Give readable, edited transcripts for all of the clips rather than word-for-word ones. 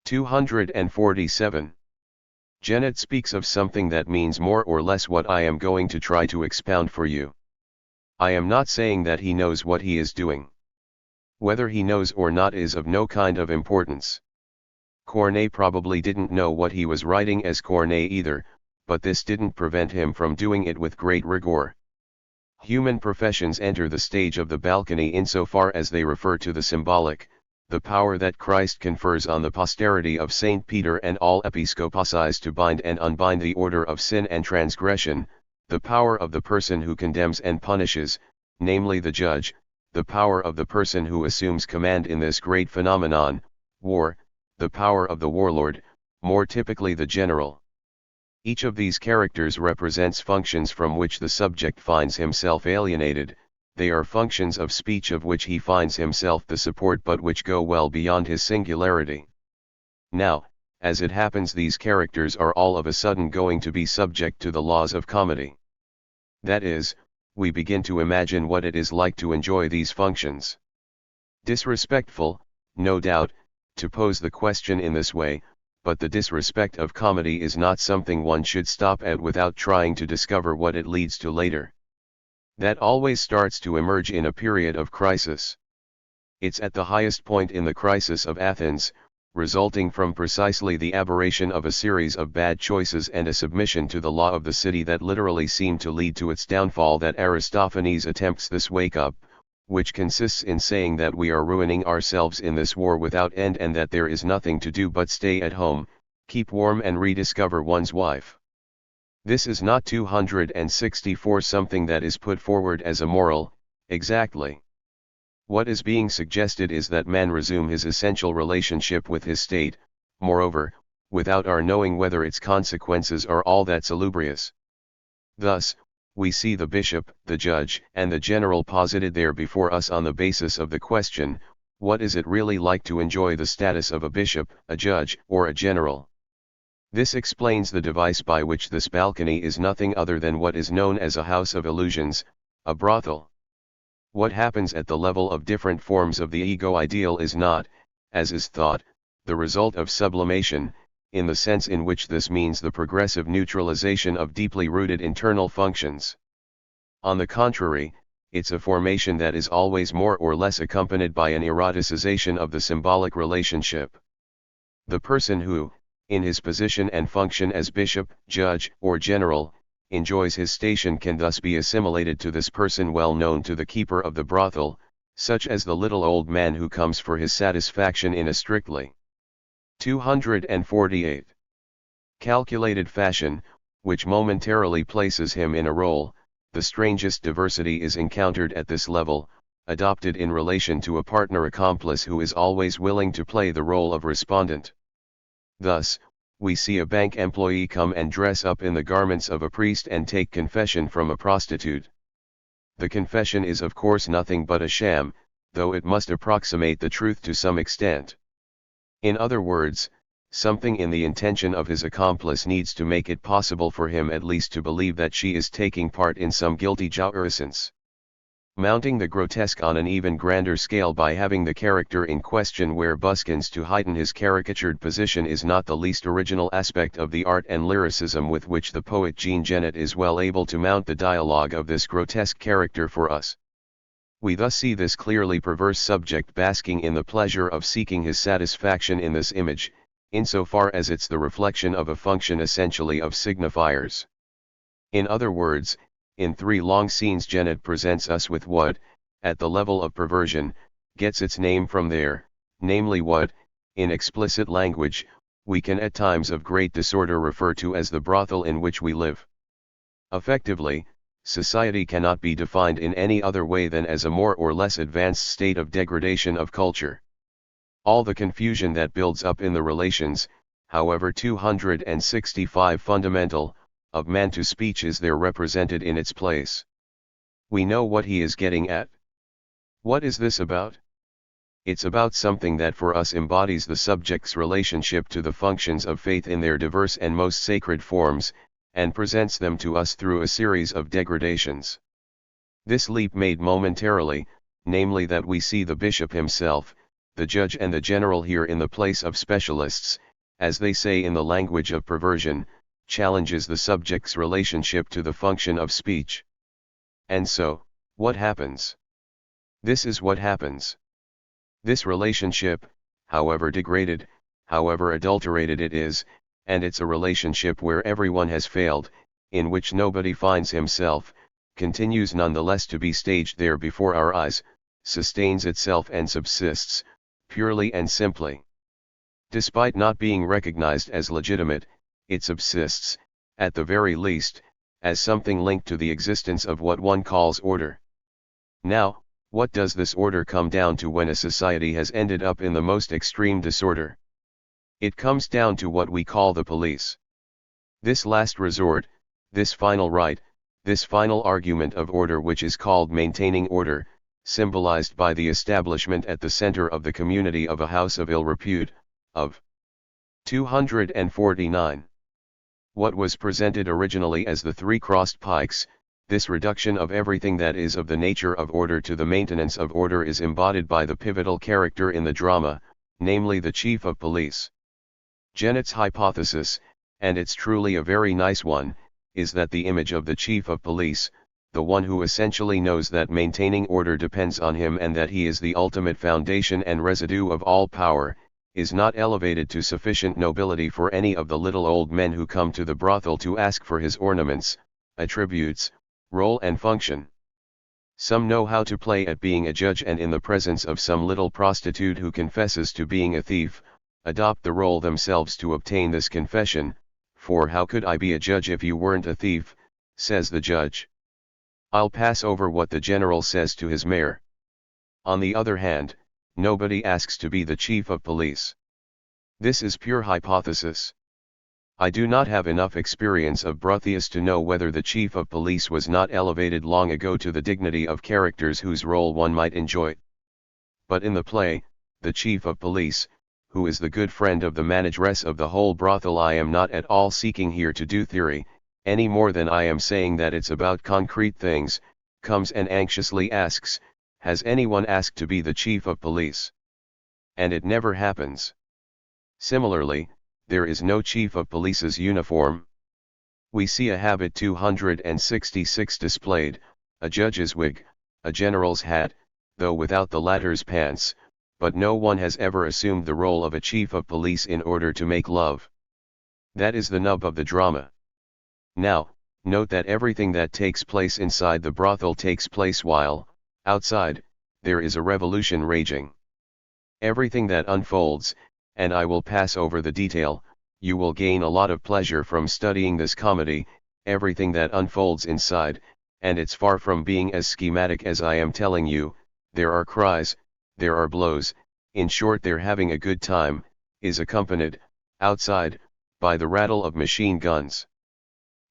247. Janet speaks of something that means more or less what I am going to try to expound for you. I am not saying that he knows what he is doing. Whether he knows or not is of no kind of importance. Corneille probably didn't know what he was writing as Corneille either, but this didn't prevent him from doing it with great rigor. Human professions enter the stage of the balcony insofar as they refer to the symbolic, the power that Christ confers on the posterity of Saint Peter and all episcopacies to bind and unbind the order of sin and transgression, the power of the person who condemns and punishes, namely the judge, the power of the person who assumes command in this great phenomenon, war, the power of the warlord, more typically the general. Each of these characters represents functions from which the subject finds himself alienated. They are functions of speech of which he finds himself the support but which go well beyond his singularity. Now, as it happens, these characters are all of a sudden going to be subject to the laws of comedy. That is, we begin to imagine what it is like to enjoy these functions. Disrespectful, no doubt, to pose the question in this way, but the disrespect of comedy is not something one should stop at without trying to discover what it leads to later. That always starts to emerge in a period of crisis. It's at the highest point in the crisis of Athens, resulting from precisely the aberration of a series of bad choices and a submission to the law of the city that literally seemed to lead to its downfall, that Aristophanes attempts this wake-up, which consists in saying that we are ruining ourselves in this war without end and that there is nothing to do but stay at home, keep warm and rediscover one's wife. This is not 264 something that is put forward as a moral, exactly. What is being suggested is that man resume his essential relationship with his state, moreover, without our knowing whether its consequences are all that salubrious. Thus, we see the bishop, the judge, and the general posited there before us on the basis of the question, what is it really like to enjoy the status of a bishop, a judge, or a general? This explains the device by which this balcony is nothing other than what is known as a house of illusions, a brothel. What happens at the level of different forms of the ego ideal is not, as is thought, the result of sublimation, in the sense in which this means the progressive neutralization of deeply rooted internal functions. On the contrary, it's a formation that is always more or less accompanied by an eroticization of the symbolic relationship. The person who, in his position and function as bishop, judge, or general, enjoys his station can thus be assimilated to this person well known to the keeper of the brothel, such as the little old man who comes for his satisfaction in a strictly 248 calculated fashion, which momentarily places him in a role. The strangest diversity is encountered at this level, adopted in relation to a partner accomplice who is always willing to play the role of respondent. Thus, we see a bank employee come and dress up in the garments of a priest and take confession from a prostitute. The confession is of course nothing but a sham, though it must approximate the truth to some extent. In other words, something in the intention of his accomplice needs to make it possible for him at least to believe that she is taking part in some guilty jouissance. Mounting the grotesque on an even grander scale by having the character in question wear buskins to heighten his caricatured position is not the least original aspect of the art and lyricism with which the poet Jean Genet is well able to mount the dialogue of this grotesque character for us. We thus see this clearly perverse subject basking in the pleasure of seeking his satisfaction in this image, insofar as it's the reflection of a function essentially of signifiers. In other words, in 3 long scenes Genet presents us with what, at the level of perversion, gets its name from there, namely what, in explicit language, we can at times of great disorder refer to as the brothel in which we live. Effectively, society cannot be defined in any other way than as a more or less advanced state of degradation of culture. All the confusion that builds up in the relations, however 265 fundamental, of man to speech is there represented in its place. We know what he is getting at. What is this about? It's about something that for us embodies the subject's relationship to the functions of faith in their diverse and most sacred forms, and presents them to us through a series of degradations. This leap made momentarily, namely that we see the bishop himself, the judge and the general here in the place of specialists, as they say in the language of perversion, challenges the subject's relationship to the function of speech. And so, what happens? This is what happens. This relationship, however degraded, however adulterated it is, and it's a relationship where everyone has failed, in which nobody finds himself, continues nonetheless to be staged there before our eyes, sustains itself and subsists, purely and simply. Despite not being recognized as legitimate, it subsists, at the very least, as something linked to the existence of what one calls order. Now, what does this order come down to when a society has ended up in the most extreme disorder? It comes down to what we call the police. This last resort, this final right, this final argument of order which is called maintaining order, symbolized by the establishment at the center of the community of a house of ill repute, of 249. What was presented originally as the three crossed pikes, this reduction of everything that is of the nature of order to the maintenance of order is embodied by the pivotal character in the drama, namely the chief of police. Genet's hypothesis, and it's truly a very nice one, is that the image of the chief of police, the one who essentially knows that maintaining order depends on him and that he is the ultimate foundation and residue of all power, is not elevated to sufficient nobility for any of the little old men who come to the brothel to ask for his ornaments, attributes, role and function. Some know how to play at being a judge, and in the presence of some little prostitute who confesses to being a thief, adopt the role themselves to obtain this confession, for how could I be a judge if you weren't a thief, says the judge. I'll pass over what the general says to his mayor. On the other hand, nobody asks to be the chief of police. This is pure hypothesis. I do not have enough experience of Brotheus to know whether the chief of police was not elevated long ago to the dignity of characters whose role one might enjoy. But in the play, the chief of police, who is the good friend of the manageress of the whole brothel, I am not at all seeking here to do theory, any more than I am saying that it's about concrete things, comes and anxiously asks, has anyone asked to be the chief of police? And it never happens. Similarly, there is no chief of police's uniform. We see a habit 266 displayed, a judge's wig, a general's hat, though without the latter's pants, but no one has ever assumed the role of a chief of police in order to make love. That is the nub of the drama. Now, note that everything that takes place inside the brothel takes place while, outside, there is a revolution raging. Everything that unfolds, and I will pass over the detail, you will gain a lot of pleasure from studying this comedy, everything that unfolds inside, and it's far from being as schematic as I am telling you, there are cries, there are blows, in short they're having a good time, is accompanied, outside, by the rattle of machine guns.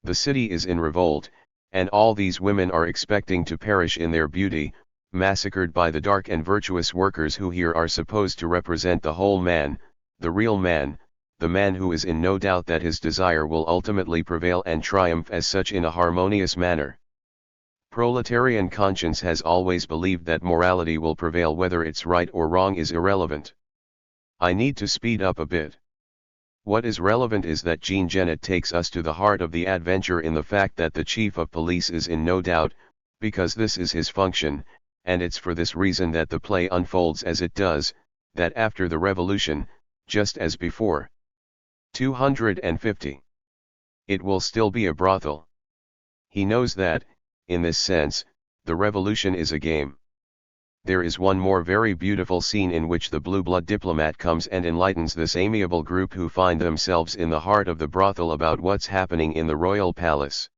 The city is in revolt, and all these women are expecting to perish in their beauty, massacred by the dark and virtuous workers who here are supposed to represent the whole man, the real man, the man who is in no doubt that his desire will ultimately prevail and triumph as such in a harmonious manner. Proletarian conscience has always believed that morality will prevail whether it's right or wrong is irrelevant. I need to speed up a bit. What is relevant is that Jean Genet takes us to the heart of the adventure in the fact that the chief of police is in no doubt, because this is his function, and it's for this reason that the play unfolds as it does, that after the revolution, just as before 250, it will still be a brothel. He knows that, in this sense, the revolution is a game. There is one more very beautiful scene in which the blue-blood diplomat comes and enlightens this amiable group who find themselves in the heart of the brothel about what's happening in the royal palace.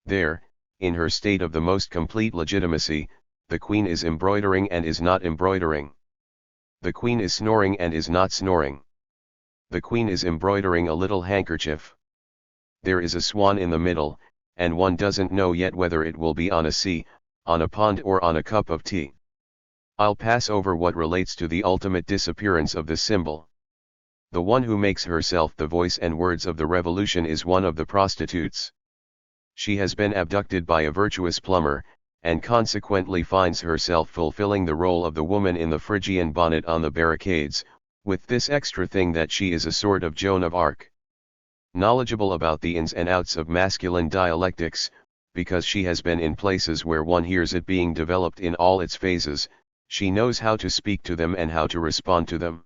There, in her state of the most complete legitimacy, the queen is embroidering and is not embroidering. The queen is snoring and is not snoring. The queen is embroidering a little handkerchief. There is a swan in the middle, and one doesn't know yet whether it will be on a sea, on a pond or on a cup of tea. I'll pass over what relates to the ultimate disappearance of the symbol. The one who makes herself the voice and words of the revolution is one of the prostitutes. She has been abducted by a virtuous plumber, and consequently finds herself fulfilling the role of the woman in the Phrygian bonnet on the barricades, with this extra thing that she is a sort of Joan of Arc. Knowledgeable about the ins and outs of masculine dialectics, because she has been in places where one hears it being developed in all its phases, she knows how to speak to them and how to respond to them.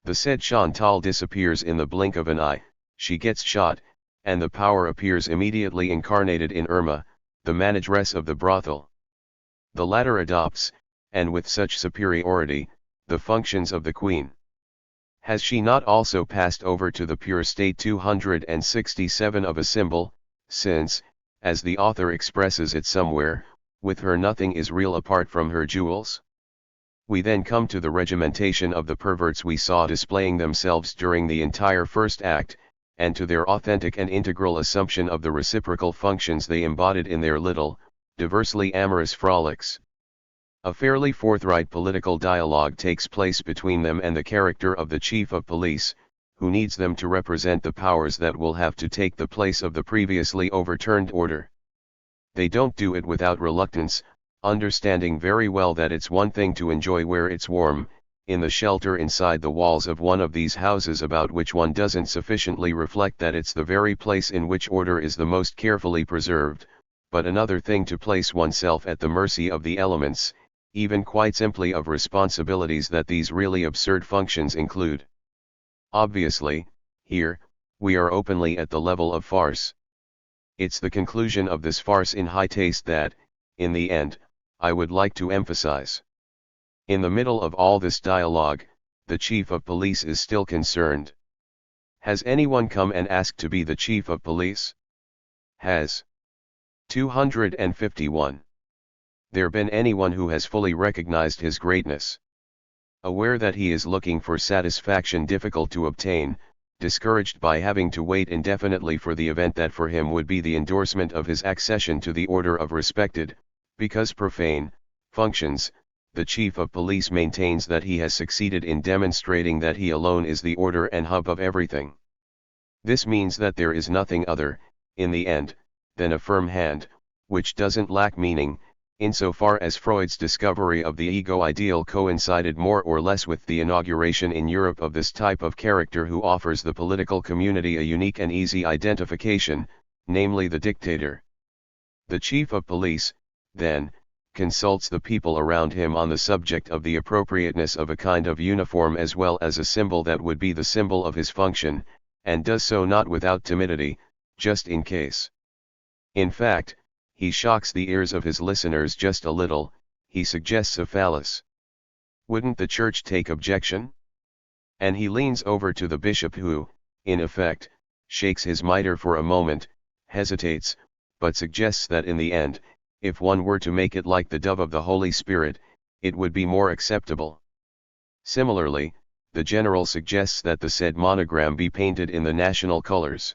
The said Chantal disappears in the blink of an eye, she gets shot, and the power appears immediately incarnated in Irma, the manageress of the brothel. The latter adopts, and with such superiority, the functions of the queen. Has she not also passed over to the pure state 267 of a symbol, since, as the author expresses it somewhere, with her nothing is real apart from her jewels? We then come to the regimentation of the perverts we saw displaying themselves during the entire first act, and to their authentic and integral assumption of the reciprocal functions they embodied in their little, diversely amorous frolics. A fairly forthright political dialogue takes place between them and the character of the chief of police, who needs them to represent the powers that will have to take the place of the previously overturned order. They don't do it without reluctance, understanding very well that it's one thing to enjoy where it's warm, in the shelter inside the walls of one of these houses about which one doesn't sufficiently reflect that it's the very place in which order is the most carefully preserved, but another thing to place oneself at the mercy of the elements, even quite simply of responsibilities that these really absurd functions include. Obviously, here, we are openly at the level of farce. It's the conclusion of this farce in high taste that, in the end, I would like to emphasize. In the middle of all this dialogue, the chief of police is still concerned. Has anyone come and asked to be the chief of police? Has 251. There been anyone who has fully recognized his greatness? Aware that he is looking for satisfaction difficult to obtain, discouraged by having to wait indefinitely for the event that for him would be the endorsement of his accession to the order of respected, because profane, functions, the chief of police maintains that he has succeeded in demonstrating that he alone is the order and hub of everything. This means that there is nothing other, in the end, than a firm hand, which doesn't lack meaning, insofar as Freud's discovery of the ego ideal coincided more or less with the inauguration in Europe of this type of character who offers the political community a unique and easy identification, namely the dictator. The chief of police, then, consults the people around him on the subject of the appropriateness of a kind of uniform as well as a symbol that would be the symbol of his function, and does so not without timidity, just in case. In fact, he shocks the ears of his listeners just a little, he suggests a phallus. Wouldn't the church take objection? And he leans over to the bishop who, in effect, shakes his mitre for a moment, hesitates, but suggests that in the end, if one were to make it like the dove of the Holy Spirit, it would be more acceptable. Similarly, the general suggests that the said monogram be painted in the national colors.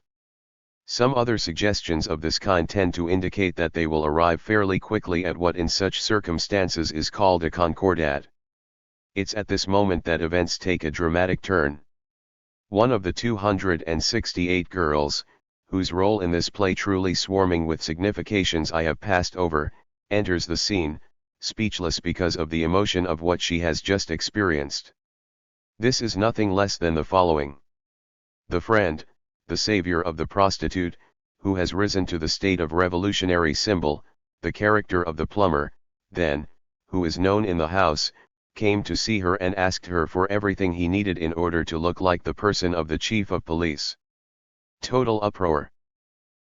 Some other suggestions of this kind tend to indicate that they will arrive fairly quickly at what in such circumstances is called a concordat. It's at this moment that events take a dramatic turn. One of the 268 girls, whose role in this play truly swarming with significations I have passed over, enters the scene, speechless because of the emotion of what she has just experienced. This is nothing less than the following. The friend, the savior of the prostitute, who has risen to the state of revolutionary symbol, the character of the plumber, then, who is known in the house, came to see her and asked her for everything he needed in order to look like the person of the chief of police. Total uproar.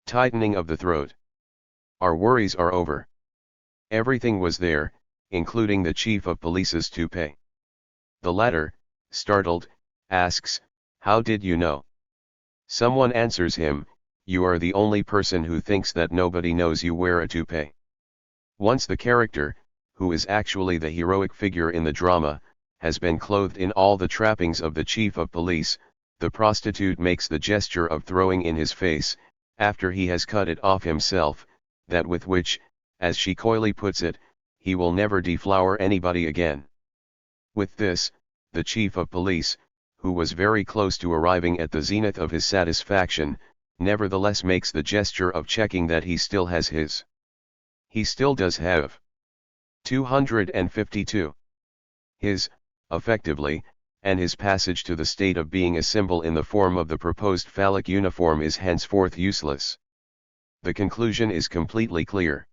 Tightening of the throat. Our worries are over. Everything was there, including the chief of police's toupee. The latter, startled, asks, "How did you know?" Someone answers him, "You are the only person who thinks that nobody knows you wear a toupee." Once the character, who is actually the heroic figure in the drama, has been clothed in all the trappings of the chief of police, the prostitute makes the gesture of throwing in his face, after he has cut it off himself, that with which, as she coyly puts it, he will never deflower anybody again. With this, the chief of police, who was very close to arriving at the zenith of his satisfaction, nevertheless makes the gesture of checking that he still has his he still does have. 252. His, effectively, and his passage to the state of being a symbol in the form of the proposed phallic uniform is henceforth useless. The conclusion is completely clear.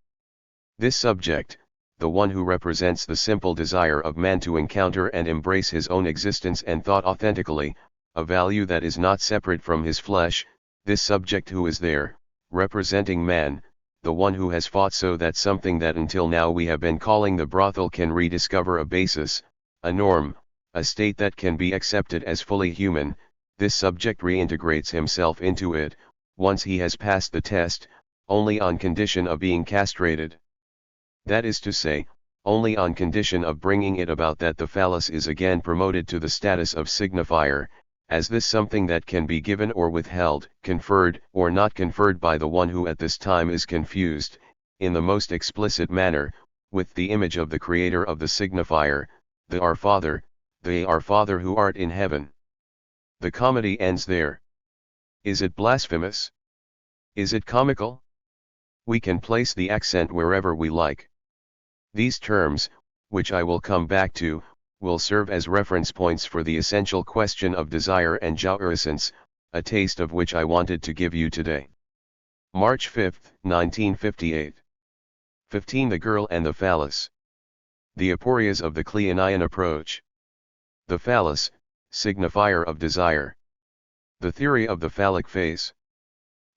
This subject, the one who represents the simple desire of man to encounter and embrace his own existence and thought authentically, a value that is not separate from his flesh, this subject who is there, representing man, the one who has fought so that something that until now we have been calling the brothel can rediscover a basis, a norm, a state that can be accepted as fully human, this subject reintegrates himself into it, once he has passed the test, only on condition of being castrated. That is to say, only on condition of bringing it about that the phallus is again promoted to the status of signifier, as this something that can be given or withheld, conferred or not conferred by the one who at this time is confused, in the most explicit manner, with the image of the creator of the signifier, the Our Father, the Our Father who art in heaven. The comedy ends there. Is it blasphemous? Is it comical? We can place the accent wherever we like. These terms, which I will come back to, will serve as reference points for the essential question of desire and jouissance, a taste of which I wanted to give you today. March 5, 1958. 15. The girl and the phallus. The aporias of the Kleinian approach. The phallus, signifier of desire. The theory of the phallic phase.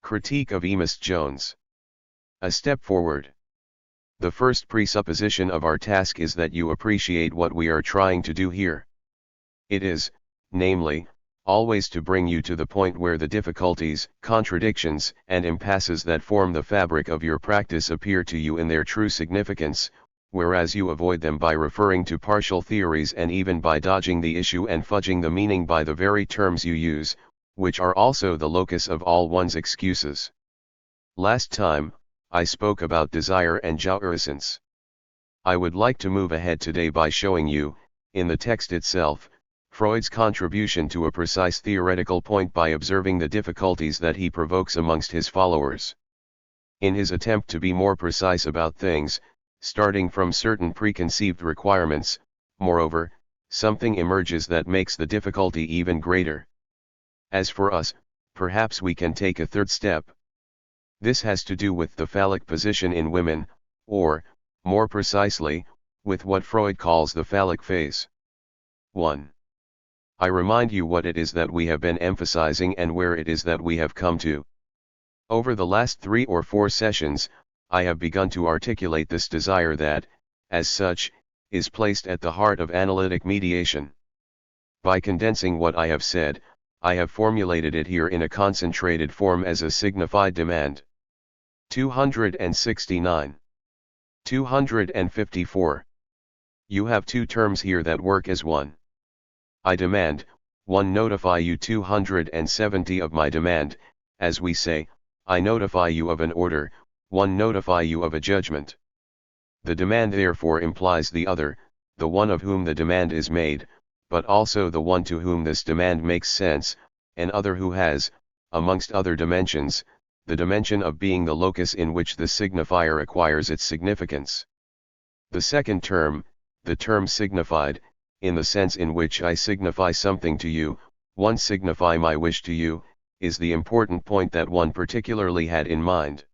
Critique of Emus Jones. A step forward. The first presupposition of our task is that you appreciate what we are trying to do here. It is, namely, always to bring you to the point where the difficulties, contradictions, and impasses that form the fabric of your practice appear to you in their true significance, whereas you avoid them by referring to partial theories and even by dodging the issue and fudging the meaning by the very terms you use, which are also the locus of all one's excuses. Last time, I spoke about desire and jouissance. I would like to move ahead today by showing you, in the text itself, Freud's contribution to a precise theoretical point by observing the difficulties that he provokes amongst his followers. In his attempt to be more precise about things, starting from certain preconceived requirements, moreover, something emerges that makes the difficulty even greater. As for us, perhaps we can take a third step. This has to do with the phallic position in women, or, more precisely, with what Freud calls the phallic phase. 1. I remind you what it is that we have been emphasizing and where it is that we have come to. Over the last 3 or 4 sessions, I have begun to articulate this desire that, as such, is placed at the heart of analytic mediation. By condensing what I have said, I have formulated it here in a concentrated form as a signified demand. 269. 254. You have 2 terms here that work as one. I demand, 1 notify you 270 of my demand, as we say, I notify you of an order, 1 notify you of a judgment. The demand therefore implies the other, the one of whom the demand is made, but also the one to whom this demand makes sense, an other who has, amongst other dimensions, the dimension of being the locus in which the signifier acquires its significance. The second term, the term signified, in the sense in which I signify something to you, 1 signify my wish to you, is the important point that one particularly had in mind.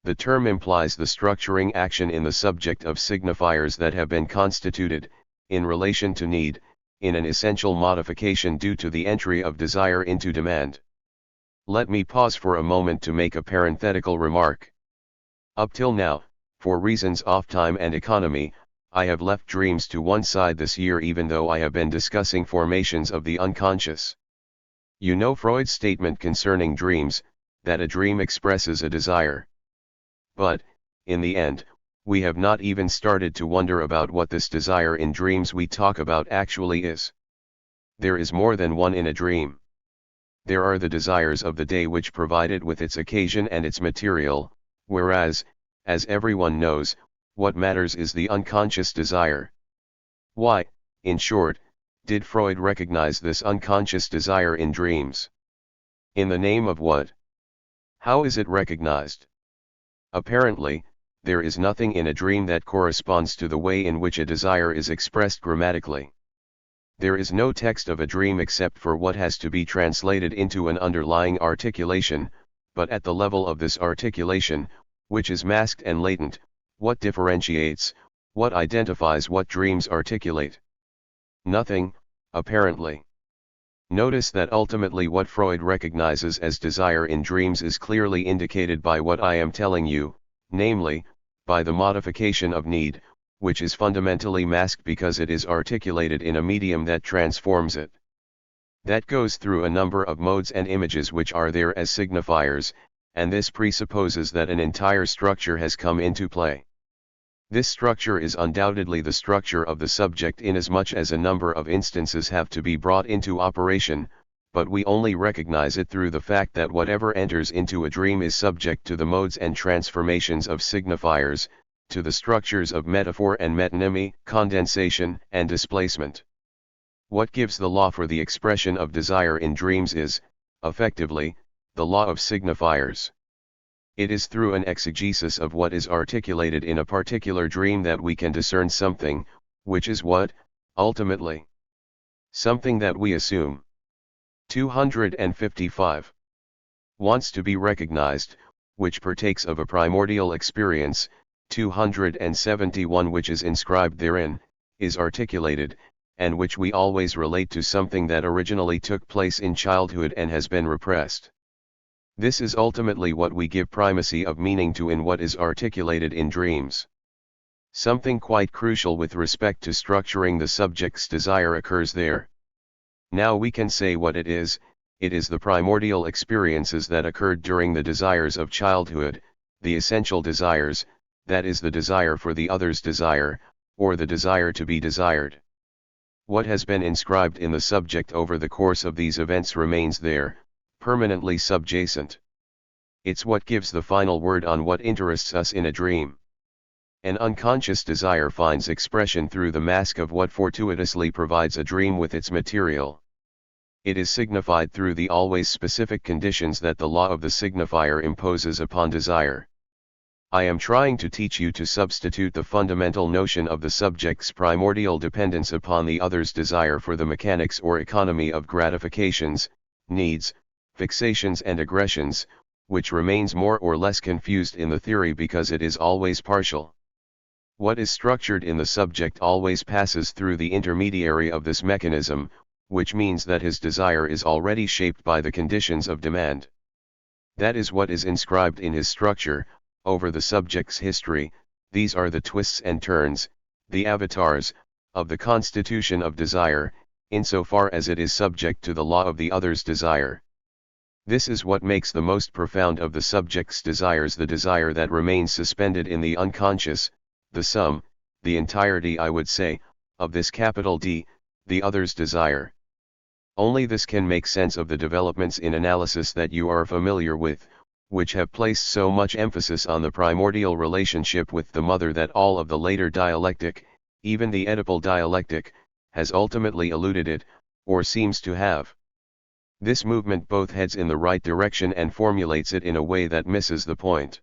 The term implies the structuring action in the subject of signifiers that have been constituted, in relation to need, in an essential modification due to the entry of desire into demand. Let me pause for a moment to make a parenthetical remark. Up till now, for reasons of time and economy, I have left dreams to one side this year even though I have been discussing formations of the unconscious. You know Freud's statement concerning dreams, that a dream expresses a desire. But, in the end, we have not even started to wonder about what this desire in dreams we talk about actually is. There is more than one in a dream. There are the desires of the day which provide it with its occasion and its material, whereas, as everyone knows, what matters is the unconscious desire. Why, in short, did Freud recognize this unconscious desire in dreams? In the name of what? How is it recognized? Apparently, there is nothing in a dream that corresponds to the way in which a desire is expressed grammatically. There is no text of a dream except for what has to be translated into an underlying articulation, but at the level of this articulation, which is masked and latent, what differentiates, what identifies what dreams articulate? Nothing, apparently. Notice that ultimately what Freud recognizes as desire in dreams is clearly indicated by what I am telling you, namely, by the modification of need, which is fundamentally masked because it is articulated in a medium that transforms it. That goes through a number of modes and images which are there as signifiers, and this presupposes that an entire structure has come into play. This structure is undoubtedly the structure of the subject inasmuch as a number of instances have to be brought into operation, but we only recognize it through the fact that whatever enters into a dream is subject to the modes and transformations of signifiers, to the structures of metaphor and metonymy, condensation and displacement. What gives the law for the expression of desire in dreams is, effectively, the law of signifiers. It is through an exegesis of what is articulated in a particular dream that we can discern something, which is what, ultimately? Something that we assume. 255. Wants to be recognized, which partakes of a primordial experience. 271 which is inscribed therein, is articulated, and which we always relate to something that originally took place in childhood and has been repressed. This is ultimately what we give primacy of meaning to in what is articulated in dreams. Something quite crucial with respect to structuring the subject's desire occurs there. Now we can say what it is the primordial experiences that occurred during the desires of childhood, the essential desires, that is the desire for the other's desire, or the desire to be desired. What has been inscribed in the subject over the course of these events remains there, permanently subjacent. It's what gives the final word on what interests us in a dream. An unconscious desire finds expression through the mask of what fortuitously provides a dream with its material. It is signified through the always specific conditions that the law of the signifier imposes upon desire. I am trying to teach you to substitute the fundamental notion of the subject's primordial dependence upon the other's desire for the mechanics or economy of gratifications, needs, fixations and aggressions, which remains more or less confused in the theory because it is always partial. What is structured in the subject always passes through the intermediary of this mechanism, which means that his desire is already shaped by the conditions of demand. That is what is inscribed in his structure, over the subject's history. These are the twists and turns, the avatars, of the constitution of desire, insofar as it is subject to the law of the other's desire. This is what makes the most profound of the subject's desires the desire that remains suspended in the unconscious, the sum, the entirety I would say, of this capital D, the other's desire. Only this can make sense of the developments in analysis that you are familiar with, which have placed so much emphasis on the primordial relationship with the mother that all of the later dialectic, even the Oedipal dialectic, has ultimately eluded it, or seems to have. This movement both heads in the right direction and formulates it in a way that misses the point.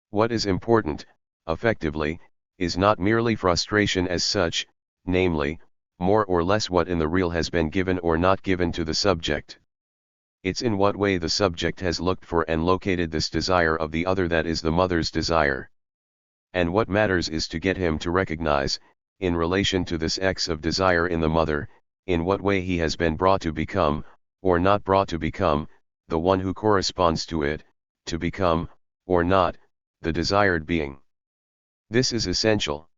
What is important, effectively, is not merely frustration as such, namely, more or less what in the real has been given or not given to the subject. It's in what way the subject has looked for and located this desire of the other that is the mother's desire. And what matters is to get him to recognize, in relation to this X of desire in the mother, in what way he has been brought to become, or not brought to become, the one who corresponds to it, to become, or not, the desired being. This is essential.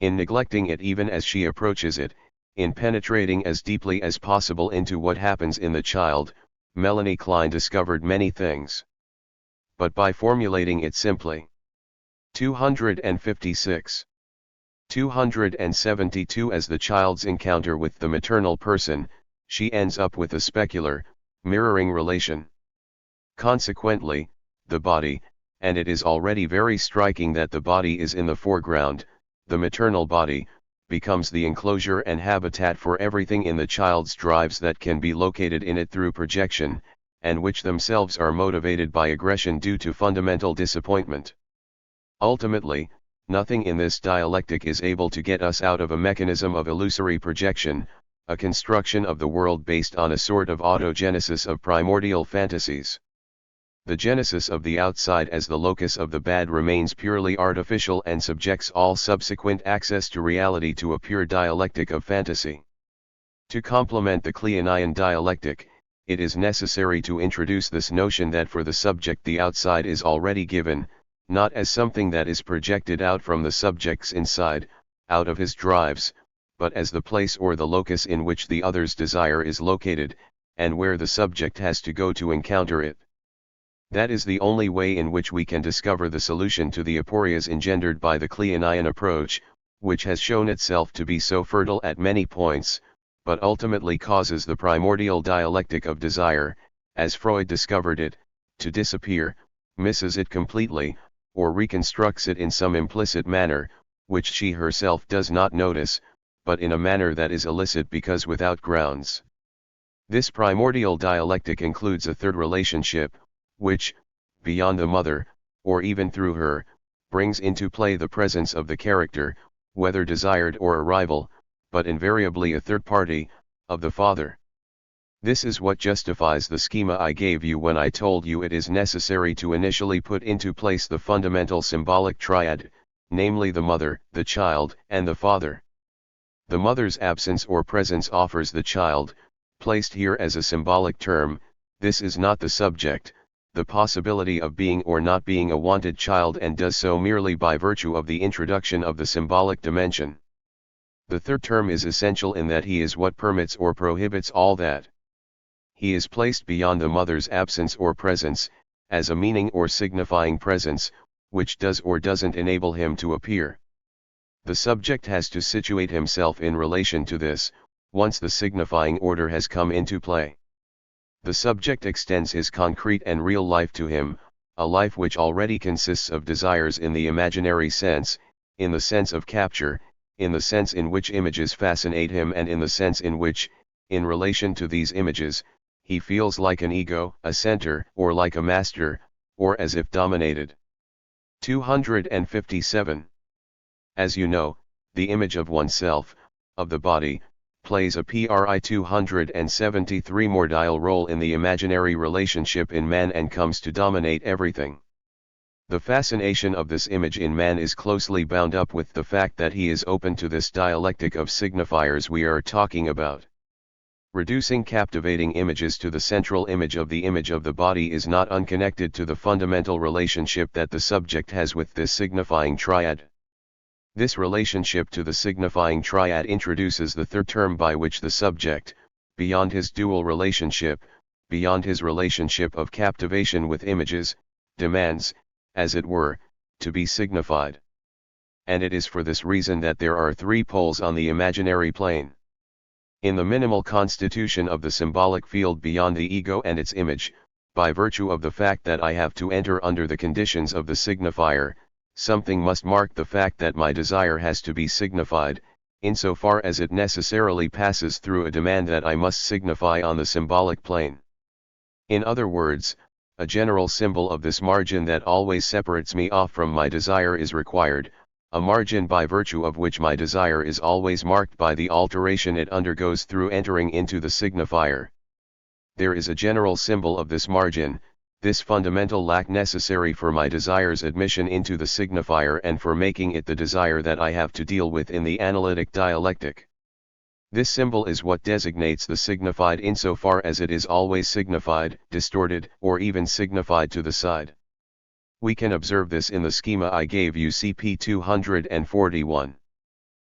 In neglecting it even as she approaches it, in penetrating as deeply as possible into what happens in the child, Melanie Klein discovered many things. But by formulating it simply. 256. 272 As the child's encounter with the maternal person, she ends up with a specular, mirroring relation. Consequently, the body, and it is already very striking that the body is in the foreground, the maternal body, becomes the enclosure and habitat for everything in the child's drives that can be located in it through projection, and which themselves are motivated by aggression due to fundamental disappointment. Ultimately, nothing in this dialectic is able to get us out of a mechanism of illusory projection, a construction of the world based on a sort of autogenesis of primordial fantasies. The genesis of the outside as the locus of the bad remains purely artificial and subjects all subsequent access to reality to a pure dialectic of fantasy. To complement the Kleinian dialectic, it is necessary to introduce this notion that for the subject the outside is already given, not as something that is projected out from the subject's inside, out of his drives, but as the place or the locus in which the other's desire is located, and where the subject has to go to encounter it. That is the only way in which we can discover the solution to the aporias engendered by the Kleinian approach, which has shown itself to be so fertile at many points, but ultimately causes the primordial dialectic of desire, as Freud discovered it, to disappear, misses it completely, or reconstructs it in some implicit manner, which she herself does not notice, but in a manner that is illicit because without grounds. This primordial dialectic includes a third relationship, which, beyond the mother, or even through her, brings into play the presence of the character, whether desired or a rival, but invariably a third party, of the father. This is what justifies the schema I gave you when I told you it is necessary to initially put into place the fundamental symbolic triad, namely the mother, the child, and the father. The mother's absence or presence offers the child, placed here as a symbolic term. This is not the subject, the possibility of being or not being a wanted child, and does so merely by virtue of the introduction of the symbolic dimension. The third term is essential in that he is what permits or prohibits all that. He is placed beyond the mother's absence or presence, as a meaning or signifying presence, which does or doesn't enable him to appear. The subject has to situate himself in relation to this, once the signifying order has come into play. The subject extends his concrete and real life to him, a life which already consists of desires in the imaginary sense, in the sense of capture, in the sense in which images fascinate him, and in the sense in which, in relation to these images, he feels like an ego, a center, or like a master, or as if dominated. 257. As you know, the image of oneself, of the body, plays a PRI 273 primordial role in the imaginary relationship in man and comes to dominate everything. The fascination of this image in man is closely bound up with the fact that he is open to this dialectic of signifiers we are talking about. Reducing captivating images to the central image of the body is not unconnected to the fundamental relationship that the subject has with this signifying triad. This relationship to the signifying triad introduces the third term by which the subject, beyond his dual relationship, beyond his relationship of captivation with images, demands, as it were, to be signified. And it is for this reason that there are three poles on the imaginary plane. In the minimal constitution of the symbolic field beyond the ego and its image, by virtue of the fact that I have to enter under the conditions of the signifier, something must mark the fact that my desire has to be signified, insofar as it necessarily passes through a demand that I must signify on the symbolic plane. In other words, a general symbol of this margin that always separates me off from my desire is required, a margin by virtue of which my desire is always marked by the alteration it undergoes through entering into the signifier. There is a general symbol of this margin, this fundamental lack necessary for my desire's admission into the signifier and for making it the desire that I have to deal with in the analytic dialectic. This symbol is what designates the signified insofar as it is always signified, distorted, or even signified to the side. We can observe this in the schema I gave you, CP 241.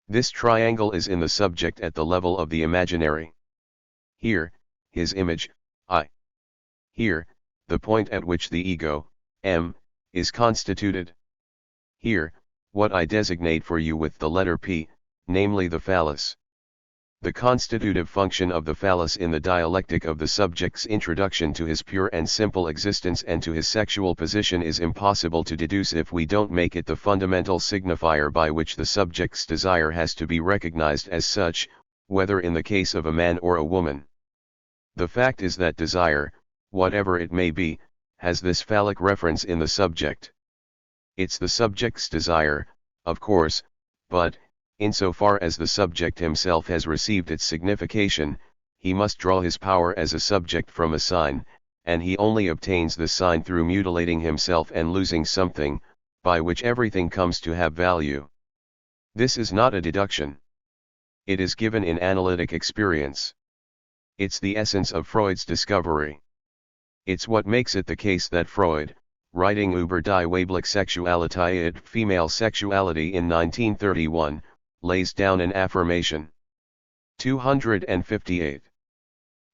This triangle is in the subject at the level of the imaginary. Here, his image, I. Here, the point at which the ego, M, is constituted. Here, what I designate for you with the letter P, namely the phallus. The constitutive function of the phallus in the dialectic of the subject's introduction to his pure and simple existence and to his sexual position is impossible to deduce if we don't make it the fundamental signifier by which the subject's desire has to be recognized as such, whether in the case of a man or a woman. The fact is that desire, whatever it may be, has this phallic reference in the subject. It's the subject's desire, of course, but, insofar as the subject himself has received its signification, he must draw his power as a subject from a sign, and he only obtains this sign through mutilating himself and losing something, by which everything comes to have value. This is not a deduction. It is given in analytic experience. It's the essence of Freud's discovery. It's what makes it the case that Freud, writing Über die weibliche Sexualität, female sexuality in 1931, lays down an affirmation. 258.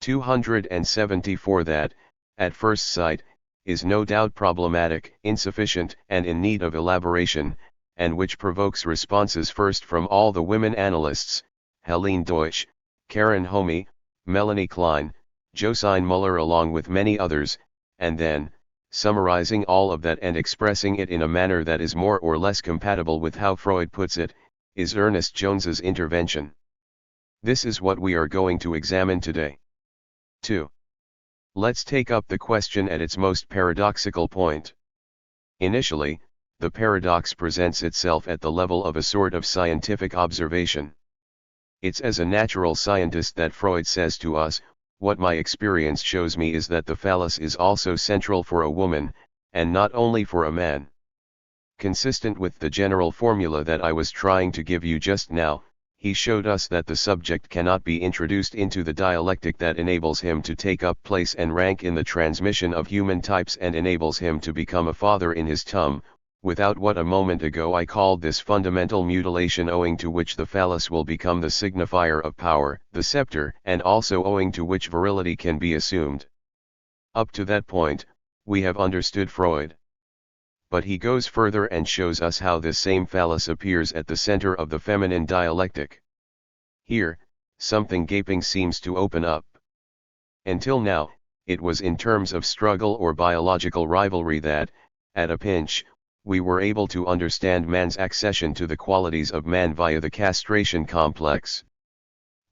274 that, at first sight, is no doubt problematic, insufficient, and in need of elaboration, and which provokes responses first from all the women analysts, Helene Deutsch, Karen Homey, Melanie Klein, Josine Muller along with many others, and then, summarizing all of that and expressing it in a manner that is more or less compatible with how Freud puts it, is Ernest Jones's intervention. This is what we are going to examine today. 2. Let's take up the question at its most paradoxical point. Initially, the paradox presents itself at the level of a sort of scientific observation. It's as a natural scientist that Freud says to us, what my experience shows me is that the phallus is also central for a woman, and not only for a man. Consistent with the general formula that I was trying to give you just now, he showed us that the subject cannot be introduced into the dialectic that enables him to take up place and rank in the transmission of human types and enables him to become a father in his tum, without what a moment ago I called this fundamental mutilation, owing to which the phallus will become the signifier of power, the scepter, and also owing to which virility can be assumed. Up to that point, we have understood Freud. But he goes further and shows us how this same phallus appears at the center of the feminine dialectic. Here, something gaping seems to open up. Until now, it was in terms of struggle or biological rivalry that, at a pinch, we were able to understand man's accession to the qualities of man via the castration complex.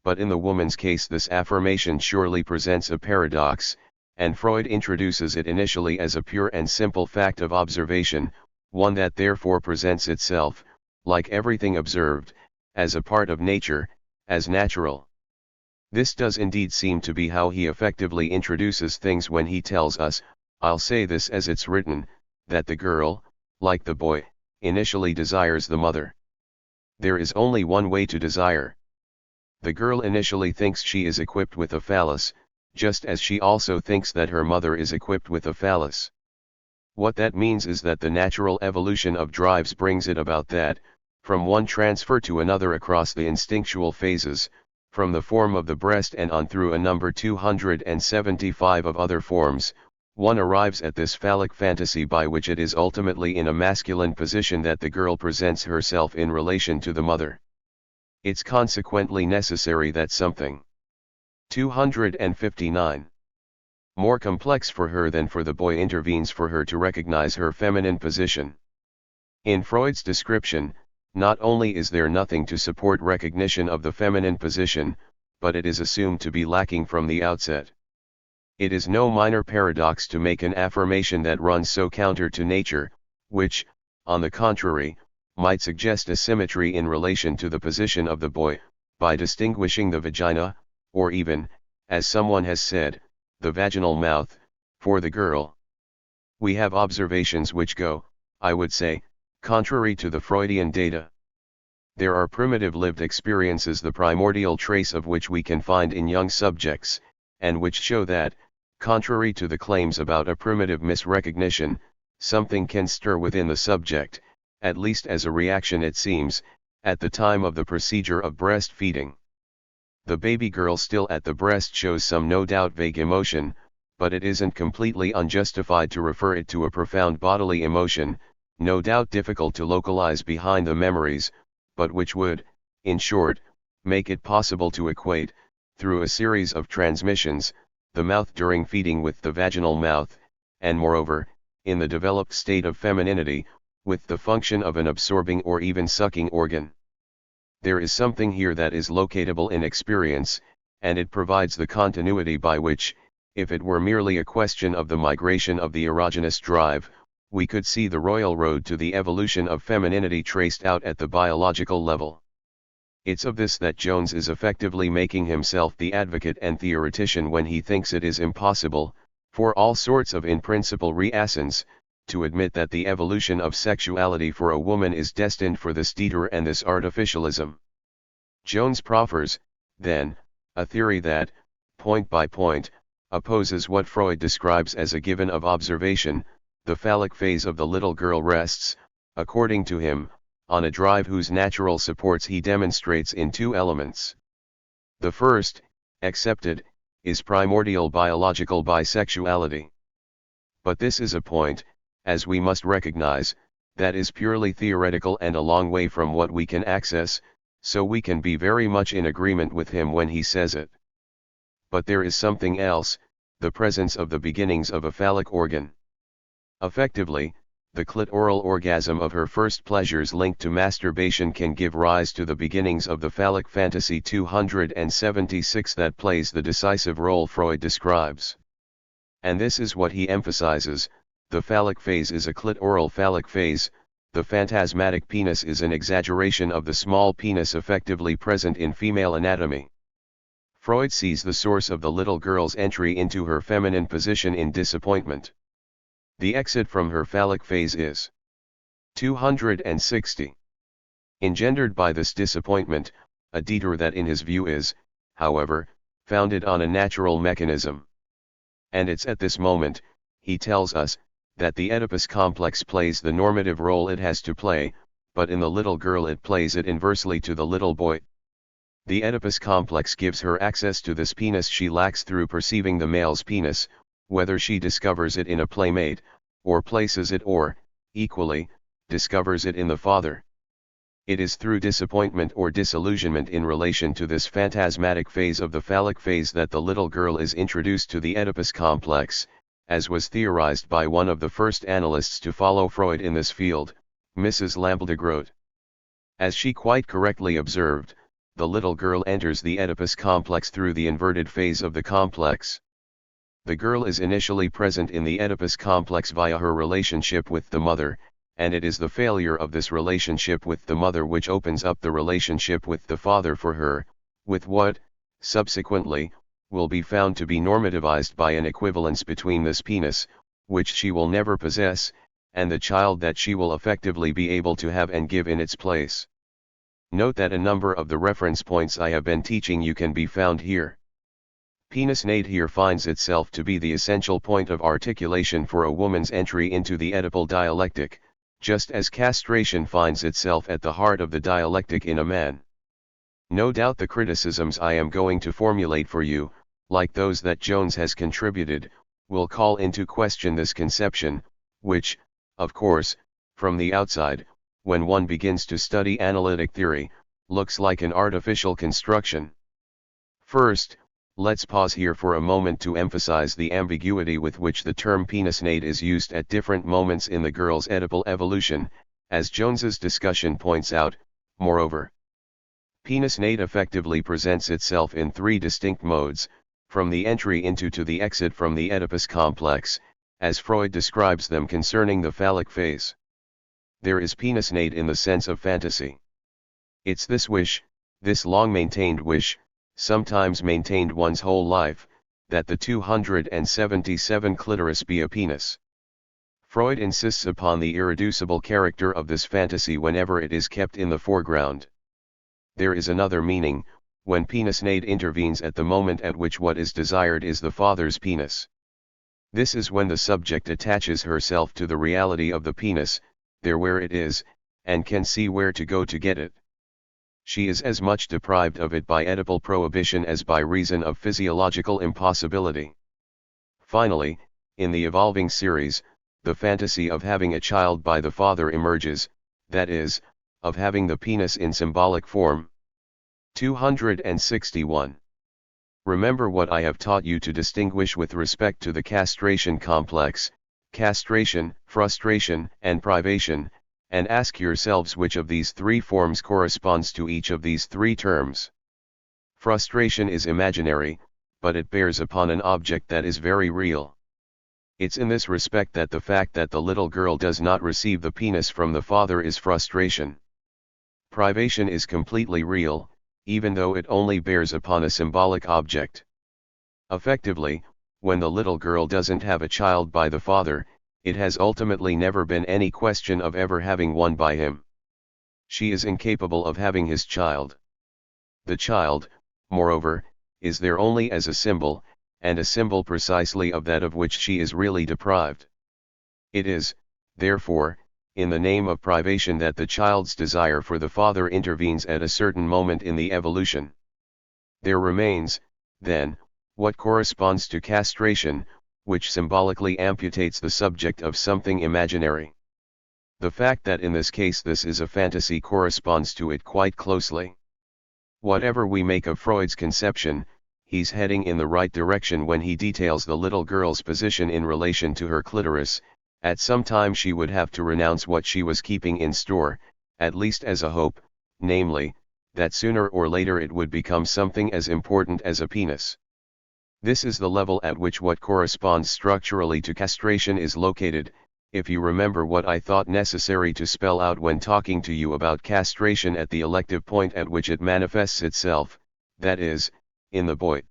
But in the woman's case this affirmation surely presents a paradox, and Freud introduces it initially as a pure and simple fact of observation, one that therefore presents itself, like everything observed, as a part of nature, as natural. This does indeed seem to be how he effectively introduces things when he tells us, I'll say this as it's written, that the girl, like the boy, initially desires the mother. There is only one way to desire. The girl initially thinks she is equipped with a phallus, just as she also thinks that her mother is equipped with a phallus. What that means is that the natural evolution of drives brings it about that, from one transfer to another across the instinctual phases, from the form of the breast and on through a number 275 of other forms, one arrives at this phallic fantasy by which it is ultimately in a masculine position that the girl presents herself in relation to the mother. It's consequently necessary that something 259 more complex for her than for the boy intervenes for her to recognize her feminine position. In Freud's description, not only is there nothing to support recognition of the feminine position, but it is assumed to be lacking from the outset. It is no minor paradox to make an affirmation that runs so counter to nature, which, on the contrary, might suggest a symmetry in relation to the position of the boy, by distinguishing the vagina, or even, as someone has said, the vaginal mouth, for the girl. We have observations which go, I would say, contrary to the Freudian data. There are primitive lived experiences the primordial trace of which we can find in young subjects, and which show that, contrary to the claims about a primitive misrecognition, something can stir within the subject, at least as a reaction it seems, at the time of the procedure of breastfeeding. The baby girl still at the breast shows some no doubt vague emotion, but it isn't completely unjustified to refer it to a profound bodily emotion, no doubt difficult to localize behind the memories, but which would, in short, make it possible to equate, through a series of transmissions, the mouth during feeding with the vaginal mouth, and moreover, in the developed state of femininity, with the function of an absorbing or even sucking organ. There is something here that is locatable in experience, and it provides the continuity by which, if it were merely a question of the migration of the erogenous drive, we could see the royal road to the evolution of femininity traced out at the biological level. It's of this that Jones is effectively making himself the advocate and theoretician when he thinks it is impossible, for all sorts of in-principle reasons, to admit that the evolution of sexuality for a woman is destined for this detour and this artificialism. Jones proffers, then, a theory that, point by point, opposes what Freud describes as a given of observation. The phallic phase of the little girl rests, according to him, on a drive whose natural supports he demonstrates in two elements. The first, accepted, is primordial biological bisexuality. But this is a point, as we must recognize, that is purely theoretical and a long way from what we can access, so we can be very much in agreement with him when he says it. But there is something else, the presence of the beginnings of a phallic organ. Effectively, the clitoral orgasm of her first pleasures linked to masturbation can give rise to the beginnings of the phallic fantasy 276 that plays the decisive role Freud describes. And this is what he emphasizes: the phallic phase is a clitoral phallic phase, the phantasmatic penis is an exaggeration of the small penis effectively present in female anatomy. Freud sees the source of the little girl's entry into her feminine position in disappointment. The exit from her phallic phase is 260. Engendered by this disappointment, a detour that in his view is, however, founded on a natural mechanism. And it's at this moment, he tells us, that the Oedipus complex plays the normative role it has to play, but in the little girl it plays it inversely to the little boy. The Oedipus complex gives her access to this penis she lacks through perceiving the male's penis, whether she discovers it in a playmate, or places it or, equally, discovers it in the father. It is through disappointment or disillusionment in relation to this phantasmatic phase of the phallic phase that the little girl is introduced to the Oedipus complex, as was theorized by one of the first analysts to follow Freud in this field, Mrs. Lampe-de-Groot. As she quite correctly observed, the little girl enters the Oedipus complex through the inverted phase of the complex. The girl is initially present in the Oedipus complex via her relationship with the mother, and it is the failure of this relationship with the mother which opens up the relationship with the father for her, with what, subsequently, will be found to be normativized by an equivalence between this penis, which she will never possess, and the child that she will effectively be able to have and give in its place. Note that a number of the reference points I have been teaching you can be found here. Penis nade here finds itself to be the essential point of articulation for a woman's entry into the Oedipal dialectic, just as castration finds itself at the heart of the dialectic in a man. No doubt the criticisms I am going to formulate for you, like those that Jones has contributed, will call into question this conception, which, of course, from the outside, when one begins to study analytic theory, looks like an artificial construction. First, let's pause here for a moment to emphasize the ambiguity with which the term penis nade is used at different moments in the girl's Oedipal evolution, as Jones's discussion points out. Moreover, penis nade effectively presents itself in three distinct modes, from the entry into to the exit from the Oedipus complex, as Freud describes them concerning the phallic phase. There is penis nade in the sense of fantasy. It's this wish, this long-maintained wish, sometimes maintained one's whole life, that the 277 clitoris be a penis. Freud insists upon the irreducible character of this fantasy whenever it is kept in the foreground. There is another meaning, when penis nade intervenes at the moment at which what is desired is the father's penis. This is when the subject attaches herself to the reality of the penis, there where it is, and can see where to go to get it. She is as much deprived of it by Oedipal prohibition as by reason of physiological impossibility. Finally, in the evolving series, the fantasy of having a child by the father emerges, that is, of having the penis in symbolic form. 261. Remember what I have taught you to distinguish with respect to the castration complex, castration, frustration, and privation, and ask yourselves which of these three forms corresponds to each of these three terms. Frustration is imaginary, but it bears upon an object that is very real. It's in this respect that the fact that the little girl does not receive the penis from the father is frustration. Privation is completely real, even though it only bears upon a symbolic object. Effectively, when the little girl doesn't have a child by the father, it has ultimately never been any question of ever having one by him. She is incapable of having his child. The child, moreover, is there only as a symbol, and a symbol precisely of that of which she is really deprived. It is, therefore, in the name of privation that the child's desire for the father intervenes at a certain moment in the evolution. There remains, then, what corresponds to castration, which symbolically amputates the subject of something imaginary. The fact that in this case this is a fantasy corresponds to it quite closely. Whatever we make of Freud's conception, he's heading in the right direction when he details the little girl's position in relation to her clitoris. At some time she would have to renounce what she was keeping in store, at least as a hope, namely, that sooner or later it would become something as important as a penis. This is the level at which what corresponds structurally to castration is located, if you remember what I thought necessary to spell out when talking to you about castration at the elective point at which it manifests itself, that is, in the boy.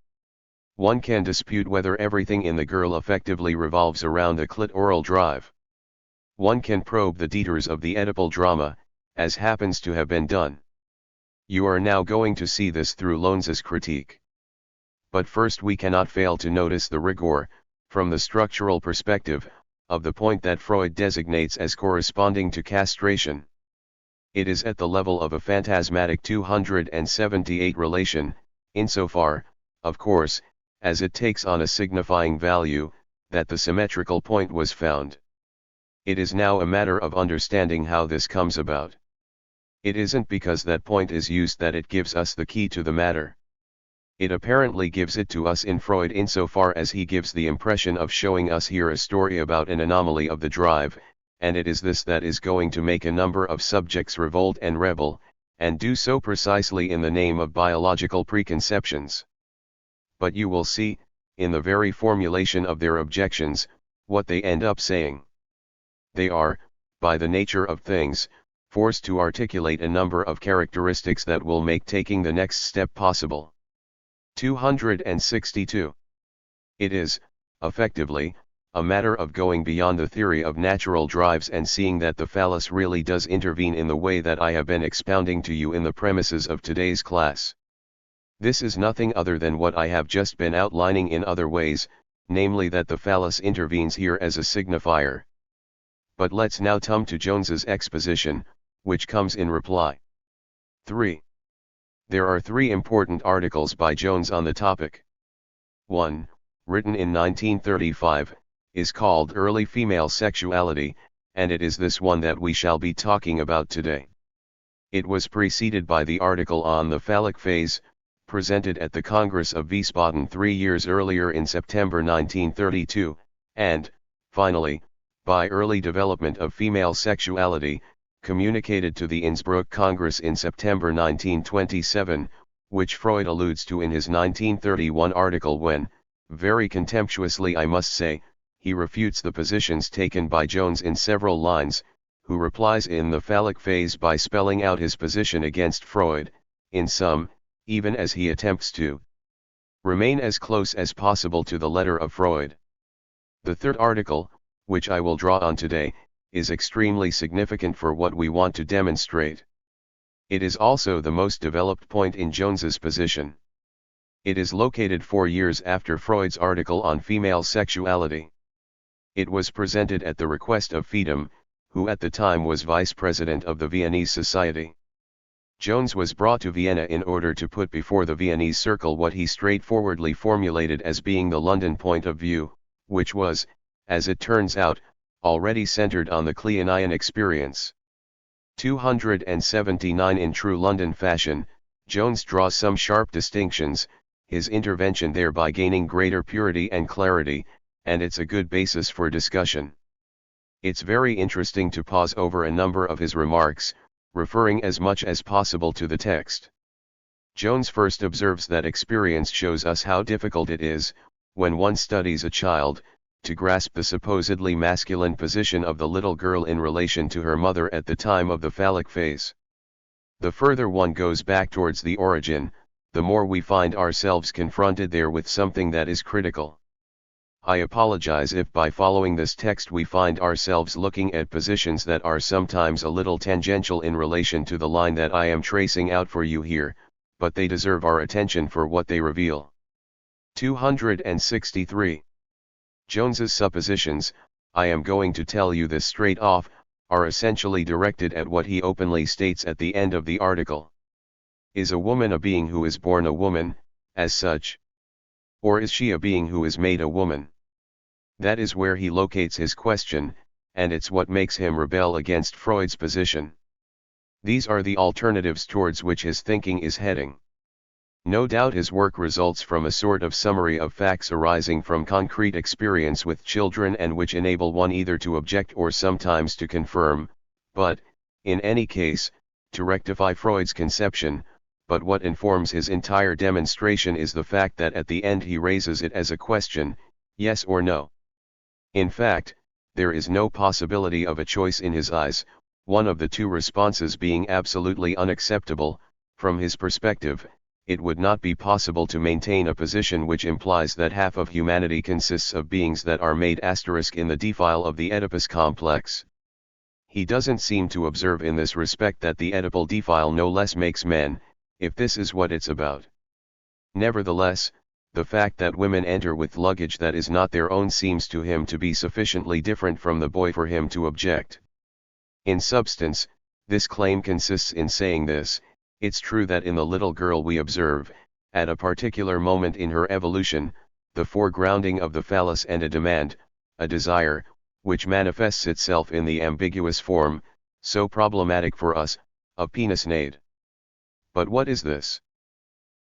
One can dispute whether everything in the girl effectively revolves around the clitoral drive. One can probe the details of the Oedipal drama, as happens to have been done. You are now going to see this through Lohns's critique. But first we cannot fail to notice the rigor, from the structural perspective, of the point that Freud designates as corresponding to castration. It is at the level of a phantasmatic 278 relation, insofar, of course, as it takes on a signifying value, that the symmetrical point was found. It is now a matter of understanding how this comes about. It isn't because that point is used that it gives us the key to the matter. It apparently gives it to us in Freud insofar as he gives the impression of showing us here a story about an anomaly of the drive, and it is this that is going to make a number of subjects revolt and rebel, and do so precisely in the name of biological preconceptions. But you will see, in the very formulation of their objections, what they end up saying. They are, by the nature of things, forced to articulate a number of characteristics that will make taking the next step possible. 262. It is, effectively, a matter of going beyond the theory of natural drives and seeing that the phallus really does intervene in the way that I have been expounding to you in the premises of today's class. This is nothing other than what I have just been outlining in other ways, namely that the phallus intervenes here as a signifier. But let's now come to Jones's exposition, which comes in reply. 3. There are 3 important articles by Jones on the topic. 1, written in 1935, is called Early Female Sexuality, and it is this one that we shall be talking about today. It was preceded by the article on the phallic phase, presented at the Congress of Wiesbaden 3 years earlier in September 1932, and, finally, by Early Development of Female Sexuality, communicated to the Innsbruck Congress in September 1927, which Freud alludes to in his 1931 article when, very contemptuously I must say, he refutes the positions taken by Jones in several lines, who replies in the phallic phase by spelling out his position against Freud, in sum, even as he attempts to remain as close as possible to the letter of Freud. The third article, which I will draw on today, is extremely significant for what we want to demonstrate. It is also the most developed point in Jones's position. It is located 4 years after Freud's article on female sexuality. It was presented at the request of Fiedem, who at the time was vice president of the Viennese Society. Jones was brought to Vienna in order to put before the Viennese circle what he straightforwardly formulated as being the London point of view, which was, as it turns out, already centered on the Kleinian experience. 279. In true London fashion, Jones draws some sharp distinctions, his intervention thereby gaining greater purity and clarity, and it's a good basis for discussion. It's very interesting to pause over a number of his remarks, referring as much as possible to the text. Jones first observes that experience shows us how difficult it is, when one studies a child, to grasp the supposedly masculine position of the little girl in relation to her mother at the time of the phallic phase. The further one goes back towards the origin, the more we find ourselves confronted there with something that is critical. I apologize if by following this text we find ourselves looking at positions that are sometimes a little tangential in relation to the line that I am tracing out for you here, but they deserve our attention for what they reveal. 263. Jones's suppositions, I am going to tell you this straight off, are essentially directed at what he openly states at the end of the article. Is a woman a being who is born a woman, as such? Or is she a being who is made a woman? That is where he locates his question, and it's what makes him rebel against Freud's position. These are the alternatives towards which his thinking is heading. No doubt his work results from a sort of summary of facts arising from concrete experience with children and which enable one either to object or sometimes to confirm, but, in any case, to rectify Freud's conception. But what informs his entire demonstration is the fact that at the end he raises it as a question, yes or no. In fact, there is no possibility of a choice in his eyes, one of the two responses being absolutely unacceptable. From his perspective, it would not be possible to maintain a position which implies that half of humanity consists of beings that are made in the defile of the Oedipus complex. He doesn't seem to observe in this respect that the Oedipal defile no less makes men, if this is what it's about. Nevertheless, the fact that women enter with luggage that is not their own seems to him to be sufficiently different from the boy for him to object. In substance, this claim consists in saying this: it's true that in the little girl we observe, at a particular moment in her evolution, the foregrounding of the phallus and a demand, a desire, which manifests itself in the ambiguous form, so problematic for us, of penisnade. But what is this?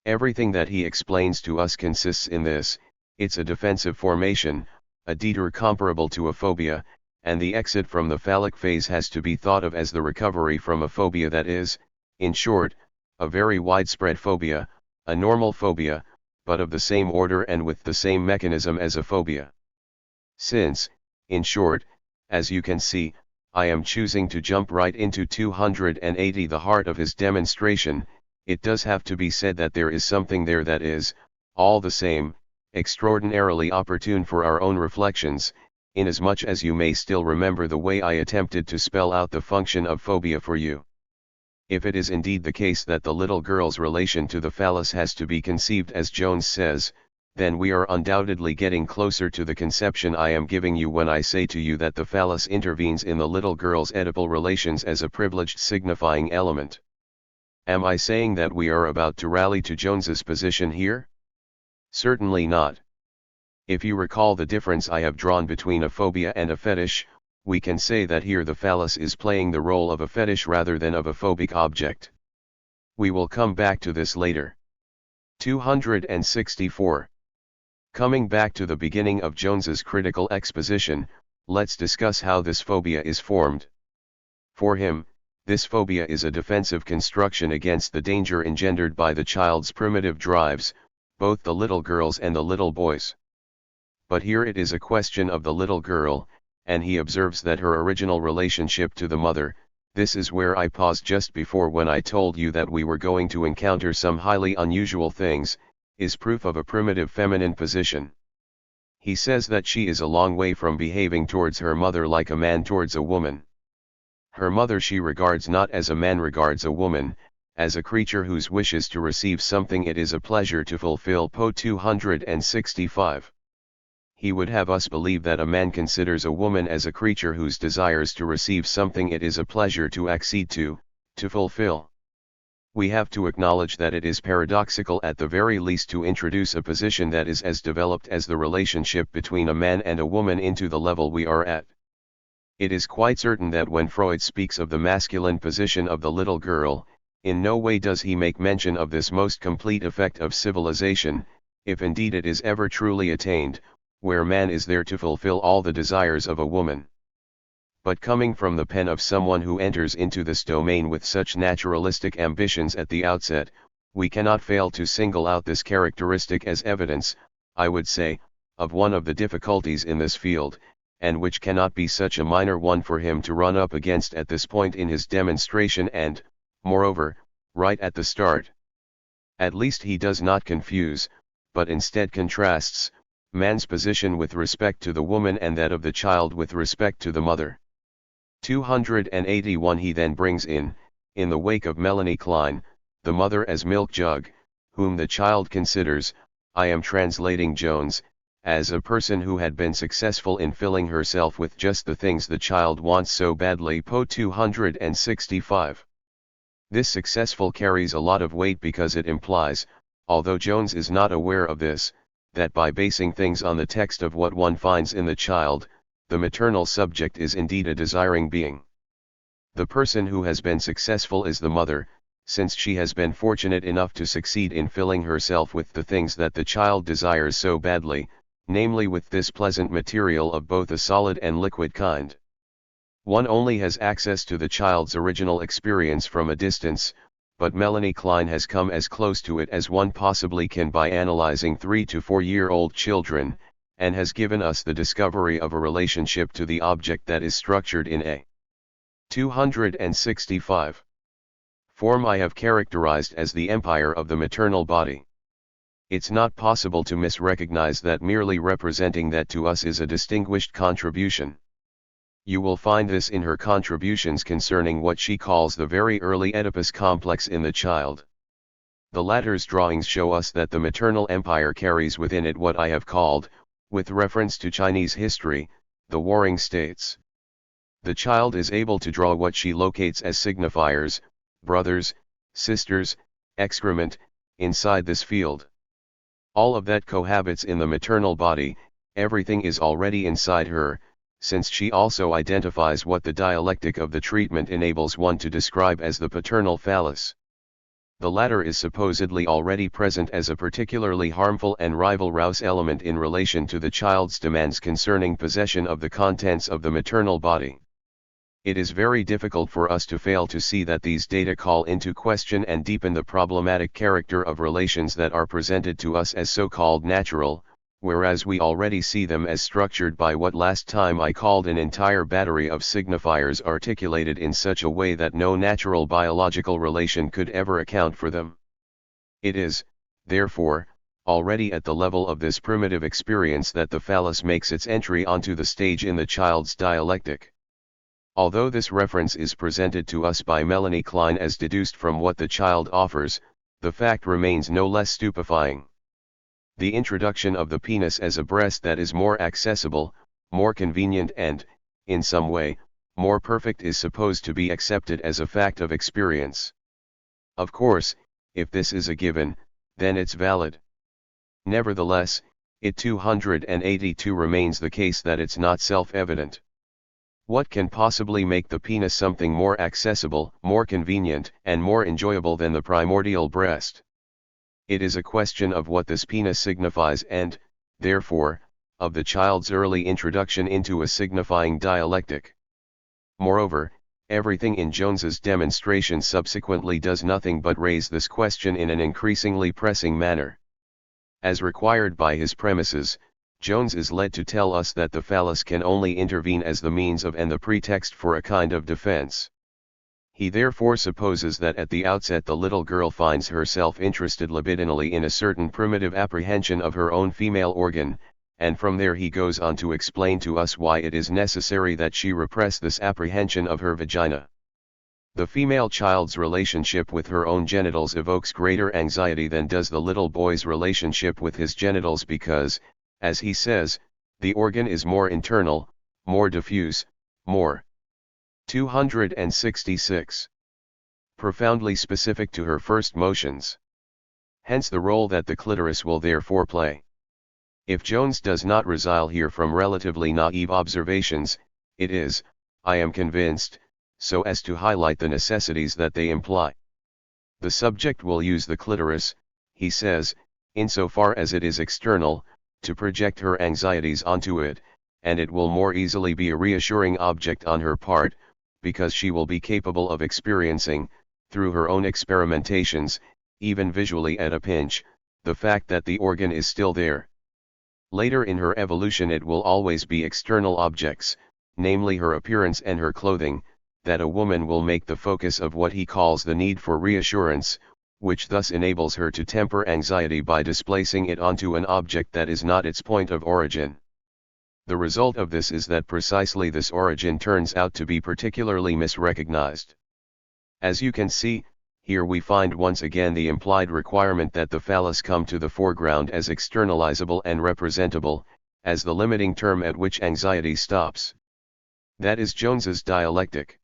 Everything that he explains to us consists in this: it's a defensive formation, a detour comparable to a phobia, and the exit from the phallic phase has to be thought of as the recovery from a phobia that is, in short, a very widespread phobia, a normal phobia, but of the same order and with the same mechanism as a phobia. Since, in short, as you can see, I am choosing to jump right into 280, the heart of his demonstration, it does have to be said that there is something there that is, all the same, extraordinarily opportune for our own reflections, inasmuch as you may still remember the way I attempted to spell out the function of phobia for you. If it is indeed the case that the little girl's relation to the phallus has to be conceived as Jones says, then we are undoubtedly getting closer to the conception I am giving you when I say to you that the phallus intervenes in the little girl's Oedipal relations as a privileged signifying element. Am I saying that we are about to rally to Jones's position here? Certainly not. If you recall the difference I have drawn between a phobia and a fetish, we can say that here the phallus is playing the role of a fetish rather than of a phobic object. We will come back to this later. 264. Coming back to the beginning of Jones's critical exposition, let's discuss how this phobia is formed. For him, this phobia is a defensive construction against the danger engendered by the child's primitive drives, both the little girl's and the little boy's. But here it is a question of the little girl, and he observes that her original relationship to the mother, this is where I paused just before when I told you that we were going to encounter some highly unusual things, is proof of a primitive feminine position. He says that she is a long way from behaving towards her mother like a man towards a woman. Her mother she regards not as a man regards a woman, as a creature whose wishes to receive something it is a pleasure to fulfill. Po 265. He would have us believe that a man considers a woman as a creature whose desires to receive something it is a pleasure to accede to fulfill. We have to acknowledge that it is paradoxical at the very least to introduce a position that is as developed as the relationship between a man and a woman into the level we are at. It is quite certain that when Freud speaks of the masculine position of the little girl, in no way does he make mention of this most complete effect of civilization, if indeed it is ever truly attained, where man is there to fulfill all the desires of a woman. But coming from the pen of someone who enters into this domain with such naturalistic ambitions at the outset, we cannot fail to single out this characteristic as evidence, I would say, of one of the difficulties in this field, and which cannot be such a minor one for him to run up against at this point in his demonstration and, moreover, right at the start. At least he does not confuse, but instead contrasts, man's position with respect to the woman and that of the child with respect to the mother. 281 He then brings in the wake of Melanie Klein, the mother as milk jug, whom the child considers, I am translating Jones, as a person who had been successful in filling herself with just the things the child wants so badly. Po 265. This successful carries a lot of weight because it implies, although Jones is not aware of this, that by basing things on the text of what one finds in the child, the maternal subject is indeed a desiring being. The person who has been successful is the mother, since she has been fortunate enough to succeed in filling herself with the things that the child desires so badly, namely with this pleasant material of both a solid and liquid kind. One only has access to the child's original experience from a distance, but Melanie Klein has come as close to it as one possibly can by analyzing 3 to 4-year-old children, and has given us the discovery of a relationship to the object that is structured in a 265 form I have characterized as the empire of the maternal body. It's not possible to misrecognize that merely representing that to us is a distinguished contribution. You will find this in her contributions concerning what she calls the very early Oedipus complex in the child. The latter's drawings show us that the maternal empire carries within it what I have called, with reference to Chinese history, the warring states. The child is able to draw what she locates as signifiers, brothers, sisters, excrement, inside this field. All of that cohabits in the maternal body, everything is already inside her, since she also identifies what the dialectic of the treatment enables one to describe as the paternal phallus. The latter is supposedly already present as a particularly harmful and rivalrous element in relation to the child's demands concerning possession of the contents of the maternal body. It is very difficult for us to fail to see that these data call into question and deepen the problematic character of relations that are presented to us as so-called natural, whereas we already see them as structured by what last time I called an entire battery of signifiers articulated in such a way that no natural biological relation could ever account for them. It is, therefore, already at the level of this primitive experience that the phallus makes its entry onto the stage in the child's dialectic. Although this reference is presented to us by Melanie Klein as deduced from what the child offers, the fact remains no less stupefying. The introduction of the penis as a breast that is more accessible, more convenient and, in some way, more perfect is supposed to be accepted as a fact of experience. Of course, if this is a given, then it's valid. Nevertheless, it 282 remains the case that it's not self-evident. What can possibly make the penis something more accessible, more convenient, and more enjoyable than the primordial breast? It is a question of what this penis signifies and, therefore, of the child's early introduction into a signifying dialectic. Moreover, everything in Jones's demonstration subsequently does nothing but raise this question in an increasingly pressing manner. As required by his premises, Jones is led to tell us that the phallus can only intervene as the means of and the pretext for a kind of defense. He therefore supposes that at the outset the little girl finds herself interested libidinally in a certain primitive apprehension of her own female organ, and from there he goes on to explain to us why it is necessary that she repress this apprehension of her vagina. The female child's relationship with her own genitals evokes greater anxiety than does the little boy's relationship with his genitals because, as he says, the organ is more internal, more diffuse, more 266 profoundly specific to her first motions. Hence the role that the clitoris will therefore play. If Jones does not resile here from relatively naive observations, it is, I am convinced, so as to highlight the necessities that they imply. The subject will use the clitoris, he says, insofar as it is external, to project her anxieties onto it, and it will more easily be a reassuring object on her part, because she will be capable of experiencing, through her own experimentations, even visually at a pinch, the fact that the organ is still there. Later in her evolution it will always be external objects, namely her appearance and her clothing, that a woman will make the focus of what he calls the need for reassurance, which thus enables her to temper anxiety by displacing it onto an object that is not its point of origin. The result of this is that precisely this origin turns out to be particularly misrecognized. As you can see, here we find once again the implied requirement that the phallus come to the foreground as externalizable and representable, as the limiting term at which anxiety stops. That is Jones's dialectic.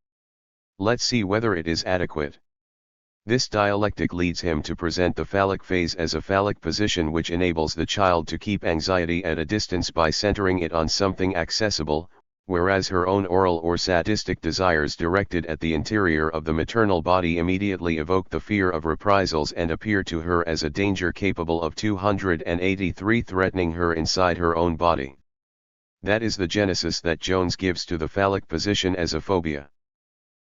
Let's see whether it is adequate. This dialectic leads him to present the phallic phase as a phallic position which enables the child to keep anxiety at a distance by centering it on something accessible, whereas her own oral or sadistic desires directed at the interior of the maternal body immediately evoke the fear of reprisals and appear to her as a danger capable of 283 threatening her inside her own body. That is the genesis that Jones gives to the phallic position as a phobia.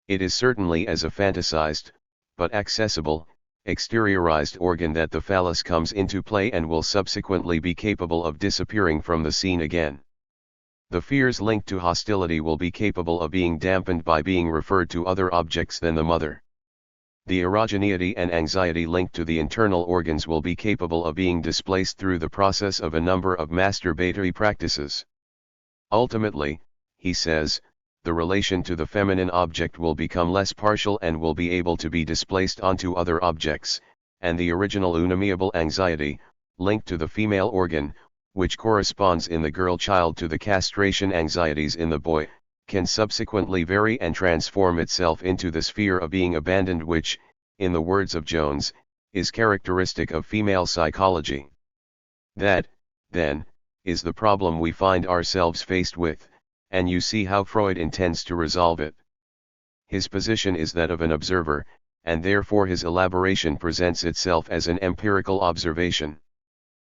It is certainly as a fantasized, but accessible, exteriorized organ that the phallus comes into play and will subsequently be capable of disappearing from the scene again. The fears linked to hostility will be capable of being dampened by being referred to other objects than the mother. The erogeneity and anxiety linked to the internal organs will be capable of being displaced through the process of a number of masturbatory practices. Ultimately, he says, the relation to the feminine object will become less partial and will be able to be displaced onto other objects, and the original unamiable anxiety, linked to the female organ, which corresponds in the girl child to the castration anxieties in the boy, can subsequently vary and transform itself into this fear of being abandoned which, in the words of Jones, is characteristic of female psychology. That, then, is the problem we find ourselves faced with, and you see how Freud intends to resolve it. His position is that of an observer, and therefore his elaboration presents itself as an empirical observation.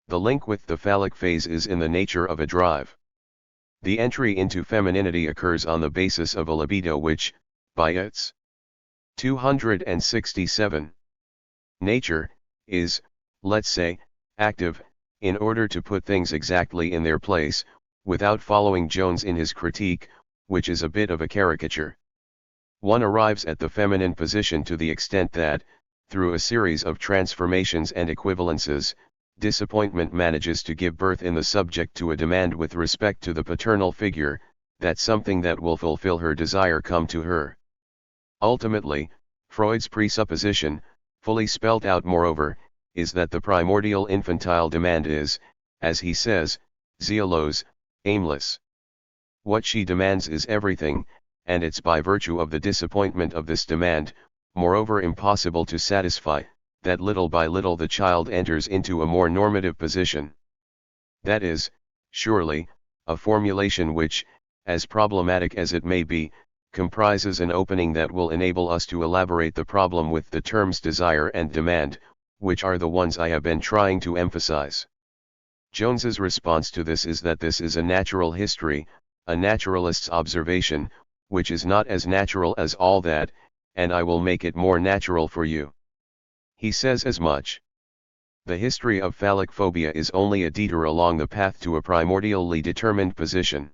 The link with the phallic phase is in the nature of a drive. The entry into femininity occurs on the basis of a libido which, by its 267 nature, is, let's say, active, in order to put things exactly in their place, without following Jones in his critique, which is a bit of a caricature. One arrives at the feminine position to the extent that, through a series of transformations and equivalences, disappointment manages to give birth in the subject to a demand with respect to the paternal figure, that something that will fulfill her desire come to her. Ultimately, Freud's presupposition, fully spelt out moreover, is that the primordial infantile demand is, as he says, zealous, aimless. What she demands is everything, and it's by virtue of the disappointment of this demand, moreover impossible to satisfy, that little by little the child enters into a more normative position. That is, surely, a formulation which, as problematic as it may be, comprises an opening that will enable us to elaborate the problem with the terms desire and demand, which are the ones I have been trying to emphasize. Jones's response to this is that this is a natural history, a naturalist's observation, which is not as natural as all that, and I will make it more natural for you. He says as much. The history of phallic phobia is only a detour along the path to a primordially determined position.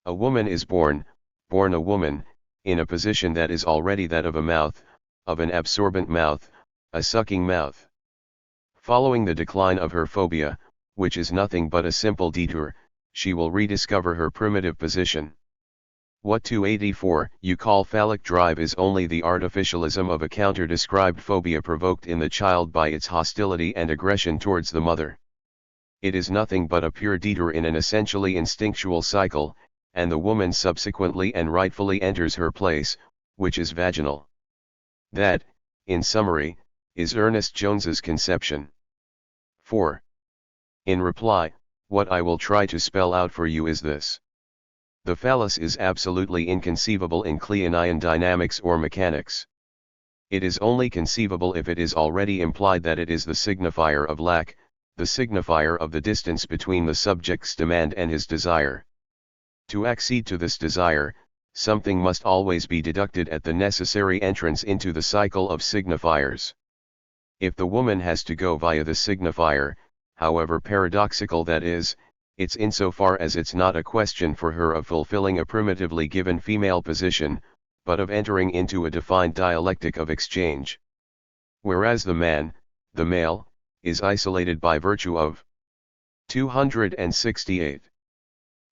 A woman is born a woman, in a position that is already that of a mouth, of an absorbent mouth, a sucking mouth. Following the decline of her phobia, which is nothing but a simple detour, she will rediscover her primitive position. What 284 you call phallic drive is only the artificialism of a counter-described phobia provoked in the child by its hostility and aggression towards the mother. It is nothing but a pure detour in an essentially instinctual cycle, and the woman subsequently and rightfully enters her place, which is vaginal. That, in summary, is Ernest Jones's conception. 4. In reply, what I will try to spell out for you is this. The phallus is absolutely inconceivable in Kleinian dynamics or mechanics. It is only conceivable if it is already implied that it is the signifier of lack, the signifier of the distance between the subject's demand and his desire. To accede to this desire, something must always be deducted at the necessary entrance into the cycle of signifiers. If the woman has to go via the signifier, however paradoxical that is, it's insofar as it's not a question for her of fulfilling a primitively given female position, but of entering into a defined dialectic of exchange. Whereas the man, the male, is isolated by virtue of 268.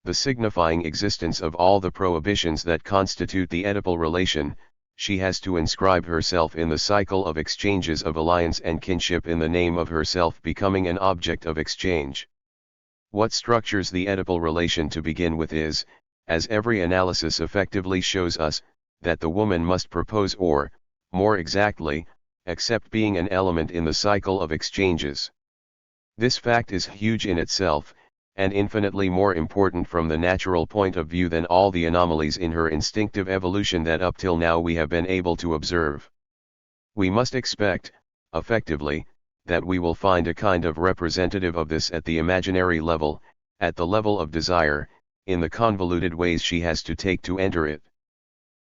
The signifying existence of all the prohibitions that constitute the Oedipal relation, she has to inscribe herself in the cycle of exchanges of alliance and kinship in the name of herself becoming an object of exchange. What structures the Oedipal relation to begin with is, as every analysis effectively shows us, that the woman must propose or, more exactly, accept being an element in the cycle of exchanges. This fact is huge in itself, and infinitely more important from the natural point of view than all the anomalies in her instinctive evolution that up till now we have been able to observe. We must expect, effectively, that we will find a kind of representative of this at the imaginary level, at the level of desire, in the convoluted ways she has to take to enter it.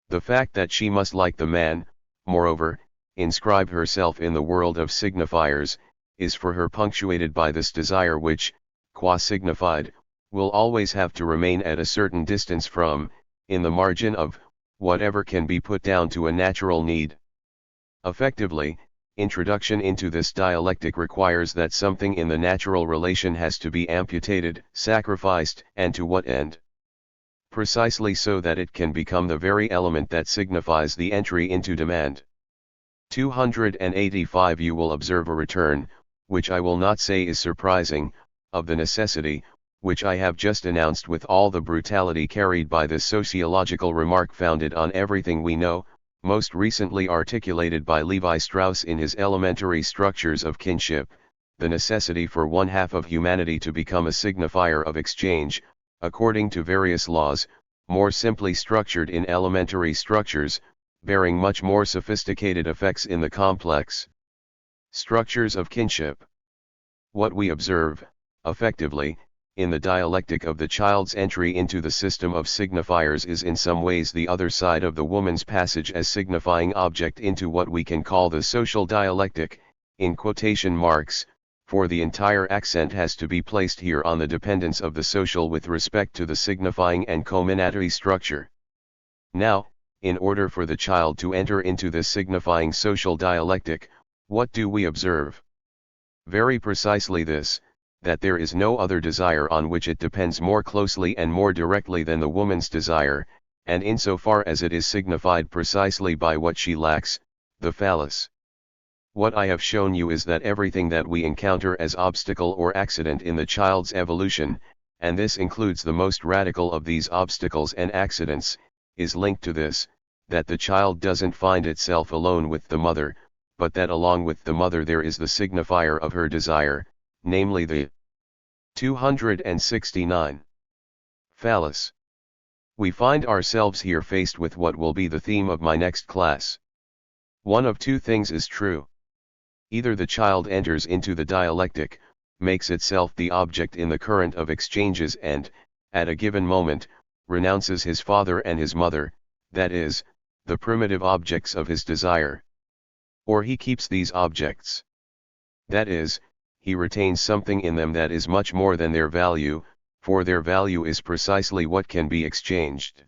The fact that she must like the man, moreover, inscribe herself in the world of signifiers, is for her punctuated by this desire which, qua signified, will always have to remain at a certain distance from, in the margin of, whatever can be put down to a natural need. Effectively, introduction into this dialectic requires that something in the natural relation has to be amputated, sacrificed, and to what end? Precisely so that it can become the very element that signifies the entry into demand. 285. You will observe a return, which I will not say is surprising, of the necessity, which I have just announced with all the brutality carried by this sociological remark founded on everything we know, most recently articulated by Levi Strauss in his Elementary Structures of Kinship, the necessity for one half of humanity to become a signifier of exchange, according to various laws, more simply structured in elementary structures, bearing much more sophisticated effects in the complex structures of kinship. What we observe, effectively, in the dialectic of the child's entry into the system of signifiers is in some ways the other side of the woman's passage as signifying object into what we can call the social dialectic, in quotation marks, for the entire accent has to be placed here on the dependence of the social with respect to the signifying and comminatory structure. Now, in order for the child to enter into this signifying social dialectic, what do we observe? Very precisely this, that there is no other desire on which it depends more closely and more directly than the woman's desire, and insofar as it is signified precisely by what she lacks, the phallus. What I have shown you is that everything that we encounter as obstacle or accident in the child's evolution, and this includes the most radical of these obstacles and accidents, is linked to this, that the child doesn't find itself alone with the mother, but that along with the mother there is the signifier of her desire, namely the 269. Phallus. We find ourselves here faced with what will be the theme of my next class. One of two things is true. Either the child enters into the dialectic, makes itself the object in the current of exchanges and, at a given moment, renounces his father and his mother, that is, the primitive objects of his desire. Or he keeps these objects. That is, he retains something in them that is much more than their value, for their value is precisely what can be exchanged.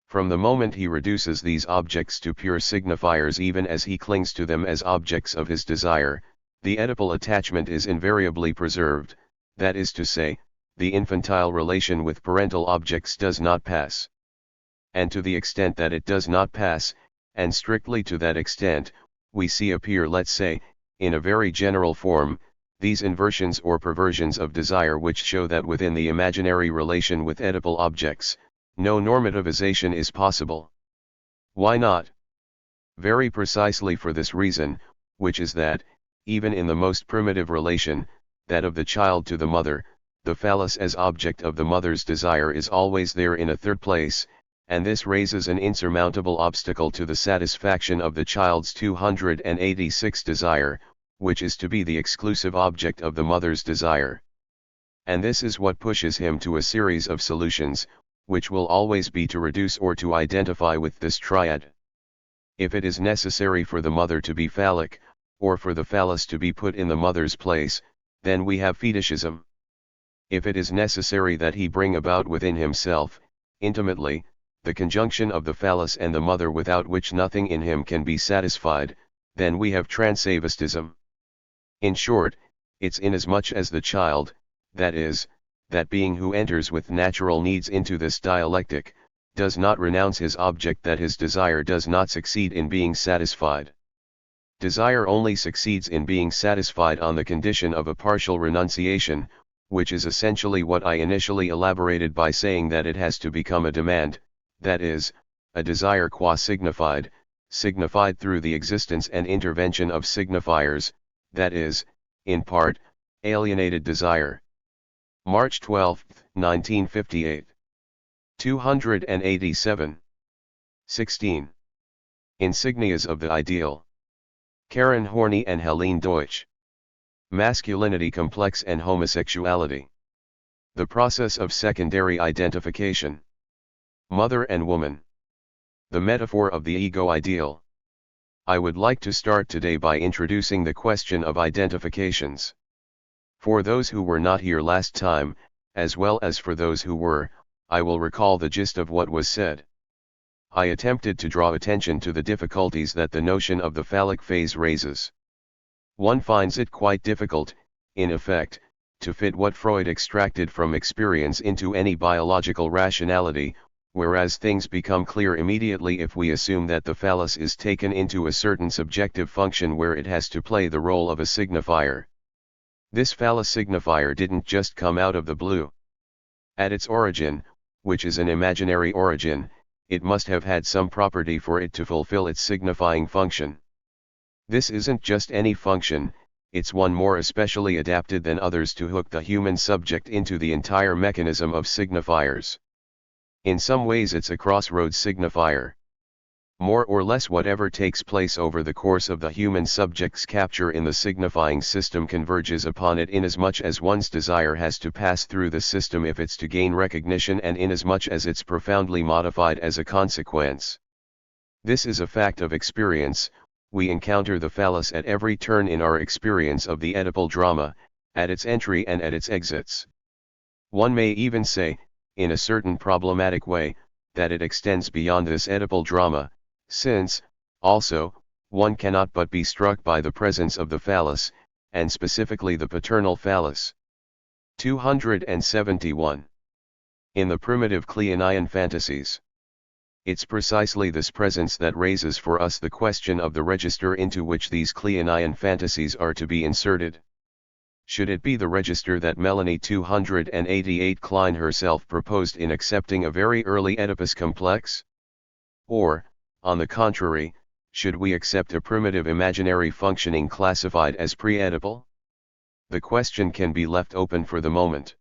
From the moment he reduces these objects to pure signifiers even as he clings to them as objects of his desire, the Oedipal attachment is invariably preserved, that is to say, the infantile relation with parental objects does not pass. And to the extent that it does not pass, and strictly to that extent, we see appear, let's say, in a very general form, these inversions or perversions of desire which show that within the imaginary relation with Oedipal objects, no normativization is possible. Why not? Very precisely for this reason, which is that, even in the most primitive relation, that of the child to the mother, the phallus as object of the mother's desire is always there in a third place, and this raises an insurmountable obstacle to the satisfaction of the child's 286 desire, which is to be the exclusive object of the mother's desire. And this is what pushes him to a series of solutions, which will always be to reduce or to identify with this triad. If it is necessary for the mother to be phallic, or for the phallus to be put in the mother's place, then we have fetishism. if it is necessary that he bring about within himself, intimately, the conjunction of the phallus and the mother without which nothing in him can be satisfied, then we have transavistism. In short, it's inasmuch as the child, that is, that being who enters with natural needs into this dialectic, does not renounce his object that his desire does not succeed in being satisfied. Desire only succeeds in being satisfied on the condition of a partial renunciation, which is essentially what I initially elaborated by saying that it has to become a demand, that is, a desire qua signified through the existence and intervention of signifiers, that is, in part, alienated desire. March 12, 1958. 287. 16. Insignias of the Ideal. Karen Horney and Helene Deutsch. Masculinity Complex and Homosexuality. The Process of Secondary Identification. Mother and Woman. The Metaphor of the Ego Ideal. I would like to start today by introducing the question of identifications. For those who were not here last time, as well as for those who were, I will recall the gist of what was said. I attempted to draw attention to the difficulties that the notion of the phallic phase raises. One finds it quite difficult, in effect, to fit what Freud extracted from experience into any biological rationality, whereas things become clear immediately if we assume that the phallus is taken into a certain subjective function where it has to play the role of a signifier. This phallus signifier didn't just come out of the blue. At its origin, which is an imaginary origin, it must have had some property for it to fulfill its signifying function. This isn't just any function, it's one more especially adapted than others to hook the human subject into the entire mechanism of signifiers. In some ways it's a crossroads signifier. More or less whatever takes place over the course of the human subject's capture in the signifying system converges upon it inasmuch as one's desire has to pass through the system if it's to gain recognition and inasmuch as it's profoundly modified as a consequence. This is a fact of experience. We encounter the phallus at every turn in our experience of the Oedipal drama, at its entry and at its exits. One may even say, in a certain problematic way, that it extends beyond this Oedipal drama, since, also, one cannot but be struck by the presence of the phallus, and specifically the paternal phallus. 271. In the primitive Cleonian fantasies. It's precisely this presence that raises for us the question of the register into which these Cleonian fantasies are to be inserted. Should it be the register that Melanie 288 Klein herself proposed in accepting a very early Oedipus complex? Or, on the contrary, should we accept a primitive imaginary functioning classified as pre-Oedipal? The question can be left open for the moment.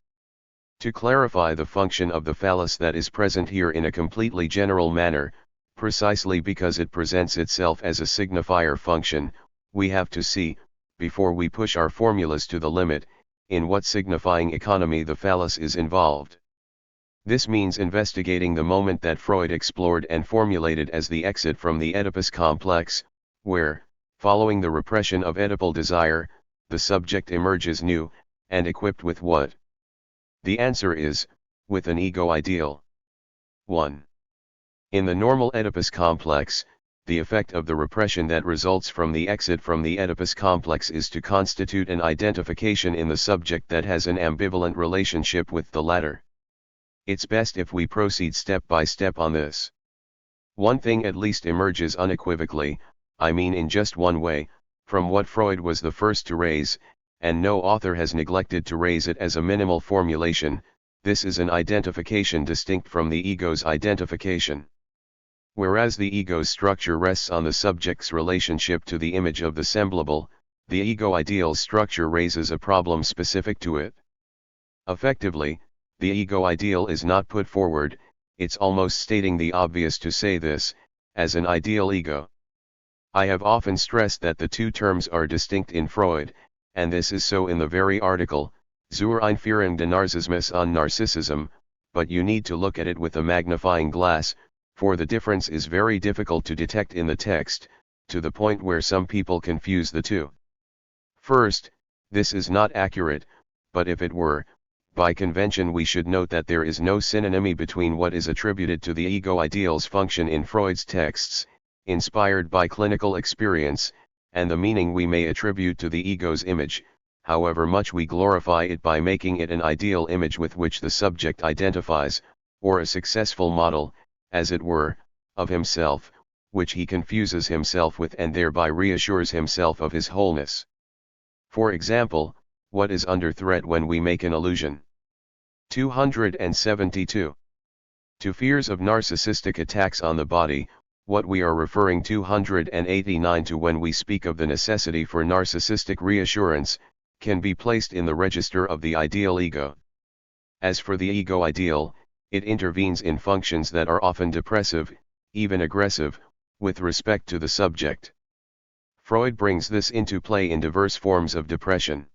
To clarify the function of the phallus that is present here in a completely general manner, precisely because it presents itself as a signifier function, we have to see, before we push our formulas to the limit, in what signifying economy the phallus is involved. This means investigating the moment that Freud explored and formulated as the exit from the Oedipus complex, where, following the repression of Oedipal desire, the subject emerges new, and equipped with what? The answer is, with an ego ideal. 1. In the normal Oedipus complex, the effect of the repression that results from the exit from the Oedipus complex is to constitute an identification in the subject that has an ambivalent relationship with the latter. It's best if we proceed step by step on this. One thing at least emerges unequivocally, I mean in just one way, from what Freud was the first to raise, and no author has neglected to raise it as a minimal formulation. This is an identification distinct from the ego's identification. Whereas the ego's structure rests on the subject's relationship to the image of the semblable, the ego ideal's structure raises a problem specific to it. Effectively, the ego ideal is not put forward, it's almost stating the obvious to say this, as an ideal ego. I have often stressed that the two terms are distinct in Freud, and this is so in the very article, Zur Einführung des Narzissmus und Narcissism, but you need to look at it with a magnifying glass, for the difference is very difficult to detect in the text, to the point where some people confuse the two. First, this is not accurate, but if it were, By convention we should note that there is no synonymy between what is attributed to the ego ideal's function in Freud's texts, inspired by clinical experience, and the meaning we may attribute to the ego's image, however much we glorify it by making it an ideal image with which the subject identifies, or a successful model, as it were, of himself, which he confuses himself with and thereby reassures himself of his wholeness. For example, what is under threat when we make an illusion? 272. To fears of narcissistic attacks on the body, what we are referring 289 to when we speak of the necessity for narcissistic reassurance, can be placed in the register of the ideal ego. As for the ego ideal, it intervenes in functions that are often depressive, even aggressive, with respect to the subject. Freud brings this into play in diverse forms of depression.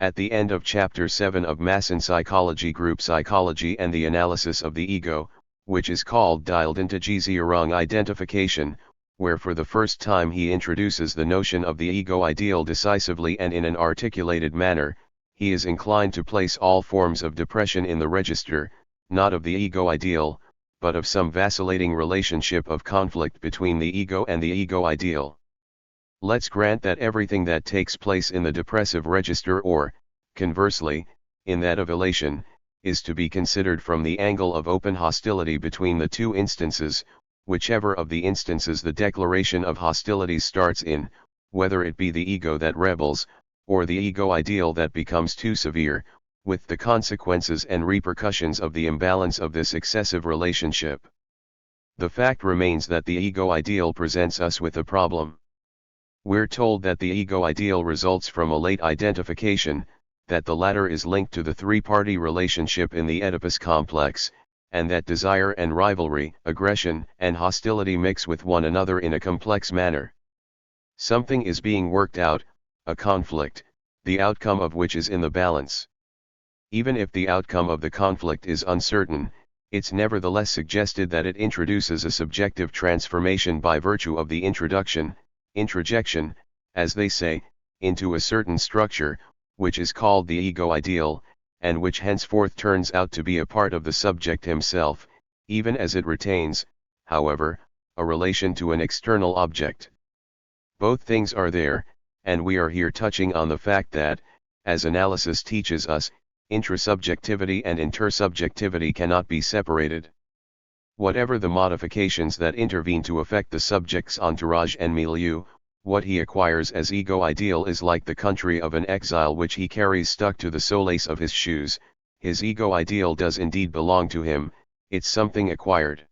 At the end of Chapter 7 of Masson Psychology Group Psychology and the Analysis of the Ego, which is called Identifizierung Identification, where for the first time he introduces the notion of the ego ideal decisively and in an articulated manner, he is inclined to place all forms of depression in the register, not of the ego ideal, but of some vacillating relationship of conflict between the ego and the ego ideal. Let's grant that everything that takes place in the depressive register or, conversely, in that of elation, is to be considered from the angle of open hostility between the two instances, whichever of the instances the declaration of hostility starts in, whether it be the ego that rebels, or the ego ideal that becomes too severe, with the consequences and repercussions of the imbalance of this excessive relationship. The fact remains that the ego ideal presents us with a problem. We're told that the ego ideal results from a late identification, that the latter is linked to the three-party relationship in the Oedipus complex, and that desire and rivalry, aggression and hostility mix with one another in a complex manner. Something is being worked out, a conflict, the outcome of which is in the balance. Even if the outcome of the conflict is uncertain, it's nevertheless suggested that it introduces a subjective transformation by virtue of the introjection, as they say, into a certain structure, which is called the ego ideal, and which henceforth turns out to be a part of the subject himself, even as it retains, however, a relation to an external object. Both things are there, and we are here touching on the fact that, as analysis teaches us, intrasubjectivity and intersubjectivity cannot be separated. Whatever the modifications that intervene to affect the subject's entourage and milieu, what he acquires as ego ideal is like the country of an exile which he carries stuck to the solace of his shoes. His ego ideal does indeed belong to him, it's something acquired.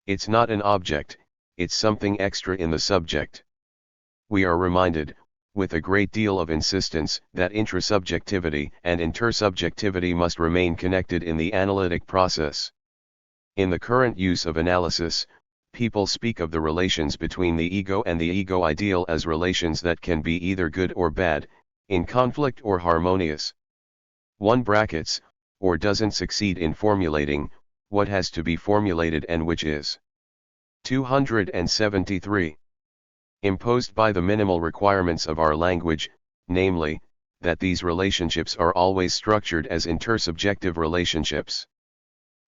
It's not an object, it's something extra in the subject. We are reminded, with a great deal of insistence, that intrasubjectivity and intersubjectivity must remain connected in the analytic process. In the current use of analysis, people speak of the relations between the ego and the ego ideal as relations that can be either good or bad, in conflict or harmonious. One brackets, or doesn't succeed in formulating, what has to be formulated and which is. 273. Imposed by the minimal requirements of our language, namely, that these relationships are always structured as intersubjective relationships.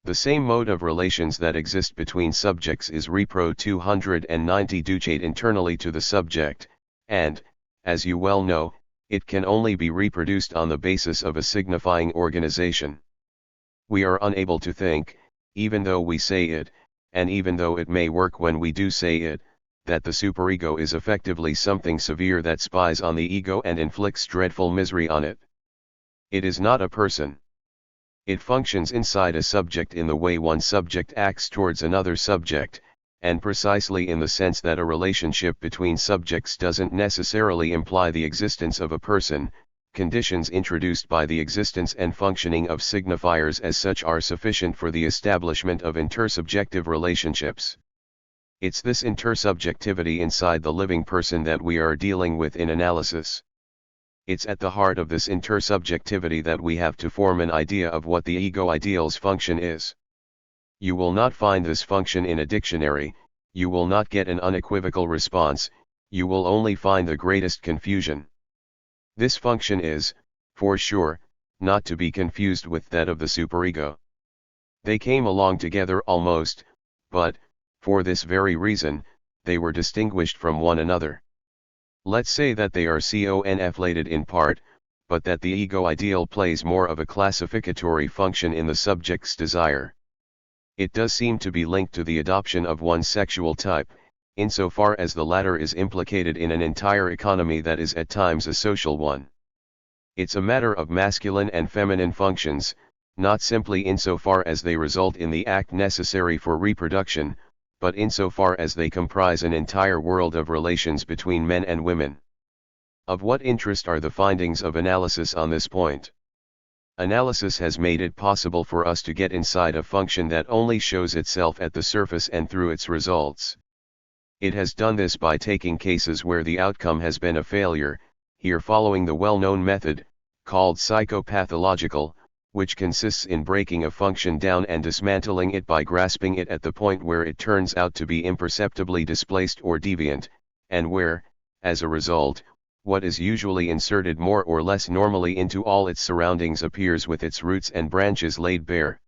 The same mode of relations that exist between subjects is repro 290 ducate internally to the subject, and, as you well know, it can only be reproduced on the basis of a signifying organization. We are unable to think, even though we say it, and even though it may work when we do say it, that the superego is effectively something severe that spies on the ego and inflicts dreadful misery on it. It is not a person. It functions inside a subject in the way one subject acts towards another subject, and precisely in the sense that a relationship between subjects doesn't necessarily imply the existence of a person. Conditions introduced by the existence and functioning of signifiers as such are sufficient for the establishment of intersubjective relationships. It's this intersubjectivity inside the living person that we are dealing with in analysis. It's at the heart of this intersubjectivity that we have to form an idea of what the ego ideal's function is. You will not find this function in a dictionary, you will not get an unequivocal response, you will only find the greatest confusion. This function is, for sure, not to be confused with that of the superego. They came along together almost, but, for this very reason, they were distinguished from one another. Let's say that they are conflated in part, but that the ego ideal plays more of a classificatory function in the subject's desire. It does seem to be linked to the adoption of one sexual type, insofar as the latter is implicated in an entire economy that is at times a social one. It's a matter of masculine and feminine functions, not simply insofar as they result in the act necessary for reproduction, but insofar as they comprise an entire world of relations between men and women. Of what interest are the findings of analysis on this point? Analysis has made it possible for us to get inside a function that only shows itself at the surface and through its results. It has done this by taking cases where the outcome has been a failure, here following the well-known method, called psychopathological, which consists in breaking a function down and dismantling it by grasping it at the point where it turns out to be imperceptibly displaced or deviant, and where, as a result, what is usually inserted more or less normally into all its surroundings appears with its roots and branches laid bare.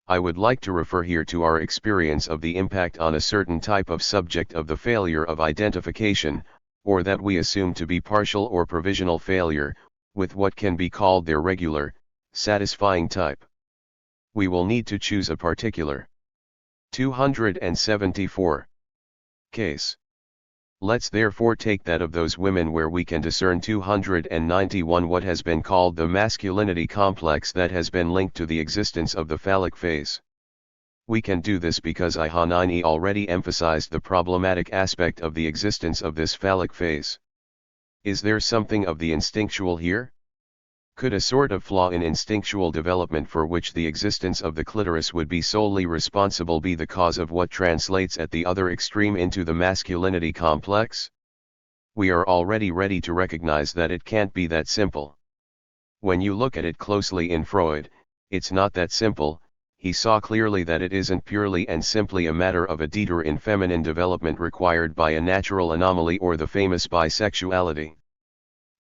I would like to refer here to our experience of the impact on a certain type of subject of the failure of identification, or that we assume to be partial or provisional failure, with what can be called their regular, satisfying type. We will need to choose a particular 274 case. Let's therefore take that of those women where we can discern 291 what has been called the masculinity complex that has been linked to the existence of the phallic phase. We can do this because I already emphasized the problematic aspect of the existence of this phallic phase. Is there something of the instinctual here? Could a sort of flaw in instinctual development for which the existence of the clitoris would be solely responsible be the cause of what translates at the other extreme into the masculinity complex? We are already ready to recognize that it can't be that simple. When you look at it closely in Freud, it's not that simple. He saw clearly that it isn't purely and simply a matter of a detour in feminine development required by a natural anomaly or the famous bisexuality.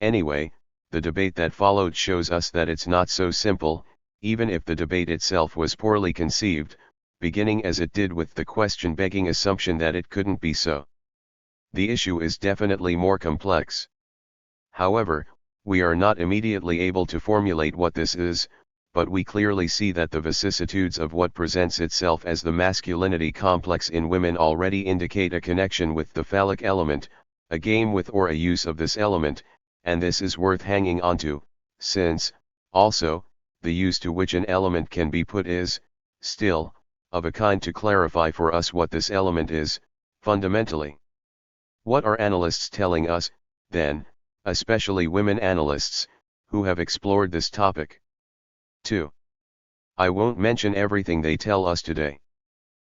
Anyway, the debate that followed shows us that it's not so simple, even if the debate itself was poorly conceived, beginning as it did with the question-begging assumption that it couldn't be so. The issue is definitely more complex. However, we are not immediately able to formulate what this is, but we clearly see that the vicissitudes of what presents itself as the masculinity complex in women already indicate a connection with the phallic element, a game with or a use of this element, and this is worth hanging onto, since, also, the use to which an element can be put is, still, of a kind to clarify for us what this element is, fundamentally. What are analysts telling us, then, especially women analysts, who have explored this topic? 2. I won't mention everything they tell us today.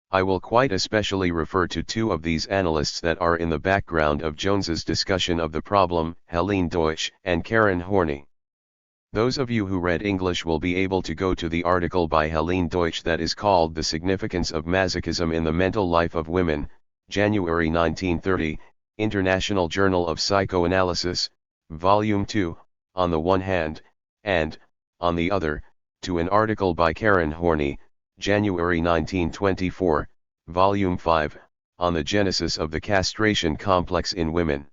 I will quite especially refer to two of these analysts that are in the background of Jones's discussion of the problem, Helene Deutsch and Karen Horney. Those of you who read English will be able to go to the article by Helene Deutsch that is called The Significance of Masochism in the Mental Life of Women, January 1930, International Journal of Psychoanalysis, Volume 2, on the one hand, and, on the other, to an article by Karen Horney, January 1924, Volume 5, on the genesis of the castration complex in women.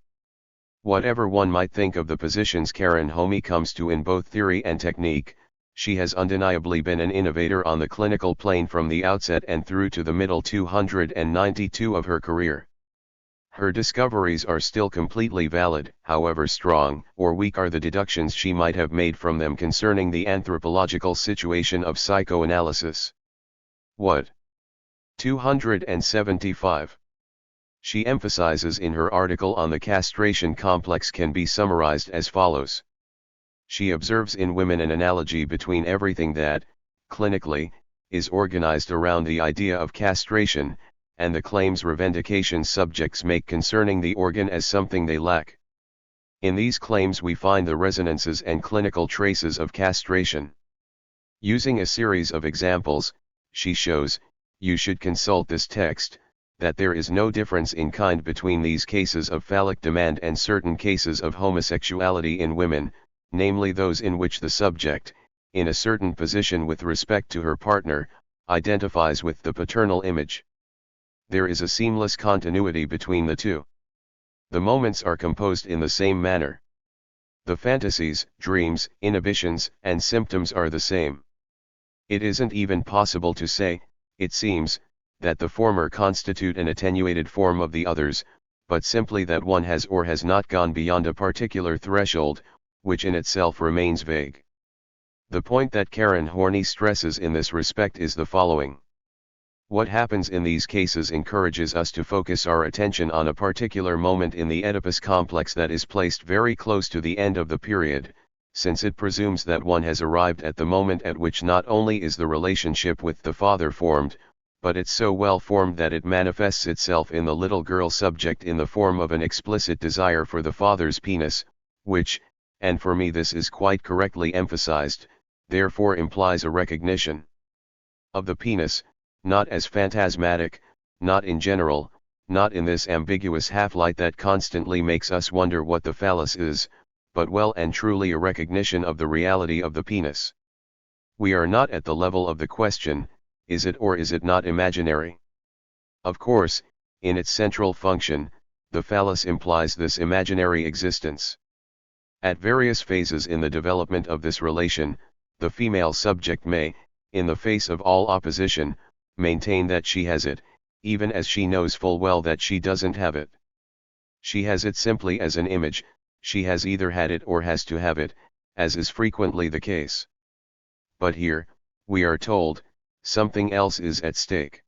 Whatever one might think of the positions Karen Horney comes to in both theory and technique, she has undeniably been an innovator on the clinical plane from the outset and through to the middle 292 of her career. Her discoveries are still completely valid, however strong or weak are the deductions she might have made from them concerning the anthropological situation of psychoanalysis. What? 275. She emphasizes in her article on the castration complex can be summarized as follows. She observes in women an analogy between everything that, clinically, is organized around the idea of castration, and the claims revendication subjects make concerning the organ as something they lack. In these claims we find the resonances and clinical traces of castration. Using a series of examples, she shows, you should consult this text, that there is no difference in kind between these cases of phallic demand and certain cases of homosexuality in women, namely those in which the subject, in a certain position with respect to her partner, identifies with the paternal image. There is a seamless continuity between the two. The moments are composed in the same manner. The fantasies, dreams, inhibitions, and symptoms are the same. It isn't even possible to say, it seems, that the former constitute an attenuated form of the others, but simply that one has or has not gone beyond a particular threshold, which in itself remains vague. The point that Karen Horney stresses in this respect is the following. What happens in these cases encourages us to focus our attention on a particular moment in the Oedipus complex that is placed very close to the end of the period, since it presumes that one has arrived at the moment at which not only is the relationship with the father formed, but it's so well formed that it manifests itself in the little girl subject in the form of an explicit desire for the father's penis, which, and for me this is quite correctly emphasized, therefore implies a recognition of the penis, not as phantasmatic, not in general, not in this ambiguous half-light that constantly makes us wonder what the phallus is, but well and truly a recognition of the reality of the penis. We are not at the level of the question, is it or is it not imaginary? Of course, in its central function, the phallus implies this imaginary existence. At various phases in the development of this relation, the female subject may, in the face of all opposition, maintain that she has it, even as she knows full well that she doesn't have it. She has it simply as an image, she has either had it or has to have it, as is frequently the case. But here, we are told, something else is at stake.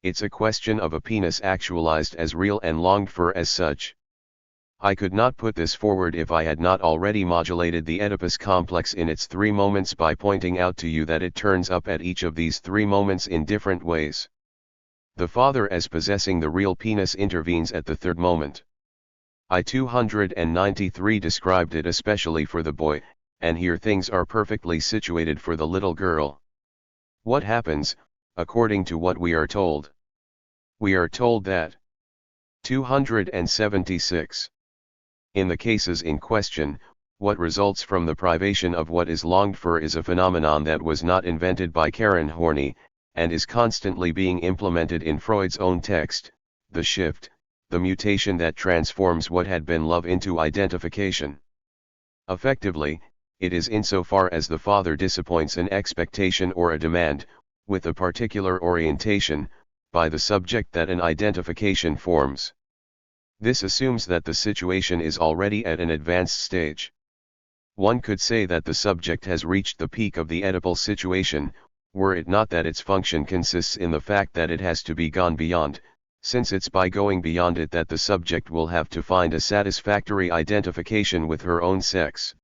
It's a question of a penis actualized as real and longed for as such. I could not put this forward if I had not already modulated the Oedipus complex in its 3 moments by pointing out to you that it turns up at each of these 3 moments in different ways. The father as possessing the real penis intervenes at the 3rd moment. I 293 described it especially for the boy, and here things are perfectly situated for the little girl. What happens, according to what we are told? We are told that 276. In the cases in question, what results from the privation of what is longed for is a phenomenon that was not invented by Karen Horney, and is constantly being implemented in Freud's own text, the shift, the mutation that transforms what had been love into identification. Effectively, it is insofar as the father disappoints an expectation or a demand, with a particular orientation, by the subject that an identification forms. This assumes that the situation is already at an advanced stage. One could say that the subject has reached the peak of the Oedipal situation, were it not that its function consists in the fact that it has to be gone beyond, since it's by going beyond it that the subject will have to find a satisfactory identification with her own sex.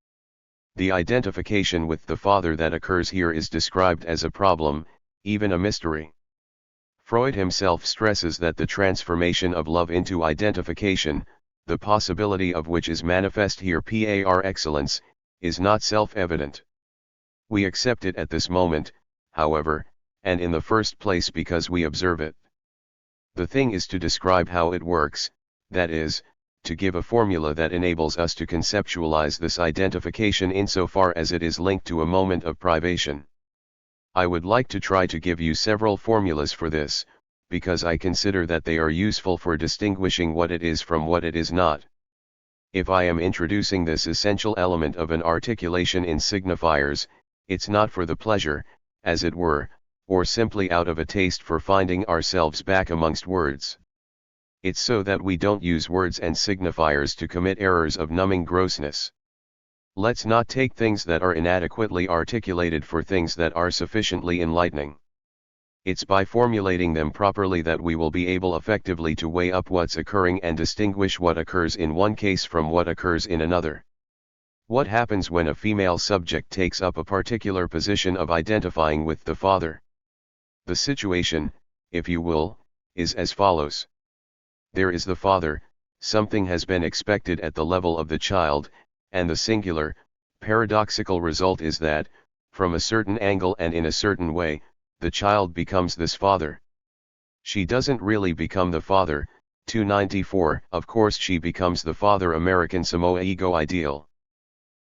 The identification with the father that occurs here is described as a problem, even a mystery. Freud himself stresses that the transformation of love into identification, the possibility of which is manifest here par excellence, is not self-evident. We accept it at this moment, however, and in the first place because we observe it. The thing is to describe how it works, that is, to give a formula that enables us to conceptualize this identification insofar as it is linked to a moment of privation. I would like to try to give you several formulas for this, because I consider that they are useful for distinguishing what it is from what it is not. If I am introducing this essential element of an articulation in signifiers, it's not for the pleasure, as it were, or simply out of a taste for finding ourselves back amongst words. It's so that we don't use words and signifiers to commit errors of numbing grossness. Let's not take things that are inadequately articulated for things that are sufficiently enlightening. It's by formulating them properly that we will be able effectively to weigh up what's occurring and distinguish what occurs in one case from what occurs in another. What happens when a female subject takes up a particular position of identifying with the father? The situation, if you will, is as follows. There is the father, something has been expected at the level of the child, and the singular, paradoxical result is that, from a certain angle and in a certain way, the child becomes this father. She doesn't really become the father, 294, of course she becomes the father American Samoa ego ideal.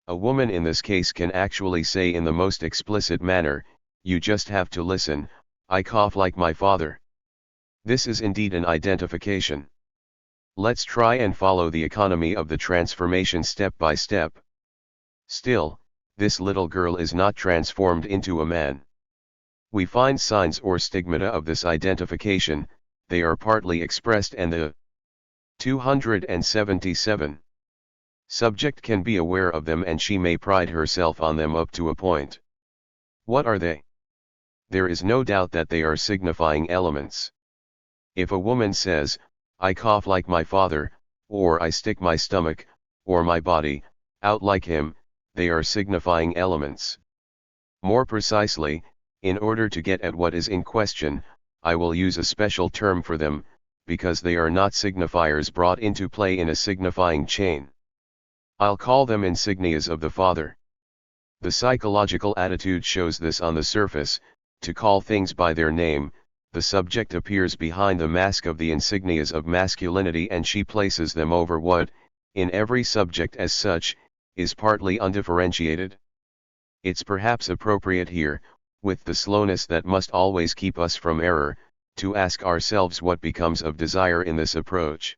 A woman in this case can actually say in the most explicit manner, "You just have to listen, I cough like my father." This is indeed an identification. Let's try and follow the economy of the transformation step by step. Still, this little girl is not transformed into a man. We find signs or stigmata of this identification, they are partly expressed and the 277 subject can be aware of them and she may pride herself on them up to a point. What are they? There is no doubt that they are signifying elements. If a woman says, "I cough like my father," or "I stick my stomach, or my body, out like him," they are signifying elements. More precisely, in order to get at what is in question, I will use a special term for them, because they are not signifiers brought into play in a signifying chain. I'll call them insignias of the father. The psychological attitude shows this on the surface: to call things by their name, the subject appears behind the mask of the insignias of masculinity and she places them over what, in every subject as such, is partly undifferentiated. It's perhaps appropriate here, with the slowness that must always keep us from error, to ask ourselves what becomes of desire in this approach.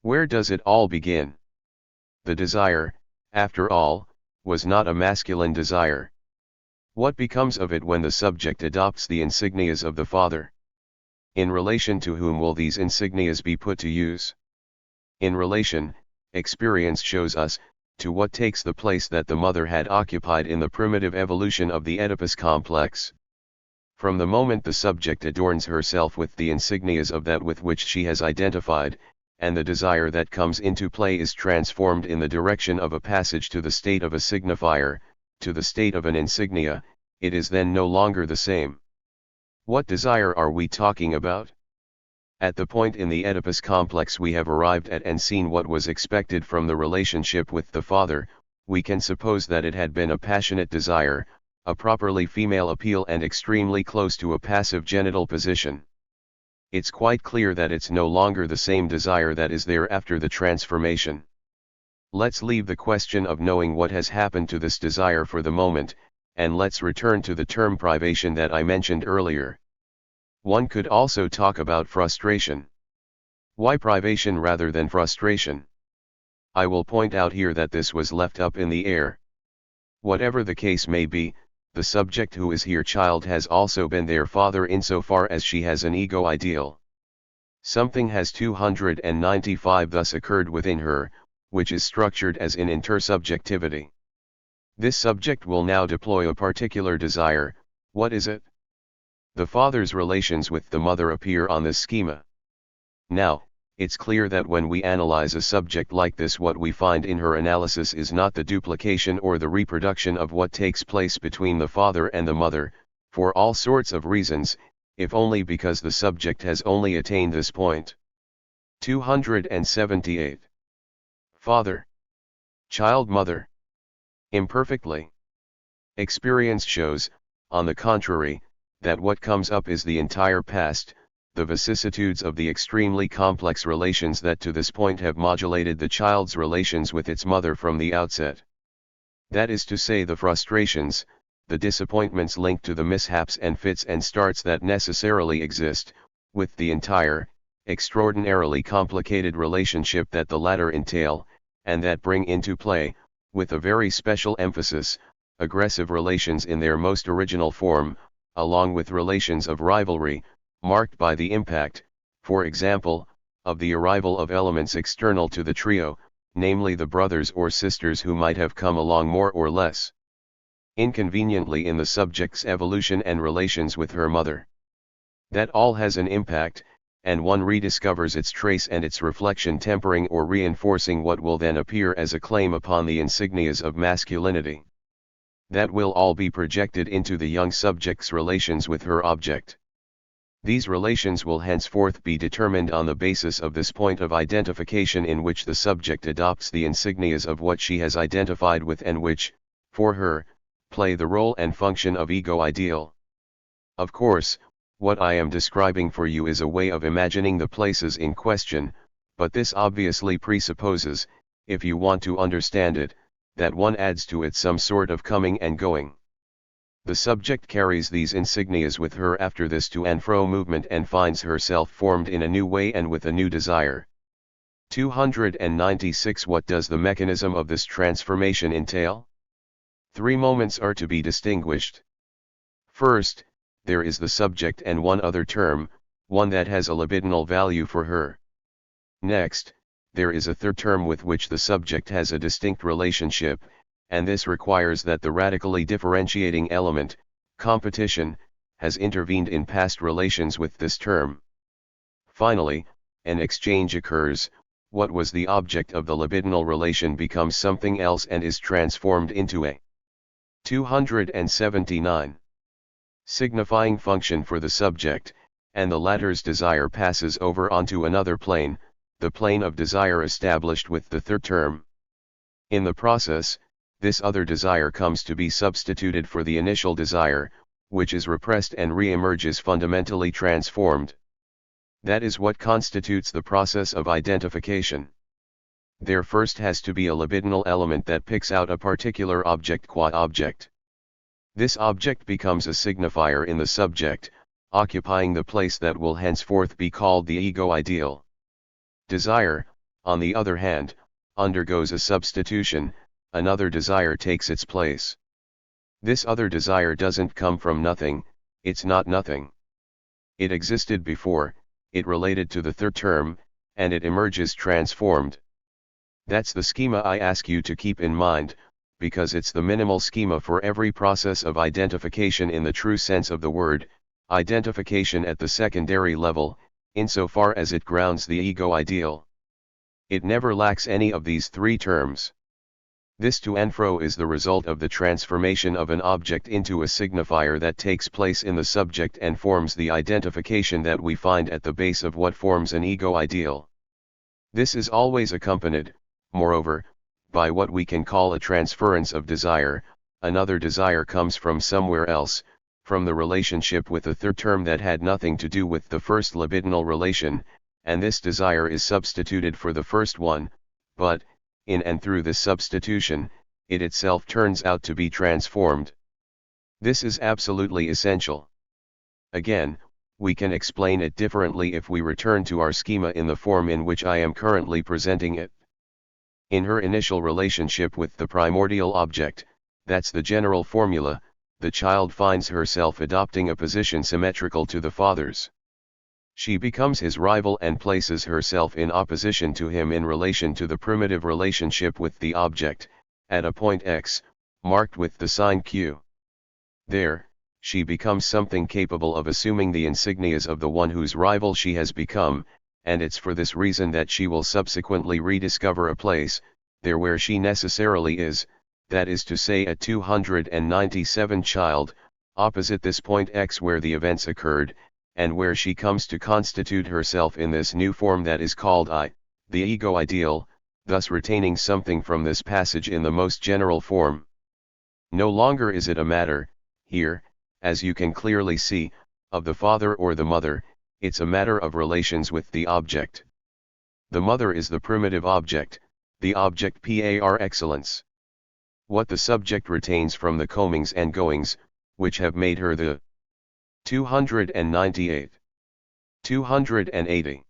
Where does it all begin? The desire, after all, was not a masculine desire. What becomes of it when the subject adopts the insignias of the father? In relation to whom will these insignias be put to use? In relation, experience shows us, to what takes the place that the mother had occupied in the primitive evolution of the Oedipus complex. From the moment the subject adorns herself with the insignias of that with which she has identified, and the desire that comes into play is transformed in the direction of a passage to the state of a signifier, to the state of an insignia, it is then no longer the same. What desire are we talking about? At the point in the Oedipus complex we have arrived at and seen what was expected from the relationship with the father, we can suppose that it had been a passionate desire, a properly female appeal and extremely close to a passive genital position. It's quite clear that it's no longer the same desire that is there after the transformation. Let's leave the question of knowing what has happened to this desire for the moment, and let's return to the term privation that I mentioned earlier. One could also talk about frustration. Why privation rather than frustration? I will point out here that this was left up in the air. Whatever the case may be, the subject who is here child has also been their father insofar as she has an ego ideal. Something has 295 thus occurred within her, which is structured as in intersubjectivity. This subject will now deploy a particular desire. What is it? The father's relations with the mother appear on this schema. Now, it's clear that when we analyze a subject like this, what we find in her analysis is not the duplication or the reproduction of what takes place between the father and the mother, for all sorts of reasons, if only because the subject has only attained this point. 278. Father. Child mother. Imperfectly. Experience shows, on the contrary, that what comes up is the entire past, the vicissitudes of the extremely complex relations that to this point have modulated the child's relations with its mother from the outset. That is to say, the frustrations, the disappointments linked to the mishaps and fits and starts that necessarily exist, with the entire, extraordinarily complicated relationship that the latter entail, and that bring into play, with a very special emphasis, aggressive relations in their most original form, along with relations of rivalry, marked by the impact, for example, of the arrival of elements external to the trio, namely the brothers or sisters who might have come along more or less inconveniently in the subject's evolution and relations with her mother. That all has an impact, and one rediscovers its trace and its reflection tempering or reinforcing what will then appear as a claim upon the insignias of masculinity. That will all be projected into the young subject's relations with her object. These relations will henceforth be determined on the basis of this point of identification in which the subject adopts the insignias of what she has identified with and which, for her, play the role and function of ego ideal. Of course, what I am describing for you is a way of imagining the places in question, but this obviously presupposes, if you want to understand it, that one adds to it some sort of coming and going. The subject carries these insignias with her after this to and fro movement and finds herself formed in a new way and with a new desire. 296. What does the mechanism of this transformation entail? 3 moments are to be distinguished. First, there is the subject and one other term, one that has a libidinal value for her. Next, there is a third term with which the subject has a distinct relationship, and this requires that the radically differentiating element, competition, has intervened in past relations with this term. Finally, an exchange occurs. What was the object of the libidinal relation becomes something else and is transformed into a 279. Signifying function for the subject, and the latter's desire passes over onto another plane, the plane of desire established with the third term. In the process, this other desire comes to be substituted for the initial desire, which is repressed and re-emerges fundamentally transformed. That is what constitutes the process of identification. There first has to be a libidinal element that picks out a particular object qua object. This object becomes a signifier in the subject, occupying the place that will henceforth be called the ego ideal. Desire, on the other hand, undergoes a substitution, another desire takes its place. This other desire doesn't come from nothing, it's not nothing. It existed before, it related to the third term, and it emerges transformed. That's the schema I ask you to keep in mind, because it's the minimal schema for every process of identification in the true sense of the word, identification at the secondary level, insofar as it grounds the ego ideal. It never lacks any of these 3 terms. This to and fro is the result of the transformation of an object into a signifier that takes place in the subject and forms the identification that we find at the base of what forms an ego ideal. This is always accompanied, moreover, by what we can call a transference of desire. Another desire comes from somewhere else, from the relationship with the third term that had nothing to do with the first libidinal relation, and this desire is substituted for the first one, but, in and through this substitution, it itself turns out to be transformed. This is absolutely essential. Again, we can explain it differently if we return to our schema in the form in which I am currently presenting it. In her initial relationship with the primordial object, that's the general formula, the child finds herself adopting a position symmetrical to the father's. She becomes his rival and places herself in opposition to him in relation to the primitive relationship with the object, at a point X, marked with the sign Q. There, she becomes something capable of assuming the insignias of the one whose rival she has become, and it's for this reason that she will subsequently rediscover a place, there where she necessarily is, that is to say at 297 child, opposite this point X where the events occurred, and where she comes to constitute herself in this new form that is called I, the ego ideal, thus retaining something from this passage in the most general form. No longer is it a matter, here, as you can clearly see, of the father or the mother, it's a matter of relations with the object. The mother is the primitive object, the object par excellence. What the subject retains from the comings and goings, which have made her the 298. 280.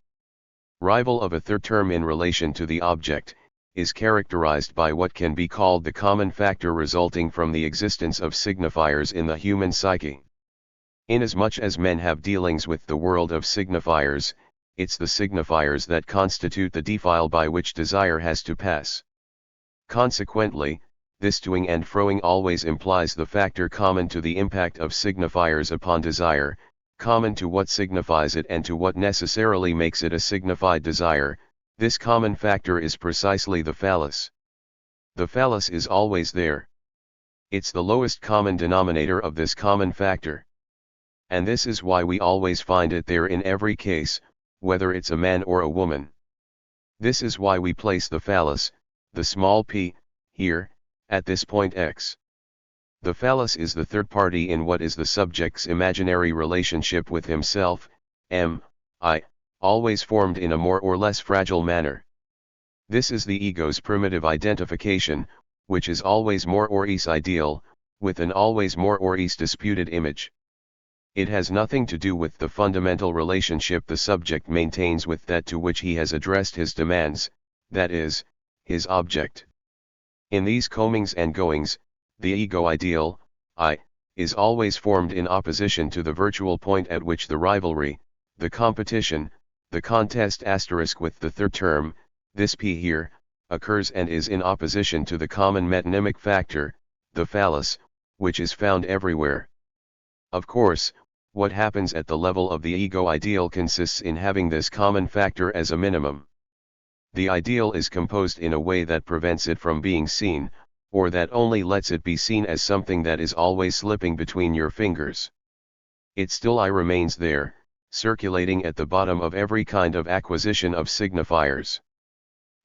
Rival of a third term in relation to the object, is characterized by what can be called the common factor resulting from the existence of signifiers in the human psyche. Inasmuch as men have dealings with the world of signifiers, it's the signifiers that constitute the defile by which desire has to pass. Consequently, this toing and froing always implies the factor common to the impact of signifiers upon desire, common to what signifies it and to what necessarily makes it a signified desire. This common factor is precisely the phallus. The phallus is always there. It's the lowest common denominator of this common factor. And this is why we always find it there in every case, whether it's a man or a woman. This is why we place the phallus, the small p, here, at this point X. The phallus is the third party in what is the subject's imaginary relationship with himself, I, always formed in a more or less fragile manner. This is the ego's primitive identification, which is always more or less ideal, with an always more or less disputed image. It has nothing to do with the fundamental relationship the subject maintains with that to which he has addressed his demands, that is, his object. In these comings and goings, the ego ideal, I, is always formed in opposition to the virtual point at which the rivalry, the competition, the contest asterisk with the third term, this p here, occurs, and is in opposition to the common metonymic factor, the phallus, which is found everywhere. Of course, what happens at the level of the ego ideal consists in having this common factor as a minimum. The ideal is composed in a way that prevents it from being seen, or that only lets it be seen as something that is always slipping between your fingers. It still remains there, circulating at the bottom of every kind of acquisition of signifiers.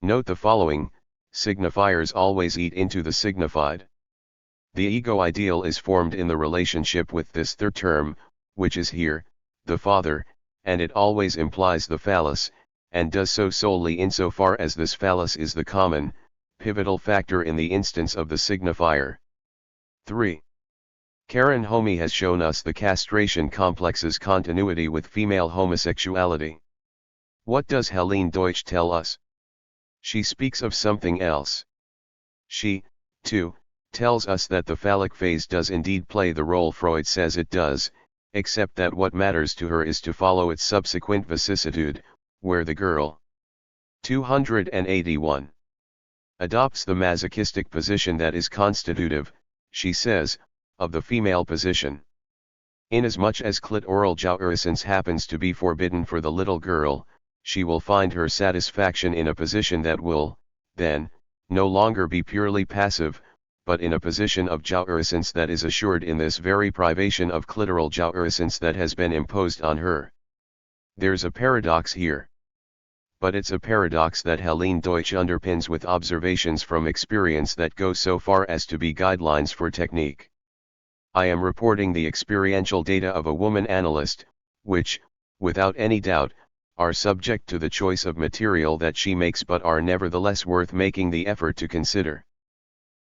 Note the following: signifiers always eat into the signified. The ego ideal is formed in the relationship with this third term, which is here, the father, and it always implies the phallus, and does so solely insofar as this phallus is the common, pivotal factor in the instance of the signifier. 3. Karen Homey has shown us the castration complex's continuity with female homosexuality. What does Helene Deutsch tell us? She speaks of something else. She, too, tells us that the phallic phase does indeed play the role Freud says it does, except that what matters to her is to follow its subsequent vicissitude, where the girl 281 adopts the masochistic position that is constitutive, she says, of the female position. Inasmuch as clitoral jouissance happens to be forbidden for the little girl, she will find her satisfaction in a position that will, then, no longer be purely passive, but in a position of jouissance that is assured in this very privation of clitoral jouissance that has been imposed on her. There's a paradox here. But it's a paradox that Helene Deutsch underpins with observations from experience that go so far as to be guidelines for technique. I am reporting the experiential data of a woman analyst, which, without any doubt, are subject to the choice of material that she makes but are nevertheless worth making the effort to consider.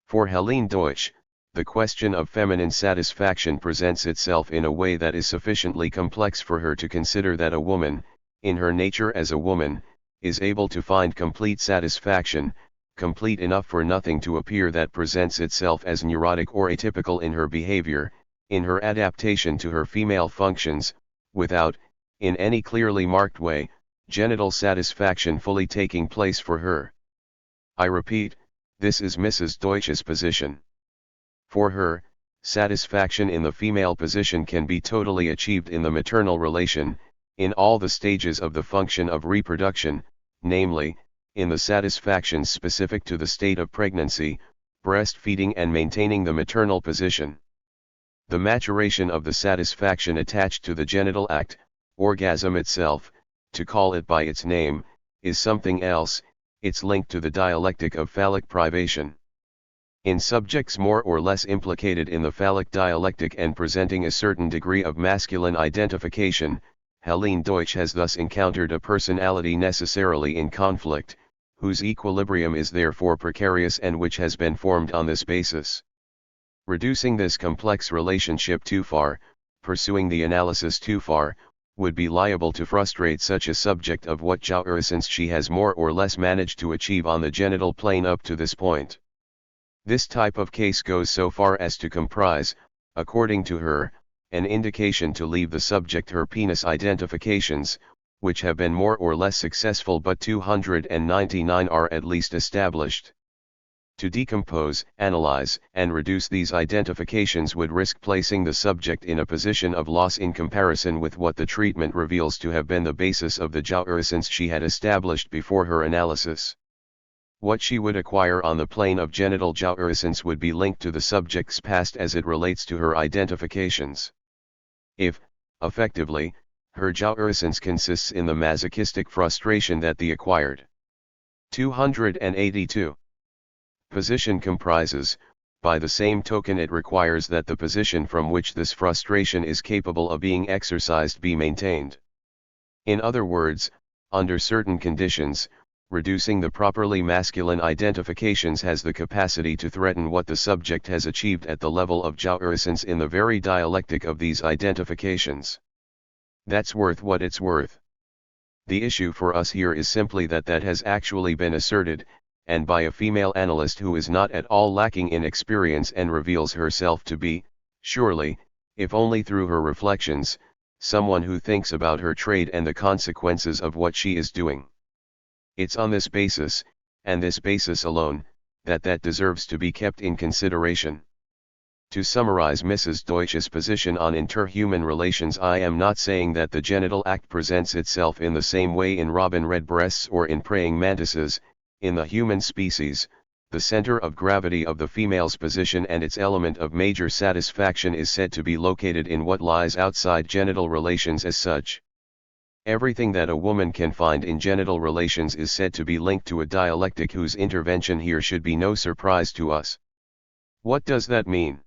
For Helene Deutsch, the question of feminine satisfaction presents itself in a way that is sufficiently complex for her to consider that a woman, in her nature as a woman, is able to find complete satisfaction, complete enough for nothing to appear that presents itself as neurotic or atypical in her behavior, in her adaptation to her female functions, without, in any clearly marked way, genital satisfaction fully taking place for her. I repeat, this is Mrs. Deutsch's position. For her, satisfaction in the female position can be totally achieved in the maternal relation, in all the stages of the function of reproduction, namely, in the satisfactions specific to the state of pregnancy, breastfeeding and maintaining the maternal position. The maturation of the satisfaction attached to the genital act, orgasm itself, to call it by its name, is something else, it's linked to the dialectic of phallic privation. In subjects more or less implicated in the phallic dialectic and presenting a certain degree of masculine identification, Helene Deutsch has thus encountered a personality necessarily in conflict, whose equilibrium is therefore precarious and which has been formed on this basis. Reducing this complex relationship too far, pursuing the analysis too far, would be liable to frustrate such a subject of what jouissance she has more or less managed to achieve on the genital plane up to this point. This type of case goes so far as to comprise, according to her, an indication to leave the subject her penis identifications, which have been more or less successful, but 299 are at least established. To decompose, analyze, and reduce these identifications would risk placing the subject in a position of loss in comparison with what the treatment reveals to have been the basis of the jouissance she had established before her analysis. What she would acquire on the plane of genital jouissance would be linked to the subject's past as it relates to her identifications. If, effectively, her jouissance consists in the masochistic frustration that the acquired 282 position comprises, by the same token it requires that the position from which this frustration is capable of being exercised be maintained. In other words, under certain conditions, reducing the properly masculine identifications has the capacity to threaten what the subject has achieved at the level of jouissance in the very dialectic of these identifications. That's worth what it's worth. The issue for us here is simply that has actually been asserted, and by a female analyst who is not at all lacking in experience and reveals herself to be, surely, if only through her reflections, someone who thinks about her trade and the consequences of what she is doing. It's on this basis, and this basis alone, that deserves to be kept in consideration. To summarize Mrs. Deutsch's position on interhuman relations, I am not saying that the genital act presents itself in the same way in robin redbreasts or in praying mantises. In the human species, the center of gravity of the female's position and its element of major satisfaction is said to be located in what lies outside genital relations as such. Everything that a woman can find in genital relations is said to be linked to a dialectic whose intervention here should be no surprise to us. What does that mean?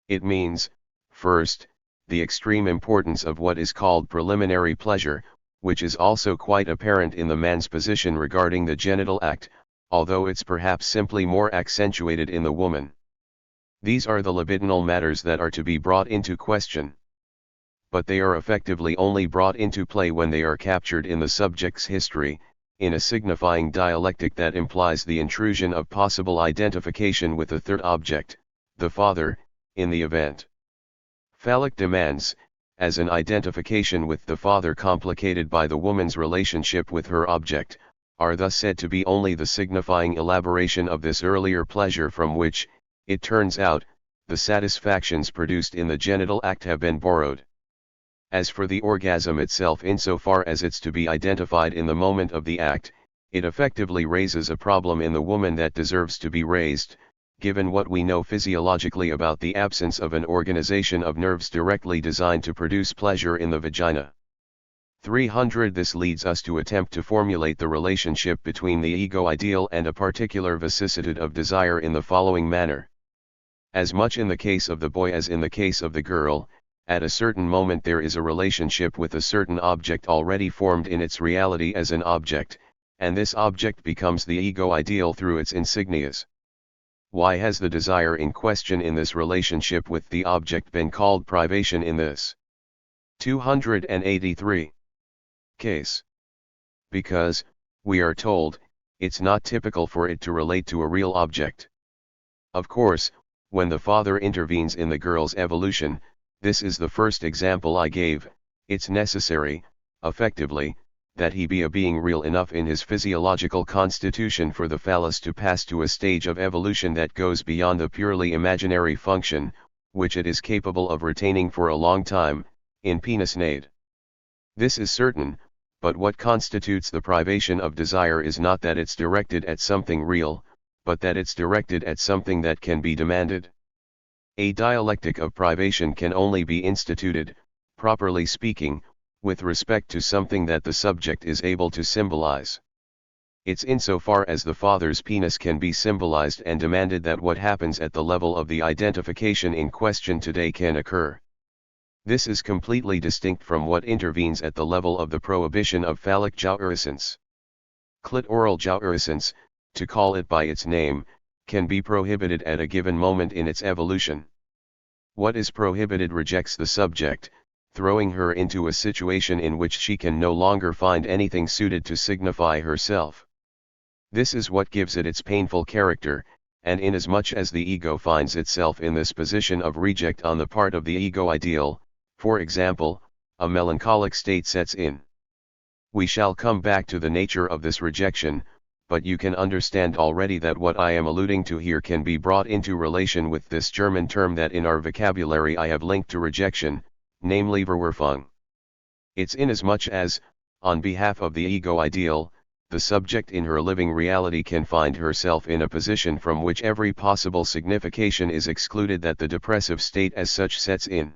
It means, first, the extreme importance of what is called preliminary pleasure, which is also quite apparent in the man's position regarding the genital act, although it's perhaps simply more accentuated in the woman. These are the libidinal matters that are to be brought into question. But they are effectively only brought into play when they are captured in the subject's history, in a signifying dialectic that implies the intrusion of possible identification with a third object, the father, in the event. Phallic demands, as an identification with the father complicated by the woman's relationship with her object, are thus said to be only the signifying elaboration of this earlier pleasure from which, it turns out, the satisfactions produced in the genital act have been borrowed. As for the orgasm itself, insofar as it's to be identified in the moment of the act, it effectively raises a problem in the woman that deserves to be raised, given what we know physiologically about the absence of an organization of nerves directly designed to produce pleasure in the vagina. 300. This leads us to attempt to formulate the relationship between the ego ideal and a particular vicissitude of desire in the following manner. As much in the case of the boy as in the case of the girl, at a certain moment there is a relationship with a certain object already formed in its reality as an object, and this object becomes the ego ideal through its insignias. Why has the desire in question in this relationship with the object been called privation in this 283 case? Because, we are told, it's not typical for it to relate to a real object. Of course, when the father intervenes in the girl's evolution, this is the first example I gave, it's necessary, effectively, that he be a being real enough in his physiological constitution for the phallus to pass to a stage of evolution that goes beyond the purely imaginary function, which it is capable of retaining for a long time, in penis nade. This is certain, but what constitutes the privation of desire is not that it's directed at something real, but that it's directed at something that can be demanded. A dialectic of privation can only be instituted, properly speaking, with respect to something that the subject is able to symbolize. It's insofar as the father's penis can be symbolized and demanded that what happens at the level of the identification in question today can occur. This is completely distinct from what intervenes at the level of the prohibition of phallic jouissance. Clitoral jouissance, to call it by its name, can be prohibited at a given moment in its evolution. What is prohibited rejects the subject, throwing her into a situation in which she can no longer find anything suited to signify herself. This is what gives it its painful character, and inasmuch as the ego finds itself in this position of reject on the part of the ego ideal, for example, a melancholic state sets in. We shall come back to the nature of this rejection, but you can understand already that what I am alluding to here can be brought into relation with this German term that in our vocabulary I have linked to rejection, namely Verwerfung. It's inasmuch as, on behalf of the ego ideal, the subject in her living reality can find herself in a position from which every possible signification is excluded that the depressive state as such sets in.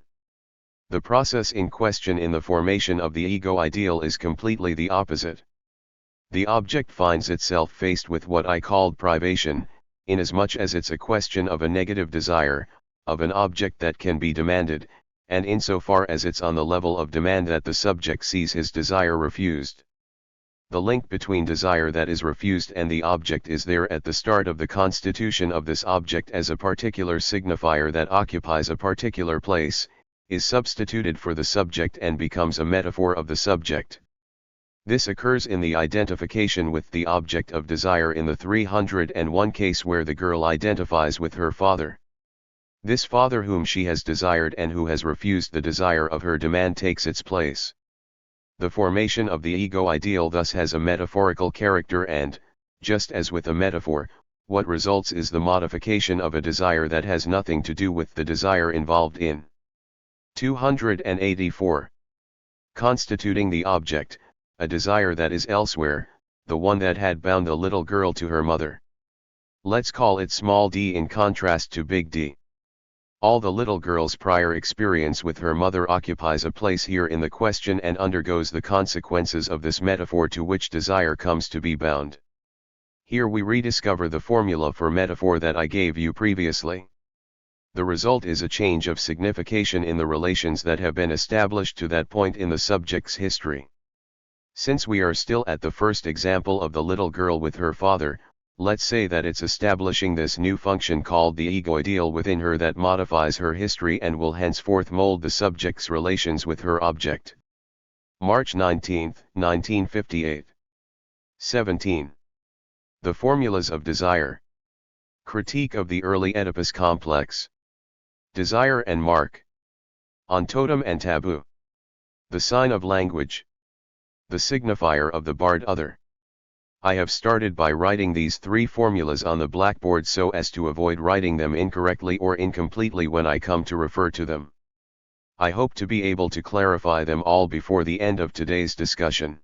The process in question in the formation of the ego ideal is completely the opposite. The object finds itself faced with what I called privation, inasmuch as it's a question of a negative desire, of an object that can be demanded, and insofar as it's on the level of demand that the subject sees his desire refused. The link between desire that is refused and the object is there at the start of the constitution of this object as a particular signifier that occupies a particular place, is substituted for the subject and becomes a metaphor of the subject. This occurs in the identification with the object of desire in the 301 case where the girl identifies with her father. This father whom she has desired and who has refused the desire of her demand takes its place. The formation of the ego ideal thus has a metaphorical character and, just as with a metaphor, what results is the modification of a desire that has nothing to do with the desire involved in. 284. Constituting the object, a desire that is elsewhere, the one that had bound the little girl to her mother. Let's call it small d in contrast to big D. All the little girl's prior experience with her mother occupies a place here in the question and undergoes the consequences of this metaphor to which desire comes to be bound. Here we rediscover the formula for metaphor that I gave you previously. The result is a change of signification in the relations that have been established to that point in the subject's history. Since we are still at the first example of the little girl with her father, let's say that it's establishing this new function called the ego ideal within her that modifies her history and will henceforth mold the subject's relations with her object. March 19, 1958. 17. The formulas of desire. Critique of the early Oedipus complex. Desire and mark. On totem and taboo. The sign of language. The signifier of the barred other. I have started by writing these three formulas on the blackboard so as to avoid writing them incorrectly or incompletely when I come to refer to them. I hope to be able to clarify them all before the end of today's discussion.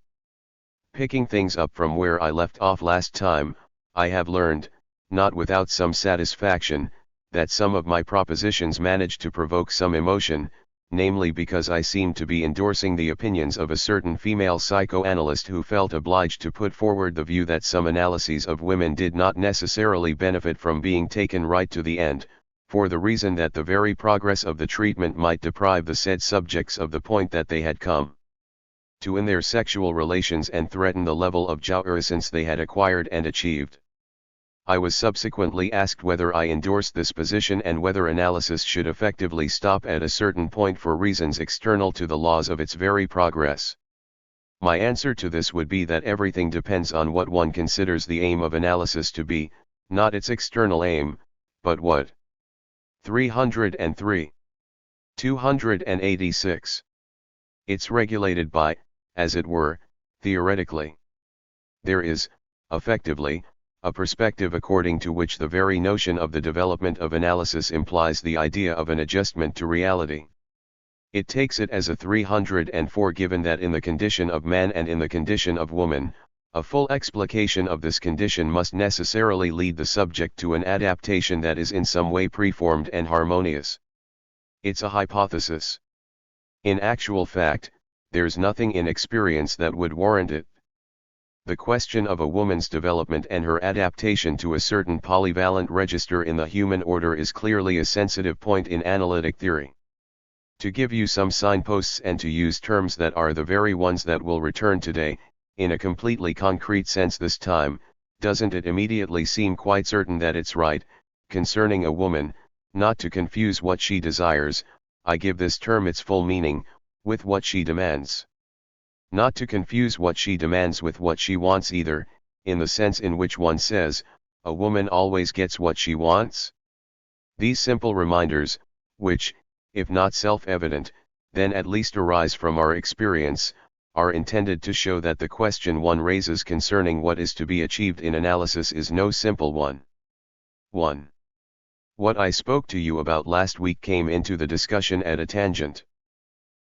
Picking things up from where I left off last time, I have learned, not without some satisfaction, that some of my propositions managed to provoke some emotion, namely because I seemed to be endorsing the opinions of a certain female psychoanalyst who felt obliged to put forward the view that some analyses of women did not necessarily benefit from being taken right to the end, for the reason that the very progress of the treatment might deprive the said subjects of the point that they had come to in their sexual relations and threaten the level of jouissance they had acquired and achieved. I was subsequently asked whether I endorsed this position and whether analysis should effectively stop at a certain point for reasons external to the laws of its very progress. My answer to this would be that everything depends on what one considers the aim of analysis to be, not its external aim, but what. 303. 286. It's regulated by, as it were, theoretically. There is, effectively, a perspective according to which the very notion of the development of analysis implies the idea of an adjustment to reality. It takes it as a 304 given that in the condition of man and in the condition of woman, a full explication of this condition must necessarily lead the subject to an adaptation that is in some way preformed and harmonious. It's a hypothesis. In actual fact, there's nothing in experience that would warrant it. The question of a woman's development and her adaptation to a certain polyvalent register in the human order is clearly a sensitive point in analytic theory. To give you some signposts and to use terms that are the very ones that will return today, in a completely concrete sense this time, doesn't it immediately seem quite certain that it's right, concerning a woman, not to confuse what she desires, I give this term its full meaning, with what she demands. Not to confuse what she demands with what she wants either, in the sense in which one says, a woman always gets what she wants. These simple reminders, which, if not self-evident, then at least arise from our experience, are intended to show that the question one raises concerning what is to be achieved in analysis is no simple one. 1. What I spoke to you about last week came into the discussion at a tangent.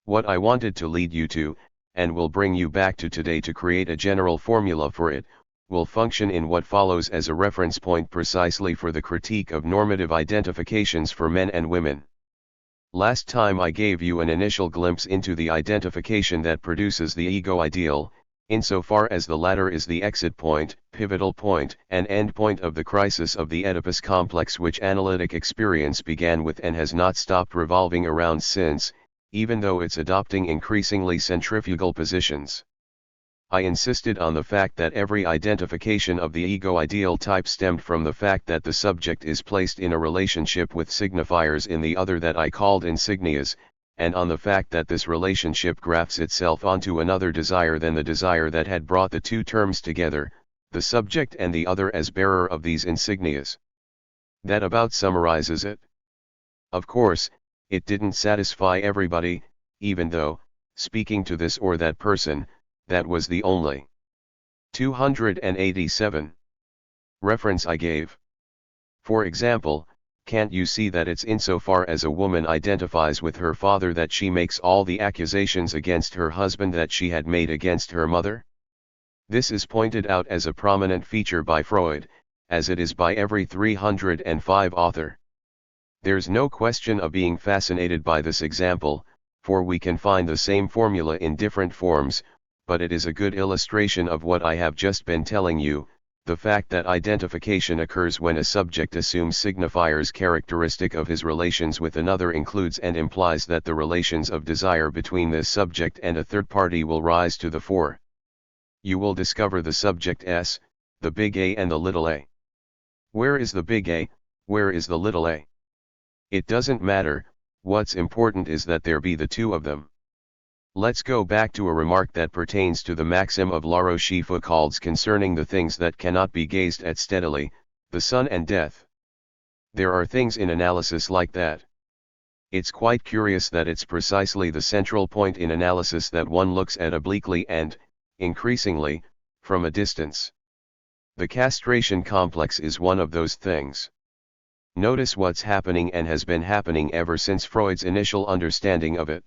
What I wanted to lead you to, and will bring you back to today to create a general formula for it, will function in what follows as a reference point precisely for the critique of normative identifications for men and women. Last time I gave you an initial glimpse into the identification that produces the ego ideal, insofar as the latter is the exit point, pivotal point, and end point of the crisis of the Oedipus complex which analytic experience began with and has not stopped revolving around since, even though it's adopting increasingly centrifugal positions. I insisted on the fact that every identification of the ego ideal type stemmed from the fact that the subject is placed in a relationship with signifiers in the other that I called insignias, and on the fact that this relationship grafts itself onto another desire than the desire that had brought the two terms together, the subject and the other as bearer of these insignias. That about summarizes it. Of course, it didn't satisfy everybody, even though, speaking to this or that person, that was the only 287 reference I gave. For example, can't you see that it's insofar as a woman identifies with her father that she makes all the accusations against her husband that she had made against her mother? This is pointed out as a prominent feature by Freud, as it is by every 305 author. There's no question of being fascinated by this example, for we can find the same formula in different forms, but it is a good illustration of what I have just been telling you. The fact that identification occurs when a subject assumes signifiers characteristic of his relations with another includes and implies that the relations of desire between this subject and a third party will rise to the fore. You will discover the subject S, the big A and the little a. Where is the big A, where is the little a? It doesn't matter, what's important is that there be the two of them. Let's go back to a remark that pertains to the maxim of La Rochefoucauld's concerning the things that cannot be gazed at steadily, the sun and death. There are things in analysis like that. It's quite curious that it's precisely the central point in analysis that one looks at obliquely and, increasingly, from a distance. The castration complex is one of those things. Notice what's happening and has been happening ever since Freud's initial understanding of it.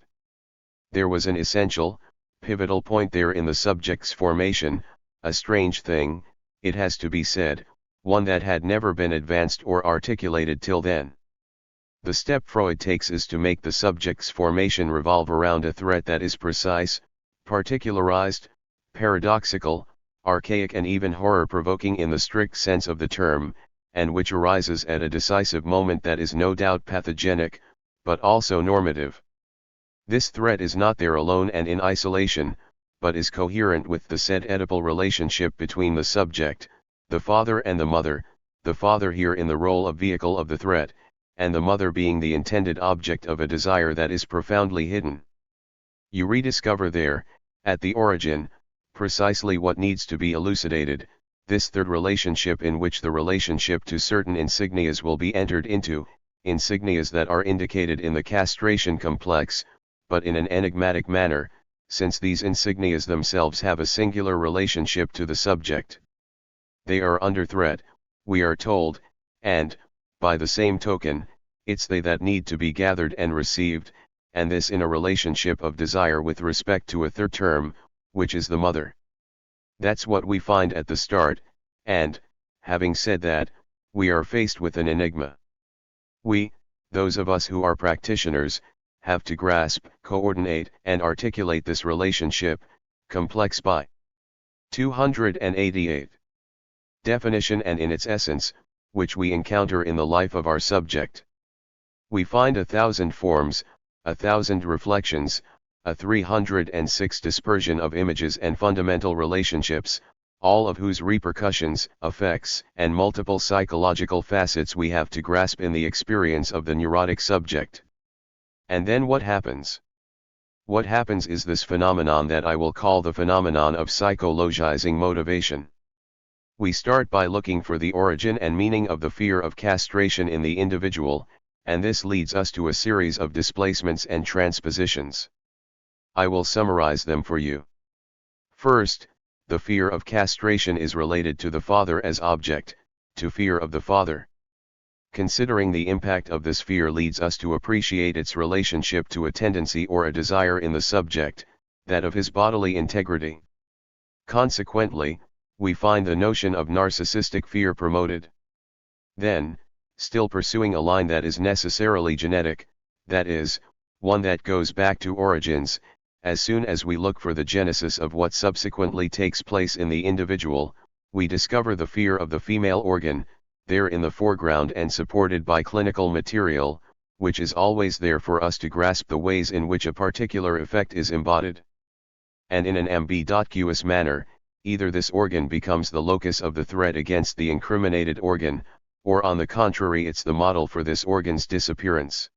There was an essential, pivotal point there in the subject's formation, a strange thing, it has to be said, one that had never been advanced or articulated till then. The step Freud takes is to make the subject's formation revolve around a threat that is precise, particularized, paradoxical, archaic and even horror-provoking in the strict sense of the term, and which arises at a decisive moment that is no doubt pathogenic, but also normative. This threat is not there alone and in isolation, but is coherent with the said Oedipal relationship between the subject, the father and the mother, the father here in the role of vehicle of the threat, and the mother being the intended object of a desire that is profoundly hidden. You rediscover there, at the origin, precisely what needs to be elucidated, this third relationship in which the relationship to certain insignias will be entered into, insignias that are indicated in the castration complex, but in an enigmatic manner, since these insignias themselves have a singular relationship to the subject. They are under threat, we are told, and, by the same token, it's they that need to be gathered and received, and this in a relationship of desire with respect to a third term, which is the mother. That's what we find at the start, and, having said that, we are faced with an enigma. We, those of us who are practitioners, have to grasp, coordinate, and articulate this relationship, complex by 288. Definition and in its essence, which we encounter in the life of our subject. We find 1,000 forms, 1,000 reflections, a 306 dispersion of images and fundamental relationships, all of whose repercussions, effects, and multiple psychological facets we have to grasp in the experience of the neurotic subject. And then what happens? What happens is this phenomenon that I will call the phenomenon of psychologizing motivation. We start by looking for the origin and meaning of the fear of castration in the individual, and this leads us to a series of displacements and transpositions. I will summarize them for you. First, the fear of castration is related to the father as object, to fear of the father. Considering the impact of this fear leads us to appreciate its relationship to a tendency or a desire in the subject, that of his bodily integrity. Consequently, we find the notion of narcissistic fear promoted. Then, still pursuing a line that is necessarily genetic, that is, one that goes back to origins, as soon as we look for the genesis of what subsequently takes place in the individual, we discover the fear of the female organ, there in the foreground and supported by clinical material, which is always there for us to grasp the ways in which a particular effect is embodied. and in an ambiguous manner, either this organ becomes the locus of the threat against the incriminated organ, or on the contrary it's the model for this organ's disappearance.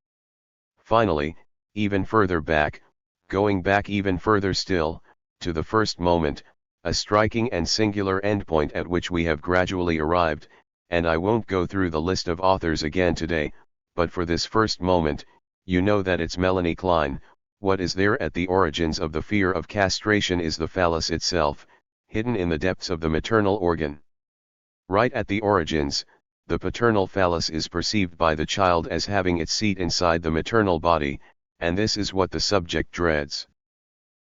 Finally, even further back, going back even further still, to the first moment, a striking and singular endpoint at which we have gradually arrived, and I won't go through the list of authors again today, but for this first moment, you know that it's Melanie Klein. What is there at the origins of the fear of castration is the phallus itself, hidden in the depths of the maternal organ. Right at the origins, the paternal phallus is perceived by the child as having its seat inside the maternal body, and this is what the subject dreads.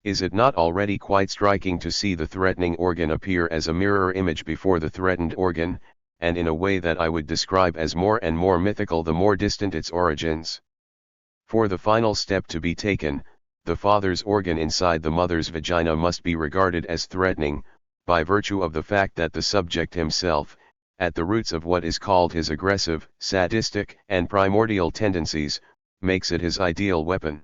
Is it not already quite striking to see the threatening organ appear as a mirror image before the threatened organ, and in a way that I would describe as more and more mythical the more distant its origins? For the final step to be taken, the father's organ inside the mother's vagina must be regarded as threatening, by virtue of the fact that the subject himself, at the roots of what is called his aggressive, sadistic, and primordial tendencies, makes it his ideal weapon.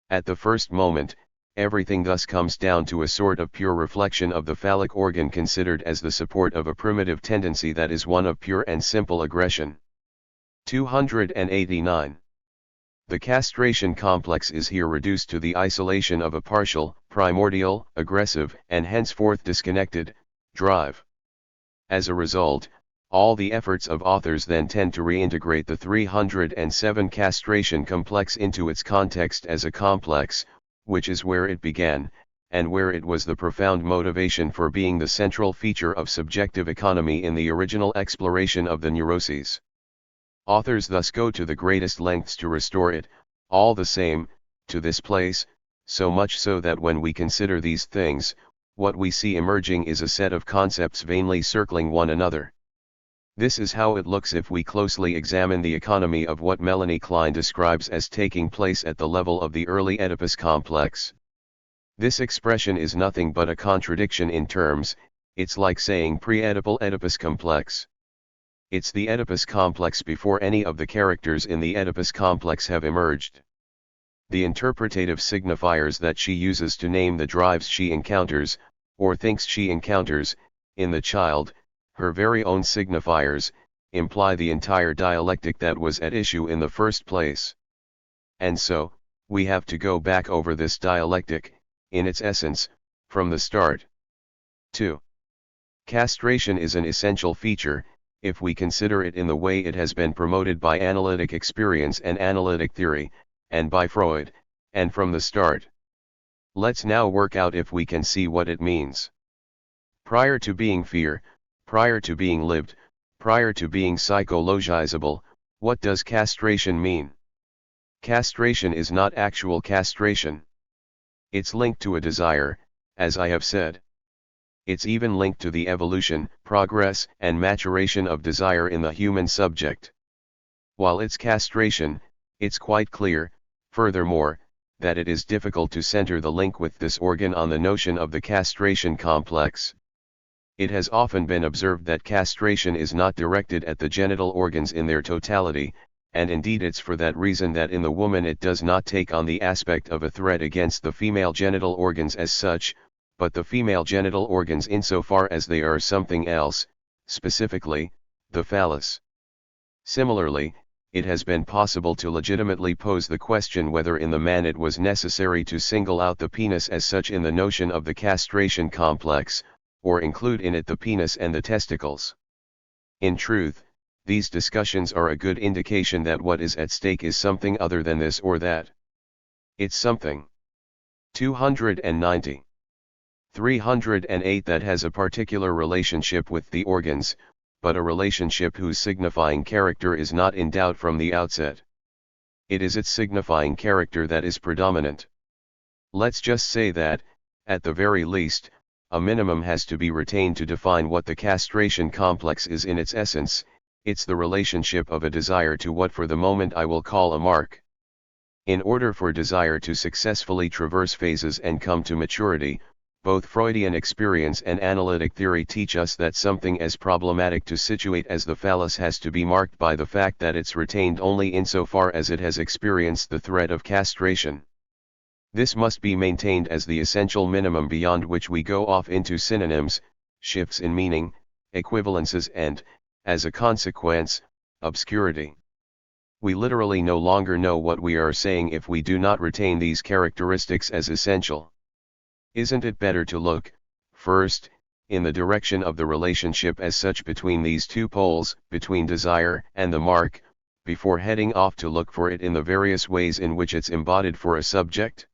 At the first moment, everything thus comes down to a sort of pure reflection of the phallic organ considered as the support of a primitive tendency that is one of pure and simple aggression. 289. The castration complex is here reduced to the isolation of a partial, primordial, aggressive, and henceforth disconnected, drive. As a result, all the efforts of authors then tend to reintegrate the 307 castration complex into its context as a complex, which is where it began, and where it was the profound motivation for being the central feature of subjective economy in the original exploration of the neuroses. Authors thus go to the greatest lengths to restore it, all the same, to this place, so much so that when we consider these things, what we see emerging is a set of concepts vainly circling one another. This is how it looks if we closely examine the economy of what Melanie Klein describes as taking place at the level of the early Oedipus complex. This expression is nothing but a contradiction in terms, it's like saying pre-Oedipal Oedipus complex. It's the Oedipus complex before any of the characters in the Oedipus complex have emerged. The interpretative signifiers that she uses to name the drives she encounters, or thinks she encounters, in the child, her very own signifiers, imply the entire dialectic that was at issue in the first place. And so, we have to go back over this dialectic, in its essence, from the start. 2. Castration is an essential feature, if we consider it in the way it has been promoted by analytic experience and analytic theory, and by Freud, and from the start. Let's now work out if we can see what it means. Prior to being fear, prior to being lived, prior to being psychologizable, what does castration mean? Castration is not actual castration. It's linked to a desire, as I have said. It's even linked to the evolution, progress, and maturation of desire in the human subject. While it's castration, it's quite clear, furthermore, that it is difficult to center the link with this organ on the notion of the castration complex. It has often been observed that castration is not directed at the genital organs in their totality, and indeed it's for that reason that in the woman it does not take on the aspect of a threat against the female genital organs as such, but the female genital organs insofar as they are something else, specifically, the phallus. Similarly, it has been possible to legitimately pose the question whether in the man it was necessary to single out the penis as such in the notion of the castration complex, or include in it the penis and the testicles. In truth, these discussions are a good indication that what is at stake is something other than this or that. It's something. 290. 308 that has a particular relationship with the organs, but a relationship whose signifying character is not in doubt from the outset. It is its signifying character that is predominant. Let's just say that, at the very least, a minimum has to be retained to define what the castration complex is in its essence. It's the relationship of a desire to what for the moment I will call a mark. In order for desire to successfully traverse phases and come to maturity, both Freudian experience and analytic theory teach us that something as problematic to situate as the phallus has to be marked by the fact that it's retained only insofar as it has experienced the threat of castration. This must be maintained as the essential minimum beyond which we go off into synonyms, shifts in meaning, equivalences and, as a consequence, obscurity. We literally no longer know what we are saying if we do not retain these characteristics as essential. Isn't it better to look, first, in the direction of the relationship as such between these two poles, between desire and the mark, before heading off to look for it in the various ways in which it's embodied for a subject?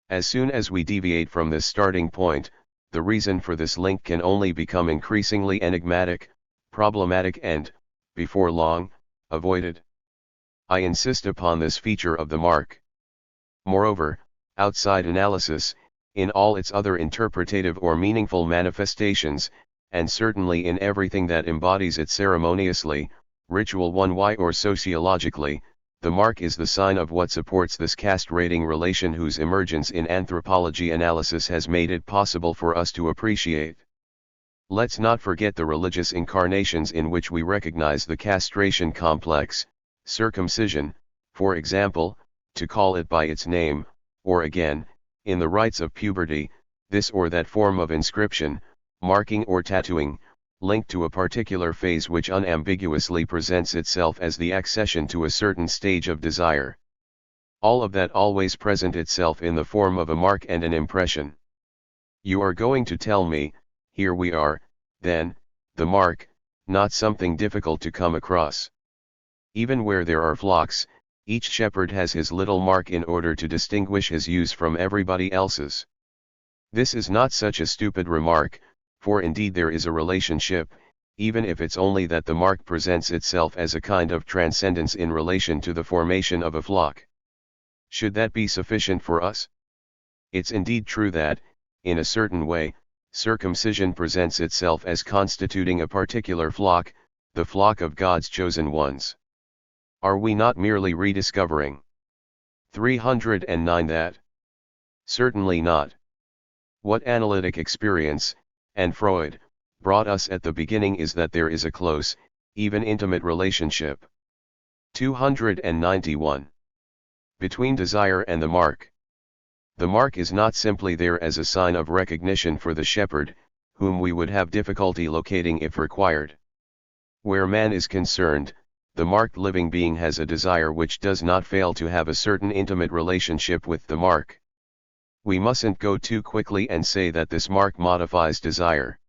As soon as we deviate from this starting point, the reason for this link can only become increasingly enigmatic, problematic and, before long, avoided. I insist upon this feature of the mark. Moreover, outside analysis, in all its other interpretative or meaningful manifestations, and certainly in everything that embodies it ceremoniously, ritual 1y or sociologically, the mark is the sign of what supports this caste-rating relation whose emergence in anthropology analysis has made it possible for us to appreciate. Let's not forget the religious incarnations in which we recognize the castration complex, circumcision, for example, to call it by its name, or again, in the rites of puberty, this or that form of inscription, marking or tattooing, linked to a particular phase which unambiguously presents itself as the accession to a certain stage of desire. All of that always present itself in the form of a mark and an impression. You are going to tell me, here we are, then, the mark, not something difficult to come across. Even where there are flocks, each shepherd has his little mark in order to distinguish his ewes from everybody else's. This is not such a stupid remark, for indeed there is a relationship, even if it's only that the mark presents itself as a kind of transcendence in relation to the formation of a flock. Should that be sufficient for us? It's indeed true that, in a certain way, circumcision presents itself as constituting a particular flock, the flock of God's chosen ones. Are we not merely rediscovering 309 that? Certainly not. What analytic experience, and Freud, brought us at the beginning is that there is a close, even intimate relationship. 291. Between desire and the mark. The mark is not simply there as a sign of recognition for the shepherd, whom we would have difficulty locating if required. Where man is concerned, the marked living being has a desire which does not fail to have a certain intimate relationship with the mark. We mustn't go too quickly and say that this mark modifies desire.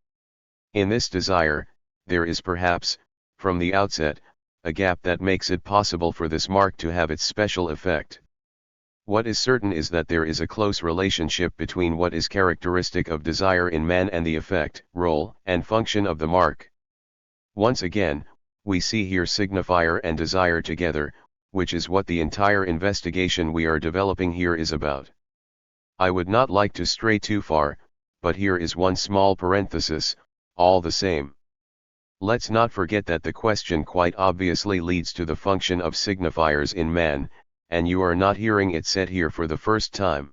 In this desire, there is perhaps, from the outset, a gap that makes it possible for this mark to have its special effect. What is certain is that there is a close relationship between what is characteristic of desire in man and the effect, role, and function of the mark. Once again, we see here signifier and desire together, which is what the entire investigation we are developing here is about. I would not like to stray too far, but here is one small parenthesis, all the same. Let's not forget that the question quite obviously leads to the function of signifiers in man, and you are not hearing it said here for the first time.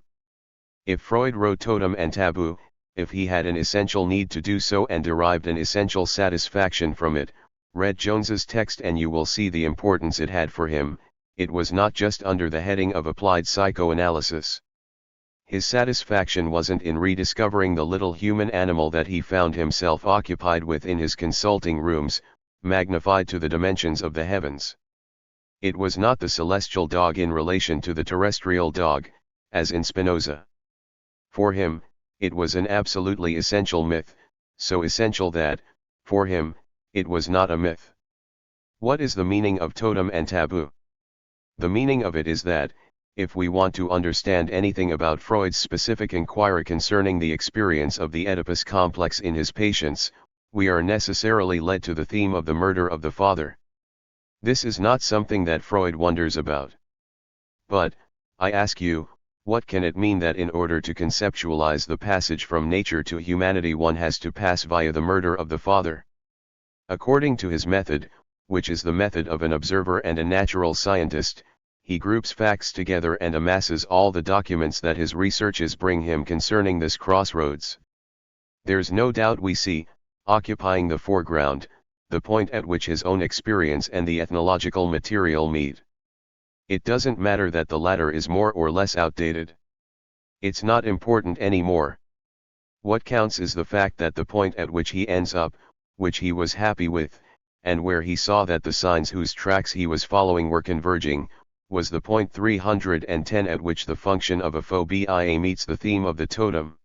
If Freud wrote Totem and Taboo, if he had an essential need to do so and derived an essential satisfaction from it, read Jones's text and you will see the importance it had for him. It was not just under the heading of applied psychoanalysis. His satisfaction wasn't in rediscovering the little human animal that he found himself occupied with in his consulting rooms, magnified to the dimensions of the heavens. It was not the celestial dog in relation to the terrestrial dog, as in Spinoza. For him, it was an absolutely essential myth, so essential that, for him, it was not a myth. What is the meaning of totem and taboo? The meaning of it is that, if we want to understand anything about Freud's specific inquiry concerning the experience of the Oedipus complex in his patients, we are necessarily led to the theme of the murder of the father. This is not something that Freud wonders about. But, I ask you, what can it mean that in order to conceptualize the passage from nature to humanity one has to pass via the murder of the father? According to his method, which is the method of an observer and a natural scientist, he groups facts together and amasses all the documents that his researches bring him concerning this crossroads. There's no doubt we see, occupying the foreground, the point at which his own experience and the ethnological material meet. It doesn't matter that the latter is more or less outdated. It's not important anymore. What counts is the fact that the point at which he ends up, which he was happy with, and where he saw that the signs whose tracks he was following were converging, was the point 310 at which the function of a phobia meets the theme of the totem.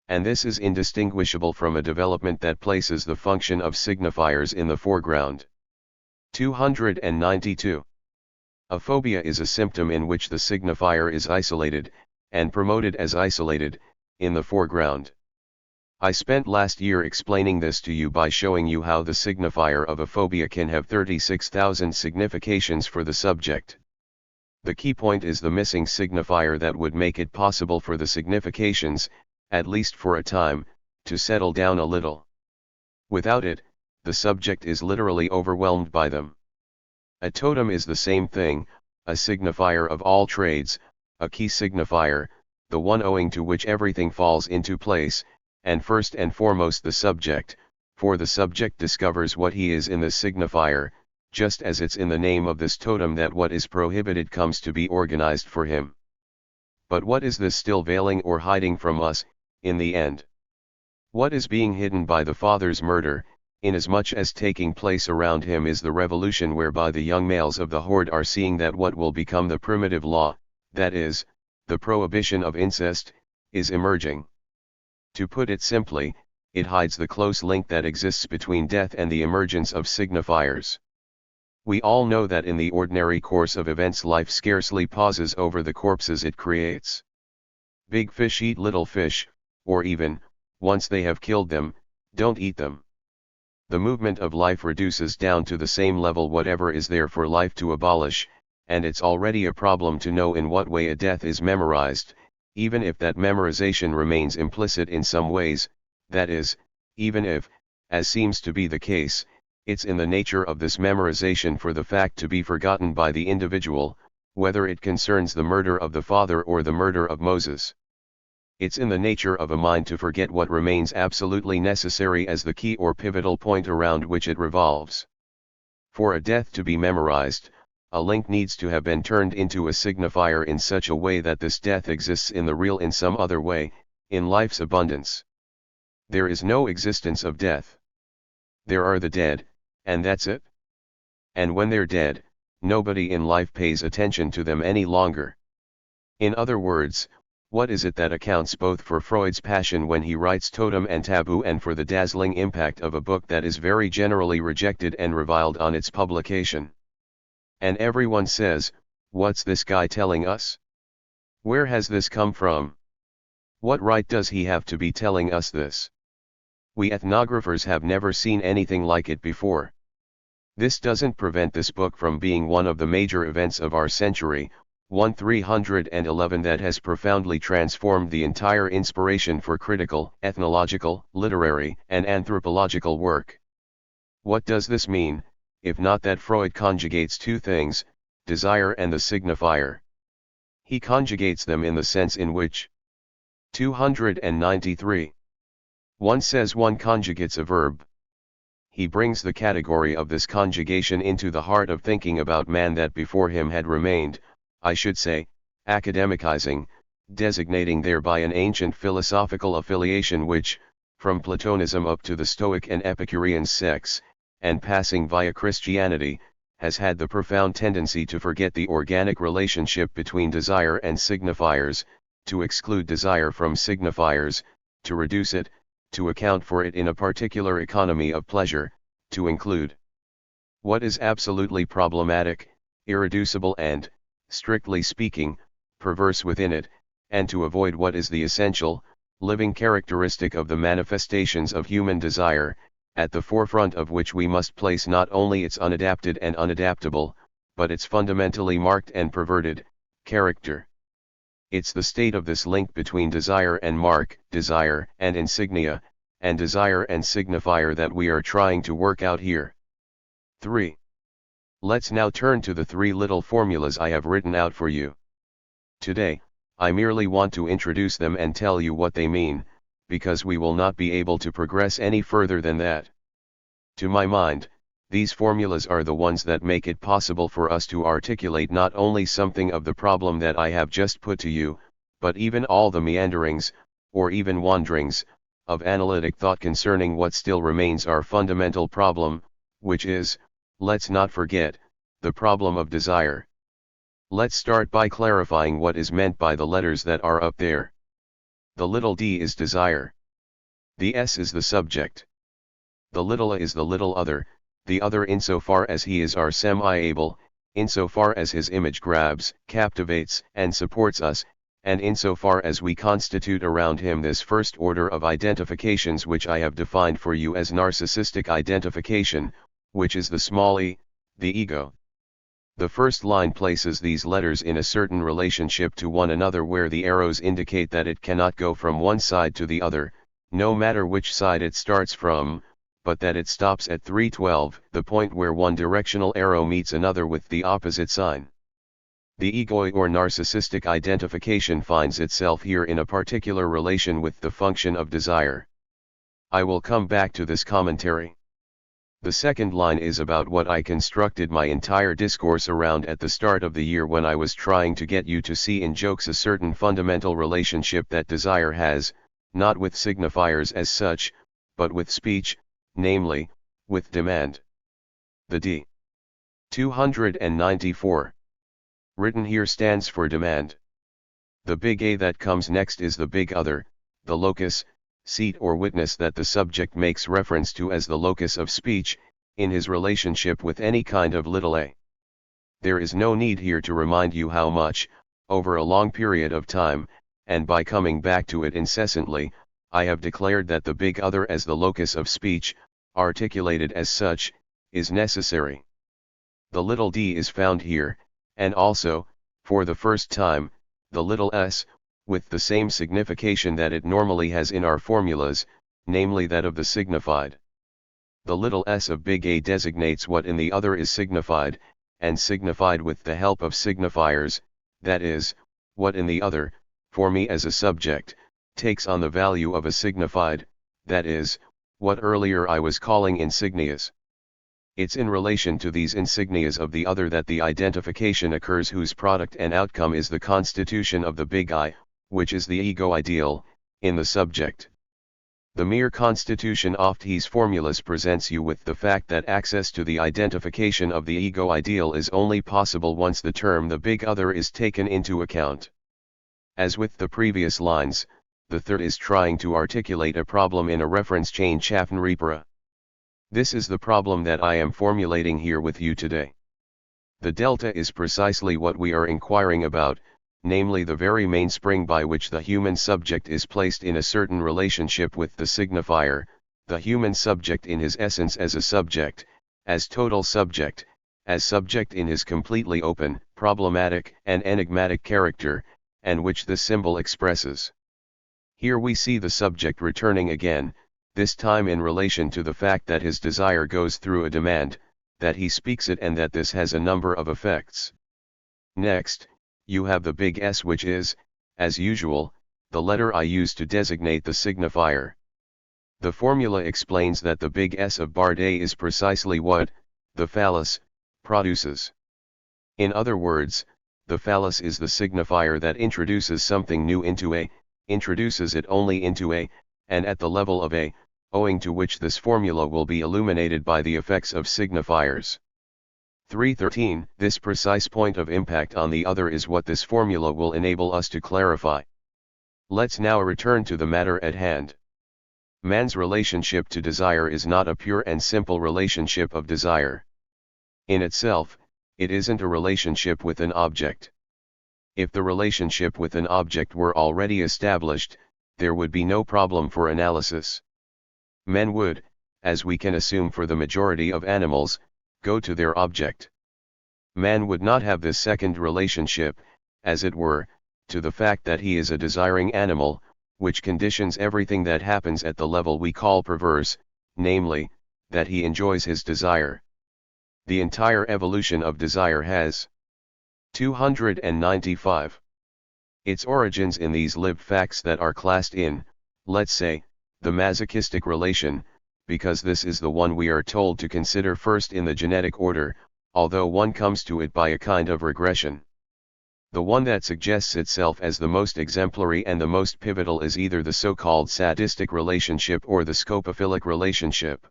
And this is indistinguishable from a development that places the function of signifiers in the foreground. 292. A phobia is a symptom in which the signifier is isolated, and promoted as isolated, in the foreground. I spent last year explaining this to you by showing you how the signifier of a phobia can have 36,000 significations for the subject. The key point is the missing signifier that would make it possible for the significations, at least for a time, to settle down a little. Without it, the subject is literally overwhelmed by them. A totem is the same thing, a signifier of all trades, a key signifier, the one owing to which everything falls into place, and first and foremost the subject, for the subject discovers what he is in the signifier, just as it's in the name of this totem that what is prohibited comes to be organized for him. But what is this still veiling or hiding from us, in the end? What is being hidden by the father's murder, inasmuch as taking place around him is the revolution whereby the young males of the horde are seeing that what will become the primitive law, that is, the prohibition of incest, is emerging. To put it simply, it hides the close link that exists between death and the emergence of signifiers. We all know that in the ordinary course of events life scarcely pauses over the corpses it creates. Big fish eat little fish, or even, once they have killed them, don't eat them. The movement of life reduces down to the same level whatever is there for life to abolish, and it's already a problem to know in what way a death is memorized, even if that memorization remains implicit in some ways, that is, even if, as seems to be the case, it's in the nature of this memorization for the fact to be forgotten by the individual, whether it concerns the murder of the father or the murder of Moses. It's in the nature of a mind to forget what remains absolutely necessary as the key or pivotal point around which it revolves. For a death to be memorized, a link needs to have been turned into a signifier in such a way that this death exists in the real in some other way, in life's abundance. There is no existence of death. There are the dead, and that's it. And when they're dead, nobody in life pays attention to them any longer. In other words, what is it that accounts both for Freud's passion when he writes Totem and Taboo and for the dazzling impact of a book that is very generally rejected and reviled on its publication? And everyone says, what's this guy telling us? Where has this come from? What right does he have to be telling us this? We ethnographers have never seen anything like it before. This doesn't prevent this book from being one of the major events of our century, 1311 that has profoundly transformed the entire inspiration for critical, ethnological, literary, and anthropological work. What does this mean, if not that Freud conjugates two things, desire and the signifier? He conjugates them in the sense in which 293. One says one conjugates a verb. He brings the category of this conjugation into the heart of thinking about man that before him had remained, I should say, academicizing, designating thereby an ancient philosophical affiliation which, from Platonism up to the Stoic and Epicurean sects, and passing via Christianity, has had the profound tendency to forget the organic relationship between desire and signifiers, to exclude desire from signifiers, to reduce it, to account for it in a particular economy of pleasure, to include what is absolutely problematic, irreducible and, strictly speaking, perverse within it, and to avoid what is the essential, living characteristic of the manifestations of human desire, at the forefront of which we must place not only its unadapted and unadaptable, but its fundamentally marked and perverted character. It's the state of this link between desire and mark, desire and insignia, and desire and signifier that we are trying to work out here. 3. Let's now turn to the three little formulas I have written out for you. Today, I merely want to introduce them and tell you what they mean, because we will not be able to progress any further than that. To my mind, these formulas are the ones that make it possible for us to articulate not only something of the problem that I have just put to you, but even all the meanderings, or even wanderings, of analytic thought concerning what still remains our fundamental problem, which is, let's not forget, the problem of desire. Let's start by clarifying what is meant by the letters that are up there. The little d is desire. The s is the subject. The little a is the little other, the other insofar as he is our semi-able, insofar as his image grabs, captivates, and supports us, and insofar as we constitute around him this first order of identifications which I have defined for you as narcissistic identification, which is the small e, the ego. The first line places these letters in a certain relationship to one another where the arrows indicate that it cannot go from one side to the other, no matter which side it starts from, but that it stops at 312, the point where one directional arrow meets another with the opposite sign. The egoic or narcissistic identification finds itself here in a particular relation with the function of desire. I will come back to this commentary. The second line is about what I constructed my entire discourse around at the start of the year when I was trying to get you to see in jokes a certain fundamental relationship that desire has, not with signifiers as such, but with speech, namely, with demand. The D. 294. Written here stands for demand. The big A that comes next is the big other, the locus, seat or witness that the subject makes reference to as the locus of speech, in his relationship with any kind of little a. There is no need here to remind you how much, over a long period of time, and by coming back to it incessantly, I have declared that the big other as the locus of speech, articulated as such, is necessary. The little d is found here, and also, for the first time, the little s, with the same signification that it normally has in our formulas, namely that of the signified. The little s of big A designates what in the other is signified, and signified with the help of signifiers, that is, what in the other, for me as a subject, takes on the value of a signified, that is, what earlier I was calling insignias. It's in relation to these insignias of the other that the identification occurs whose product and outcome is the constitution of the big I, which is the ego ideal, in the subject. The mere constitution of these formulas presents you with the fact that access to the identification of the ego ideal is only possible once the term the big other is taken into account. As with the previous lines, the third is trying to articulate a problem in a reference chain Schaffenreipera. This is the problem that I am formulating here with you today. The delta is precisely what we are inquiring about, namely the very mainspring by which the human subject is placed in a certain relationship with the signifier, the human subject in his essence as a subject, as total subject, as subject in his completely open, problematic, and enigmatic character, and which the symbol expresses. Here we see the subject returning again, this time in relation to the fact that his desire goes through a demand, that he speaks it and that this has a number of effects. Next, you have the big S which is, as usual, the letter I use to designate the signifier. The formula explains that the big S of Bardet is precisely what, the phallus, produces. In other words, the phallus is the signifier that introduces something new into A, introduces it only into A, and at the level of A, owing to which this formula will be illuminated by the effects of signifiers. 313. This precise point of impact on the other is what this formula will enable us to clarify. Let's now return to the matter at hand. Man's relationship to desire is not a pure and simple relationship of desire. In itself, it isn't a relationship with an object. If the relationship with an object were already established, there would be no problem for analysis. Men would, as we can assume for the majority of animals, go to their object. Man would not have this second relationship, as it were, to the fact that he is a desiring animal, which conditions everything that happens at the level we call perverse, namely, that he enjoys his desire. The entire evolution of desire has 295. Its origins in these lived facts that are classed in, let's say, the masochistic relation, because this is the one we are told to consider first in the genetic order, although one comes to it by a kind of regression. The one that suggests itself as the most exemplary and the most pivotal is either the so-called sadistic relationship or the scopophilic relationship.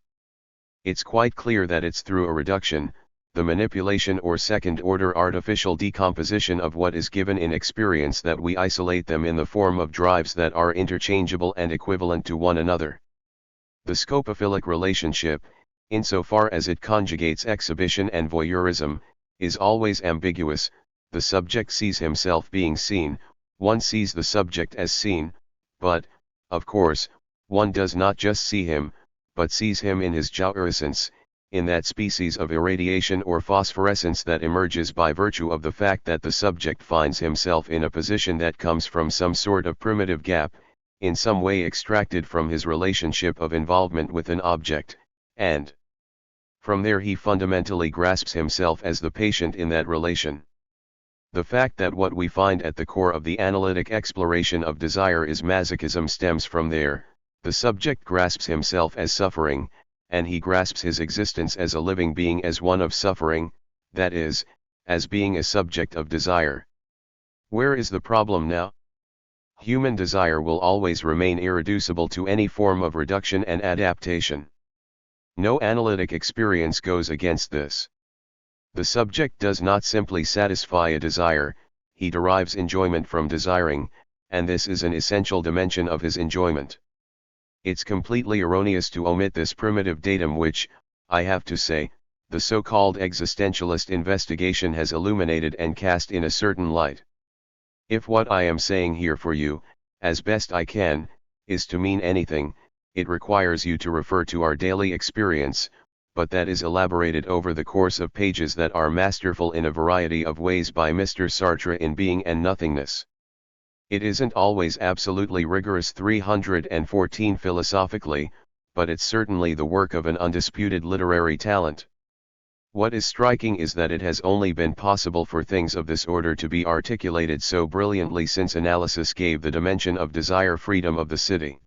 It's quite clear that it's through a reduction, the manipulation or second-order artificial decomposition of what is given in experience, that we isolate them in the form of drives that are interchangeable and equivalent to one another. The scopophilic relationship, insofar as it conjugates exhibition and voyeurism, is always ambiguous. The subject sees himself being seen, one sees the subject as seen, but, of course, one does not just see him, but sees him in his jouissance, in that species of irradiation or phosphorescence that emerges by virtue of the fact that the subject finds himself in a position that comes from some sort of primitive gap, in some way extracted from his relationship of involvement with an object, and from there he fundamentally grasps himself as the patient in that relation. The fact that what we find at the core of the analytic exploration of desire is masochism stems from there. The subject grasps himself as suffering, and he grasps his existence as a living being as one of suffering, that is, as being a subject of desire. Where is the problem now? Human desire will always remain irreducible to any form of reduction and adaptation. No analytic experience goes against this. The subject does not simply satisfy a desire, he derives enjoyment from desiring, and this is an essential dimension of his enjoyment. It's completely erroneous to omit this primitive datum which, I have to say, the so-called existentialist investigation has illuminated and cast in a certain light. If what I am saying here for you, as best I can, is to mean anything, it requires you to refer to our daily experience, but that is elaborated over the course of pages that are masterful in a variety of ways by Mr. Sartre in Being and Nothingness. It isn't always absolutely rigorous 314 philosophically, but it's certainly the work of an undisputed literary talent. What is striking is that it has only been possible for things of this order to be articulated so brilliantly since analysis gave the dimension of desire freedom of the city.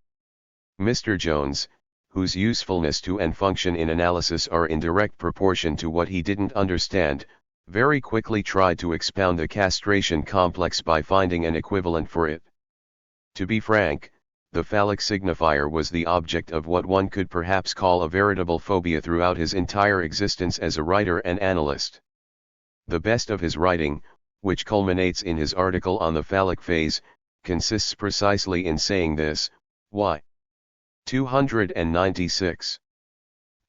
Mr. Jones, whose usefulness to and function in analysis are in direct proportion to what he didn't understand, very quickly tried to expound the castration complex by finding an equivalent for it. To be frank, the phallic signifier was the object of what one could perhaps call a veritable phobia throughout his entire existence as a writer and analyst. The best of his writing, which culminates in his article on the phallic phase, consists precisely in saying this. Why? 296.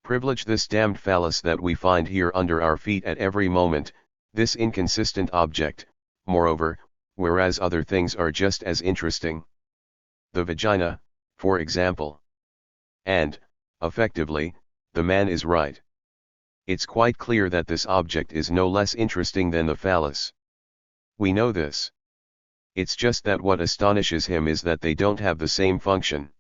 Privilege this damned phallus that we find here under our feet at every moment, this inconsistent object, moreover, whereas other things are just as interesting. The vagina, for example. And, effectively, the man is right. It's quite clear that this object is no less interesting than the phallus. We know this. It's just that what astonishes him is that they don't have the same function.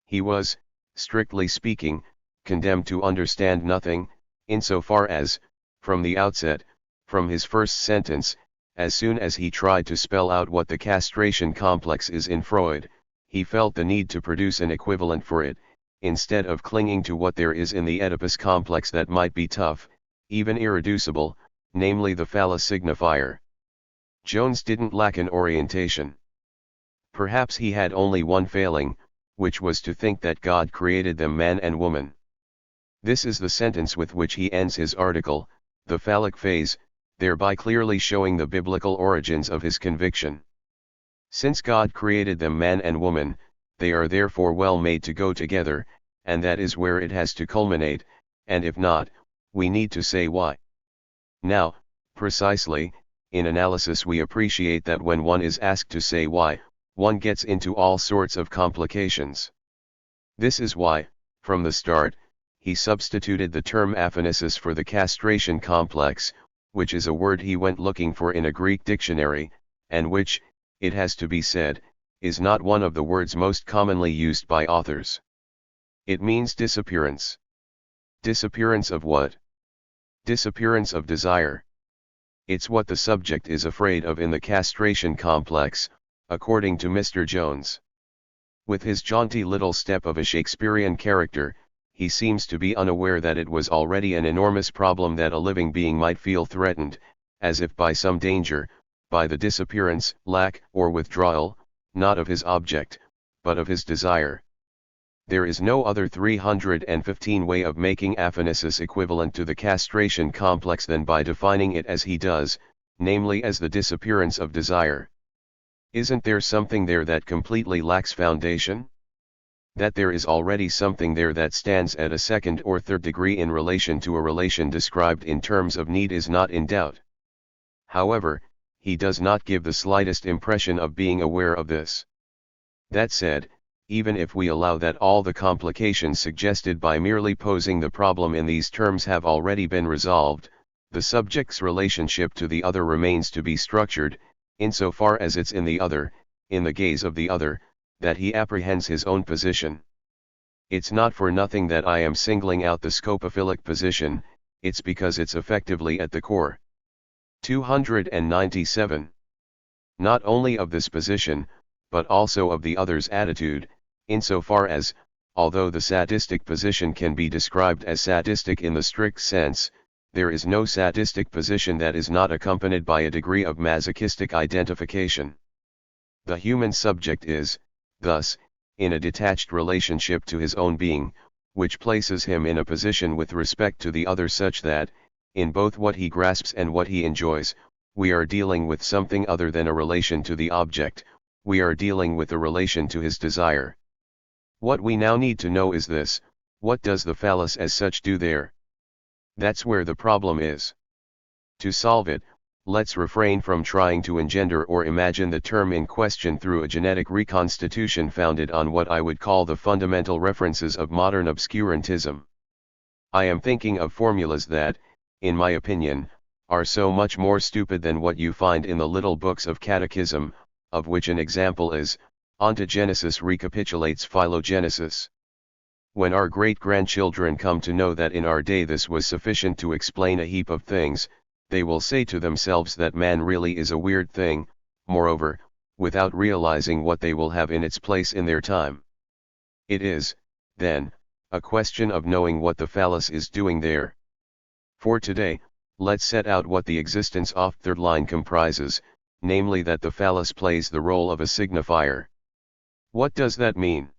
He was, strictly speaking, condemned to understand nothing, insofar as, from the outset, from his first sentence, as soon as he tried to spell out what the castration complex is in Freud, he felt the need to produce an equivalent for it, instead of clinging to what there is in the Oedipus complex that might be tough, even irreducible, namely the phallus signifier. Jones didn't lack an orientation. Perhaps he had only one failing, which was to think that God created them man and woman. This is the sentence with which he ends his article, The Phallic Phase, thereby clearly showing the biblical origins of his conviction. Since God created them man and woman, they are therefore well made to go together, and that is where it has to culminate, and if not, we need to say why. Now, precisely, in analysis we appreciate that when one is asked to say why, one gets into all sorts of complications. This is why, from the start, he substituted the term aphonesis for the castration complex, which is a word he went looking for in a Greek dictionary, and which, it has to be said, is not one of the words most commonly used by authors. It means disappearance. Disappearance of what? Disappearance of desire. It's what the subject is afraid of in the castration complex, according to Mr. Jones. With his jaunty little step of a Shakespearean character, he seems to be unaware that it was already an enormous problem that a living being might feel threatened, as if by some danger, by the disappearance, lack, or withdrawal, not of his object, but of his desire. There is no other 315 way of making aphonesis equivalent to the castration complex than by defining it as he does, namely as the disappearance of desire. Isn't there something there that completely lacks foundation? That there is already something there that stands at a second or third degree in relation to a relation described in terms of need is not in doubt. However, he does not give the slightest impression of being aware of this. That said, even if we allow that all the complications suggested by merely posing the problem in these terms have already been resolved, the subject's relationship to the other remains to be structured, insofar as it's in the other, in the gaze of the other, that he apprehends his own position. It's not for nothing that I am singling out the scopophilic position, it's because it's effectively at the core. 297. Not only of this position, but also of the other's attitude, insofar as, although the sadistic position can be described as sadistic in the strict sense, there is no sadistic position that is not accompanied by a degree of masochistic identification. The human subject is, thus, in a detached relationship to his own being, which places him in a position with respect to the other such that, in both what he grasps and what he enjoys, we are dealing with something other than a relation to the object, we are dealing with a relation to his desire. What we now need to know is this: what does the phallus as such do there? That's where the problem is. To solve it, let's refrain from trying to engender or imagine the term in question through a genetic reconstitution founded on what I would call the fundamental references of modern obscurantism. I am thinking of formulas that, in my opinion, are so much more stupid than what you find in the little books of catechism, of which an example is, Ontogenesis recapitulates phylogenesis. When our great-grandchildren come to know that in our day this was sufficient to explain a heap of things, they will say to themselves that man really is a weird thing, moreover, without realizing what they will have in its place in their time. It is, then, a question of knowing what the phallus is doing there. For today, let's set out what the existence of third line comprises, namely that the phallus plays the role of a signifier. What does that mean?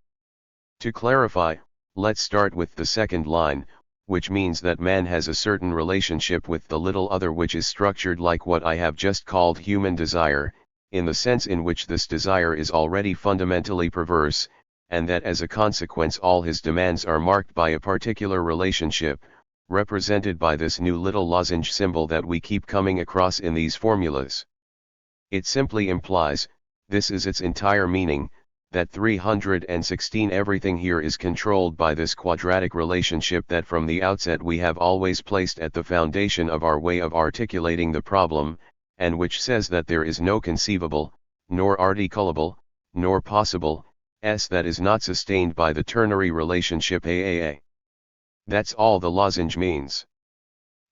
To clarify, let's start with the second line, which means that man has a certain relationship with the little other which is structured like what I have just called human desire, in the sense in which this desire is already fundamentally perverse, and that as a consequence all his demands are marked by a particular relationship, represented by this new little lozenge symbol that we keep coming across in these formulas. It simply implies, this is its entire meaning, that 316 everything here is controlled by this quadratic relationship that from the outset we have always placed at the foundation of our way of articulating the problem, and which says that there is no conceivable, nor articulable, nor possible, that is not sustained by the ternary relationship AAA. That's all the lozenge means.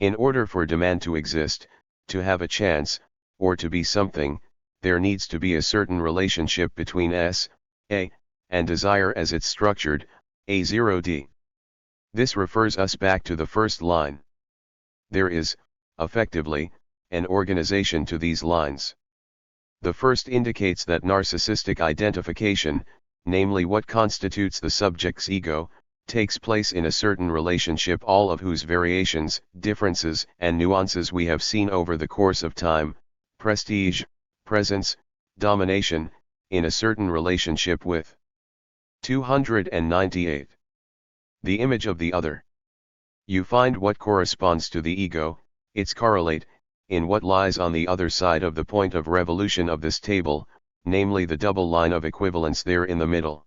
In order for demand to exist, to have a chance, or to be something, there needs to be a certain relationship between S, A, and desire as it's structured, A0D. This refers us back to the first line. There is, effectively, an organization to these lines. The first indicates that narcissistic identification, namely what constitutes the subject's ego, takes place in a certain relationship, all of whose variations, differences, and nuances we have seen over the course of time: prestige, presence, domination, in a certain relationship with. 298. The image of the other. You find what corresponds to the ego, its correlate, in what lies on the other side of the point of revolution of this table, namely the double line of equivalence there in the middle.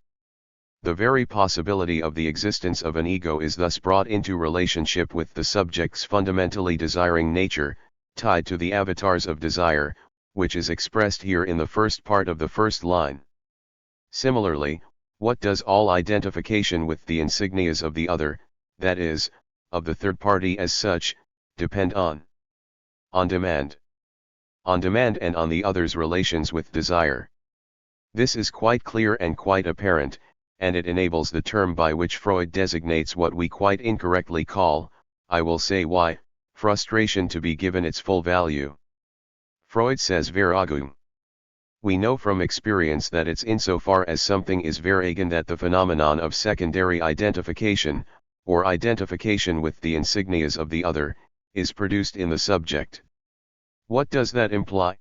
The very possibility of the existence of an ego is thus brought into relationship with the subject's fundamentally desiring nature, tied to the avatars of desire, which is expressed here in the first part of the first line. Similarly, what does all identification with the insignias of the other, that is, of the third party as such, depend on? On demand. On demand and on the other's relations with desire. This is quite clear and quite apparent, and it enables the term by which Freud designates what we quite incorrectly call, I will say why, frustration to be given its full value. Freud says Veragung. We know from experience that it's insofar as something is veragen that the phenomenon of secondary identification, or identification with the insignias of the other, is produced in the subject. What does that imply?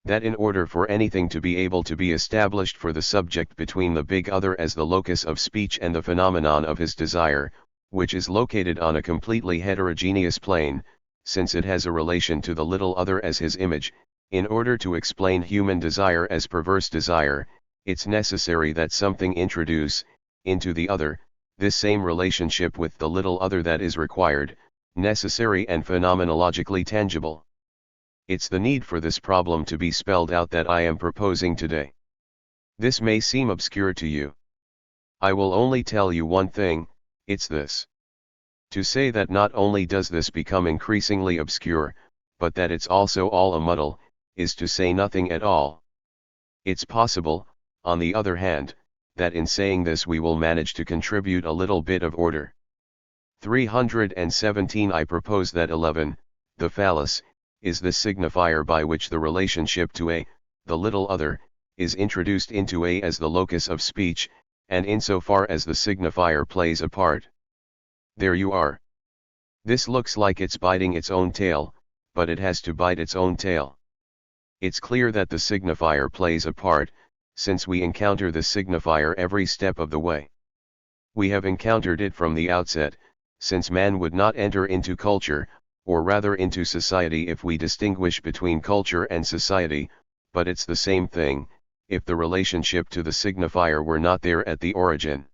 That in order for anything to be able to be established for the subject between the big other as the locus of speech and the phenomenon of his desire, which is located on a completely heterogeneous plane, since it has a relation to the little other as his image, in order to explain human desire as perverse desire, it's necessary that something introduce, into the other, this same relationship with the little other that is required, necessary and phenomenologically tangible. It's the need for this problem to be spelled out that I am proposing today. This may seem obscure to you. I will only tell you one thing, it's this. To say that not only does this become increasingly obscure, but that it's also all a muddle, is to say nothing at all. It's possible, on the other hand, that in saying this we will manage to contribute a little bit of order. 317 I propose that 11, the phallus, is the signifier by which the relationship to A, the little other, is introduced into A as the locus of speech, and insofar as the signifier plays a part. There you are. This looks like it's biting its own tail, but it has to bite its own tail. It's clear that the signifier plays a part, since we encounter the signifier every step of the way. We have encountered it from the outset, since man would not enter into culture, or rather into society if we distinguish between culture and society, but it's the same thing, if the relationship to the signifier were not there at the origin.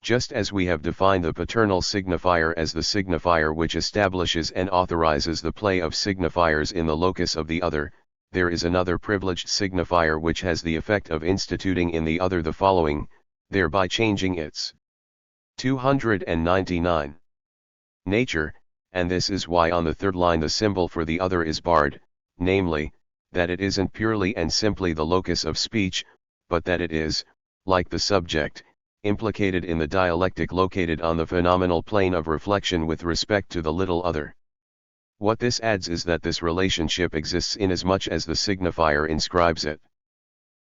Just as we have defined the paternal signifier as the signifier which establishes and authorizes the play of signifiers in the locus of the other, there is another privileged signifier which has the effect of instituting in the other the following, thereby changing its 299 nature, and this is why on the third line the symbol for the other is barred, namely, that it isn't purely and simply the locus of speech, but that it is, like the subject, implicated in the dialectic located on the phenomenal plane of reflection with respect to the little other. What this adds is that this relationship exists inasmuch as the signifier inscribes it.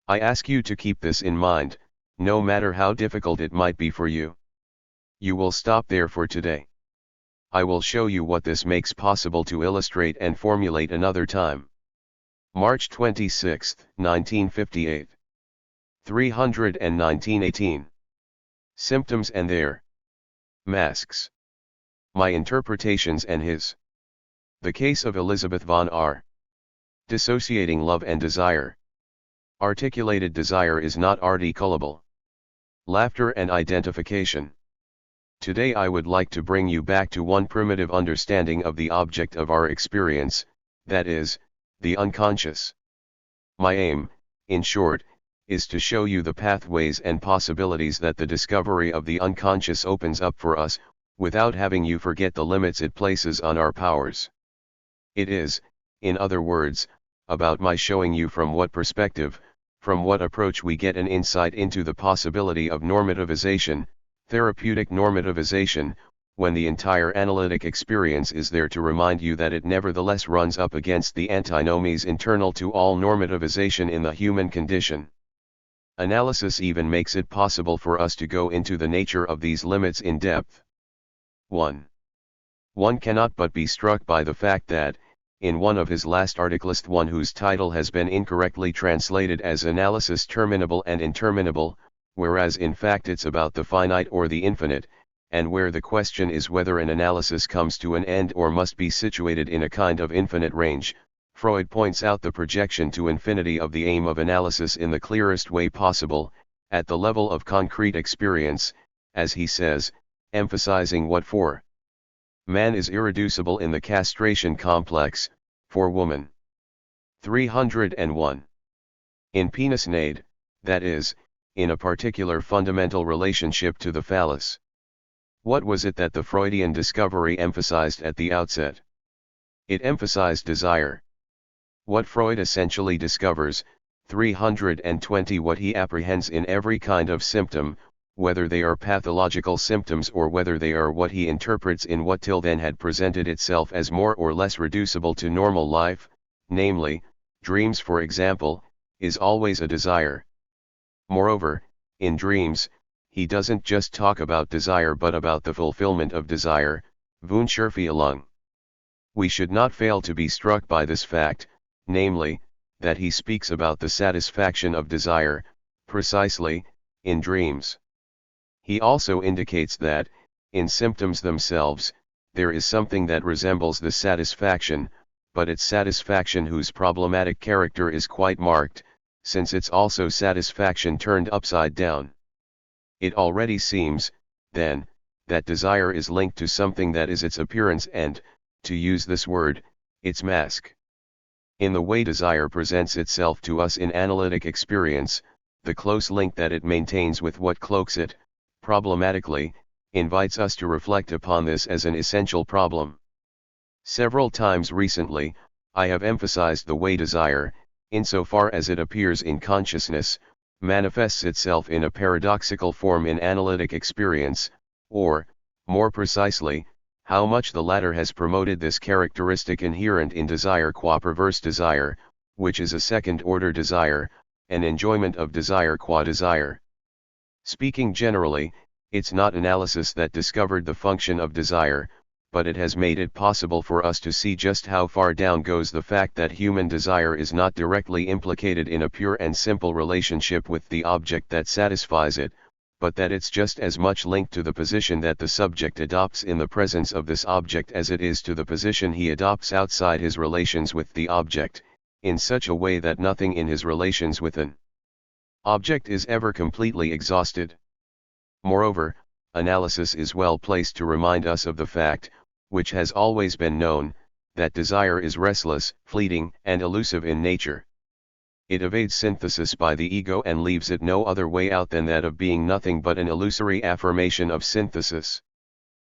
I ask you to keep this in mind, no matter how difficult it might be for you. You will stop there for today. I will show you what this makes possible to illustrate and formulate another time. March 26, 1958. 319-18. Symptoms and their masks. My interpretations and his. The case of Elizabeth von R. Dissociating love and desire. Articulated desire is not articulable. Laughter and identification. Today I would like to bring you back to one primitive understanding of the object of our experience, that is, the unconscious. My aim, in short, is to show you the pathways and possibilities that the discovery of the unconscious opens up for us, without having you forget the limits it places on our powers. It is, in other words, about my showing you from what perspective, from what approach we get an insight into the possibility of normativization, therapeutic normativization, when the entire analytic experience is there to remind you that it nevertheless runs up against the antinomies internal to all normativization in the human condition. Analysis even makes it possible for us to go into the nature of these limits in depth. 1. One cannot but be struck by the fact that, in one of his last articles, one whose title has been incorrectly translated as Analysis Terminable and Interminable, whereas in fact it's about the finite or the infinite, and where the question is whether an analysis comes to an end or must be situated in a kind of infinite range, Freud points out the projection to infinity of the aim of analysis in the clearest way possible, at the level of concrete experience, as he says, emphasizing what for man is irreducible in the castration complex, for woman. 301. In penis nade, that is, in a particular fundamental relationship to the phallus. What was it that the Freudian discovery emphasized at the outset? It emphasized desire. What Freud essentially discovers, 320 what he apprehends in every kind of symptom, whether they are pathological symptoms or whether they are what he interprets in what till then had presented itself as more or less reducible to normal life, namely, dreams for example, is always a desire. Moreover, in dreams, he doesn't just talk about desire but about the fulfillment of desire, Wunschverfüllung. We should not fail to be struck by this fact, namely, that he speaks about the satisfaction of desire, precisely, in dreams. He also indicates that, in symptoms themselves, there is something that resembles the satisfaction, but it's satisfaction whose problematic character is quite marked, since it's also satisfaction turned upside down. It already seems, then, that desire is linked to something that is its appearance and, to use this word, its mask. In the way desire presents itself to us in analytic experience, the close link that it maintains with what cloaks it, problematically, invites us to reflect upon this as an essential problem. Several times recently, I have emphasized the way desire, insofar as it appears in consciousness, manifests itself in a paradoxical form in analytic experience, or, more precisely, how much the latter has promoted this characteristic inherent in desire qua perverse desire, which is a second-order desire, an enjoyment of desire qua desire. Speaking generally, it's not analysis that discovered the function of desire, but it has made it possible for us to see just how far down goes the fact that human desire is not directly implicated in a pure and simple relationship with the object that satisfies it, but that it's just as much linked to the position that the subject adopts in the presence of this object as it is to the position he adopts outside his relations with the object, in such a way that nothing in his relations with an object is ever completely exhausted. Moreover, analysis is well placed to remind us of the fact, which has always been known, that desire is restless, fleeting, and elusive in nature. It evades synthesis by the ego and leaves it no other way out than that of being nothing but an illusory affirmation of synthesis.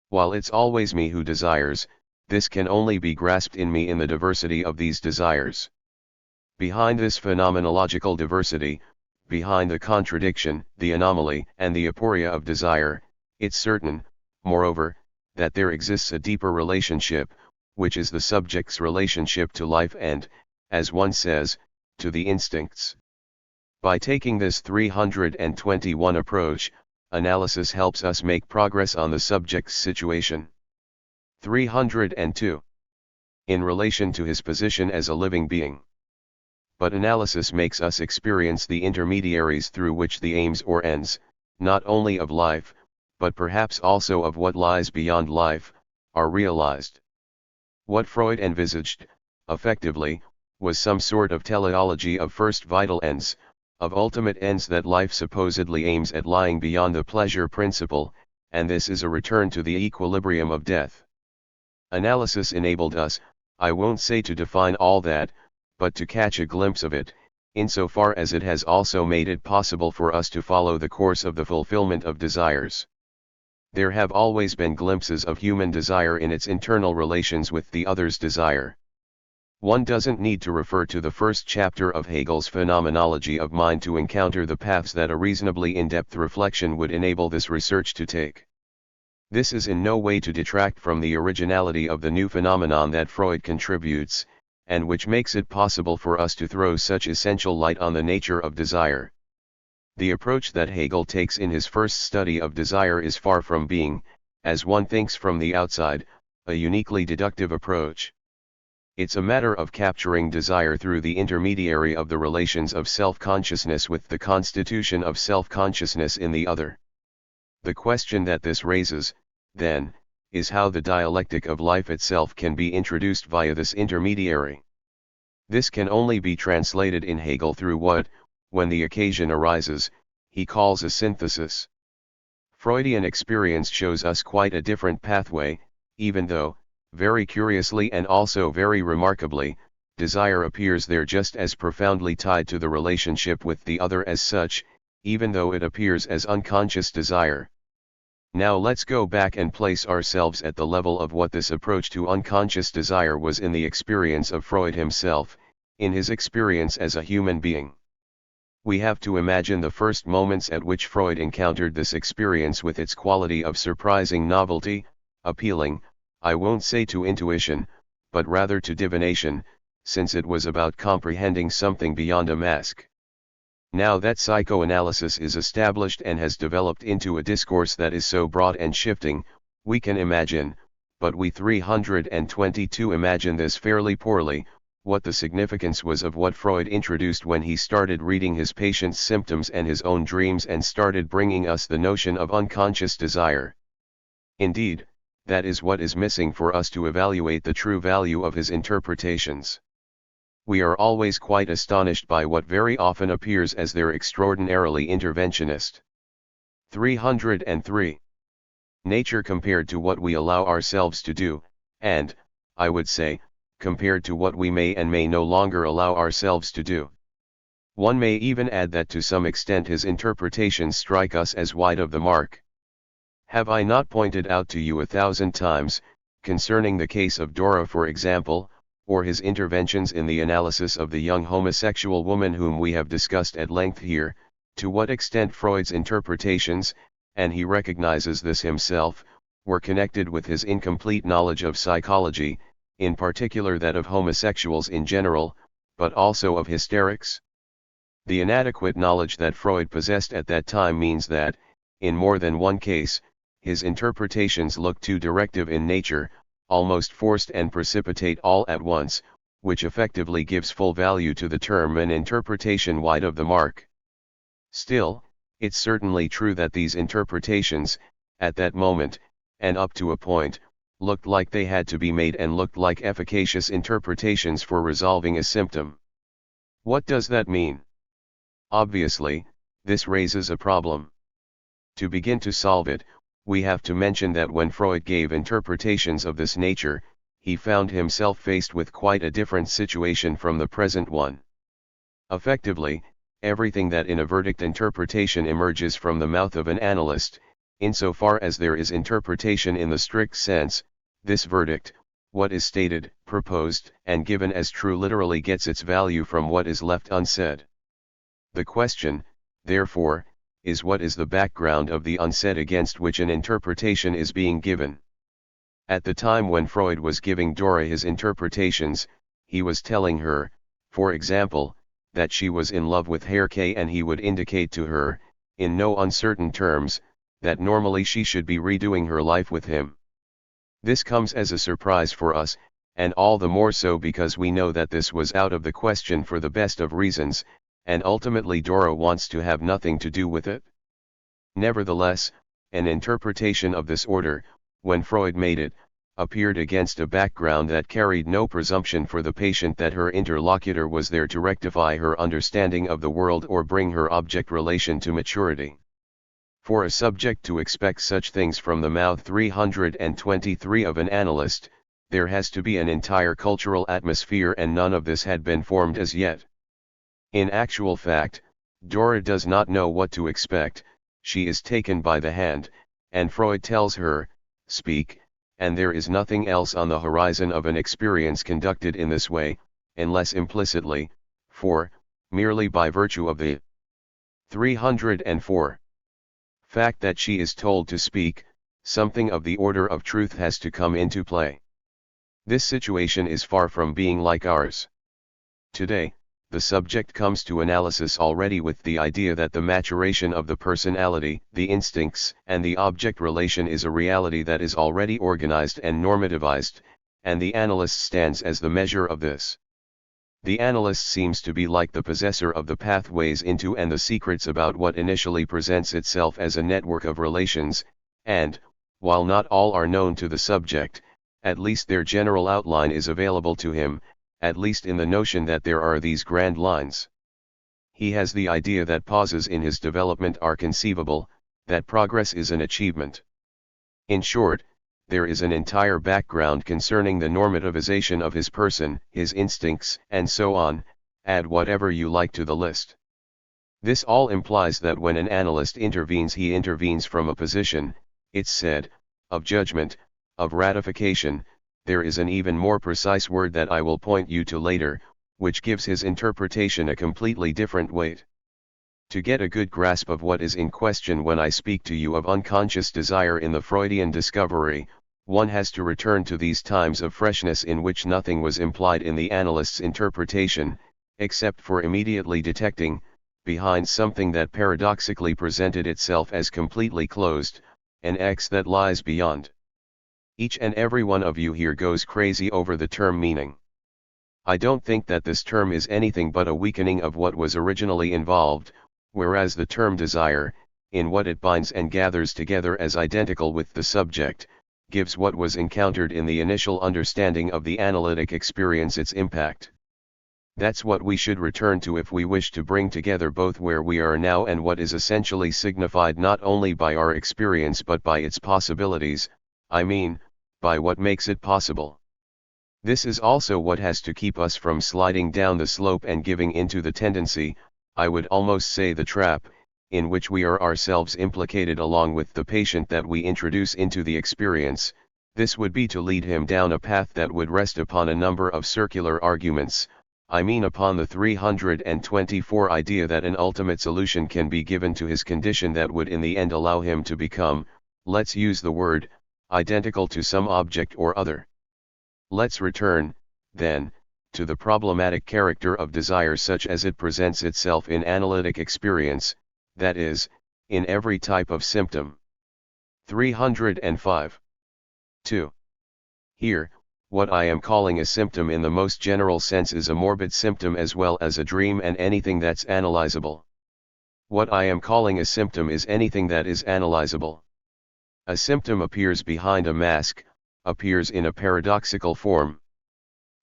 While it's always me who desires, this can only be grasped in me in the diversity of these desires. Behind this phenomenological diversity, behind the contradiction, the anomaly, and the aporia of desire, it's certain, moreover, that there exists a deeper relationship, which is the subject's relationship to life and, as one says, to the instincts. By taking this 321 approach, analysis helps us make progress on the subject's situation. 302. In relation to his position as a living being. But analysis makes us experience the intermediaries through which the aims or ends, not only of life, but perhaps also of what lies beyond life, are realized. What Freud envisaged, effectively, was some sort of teleology of first vital ends, of ultimate ends that life supposedly aims at lying beyond the pleasure principle, and this is a return to the equilibrium of death. Analysis enabled us, I won't say to define all that, but to catch a glimpse of it, insofar as it has also made it possible for us to follow the course of the fulfillment of desires. There have always been glimpses of human desire in its internal relations with the other's desire. One doesn't need to refer to the first chapter of Hegel's Phenomenology of Mind to encounter the paths that a reasonably in-depth reflection would enable this research to take. This is in no way to detract from the originality of the new phenomenon that Freud contributes, and which makes it possible for us to throw such essential light on the nature of desire. The approach that Hegel takes in his first study of desire is far from being, as one thinks from the outside, a uniquely deductive approach. It's a matter of capturing desire through the intermediary of the relations of self-consciousness with the constitution of self-consciousness in the other. The question that this raises, then, is how the dialectic of life itself can be introduced via this intermediary. This can only be translated in Hegel through what, when the occasion arises, he calls a synthesis. Freudian experience shows us quite a different pathway, even though, very curiously and also very remarkably, desire appears there just as profoundly tied to the relationship with the other as such, even though it appears as unconscious desire. Now let's go back and place ourselves at the level of what this approach to unconscious desire was in the experience of Freud himself, in his experience as a human being. We have to imagine the first moments at which Freud encountered this experience with its quality of surprising novelty, appealing, I won't say to intuition, but rather to divination, since it was about comprehending something beyond a mask. Now that psychoanalysis is established and has developed into a discourse that is so broad and shifting, we can imagine, but we 322 imagine this fairly poorly, what the significance was of what Freud introduced when he started reading his patients' symptoms and his own dreams and started bringing us the notion of unconscious desire. Indeed, that is what is missing for us to evaluate the true value of his interpretations. We are always quite astonished by what very often appears as their extraordinarily interventionist. 303. Nature compared to what we allow ourselves to do, and, I would say, compared to what we may and may no longer allow ourselves to do. One may even add that to some extent his interpretations strike us as wide of the mark. Have I not pointed out to you 1,000 times, concerning the case of Dora for example, or his interventions in the analysis of the young homosexual woman whom we have discussed at length here, to what extent Freud's interpretations, and he recognizes this himself, were connected with his incomplete knowledge of psychology, in particular that of homosexuals in general, but also of hysterics? The inadequate knowledge that Freud possessed at that time means that, in more than one case, his interpretations look too directive in nature, almost forced and precipitate all at once, which effectively gives full value to the term an interpretation wide of the mark. Still, it's certainly true that these interpretations, at that moment, and up to a point, looked like they had to be made and looked like efficacious interpretations for resolving a symptom. What does that mean? Obviously, this raises a problem. To begin to solve it, we have to mention that when Freud gave interpretations of this nature, he found himself faced with quite a different situation from the present one. Effectively, everything that in a verdict interpretation emerges from the mouth of an analyst, insofar as there is interpretation in the strict sense, this verdict, what is stated, proposed, and given as true literally gets its value from what is left unsaid. The question, therefore, is what is the background of the unsaid against which an interpretation is being given. At the time when Freud was giving Dora his interpretations, he was telling her, for example, that she was in love with Herr K, and he would indicate to her, in no uncertain terms, that normally she should be redoing her life with him. This comes as a surprise for us, and all the more so because we know that this was out of the question for the best of reasons, and ultimately Dora wants to have nothing to do with it. Nevertheless, an interpretation of this order, when Freud made it, appeared against a background that carried no presumption for the patient that her interlocutor was there to rectify her understanding of the world or bring her object relation to maturity. For a subject to expect such things from the mouth 323 of an analyst, there has to be an entire cultural atmosphere, and none of this had been formed as yet. In actual fact, Dora does not know what to expect. She is taken by the hand, and Freud tells her, "Speak," and there is nothing else on the horizon of an experience conducted in this way, unless implicitly, for, merely by virtue of the 304 fact that she is told to speak, something of the order of truth has to come into play. This situation is far from being like ours. Today, the subject comes to analysis already with the idea that the maturation of the personality, the instincts, and the object relation is a reality that is already organized and normativized, and the analyst stands as the measure of this. The analyst seems to be like the possessor of the pathways into and the secrets about what initially presents itself as a network of relations, and, while not all are known to the subject, at least their general outline is available to him, at least in the notion that there are these grand lines. He has the idea that pauses in his development are conceivable, that progress is an achievement. In short, there is an entire background concerning the normativization of his person, his instincts, and so on, add whatever you like to the list. This all implies that when an analyst intervenes, he intervenes from a position, it's said, of judgment, of ratification. There is an even more precise word that I will point you to later, which gives his interpretation a completely different weight. To get a good grasp of what is in question when I speak to you of unconscious desire in the Freudian discovery, One has to return to these times of freshness in which nothing was implied in the analyst's interpretation, except for immediately detecting, behind something that paradoxically presented itself as completely closed, an X that lies beyond. Each and every one of you here goes crazy over the term meaning. I don't think that this term is anything but a weakening of what was originally involved, whereas the term desire, in what it binds and gathers together as identical with the subject, gives what was encountered in the initial understanding of the analytic experience its impact. That's what we should return to if we wish to bring together both where we are now and what is essentially signified not only by our experience but by its possibilities, I mean, by what makes it possible. This is also what has to keep us from sliding down the slope and giving into the tendency, I would almost say the trap, in which we are ourselves implicated along with the patient that we introduce into the experience. This would be to lead him down a path that would rest upon a number of circular arguments, I mean upon the 324 idea that an ultimate solution can be given to his condition that would in the end allow him to become, let's use the word, identical to some object or other. Let's return, then, to the problematic character of desire such as it presents itself in analytic experience, that is, in every type of symptom. 305. 2. Here, what I am calling a symptom in the most general sense is a morbid symptom as well as a dream and anything that's analyzable. What I am calling a symptom is anything that is analyzable. A symptom appears behind a mask, appears in a paradoxical form.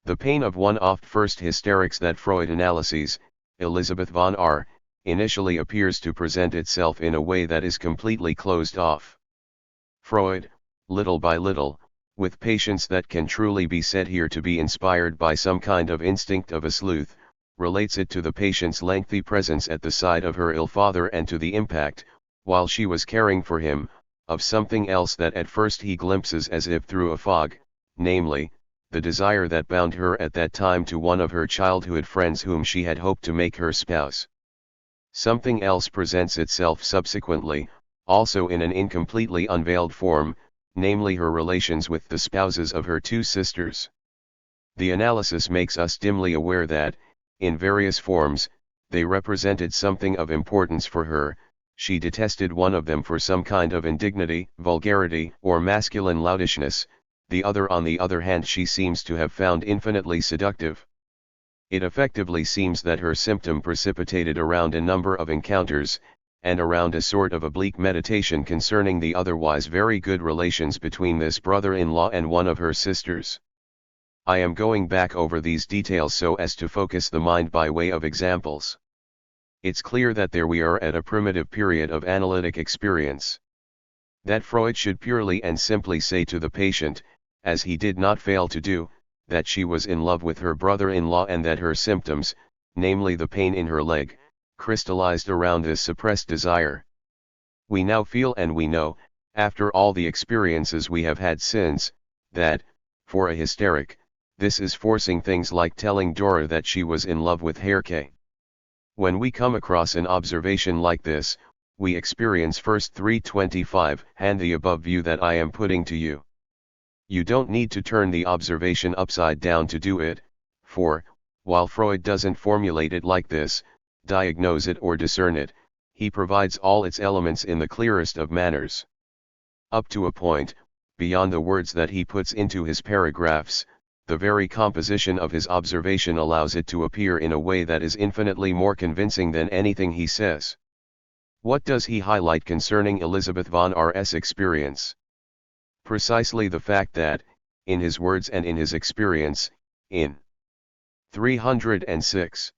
The pain of one oft first hysterics that Freud analyses, Elizabeth von R., initially appears to present itself in a way that is completely closed off. Freud, little by little, with patience that can truly be said here to be inspired by some kind of instinct of a sleuth, relates it to the patient's lengthy presence at the side of her ill father and to the impact, while she was caring for him, of something else that at first he glimpses as if through a fog, namely, the desire that bound her at that time to one of her childhood friends whom she had hoped to make her spouse. Something else presents itself subsequently, also in an incompletely unveiled form, namely her relations with the spouses of her two sisters. The analysis makes us dimly aware that, in various forms, they represented something of importance for her. She detested one of them for some kind of indignity, vulgarity, or masculine loudishness, the other on the other hand she seems to have found infinitely seductive. It effectively seems that her symptom precipitated around a number of encounters, and around a sort of oblique meditation concerning the otherwise very good relations between this brother-in-law and one of her sisters. I am going back over these details so as to focus the mind by way of examples. It's clear that there we are at a primitive period of analytic experience. That Freud should purely and simply say to the patient, as he did not fail to do, that she was in love with her brother-in-law and that her symptoms, namely the pain in her leg, crystallized around this suppressed desire. We now feel and we know, after all the experiences we have had since, that, for a hysteric, this is forcing things like telling Dora that she was in love with Herr K. When we come across an observation like this, we experience first 325 and the above view that I am putting to you. You don't need to turn the observation upside down to do it, for, while Freud doesn't formulate it like this, diagnose it or discern it, he provides all its elements in the clearest of manners. Up to a point, beyond the words that he puts into his paragraphs, the very composition of his observation allows it to appear in a way that is infinitely more convincing than anything he says. What does he highlight concerning Elizabeth von R.'s experience? Precisely the fact that, in his words and in his experience, in 306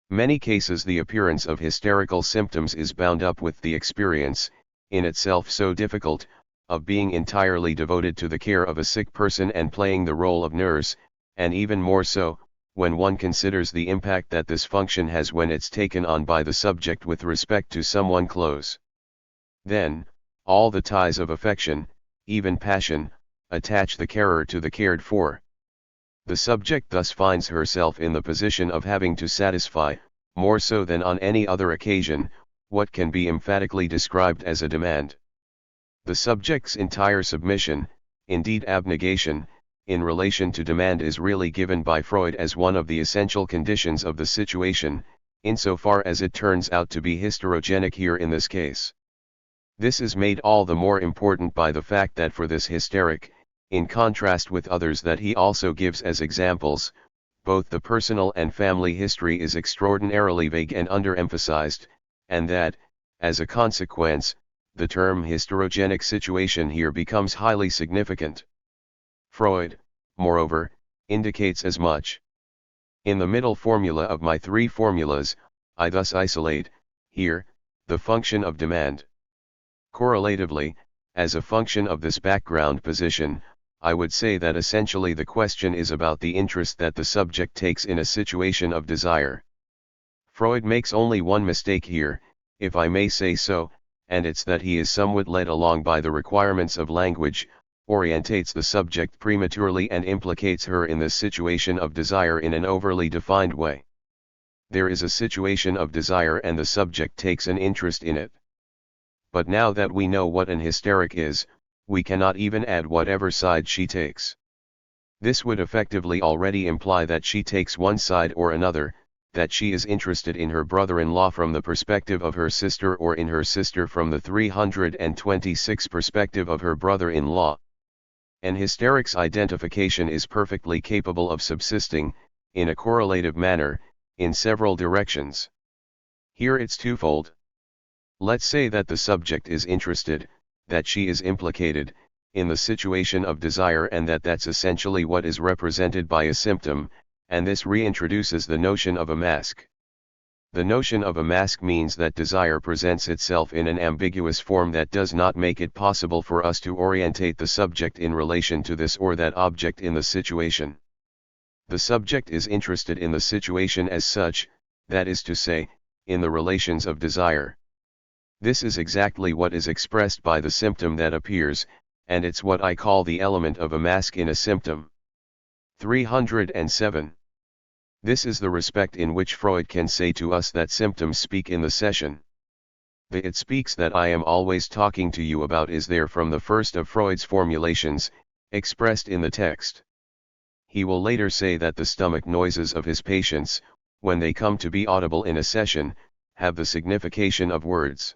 many cases the appearance of hysterical symptoms is bound up with the experience, in itself so difficult, of being entirely devoted to the care of a sick person and playing the role of nurse, and even more so, when one considers the impact that this function has when it's taken on by the subject with respect to someone close. Then, all the ties of affection, even passion, attach the carer to the cared for. The subject thus finds herself in the position of having to satisfy, more so than on any other occasion, what can be emphatically described as a demand. The subject's entire submission, Indeed, abnegation, in relation to demand, is really given by Freud as one of the essential conditions of the situation, insofar as it turns out to be hysterogenic here in this case. This is made all the more important by the fact that for this hysteric, in contrast with others that he also gives as examples, both the personal and family history is extraordinarily vague and underemphasized, and that, as a consequence, the term hysterogenic situation here becomes highly significant. Freud, moreover, indicates as much. In the middle formula of my three formulas, I thus isolate, here, the function of demand. Correlatively, as a function of this background position, I would say that essentially the question is about the interest that the subject takes in a situation of desire. Freud makes only one mistake here, if I may say so, and it's that he is somewhat led along by the requirements of language, orientates the subject prematurely and implicates her in this situation of desire in an overly defined way. There is a situation of desire and the subject takes an interest in it. But now that we know what an hysteric is, we cannot even add whatever side she takes. This would effectively already imply that she takes one side or another, that she is interested in her brother-in-law from the perspective of her sister or in her sister from the 326 perspective of her brother-in-law. An hysteric's identification is perfectly capable of subsisting, in a correlative manner, in several directions. Here it's twofold. Let's say that the subject is interested, that she is implicated, in the situation of desire, and that that's essentially what is represented by a symptom, and this reintroduces the notion of a mask. The notion of a mask means that desire presents itself in an ambiguous form that does not make it possible for us to orientate the subject in relation to this or that object in the situation. The subject is interested in the situation as such, that is to say, in the relations of desire. This is exactly what is expressed by the symptom that appears, and it's what I call the element of a mask in a symptom. 307. This is the respect in which Freud can say to us that symptoms speak in the session. The "it speaks" that I am always talking to you about is there from the first of Freud's formulations, expressed in the text. He will later say that the stomach noises of his patients, when they come to be audible in a session, have the signification of words.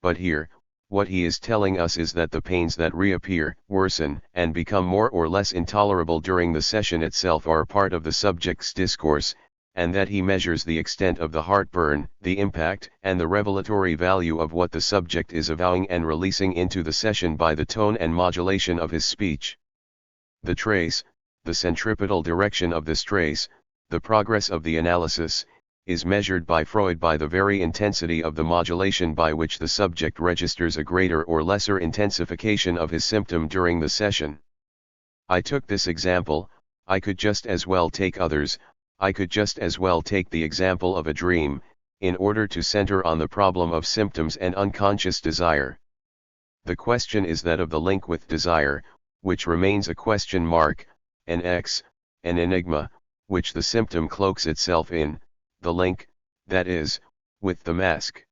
But here, what he is telling us is that the pains that reappear, worsen, and become more or less intolerable during the session itself are part of the subject's discourse, and that he measures the extent of the heartburn, the impact and the revelatory value of what the subject is avowing and releasing into the session by the tone and modulation of his speech. The trace, the centripetal direction of this trace, the progress of the analysis, is measured by Freud by the very intensity of the modulation by which the subject registers a greater or lesser intensification of his symptom during the session. I took this example, I could just as well take others, I could just as well take the example of a dream, in order to center on the problem of symptoms and unconscious desire. The question is that of the link with desire, which remains a question mark, an X, an enigma, which the symptom cloaks itself in, the link, that is, with the mask.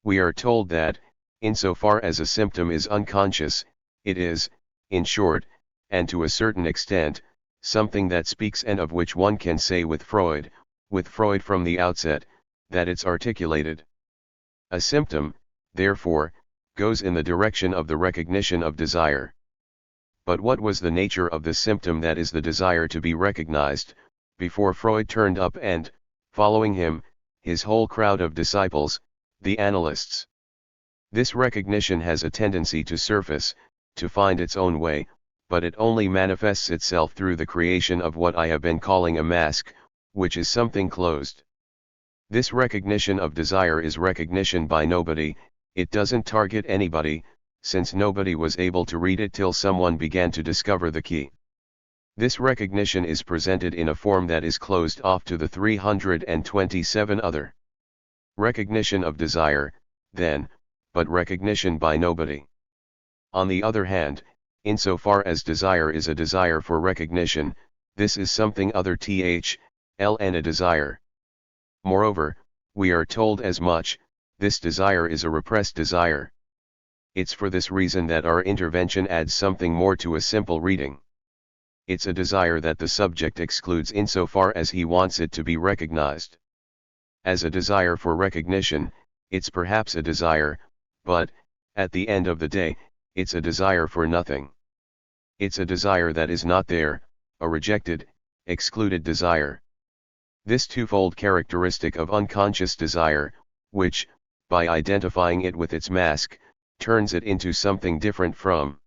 We are told that, insofar as a symptom is unconscious, it is, in short, and to a certain extent, something that speaks and of which one can say with Freud from the outset, that it's articulated. A symptom, therefore, goes in the direction of the recognition of desire. But what was the nature of the symptom, that is the desire to be recognized, before Freud turned up and, following him, his whole crowd of disciples, the analysts? This recognition has a tendency to surface, to find its own way, but it only manifests itself through the creation of what I have been calling a mask, which is something closed. This recognition of desire is recognition by nobody, it doesn't target anybody, since nobody was able to read it till someone began to discover the key. This recognition is presented in a form that is closed off to the 327 other. Recognition of desire, then, but recognition by nobody. On the other hand, insofar as desire is a desire for recognition, this is something other than a desire. Moreover, we are told as much, this desire is a repressed desire. It's for this reason that our intervention adds something more to a simple reading. It's a desire that the subject excludes insofar as he wants it to be recognized. As a desire for recognition, it's perhaps a desire, but, at the end of the day, it's a desire for nothing. It's a desire that is not there, a rejected, excluded desire. This twofold characteristic of unconscious desire, which, by identifying it with its mask, turns it into something different from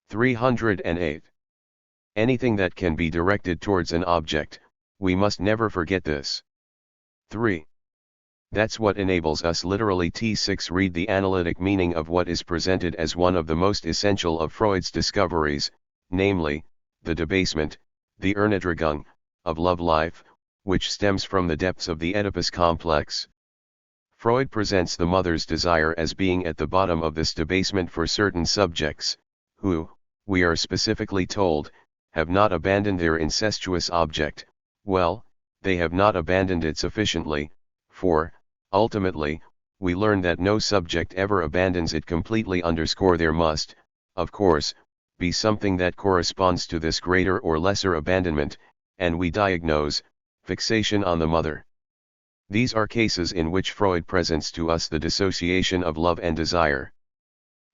308. Anything that can be directed towards an object, we must never forget this. 3. That's what enables us literally T6 read the analytic meaning of what is presented as one of the most essential of Freud's discoveries, namely, the debasement, the Erniedrigung, of love life, which stems from the depths of the Oedipus complex. Freud presents the mother's desire as being at the bottom of this debasement for certain subjects, who, we are specifically told, have not abandoned their incestuous object. Well, they have not abandoned it sufficiently, for, ultimately, we learn that no subject ever abandons it completely. There must, of course, be something that corresponds to this greater or lesser abandonment, and we diagnose fixation on the mother. These are cases in which Freud presents to us the dissociation of love and desire.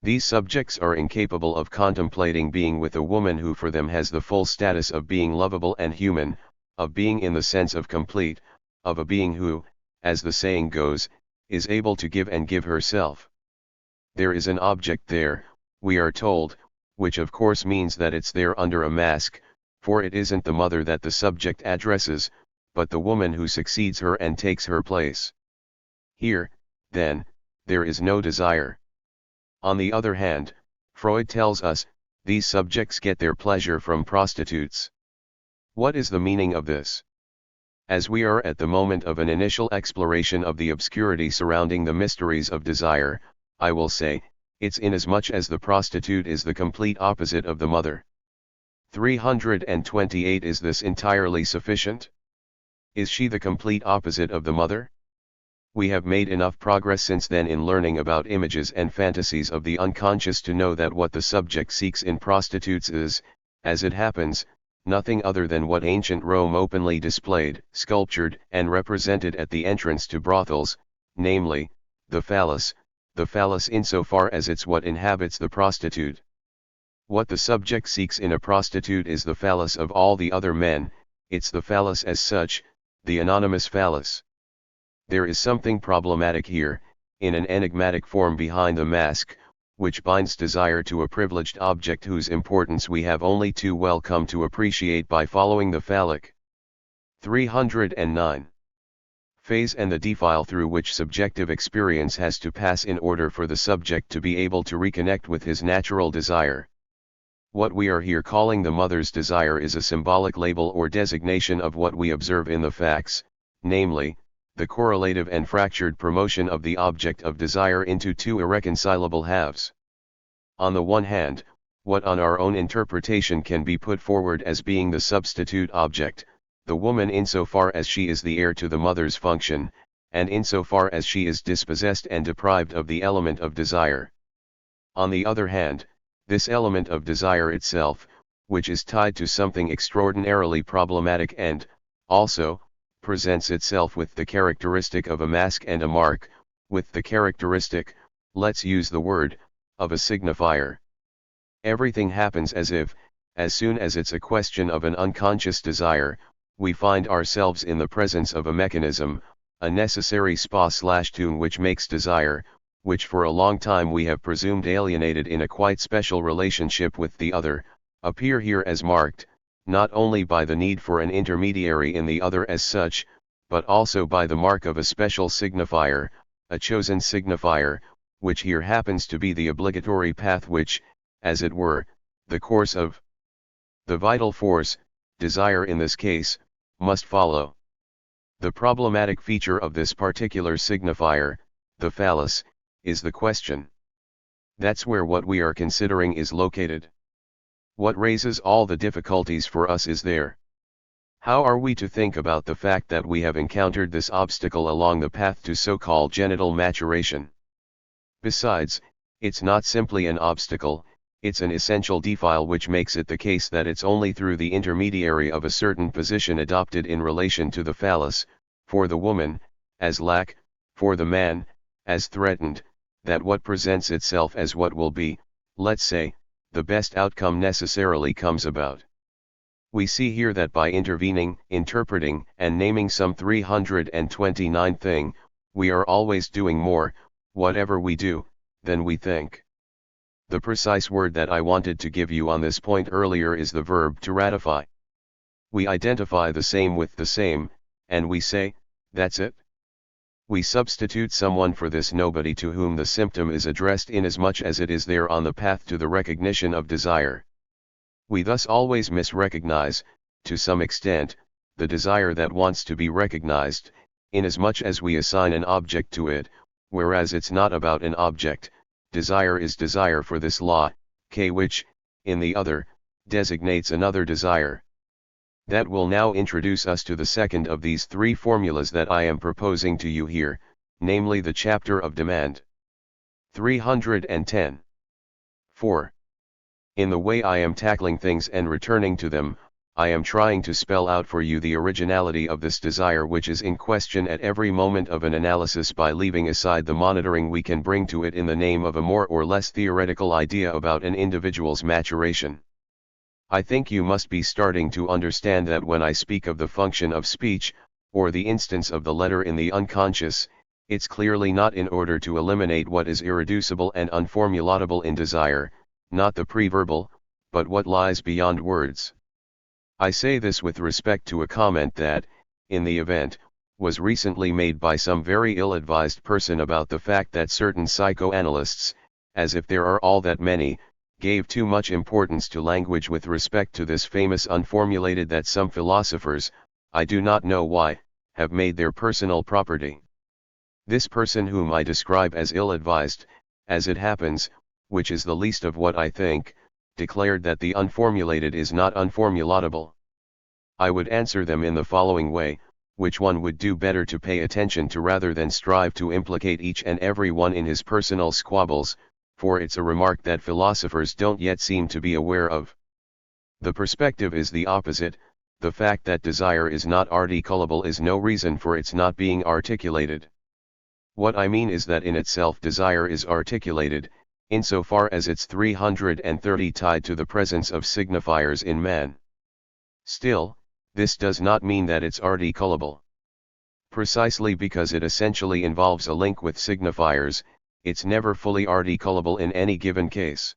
These subjects are incapable of contemplating being with a woman who for them has the full status of being lovable and human, of being in the sense of complete, of a being who, as the saying goes, is able to give and give herself. There is an object there, we are told, which of course means that it's there under a mask, for it isn't the mother that the subject addresses, but the woman who succeeds her and takes her place. Here, then, there is no desire. On the other hand, Freud tells us, these subjects get their pleasure from prostitutes. What is the meaning of this? As we are at the moment of an initial exploration of the obscurity surrounding the mysteries of desire, I will say, it's inasmuch as the prostitute is the complete opposite of the mother. 328. Is this entirely sufficient? Is she the complete opposite of the mother? We have made enough progress since then in learning about images and fantasies of the unconscious to know that what the subject seeks in prostitutes is, as it happens, nothing other than what ancient Rome openly displayed, sculptured, and represented at the entrance to brothels, namely, the phallus insofar as it's what inhabits the prostitute. What the subject seeks in a prostitute is the phallus of all the other men, it's the phallus as such, the anonymous phallus. There is something problematic here, in an enigmatic form behind the mask, which binds desire to a privileged object whose importance we have only too well come to appreciate by following the phallic 309 phase and the defile through which subjective experience has to pass in order for the subject to be able to reconnect with his natural desire. What we are here calling the mother's desire is a symbolic label or designation of what we observe in the facts, namely, the correlative and fractured promotion of the object of desire into two irreconcilable halves. On the one hand, what on our own interpretation can be put forward as being the substitute object, the woman insofar as she is the heir to the mother's function, and insofar as she is dispossessed and deprived of the element of desire. On the other hand, this element of desire itself, which is tied to something extraordinarily problematic and, also, presents itself with the characteristic of a mask and a mark, with the characteristic, let's use the word, of a signifier. Everything happens as if, as soon as it's a question of an unconscious desire, we find ourselves in the presence of a mechanism, a necessary spa/tune which makes desire, which for a long time we have presumed alienated in a quite special relationship with the other, appear here as marked, not only by the need for an intermediary in the other as such, but also by the mark of a special signifier, a chosen signifier, which here happens to be the obligatory path which, as it were, the course of the vital force, desire in this case, must follow. The problematic feature of this particular signifier, the phallus, is the question. That's where what we are considering is located. What raises all the difficulties for us is there. How are we to think about the fact that we have encountered this obstacle along the path to so-called genital maturation? Besides, It's not simply an obstacle, it's an essential defile which makes it the case that it's only through the intermediary of a certain position adopted in relation to the phallus, for the woman, as lack, for the man, as threatened, that what presents itself as what will be, let's say, the best outcome necessarily comes about. We see here that by intervening, interpreting, and naming some 329 thing, we are always doing more, whatever we do, than we think. The precise word that I wanted to give you on this point earlier is the verb to ratify. We identify the same with the same, and we say, that's it. We substitute someone for this nobody to whom the symptom is addressed inasmuch as it is there on the path to the recognition of desire. We thus always misrecognize, to some extent, the desire that wants to be recognized, inasmuch as we assign an object to it, whereas it's not about an object. Desire is desire for this law, K, which, in the other, designates another desire. That will now introduce us to the second of these three formulas that I am proposing to you here, namely the chapter of demand. 310. 4. In the way I am tackling things and returning to them, I am trying to spell out for you the originality of this desire which is in question at every moment of an analysis by leaving aside the monitoring we can bring to it in the name of a more or less theoretical idea about an individual's maturation. I think you must be starting to understand that when I speak of the function of speech, or the instance of the letter in the unconscious, it's clearly not in order to eliminate what is irreducible and unformulatable in desire, not the pre-verbal, but what lies beyond words. I say this with respect to a comment that, in the event, was recently made by some very ill-advised person about the fact that certain psychoanalysts, as if there are all that many, gave too much importance to language with respect to this famous unformulated that some philosophers, I do not know why, have made their personal property. This person whom I describe as ill-advised, as it happens, which is the least of what I think, declared that the unformulated is not unformulatable. I would answer them in the following way, which one would do better to pay attention to rather than strive to implicate each and every one in his personal squabbles, for it's a remark that philosophers don't yet seem to be aware of. The perspective is the opposite. The fact that desire is not articulable is no reason for its not being articulated. What I mean is that in itself desire is articulated, insofar as it's 330 tied to the presence of signifiers in man. Still, this does not mean that it's articulable. Precisely because it essentially involves a link with signifiers, it's never fully articulable in any given case.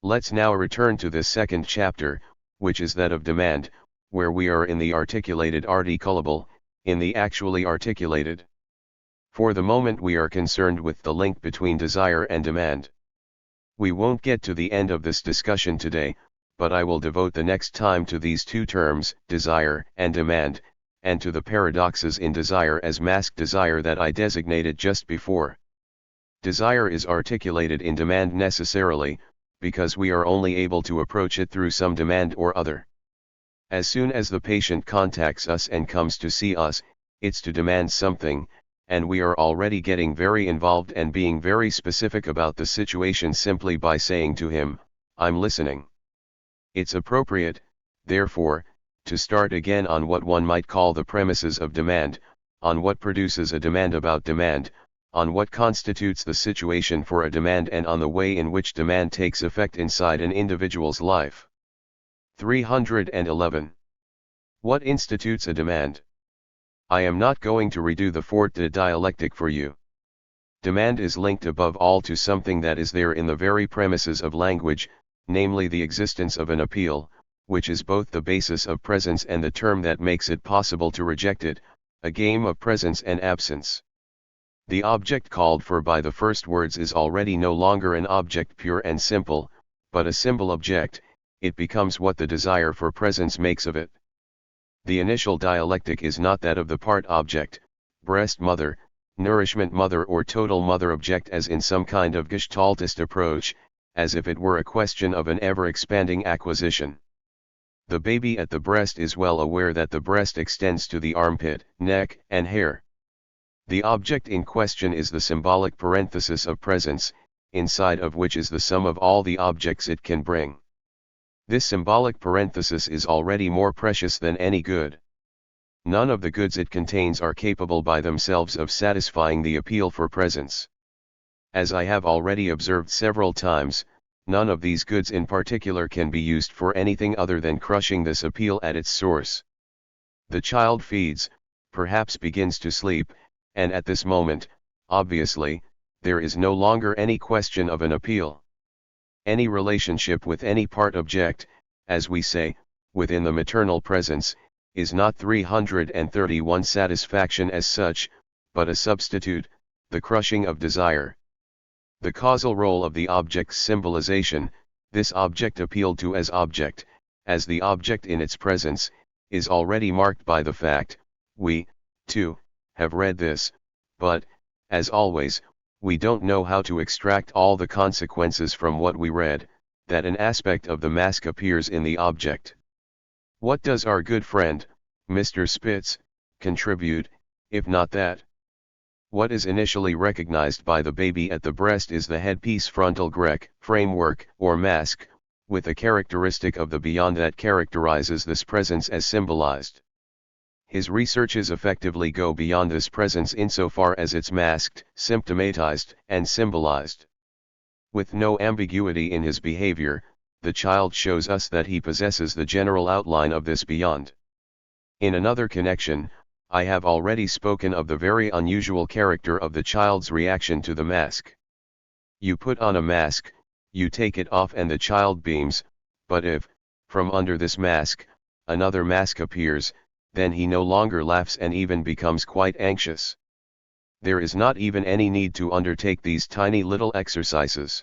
Let's now return to this second chapter, which is that of demand, where we are in the articulated articulable, in the actually articulated. For the moment we are concerned with the link between desire and demand. We won't get to the end of this discussion today, but I will devote the next time to these two terms, desire and demand, and to the paradoxes in desire as masked desire that I designated just before. Desire is articulated in demand necessarily, because we are only able to approach it through some demand or other. As soon as the patient contacts us and comes to see us, it's to demand something, and we are already getting very involved and being very specific about the situation simply by saying to him, I'm listening. It's appropriate, therefore, to start again on what one might call the premises of demand, on what produces a demand about demand, on what constitutes the situation for a demand and on the way in which demand takes effect inside an individual's life. 311. What institutes a demand? I am not going to redo the Forte dialectic for you. Demand is linked above all to something that is there in the very premises of language, namely the existence of an appeal, which is both the basis of presence and the term that makes it possible to reject it, a game of presence and absence. The object called for by the first words is already no longer an object pure and simple, but a symbol object. It becomes what the desire for presence makes of it. The initial dialectic is not that of the part object, breast mother, nourishment mother or total mother object as in some kind of Gestaltist approach, as if it were a question of an ever-expanding acquisition. The baby at the breast is well aware that the breast extends to the armpit, neck, and hair. The object in question is the symbolic parenthesis of presence, inside of which is the sum of all the objects it can bring. This symbolic parenthesis is already more precious than any good. None of the goods it contains are capable by themselves of satisfying the appeal for presence. As I have already observed several times, none of these goods in particular can be used for anything other than crushing this appeal at its source. The child feeds, perhaps begins to sleep, and at this moment, obviously, there is no longer any question of an appeal. Any relationship with any part object, as we say, within the maternal presence, is not 331 satisfaction as such, but a substitute, the crushing of desire. The causal role of the object's symbolization, this object appealed to as the object in its presence, is already marked by the fact, we, too, have read this, but, as always, we don't know how to extract all the consequences from what we read, that an aspect of the mask appears in the object. What does our good friend, Mr. Spitz, contribute, if not that? What is initially recognized by the baby at the breast is the headpiece frontal grec, framework, or mask, with a characteristic of the beyond that characterizes this presence as symbolized. His researches effectively go beyond this presence insofar as it's masked, symptomatized, and symbolized. With no ambiguity in his behavior, the child shows us that he possesses the general outline of this beyond. In another connection, I have already spoken of the very unusual character of the child's reaction to the mask. You put on a mask, you take it off and the child beams, but if, from under this mask, another mask appears, then he no longer laughs and even becomes quite anxious. There is not even any need to undertake these tiny little exercises.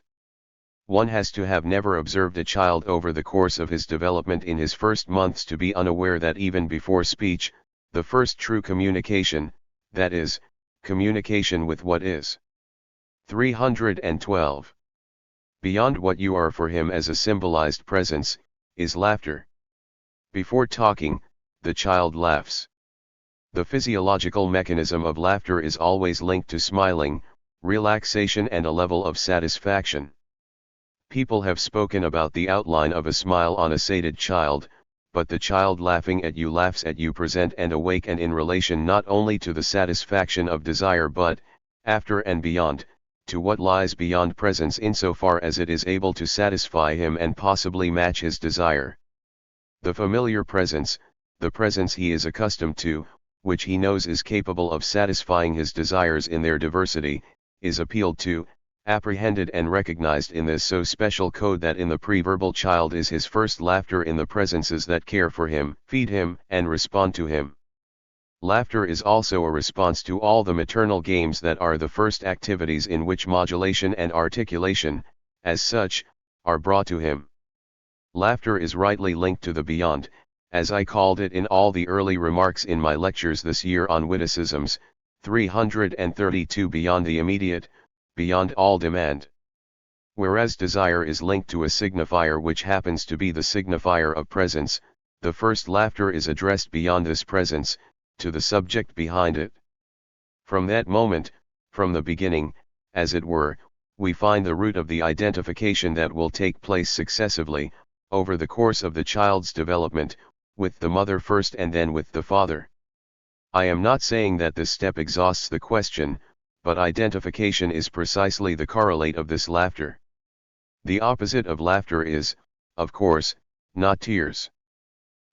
One has to have never observed a child over the course of his development in his first months to be unaware that even before speech, the first true communication, that is, communication with what is. 312. Beyond what you are for him as a symbolized presence, is laughter. Before talking, the child laughs. The physiological mechanism of laughter is always linked to smiling, relaxation and a level of satisfaction. People have spoken about the outline of a smile on a sated child, but the child laughing at you laughs at you present and awake and in relation not only to the satisfaction of desire but, after and beyond, to what lies beyond presence insofar as it is able to satisfy him and possibly match his desire. The familiar presence, the presence he is accustomed to, which he knows is capable of satisfying his desires in their diversity, is appealed to, apprehended and recognized in this so special code that in the pre-verbal child is his first laughter in the presences that care for him, feed him, and respond to him. Laughter is also a response to all the maternal games that are the first activities in which modulation and articulation, as such, are brought to him. Laughter is rightly linked to the beyond, as I called it in all the early remarks in my lectures this year on witticisms, 332 beyond the immediate, beyond all demand. Whereas desire is linked to a signifier which happens to be the signifier of presence, the first laughter is addressed beyond this presence, to the subject behind it. From that moment, from the beginning, as it were, we find the root of the identification that will take place successively, over the course of the child's development, with the mother first and then with the father. I am not saying that this step exhausts the question, but identification is precisely the correlate of this laughter. The opposite of laughter is, of course, not tears.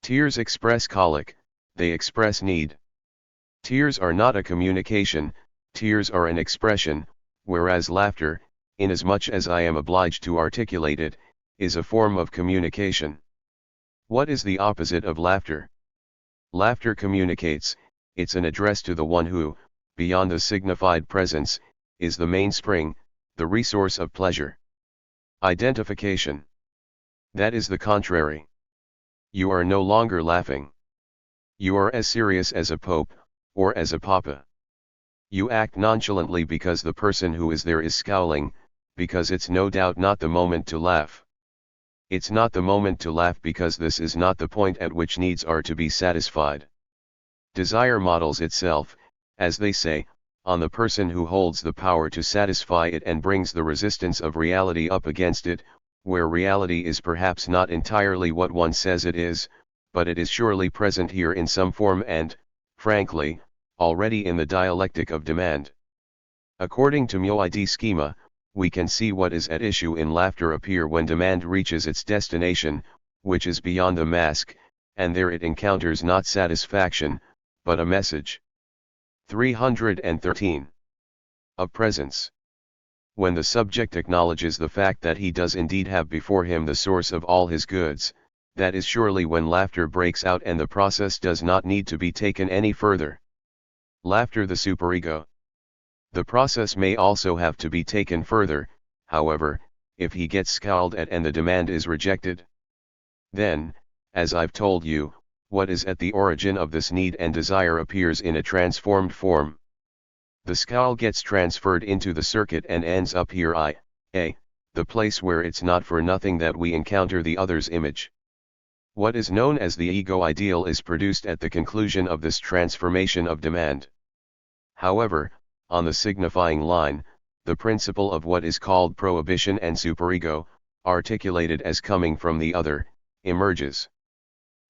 Tears express colic, they express need. Tears are not a communication, tears are an expression, whereas laughter, inasmuch as I am obliged to articulate it, is a form of communication. What is the opposite of laughter? Laughter communicates, it's an address to the one who, beyond the signified presence, is the mainspring, the resource of pleasure. Identification. That is the contrary. You are no longer laughing. You are as serious as a pope, or as a papa. You act nonchalantly because the person who is there is scowling, because it's no doubt not the moment to laugh. It's not the moment to laugh because this is not the point at which needs are to be satisfied. Desire models itself, as they say, on the person who holds the power to satisfy it and brings the resistance of reality up against it, where reality is perhaps not entirely what one says it is, but it is surely present here in some form and, frankly, already in the dialectic of demand. According to Moid schema, we can see what is at issue in laughter appear when demand reaches its destination, which is beyond the mask, and there it encounters not satisfaction, but a message. 313. Of presence. When the subject acknowledges the fact that he does indeed have before him the source of all his goods, that is surely when laughter breaks out and the process does not need to be taken any further. Laughter the superego. The process may also have to be taken further, however, if he gets scowled at and the demand is rejected. Then, as I've told you, what is at the origin of this need and desire appears in a transformed form. The scowl gets transferred into the circuit and ends up here the place where it's not for nothing that we encounter the other's image. What is known as the ego ideal is produced at the conclusion of this transformation of demand. However, on the signifying line, the principle of what is called prohibition and superego, articulated as coming from the other, emerges.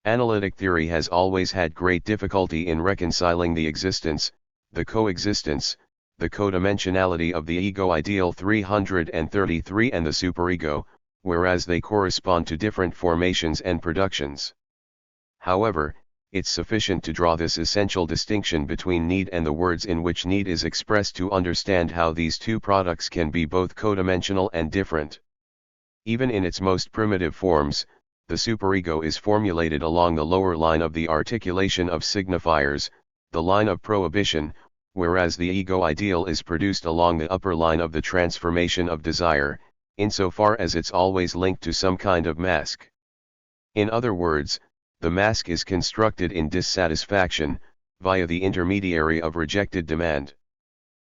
Analytic theory has always had great difficulty in reconciling the existence, the coexistence, the codimensionality of the ego ideal 333 and the superego, whereas they correspond to different formations and productions. However, it's sufficient to draw this essential distinction between need and the words in which need is expressed to understand how these two products can be both codimensional and different. Even in its most primitive forms, the superego is formulated along the lower line of the articulation of signifiers, the line of prohibition, whereas the ego ideal is produced along the upper line of the transformation of desire, insofar as it's always linked to some kind of mask. In other words, the mask is constructed in dissatisfaction, via the intermediary of rejected demand.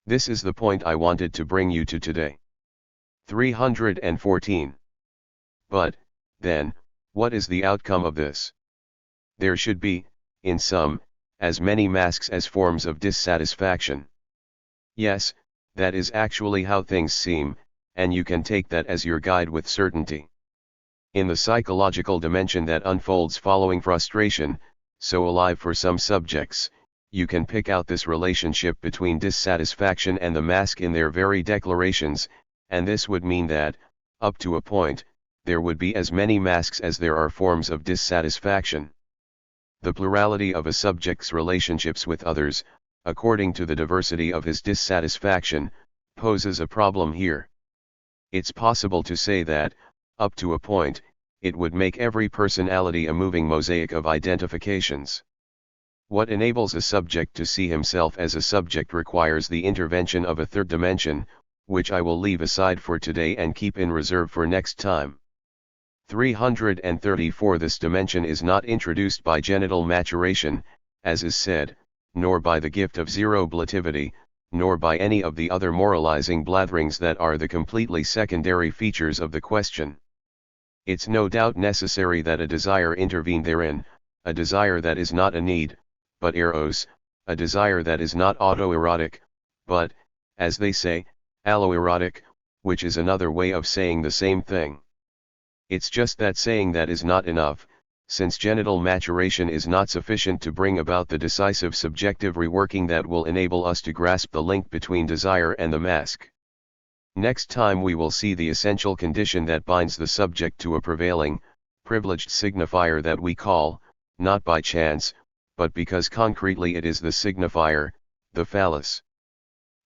This is the point I wanted to bring you to today. 314. But, then, what is the outcome of this? There should be, in sum, as many masks as forms of dissatisfaction. Yes, that is actually how things seem, and you can take that as your guide with certainty. In the psychological dimension that unfolds following frustration, so alive for some subjects, you can pick out this relationship between dissatisfaction and the mask in their very declarations, and this would mean that, up to a point, there would be as many masks as there are forms of dissatisfaction. The plurality of a subject's relationships with others, according to the diversity of his dissatisfaction, poses a problem here. It's possible to say that, up to a point, it would make every personality a moving mosaic of identifications. What enables a subject to see himself as a subject requires the intervention of a third dimension, which I will leave aside for today and keep in reserve for next time. 334 This dimension is not introduced by genital maturation, as is said, nor by the gift of zero-ablativity, nor by any of the other moralizing blatherings that are the completely secondary features of the question. It's no doubt necessary that a desire intervene therein, a desire that is not a need, but eros, a desire that is not autoerotic, but, as they say, alloerotic, which is another way of saying the same thing. It's just that saying that is not enough, since genital maturation is not sufficient to bring about the decisive subjective reworking that will enable us to grasp the link between desire and the mask. Next time we will see the essential condition that binds the subject to a prevailing, privileged signifier that we call, not by chance, but because concretely it is the signifier, the phallus.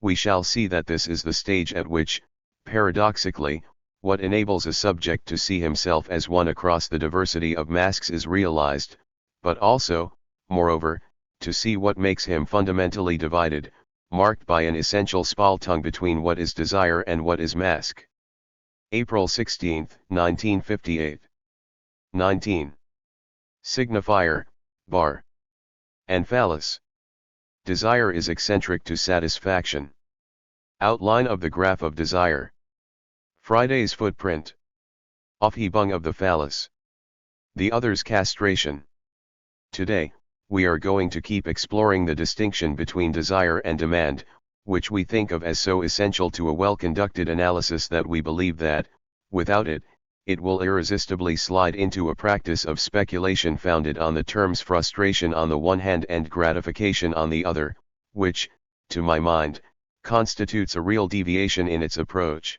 We shall see that this is the stage at which, paradoxically, what enables a subject to see himself as one across the diversity of masks is realized, but also, moreover, to see what makes him fundamentally divided, marked by an essential spaltung between what is desire and what is mask. April 16, 1958. 19. Signifier, bar. And phallus. Desire is eccentric to satisfaction. Outline of the graph of desire. Friday's footprint. Aufhebung of the phallus. The other's castration. Today, we are going to keep exploring the distinction between desire and demand, which we think of as so essential to a well-conducted analysis that we believe that, without it, it will irresistibly slide into a practice of speculation founded on the terms frustration on the one hand and gratification on the other, which, to my mind, constitutes a real deviation in its approach.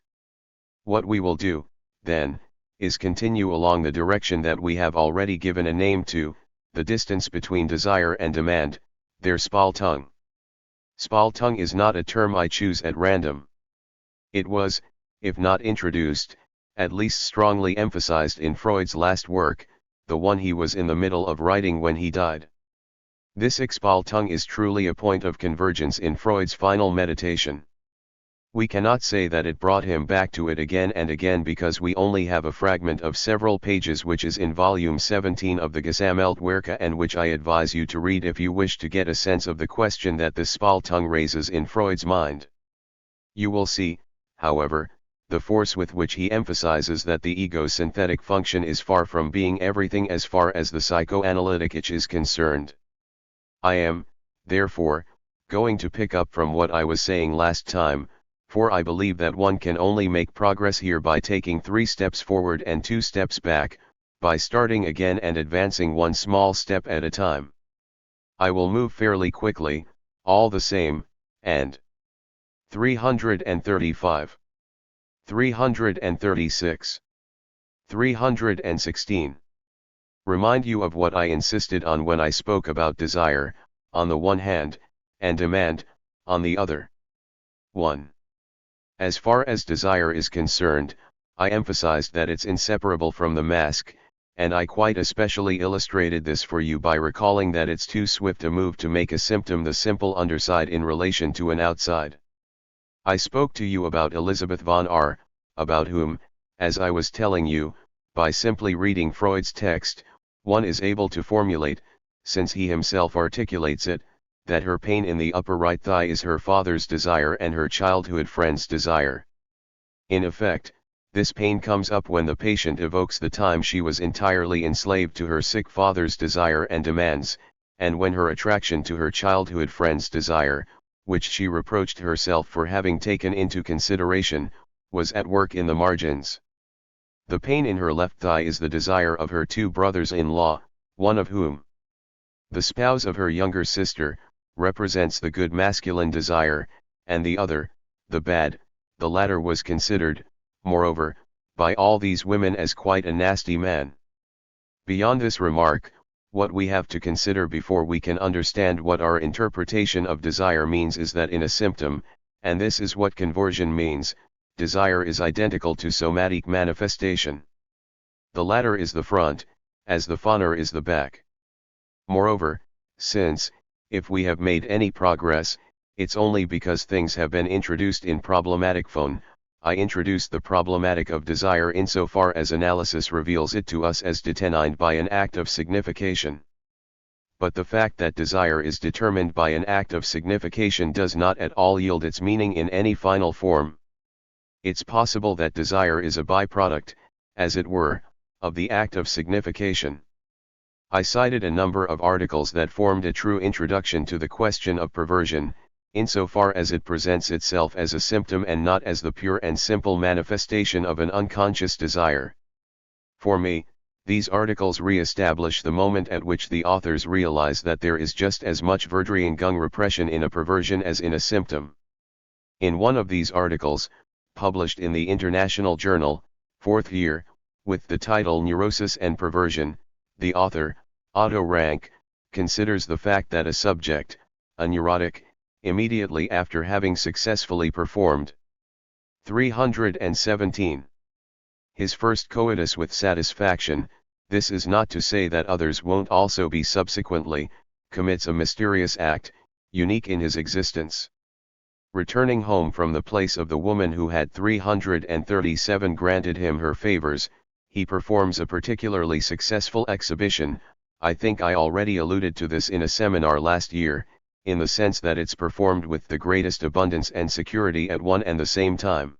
What we will do, then, is continue along the direction that we have already given a name to, the distance between desire and demand, their Spaltung. Spaltung is not a term I choose at random. It was, if not introduced, at least strongly emphasized in Freud's last work, the one he was in the middle of writing when he died. This Spaltung is truly a point of convergence in Freud's final meditation. We cannot say that it brought him back to it again and again because we only have a fragment of several pages which is in volume 17 of the Gesammeltwerke and which I advise you to read if you wish to get a sense of the question that this Spaltung raises in Freud's mind. You will see, however, the force with which he emphasizes that the ego's synthetic function is far from being everything as far as the psychoanalytic itch is concerned. I am, therefore, going to pick up from what I was saying last time, for I believe that one can only make progress here by taking 3 steps forward and 2 steps back, by starting again and advancing one small step at a time. I will move fairly quickly, all the same, and 335. 336. 316. Remind you of what I insisted on when I spoke about desire, on the one hand, and demand, on the other. 1. As far as desire is concerned, I emphasized that it's inseparable from the mask, and I quite especially illustrated this for you by recalling that it's too swift a move to make a symptom the simple underside in relation to an outside. I spoke to you about Elizabeth von R., about whom, as I was telling you, by simply reading Freud's text, one is able to formulate, since he himself articulates it, that her pain in the upper right thigh is her father's desire and her childhood friend's desire. In effect, this pain comes up when the patient evokes the time she was entirely enslaved to her sick father's desire and demands, and when her attraction to her childhood friend's desire, which she reproached herself for having taken into consideration, was at work in the margins. The pain in her left thigh is the desire of her 2 brothers-in-law, one of whom, the spouse of her younger sister, represents the good masculine desire, and the other, the bad. The latter was considered, moreover, by all these women as quite a nasty man. Beyond this remark, what we have to consider before we can understand what our interpretation of desire means is that in a symptom, and this is what conversion means, desire is identical to somatic manifestation. The latter is the front, as the former is the back. Moreover, since, if we have made any progress, it's only because things have been introduced in problematic phone, I introduced the problematic of desire insofar as analysis reveals it to us as determined by an act of signification. But the fact that desire is determined by an act of signification does not at all yield its meaning in any final form. It's possible that desire is a byproduct, as it were, of the act of signification. I cited a number of articles that formed a true introduction to the question of perversion, insofar as it presents itself as a symptom and not as the pure and simple manifestation of an unconscious desire. For me, these articles re-establish the moment at which the authors realize that there is just as much Verdrängung repression in a perversion as in a symptom. In one of these articles, published in the International Journal, 4th year, with the title Neurosis and Perversion, the author, Otto Rank, considers the fact that a subject, a neurotic, immediately after having successfully performed 317. His first coitus with satisfaction, this is not to say that others won't also be subsequently, commits a mysterious act, unique in his existence. Returning home from the place of the woman who had 337 granted him her favors, he performs a particularly successful exhibition. I think I already alluded to this in a seminar last year, in the sense that it's performed with the greatest abundance and security at one and the same time.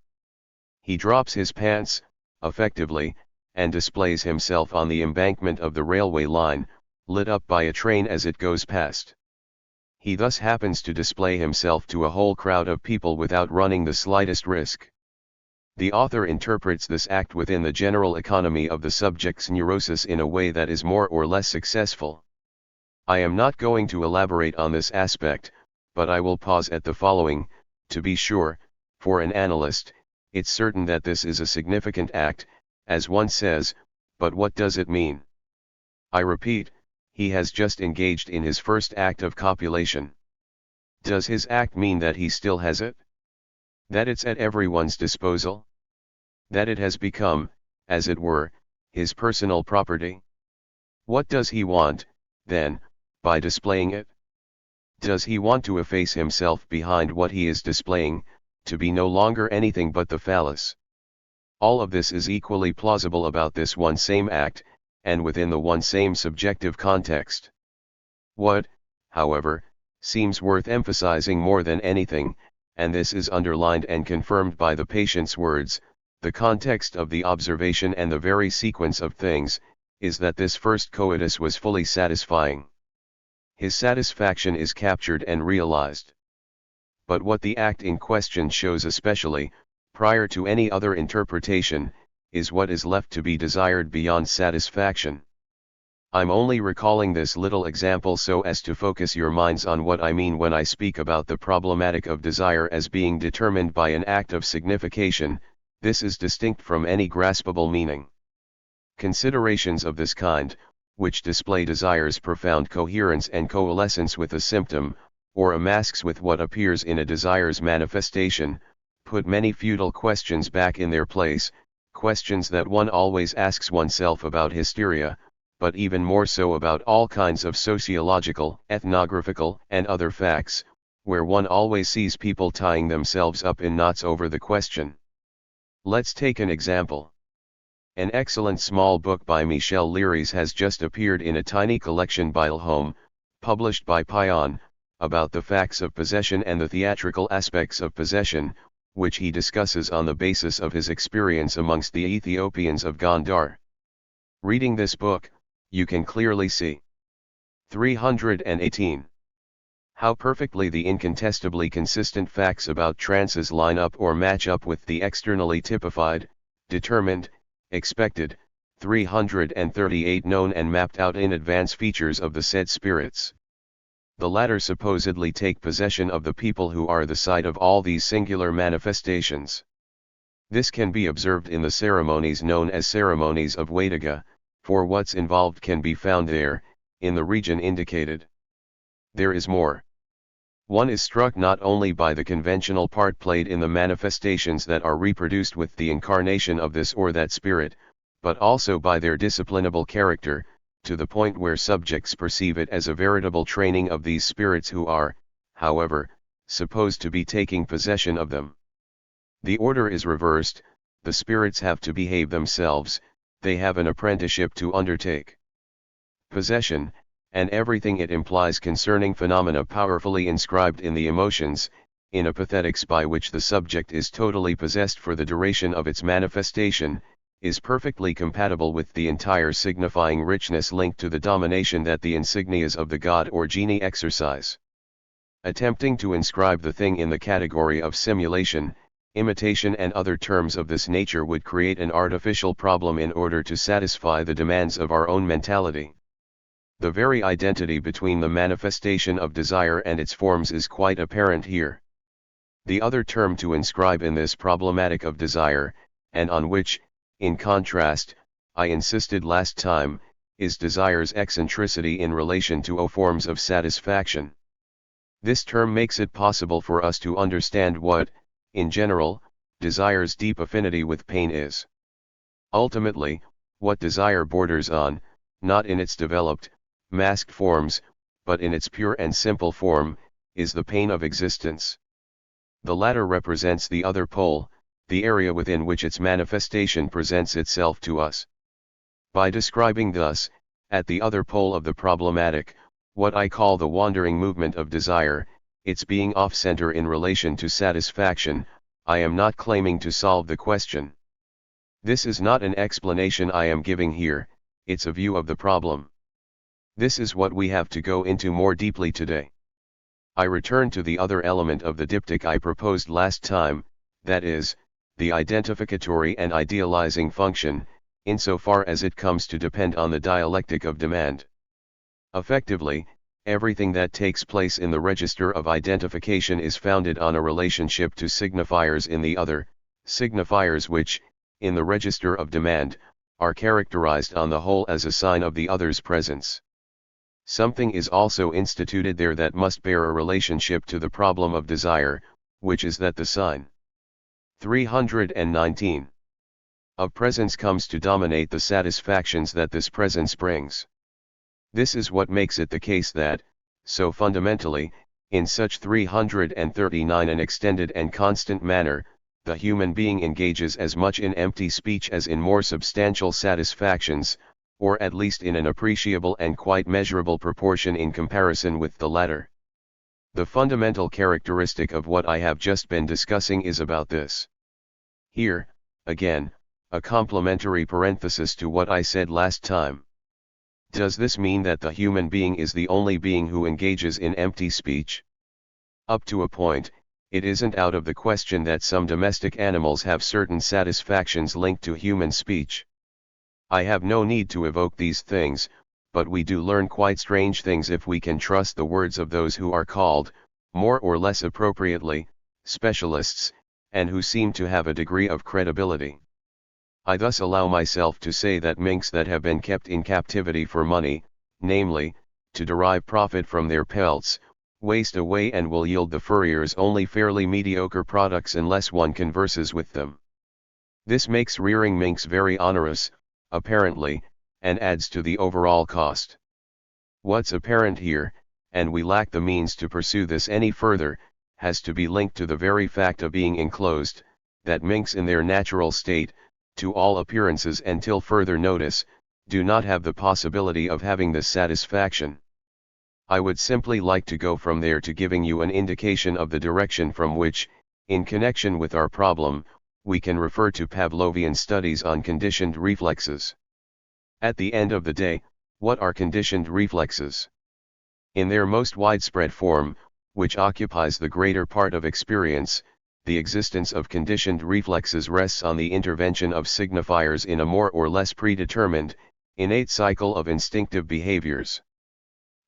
He drops his pants, effectively, and displays himself on the embankment of the railway line, lit up by a train as it goes past. He thus happens to display himself to a whole crowd of people without running the slightest risk. The author interprets this act within the general economy of the subject's neurosis in a way that is more or less successful. I am not going to elaborate on this aspect, but I will pause at the following. To be sure, for an analyst, it's certain that this is a significant act, as one says, but what does it mean? I repeat, he has just engaged in his first act of copulation. Does his act mean that he still has it? That it's at everyone's disposal? That it has become, as it were, his personal property? What does he want, then, by displaying it? Does he want to efface himself behind what he is displaying, to be no longer anything but the phallus? All of this is equally plausible about this one same act, and within the one same subjective context. What, however, seems worth emphasizing more than anything, and this is underlined and confirmed by the patient's words, the context of the observation and the very sequence of things, is that this first coitus was fully satisfying. His satisfaction is captured and realized. But what the act in question shows especially, prior to any other interpretation, is what is left to be desired beyond satisfaction. I'm only recalling this little example so as to focus your minds on what I mean when I speak about the problematic of desire as being determined by an act of signification. This is distinct from any graspable meaning. Considerations of this kind, which display desire's profound coherence and coalescence with a symptom, or a masks with what appears in a desire's manifestation, put many futile questions back in their place, questions that one always asks oneself about hysteria, but even more so about all kinds of sociological, ethnographical, and other facts, where one always sees people tying themselves up in knots over the question. Let's take an example. An excellent small book by Michel Léris has just appeared in a tiny collection by Lhome, published by Pion, about the facts of possession and the theatrical aspects of possession, which he discusses on the basis of his experience amongst the Ethiopians of Gondar. Reading this book, you can clearly see. 318. How perfectly the incontestably consistent facts about trances line up or match up with the externally typified, determined, expected, 338 known and mapped out in advance features of the said spirits. The latter supposedly take possession of the people who are the site of all these singular manifestations. This can be observed in the ceremonies known as ceremonies of Wadiga, for what's involved can be found there, in the region indicated. There is more. One is struck not only by the conventional part played in the manifestations that are reproduced with the incarnation of this or that spirit, but also by their disciplinable character, to the point where subjects perceive it as a veritable training of these spirits who are, however, supposed to be taking possession of them. The order is reversed, the spirits have to behave themselves, they have an apprenticeship to undertake. Possession, and everything it implies concerning phenomena powerfully inscribed in the emotions, in apathetics by which the subject is totally possessed for the duration of its manifestation, is perfectly compatible with the entire signifying richness linked to the domination that the insignias of the god or genie exercise. Attempting to inscribe the thing in the category of simulation, imitation and other terms of this nature would create an artificial problem in order to satisfy the demands of our own mentality. The very identity between the manifestation of desire and its forms is quite apparent here. The other term to inscribe in this problematic of desire, and on which, in contrast, I insisted last time, is desire's eccentricity in relation to forms of satisfaction. This term makes it possible for us to understand what, in general, desire's deep affinity with pain is. Ultimately, what desire borders on, not in its developed, masked forms, but in its pure and simple form, is the pain of existence. The latter represents the other pole, the area within which its manifestation presents itself to us. By describing thus, at the other pole of the problematic, what I call the wandering movement of desire, its being off-center in relation to satisfaction, I am not claiming to solve the question. This is not an explanation I am giving here, it's a view of the problem. This is what we have to go into more deeply today. I return to the other element of the diptych I proposed last time, that is, the identificatory and idealizing function, insofar as it comes to depend on the dialectic of demand. Effectively, everything that takes place in the register of identification is founded on a relationship to signifiers in the other, signifiers which, in the register of demand, are characterized on the whole as a sign of the other's presence. Something is also instituted there that must bear a relationship to the problem of desire, which is that the sign 319 of presence comes to dominate the satisfactions that this presence brings. This is what makes it the case that, so fundamentally, in such 339 an extended and constant manner, the human being engages as much in empty speech as in more substantial satisfactions, or at least in an appreciable and quite measurable proportion in comparison with the latter. The fundamental characteristic of what I have just been discussing is about this. Here, again, a complementary parenthesis to what I said last time. Does this mean that the human being is the only being who engages in empty speech? Up to a point, it isn't out of the question that some domestic animals have certain satisfactions linked to human speech. I have no need to evoke these things, but we do learn quite strange things if we can trust the words of those who are called, more or less appropriately, specialists, and who seem to have a degree of credibility. I thus allow myself to say that minks that have been kept in captivity for money, namely, to derive profit from their pelts, waste away and will yield the furriers only fairly mediocre products unless one converses with them. This makes rearing minks very onerous, apparently, and adds to the overall cost. What's apparent here, and we lack the means to pursue this any further, has to be linked to the very fact of being enclosed, that minks in their natural state, to all appearances and till further notice, do not have the possibility of having this satisfaction. I would simply like to go from there to giving you an indication of the direction from which, in connection with our problem, we can refer to Pavlovian studies on conditioned reflexes. At the end of the day, what are conditioned reflexes? In their most widespread form, which occupies the greater part of experience, the existence of conditioned reflexes rests on the intervention of signifiers in a more or less predetermined, innate cycle of instinctive behaviors.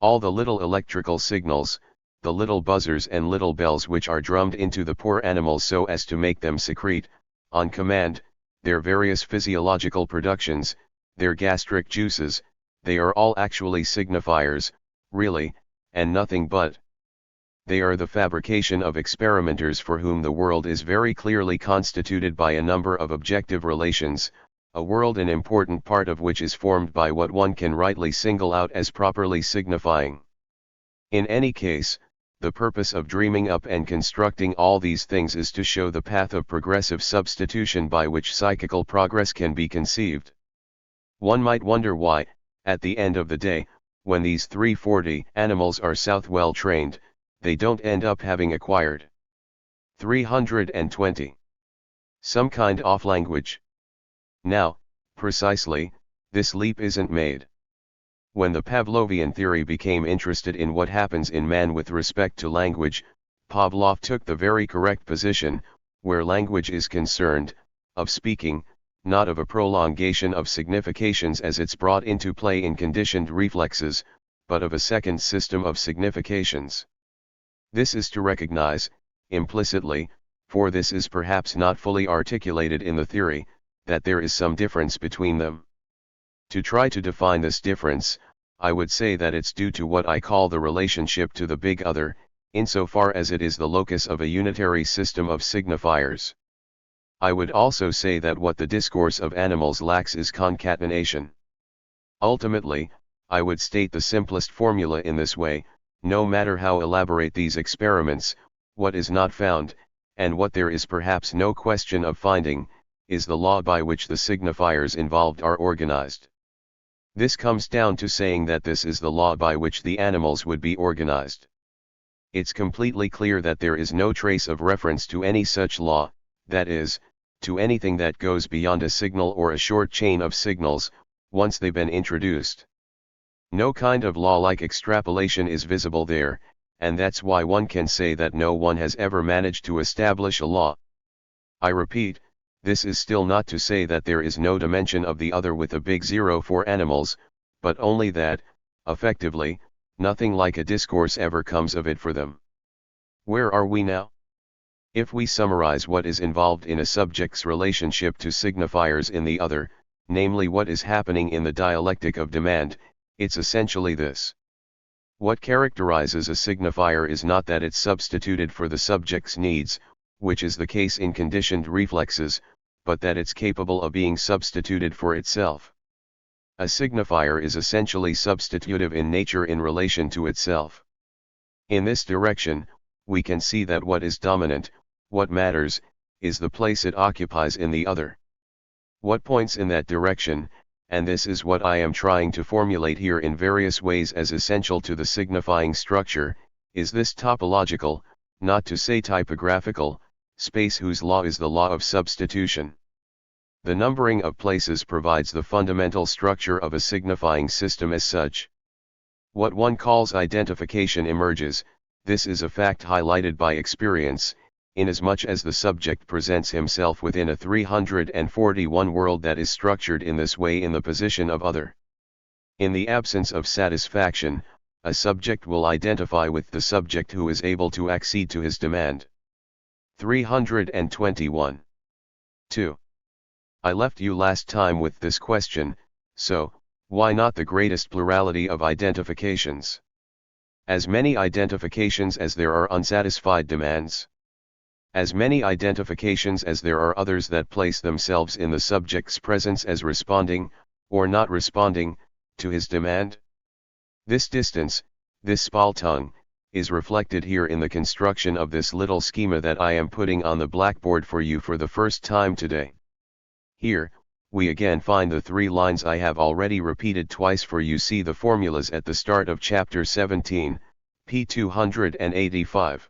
All the little electrical signals, the little buzzers and little bells which are drummed into the poor animals so as to make them secrete, on command, their various physiological productions, their gastric juices, they are all actually signifiers, really, and nothing but. They are the fabrication of experimenters for whom the world is very clearly constituted by a number of objective relations, a world an important part of which is formed by what one can rightly single out as properly signifying. In any case, the purpose of dreaming up and constructing all these things is to show the path of progressive substitution by which psychical progress can be conceived. One might wonder why, at the end of the day, when these 340 animals are well trained, they don't end up having acquired 320 some kind of language. Now, precisely, this leap isn't made. When the Pavlovian theory became interested in what happens in man with respect to language, Pavlov took the very correct position, where language is concerned, of speaking, not of a prolongation of significations as it's brought into play in conditioned reflexes, but of a second system of significations. This is to recognize, implicitly, for this is perhaps not fully articulated in the theory, that there is some difference between them. To try to define this difference, I would say that it's due to what I call the relationship to the big other, insofar as it is the locus of a unitary system of signifiers. I would also say that what the discourse of animals lacks is concatenation. Ultimately, I would state the simplest formula in this way: no matter how elaborate these experiments, what is not found, and what there is perhaps no question of finding, is the law by which the signifiers involved are organized. This comes down to saying that this is the law by which the animals would be organized. It's completely clear that there is no trace of reference to any such law, that is, to anything that goes beyond a signal or a short chain of signals, once they've been introduced. No kind of law like extrapolation is visible there, and that's why one can say that no one has ever managed to establish a law. I repeat, this is still not to say that there is no dimension of the other with a big zero for animals, but only that, effectively, nothing like a discourse ever comes of it for them. Where are we now? If we summarize what is involved in a subject's relationship to signifiers in the other, namely what is happening in the dialectic of demand, it's essentially this. What characterizes a signifier is not that it's substituted for the subject's needs, which is the case in conditioned reflexes, but that it's capable of being substituted for itself. A signifier is essentially substitutive in nature in relation to itself. In this direction, we can see that what is dominant, what matters, is the place it occupies in the other. What points in that direction, and this is what I am trying to formulate here in various ways as essential to the signifying structure, is this topological, not to say typographical, space whose law is the law of substitution. The numbering of places provides the fundamental structure of a signifying system as such. What one calls identification emerges, this is a fact highlighted by experience, inasmuch as the subject presents himself within a 341 world that is structured in this way in the position of other. In the absence of satisfaction, a subject will identify with the subject who is able to accede to his demand. 321. 2. I left you last time with this question, so, why not the greatest plurality of identifications? As many identifications as there are unsatisfied demands. As many identifications as there are others that place themselves in the subject's presence as responding, or not responding, to his demand. This distance, this Spaltung, is reflected here in the construction of this little schema that I am putting on the blackboard for you for the first time today. Here, we again find the three lines I have already repeated twice for you. See the formulas at the start of chapter 17, p. 285.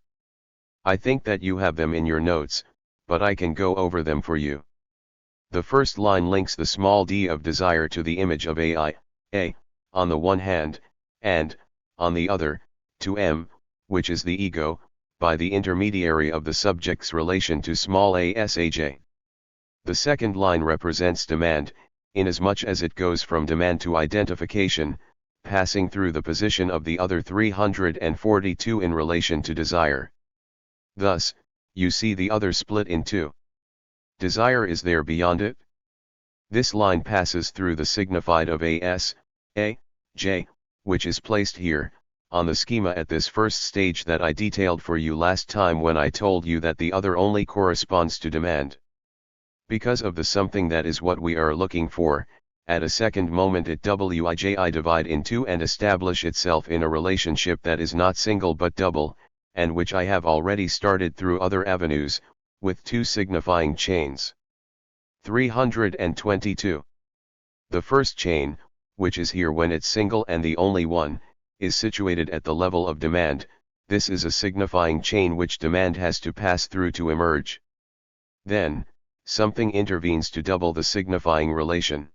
I think that you have them in your notes, but I can go over them for you. The first line links the small d of desire to the image of A, on the one hand, and, on the other, to M, which is the ego, by the intermediary of the subject's relation to small a saj. The second line represents demand, inasmuch as it goes from demand to identification, passing through the position of the other 342 in relation to desire. Thus, you see the other split in two. Desire is there beyond it. This line passes through the signified of J, which is placed here, on the schema at this first stage that I detailed for you last time when I told you that the other only corresponds to demand. Because of the something that is what we are looking for, at a second moment it wij divide in two and establish itself in a relationship that is not single but double, and which I have already started through other avenues, with two signifying chains. 322. The first chain, which is here when it's single and the only one, is situated at the level of demand. This is a signifying chain which demand has to pass through to emerge. Then, something intervenes to double the signifying relation.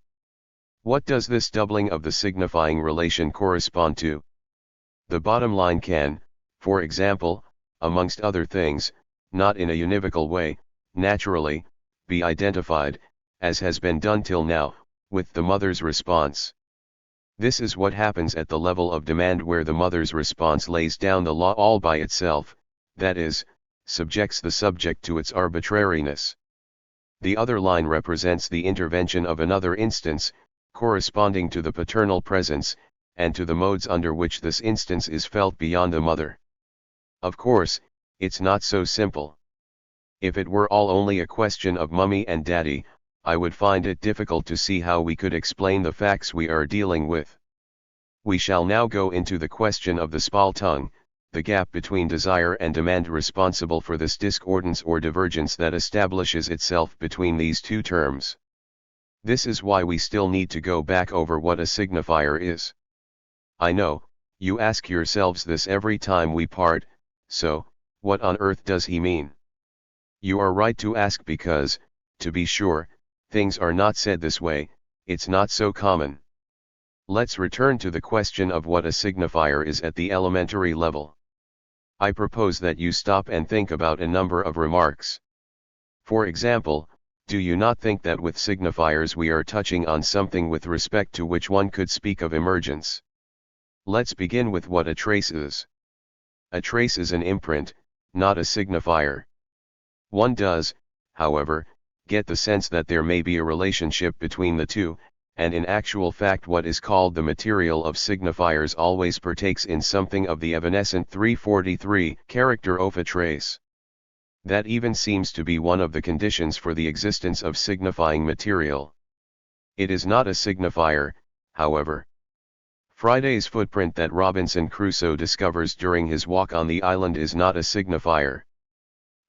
What does this doubling of the signifying relation correspond to? The bottom line can, for example, amongst other things, not in a univocal way, naturally, be identified, as has been done till now, with the mother's response. This is what happens at the level of demand where the mother's response lays down the law all by itself, that is, subjects the subject to its arbitrariness. The other line represents the intervention of another instance, corresponding to the paternal presence, and to the modes under which this instance is felt beyond the mother. Of course, it's not so simple. If it were all only a question of mummy and daddy, I would find it difficult to see how we could explain the facts we are dealing with. We shall now go into the question of the Spaltung, the gap between desire and demand responsible for this discordance or divergence that establishes itself between these two terms. This is why we still need to go back over what a signifier is. I know, you ask yourselves this every time we part, so, what on earth does he mean? You are right to ask because, to be sure, things are not said this way, it's not so common. Let's return to the question of what a signifier is at the elementary level. I propose that you stop and think about a number of remarks. For example, do you not think that with signifiers we are touching on something with respect to which one could speak of emergence? Let's begin with what a trace is. A trace is an imprint, not a signifier. One does, however, get the sense that there may be a relationship between the two, and in actual fact what is called the material of signifiers always partakes in something of the evanescent 343 character of a trace. That even seems to be one of the conditions for the existence of signifying material. It is not a signifier, however. Friday's footprint that Robinson Crusoe discovers during his walk on the island is not a signifier.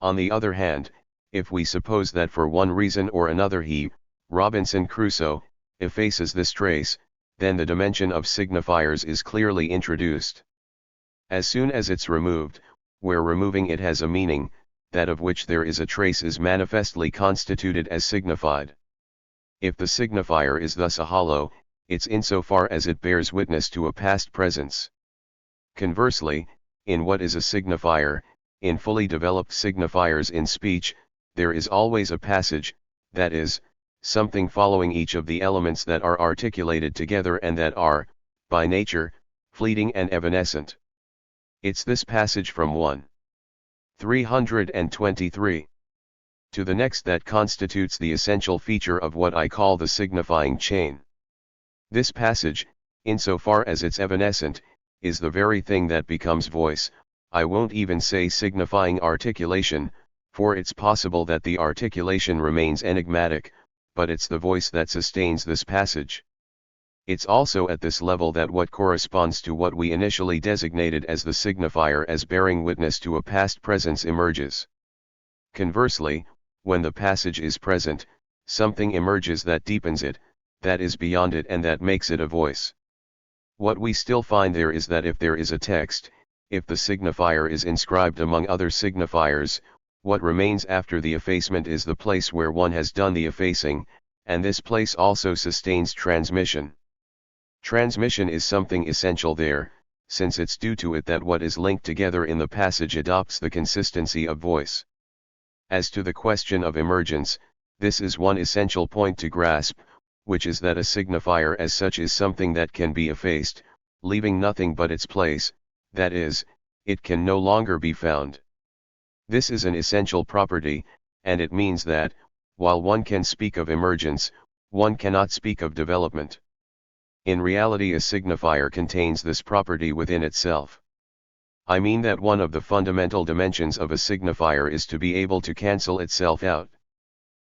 On the other hand, if we suppose that for one reason or another he, Robinson Crusoe, effaces this trace, then the dimension of signifiers is clearly introduced. As soon as it's removed, where removing it has a meaning, that of which there is a trace is manifestly constituted as signified. If the signifier is thus a hollow, it's insofar as it bears witness to a past presence. Conversely, in what is a signifier, in fully developed signifiers in speech, there is always a passage, that is, something following each of the elements that are articulated together and that are, by nature, fleeting and evanescent. It's this passage from 323 to the next that constitutes the essential feature of what I call the signifying chain. This passage, insofar as it's evanescent, is the very thing that becomes voice. I won't even say signifying articulation, for it's possible that the articulation remains enigmatic, but it's the voice that sustains this passage. It's also at this level that what corresponds to what we initially designated as the signifier as bearing witness to a past presence emerges. Conversely, when the passage is present, something emerges that deepens it, that is beyond it and that makes it a voice. What we still find there is that if there is a text, if the signifier is inscribed among other signifiers, what remains after the effacement is the place where one has done the effacing, and this place also sustains transmission. Transmission is something essential there, since it's due to it that what is linked together in the passage adopts the consistency of voice. As to the question of emergence, this is one essential point to grasp, which is that a signifier as such is something that can be effaced, leaving nothing but its place, that is, it can no longer be found. This is an essential property, and it means that, while one can speak of emergence, one cannot speak of development. In reality, a signifier contains this property within itself. I mean that one of the fundamental dimensions of a signifier is to be able to cancel itself out.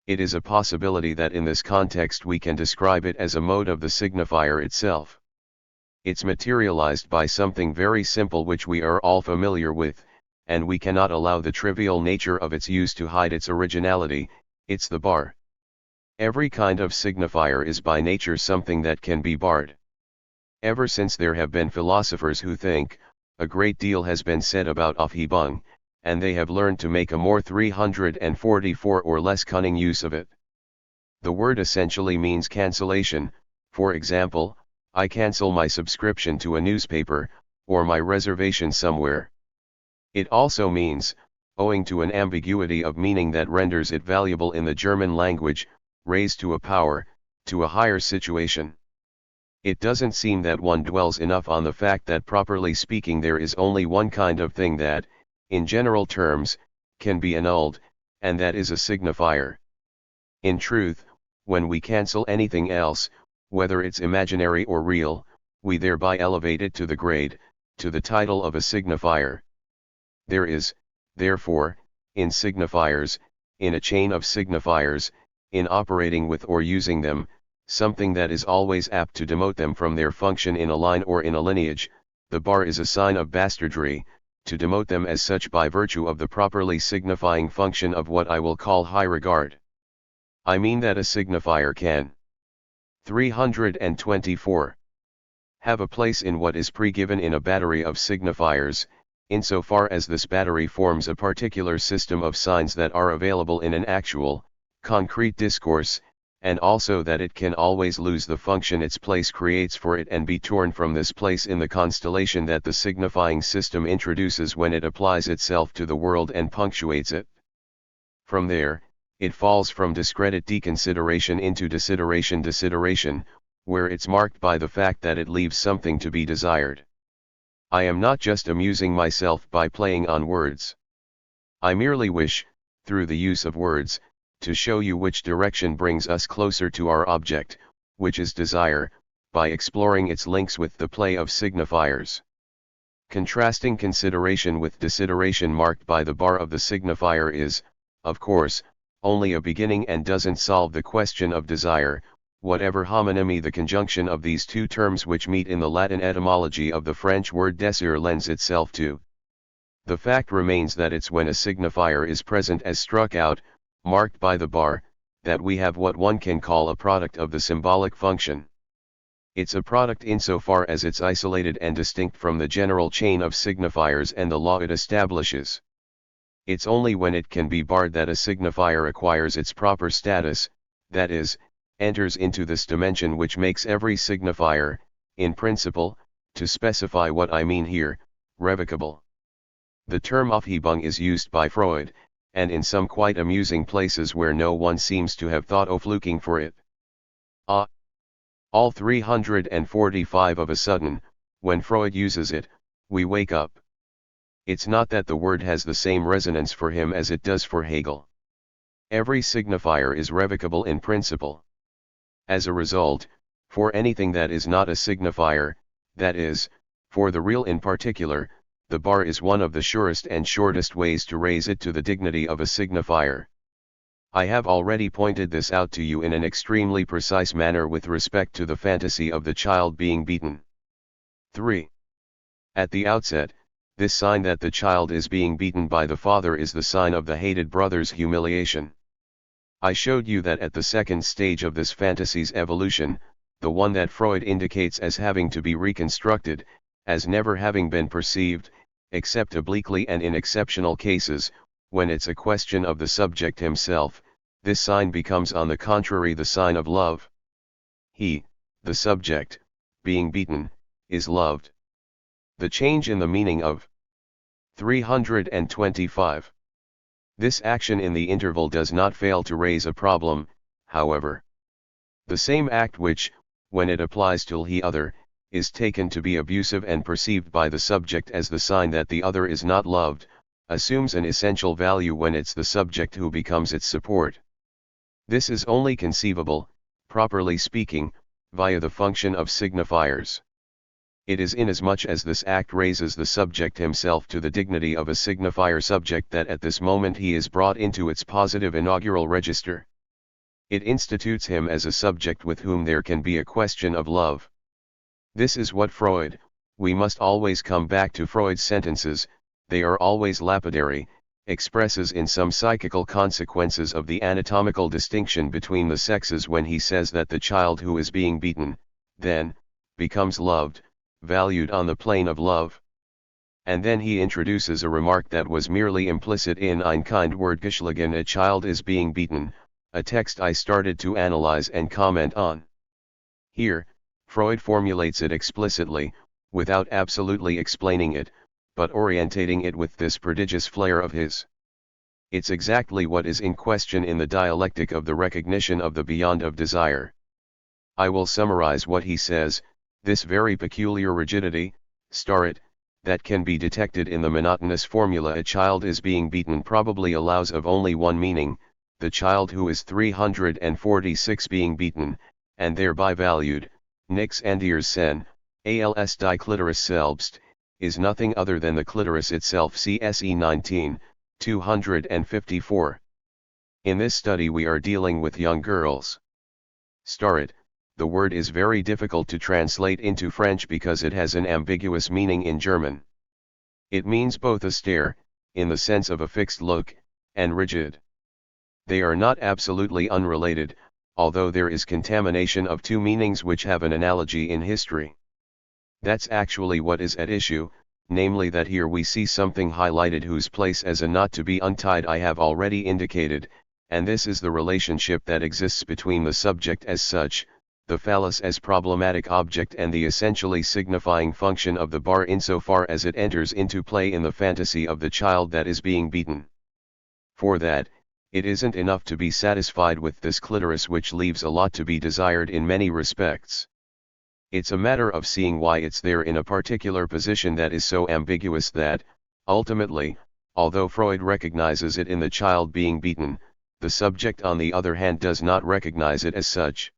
It is a possibility that in this context we can describe it as a mode of the signifier itself. It's materialized by something very simple which we are all familiar with, and we cannot allow the trivial nature of its use to hide its originality. It's the bar. Every kind of signifier is by nature something that can be barred. Ever since there have been philosophers who think, a great deal has been said about Aufhebung, and they have learned to make a more 344 or less cunning use of it. The word essentially means cancellation. For example, I cancel my subscription to a newspaper, or my reservation somewhere. It also means, owing to an ambiguity of meaning that renders it valuable in the German language, raised to a power, to a higher situation. It doesn't seem that one dwells enough on the fact that properly speaking there is only one kind of thing that, in general terms, can be annulled, and that is a signifier. In truth, when we cancel anything else, whether it's imaginary or real, we thereby elevate it to the grade, to the title of a signifier. There is, therefore, in signifiers, in a chain of signifiers, in operating with or using them, something that is always apt to demote them from their function in a line or in a lineage. The bar is a sign of bastardry, to demote them as such by virtue of the properly signifying function of what I will call high regard. I mean that a signifier can 324 have a place in what is pre-given in a battery of signifiers, insofar as this battery forms a particular system of signs that are available in an actual, concrete discourse, and also that it can always lose the function its place creates for it and be torn from this place in the constellation that the signifying system introduces when it applies itself to the world and punctuates it. From there, it falls from discredit deconsideration into desideration, where it's marked by the fact that it leaves something to be desired. I am not just amusing myself by playing on words. I merely wish, through the use of words, to show you which direction brings us closer to our object, which is desire, by exploring its links with the play of signifiers. Contrasting consideration with desideration marked by the bar of the signifier is, of course, only a beginning and doesn't solve the question of desire, whatever homonymy the conjunction of these two terms which meet in the Latin etymology of the French word désir lends itself to. The fact remains that it's when a signifier is present as struck out, marked by the bar, that we have what one can call a product of the symbolic function. It's a product insofar as it's isolated and distinct from the general chain of signifiers and the law it establishes. It's only when it can be barred that a signifier acquires its proper status, that is, enters into this dimension which makes every signifier, in principle, to specify what I mean here, revocable. The term Aufhebung is used by Freud, and in some quite amusing places where no one seems to have thought of looking for it. All 345 of a sudden, when Freud uses it, we wake up. It's not that the word has the same resonance for him as it does for Hegel. Every signifier is revocable in principle. As a result, for anything that is not a signifier, that is, for the real in particular, the bar is one of the surest and shortest ways to raise it to the dignity of a signifier. I have already pointed this out to you in an extremely precise manner with respect to the fantasy of the child being beaten. 3. At the outset, this sign that the child is being beaten by the father is the sign of the hated brother's humiliation. I showed you that at the second stage of this fantasy's evolution, the one that Freud indicates as having to be reconstructed, as never having been perceived, except obliquely and in exceptional cases, when it's a question of the subject himself, this sign becomes on the contrary the sign of love. He, the subject, being beaten, is loved. The change in the meaning of 325. This action in the interval does not fail to raise a problem, however. The same act which, when it applies to he other, is taken to be abusive and perceived by the subject as the sign that the other is not loved, assumes an essential value when it's the subject who becomes its support. This is only conceivable, properly speaking, via the function of signifiers. It is inasmuch as this act raises the subject himself to the dignity of a signifier subject that at this moment he is brought into its positive inaugural register. It institutes him as a subject with whom there can be a question of love. This is what Freud, we must always come back to Freud's sentences, they are always lapidary, expresses in some psychical consequences of the anatomical distinction between the sexes when he says that the child who is being beaten, then, becomes loved, valued on the plane of love. And then he introduces a remark that was merely implicit in ein Kind word geschlagen, a child is being beaten, a text I started to analyze and comment on. Here, Freud formulates it explicitly, without absolutely explaining it, but orientating it with this prodigious flair of his. It's exactly what is in question in the dialectic of the recognition of the beyond of desire. I will summarize what he says. This very peculiar rigidity, that can be detected in the monotonous formula a child is being beaten probably allows of only one meaning, the child who is 346 being beaten, and thereby valued, nix anders sen, als die clitoris selbst, is nothing other than the clitoris itself. CSE 19, 254. In this study we are dealing with young girls. The word is very difficult to translate into French because it has an ambiguous meaning in German. It means both austere, in the sense of a fixed look, and rigid. They are not absolutely unrelated, although there is contamination of two meanings which have an analogy in history. That's actually what is at issue, namely that here we see something highlighted whose place as a knot to be untied I have already indicated, and this is the relationship that exists between the subject as such, the phallus as problematic object, and the essentially signifying function of the bar insofar as it enters into play in the fantasy of the child that is being beaten. For that, it isn't enough to be satisfied with this clitoris, which leaves a lot to be desired in many respects. It's a matter of seeing why it's there in a particular position that is so ambiguous that, ultimately, although Freud recognizes it in the child being beaten, the subject on the other hand does not recognize it as such.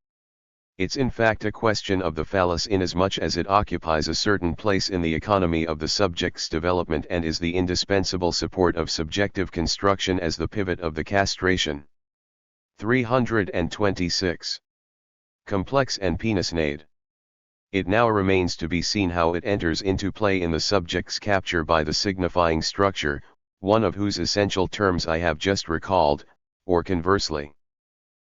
It's in fact a question of the phallus inasmuch as it occupies a certain place in the economy of the subject's development and is the indispensable support of subjective construction as the pivot of the castration. 326. Complex and penisnade. It now remains to be seen how it enters into play in the subject's capture by the signifying structure, one of whose essential terms I have just recalled, or conversely.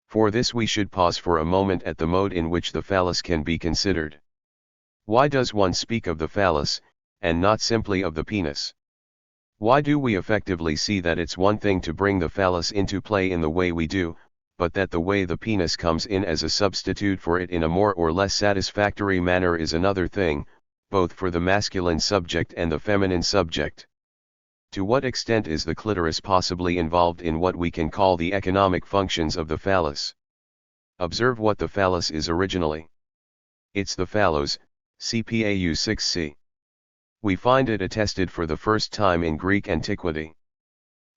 For this we should pause for a moment at the mode in which the phallus can be considered. Why does one speak of the phallus, and not simply of the penis? Why do we effectively see that it's one thing to bring the phallus into play in the way we do, but that the way the penis comes in as a substitute for it in a more or less satisfactory manner is another thing, both for the masculine subject and the feminine subject? To what extent is the clitoris possibly involved in what we can call the economic functions of the phallus? Observe what the phallus is originally. It's the phallos, CPAU 6c. We find it attested for the first time in Greek antiquity.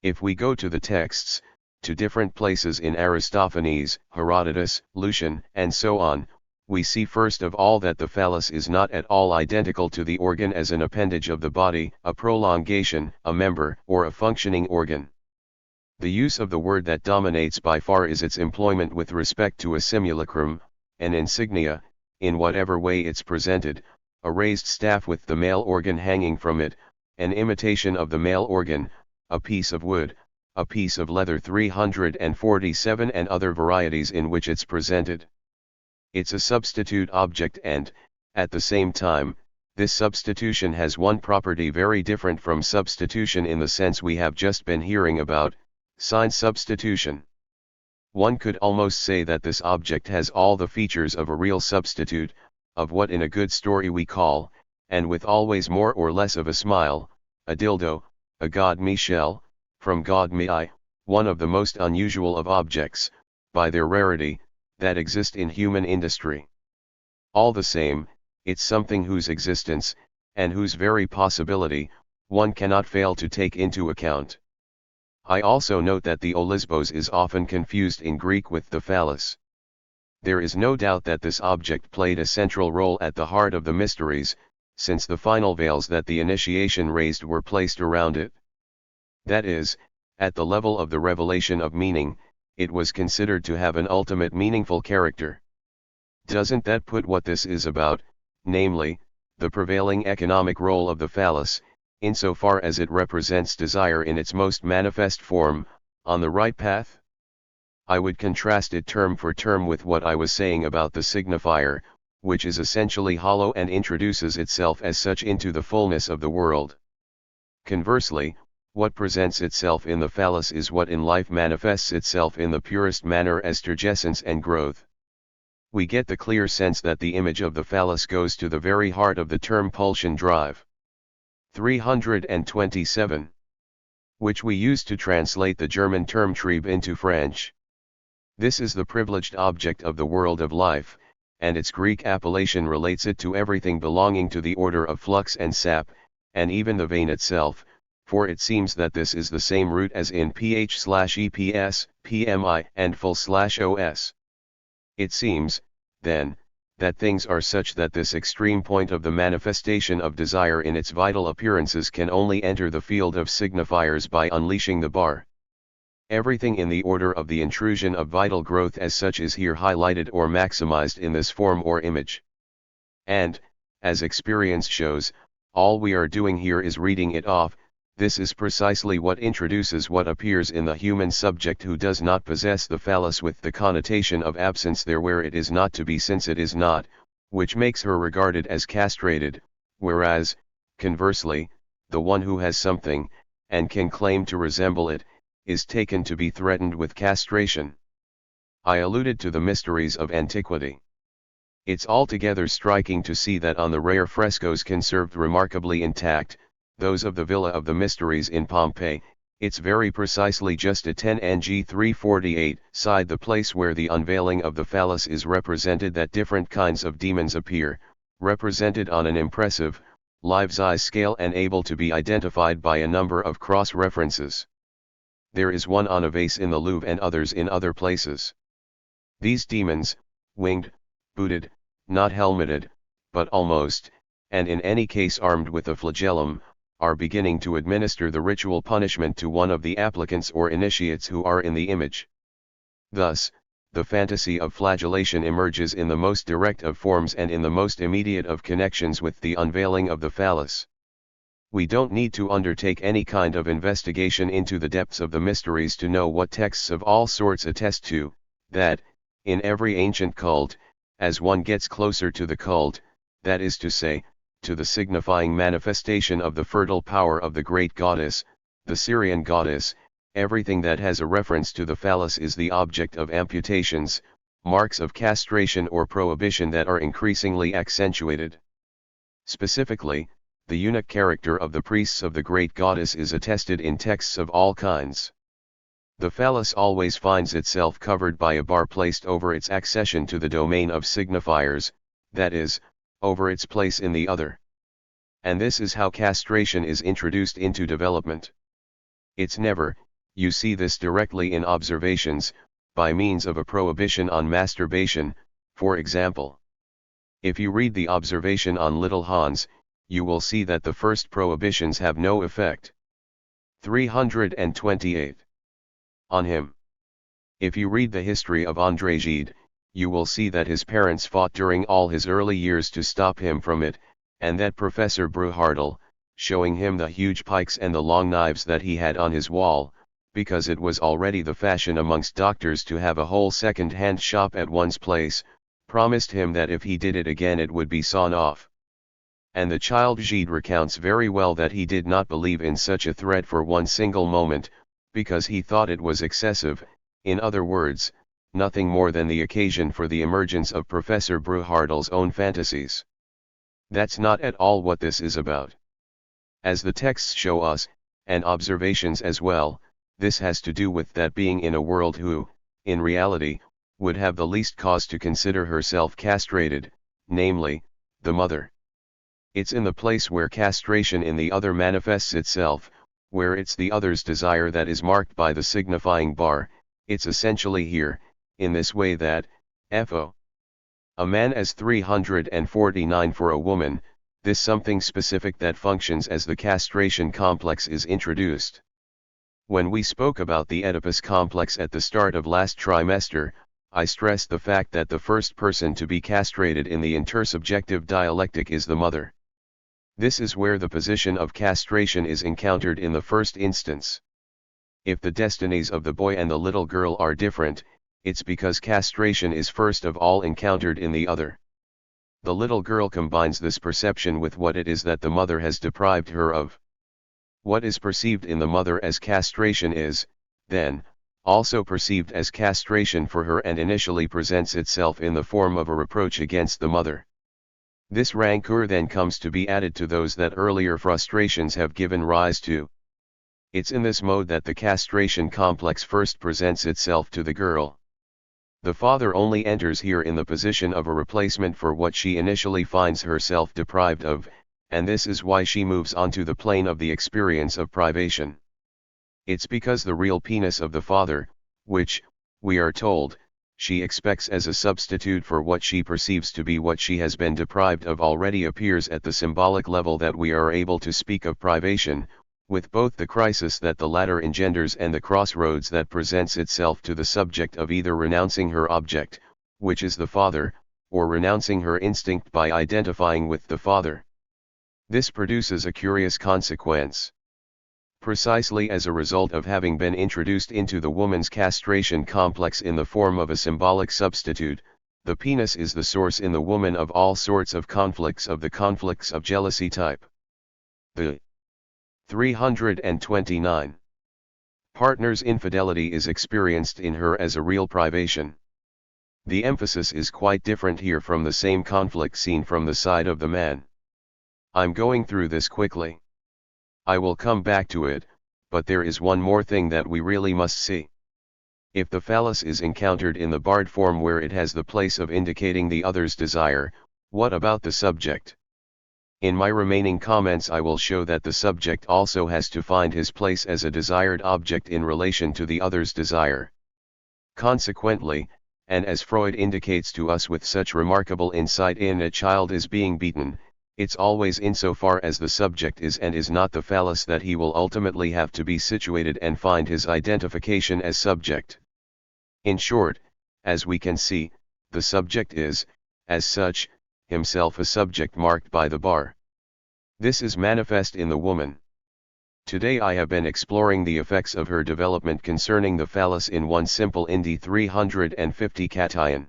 If we go to the texts, to different places in Aristophanes, Herodotus, Lucian, and so on, we see first of all that the phallus is not at all identical to the organ as an appendage of the body, a prolongation, a member, or a functioning organ. The use of the word that dominates by far is its employment with respect to a simulacrum, an insignia, in whatever way it's presented, a raised staff with the male organ hanging from it, an imitation of the male organ, a piece of wood, a piece of leather, 347 and other varieties in which it's presented. It's a substitute object and, at the same time, this substitution has one property very different from substitution in the sense we have just been hearing about, sign substitution. One could almost say that this object has all the features of a real substitute, of what in a good story we call, and with always more or less of a smile, a dildo, a god Michel, from god mi, one of the most unusual of objects, by their rarity, that exist in human industry. All the same, it's something whose existence, and whose very possibility, one cannot fail to take into account. I also note that the olisbos is often confused in Greek with the phallus. There is no doubt that this object played a central role at the heart of the mysteries, since the final veils that the initiation raised were placed around it. That is, at the level of the revelation of meaning, it was considered to have an ultimate meaningful character. Doesn't that put what this is about, namely, the prevailing economic role of the phallus, insofar as it represents desire in its most manifest form, on the right path? I would contrast it term for term with what I was saying about the signifier, which is essentially hollow and introduces itself as such into the fullness of the world. Conversely, what presents itself in the phallus is what in life manifests itself in the purest manner as turgescence and growth. We get the clear sense that the image of the phallus goes to the very heart of the term pulsion drive. 327. Which we use to translate the German term Trieb into French. This is the privileged object of the world of life, and its Greek appellation relates it to everything belonging to the order of flux and sap, and even the vein itself, for it seems that this is the same root as in pH/EPS, PMI, and full/OS. It seems, then, that things are such that this extreme point of the manifestation of desire in its vital appearances can only enter the field of signifiers by unleashing the bar. Everything in the order of the intrusion of vital growth as such is here highlighted or maximized in this form or image. And, as experience shows, all we are doing here is reading it off. This is precisely what introduces what appears in the human subject who does not possess the phallus with the connotation of absence there where it is not to be since it is not, which makes her regarded as castrated, whereas, conversely, the one who has something, and can claim to resemble it, is taken to be threatened with castration. I alluded to the mysteries of antiquity. It's altogether striking to see that on the rare frescoes conserved remarkably intact, those of the Villa of the Mysteries in Pompeii, it's very precisely just a 10 348 side the place where the unveiling of the phallus is represented that different kinds of demons appear, represented on an impressive, life-size scale and able to be identified by a number of cross-references. There is one on a vase in the Louvre and others in other places. These demons, winged, booted, not helmeted, but almost, and in any case armed with a flagellum, are beginning to administer the ritual punishment to one of the applicants or initiates who are in the image. Thus, the fantasy of flagellation emerges in the most direct of forms and in the most immediate of connections with the unveiling of the phallus. We don't need to undertake any kind of investigation into the depths of the mysteries to know what texts of all sorts attest to, that, in every ancient cult, as one gets closer to the cult, that is to say, to the signifying manifestation of the fertile power of the great goddess, the Syrian goddess, everything that has a reference to the phallus is the object of amputations, marks of castration or prohibition that are increasingly accentuated. Specifically, the eunuch character of the priests of the great goddess is attested in texts of all kinds. The phallus always finds itself covered by a bar placed over its accession to the domain of signifiers, that is, over its place in the other. And this is how castration is introduced into development. It's never, you see this directly in observations, by means of a prohibition on masturbation, for example. If you read the observation on little Hans, you will see that the first prohibitions have no effect. 328. On him. If you read the history of André Gide, you will see that his parents fought during all his early years to stop him from it, and that Professor Bruhardel, showing him the huge pikes and the long knives that he had on his wall, because it was already the fashion amongst doctors to have a whole second-hand shop at one's place, promised him that if he did it again it would be sawn off. And the child Gide recounts very well that he did not believe in such a threat for one single moment, because he thought it was excessive, in other words, nothing more than the occasion for the emergence of Professor Bruhardel's own fantasies. That's not at all what this is about. As the texts show us, and observations as well, this has to do with that being in a world who, in reality, would have the least cause to consider herself castrated, namely, the mother. It's in the place where castration in the other manifests itself, where it's the other's desire that is marked by the signifying bar, it's essentially here, in this way that, FO. A man as 349 for a woman, this something specific that functions as the castration complex is introduced. When we spoke about the Oedipus complex at the start of last trimester, I stressed the fact that the first person to be castrated in the intersubjective dialectic is the mother. This is where the position of castration is encountered in the first instance. If the destinies of the boy and the little girl are different, it's because castration is first of all encountered in the other. The little girl combines this perception with what it is that the mother has deprived her of. What is perceived in the mother as castration is, then, also perceived as castration for her and initially presents itself in the form of a reproach against the mother. This rancor then comes to be added to those that earlier frustrations have given rise to. It's in this mode that the castration complex first presents itself to the girl. The father only enters here in the position of a replacement for what she initially finds herself deprived of, and this is why she moves onto the plane of the experience of privation. It's because the real penis of the father, which, we are told, she expects as a substitute for what she perceives to be what she has been deprived of already appears at the symbolic level that we are able to speak of privation, with both the crisis that the latter engenders and the crossroads that presents itself to the subject of either renouncing her object, which is the father, or renouncing her instinct by identifying with the father. This produces a curious consequence. Precisely as a result of having been introduced into the woman's castration complex in the form of a symbolic substitute, the penis is the source in the woman of all sorts of conflicts of the conflicts of jealousy type. The 329. Partner's infidelity is experienced in her as a real privation. The emphasis is quite different here from the same conflict seen from the side of the man. I'm going through this quickly. I will come back to it, but there is one more thing that we really must see. If the phallus is encountered in the barred form where it has the place of indicating the other's desire, what about the subject? In my remaining comments I will show that the subject also has to find his place as a desired object in relation to the other's desire. Consequently, and as Freud indicates to us with such remarkable insight in A Child is Being Beaten, it's always insofar as the subject is and is not the phallus that he will ultimately have to be situated and find his identification as subject. In short, as we can see, the subject is, as such, himself a subject marked by the bar. This is manifest in the woman. Today I have been exploring the effects of her development concerning the phallus in one simple Indy 350 cation.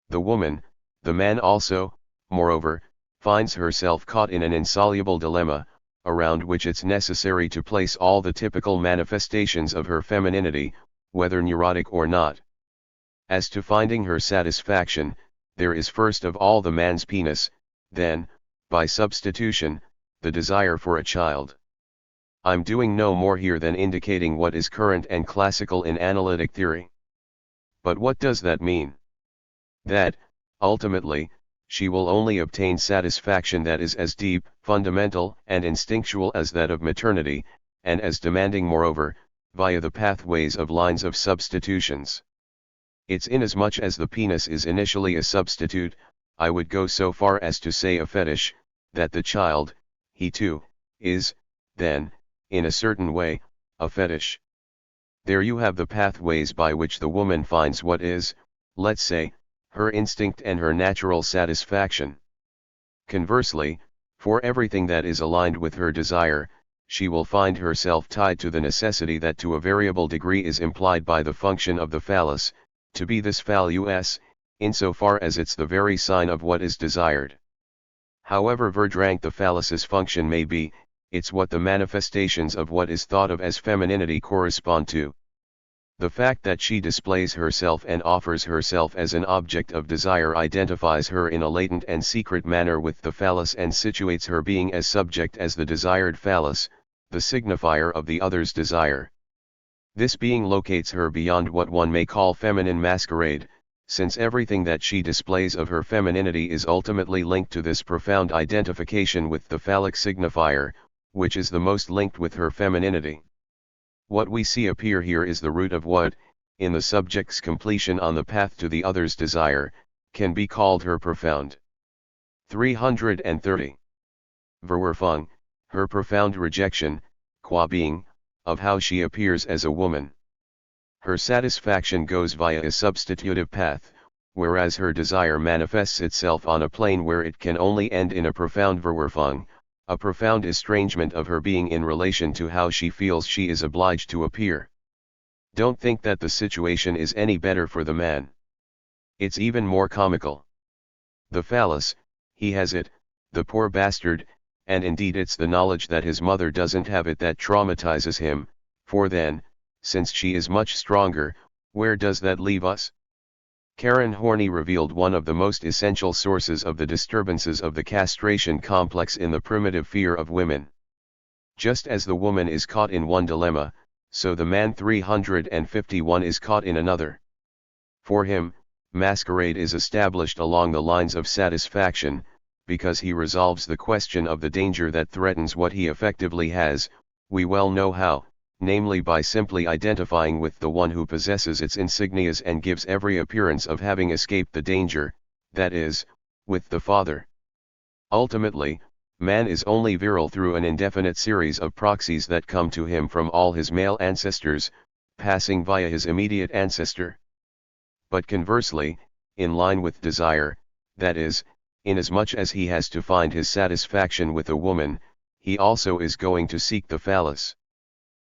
The woman, the man also, moreover, finds herself caught in an insoluble dilemma, around which it's necessary to place all the typical manifestations of her femininity, whether neurotic or not. As to finding her satisfaction, there is first of all the man's penis, then, by substitution, the desire for a child. I'm doing no more here than indicating what is current and classical in analytic theory. But what does that mean? That, ultimately, she will only obtain satisfaction that is as deep, fundamental, and instinctual as that of maternity, and as demanding moreover, via the pathways of lines of substitutions. It's inasmuch as the penis is initially a substitute, I would go so far as to say a fetish, that the child, he too, is, then, in a certain way, a fetish. There you have the pathways by which the woman finds what is, let's say, her instinct and her natural satisfaction. Conversely, for everything that is aligned with her desire, she will find herself tied to the necessity that to a variable degree is implied by the function of the phallus, to be this phallus, insofar as it's the very sign of what is desired. However verdrank the phallus's function may be, it's what the manifestations of what is thought of as femininity correspond to. The fact that she displays herself and offers herself as an object of desire identifies her in a latent and secret manner with the phallus and situates her being as subject as the desired phallus, the signifier of the other's desire. This being locates her beyond what one may call feminine masquerade, since everything that she displays of her femininity is ultimately linked to this profound identification with the phallic signifier, which is the most linked with her femininity. What we see appear here is the root of what, in the subject's completion on the path to the other's desire, can be called her profound. 330. Verwerfung, her profound rejection, qua being, of how she appears as a woman. Her satisfaction goes via a substitutive path, whereas her desire manifests itself on a plane where it can only end in a profound Verwerfung, a profound estrangement of her being in relation to how she feels she is obliged to appear. Don't think that the situation is any better for the man. It's even more comical. The phallus, he has it, the poor bastard, and indeed it's the knowledge that his mother doesn't have it that traumatizes him, for then, since she is much stronger, where does that leave us? Karen Horney revealed one of the most essential sources of the disturbances of the castration complex in the primitive fear of women. Just as the woman is caught in one dilemma, so the man 351 is caught in another. For him, masquerade is established along the lines of satisfaction, because he resolves the question of the danger that threatens what he effectively has, we well know how, namely by simply identifying with the one who possesses its insignias and gives every appearance of having escaped the danger, that is, with the father. Ultimately, man is only virile through an indefinite series of proxies that come to him from all his male ancestors, passing via his immediate ancestor. But conversely, in line with desire, that is, inasmuch as he has to find his satisfaction with a woman, he also is going to seek the phallus.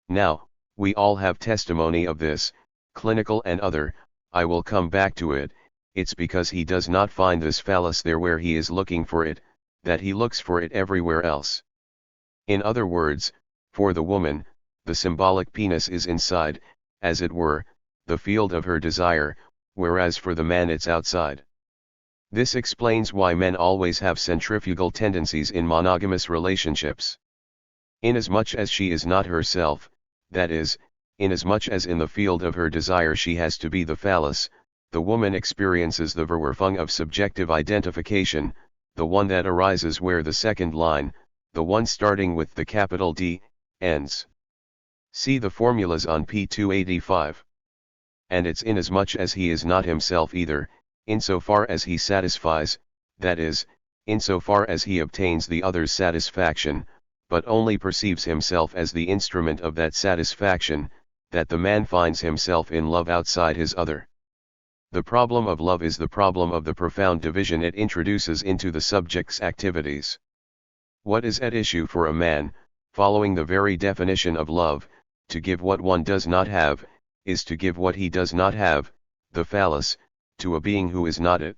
Now, we all have testimony of this, clinical and other, I will come back to it, it's because he does not find this phallus there where he is looking for it, that he looks for it everywhere else. In other words, for the woman, the symbolic penis is inside, as it were, the field of her desire, whereas for the man it's outside. This explains why men always have centrifugal tendencies in monogamous relationships. Inasmuch as she is not herself, that is, inasmuch as in the field of her desire she has to be the phallus, the woman experiences the Verwerfung of subjective identification, the one that arises where the second line, the one starting with the capital D, ends. See the formulas on p. 285. And it's inasmuch as he is not himself either, insofar as he satisfies, that is, insofar as he obtains the other's satisfaction, but only perceives himself as the instrument of that satisfaction, that the man finds himself in love outside his other. The problem of love is the problem of the profound division it introduces into the subject's activities. What is at issue for a man, following the very definition of love, to give what one does not have, is to give what he does not have, the phallus, to a being who is not it.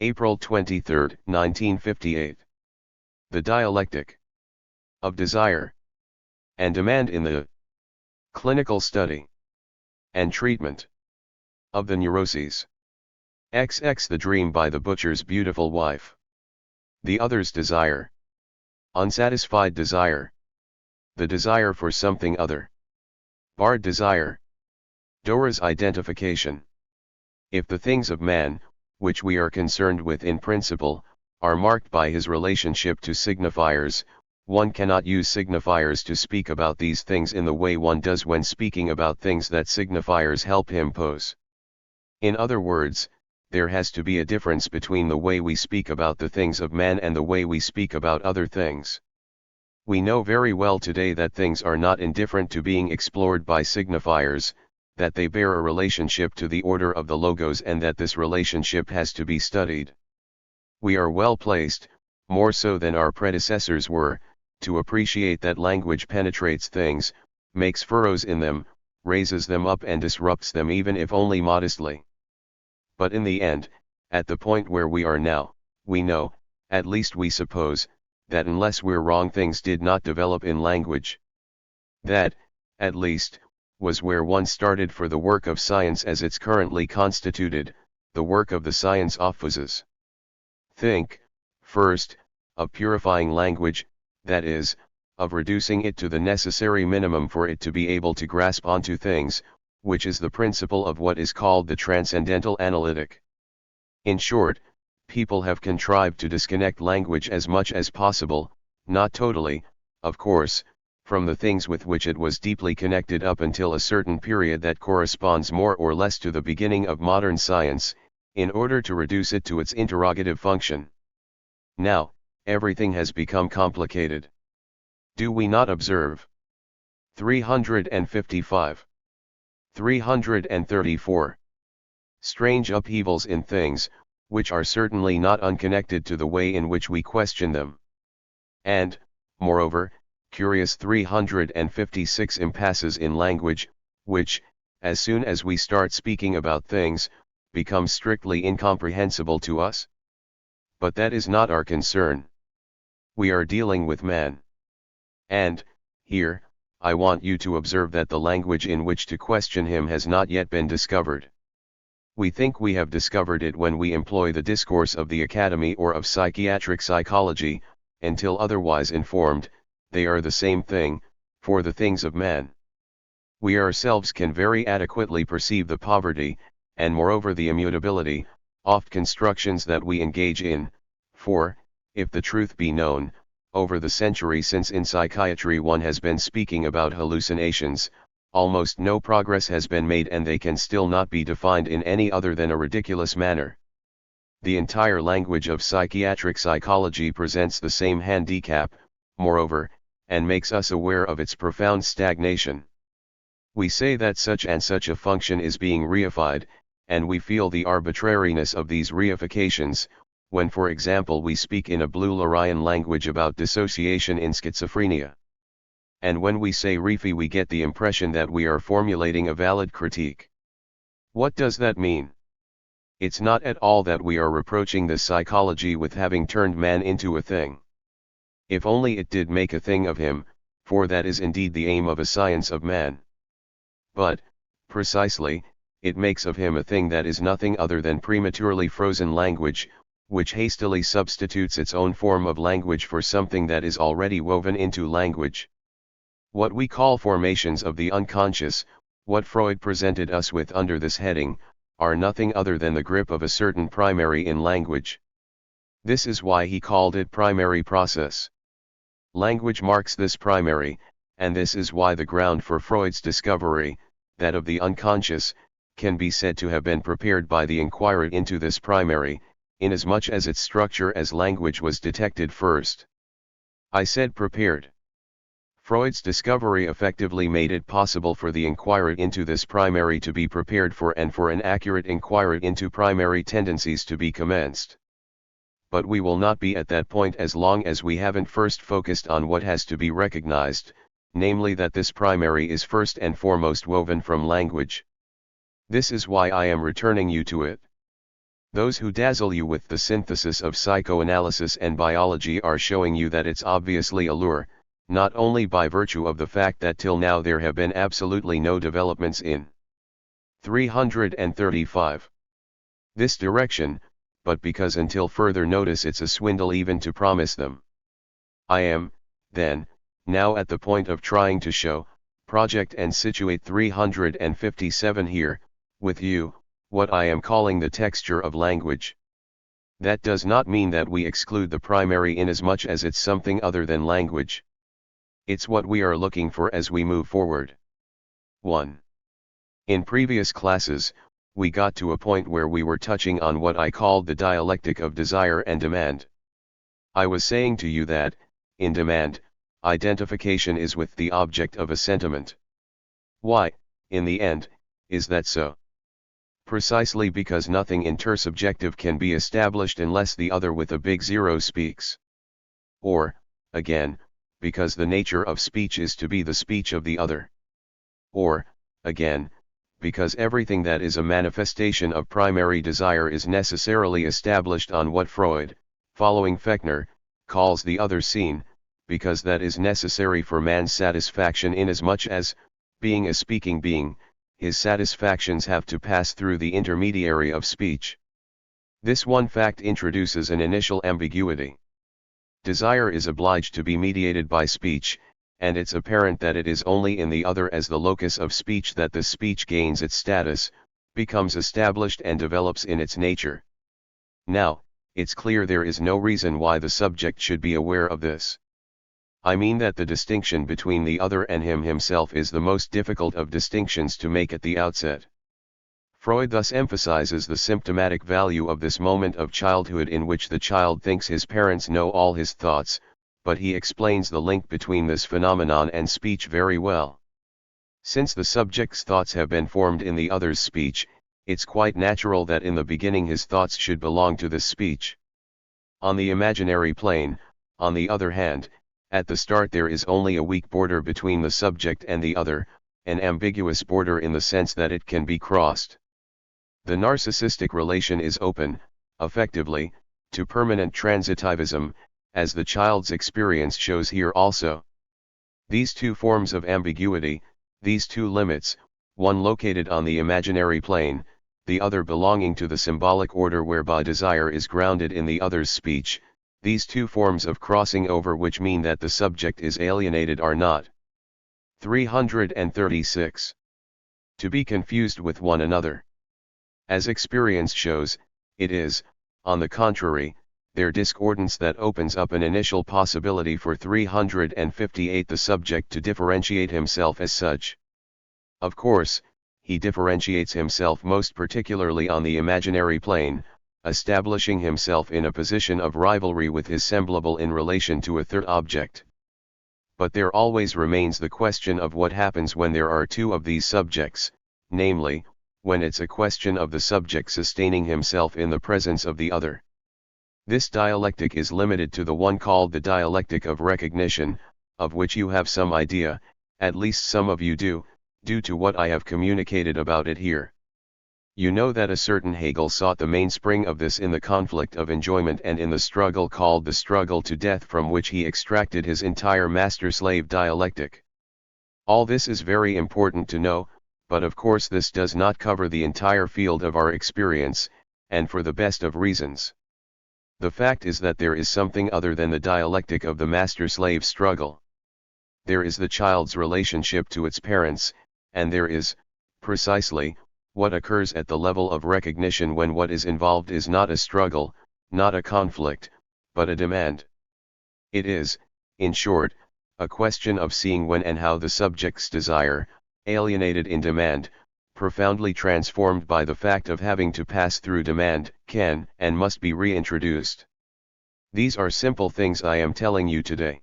April 23, 1958. The dialectic of desire and demand in the clinical study and treatment of the neuroses. XX The dream by the butcher's beautiful wife. The other's desire. Unsatisfied desire. The desire for something other. Barred desire. Dora's identification. If the things of man, which we are concerned with in principle, are marked by his relationship to signifiers, one cannot use signifiers to speak about these things in the way one does when speaking about things that signifiers help him pose. In other words, there has to be a difference between the way we speak about the things of man and the way we speak about other things. We know very well today that things are not indifferent to being explored by signifiers, that they bear a relationship to the order of the logos and that this relationship has to be studied. We are well placed, more so than our predecessors were, to appreciate that language penetrates things, makes furrows in them, raises them up and disrupts them even if only modestly. But in the end, at the point where we are now, we know, at least we suppose, that unless we're wrong things did not develop in language. That, at least, was where one started for the work of science as it's currently constituted, the work of the science offices. Think, first, of purifying language, that is, of reducing it to the necessary minimum for it to be able to grasp onto things, which is the principle of what is called the transcendental analytic. In short, people have contrived to disconnect language as much as possible, not totally, of course, from the things with which it was deeply connected up until a certain period that corresponds more or less to the beginning of modern science, in order to reduce it to its interrogative function. Now, everything has become complicated. Do we not observe? 355. 334. Strange upheavals in things, which are certainly not unconnected to the way in which we question them. And, moreover, curious 356 impasses in language, which, as soon as we start speaking about things, become strictly incomprehensible to us. But that is not our concern. We are dealing with man. And, here, I want you to observe that the language in which to question him has not yet been discovered. We think we have discovered it when we employ the discourse of the Academy or of psychiatric psychology, until otherwise informed, they are the same thing, for the things of man. We ourselves can very adequately perceive the poverty, and moreover the immutability, oft constructions that we engage in, for, if the truth be known, over the century since in psychiatry one has been speaking about hallucinations, almost no progress has been made and they can still not be defined in any other than a ridiculous manner. The entire language of psychiatric psychology presents the same handicap, moreover, and makes us aware of its profound stagnation. We say that such and such a function is being reified, and we feel the arbitrariness of these reifications, when for example we speak in a Blue Larian language about dissociation in schizophrenia. And when we say reifi we get the impression that we are formulating a valid critique. What does that mean? It's not at all that we are reproaching the psychology with having turned man into a thing. If only it did make a thing of him, for that is indeed the aim of a science of man. But, precisely, it makes of him a thing that is nothing other than prematurely frozen language, which hastily substitutes its own form of language for something that is already woven into language. What we call formations of the unconscious, what Freud presented us with under this heading, are nothing other than the grip of a certain primary in language. This is why he called it primary process. Language marks this primary, and this is why the ground for Freud's discovery, that of the unconscious, can be said to have been prepared by the inquiry into this primary, inasmuch as its structure as language was detected first. I said prepared. Freud's discovery effectively made it possible for the inquiry into this primary to be prepared for and for an accurate inquiry into primary tendencies to be commenced. But we will not be at that point as long as we haven't first focused on what has to be recognized, namely that this primary is first and foremost woven from language. This is why I am returning you to it. Those who dazzle you with the synthesis of psychoanalysis and biology are showing you that it's obviously a lure, not only by virtue of the fact that till now there have been absolutely no developments in 335 this direction, but because until further notice it's a swindle even to promise them. I am, then, now at the point of trying to show, project and situate 357 here, with you, what I am calling the texture of language. That does not mean that we exclude the primary inasmuch as it's something other than language. It's what we are looking for as we move forward. 1. In previous classes, we got to a point where we were touching on what I called the dialectic of desire and demand. I was saying to you that, in demand, identification is with the object of a sentiment. Why, in the end, is that so? Precisely because nothing intersubjective can be established unless the other with a big zero speaks. Or, again, because the nature of speech is to be the speech of the other. Or, again, because everything that is a manifestation of primary desire is necessarily established on what Freud, following Fechner, calls the other scene, because that is necessary for man's satisfaction inasmuch as, being a speaking being, his satisfactions have to pass through the intermediary of speech. This one fact introduces an initial ambiguity. Desire is obliged to be mediated by speech, and it's apparent that it is only in the other as the locus of speech that the speech gains its status, becomes established and develops in its nature. Now, it's clear there is no reason why the subject should be aware of this. I mean that the distinction between the other and him himself is the most difficult of distinctions to make at the outset. Freud thus emphasizes the symptomatic value of this moment of childhood in which the child thinks his parents know all his thoughts, but he explains the link between this phenomenon and speech very well. Since the subject's thoughts have been formed in the other's speech, it's quite natural that in the beginning his thoughts should belong to this speech. On the imaginary plane, on the other hand, at the start there is only a weak border between the subject and the other, an ambiguous border in the sense that it can be crossed. The narcissistic relation is open, effectively, to permanent transitivism, as the child's experience shows here also. These two forms of ambiguity, these two limits, one located on the imaginary plane, the other belonging to the symbolic order whereby desire is grounded in the other's speech, these two forms of crossing over which mean that the subject is alienated are not 336 to be confused with one another. As experience shows, it is, on the contrary, their discordance that opens up an initial possibility for 358 the subject to differentiate himself as such. Of course, he differentiates himself most particularly on the imaginary plane, establishing himself in a position of rivalry with his semblable in relation to a third object. But there always remains the question of what happens when there are two of these subjects, namely, when it's a question of the subject sustaining himself in the presence of the other. This dialectic is limited to the one called the dialectic of recognition, of which you have some idea, at least some of you do, due to what I have communicated about it here. You know that a certain Hegel sought the mainspring of this in the conflict of enjoyment and in the struggle called the struggle to death, from which he extracted his entire master-slave dialectic. All this is very important to know, but of course this does not cover the entire field of our experience, and for the best of reasons. The fact is that there is something other than the dialectic of the master-slave struggle. There is the child's relationship to its parents, and there is, precisely, what occurs at the level of recognition when what is involved is not a struggle, not a conflict, but a demand. It is, in short, a question of seeing when and how the subject's desire, alienated in demand, profoundly transformed by the fact of having to pass through demand, can and must be reintroduced. These are simple things I am telling you today.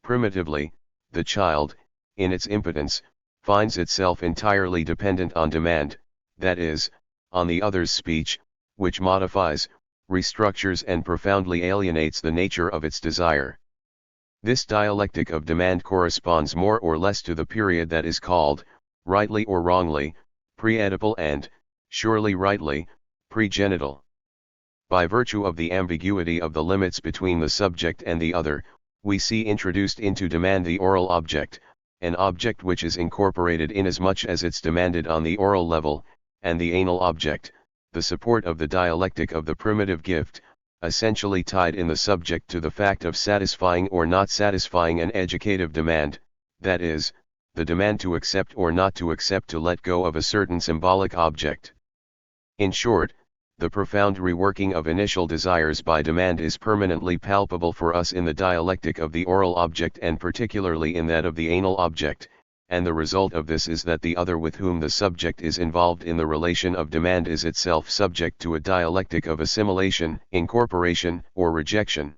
Primitively, the child, in its impotence, finds itself entirely dependent on demand, that is, on the other's speech, which modifies, restructures and profoundly alienates the nature of its desire. This dialectic of demand corresponds more or less to the period that is called, rightly or wrongly, pre-Oedipal and, surely rightly, pre-genital. By virtue of the ambiguity of the limits between the subject and the other, we see introduced into demand the oral object, an object which is incorporated inasmuch as it's demanded on the oral level, and the anal object, the support of the dialectic of the primitive gift, essentially tied in the subject to the fact of satisfying or not satisfying an educative demand, that is, the demand to accept or not to accept, to let go of a certain symbolic object. In short, the profound reworking of initial desires by demand is permanently palpable for us in the dialectic of the oral object and particularly in that of the anal object, and the result of this is that the other with whom the subject is involved in the relation of demand is itself subject to a dialectic of assimilation, incorporation, or rejection.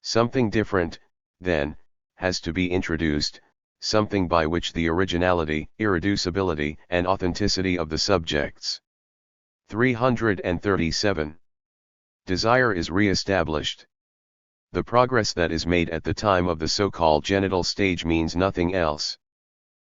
Something different, then, has to be introduced, something by which the originality, irreducibility, and authenticity of the subjects 337. Desire is re-established. The progress that is made at the time of the so-called genital stage means nothing else.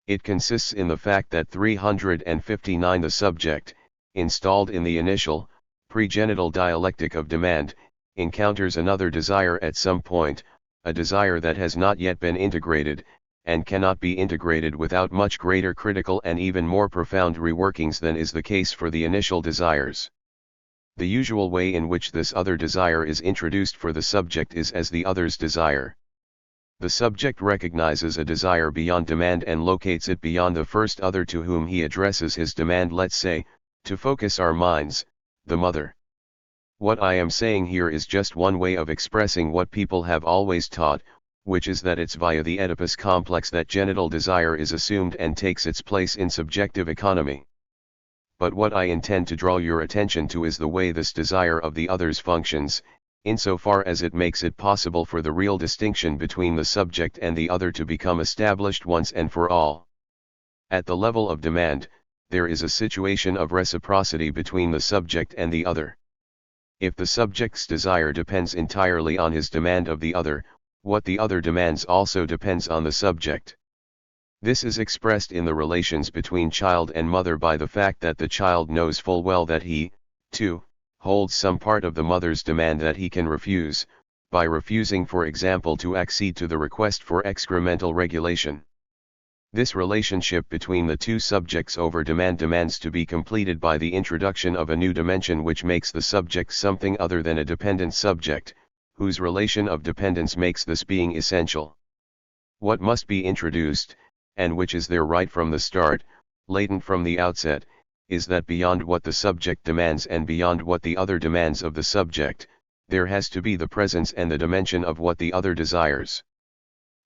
It consists in the fact that 359 the subject, installed in the initial, pre-genital dialectic of demand, encounters another desire at some point, a desire that has not yet been integrated, and cannot be integrated without much greater critical and even more profound reworkings than is the case for the initial desires. The usual way in which this other desire is introduced for the subject is as the other's desire. The subject recognizes a desire beyond demand and locates it beyond the first other to whom he addresses his demand, let's say, to focus our minds, the mother. What I am saying here is just one way of expressing what people have always taught, which is that it's via the Oedipus complex that genital desire is assumed and takes its place in subjective economy. But what I intend to draw your attention to is the way this desire of the others functions, insofar as it makes it possible for the real distinction between the subject and the other to become established once and for all. At the level of demand, there is a situation of reciprocity between the subject and the other. If the subject's desire depends entirely on his demand of the other, what the other demands also depends on the subject. This is expressed in the relations between child and mother by the fact that the child knows full well that he, too, holds some part of the mother's demand that he can refuse, by refusing, for example, to accede to the request for excremental regulation. This relationship between the two subjects over demand demands to be completed by the introduction of a new dimension which makes the subject something other than a dependent subject, whose relation of dependence makes this being essential. What must be introduced, and which is there right from the start, latent from the outset, is that beyond what the subject demands and beyond what the other demands of the subject, there has to be the presence and the dimension of what the other desires.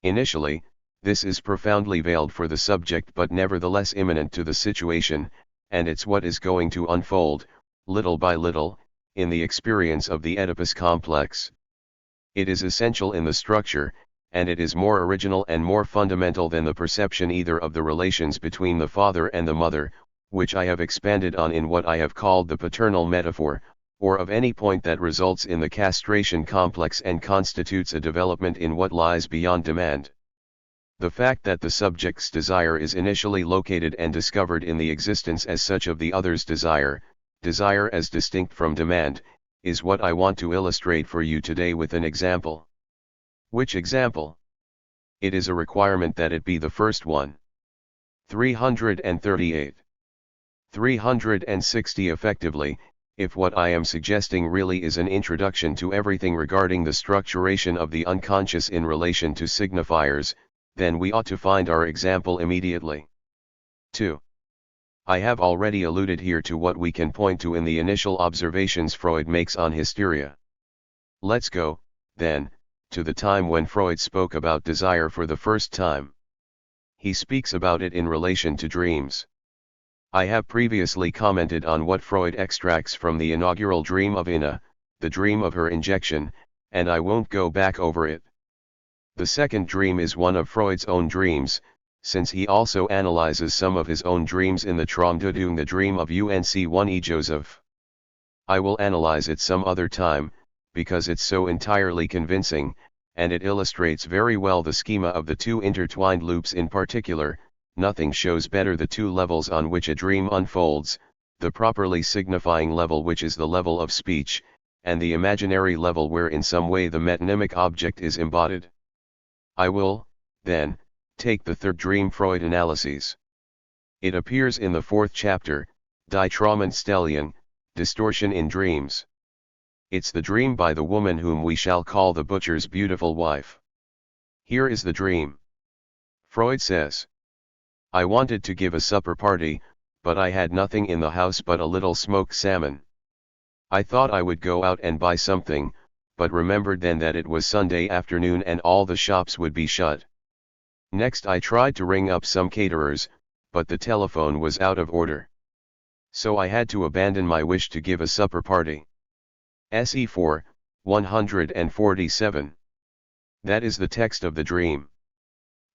Initially, this is profoundly veiled for the subject but nevertheless immanent to the situation, and it's what is going to unfold, little by little, in the experience of the Oedipus complex. It is essential in the structure, and it is more original and more fundamental than the perception either of the relations between the father and the mother, which I have expanded on in what I have called the paternal metaphor, or of any point that results in the castration complex and constitutes a development in what lies beyond demand. The fact that the subject's desire is initially located and discovered in the existence as such of the other's desire, desire as distinct from demand, is what I want to illustrate for you today with an example. Which example? It is a requirement that it be the first one. 338. 360 Effectively, if what I am suggesting really is an introduction to everything regarding the structuration of the unconscious in relation to signifiers, then we ought to find our example immediately. 2. I have already alluded here to what we can point to in the initial observations Freud makes on hysteria. Let's go, then, to the time when Freud spoke about desire for the first time. He speaks about it in relation to dreams. I have previously commented on what Freud extracts from the inaugural dream of Ina, the dream of her injection, and I won't go back over it. The second dream is one of Freud's own dreams, since he also analyzes some of his own dreams in the Traumdeutung, the dream of UNC1E Joseph. I will analyze it some other time, because it's so entirely convincing, and it illustrates very well the schema of the two intertwined loops. In particular, nothing shows better the two levels on which a dream unfolds, the properly signifying level, which is the level of speech, and the imaginary level where in some way the metonymic object is embodied. I will, then, take the third dream Freud analyses. It appears in the fourth chapter, Die Traumenstellung, Distortion in Dreams. It's the dream by the woman whom we shall call the butcher's beautiful wife. Here is the dream. Freud says, I wanted to give a supper party, but I had nothing in the house but a little smoked salmon. I thought I would go out and buy something, but remembered then that it was Sunday afternoon and all the shops would be shut. Next I tried to ring up some caterers, but the telephone was out of order. So I had to abandon my wish to give a supper party. SE4, 147. That is the text of the dream.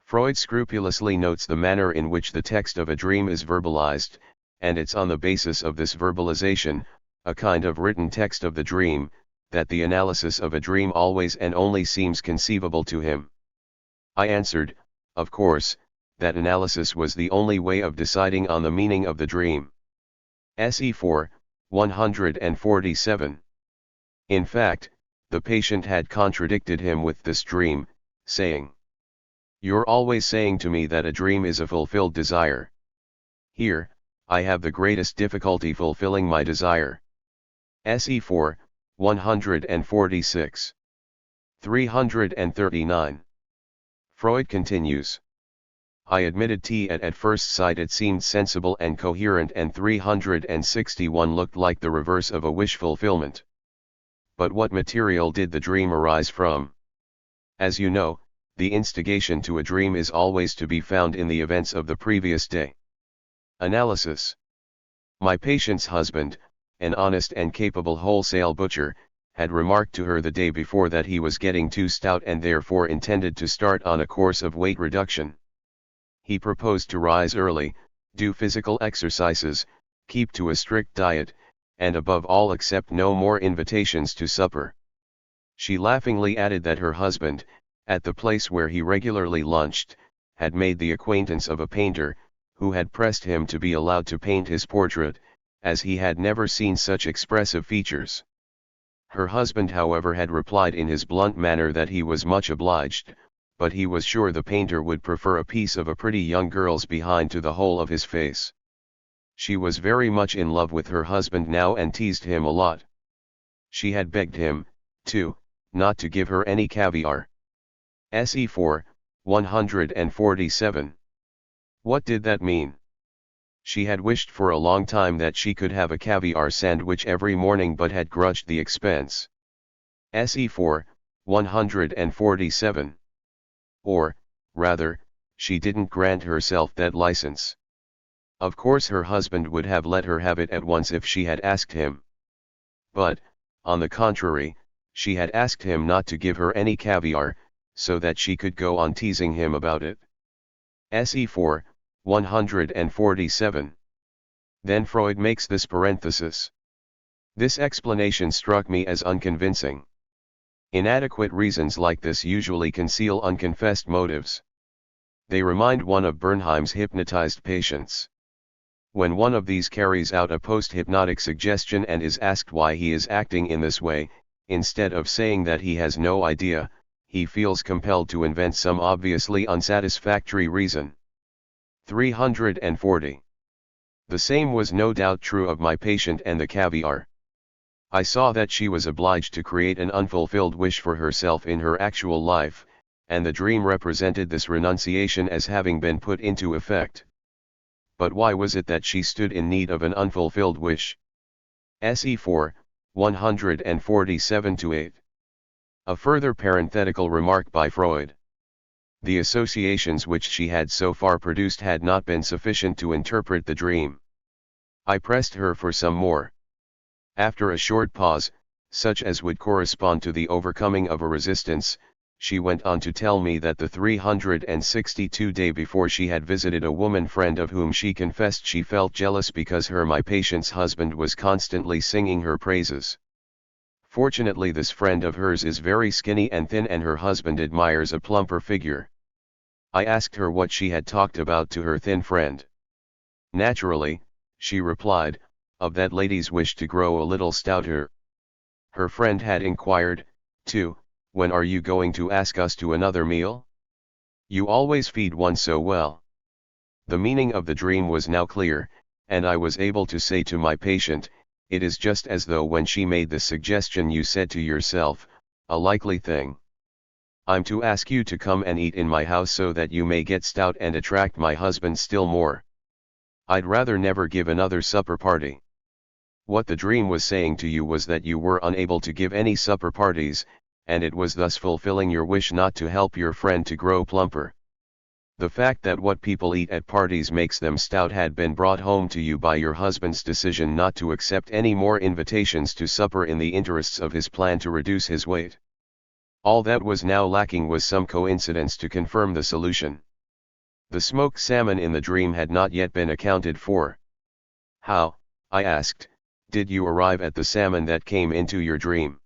Freud scrupulously notes the manner in which the text of a dream is verbalized, and it's on the basis of this verbalization, a kind of written text of the dream, that the analysis of a dream always and only seems conceivable to him. I answered, of course, that analysis was the only way of deciding on the meaning of the dream. SE4, 147. In fact, the patient had contradicted him with this dream, saying, You're always saying to me that a dream is a fulfilled desire. Here, I have the greatest difficulty fulfilling my desire. SE4, 146. 339. Freud continues. I admitted at first sight it seemed sensible and coherent, and 361 looked like the reverse of a wish fulfillment. But what material did the dream arise from? As you know, the instigation to a dream is always to be found in the events of the previous day. Analysis. My patient's husband, an honest and capable wholesale butcher, had remarked to her the day before that he was getting too stout and therefore intended to start on a course of weight reduction. He proposed to rise early, do physical exercises, keep to a strict diet, and above all accept no more invitations to supper. She laughingly added that her husband, at the place where he regularly lunched, had made the acquaintance of a painter, who had pressed him to be allowed to paint his portrait, as he had never seen such expressive features. Her husband, however, had replied in his blunt manner that he was much obliged, but he was sure the painter would prefer a piece of a pretty young girl's behind to the whole of his face. She was very much in love with her husband now and teased him a lot. She had begged him, too, not to give her any caviar. SE4, 147. What did that mean? She had wished for a long time that she could have a caviar sandwich every morning, but had grudged the expense. SE4, 147. Or, rather, she didn't grant herself that license. Of course her husband would have let her have it at once if she had asked him. But, on the contrary, she had asked him not to give her any caviar, so that she could go on teasing him about it. SE4, 147. Then Freud makes this parenthesis. This explanation struck me as unconvincing. Inadequate reasons like this usually conceal unconfessed motives. They remind one of Bernheim's hypnotized patients. When one of these carries out a post-hypnotic suggestion and is asked why he is acting in this way, instead of saying that he has no idea, he feels compelled to invent some obviously unsatisfactory reason. 340. The same was no doubt true of my patient and the caviar. I saw that she was obliged to create an unfulfilled wish for herself in her actual life, and the dream represented this renunciation as having been put into effect. But why was it that she stood in need of an unfulfilled wish? SE 4, 147-8. A further parenthetical remark by Freud. The associations which she had so far produced had not been sufficient to interpret the dream. I pressed her for some more. After a short pause, such as would correspond to the overcoming of a resistance, she went on to tell me that the 362 day before she had visited a woman friend of whom she confessed she felt jealous because my patient's husband was constantly singing her praises. Fortunately, this friend of hers is very skinny and thin, and her husband admires a plumper figure. I asked her what she had talked about to her thin friend. Naturally, she replied, of that lady's wish to grow a little stouter. Her friend had inquired, too, when are you going to ask us to another meal? You always feed one so well. The meaning of the dream was now clear, and I was able to say to my patient, it is just as though when she made this suggestion you said to yourself, a likely thing. I'm to ask you to come and eat in my house so that you may get stout and attract my husband still more. I'd rather never give another supper party. What the dream was saying to you was that you were unable to give any supper parties, and it was thus fulfilling your wish not to help your friend to grow plumper. The fact that what people eat at parties makes them stout had been brought home to you by your husband's decision not to accept any more invitations to supper in the interests of his plan to reduce his weight. All that was now lacking was some coincidence to confirm the solution. The smoked salmon in the dream had not yet been accounted for. How, I asked, did you arrive at the salmon that came into your dream?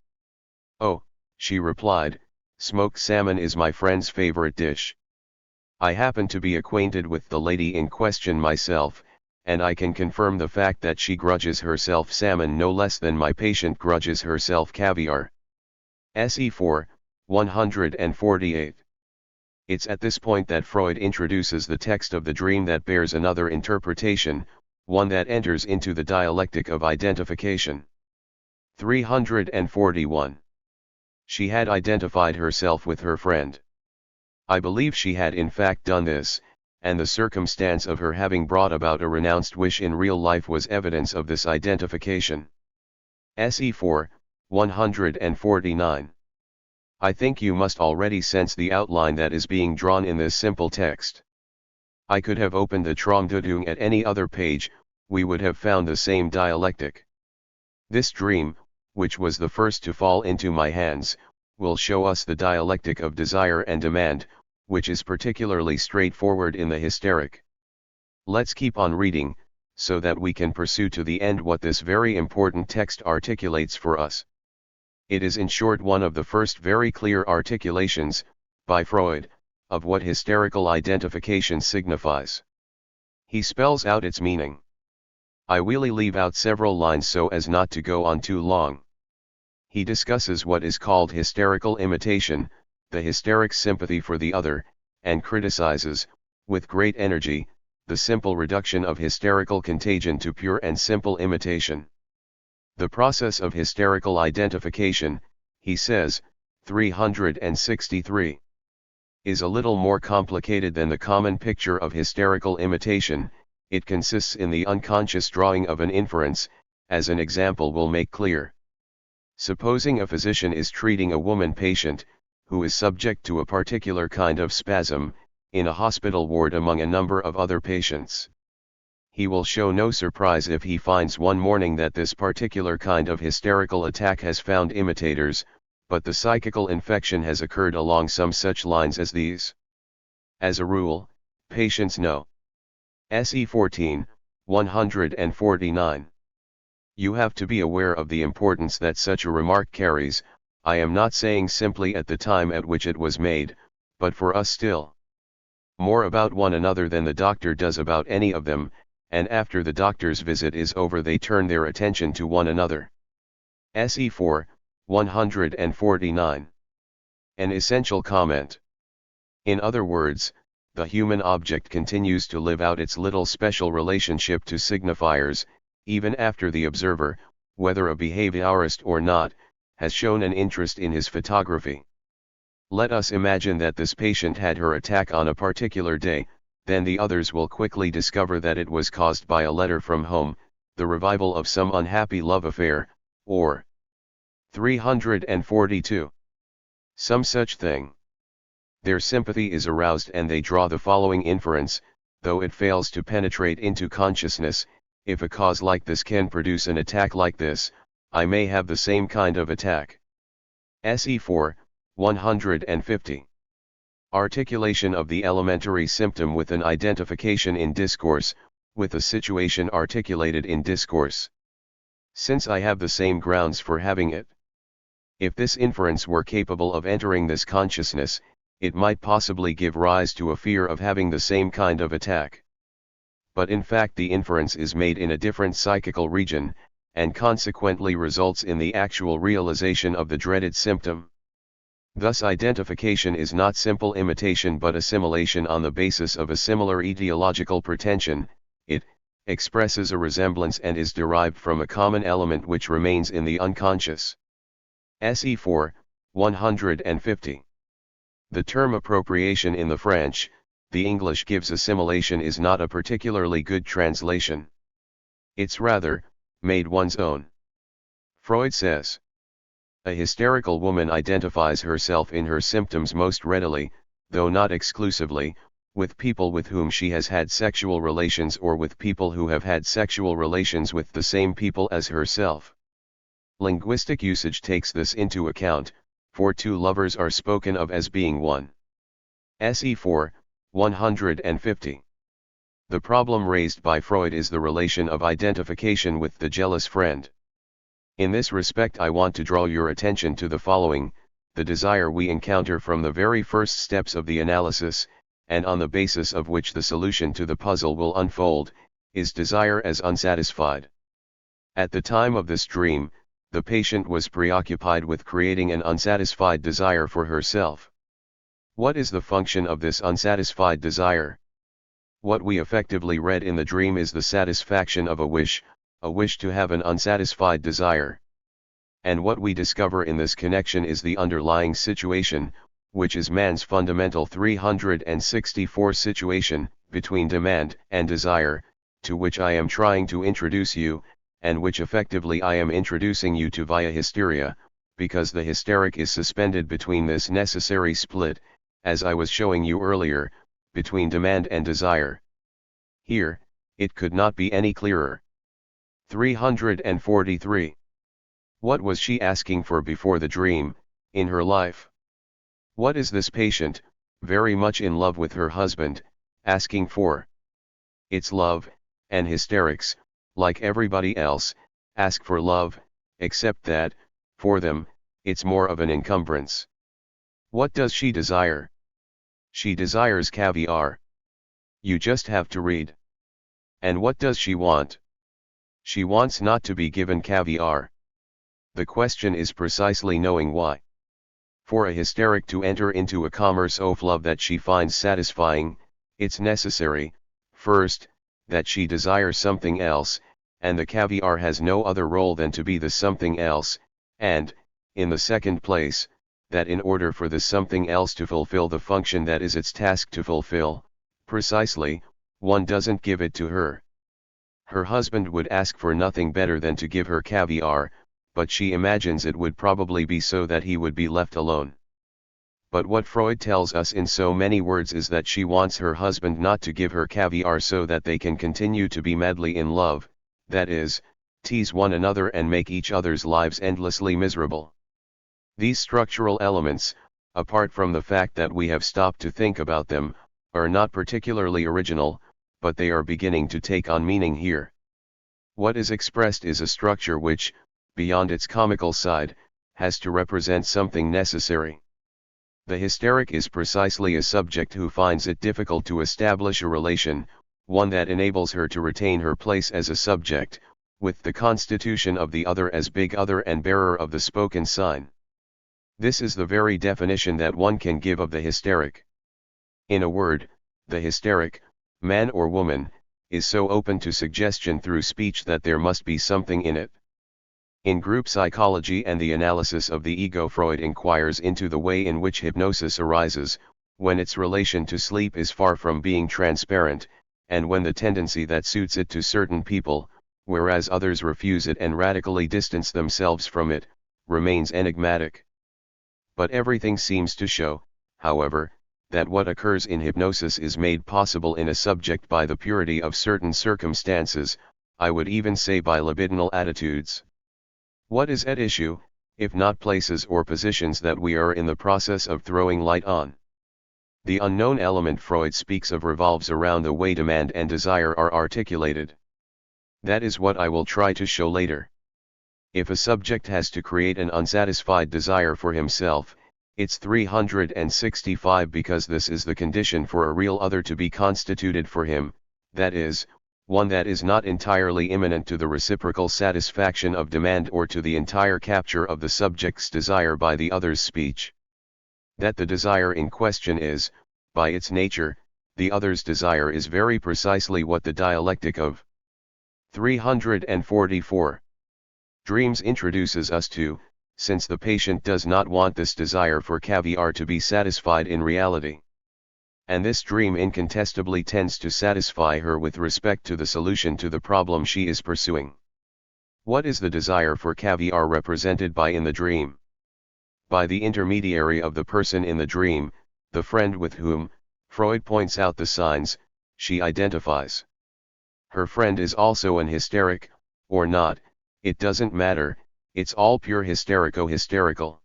Oh, she replied, smoked salmon is my friend's favorite dish. I happen to be acquainted with the lady in question myself, and I can confirm the fact that she grudges herself salmon no less than my patient grudges herself caviar. SE 4, 148. It's at this point that Freud introduces the text of the dream that bears another interpretation, one that enters into the dialectic of identification. 341. She had identified herself with her friend. I believe she had in fact done this, and the circumstance of her having brought about a renounced wish in real life was evidence of this identification. SE 4, 149. I think you must already sense the outline that is being drawn in this simple text. I could have opened the Traumdeutung at any other page, we would have found the same dialectic. This dream, which was the first to fall into my hands, will show us the dialectic of desire and demand, which is particularly straightforward in the hysteric. Let's keep on reading, so that we can pursue to the end what this very important text articulates for us. It is in short one of the first very clear articulations, by Freud, of what hysterical identification signifies. He spells out its meaning. I really leave out several lines so as not to go on too long. He discusses what is called hysterical imitation, the hysteric's sympathy for the other, and criticizes, with great energy, the simple reduction of hysterical contagion to pure and simple imitation. The process of hysterical identification, he says, 363, is a little more complicated than the common picture of hysterical imitation. It consists in the unconscious drawing of an inference, as an example will make clear. Supposing a physician is treating a woman patient, who is subject to a particular kind of spasm, in a hospital ward among a number of other patients. He will show no surprise if he finds one morning that this particular kind of hysterical attack has found imitators, but the psychical infection has occurred along some such lines as these. As a rule, patients know. SE 14, 149. You have to be aware of the importance that such a remark carries. I am not saying simply at the time at which it was made, but for us still. more about one another than the doctor does about any of them, and after the doctor's visit is over they turn their attention to one another. SE 4, 149. An essential comment. In other words, the human object continues to live out its little special relationship to signifiers, even after the observer, whether a behaviorist or not, has shown an interest in his photography. Let us imagine that this patient had her attack on a particular day, then the others will quickly discover that it was caused by a letter from home, the revival of some unhappy love affair, or 342. Some such thing. Their sympathy is aroused and they draw the following inference, though it fails to penetrate into consciousness: if a cause like this can produce an attack like this, I may have the same kind of attack. SE 4, 150. Articulation of the elementary symptom with an identification in discourse, with a situation articulated in discourse. Since I have the same grounds for having it. If this inference were capable of entering this consciousness, it might possibly give rise to a fear of having the same kind of attack. But in fact the inference is made in a different psychical region, and consequently results in the actual realization of the dreaded symptom. Thus identification is not simple imitation but assimilation on the basis of a similar etiological pretension. It expresses a resemblance and is derived from a common element which remains in the unconscious. SE 4, 150. The term appropriation in the French, the English gives assimilation is not a particularly good translation. It's rather, made one's own. Freud says, a hysterical woman identifies herself in her symptoms most readily, though not exclusively, with people with whom she has had sexual relations or with people who have had sexual relations with the same people as herself. Linguistic usage takes this into account, for two lovers are spoken of as being one. SE 4, 150. The problem raised by Freud is the relation of identification with the jealous friend. In this respect I want to draw your attention to the following: the desire we encounter from the very first steps of the analysis, and on the basis of which the solution to the puzzle will unfold, is desire as unsatisfied. At the time of this dream, the patient was preoccupied with creating an unsatisfied desire for herself. What is the function of this unsatisfied desire? What we effectively read in the dream is the satisfaction of a wish to have an unsatisfied desire. And what we discover in this connection is the underlying situation, which is man's fundamental 364 situation, between demand and desire, to which I am trying to introduce you, and which effectively I am introducing you to via hysteria, because the hysteric is suspended between this necessary split, as I was showing you earlier, between demand and desire. Here, it could not be any clearer. 343. What was she asking for before the dream, in her life? What is this patient, very much in love with her husband, asking for? It's love, and hysterics, like everybody else, ask for love, except that, for them, it's more of an encumbrance. What does she desire? She desires caviar. You just have to read. And what does she want? She wants not to be given caviar. The question is precisely knowing why. For a hysteric to enter into a commerce of love that she finds satisfying, it's necessary, first, that she desires something else, and the caviar has no other role than to be the something else, and, in the second place, that in order for the something else to fulfill the function that is its task to fulfill, precisely, one doesn't give it to her. Her husband would ask for nothing better than to give her caviar, but she imagines it would probably be so that he would be left alone. But what Freud tells us in so many words is that she wants her husband not to give her caviar so that they can continue to be madly in love, that is, tease one another and make each other's lives endlessly miserable. These structural elements, apart from the fact that we have stopped to think about them, are not particularly original, but they are beginning to take on meaning here. What is expressed is a structure which, beyond its comical side, has to represent something necessary. The hysteric is precisely a subject who finds it difficult to establish a relation, one that enables her to retain her place as a subject, with the constitution of the other as big other and bearer of the spoken sign. This is the very definition that one can give of the hysteric. In a word, the hysteric, man or woman, is so open to suggestion through speech that there must be something in it. In group psychology and the analysis of the ego, Freud inquires into the way in which hypnosis arises, when its relation to sleep is far from being transparent, and when the tendency that suits it to certain people, whereas others refuse it and radically distance themselves from it, remains enigmatic. But everything seems to show, however, that what occurs in hypnosis is made possible in a subject by the purity of certain circumstances, I would even say by libidinal attitudes. What is at issue, if not places or positions that we are in the process of throwing light on? The unknown element Freud speaks of revolves around the way demand and desire are articulated. That is what I will try to show later. If a subject has to create an unsatisfied desire for himself, it's 365 because this is the condition for a real other to be constituted for him, that is, one that is not entirely imminent to the reciprocal satisfaction of demand or to the entire capture of the subject's desire by the other's speech. That the desire in question is, by its nature, the other's desire is very precisely what the dialectic of 344 dreams introduces us to, since the patient does not want this desire for caviar to be satisfied in reality. And this dream incontestably tends to satisfy her with respect to the solution to the problem she is pursuing. What is the desire for caviar represented by in the dream? By the intermediary of the person in the dream, the friend with whom, Freud points out the signs, she identifies. Her friend is also an hysteric, or not, it doesn't matter, it's all pure hysterico-hysterical.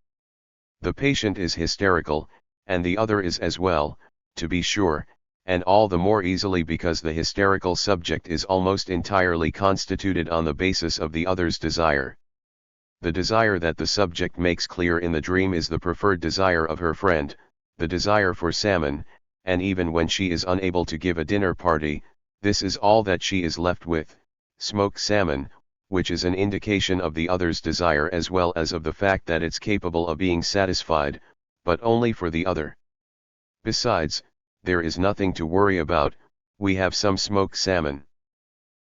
The patient is hysterical, and the other is as well, to be sure, and all the more easily because the hysterical subject is almost entirely constituted on the basis of the other's desire. The desire that the subject makes clear in the dream is the preferred desire of her friend, the desire for salmon, and even when she is unable to give a dinner party, this is all that she is left with, smoked salmon, which is an indication of the other's desire as well as of the fact that it's capable of being satisfied, but only for the other. Besides, there is nothing to worry about, we have some smoked salmon.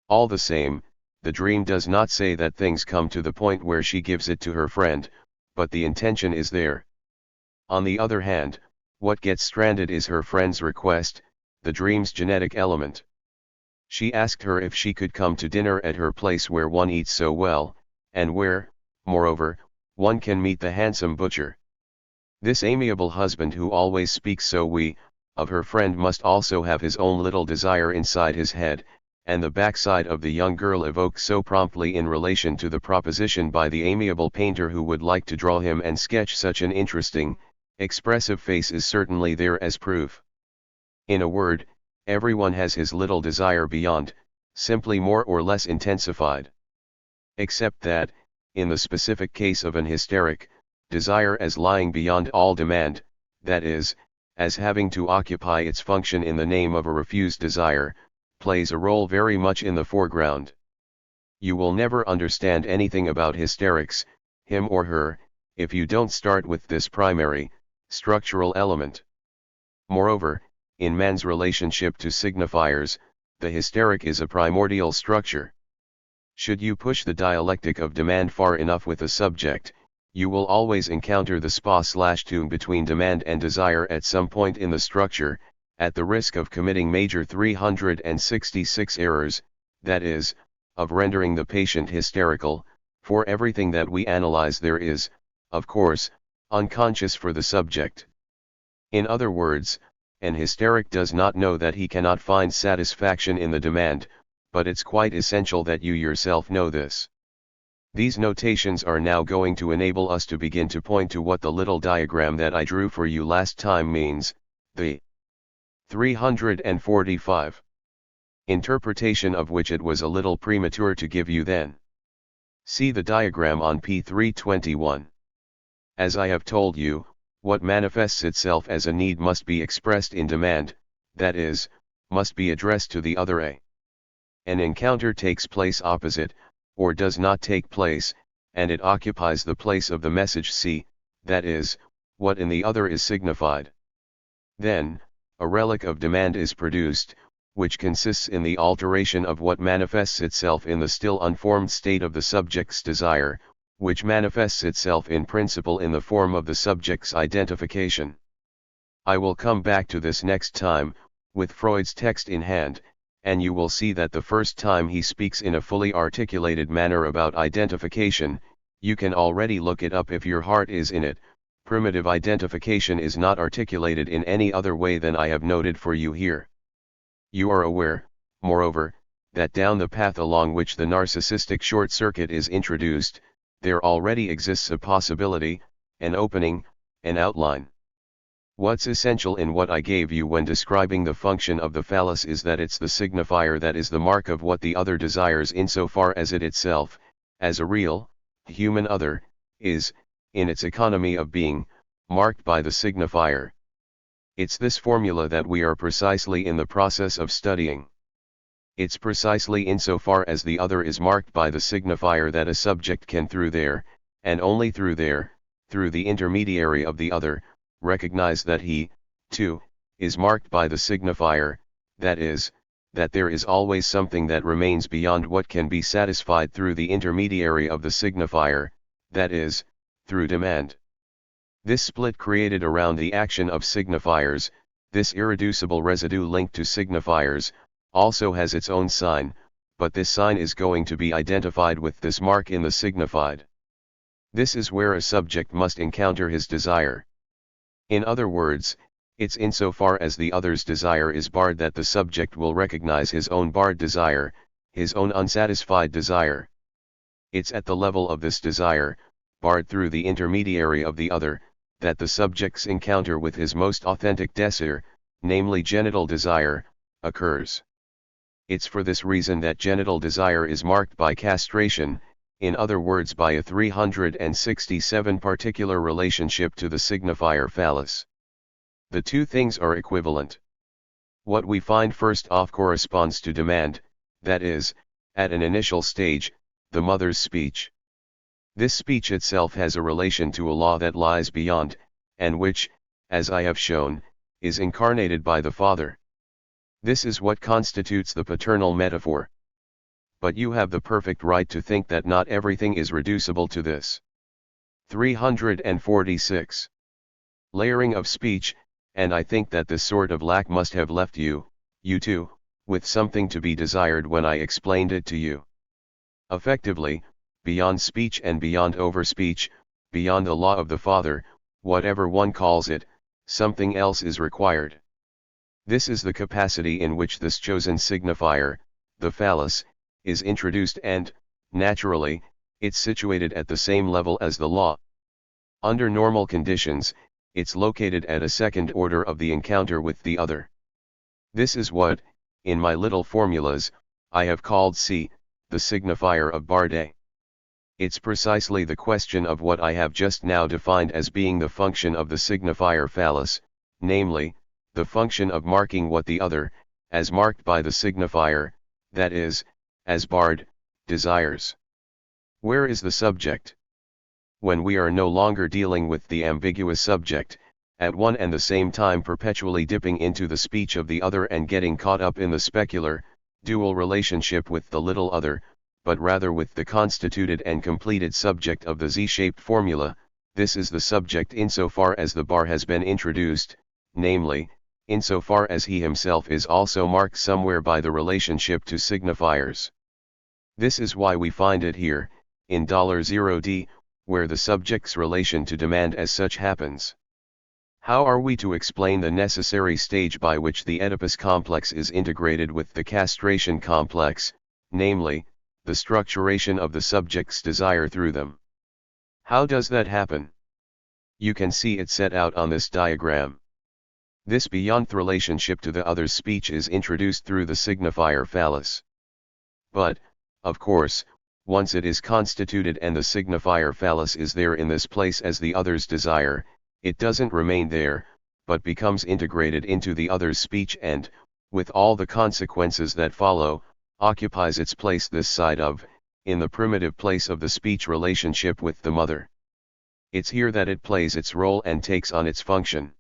All the same, the dream does not say that things come to the point where she gives it to her friend, but the intention is there. On the other hand, what gets stranded is her friend's request, the dream's genetic element. She asked her if she could come to dinner at her place where one eats so well, and where, moreover, one can meet the handsome butcher. This amiable husband who always speaks so of her friend must also have his own little desire inside his head, and the backside of the young girl evoked so promptly in relation to the proposition by the amiable painter who would like to draw him and sketch such an interesting, expressive face is certainly there as proof. In a word, everyone has his little desire beyond, simply more or less intensified. Except that, in the specific case of an hysteric, desire as lying beyond all demand, that is, as having to occupy its function in the name of a refused desire, plays a role very much in the foreground. You will never understand anything about hysterics, him or her, if you don't start with this primary, structural element. Moreover, in man's relationship to signifiers, the hysteric is a primordial structure. Should you push the dialectic of demand far enough with a subject, you will always encounter the spa/tomb between demand and desire at some point in the structure, at the risk of committing major 366 errors, that is, of rendering the patient hysterical, for everything that we analyze there is, of course, unconscious for the subject. In other words, an hysteric does not know that he cannot find satisfaction in the demand, but it's quite essential that you yourself know this. These notations are now going to enable us to begin to point to what the little diagram that I drew for you last time means, the 345 interpretation of which it was a little premature to give you then. See the diagram on p. 321. As I have told you, What manifests itself as a need must be expressed in demand, that is, must be addressed to the other A. An encounter takes place opposite, or does not take place, and it occupies the place of the message C, that is, what in the other is signified. Then, a relic of demand is produced, which consists in the alteration of what manifests itself in the still unformed state of the subject's desire, which manifests itself in principle in the form of the subject's identification. I will come back to this next time, with Freud's text in hand, and you will see that the first time he speaks in a fully articulated manner about identification, you can already look it up if your heart is in it. Primitive identification is not articulated in any other way than I have noted for you here. You are aware, moreover, that down the path along which the narcissistic short circuit is introduced, there already exists a possibility, an opening, an outline. What's essential in what I gave you when describing the function of the phallus is that it's the signifier that is the mark of what the other desires insofar as it itself, as a real, human other, is, in its economy of being, marked by the signifier. It's this formula that we are precisely in the process of studying. It's precisely insofar as the other is marked by the signifier that a subject can through there, and only through there, through the intermediary of the other, recognize that he, too, is marked by the signifier, that is, that there is always something that remains beyond what can be satisfied through the intermediary of the signifier, that is, through demand. This split created around the action of signifiers, this irreducible residue linked to signifiers, also has its own sign, but this sign is going to be identified with this mark in the signified. This is where a subject must encounter his desire. In other words, it's insofar as the other's desire is barred that the subject will recognize his own barred desire, his own unsatisfied desire. It's at the level of this desire, barred through the intermediary of the other, that the subject's encounter with his most authentic desire, namely genital desire, occurs. It's for this reason that genital desire is marked by castration, in other words by a 367 particular relationship to the signifier phallus. The two things are equivalent. What we find first off corresponds to demand, that is, at an initial stage, the mother's speech. This speech itself has a relation to a law that lies beyond, and which, as I have shown, is incarnated by the father. This is what constitutes the paternal metaphor. But you have the perfect right to think that not everything is reducible to this. 346. Layering of speech, and I think that this sort of lack must have left you too, with something to be desired when I explained it to you. Effectively, beyond speech and beyond overspeech, beyond the law of the Father, whatever one calls it, something else is required. This is the capacity in which this chosen signifier, the phallus, is introduced and, naturally, it's situated at the same level as the law. Under normal conditions, it's located at a second order of the encounter with the other. This is what, in my little formulas, I have called C, the signifier of barred A. It's precisely the question of what I have just now defined as being the function of the signifier phallus, namely, the function of marking what the other, as marked by the signifier, that is, as barred, desires. Where is the subject? When we are no longer dealing with the ambiguous subject, at one and the same time perpetually dipping into the speech of the other and getting caught up in the specular, dual relationship with the little other, but rather with the constituted and completed subject of the Z-shaped formula, this is the subject insofar as the bar has been introduced, namely, insofar as he himself is also marked somewhere by the relationship to signifiers. This is why we find it here, in $0D, where the subject's relation to demand as such happens. How are we to explain the necessary stage by which the Oedipus complex is integrated with the castration complex, namely, the structuration of the subject's desire through them? How does that happen? You can see it set out on this diagram. This beyond relationship to the other's speech is introduced through the signifier phallus. But, of course, once it is constituted and the signifier phallus is there in this place as the other's desire, it doesn't remain there, but becomes integrated into the other's speech and, with all the consequences that follow, occupies its place this side of, in the primitive place of the speech relationship with the mother. It's here that it plays its role and takes on its function.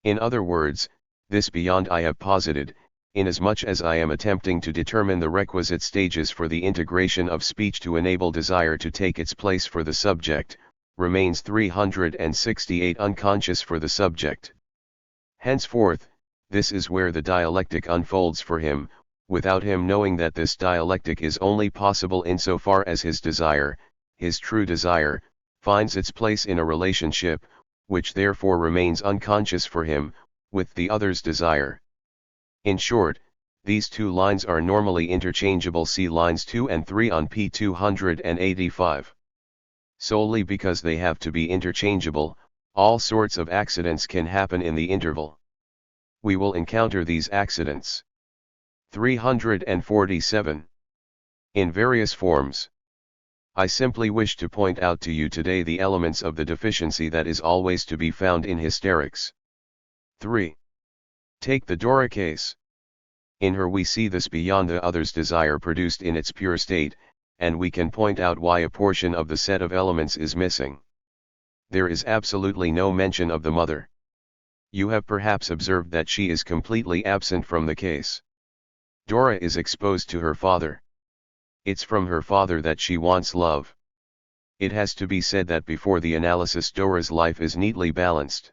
In other words, this beyond I have posited, inasmuch as I am attempting to determine the requisite stages for the integration of speech to enable desire to take its place for the subject, remains 368 unconscious for the subject. Henceforth, this is where the dialectic unfolds for him, without him knowing that this dialectic is only possible insofar as his desire, his true desire, finds its place in a relationship, which therefore remains unconscious for him, with the other's desire. In short, these two lines are normally interchangeable, see lines 2 and 3 on p. 285. Solely because they have to be interchangeable, all sorts of accidents can happen in the interval. We will encounter these accidents. 347. In various forms. I simply wish to point out to you today the elements of the deficiency that is always to be found in hysterics. 3. Take the Dora case. In her we see this beyond the other's desire produced in its pure state, and we can point out why a portion of the set of elements is missing. There is absolutely no mention of the mother. You have perhaps observed that she is completely absent from the case. Dora is exposed to her father. It's from her father that she wants love. It has to be said that before the analysis Dora's life is neatly balanced.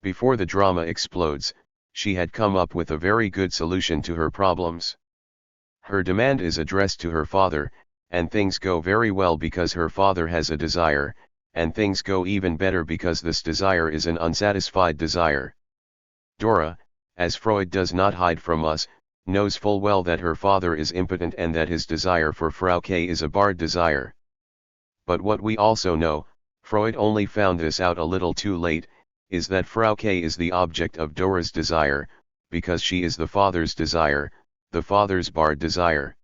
Before the drama explodes, she had come up with a very good solution to her problems. Her demand is addressed to her father, and things go very well because her father has a desire, and things go even better because this desire is an unsatisfied desire. Dora, as Freud does not hide from us, knows full well that her father is impotent and that his desire for Frau K is a barred desire. But what we also know, Freud only found this out a little too late, is that Frau K is the object of Dora's desire, because she is the father's desire, the father's barred desire.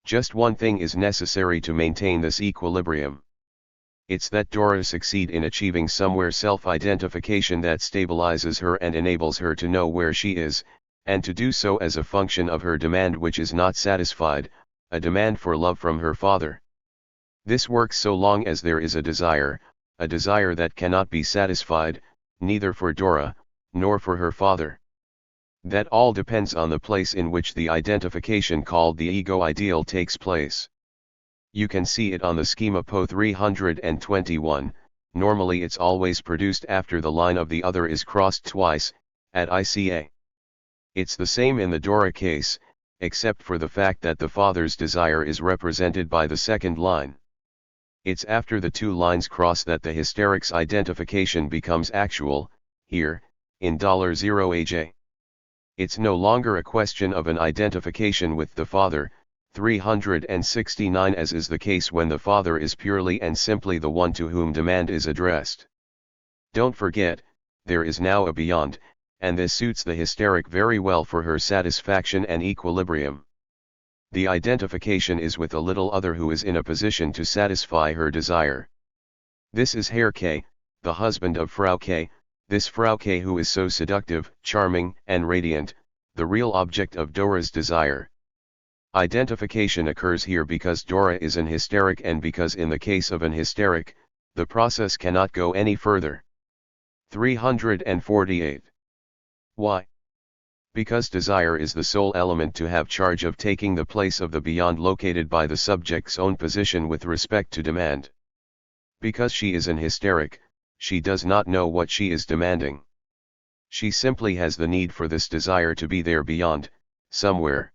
Just one thing is necessary to maintain this equilibrium. It's that Dora succeed in achieving somewhere self-identification that stabilizes her and enables her to know where she is, and to do so as a function of her demand which is not satisfied, a demand for love from her father. This works so long as there is a desire that cannot be satisfied, neither for Dora, nor for her father. That all depends on the place in which the identification called the ego ideal takes place. You can see it on the schema Po 321, normally it's always produced after the line of the other is crossed twice, at ICA. It's the same in the Dora case, except for the fact that the father's desire is represented by the second line. It's after the two lines cross that the hysterics identification becomes actual, here, in $0AJ. It's no longer a question of an identification with the father, 369, as is the case when the father is purely and simply the one to whom demand is addressed. Don't forget, there is now a beyond, and this suits the hysteric very well for her satisfaction and equilibrium. The identification is with a little other who is in a position to satisfy her desire. This is Herr K, the husband of Frau K, this Frau K who is so seductive, charming, and radiant, the real object of Dora's desire. Identification occurs here because Dora is an hysteric and because in the case of an hysteric, the process cannot go any further. 348. Why? Because desire is the sole element to have charge of taking the place of the beyond located by the subject's own position with respect to demand. Because she is an hysteric, she does not know what she is demanding. She simply has the need for this desire to be there beyond, somewhere.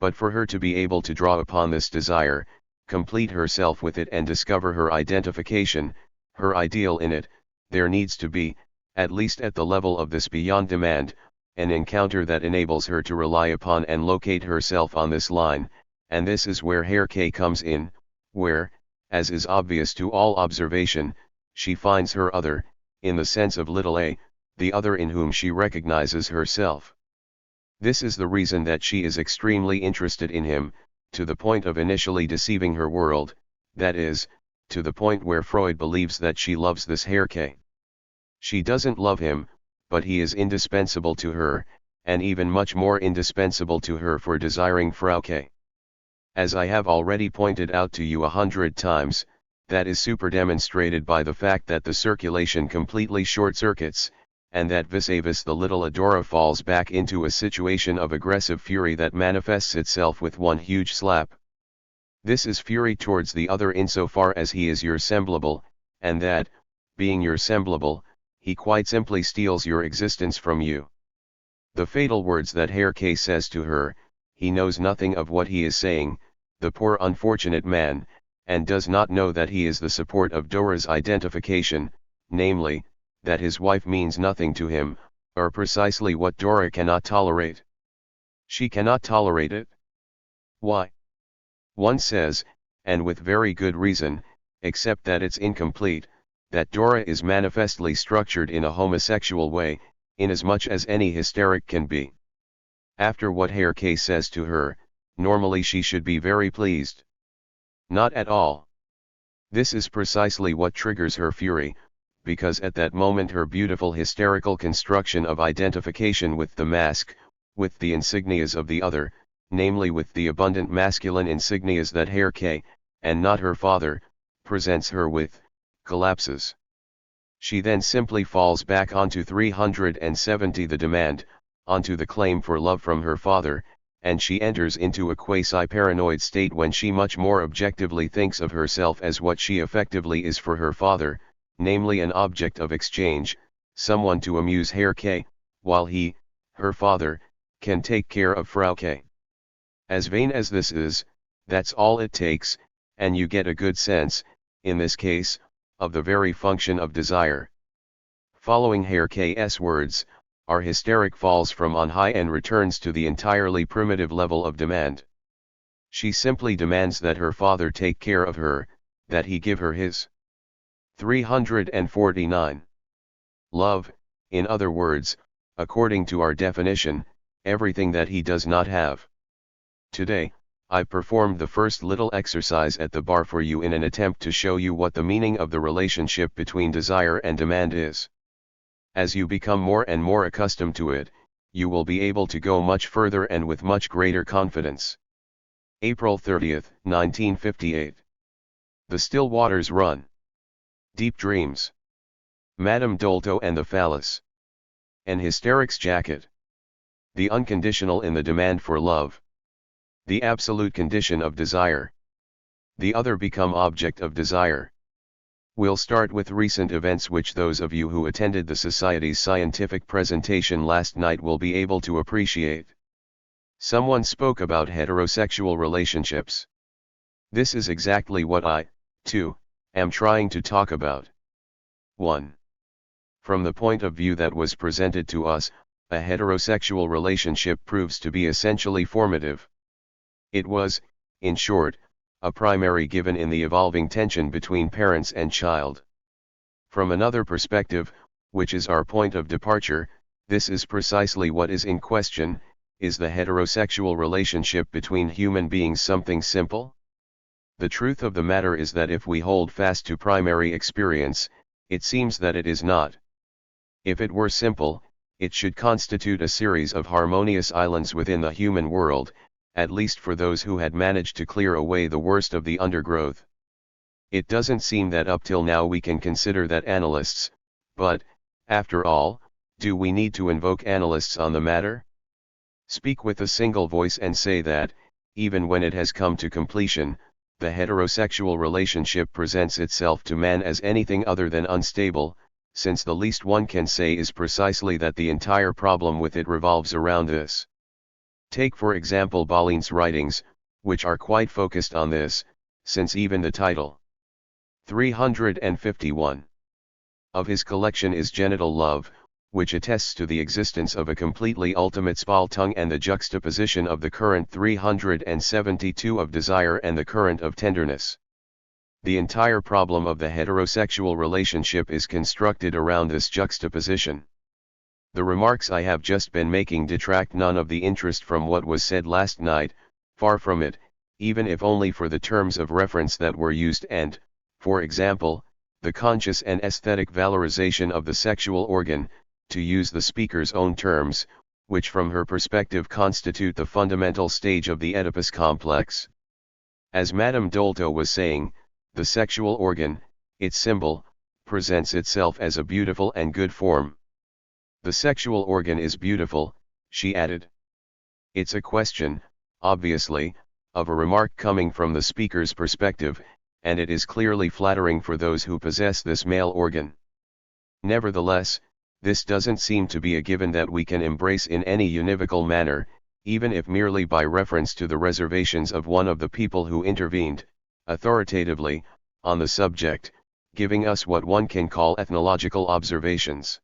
But for her to be able to draw upon this desire, complete herself with it and discover her identification, her ideal in it, there needs to be, at least at the level of this beyond demand, an encounter that enables her to rely upon and locate herself on this line, and this is where Herr K comes in, where, as is obvious to all observation, she finds her other, in the sense of little a, the other in whom she recognizes herself. This is the reason that she is extremely interested in him, to the point of initially deceiving her world, that is, to the point where Freud believes that she loves this Herr K. She doesn't love him, but he is indispensable to her, and even much more indispensable to her for desiring Frauke. As I have already pointed out to you 100 times, that is superdemonstrated by the fact that the circulation completely short-circuits, and that vis-a-vis the little Adora falls back into a situation of aggressive fury that manifests itself with one huge slap. This is fury towards the other insofar as he is your semblable, and that, being your semblable, he quite simply steals your existence from you. The fatal words that Herr K says to her, he knows nothing of what he is saying, the poor unfortunate man, and does not know that he is the support of Dora's identification, namely, that his wife means nothing to him, are precisely what Dora cannot tolerate. She cannot tolerate it. Why? One says, and with very good reason, except that it's incomplete, that Dora is manifestly structured in a homosexual way, inasmuch as any hysteric can be. After what Herr K says to her, normally she should be very pleased. Not at all. This is precisely what triggers her fury, because at that moment her beautiful hysterical construction of identification with the mask, with the insignias of the other, namely with the abundant masculine insignias that Herr K, and not her father, presents her with, collapses. She then simply falls back onto 370 the demand, onto the claim for love from her father, and she enters into a quasi-paranoid state when she much more objectively thinks of herself as what she effectively is for her father, namely an object of exchange, someone to amuse Herr K, while he, her father, can take care of Frau K. As vain as this is, that's all it takes, and you get a good sense, in this case, of the very function of desire. Following Herr K.'s words, our hysteric falls from on high and returns to the entirely primitive level of demand. She simply demands that her father take care of her, that he give her his. 349. Love, in other words, according to our definition, everything that he does not have. Today, I performed the first little exercise at the bar for you in an attempt to show you what the meaning of the relationship between desire and demand is. As you become more and more accustomed to it, you will be able to go much further and with much greater confidence. April 30, 1958. The still waters run. Deep dreams. Madame Dolto and the phallus. An hysteric's jacket. The unconditional in the demand for love. The absolute condition of desire. The other become object of desire. We'll start with recent events which those of you who attended the Society's scientific presentation last night will be able to appreciate. Someone spoke about heterosexual relationships. This is exactly what I, too, am trying to talk about. 1. From the point of view that was presented to us, a heterosexual relationship proves to be essentially formative. It was, in short, a primary given in the evolving tension between parents and child. From another perspective, which is our point of departure, this is precisely what is in question. Is the heterosexual relationship between human beings something simple? The truth of the matter is that if we hold fast to primary experience, it seems that it is not. If it were simple, it should constitute a series of harmonious islands within the human world, at least for those who had managed to clear away the worst of the undergrowth. It doesn't seem that up till now we can consider that analysts, but, after all, do we need to invoke analysts on the matter? Speak with a single voice and say that, even when it has come to completion, the heterosexual relationship presents itself to man as anything other than unstable, since the least one can say is precisely that the entire problem with it revolves around this. Take for example Bauline's writings, which are quite focused on this, since even the title 351 of his collection is Genital Love, which attests to the existence of a completely ultimate Spaltung and the juxtaposition of the current 372 of desire and the current of tenderness. The entire problem of the heterosexual relationship is constructed around this juxtaposition. The remarks I have just been making detract none of the interest from what was said last night, far from it, even if only for the terms of reference that were used and, for example, the conscious and aesthetic valorization of the sexual organ, to use the speaker's own terms, which from her perspective constitute the fundamental stage of the Oedipus complex. As Madame Dolto was saying, the sexual organ, its symbol, presents itself as a beautiful and good form. The sexual organ is beautiful, she added. It's a question, obviously, of a remark coming from the speaker's perspective, and it is clearly flattering for those who possess this male organ. Nevertheless, this doesn't seem to be a given that we can embrace in any univocal manner, even if merely by reference to the reservations of one of the people who intervened, authoritatively, on the subject, giving us what one can call ethnological observations.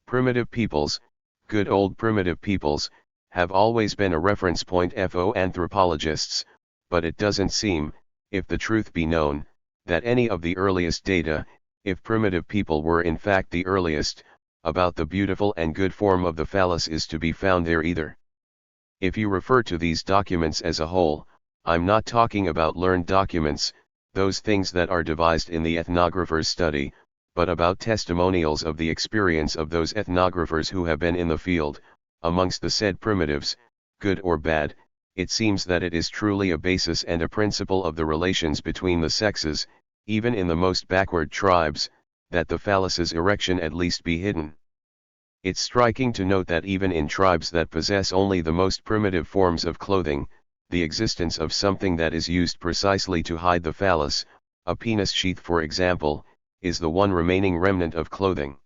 Primitive peoples, good old primitive peoples, have always been a reference point for anthropologists, but it doesn't seem, if the truth be known, that any of the earliest data, if primitive people were in fact the earliest, about the beautiful and good form of the phallus is to be found there either. If you refer to these documents as a whole, I'm not talking about learned documents, those things that are devised in the ethnographer's study, but about testimonials of the experience of those ethnographers who have been in the field, amongst the said primitives, good or bad. It seems that it is truly a basis and a principle of the relations between the sexes, even in the most backward tribes, that the phallus's erection at least be hidden. It's striking to note that even in tribes that possess only the most primitive forms of clothing, the existence of something that is used precisely to hide the phallus, a penis sheath for example, is the one remaining remnant of clothing.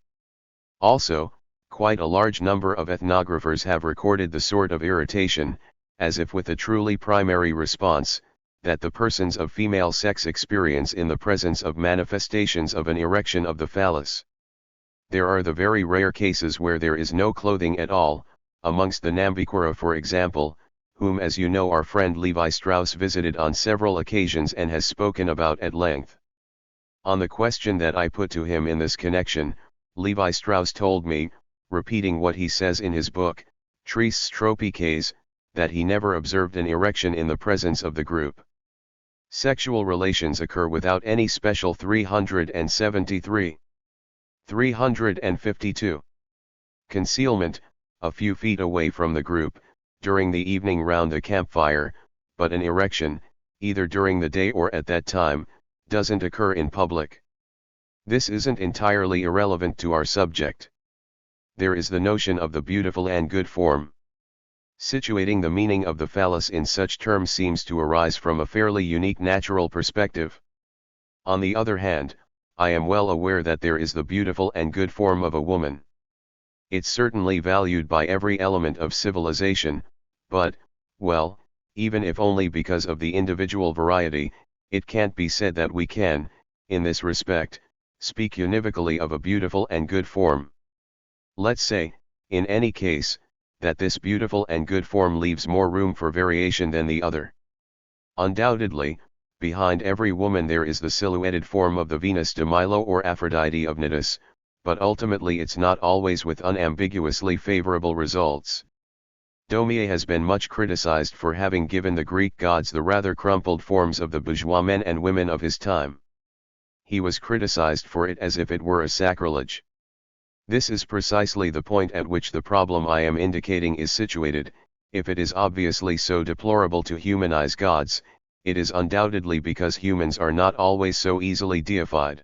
Also, quite a large number of ethnographers have recorded the sort of irritation, as if with a truly primary response, that the persons of female sex experience in the presence of manifestations of an erection of the phallus. There are the very rare cases where there is no clothing at all, amongst the Nambikura for example, whom as you know our friend Levi Strauss visited on several occasions and has spoken about at length. On the question that I put to him in this connection, Levi Strauss told me, repeating what he says in his book, Tristes Tropiques, that he never observed an erection in the presence of the group. Sexual relations occur without any special 373. 352. Concealment, a few feet away from the group, during the evening round a campfire, but an erection, either during the day or at that time, doesn't occur in public. This isn't entirely irrelevant to our subject. There is the notion of the beautiful and good form. Situating the meaning of the phallus in such terms seems to arise from a fairly unique natural perspective. On the other hand, I am well aware that there is the beautiful and good form of a woman. It's certainly valued by every element of civilization, but, well, even if only because of the individual variety, it can't be said that we can, in this respect, speak univocally of a beautiful and good form. Let's say, in any case, that this beautiful and good form leaves more room for variation than the other. Undoubtedly, behind every woman there is the silhouetted form of the Venus de Milo or Aphrodite of Cnidus, but ultimately it's not always with unambiguously favorable results. Daumier has been much criticized for having given the Greek gods the rather crumpled forms of the bourgeois men and women of his time. He was criticized for it as if it were a sacrilege. This is precisely the point at which the problem I am indicating is situated. If it is obviously so deplorable to humanize gods, it is undoubtedly because humans are not always so easily deified.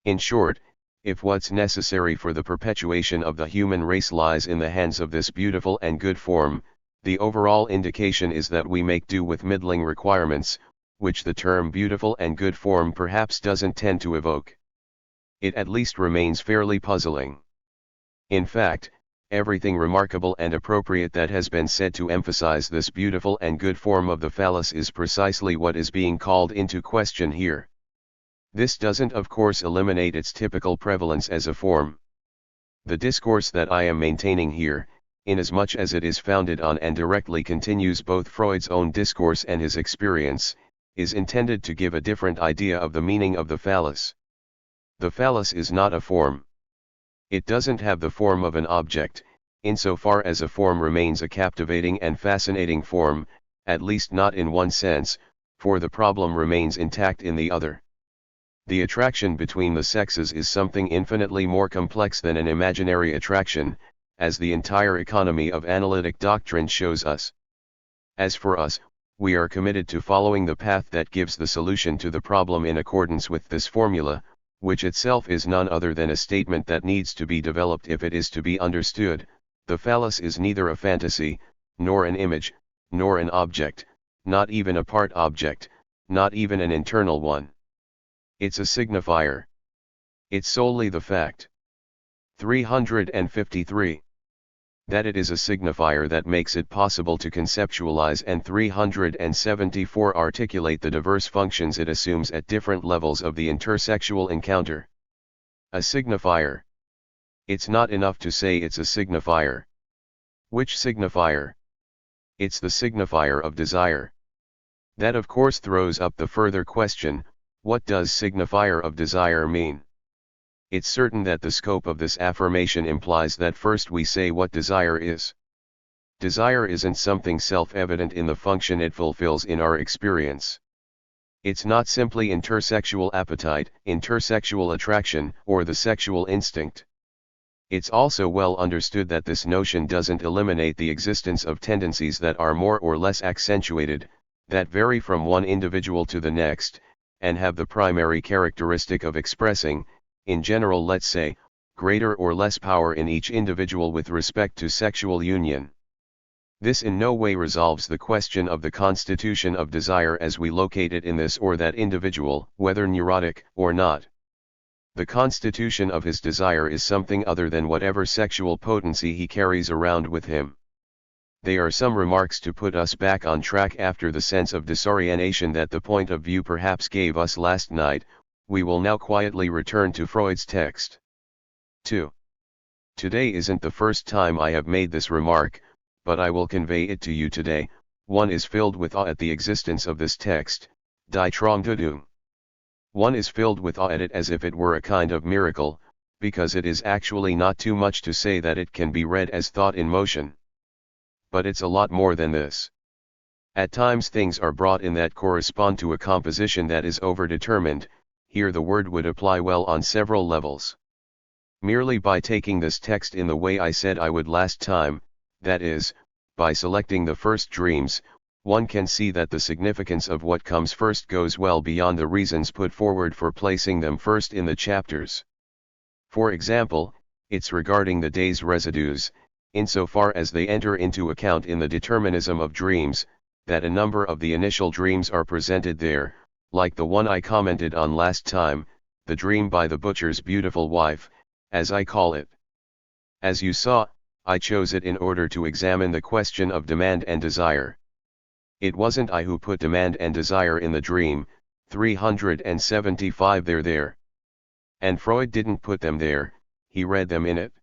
In short, if what's necessary for the perpetuation of the human race lies in the hands of this beautiful and good form, the overall indication is that we make do with middling requirements, which the term beautiful and good form perhaps doesn't tend to evoke. It at least remains fairly puzzling. In fact, everything remarkable and appropriate that has been said to emphasize this beautiful and good form of the phallus is precisely what is being called into question here. This doesn't of course eliminate its typical prevalence as a form. The discourse that I am maintaining here, inasmuch as it is founded on and directly continues both Freud's own discourse and his experience, is intended to give a different idea of the meaning of the phallus. The phallus is not a form. It doesn't have the form of an object, insofar as a form remains a captivating and fascinating form, at least not in one sense, for the problem remains intact in the other. The attraction between the sexes is something infinitely more complex than an imaginary attraction, as the entire economy of analytic doctrine shows us. As for us, we are committed to following the path that gives the solution to the problem in accordance with this formula, which itself is none other than a statement that needs to be developed if it is to be understood. The phallus is neither a fantasy, nor an image, nor an object, not even a part object, not even an internal one. It's a signifier. It's solely the fact. 353. That it is a signifier that makes it possible to conceptualize, and 374 articulate the diverse functions it assumes at different levels of the intersexual encounter. A signifier. It's not enough to say it's a signifier. Which signifier? It's the signifier of desire. That of course throws up the further question, what does signifier of desire mean? It's certain that the scope of this affirmation implies that first we say what desire is. Desire isn't something self-evident in the function it fulfills in our experience. It's not simply intersexual appetite, intersexual attraction, or the sexual instinct. It's also well understood that this notion doesn't eliminate the existence of tendencies that are more or less accentuated, that vary from one individual to the next, and have the primary characteristic of expressing, in general, let's say, greater or less power in each individual with respect to sexual union. This in no way resolves the question of the constitution of desire as we locate it in this or that individual, whether neurotic or not. The constitution of his desire is something other than whatever sexual potency he carries around with him. They are some remarks to put us back on track after the sense of disorientation that the point of view perhaps gave us last night. We will now quietly return to Freud's text. 2. Today isn't the first time I have made this remark, but I will convey it to you today. One is filled with awe at the existence of this text, Die Traumdeutung. One is filled with awe at it as if it were a kind of miracle, because it is actually not too much to say that it can be read as thought in motion. But it's a lot more than this. At times things are brought in that correspond to a composition that is overdetermined. Here the word would apply well on several levels. Merely by taking this text in the way I said I would last time, that is, by selecting the first dreams, one can see that the significance of what comes first goes well beyond the reasons put forward for placing them first in the chapters. For example, it's regarding the day's residues, insofar as they enter into account in the determinism of dreams, that a number of the initial dreams are presented there, like the one I commented on last time, the dream by the butcher's beautiful wife, as I call it. As you saw, I chose it in order to examine the question of demand and desire. It wasn't I who put demand and desire in the dream, 375 they're there. And Freud didn't put them there, he read them in it.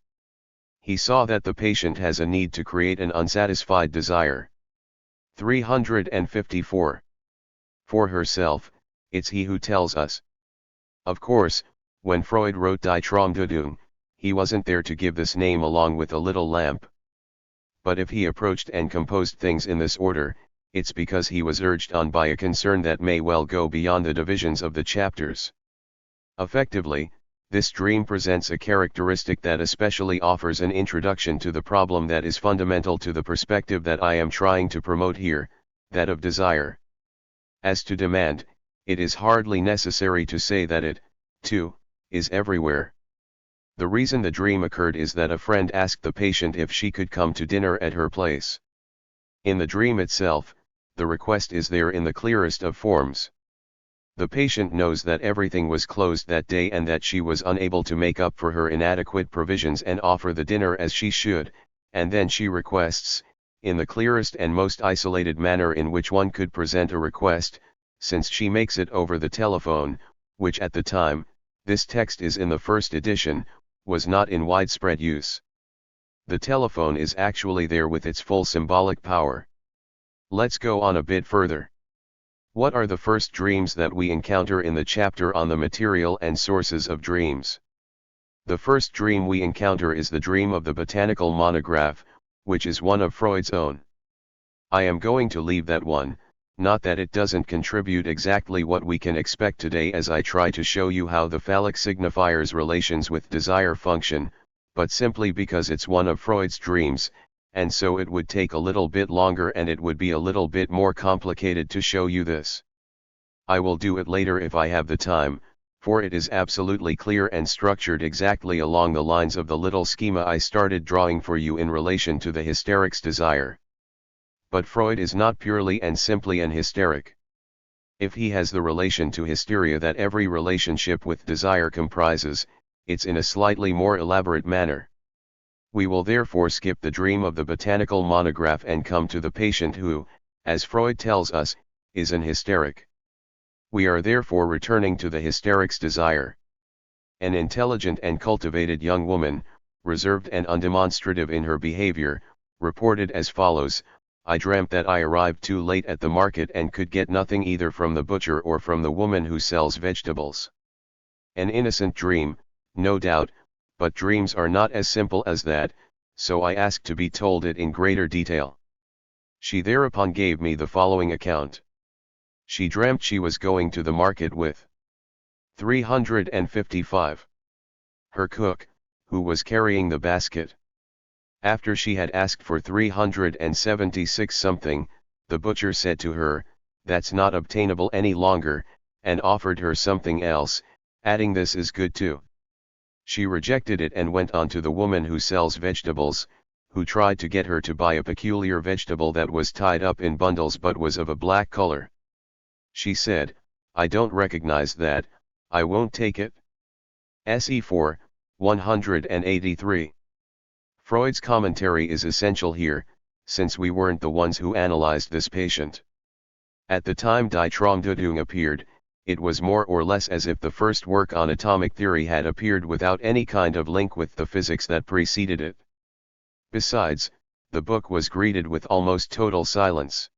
He saw that the patient has a need to create an unsatisfied desire. 354. For herself, it's he who tells us. Of course, when Freud wrote Die Traumdeutung, he wasn't there to give this name along with a little lamp. But if he approached and composed things in this order, it's because he was urged on by a concern that may well go beyond the divisions of the chapters. Effectively, this dream presents a characteristic that especially offers an introduction to the problem that is fundamental to the perspective that I am trying to promote here, that of desire. As to demand, it is hardly necessary to say that it, too, is everywhere. The reason the dream occurred is that a friend asked the patient if she could come to dinner at her place. In the dream itself, the request is there in the clearest of forms. The patient knows that everything was closed that day and that she was unable to make up for her inadequate provisions and offer the dinner as she should, and then she requests, in the clearest and most isolated manner in which one could present a request, since she makes it over the telephone, which at the time, this text is in the first edition, was not in widespread use. The telephone is actually there with its full symbolic power. Let's go on a bit further. What are the first dreams that we encounter in the chapter on the material and sources of dreams? The first dream we encounter is the dream of the botanical monograph, which is one of Freud's own. I am going to leave that one, Not that it doesn't contribute exactly what we can expect today, as I try to show you how the phallic signifier's relations with desire function, but simply because it's one of Freud's dreams, and so it would take a little bit longer and it would be a little bit more complicated to show you this. I will do it later if I have the time, for it is absolutely clear and structured exactly along the lines of the little schema I started drawing for you in relation to the hysteric's desire. But Freud is not purely and simply an hysteric. If he has the relation to hysteria that every relationship with desire comprises, it's in a slightly more elaborate manner. We will therefore skip the dream of the botanical monograph and come to the patient who, as Freud tells us, is an hysteric. We are therefore returning to the hysteric's desire. An intelligent and cultivated young woman, reserved and undemonstrative in her behavior, reported as follows: I dreamt that I arrived too late at the market and could get nothing either from the butcher or from the woman who sells vegetables. An innocent dream, no doubt, but dreams are not as simple as that, so I asked to be told it in greater detail. She thereupon gave me the following account. She dreamt she was going to the market with 355. Her cook, who was carrying the basket. After she had asked for 376 something, the butcher said to her, "That's not obtainable any longer," and offered her something else, adding, "This is good too." She rejected it and went on to the woman who sells vegetables, who tried to get her to buy a peculiar vegetable that was tied up in bundles but was of a black color. She said, "I don't recognize that, I won't take it." SE4, 183. Freud's commentary is essential here, since we weren't the ones who analyzed this patient. At the time Die Traumdeutung appeared, it was more or less as if the first work on atomic theory had appeared without any kind of link with the physics that preceded it. Besides, the book was greeted with almost total silence.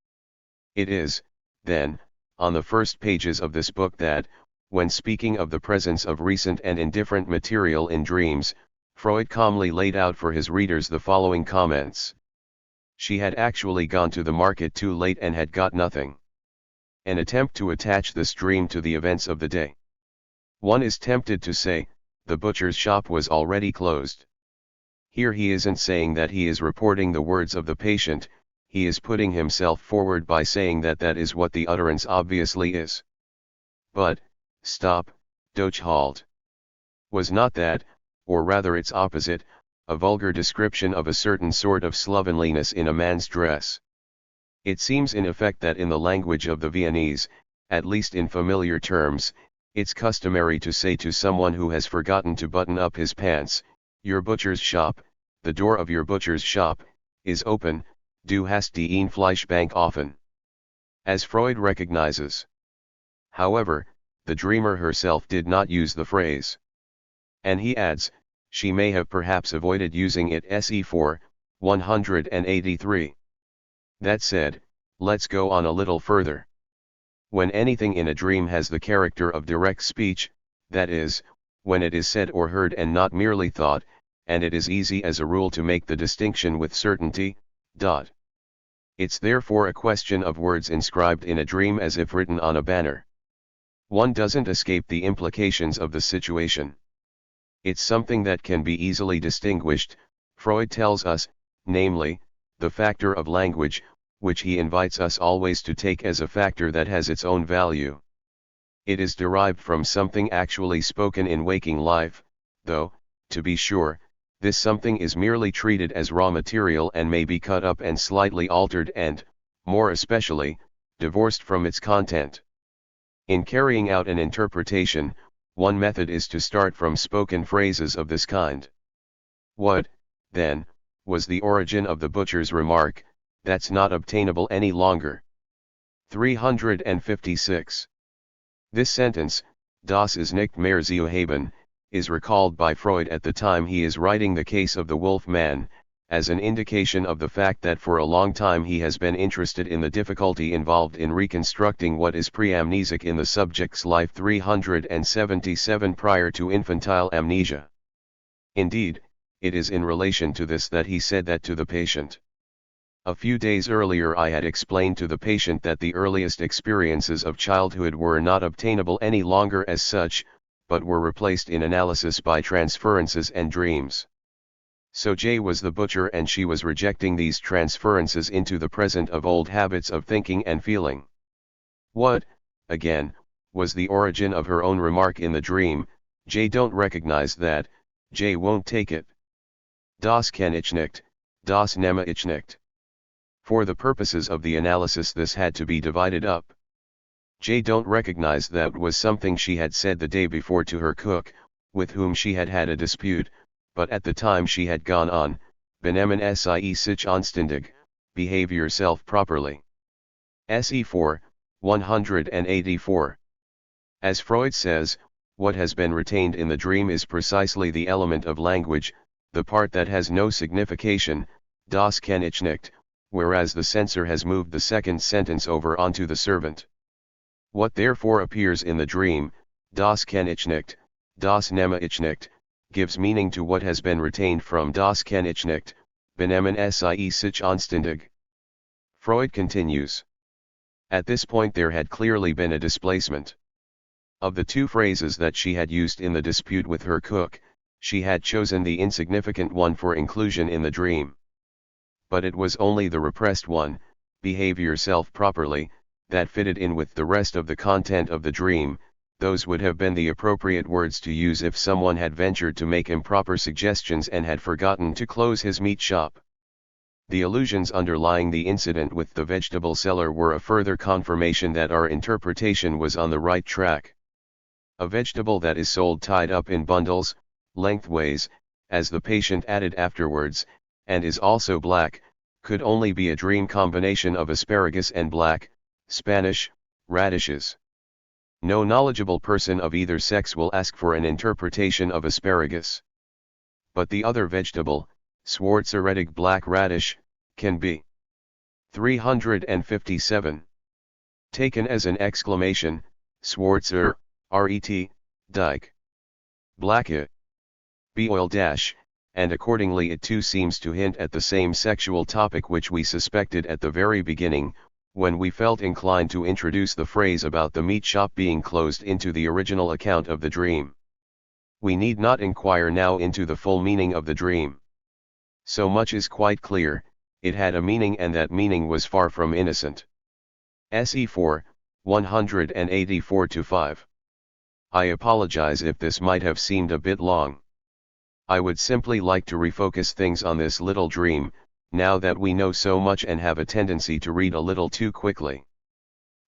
It is, then, on the first pages of this book that, when speaking of the presence of recent and indifferent material in dreams, Freud calmly laid out for his readers the following comments. She had actually gone to the market too late and had got nothing. An attempt to attach this dream to the events of the day. One is tempted to say, the butcher's shop was already closed. Here he isn't saying that he is reporting the words of the patient, he is putting himself forward by saying that that is what the utterance obviously is. But, stop, doch halt. Was not that, or rather its opposite, a vulgar description of a certain sort of slovenliness in a man's dress? It seems in effect that in the language of the Viennese, at least in familiar terms, it's customary to say to someone who has forgotten to button up his pants, "Your butcher's shop, the door of your butcher's shop, is open, du hast die Fleischbank offen." As Freud recognizes. However, the dreamer herself did not use the phrase. And he adds, she may have perhaps avoided using it. SE4, 183. That said, let's go on a little further. When anything in a dream has the character of direct speech, that is, when it is said or heard and not merely thought, and it is easy as a rule to make the distinction with certainty, it's therefore a question of words inscribed in a dream as if written on a banner. One doesn't escape the implications of the situation. It's something that can be easily distinguished, Freud tells us, namely, the factor of language, which he invites us always to take as a factor that has its own value. It is derived from something actually spoken in waking life, though, to be sure, this something is merely treated as raw material and may be cut up and slightly altered and, more especially, divorced from its content. In carrying out an interpretation, one method is to start from spoken phrases of this kind. What, then, was the origin of the butcher's remark, "That's not obtainable any longer"? 356. This sentence, "Das ist nicht mehr zu haben," is recalled by Freud at the time he is writing the case of the wolf man, as an indication of the fact that for a long time he has been interested in the difficulty involved in reconstructing what is pre-amnesic in the subject's life. 377 prior to infantile amnesia. Indeed, it is in relation to this that he said that to the patient. A few days earlier I had explained to the patient that the earliest experiences of childhood were not obtainable any longer as such, but were replaced in analysis by transferences and dreams. So J was the butcher and she was rejecting these transferences into the present of old habits of thinking and feeling. What, again, was the origin of her own remark in the dream, J don't recognize that, J won't take it. Das kann ich nicht, das nehme ich nicht. For the purposes of the analysis this had to be divided up. J don't recognize that was something she had said the day before to her cook, with whom she had had a dispute, but at the time she had gone on, benehmen sie sich anständig, behave yourself properly. SE4, 184. As Freud says, what has been retained in the dream is precisely the element of language, the part that has no signification, das kann ich nicht, whereas the censor has moved the second sentence over onto the servant. What therefore appears in the dream, das kann ich nicht, das nehme ich nicht, gives meaning to what has been retained from das kann ich nicht, benehmen sie sich anständig. Freud continues. At this point there had clearly been a displacement. Of the two phrases that she had used in the dispute with her cook, she had chosen the insignificant one for inclusion in the dream. But it was only the repressed one, behave yourself properly, that fitted in with the rest of the content of the dream. Those would have been the appropriate words to use if someone had ventured to make improper suggestions and had forgotten to close his meat shop. The allusions underlying the incident with the vegetable seller were a further confirmation that our interpretation was on the right track. A vegetable that is sold tied up in bundles, lengthways, as the patient added afterwards, and is also black, could only be a dream combination of asparagus and black, Spanish, radishes. No knowledgeable person of either sex will ask for an interpretation of asparagus. But the other vegetable, Schwarzeredig black radish, can be. 357. Taken as an exclamation, Schwarzer, ret, dike. Blacke. Boil dash, and accordingly it too seems to hint at the same sexual topic which we suspected at the very beginning, when we felt inclined to introduce the phrase about the meat shop being closed into the original account of the dream. We need not inquire now into the full meaning of the dream. So much is quite clear, it had a meaning and that meaning was far from innocent. SE4, 184-5. I apologize if this might have seemed a bit long. I would simply like to refocus things on this little dream, now that we know so much and have a tendency to read a little too quickly.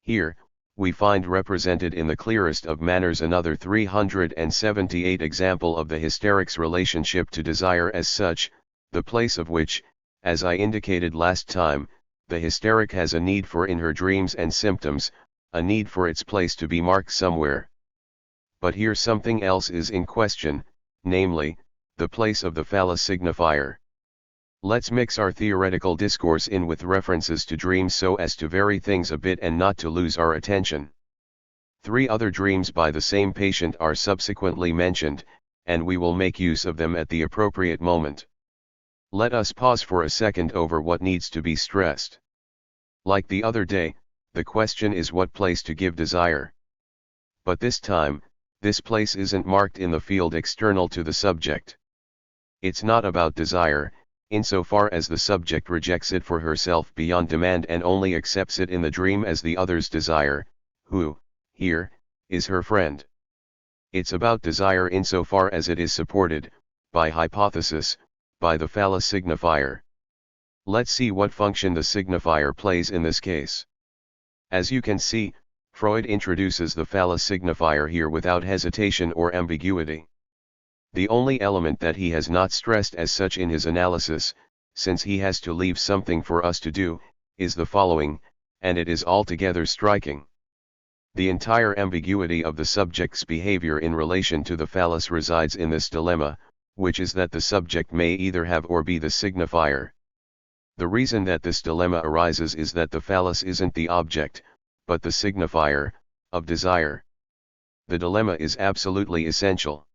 Here, we find represented in the clearest of manners another 378 example of the hysteric's relationship to desire as such, the place of which, as I indicated last time, the hysteric has a need for in her dreams and symptoms, a need for its place to be marked somewhere. But here something else is in question, namely, the place of the phallus signifier. Let's mix our theoretical discourse in with references to dreams so as to vary things a bit and not to lose our attention. 3 other dreams by the same patient are subsequently mentioned, and we will make use of them at the appropriate moment. Let us pause for a second over what needs to be stressed. Like the other day, the question is what place to give desire. But this time, this place isn't marked in the field external to the subject. It's not about desire, insofar as the subject rejects it for herself beyond demand and only accepts it in the dream as the other's desire, who, here, is her friend. It's about desire insofar as it is supported, by hypothesis, by the phallus signifier. Let's see what function the signifier plays in this case. As you can see, Freud introduces the phallus signifier here without hesitation or ambiguity. The only element that he has not stressed as such in his analysis, since he has to leave something for us to do, is the following, and it is altogether striking. The entire ambiguity of the subject's behavior in relation to the phallus resides in this dilemma, which is that the subject may either have or be the signifier. The reason that this dilemma arises is that the phallus isn't the object, but the signifier, of desire. The dilemma is absolutely essential.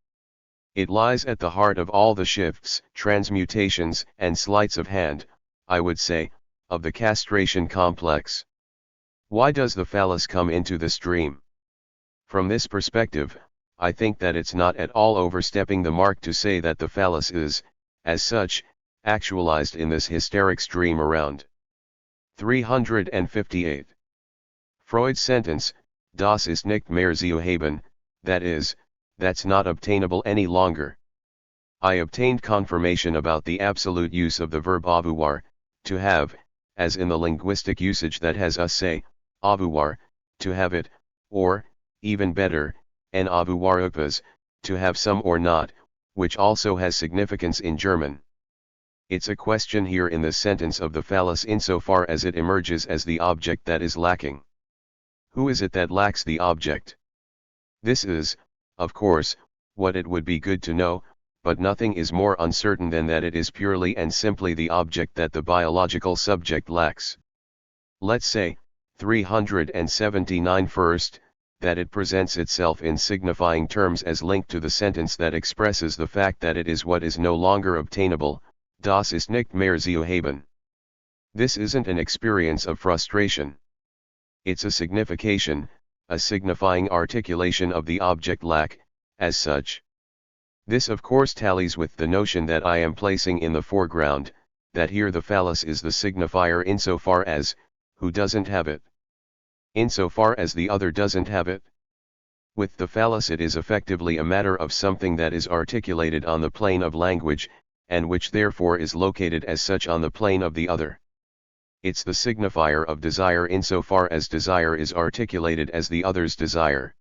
It lies at the heart of all the shifts, transmutations, and sleights of hand, I would say, of the castration complex. Why does the phallus come into this dream? From this perspective, I think that it's not at all overstepping the mark to say that the phallus is, as such, actualized in this hysterics dream around 358. Freud's sentence, das ist nicht mehr zu haben, that is, that's not obtainable any longer. I obtained confirmation about the absolute use of the verb avoir, to have, as in the linguistic usage that has us say, avoir, to have it, or, even better, en avoir etwas, to have some or not, which also has significance in German. It's a question here in the sentence of the phallus insofar as it emerges as the object that is lacking. Who is it that lacks the object? This is, of course, what it would be good to know, but nothing is more uncertain than that it is purely and simply the object that the biological subject lacks. Let's say, 379 first, that it presents itself in signifying terms as linked to the sentence that expresses the fact that it is what is no longer obtainable, das ist nicht mehr zu haben. This isn't an experience of frustration. It's a signification, a signifying articulation of the object lack, as such. This of course tallies with the notion that I am placing in the foreground, that here the phallus is the signifier insofar as, who doesn't have it? Insofar as the other doesn't have it? With the phallus it is effectively a matter of something that is articulated on the plane of language, and which therefore is located as such on the plane of the other. It's the signifier of desire insofar as desire is articulated as the other's desire.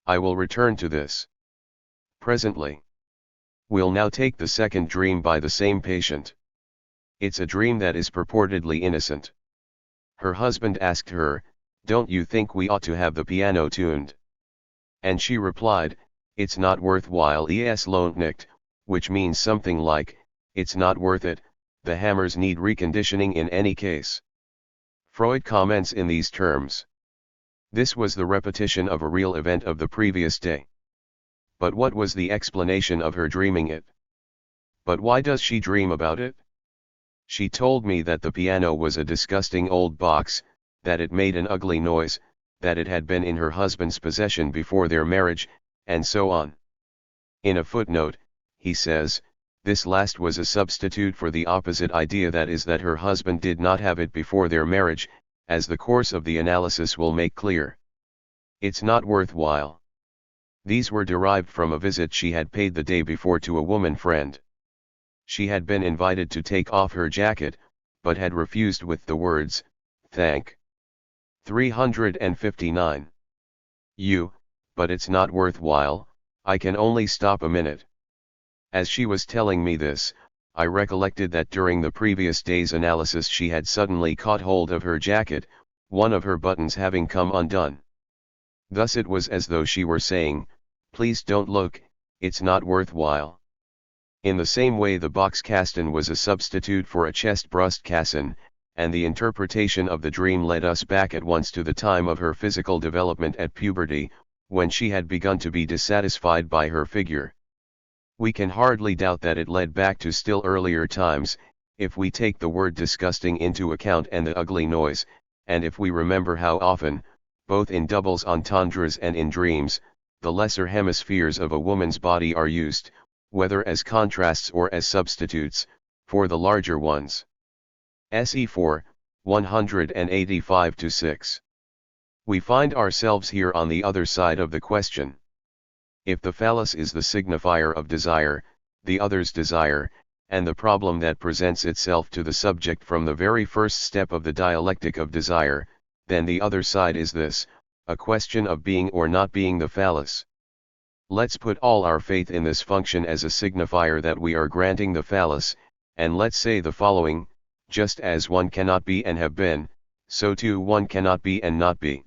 I will return to this presently. We'll now take the second dream by the same patient. It's a dream that is purportedly innocent. Her husband asked her, "Don't you think we ought to have the piano tuned?" And she replied, "It's not worthwhile, es lohnt nicht," which means something like, "It's not worth it, the hammers need reconditioning in any case." Freud comments in these terms. This was the repetition of a real event of the previous day. But what was the explanation of her dreaming it? But why does she dream about it? She told me that the piano was a disgusting old box, that it made an ugly noise, that it had been in her husband's possession before their marriage, and so on. In a footnote, he says, this last was a substitute for the opposite idea, that is that her husband did not have it before their marriage, as the course of the analysis will make clear. It's not worthwhile. These were derived from a visit she had paid the day before to a woman friend. She had been invited to take off her jacket, but had refused with the words, "Thank." 359. But it's not worthwhile, I can only stop a minute. As she was telling me this, I recollected that during the previous day's analysis she had suddenly caught hold of her jacket, one of her buttons having come undone. Thus it was as though she were saying, "Please don't look, it's not worthwhile." In the same way the box kasten was a substitute for a chest brustkasten, and the interpretation of the dream led us back at once to the time of her physical development at puberty, when she had begun to be dissatisfied by her figure. We can hardly doubt that it led back to still earlier times, if we take the word disgusting into account and the ugly noise, and if we remember how often, both in doubles entendres and in dreams, the lesser hemispheres of a woman's body are used, whether as contrasts or as substitutes, for the larger ones. SE 4, 185-6. We find ourselves here on the other side of the question. If the phallus is the signifier of desire, the other's desire, and the problem that presents itself to the subject from the very first step of the dialectic of desire, then the other side is this, a question of being or not being the phallus. Let's put all our faith in this function as a signifier that we are granting the phallus, and let's say the following: just as one cannot be and have been, so too one cannot be and not be.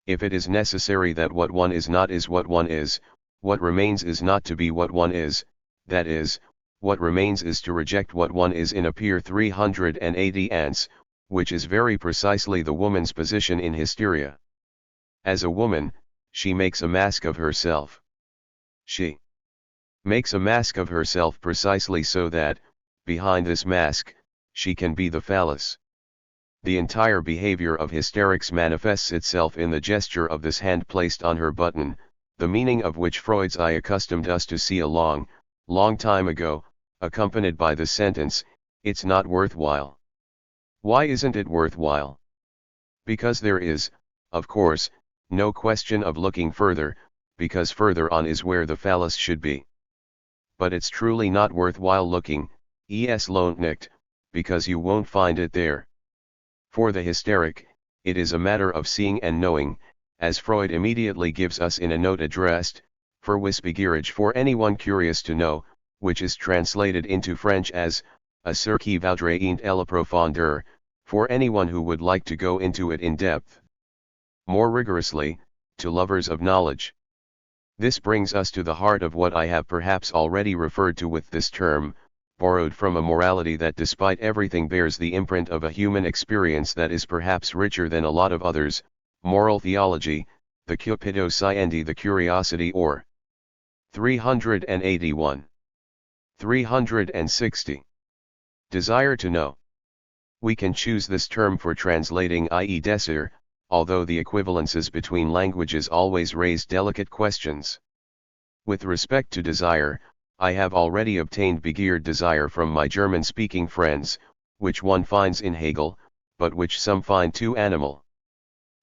If it is necessary that what one is not is what one is, what remains is not to be what one is, that is, what remains is to reject what one is in appear 380 ants, which is very precisely the woman's position in hysteria. As a woman, she makes a mask of herself. She makes a mask of herself precisely so that, behind this mask, she can be the phallus. The entire behavior of hysterics manifests itself in the gesture of this hand placed on her button, the meaning of which Freud's eye accustomed us to see a long, long time ago, accompanied by the sentence, "It's not worthwhile." Why isn't it worthwhile? Because there is, of course, no question of looking further, because further on is where the phallus should be. But it's truly not worthwhile looking, es lohnt nicht, because you won't find it there. For the hysteric, it is a matter of seeing and knowing, as Freud immediately gives us in a note addressed, für Wissbegierig, for anyone curious to know, which is translated into French as, à ceux qui voudraient la profondeur, for anyone who would like to go into it in depth. More rigorously, to lovers of knowledge. This brings us to the heart of what I have perhaps already referred to with this term, borrowed from a morality that despite everything bears the imprint of a human experience that is perhaps richer than a lot of others, moral theology, the cupidosciendi, the curiosity, or 381. 360. Desire to know. We can choose this term for translating, i.e. desir, although the equivalences between languages always raise delicate questions. With respect to desire, I have already obtained begeered desire from my German-speaking friends, which one finds in Hegel, but which some find too animal.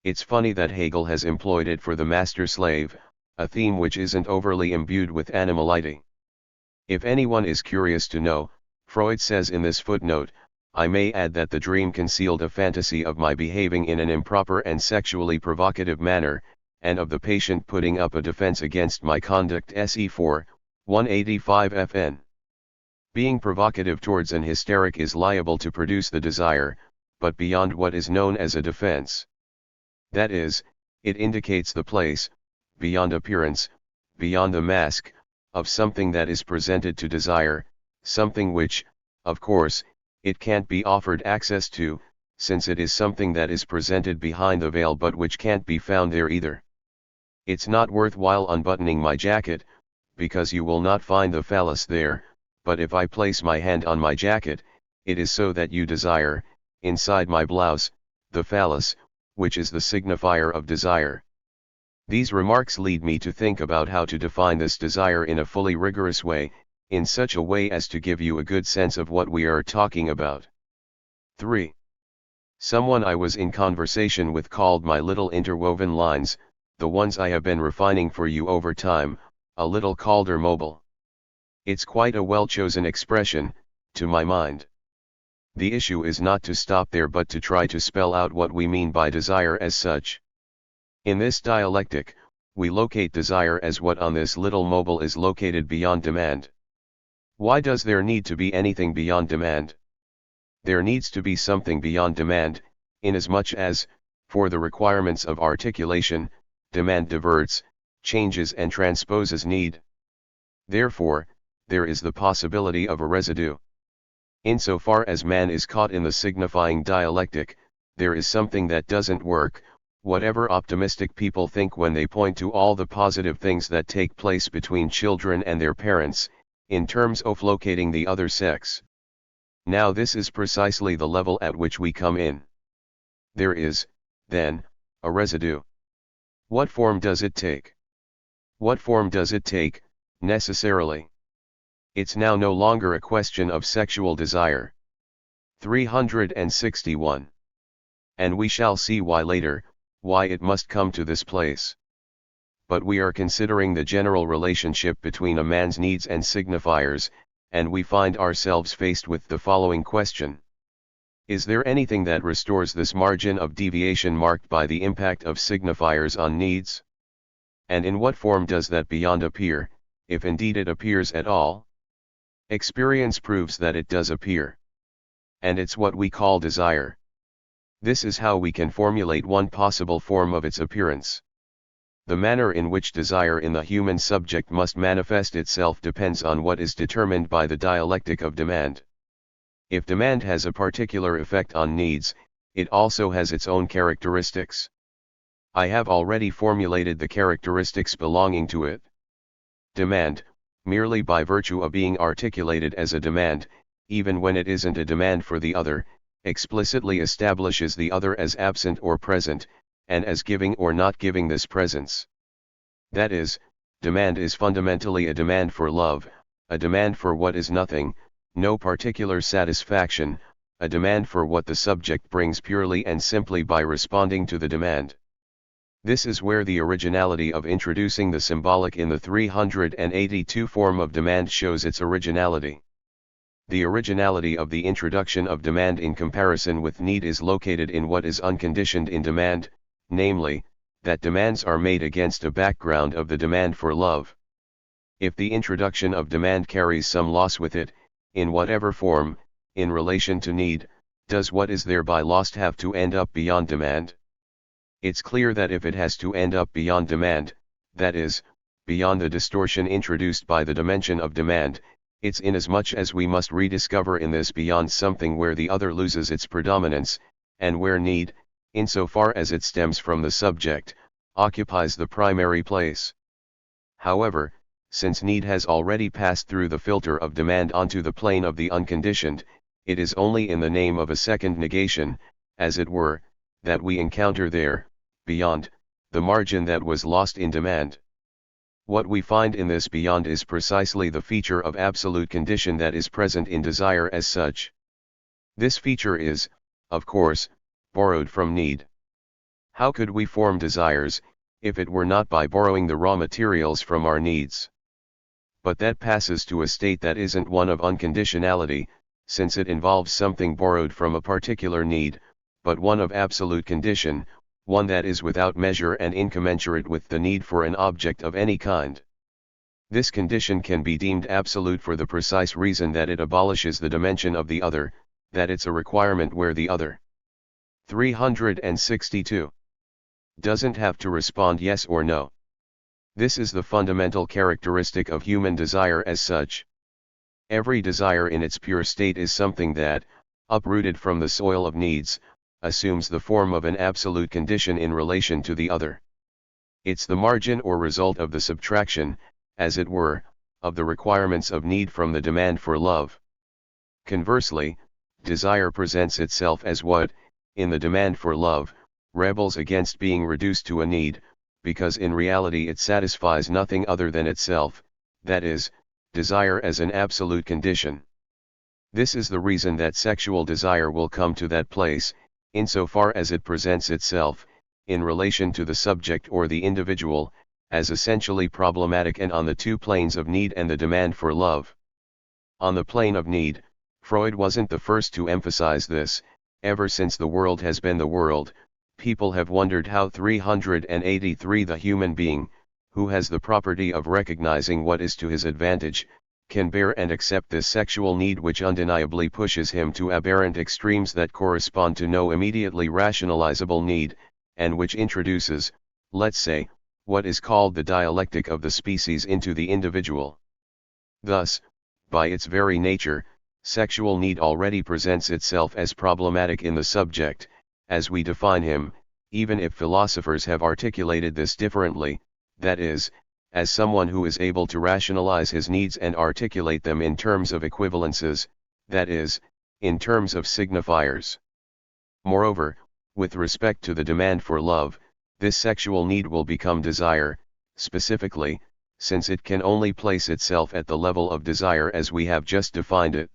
It's funny that Hegel has employed it for the master-slave, a theme which isn't overly imbued with animality. If anyone is curious to know, Freud says in this footnote, I may add that the dream concealed a fantasy of my behaving in an improper and sexually provocative manner, and of the patient putting up a defense against my conduct. SE4, 185 FN. Being provocative towards an hysteric is liable to produce the desire, but beyond what is known as a defense. That is, it indicates the place, beyond appearance, beyond the mask, of something that is presented to desire, something which, of course, it can't be offered access to, since it is something that is presented behind the veil but which can't be found there either. It's not worthwhile unbuttoning my jacket, because you will not find the phallus there, but if I place my hand on my jacket, it is so that you desire, inside my blouse, the phallus, which is the signifier of desire. These remarks lead me to think about how to define this desire in a fully rigorous way, in such a way as to give you a good sense of what we are talking about. 3. Someone I was in conversation with called my little interwoven lines, the ones I have been refining for you over time, a little calder mobile. It's quite a well-chosen expression, to my mind. The issue is not to stop there but to try to spell out what we mean by desire as such. In this dialectic, we locate desire as what on this little mobile is located beyond demand. Why does there need to be anything beyond demand? There needs to be something beyond demand, inasmuch as, for the requirements of articulation, demand diverts, changes and transposes need. Therefore, there is the possibility of a residue. Insofar as man is caught in the signifying dialectic, there is something that doesn't work, whatever optimistic people think when they point to all the positive things that take place between children and their parents, in terms of locating the other sex. Now this is precisely the level at which we come in. There is, then, a residue. What form does it take? What form does it take, necessarily? It's now no longer a question of sexual desire. 361. And we shall see why later, why it must come to this place. But we are considering the general relationship between a man's needs and signifiers, and we find ourselves faced with the following question. Is there anything that restores this margin of deviation marked by the impact of signifiers on needs? And in what form does that beyond appear, if indeed it appears at all? Experience proves that it does appear. And it's what we call desire. This is how we can formulate one possible form of its appearance. The manner in which desire in the human subject must manifest itself depends on what is determined by the dialectic of demand. If demand has a particular effect on needs, it also has its own characteristics. I have already formulated the characteristics belonging to it. Demand, merely by virtue of being articulated as a demand, even when it isn't a demand for the other, explicitly establishes the other as absent or present, and as giving or not giving this presence. That is, demand is fundamentally a demand for love, a demand for what is nothing, no particular satisfaction, a demand for what the subject brings purely and simply by responding to the demand. This is where the originality of introducing the symbolic in the 382 form of demand shows its originality. The originality of the introduction of demand in comparison with need is located in what is unconditioned in demand, namely, that demands are made against a background of the demand for love. If the introduction of demand carries some loss with it, in whatever form, in relation to need, does what is thereby lost have to end up beyond demand? It's clear that if it has to end up beyond demand, that is, beyond the distortion introduced by the dimension of demand, it's inasmuch as we must rediscover in this beyond something where the other loses its predominance, and where need, insofar as it stems from the subject, occupies the primary place. However, since need has already passed through the filter of demand onto the plane of the unconditioned, it is only in the name of a second negation, as it were, that we encounter there, beyond, the margin that was lost in demand. What we find in this beyond is precisely the feature of absolute condition that is present in desire as such. This feature is, of course, borrowed from need. How could we form desires, if it were not by borrowing the raw materials from our needs? But that passes to a state that isn't one of unconditionality, since it involves something borrowed from a particular need, but one of absolute condition, one that is without measure and incommensurate with the need for an object of any kind. This condition can be deemed absolute for the precise reason that it abolishes the dimension of the other, that it's a requirement where the other 362 doesn't have to respond yes or no. This is the fundamental characteristic of human desire as such. Every desire in its pure state is something that, uprooted from the soil of needs, assumes the form of an absolute condition in relation to the other. It's the margin or result of the subtraction, as it were, of the requirements of need from the demand for love. Conversely, desire presents itself as what, in the demand for love, rebels against being reduced to a need, because in reality it satisfies nothing other than itself, that is, desire as an absolute condition. This is the reason that sexual desire will come to that place, insofar as it presents itself, in relation to the subject or the individual, as essentially problematic and on the two planes of need and the demand for love. On the plane of need, Freud wasn't the first to emphasize this. Ever since the world has been the world, people have wondered how 383 the human being, who has the property of recognizing what is to his advantage, can bear and accept this sexual need which undeniably pushes him to aberrant extremes that correspond to no immediately rationalizable need, and which introduces, let's say, what is called the dialectic of the species into the individual. Thus, by its very nature, sexual need already presents itself as problematic in the subject, as we define him, even if philosophers have articulated this differently, that is, as someone who is able to rationalize his needs and articulate them in terms of equivalences, that is, in terms of signifiers. Moreover, with respect to the demand for love, this sexual need will become desire, specifically, since it can only place itself at the level of desire as we have just defined it.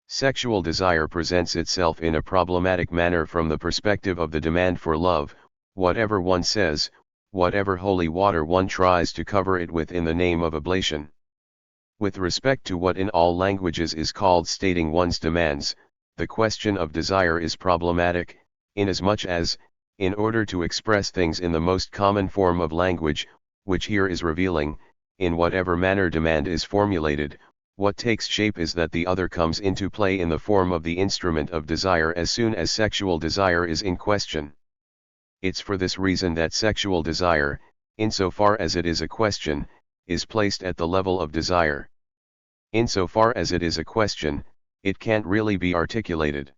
Sexual desire presents itself in a problematic manner from the perspective of the demand for love, whatever one says, whatever holy water one tries to cover it with in the name of oblation. With respect to what in all languages is called stating one's demands, the question of desire is problematic, inasmuch as, in order to express things in the most common form of language, which here is revealing, in whatever manner demand is formulated, what takes shape is that the other comes into play in the form of the instrument of desire as soon as sexual desire is in question. It's for this reason that sexual desire, insofar as it is a question, is placed at the level of desire. Insofar as it is a question, it can't really be articulated.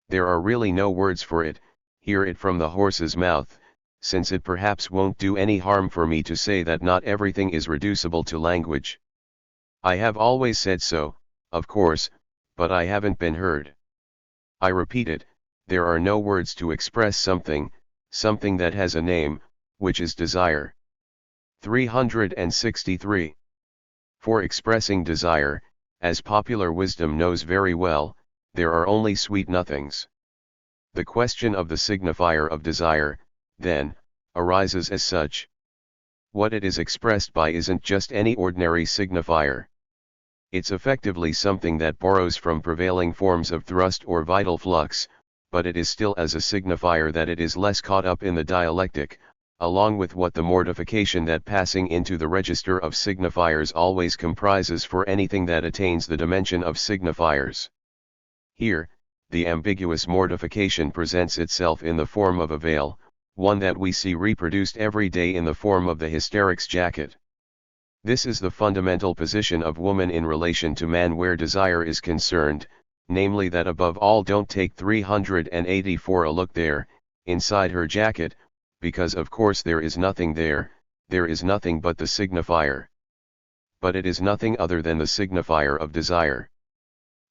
There are really no words for it, hear it from the horse's mouth, since it perhaps won't do any harm for me to say that not everything is reducible to language. I have always said so, of course, but I haven't been heard. I repeat it, there are no words to express something, something that has a name, which is desire. 363. For expressing desire, as popular wisdom knows very well, there are only sweet nothings. The question of the signifier of desire, then, arises as such. What it is expressed by isn't just any ordinary signifier. It's effectively something that borrows from prevailing forms of thrust or vital flux, but it is still as a signifier that it is less caught up in the dialectic, along with what the mortification that passing into the register of signifiers always comprises for anything that attains the dimension of signifiers. Here, the ambiguous mortification presents itself in the form of a veil, one that we see reproduced every day in the form of the hysteric's jacket. This is the fundamental position of woman in relation to man where desire is concerned, namely that above all don't take 384 a look there, inside her jacket, because of course there is nothing there is nothing but the signifier. But it is nothing other than the signifier of desire.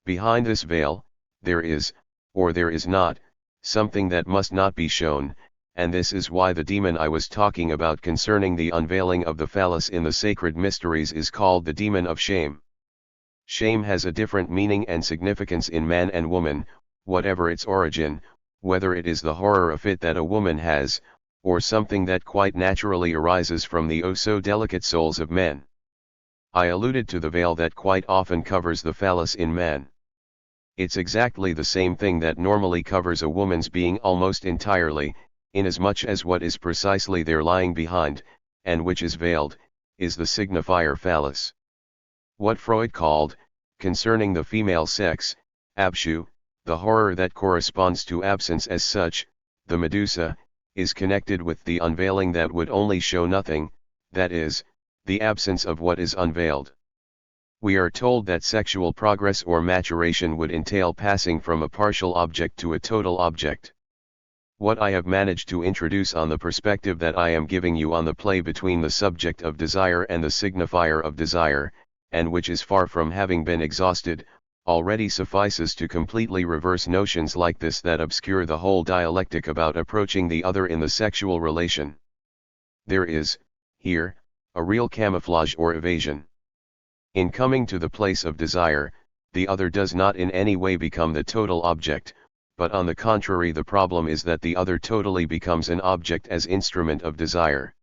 Behind this veil, there is, or there is not, something that must not be shown, and this is why the demon I was talking about concerning the unveiling of the phallus in the sacred mysteries is called the demon of shame. Shame has a different meaning and significance in man and woman, whatever its origin, whether it is the horror of it that a woman has, or something that quite naturally arises from the oh-so-delicate souls of men. I alluded to the veil that quite often covers the phallus in man. It's exactly the same thing that normally covers a woman's being almost entirely, inasmuch as what is precisely there lying behind, and which is veiled, is the signifier phallus. What Freud called, concerning the female sex, abschu, the horror that corresponds to absence as such, the Medusa, is connected with the unveiling that would only show nothing, that is, the absence of what is unveiled. We are told that sexual progress or maturation would entail passing from a partial object to a total object. What I have managed to introduce on the perspective that I am giving you on the play between the subject of desire and the signifier of desire, and which is far from having been exhausted, already suffices to completely reverse notions like this that obscure the whole dialectic about approaching the other in the sexual relation. There is, here, a real camouflage or evasion. In coming to the place of desire, the other does not in any way become the total object, but on the contrary the problem is that the other totally becomes an object as instrument of desire.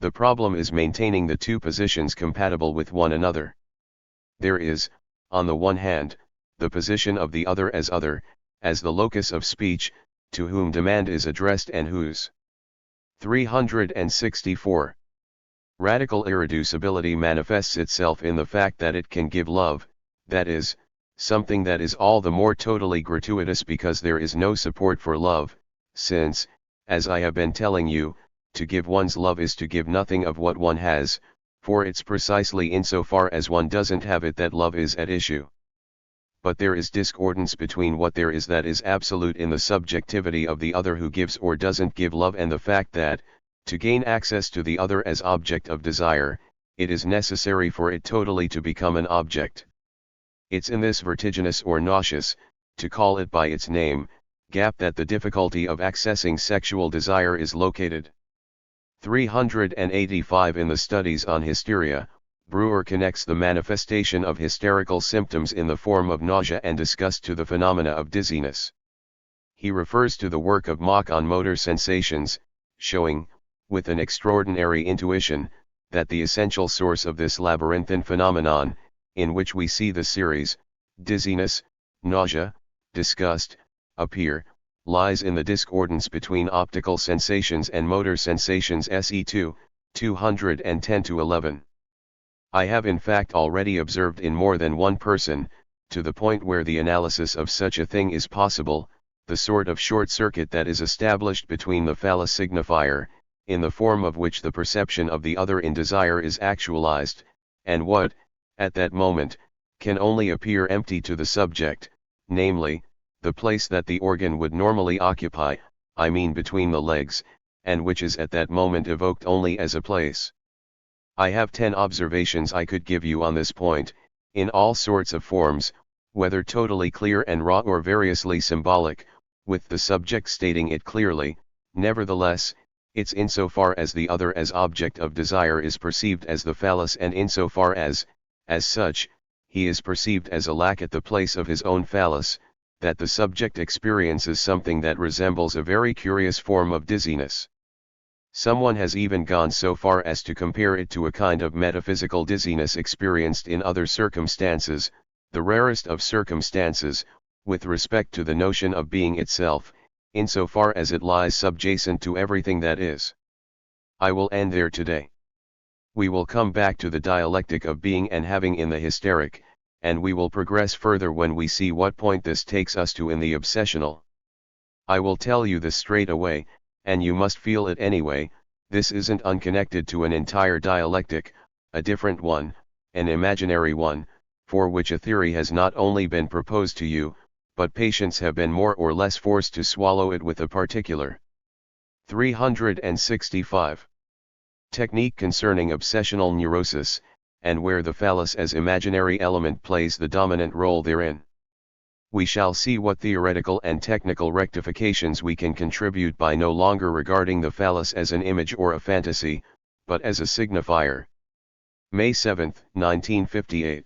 The problem is maintaining the two positions compatible with one another. There is, on the one hand, the position of the other, as the locus of speech, to whom demand is addressed and whose 364. Radical irreducibility manifests itself in the fact that it can give love, that is, something that is all the more totally gratuitous because there is no support for love, since, as I have been telling you, to give one's love is to give nothing of what one has, for it's precisely insofar as one doesn't have it that love is at issue. But there is discordance between what there is that is absolute in the subjectivity of the other who gives or doesn't give love and the fact that, to gain access to the other as object of desire, it is necessary for it totally to become an object. It's in this vertiginous or nauseous, to call it by its name, gap that the difficulty of accessing sexual desire is located. 385 In the studies on hysteria, Brewer connects the manifestation of hysterical symptoms in the form of nausea and disgust to the phenomena of dizziness. He refers to the work of Mach on motor sensations, showing, with an extraordinary intuition, that the essential source of this labyrinthine phenomenon, in which we see the series, dizziness, nausea, disgust, appear, lies in the discordance between optical sensations and motor sensations SE2, 210-11. I have in fact already observed in more than one person, to the point where the analysis of such a thing is possible, the sort of short circuit that is established between the phallus signifier, in the form of which the perception of the other in desire is actualized, and what, at that moment, can only appear empty to the subject, namely, the place that the organ would normally occupy, I mean between the legs, and which is at that moment evoked only as a place. I have 10 observations I could give you on this point, in all sorts of forms, whether totally clear and raw or variously symbolic, with the subject stating it clearly. Nevertheless, it's insofar as the other as object of desire is perceived as the phallus, and insofar as such, he is perceived as a lack at the place of his own phallus, that the subject experiences something that resembles a very curious form of dizziness. Someone has even gone so far as to compare it to a kind of metaphysical dizziness experienced in other circumstances, the rarest of circumstances, with respect to the notion of being itself, insofar as it lies subjacent to everything that is. I will end there today. We will come back to the dialectic of being and having in the hysteric, and we will progress further when we see what point this takes us to in the obsessional. I will tell you this straight away, and you must feel it anyway. This isn't unconnected to an entire dialectic, a different one, an imaginary one, for which a theory has not only been proposed to you, but patients have been more or less forced to swallow it with a particular. 365. Technique concerning obsessional neurosis, and where the phallus as imaginary element plays the dominant role therein. We shall see what theoretical and technical rectifications we can contribute by no longer regarding the phallus as an image or a fantasy, but as a signifier. May 7, 1958.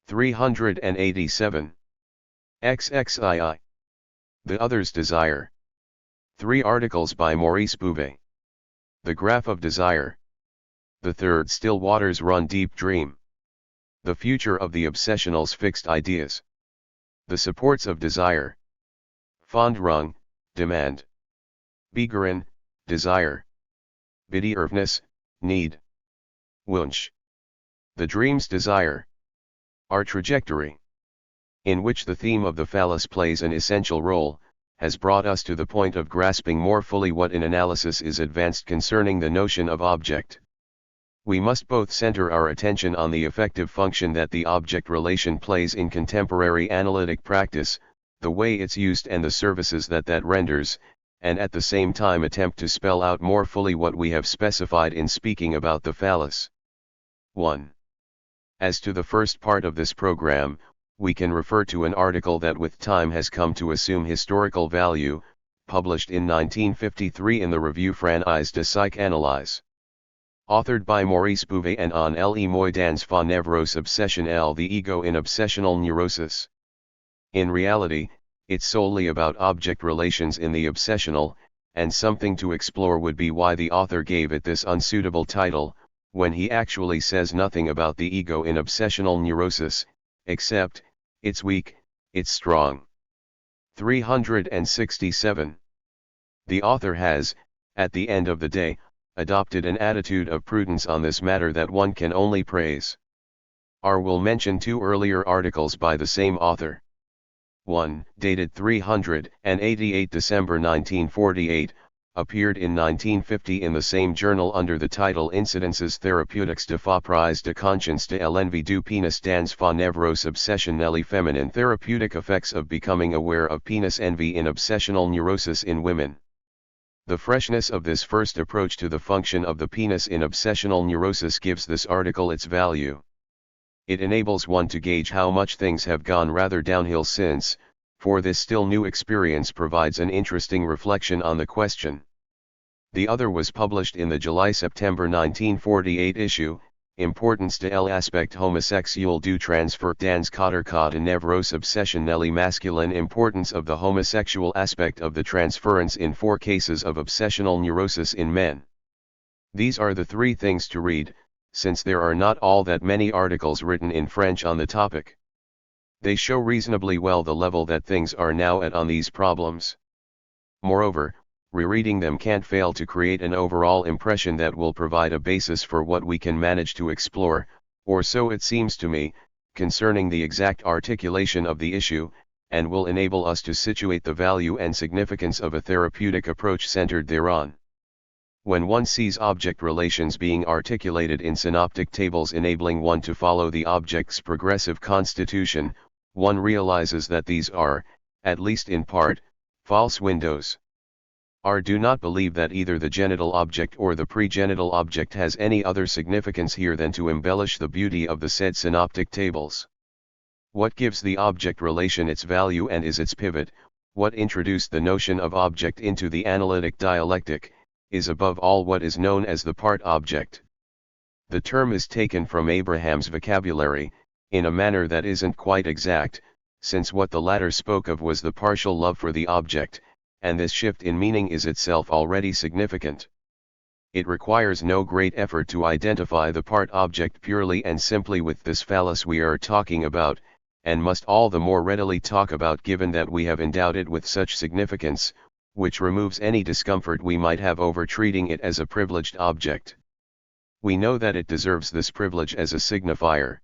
387. XXII. The Other's Desire. 3 articles by Maurice Bouvet. The Graph of Desire. The Third Still Waters Run Deep Dream. The Future of the Obsessional's Fixed Ideas. The Supports of Desire. Fondrung, Demand. Begehren, Desire. Bedürfnis, Need. Wunsch. The Dream's Desire. Our Trajectory, in which the theme of the phallus plays an essential role, has brought us to the point of grasping more fully what in analysis is advanced concerning the notion of object. We must both center our attention on the effective function that the object relation plays in contemporary analytic practice, the way it's used and the services that renders, and at the same time attempt to spell out more fully what we have specified in speaking about the phallus. 1. As to the first part of this program, we can refer to an article that with time has come to assume historical value, published in 1953 in the Revue Française de Psychanalyse. Authored by Maurice Bouvet and on Les Moyens fa Névrose Obsessionnelle, the Ego in Obsessional Neurosis. In reality, it's solely about object relations in the obsessional, and something to explore would be why the author gave it this unsuitable title, when he actually says nothing about the ego in obsessional neurosis, except, it's weak, it's strong. 367. The author has, at the end of the day, adopted an attitude of prudence on this matter that one can only praise. R will mention 2 earlier articles by the same author. 1, dated 388 December 1948, appeared in 1950 in the same journal under the title Incidences thérapeutiques de fa prise de conscience de l'envie du pénis dans fa névrose obsessionnelle féminine, therapeutic effects of becoming aware of penis envy in obsessional neurosis in women. The freshness of this first approach to the function of the penis in obsessional neurosis gives this article its value. It enables one to gauge how much things have gone rather downhill since, for this still new experience provides an interesting reflection on the question. The other was published in the July-September 1948 issue, Importance de l'aspect homosexuel du transfert dans quatre cas de névrose obsessionnelle masculine, importance of the homosexual aspect of the transference in 4 cases of obsessional neurosis in men. These are the 3 things to read, since there are not all that many articles written in French on the topic. They show reasonably well the level that things are now at on these problems. Moreover, rereading them can't fail to create an overall impression that will provide a basis for what we can manage to explore, or so it seems to me, concerning the exact articulation of the issue, and will enable us to situate the value and significance of a therapeutic approach centered thereon. When one sees object relations being articulated in synoptic tables enabling one to follow the object's progressive constitution, one realizes that these are, at least in part, false windows. R. Do not believe that either the genital object or the pregenital object has any other significance here than to embellish the beauty of the said synoptic tables. What gives the object relation its value and is its pivot, what introduced the notion of object into the analytic dialectic, is above all what is known as the part object. The term is taken from Abraham's vocabulary, in a manner that isn't quite exact, since what the latter spoke of was the partial love for the object, and this shift in meaning is itself already significant. It requires no great effort to identify the part object purely and simply with this phallus we are talking about, and must all the more readily talk about given that we have endowed it with such significance, which removes any discomfort we might have over treating it as a privileged object. We know that it deserves this privilege as a signifier.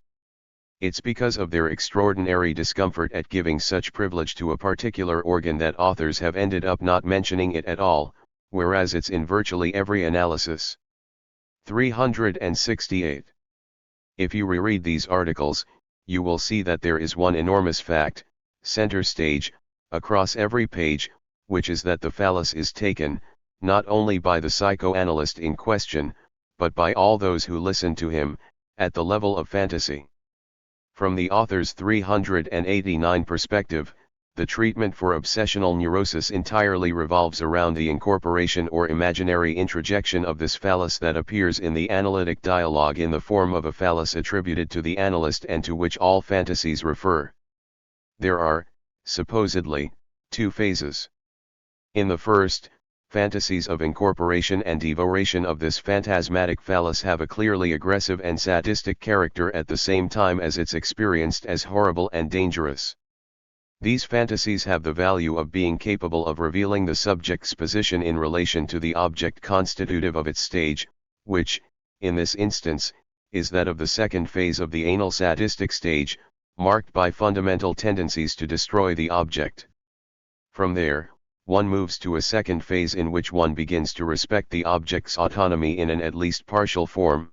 It's because of their extraordinary discomfort at giving such privilege to a particular organ that authors have ended up not mentioning it at all, whereas it's in virtually every analysis. 368. If you reread these articles, you will see that there is one enormous fact, center stage, across every page, which is that the phallus is taken, not only by the psychoanalyst in question, but by all those who listen to him, at the level of fantasy. From the author's 389 perspective, the treatment for obsessional neurosis entirely revolves around the incorporation or imaginary introjection of this phallus that appears in the analytic dialogue in the form of a phallus attributed to the analyst and to which all fantasies refer. There are, supposedly, two phases. In the first, fantasies of incorporation and devoration of this phantasmatic phallus have a clearly aggressive and sadistic character at the same time as it's experienced as horrible and dangerous. These fantasies have the value of being capable of revealing the subject's position in relation to the object constitutive of its stage, which, in this instance, is that of the second phase of the anal sadistic stage, marked by fundamental tendencies to destroy the object. From there, one moves to a second phase in which one begins to respect the object's autonomy in an at least partial form.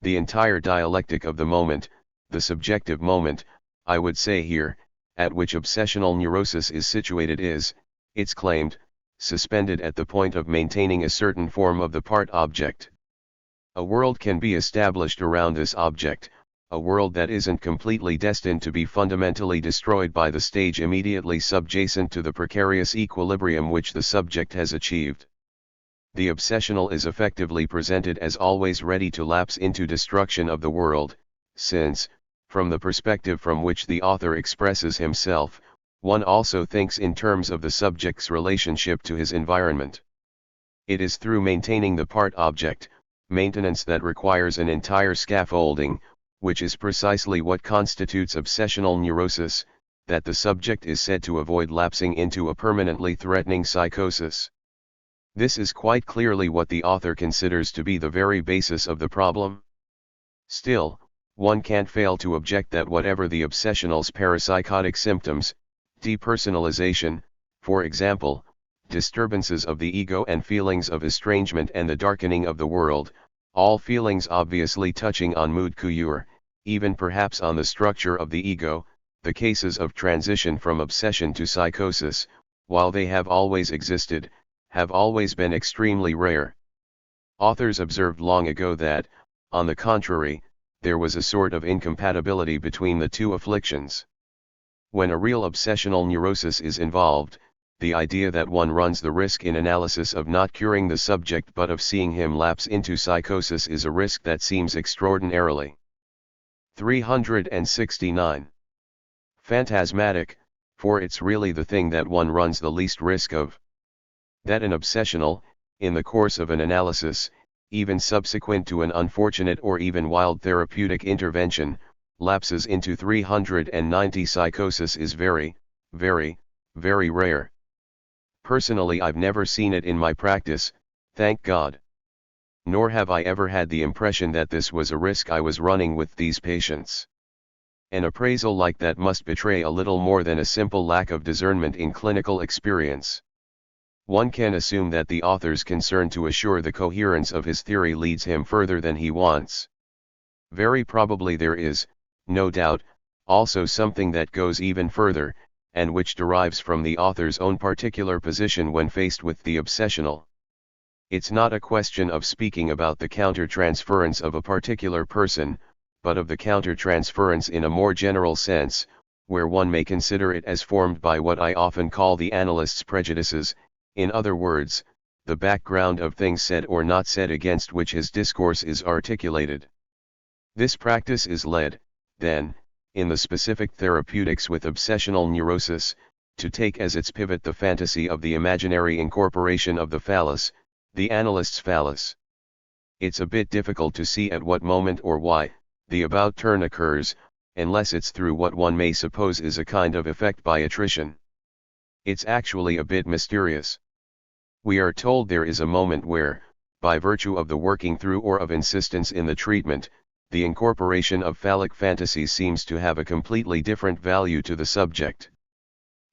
The entire dialectic of the moment, the subjective moment, I would say here, at which obsessional neurosis is situated is, it's claimed, suspended at the point of maintaining a certain form of the part object. A world can be established around this object, a world that isn't completely destined to be fundamentally destroyed by the stage immediately subjacent to the precarious equilibrium which the subject has achieved. The obsessional is effectively presented as always ready to lapse into destruction of the world, since, from the perspective from which the author expresses himself, one also thinks in terms of the subject's relationship to his environment. It is through maintaining the part object, maintenance that requires an entire scaffolding, which is precisely what constitutes obsessional neurosis, that the subject is said to avoid lapsing into a permanently threatening psychosis. This is quite clearly what the author considers to be the very basis of the problem. Still, one can't fail to object that whatever the obsessional's parapsychotic symptoms, depersonalization, for example, disturbances of the ego and feelings of estrangement and the darkening of the world, all feelings obviously touching on mood couleur, even perhaps on the structure of the ego, the cases of transition from obsession to psychosis, while they have always existed, have always been extremely rare. Authors observed long ago that, on the contrary, there was a sort of incompatibility between the two afflictions. When a real obsessional neurosis is involved, the idea that one runs the risk in analysis of not curing the subject but of seeing him lapse into psychosis is a risk that seems extraordinarily 369. Phantasmatic, for it's really the thing that one runs the least risk of. That an obsessional, in the course of an analysis, even subsequent to an unfortunate or even wild therapeutic intervention, lapses into 390 psychosis is very, very, very rare. Personally, I've never seen it in my practice, thank God. Nor have I ever had the impression that this was a risk I was running with these patients. An appraisal like that must betray a little more than a simple lack of discernment in clinical experience. One can assume that the author's concern to assure the coherence of his theory leads him further than he wants. Very probably there is, no doubt, also something that goes even further, and which derives from the author's own particular position when faced with the obsessional. It's not a question of speaking about the counter-transference of a particular person, but of the counter-transference in a more general sense, where one may consider it as formed by what I often call the analyst's prejudices, in other words, the background of things said or not said against which his discourse is articulated. This practice is led, then, in the specific therapeutics with obsessional neurosis, to take as its pivot the fantasy of the imaginary incorporation of the phallus, the analyst's phallus. It's a bit difficult to see at what moment or why the about turn occurs, unless it's through what one may suppose is a kind of effect by attrition. It's actually a bit mysterious. We are told there is a moment where, by virtue of the working through or of insistence in the treatment, the incorporation of phallic fantasies seems to have a completely different value to the subject.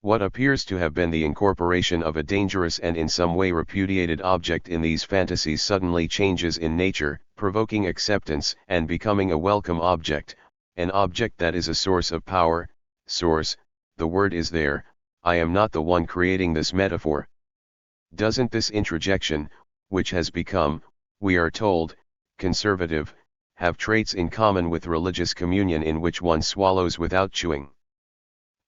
What appears to have been the incorporation of a dangerous and in some way repudiated object in these fantasies suddenly changes in nature, provoking acceptance and becoming a welcome object, an object that is a source of power. Source, the word is there, I am not the one creating this metaphor. Doesn't this introjection, which has become, we are told, conservative, have traits in common with religious communion in which one swallows without chewing?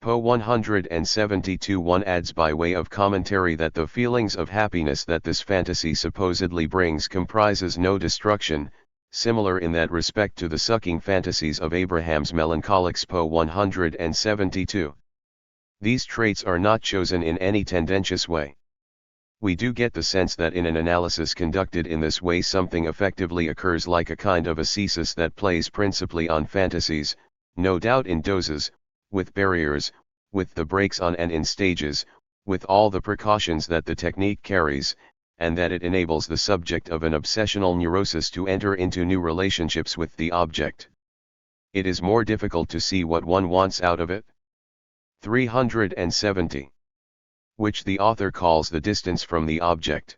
Po 172 one adds by way of commentary that the feelings of happiness that this fantasy supposedly brings comprises no destruction, similar in that respect to the sucking fantasies of Abraham's melancholics. Po 172. These traits are not chosen in any tendentious way. We do get the sense that in an analysis conducted in this way something effectively occurs like a kind of ascesis that plays principally on fantasies, no doubt in doses, with barriers, with the brakes on and in stages, with all the precautions that the technique carries, and that it enables the subject of an obsessional neurosis to enter into new relationships with the object. It is more difficult to see what one wants out of it. 370. Which the author calls the distance from the object.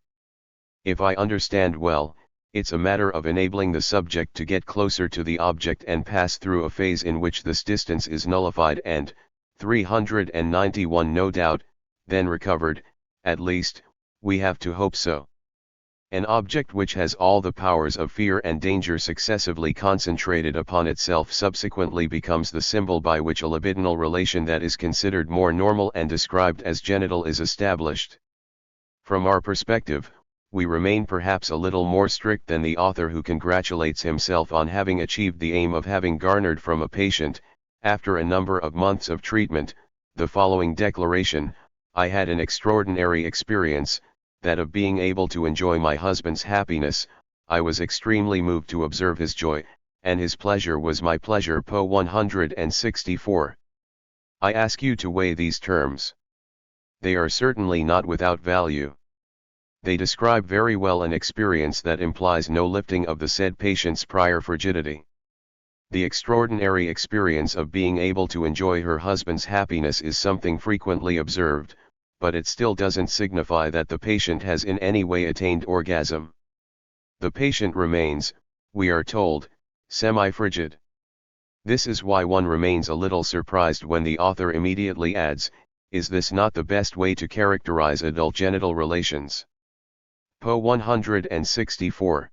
If I understand well, it's a matter of enabling the subject to get closer to the object and pass through a phase in which this distance is nullified and, 391 no doubt, then recovered, at least, we have to hope so. An object which has all the powers of fear and danger successively concentrated upon itself subsequently becomes the symbol by which a libidinal relation that is considered more normal and described as genital is established. From our perspective, we remain perhaps a little more strict than the author who congratulates himself on having achieved the aim of having garnered from a patient, after a number of months of treatment, the following declaration: I had an extraordinary experience, that of being able to enjoy my husband's happiness. I was extremely moved to observe his joy, and his pleasure was my pleasure. Po 164. I ask you to weigh these terms. They are certainly not without value. They describe very well an experience that implies no lifting of the said patient's prior frigidity. The extraordinary experience of being able to enjoy her husband's happiness is something frequently observed, but it still doesn't signify that the patient has in any way attained orgasm. The patient remains, we are told, semi-frigid. This is why one remains a little surprised when the author immediately adds, is this not the best way to characterize adult genital relations? Po 164.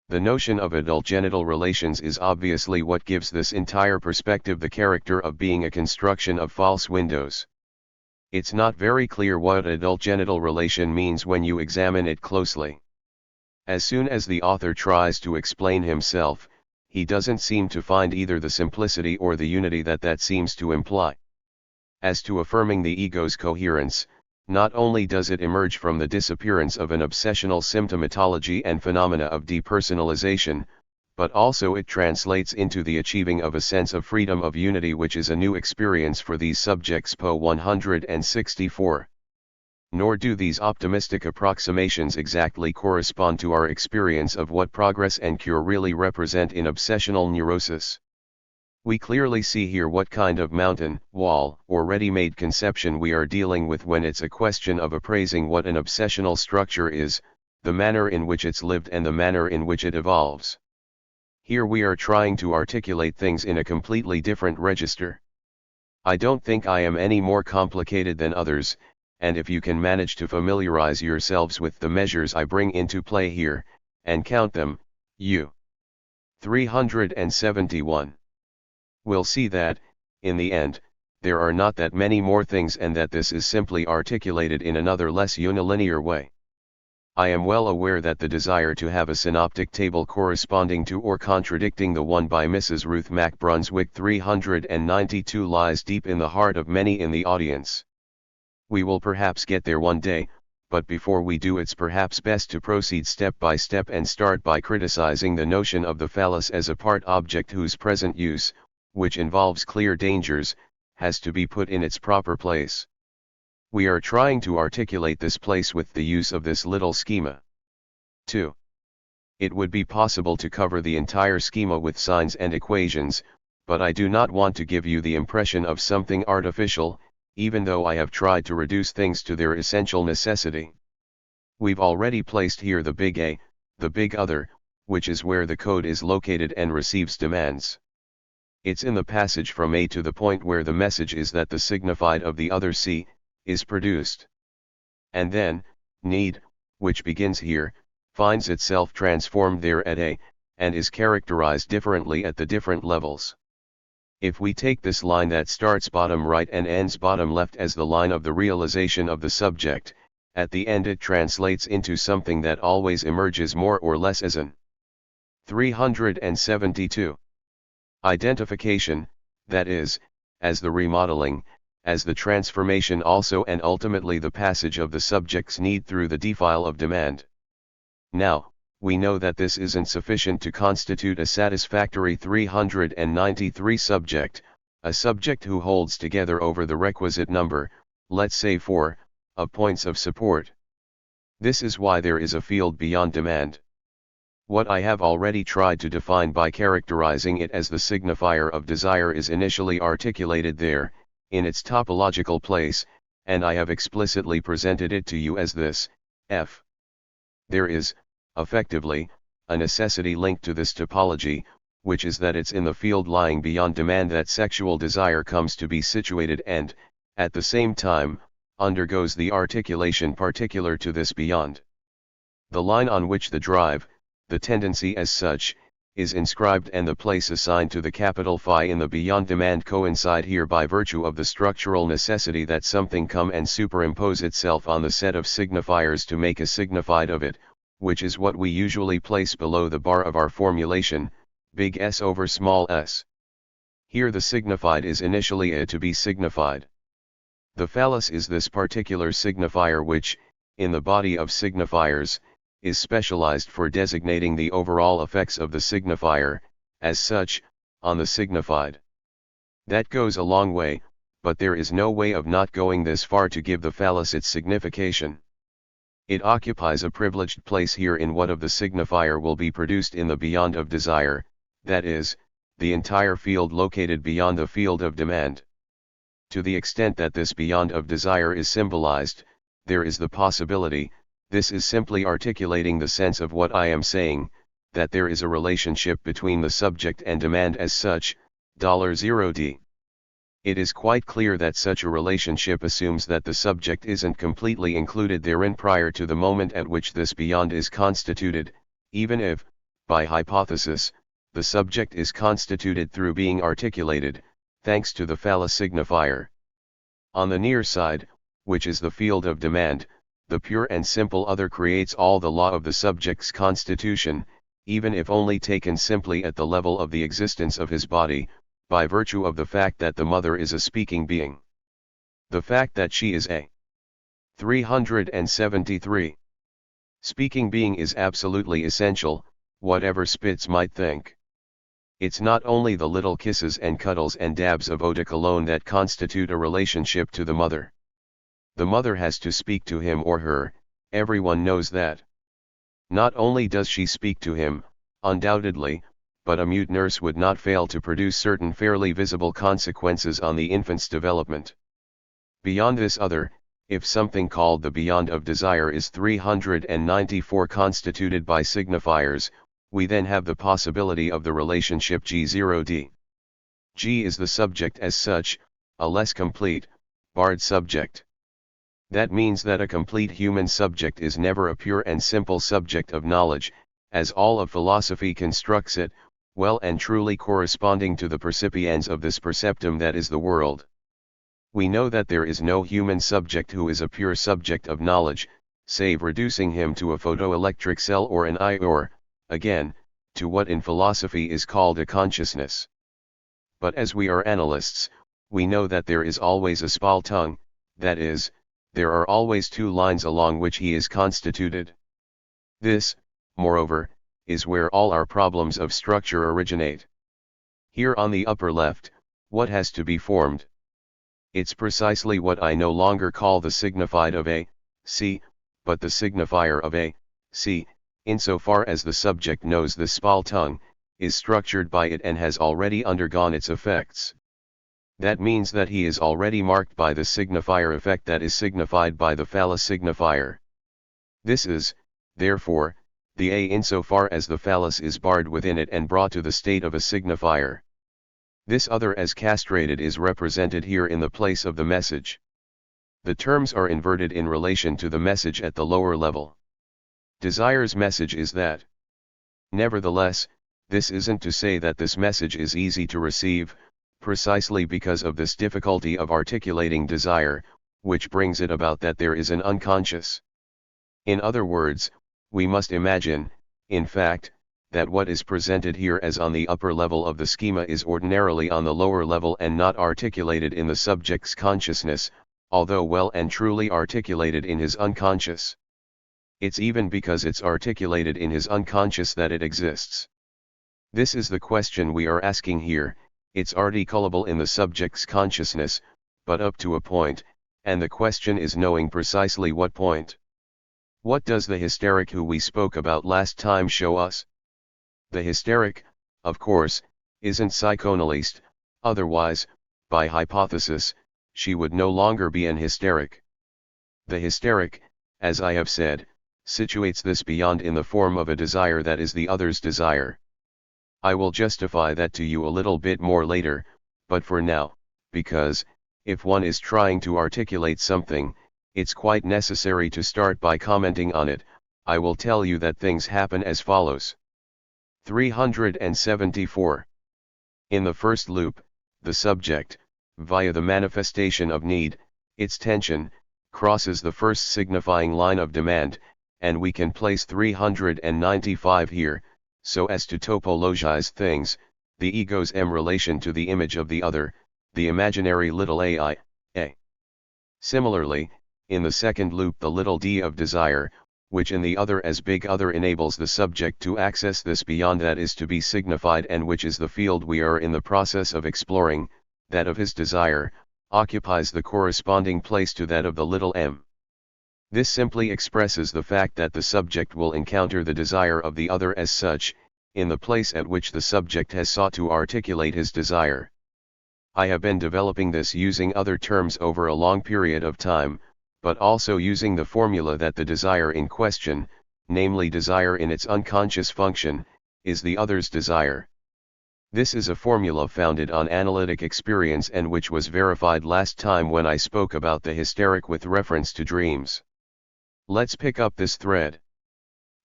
The notion of adult genital relations is obviously what gives this entire perspective the character of being a construction of false windows. It's not very clear what adult genital relation means when you examine it closely. As soon as the author tries to explain himself, he doesn't seem to find either the simplicity or the unity that seems to imply. As to affirming the ego's coherence, not only does it emerge from the disappearance of an obsessional symptomatology and phenomena of depersonalization, but also it translates into the achieving of a sense of freedom of unity, which is a new experience for these subjects. Po 164. Nor do these optimistic approximations exactly correspond to our experience of what progress and cure really represent in obsessional neurosis. We clearly see here what kind of mountain, wall, or ready-made conception we are dealing with when it's a question of appraising what an obsessional structure is, the manner in which it's lived and the manner in which it evolves. Here we are trying to articulate things in a completely different register. I don't think I am any more complicated than others, and if you can manage to familiarize yourselves with the measures I bring into play here, and count them, you 371. We'll see that, in the end, there are not that many more things and that this is simply articulated in another less unilinear way. I am well aware that the desire to have a synoptic table corresponding to or contradicting the one by Mrs. Ruth Mac Brunswick 392 lies deep in the heart of many in the audience. We will perhaps get there one day, but before we do it's perhaps best to proceed step by step and start by criticizing the notion of the phallus as a part object whose present use, which involves clear dangers, has to be put in its proper place. We are trying to articulate this place with the use of this little schema. 2. It would be possible to cover the entire schema with signs and equations, but I do not want to give you the impression of something artificial, even though I have tried to reduce things to their essential necessity. We've already placed here the big A, the big other, which is where the code is located and receives demands. It's in the passage from A to the point where the message is that the signified of the other C is produced. And then, need, which begins here, finds itself transformed there at A, and is characterized differently at the different levels. If we take this line that starts bottom right and ends bottom left as the line of the realization of the subject, at the end it translates into something that always emerges more or less as an 372. Identification, that is, as the remodeling, as the transformation also and ultimately the passage of the subject's need through the defile of demand. Now, we know that this isn't sufficient to constitute a satisfactory 393 subject, a subject who holds together over the requisite number, let's say 4, of points of support. This is why there is a field beyond demand. What I have already tried to define by characterizing it as the signifier of desire is initially articulated there, in its topological place, and I have explicitly presented it to you as this, F. There is, effectively, a necessity linked to this topology, which is that it's in the field lying beyond demand that sexual desire comes to be situated and, at the same time, undergoes the articulation particular to this beyond. The line on which the drive, the tendency as such, is inscribed and the place assigned to the capital Phi in the beyond demand coincide here by virtue of the structural necessity that something come and superimpose itself on the set of signifiers to make a signified of it, which is what we usually place below the bar of our formulation, big S over small s. Here the signified is initially a to be signified. The phallus is this particular signifier which, in the body of signifiers, is specialized for designating the overall effects of the signifier, as such, on the signified. That goes a long way, but there is no way of not going this far to give the phallus its signification. It occupies a privileged place here in what of the signifier will be produced in the beyond of desire, that is, the entire field located beyond the field of demand. To the extent that this beyond of desire is symbolized, there is the possibility, this is simply articulating the sense of what I am saying, that there is a relationship between the subject and demand as such, $0D. It is quite clear that such a relationship assumes that the subject isn't completely included therein prior to the moment at which this beyond is constituted, even if, by hypothesis, the subject is constituted through being articulated, thanks to the phallus signifier. On the near side, which is the field of demand, the pure and simple other creates all the law of the subject's constitution, even if only taken simply at the level of the existence of his body, by virtue of the fact that the mother is a speaking being. The fact that she is a 373 speaking being is absolutely essential, whatever Spitz might think. It's not only the little kisses and cuddles and dabs of eau de cologne that constitute a relationship to the mother. The mother has to speak to him or her, everyone knows that. Not only does she speak to him, undoubtedly, but a mute nurse would not fail to produce certain fairly visible consequences on the infant's development. Beyond this other, if something called the beyond of desire is 394 constituted by signifiers, we then have the possibility of the relationship G0D. G is the subject as such, a less complete, barred subject. That means that a complete human subject is never a pure and simple subject of knowledge, as all of philosophy constructs it, well and truly corresponding to the percipiens of this perceptum that is the world. We know that there is no human subject who is a pure subject of knowledge, save reducing him to a photoelectric cell or an eye or, again, to what in philosophy is called a consciousness. But as we are analysts, we know that there is always a Spaltung, that is, there are always two lines along which he is constituted. This, moreover, is where all our problems of structure originate. Here on the upper left, what has to be formed? It's precisely what I no longer call the signified of a, C, but the signifier of a, C, insofar as the subject knows the Spaltung, is structured by it and has already undergone its effects. That means that he is already marked by the signifier effect that is signified by the phallus signifier. This is, therefore, the A insofar as the phallus is barred within it and brought to the state of a signifier. This other as castrated is represented here in the place of the message. The terms are inverted in relation to the message at the lower level. Desire's message is that. Nevertheless, this isn't to say that this message is easy to receive, precisely because of this difficulty of articulating desire, which brings it about that there is an unconscious. In other words, we must imagine, in fact, that what is presented here as on the upper level of the schema is ordinarily on the lower level and not articulated in the subject's consciousness, although well and truly articulated in his unconscious. It's even because it's articulated in his unconscious that it exists. This is the question we are asking here. It's articulable in the subject's consciousness, but up to a point, and the question is knowing precisely what point. What does the hysteric who we spoke about last time show us? The hysteric, of course, isn't psychoanalyst, otherwise, by hypothesis, she would no longer be an hysteric. The hysteric, as I have said, situates this beyond in the form of a desire that is the other's desire. I will justify that to you a little bit more later, but for now, because, if one is trying to articulate something, it's quite necessary to start by commenting on it, I will tell you that things happen as follows. 374. In the first loop, the subject, via the manifestation of need, its tension, crosses the first signifying line of demand, and we can place 395 here, so as to topologize things, the ego's relation to the image of the other, the imaginary little a. Similarly, in the second loop the little d of desire, which in the other as big other enables the subject to access this beyond that is to be signified and which is the field we are in the process of exploring, that of his desire, occupies the corresponding place to that of the little m. This simply expresses the fact that the subject will encounter the desire of the other as such, in the place at which the subject has sought to articulate his desire. I have been developing this using other terms over a long period of time, but also using the formula that the desire in question, namely desire in its unconscious function, is the other's desire. This is a formula founded on analytic experience and which was verified last time when I spoke about the hysteric with reference to dreams. Let's pick up this thread.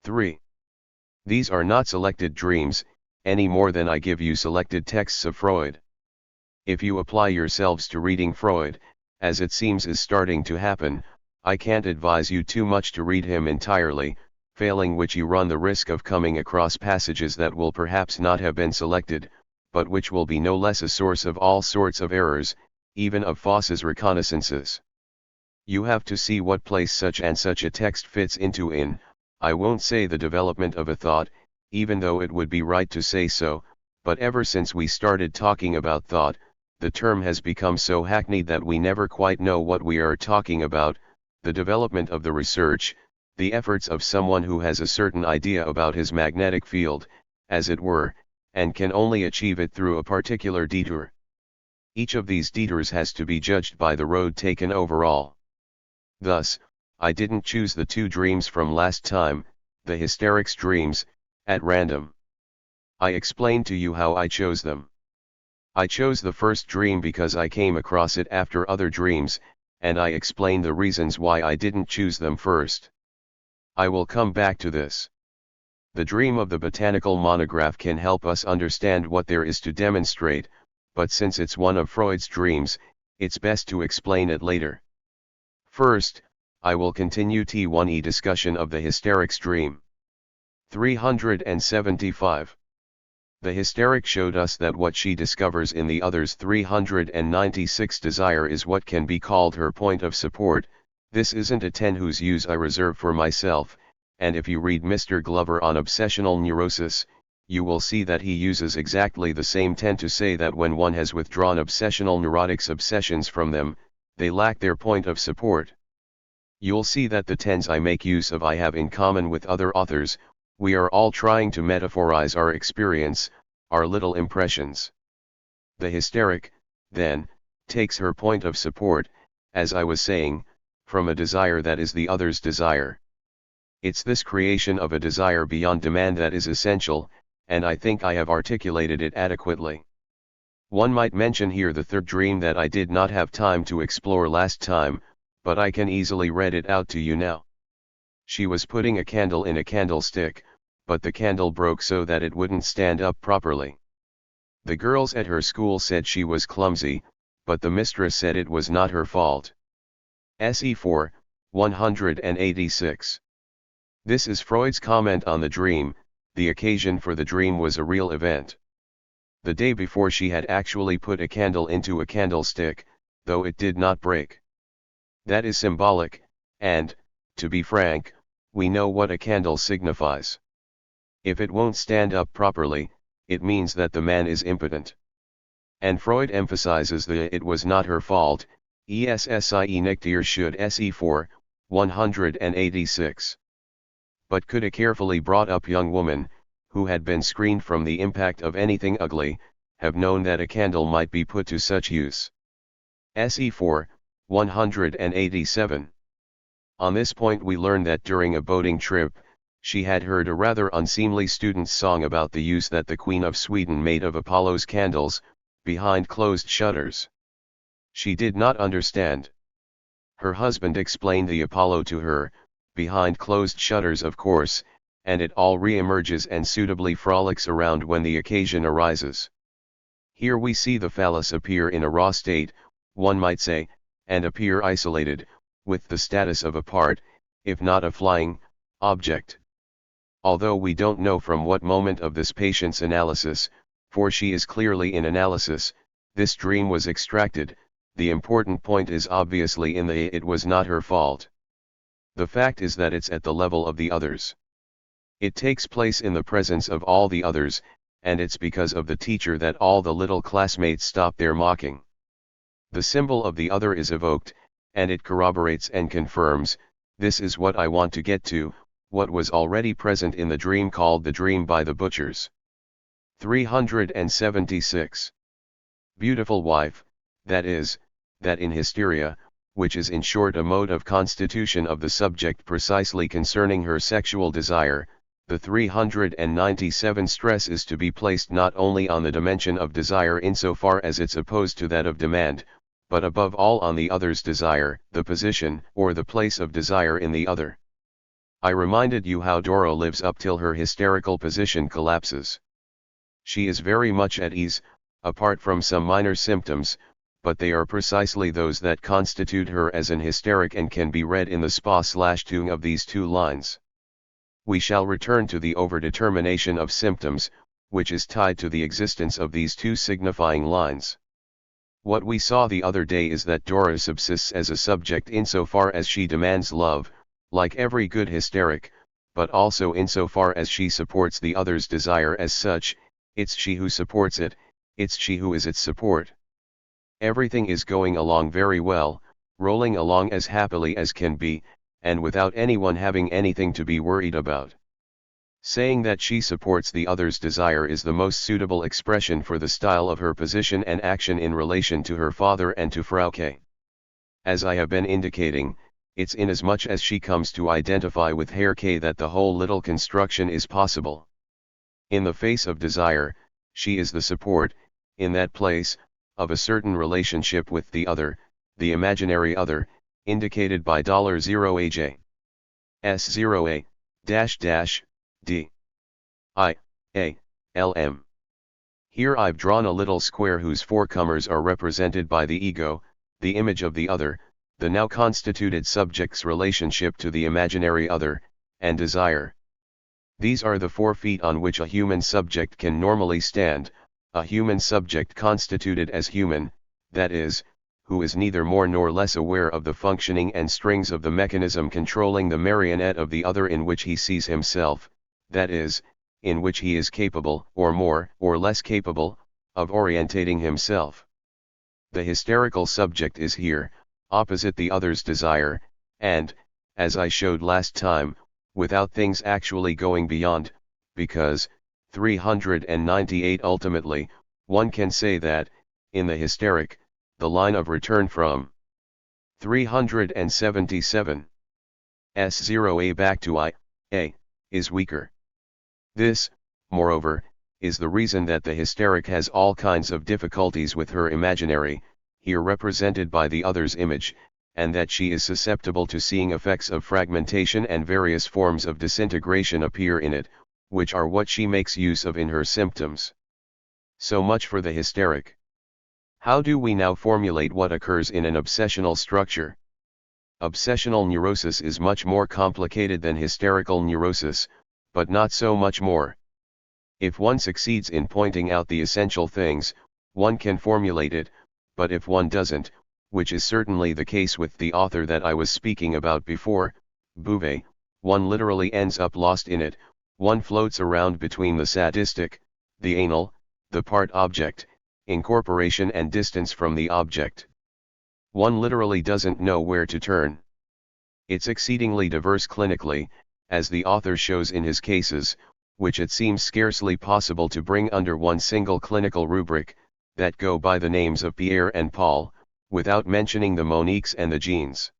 3. These are not selected dreams, any more than I give you selected texts of Freud. If you apply yourselves to reading Freud, as it seems is starting to happen, I can't advise you too much to read him entirely, failing which you run the risk of coming across passages that will perhaps not have been selected, but which will be no less a source of all sorts of errors, even of Foss's reconnaissances. You have to see what place such and such a text fits into in, I won't say the development of a thought, even though it would be right to say so, but ever since we started talking about thought, the term has become so hackneyed that we never quite know what we are talking about, the development of the research, the efforts of someone who has a certain idea about his magnetic field, as it were, and can only achieve it through a particular detour. Each of these detours has to be judged by the road taken overall. Thus, I didn't choose the two dreams from last time, the hysteric's dreams, at random. I explained to you how I chose them. I chose the first dream because I came across it after other dreams, and I explained the reasons why I didn't choose them first. I will come back to this. The dream of the botanical monograph can help us understand what there is to demonstrate, but since it's one of Freud's dreams, it's best to explain it later. First, I will continue T1E discussion of the hysterics dream. 375. The hysteric showed us that what she discovers in the other's 396 desire is what can be called her point of support. This isn't a 10 whose use I reserve for myself, and if you read Mr. Glover on obsessional neurosis, you will see that he uses exactly the same 10 to say that when one has withdrawn obsessional neurotics obsessions from them, they lack their point of support. You'll see that the 10s I make use of I have in common with other authors. We are all trying to metaphorize our experience, our little impressions. The hysteric, then, takes her point of support, as I was saying, from a desire that is the other's desire. It's this creation of a desire beyond demand that is essential, and I think I have articulated it adequately. One might mention here the third dream that I did not have time to explore last time, but I can easily read it out to you now. She was putting a candle in a candlestick, but the candle broke so that it wouldn't stand up properly. The girls at her school said she was clumsy, but the mistress said it was not her fault. SE4, 186. This is Freud's comment on the dream. The occasion for the dream was a real event. The day before she had actually put a candle into a candlestick, though it did not break. That is symbolic, and, to be frank, we know what a candle signifies. If it won't stand up properly, it means that the man is impotent. And Freud emphasizes that it was not her fault. ESSIE Nicktier should SE4, 186. But could a carefully brought up young woman, who had been screened from the impact of anything ugly, have known that a candle might be put to such use? SE4, 187. On this point we learn that during a boating trip, she had heard a rather unseemly student's song about the use that the Queen of Sweden made of Apollo's candles, behind closed shutters. She did not understand. Her husband explained the Apollo to her, behind closed shutters of course, and it all re-emerges and suitably frolics around when the occasion arises. Here we see the phallus appear in a raw state, one might say, and appear isolated, with the status of a part, if not a flying, object. Although we don't know from what moment of this patient's analysis, for she is clearly in analysis, this dream was extracted, the important point is obviously in the it was not her fault. The fact is that it's at the level of the others. It takes place in the presence of all the others, and it's because of the teacher that all the little classmates stop their mocking. The symbol of the other is evoked, and it corroborates and confirms. This is what I want to get to, what was already present in the dream called the dream by the butchers. 376. Beautiful wife, that is, that in hysteria, which is in short a mode of constitution of the subject precisely concerning her sexual desire, the 397 stress is to be placed not only on the dimension of desire insofar as it's opposed to that of demand, but above all on the other's desire, the position or the place of desire in the other. I reminded you how Dora lives up till her hysterical position collapses. She is very much at ease, apart from some minor symptoms, but they are precisely those that constitute her as an hysteric and can be read in the spa/tung of these two lines. We shall return to the overdetermination of symptoms, which is tied to the existence of these two signifying lines. What we saw the other day is that Dora subsists as a subject insofar as she demands love, like every good hysteric, but also insofar as she supports the other's desire as such. It's she who supports it, it's she who is its support. Everything is going along very well, rolling along as happily as can be, and without anyone having anything to be worried about. Saying that she supports the other's desire is the most suitable expression for the style of her position and action in relation to her father and to Frau K. As I have been indicating, it's inasmuch as she comes to identify with Herr K that the whole little construction is possible. In the face of desire, she is the support, in that place, of a certain relationship with the other, the imaginary other, indicated by $0AJ. S0A, -- D. I, A, L, M. Here I've drawn a little square whose four corners are represented by the ego, the image of the other, the now constituted subject's relationship to the imaginary other, and desire. These are the 4 feet on which a human subject can normally stand, a human subject constituted as human, that is, who is neither more nor less aware of the functioning and strings of the mechanism controlling the marionette of the other in which he sees himself, that is, in which he is capable, or more or less capable, of orientating himself. The hysterical subject is here, opposite the other's desire, and, as I showed last time, without things actually going beyond, because, 398 ultimately, one can say that, in the hysteric, the line of return from 377 S0A back to I, A, is weaker. This, moreover, is the reason that the hysteric has all kinds of difficulties with her imaginary, here represented by the other's image, and that she is susceptible to seeing effects of fragmentation and various forms of disintegration appear in it, which are what she makes use of in her symptoms. So much for the hysteric. How do we now formulate what occurs in an obsessional structure? Obsessional neurosis is much more complicated than hysterical neurosis, but not so much more. If one succeeds in pointing out the essential things, one can formulate it, but if one doesn't, which is certainly the case with the author that I was speaking about before, Bouvet, one literally ends up lost in it, one floats around between the sadistic, the anal, the part object, incorporation and distance from the object. One literally doesn't know where to turn. It's exceedingly diverse clinically, as the author shows in his cases, which it seems scarcely possible to bring under one single clinical rubric, that go by the names of Pierre and Paul, without mentioning the Moniques and the Jeans.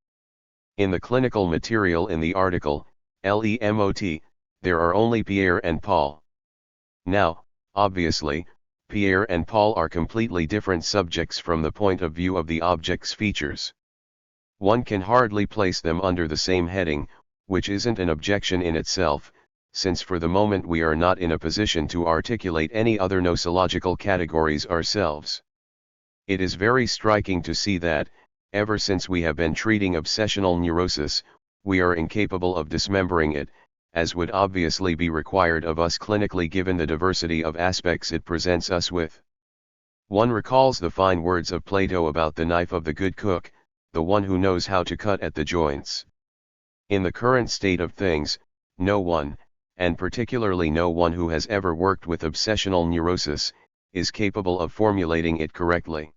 In the clinical material in the article, LEMOT, there are only Pierre and Paul. Now, obviously, Pierre and Paul are completely different subjects from the point of view of the object's features. One can hardly place them under the same heading, which isn't an objection in itself, since for the moment we are not in a position to articulate any other nosological categories ourselves. It is very striking to see that, ever since we have been treating obsessional neurosis, we are incapable of dismembering it, as would obviously be required of us clinically given the diversity of aspects it presents us with. One recalls the fine words of Plato about the knife of the good cook, the one who knows how to cut at the joints. In the current state of things, no one, and particularly no one who has ever worked with obsessional neurosis, is capable of formulating it correctly.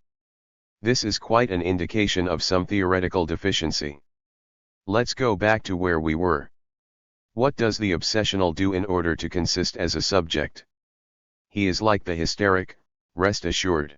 This is quite an indication of some theoretical deficiency. Let's go back to where we were. What does the obsessional do in order to consist as a subject? He is like the hysteric, rest assured.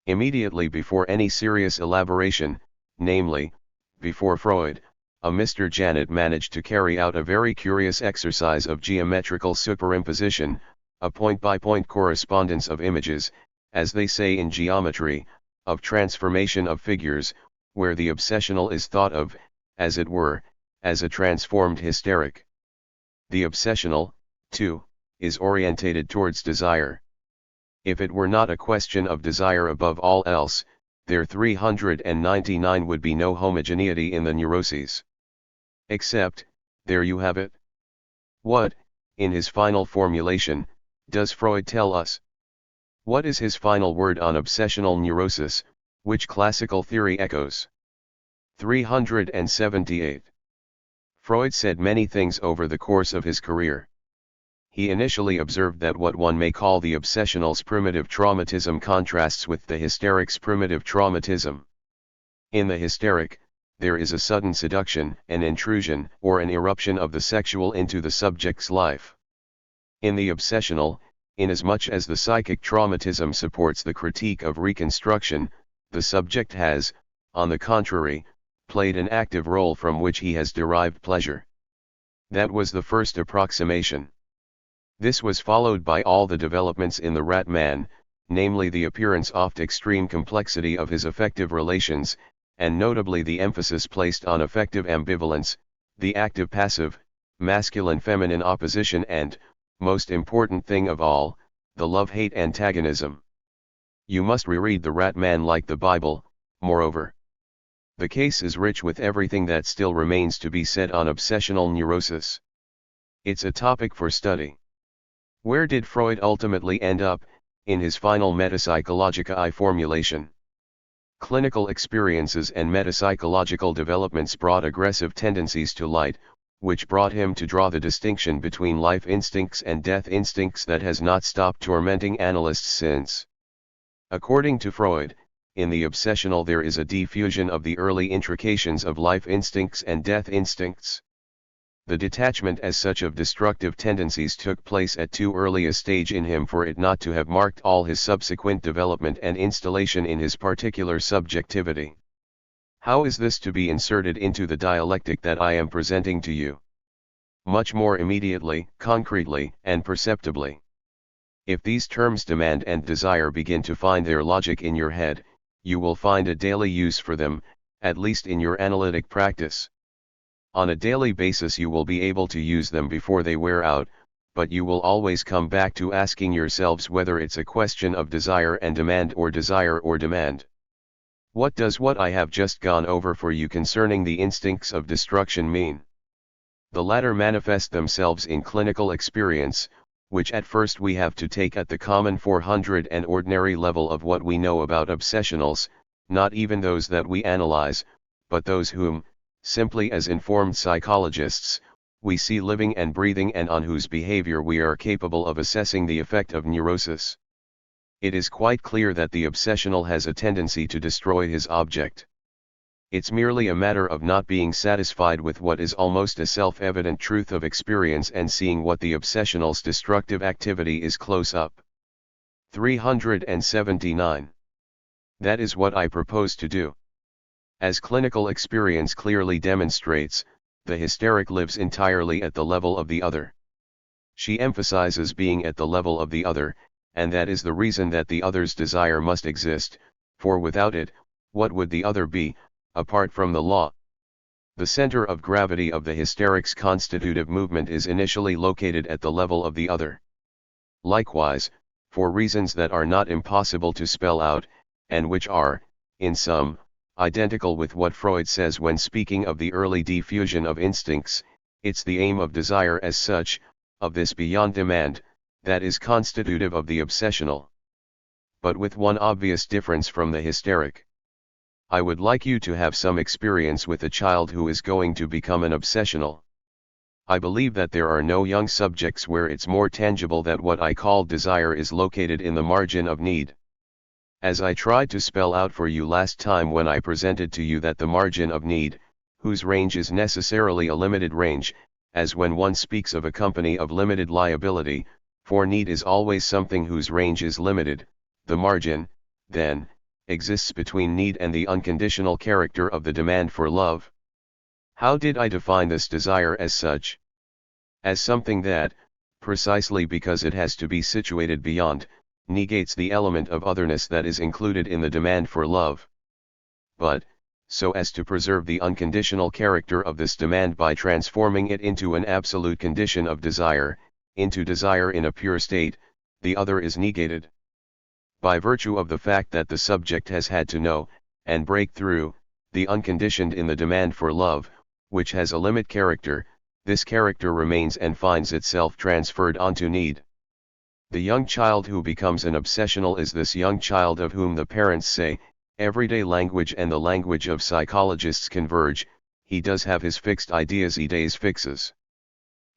Immediately before any serious elaboration, namely, before Freud, a Mr. Janet managed to carry out a very curious exercise of geometrical superimposition, a point-by-point correspondence of images, as they say in geometry, of transformation of figures, where the obsessional is thought of, as it were, as a transformed hysteric. The obsessional, too, is orientated towards desire. If it were not a question of desire above all else, there 399 would be no homogeneity in the neuroses. Except, there you have it. What, in his final formulation, does Freud tell us? What is his final word on obsessional neurosis, which classical theory echoes? 378. Freud said many things over the course of his career. He initially observed that what one may call the obsessional's primitive traumatism contrasts with the hysteric's primitive traumatism. In the hysteric, there is a sudden seduction, an intrusion, or an eruption of the sexual into the subject's life. In the obsessional, inasmuch as the psychic traumatism supports the critique of reconstruction, the subject has, on the contrary, played an active role from which he has derived pleasure. That was the first approximation. This was followed by all the developments in the rat man, namely the appearance oft extreme complexity of his affective relations, and notably the emphasis placed on affective ambivalence, the active-passive, masculine-feminine opposition and, most important thing of all, the love-hate antagonism. You must reread the Rat Man like the Bible, moreover. The case is rich with everything that still remains to be said on obsessional neurosis. It's a topic for study. Where did Freud ultimately end up, in his final metapsychologica formulation? Clinical experiences and metapsychological developments brought aggressive tendencies to light, which brought him to draw the distinction between life instincts and death instincts that has not stopped tormenting analysts since. According to Freud, in the obsessional there is a diffusion of the early intrications of life instincts and death instincts. The detachment as such of destructive tendencies took place at too early a stage in him for it not to have marked all his subsequent development and installation in his particular subjectivity. How is this to be inserted into the dialectic that I am presenting to you? Much more immediately, concretely, and perceptibly. If these terms demand and desire begin to find their logic in your head, you will find a daily use for them, at least in your analytic practice. On a daily basis you will be able to use them before they wear out, but you will always come back to asking yourselves whether it's a question of desire and demand or desire or demand. What does what I have just gone over for you concerning the instincts of destruction mean? The latter manifest themselves in clinical experience, which at first we have to take at the common 400 and ordinary level of what we know about obsessionals, not even those that we analyze, but those whom, simply as informed psychologists, we see living and breathing and on whose behavior we are capable of assessing the effect of neurosis. It is quite clear that the obsessional has a tendency to destroy his object. It's merely a matter of not being satisfied with what is almost a self-evident truth of experience and seeing what the obsessional's destructive activity is close up. 379. That is what I propose to do. As clinical experience clearly demonstrates, the hysteric lives entirely at the level of the other. She emphasizes being at the level of the other, and that is the reason that the other's desire must exist, for without it, what would the other be, apart from the law? The center of gravity of the hysteric's constitutive movement is initially located at the level of the other. Likewise, for reasons that are not impossible to spell out, and which are, in sum, identical with what Freud says when speaking of the early diffusion of instincts, it's the aim of desire as such, of this beyond demand, that is constitutive of the obsessional. But with one obvious difference from the hysteric. I would like you to have some experience with a child who is going to become an obsessional. I believe that there are no young subjects where it's more tangible that what I call desire is located in the margin of need. As I tried to spell out for you last time when I presented to you that the margin of need, whose range is necessarily a limited range, as when one speaks of a company of limited liability, for need is always something whose range is limited, the margin, then, exists between need and the unconditional character of the demand for love. How did I define this desire as such? As something that, precisely because it has to be situated beyond, negates the element of otherness that is included in the demand for love. But, so as to preserve the unconditional character of this demand by transforming it into an absolute condition of desire, into desire in a pure state, the other is negated. By virtue of the fact that the subject has had to know, and break through, the unconditioned in the demand for love, which has a limit character, this character remains and finds itself transferred onto need. The young child who becomes an obsessional is this young child of whom the parents say, everyday language and the language of psychologists converge, he does have his fixed ideas, he days fixes.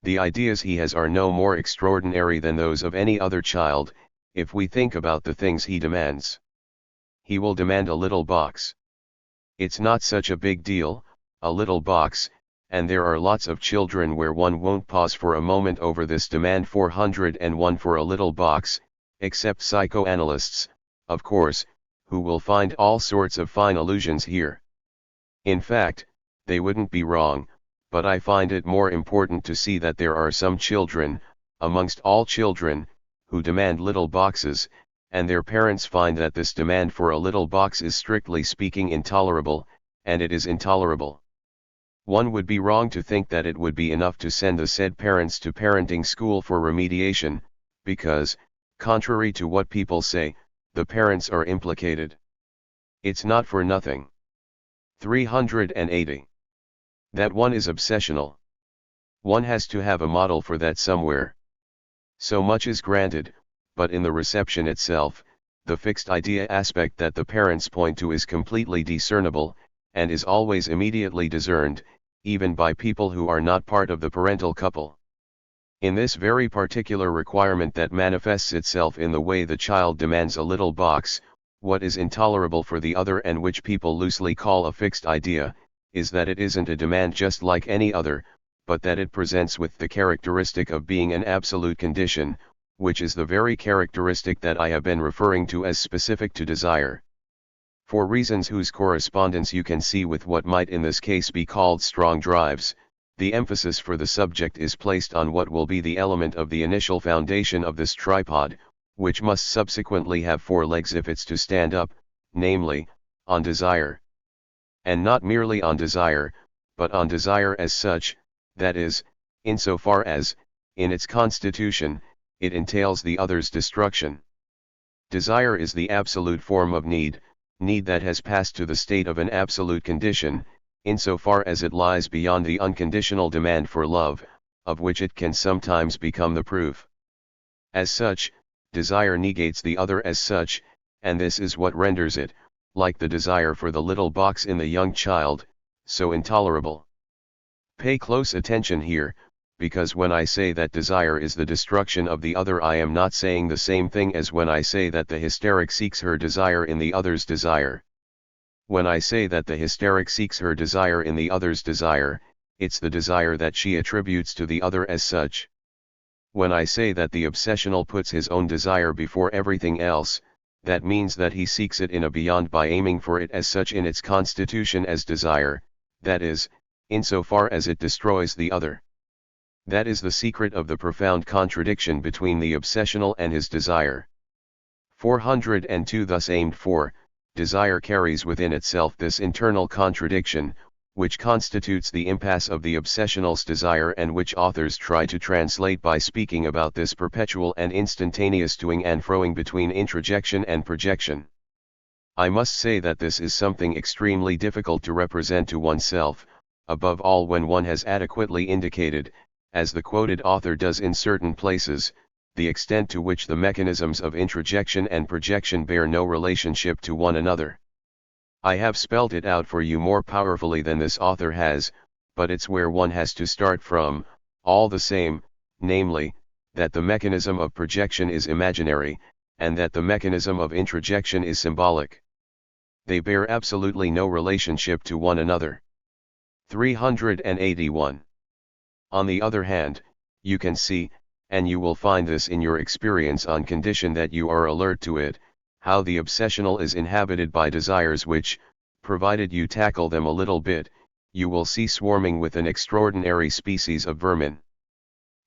The ideas he has are no more extraordinary than those of any other child, if we think about the things he demands. He will demand a little box. It's not such a big deal, a little box, and there are lots of children where one won't pause for a moment over this demand 401 for a little box, except psychoanalysts, of course, who will find all sorts of fine allusions here. In fact, they wouldn't be wrong, but I find it more important to see that there are some children, amongst all children, who demand little boxes, and their parents find that this demand for a little box is strictly speaking intolerable, and it is intolerable. One would be wrong to think that it would be enough to send the said parents to parenting school for remediation, because, contrary to what people say, the parents are implicated. It's not for nothing. 380. That one is obsessional. One has to have a model for that somewhere. So much is granted, but in the reception itself, the fixed idea aspect that the parents point to is completely discernible, and is always immediately discerned, even by people who are not part of the parental couple. In this very particular requirement that manifests itself in the way the child demands a little box, what is intolerable for the other and which people loosely call a fixed idea, is that it isn't a demand just like any other, but that it presents with the characteristic of being an absolute condition, which is the very characteristic that I have been referring to as specific to desire. For reasons whose correspondence you can see with what might in this case be called strong drives, the emphasis for the subject is placed on what will be the element of the initial foundation of this tripod, which must subsequently have four legs if it's to stand up, namely, on desire. And not merely on desire, but on desire as such, that is, insofar as, in its constitution, it entails the other's destruction. Desire is the absolute form of need that has passed to the state of an absolute condition, insofar as it lies beyond the unconditional demand for love, of which it can sometimes become the proof. As such, desire negates the other as such, and this is what renders it, like the desire for the little box in the young child, so intolerable. Pay close attention here, because when I say that desire is the destruction of the other, I am not saying the same thing as when I say that the hysteric seeks her desire in the other's desire. When I say that the hysteric seeks her desire in the other's desire, it's the desire that she attributes to the other as such. When I say that the obsessional puts his own desire before everything else, that means that he seeks it in a beyond by aiming for it as such in its constitution as desire, that is, insofar as it destroys the other. That is the secret of the profound contradiction between the obsessional and his desire. 402 Thus aimed for, desire carries within itself this internal contradiction, which constitutes the impasse of the obsessional's desire and which authors try to translate by speaking about this perpetual and instantaneous toing and froing between introjection and projection. I must say that this is something extremely difficult to represent to oneself, above all when one has adequately indicated, as the quoted author does in certain places, the extent to which the mechanisms of introjection and projection bear no relationship to one another. I have spelled it out for you more powerfully than this author has, but it's where one has to start from, all the same, namely, that the mechanism of projection is imaginary, and that the mechanism of introjection is symbolic. They bear absolutely no relationship to one another. 381. On the other hand, you can see, and you will find this in your experience on condition that you are alert to it, how the obsessional is inhabited by desires which, provided you tackle them a little bit, you will see swarming with an extraordinary species of vermin.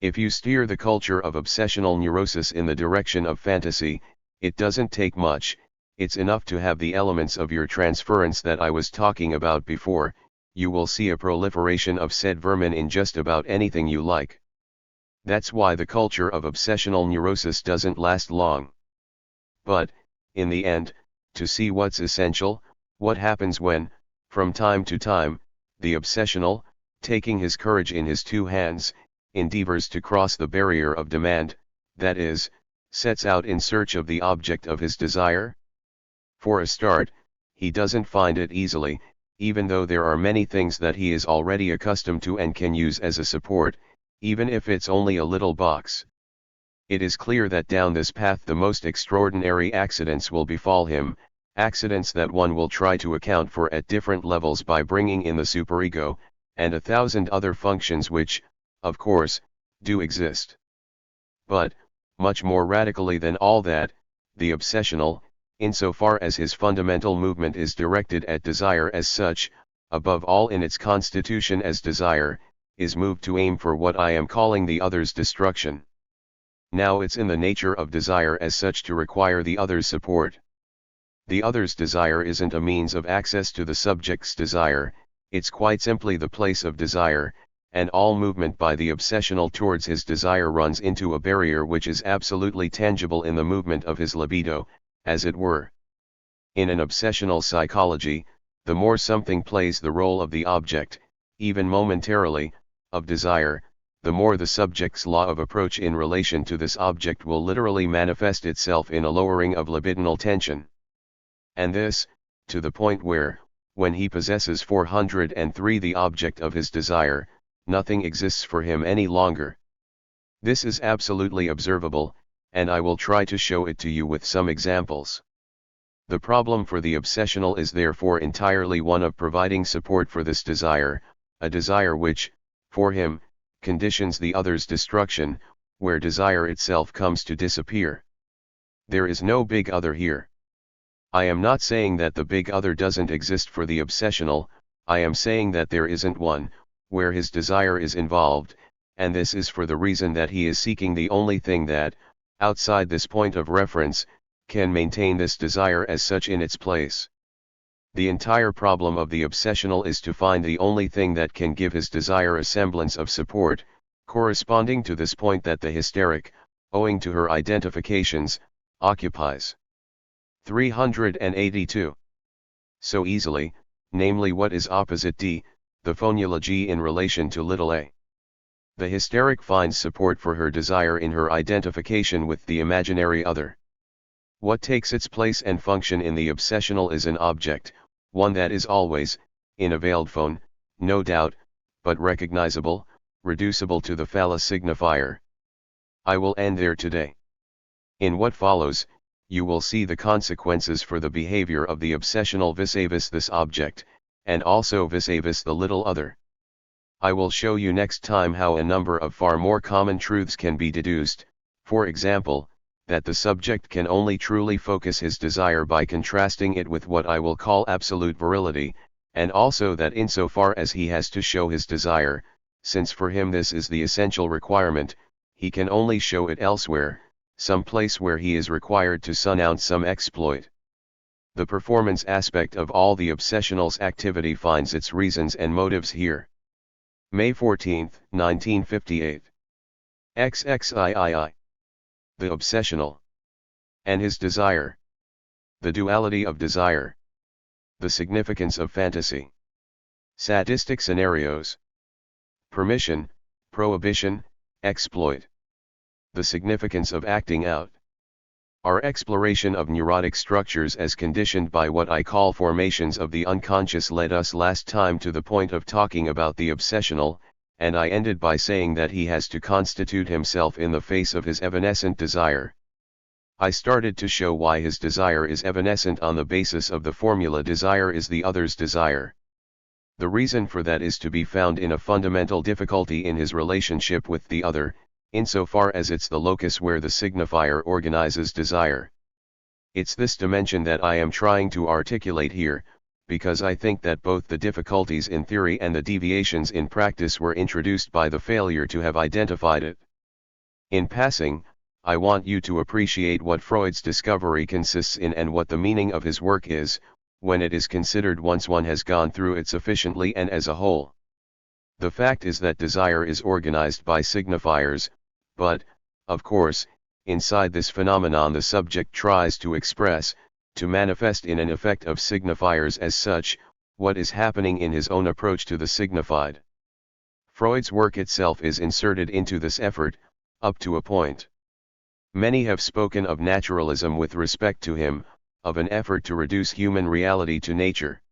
If you steer the culture of obsessional neurosis in the direction of fantasy, it doesn't take much, it's enough to have the elements of your transference that I was talking about before. You will see a proliferation of said vermin in just about anything you like. That's why the culture of obsessional neurosis doesn't last long. But, in the end, to see what's essential, what happens when, from time to time, the obsessional, taking his courage in his two hands, endeavors to cross the barrier of demand, that is, sets out in search of the object of his desire? For a start, he doesn't find it easily, even though there are many things that he is already accustomed to and can use as a support, even if it's only a little box. It is clear that down this path the most extraordinary accidents will befall him, accidents that one will try to account for at different levels by bringing in the superego, and 1,000 other functions which, of course, do exist. But, much more radically than all that, the obsessional, insofar as his fundamental movement is directed at desire as such, above all in its constitution as desire, is moved to aim for what I am calling the other's destruction. Now it's in the nature of desire as such to require the other's support. The other's desire isn't a means of access to the subject's desire, It's quite simply the place of desire, and all movement by the obsessional towards his desire runs into a barrier which is absolutely tangible in the movement of his libido, as it were. In an obsessional psychology, the more something plays the role of the object, even momentarily, of desire, the more the subject's law of approach in relation to this object will literally manifest itself in a lowering of libidinal tension. And this, to the point where, when he possesses 403 the object of his desire, nothing exists for him any longer. This is absolutely observable, and I will try to show it to you with some examples. The problem for the obsessional is therefore entirely one of providing support for this desire, a desire which, for him, conditions the other's destruction, where desire itself comes to disappear. There is no big other here. I am not saying that the big other doesn't exist for the obsessional, I am saying that there isn't one, where his desire is involved, and this is for the reason that he is seeking the only thing that, outside this point of reference, can maintain this desire as such in its place. The entire problem of the obsessional is to find the only thing that can give his desire a semblance of support, corresponding to this point that the hysteric, owing to her identifications, occupies. 382. So easily, namely what is opposite D, the phonology in relation to little a. The hysteric finds support for her desire in her identification with the imaginary other. What takes its place and function in the obsessional is an object, one that is always, in a veiled phone, no doubt, but recognizable, reducible to the phallus signifier. I will end there today. In what follows, you will see the consequences for the behavior of the obsessional vis-a-vis this object, and also vis-a-vis the little other. I will show you next time how a number of far more common truths can be deduced, for example, that the subject can only truly focus his desire by contrasting it with what I will call absolute virility, and also that insofar as he has to show his desire, since for him this is the essential requirement, he can only show it elsewhere, some place where he is required to announce some exploit. The performance aspect of all the obsessional's activity finds its reasons and motives here. May 14, 1958. XXIII. The obsessional. And his desire. The duality of desire. The significance of fantasy. Sadistic scenarios. Permission, prohibition, exploit. The significance of acting out. Our exploration of neurotic structures as conditioned by what I call formations of the unconscious led us last time to the point of talking about the obsessional, and I ended by saying that he has to constitute himself in the face of his evanescent desire. I started to show why his desire is evanescent on the basis of the formula desire is the other's desire. The reason for that is to be found in a fundamental difficulty in his relationship with the other, insofar as it's the locus where the signifier organizes desire. It's this dimension that I am trying to articulate here, because I think that both the difficulties in theory and the deviations in practice were introduced by the failure to have identified it. In passing, I want you to appreciate what Freud's discovery consists in and what the meaning of his work is, when it is considered once one has gone through it sufficiently and as a whole. The fact is that desire is organized by signifiers, but, of course, inside this phenomenon the subject tries to express, to manifest in an effect of signifiers as such, what is happening in his own approach to the signified. Freud's work itself is inserted into this effort, up to a point. Many have spoken of naturalism with respect to him, of an effort to reduce human reality to nature.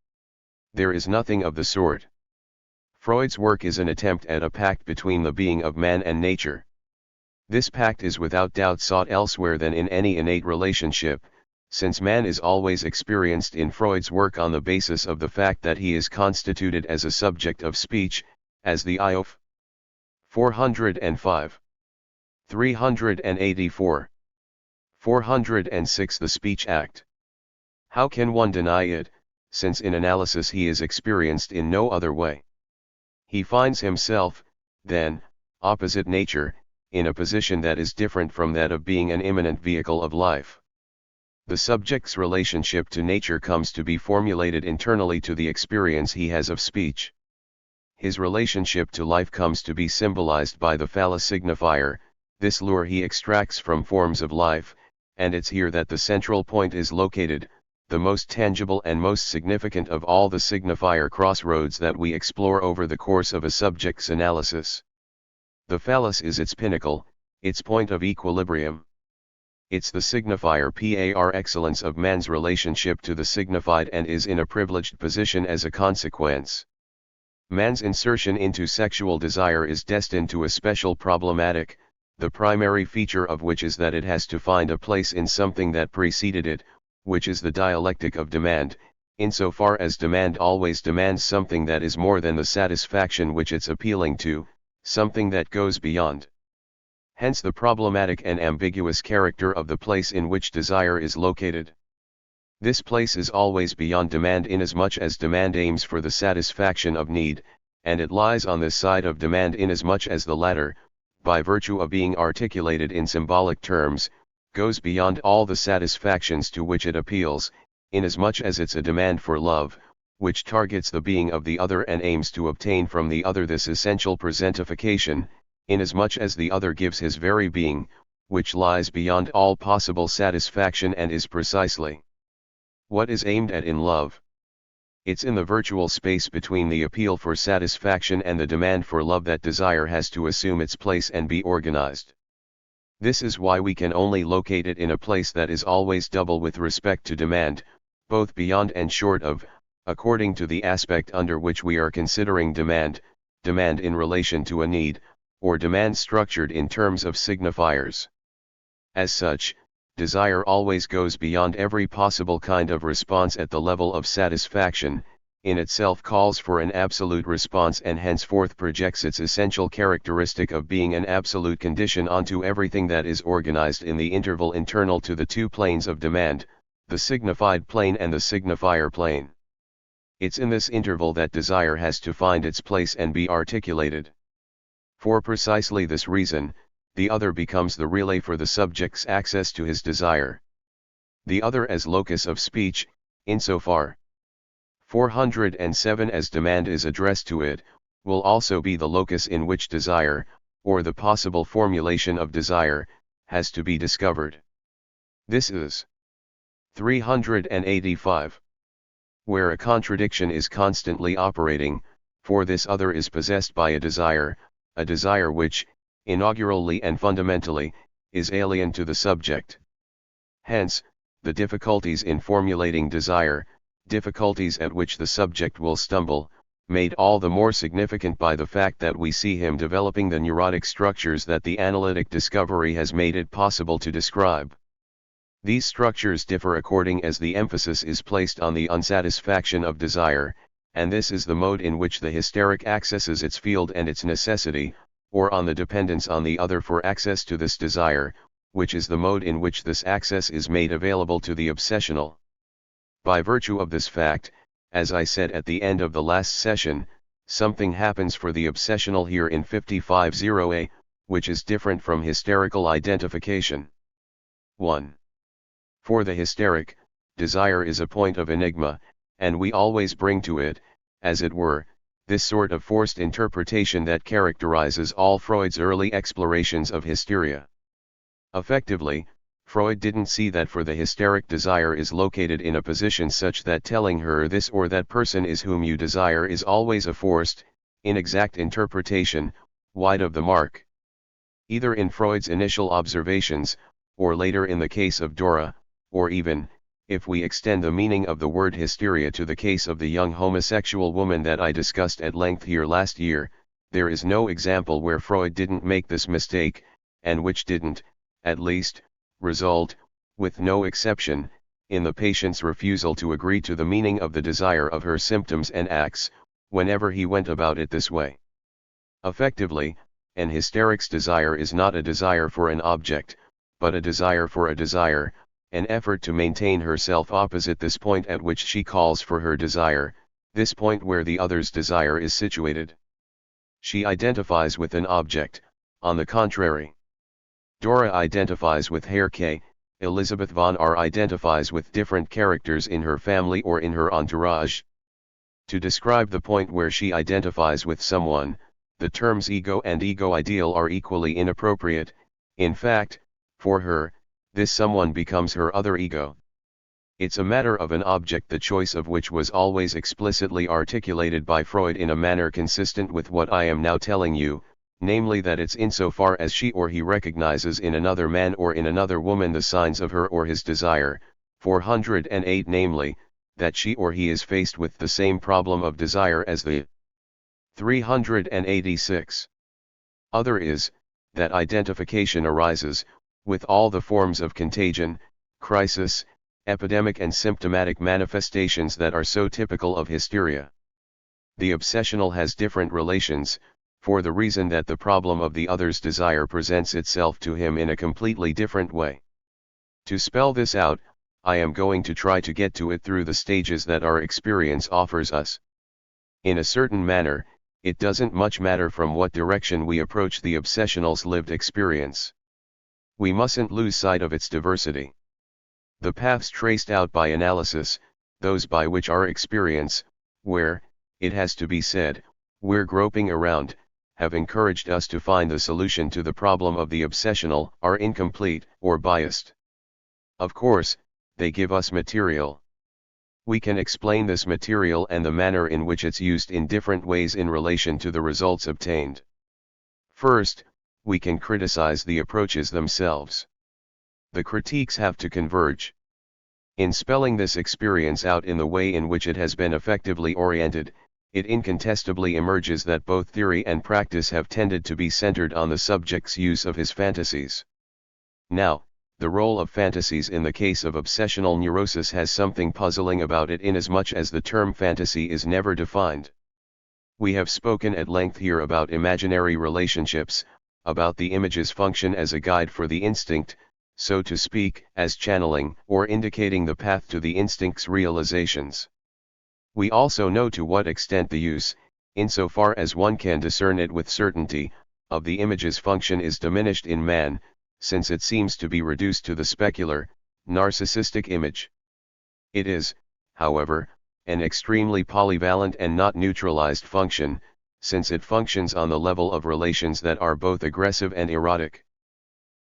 There is nothing of the sort. Freud's work is an attempt at a pact between the being of man and nature. This pact is without doubt sought elsewhere than in any innate relationship, since man is always experienced in Freud's work on the basis of the fact that he is constituted as a subject of speech, as the I of 405. 384. 406 The speech act. How can one deny it, since in analysis he is experienced in no other way? He finds himself, then, opposite nature, in a position that is different from that of being an immanent vehicle of life. The subject's relationship to nature comes to be formulated internally to the experience he has of speech. His relationship to life comes to be symbolized by the phallus signifier, this lure he extracts from forms of life, and it's here that the central point is located, the most tangible and most significant of all the signifier crossroads that we explore over the course of a subject's analysis. The phallus is its pinnacle, its point of equilibrium. It's the signifier par excellence of man's relationship to the signified and is in a privileged position as a consequence. Man's insertion into sexual desire is destined to a special problematic, the primary feature of which is that it has to find a place in something that preceded it, which is the dialectic of demand, insofar as demand always demands something that is more than the satisfaction which it's appealing to, something that goes beyond. Hence the problematic and ambiguous character of the place in which desire is located. This place is always beyond demand inasmuch as demand aims for the satisfaction of need, and it lies on this side of demand inasmuch as the latter, by virtue of being articulated in symbolic terms, goes beyond all the satisfactions to which it appeals, inasmuch as it's a demand for love, which targets the being of the other and aims to obtain from the other this essential presentification, inasmuch as the other gives his very being, which lies beyond all possible satisfaction and is precisely what is aimed at in love. It's in the virtual space between the appeal for satisfaction and the demand for love that desire has to assume its place and be organized. This is why we can only locate it in a place that is always double with respect to demand, both beyond and short of, according to the aspect under which we are considering demand in relation to a need, or demand structured in terms of signifiers. As such, desire always goes beyond every possible kind of response at the level of satisfaction, in itself calls for an absolute response and henceforth projects its essential characteristic of being an absolute condition onto everything that is organized in the interval internal to the two planes of demand, the signified plane and the signifier plane. It's in this interval that desire has to find its place and be articulated. For precisely this reason, the other becomes the relay for the subject's access to his desire. The other as locus of speech, insofar 407 as demand is addressed to it, will also be the locus in which desire, or the possible formulation of desire, has to be discovered. This is 385. Where a contradiction is constantly operating, for this other is possessed by a desire which, inaugurally and fundamentally, is alien to the subject. Hence, the difficulties in formulating desire, difficulties at which the subject will stumble, made all the more significant by the fact that we see him developing the neurotic structures that the analytic discovery has made it possible to describe. These structures differ according as the emphasis is placed on the unsatisfaction of desire, and this is the mode in which the hysteric accesses its field and its necessity, or on the dependence on the other for access to this desire, which is the mode in which this access is made available to the obsessional. By virtue of this fact, as I said at the end of the last session, something happens for the obsessional here in 55-0a, which is different from hysterical identification. 1. For the hysteric, desire is a point of enigma, and we always bring to it, as it were, this sort of forced interpretation that characterizes all Freud's early explorations of hysteria. Effectively, Freud didn't see that for the hysteric desire is located in a position such that telling her this or that person is whom you desire is always a forced, inexact interpretation, wide of the mark. Either in Freud's initial observations, or later in the case of Dora, or even, if we extend the meaning of the word hysteria to the case of the young homosexual woman that I discussed at length here last year, there is no example where Freud didn't make this mistake, and which didn't, at least, result, with no exception, in the patient's refusal to agree to the meaning of the desire of her symptoms and acts, whenever he went about it this way. Effectively, an hysteric's desire is not a desire for an object, but a desire for a desire, an effort to maintain herself opposite this point at which she calls for her desire, this point where the other's desire is situated. She identifies with an object, on the contrary. Dora identifies with Herr K, Elizabeth von R identifies with different characters in her family or in her entourage. To describe the point where she identifies with someone, the terms ego and ego ideal are equally inappropriate. In fact, for her, this someone becomes her other ego. It's a matter of an object the choice of which was always explicitly articulated by Freud in a manner consistent with what I am now telling you, namely that it's insofar as she or he recognizes in another man or in another woman the signs of her or his desire, 408 namely, that she or he is faced with the same problem of desire as the 386. Other is, that identification arises, with all the forms of contagion, crisis, epidemic and symptomatic manifestations that are so typical of hysteria. The obsessional has different relations, for the reason that the problem of the other's desire presents itself to him in a completely different way. To spell this out, I am going to try to get to it through the stages that our experience offers us. In a certain manner, it doesn't much matter from what direction we approach the obsessional's lived experience. We mustn't lose sight of its diversity. The paths traced out by analysis, those by which our experience, where, it has to be said, we're groping around, have encouraged us to find the solution to the problem of the obsessional, are incomplete or biased. Of course, they give us material. We can explain this material and the manner in which it's used in different ways in relation to the results obtained. First, we can criticize the approaches themselves. The critiques have to converge. In spelling this experience out in the way in which it has been effectively oriented, it incontestably emerges that both theory and practice have tended to be centered on the subject's use of his fantasies. Now, the role of fantasies in the case of obsessional neurosis has something puzzling about it inasmuch as the term fantasy is never defined. We have spoken at length here about imaginary relationships, about the image's function as a guide for the instinct, so to speak, as channeling or indicating the path to the instinct's realizations. We also know to what extent the use, insofar as one can discern it with certainty, of the image's function is diminished in man, since it seems to be reduced to the specular, narcissistic image. It is, however, an extremely polyvalent and not neutralized function, since it functions on the level of relations that are both aggressive and erotic.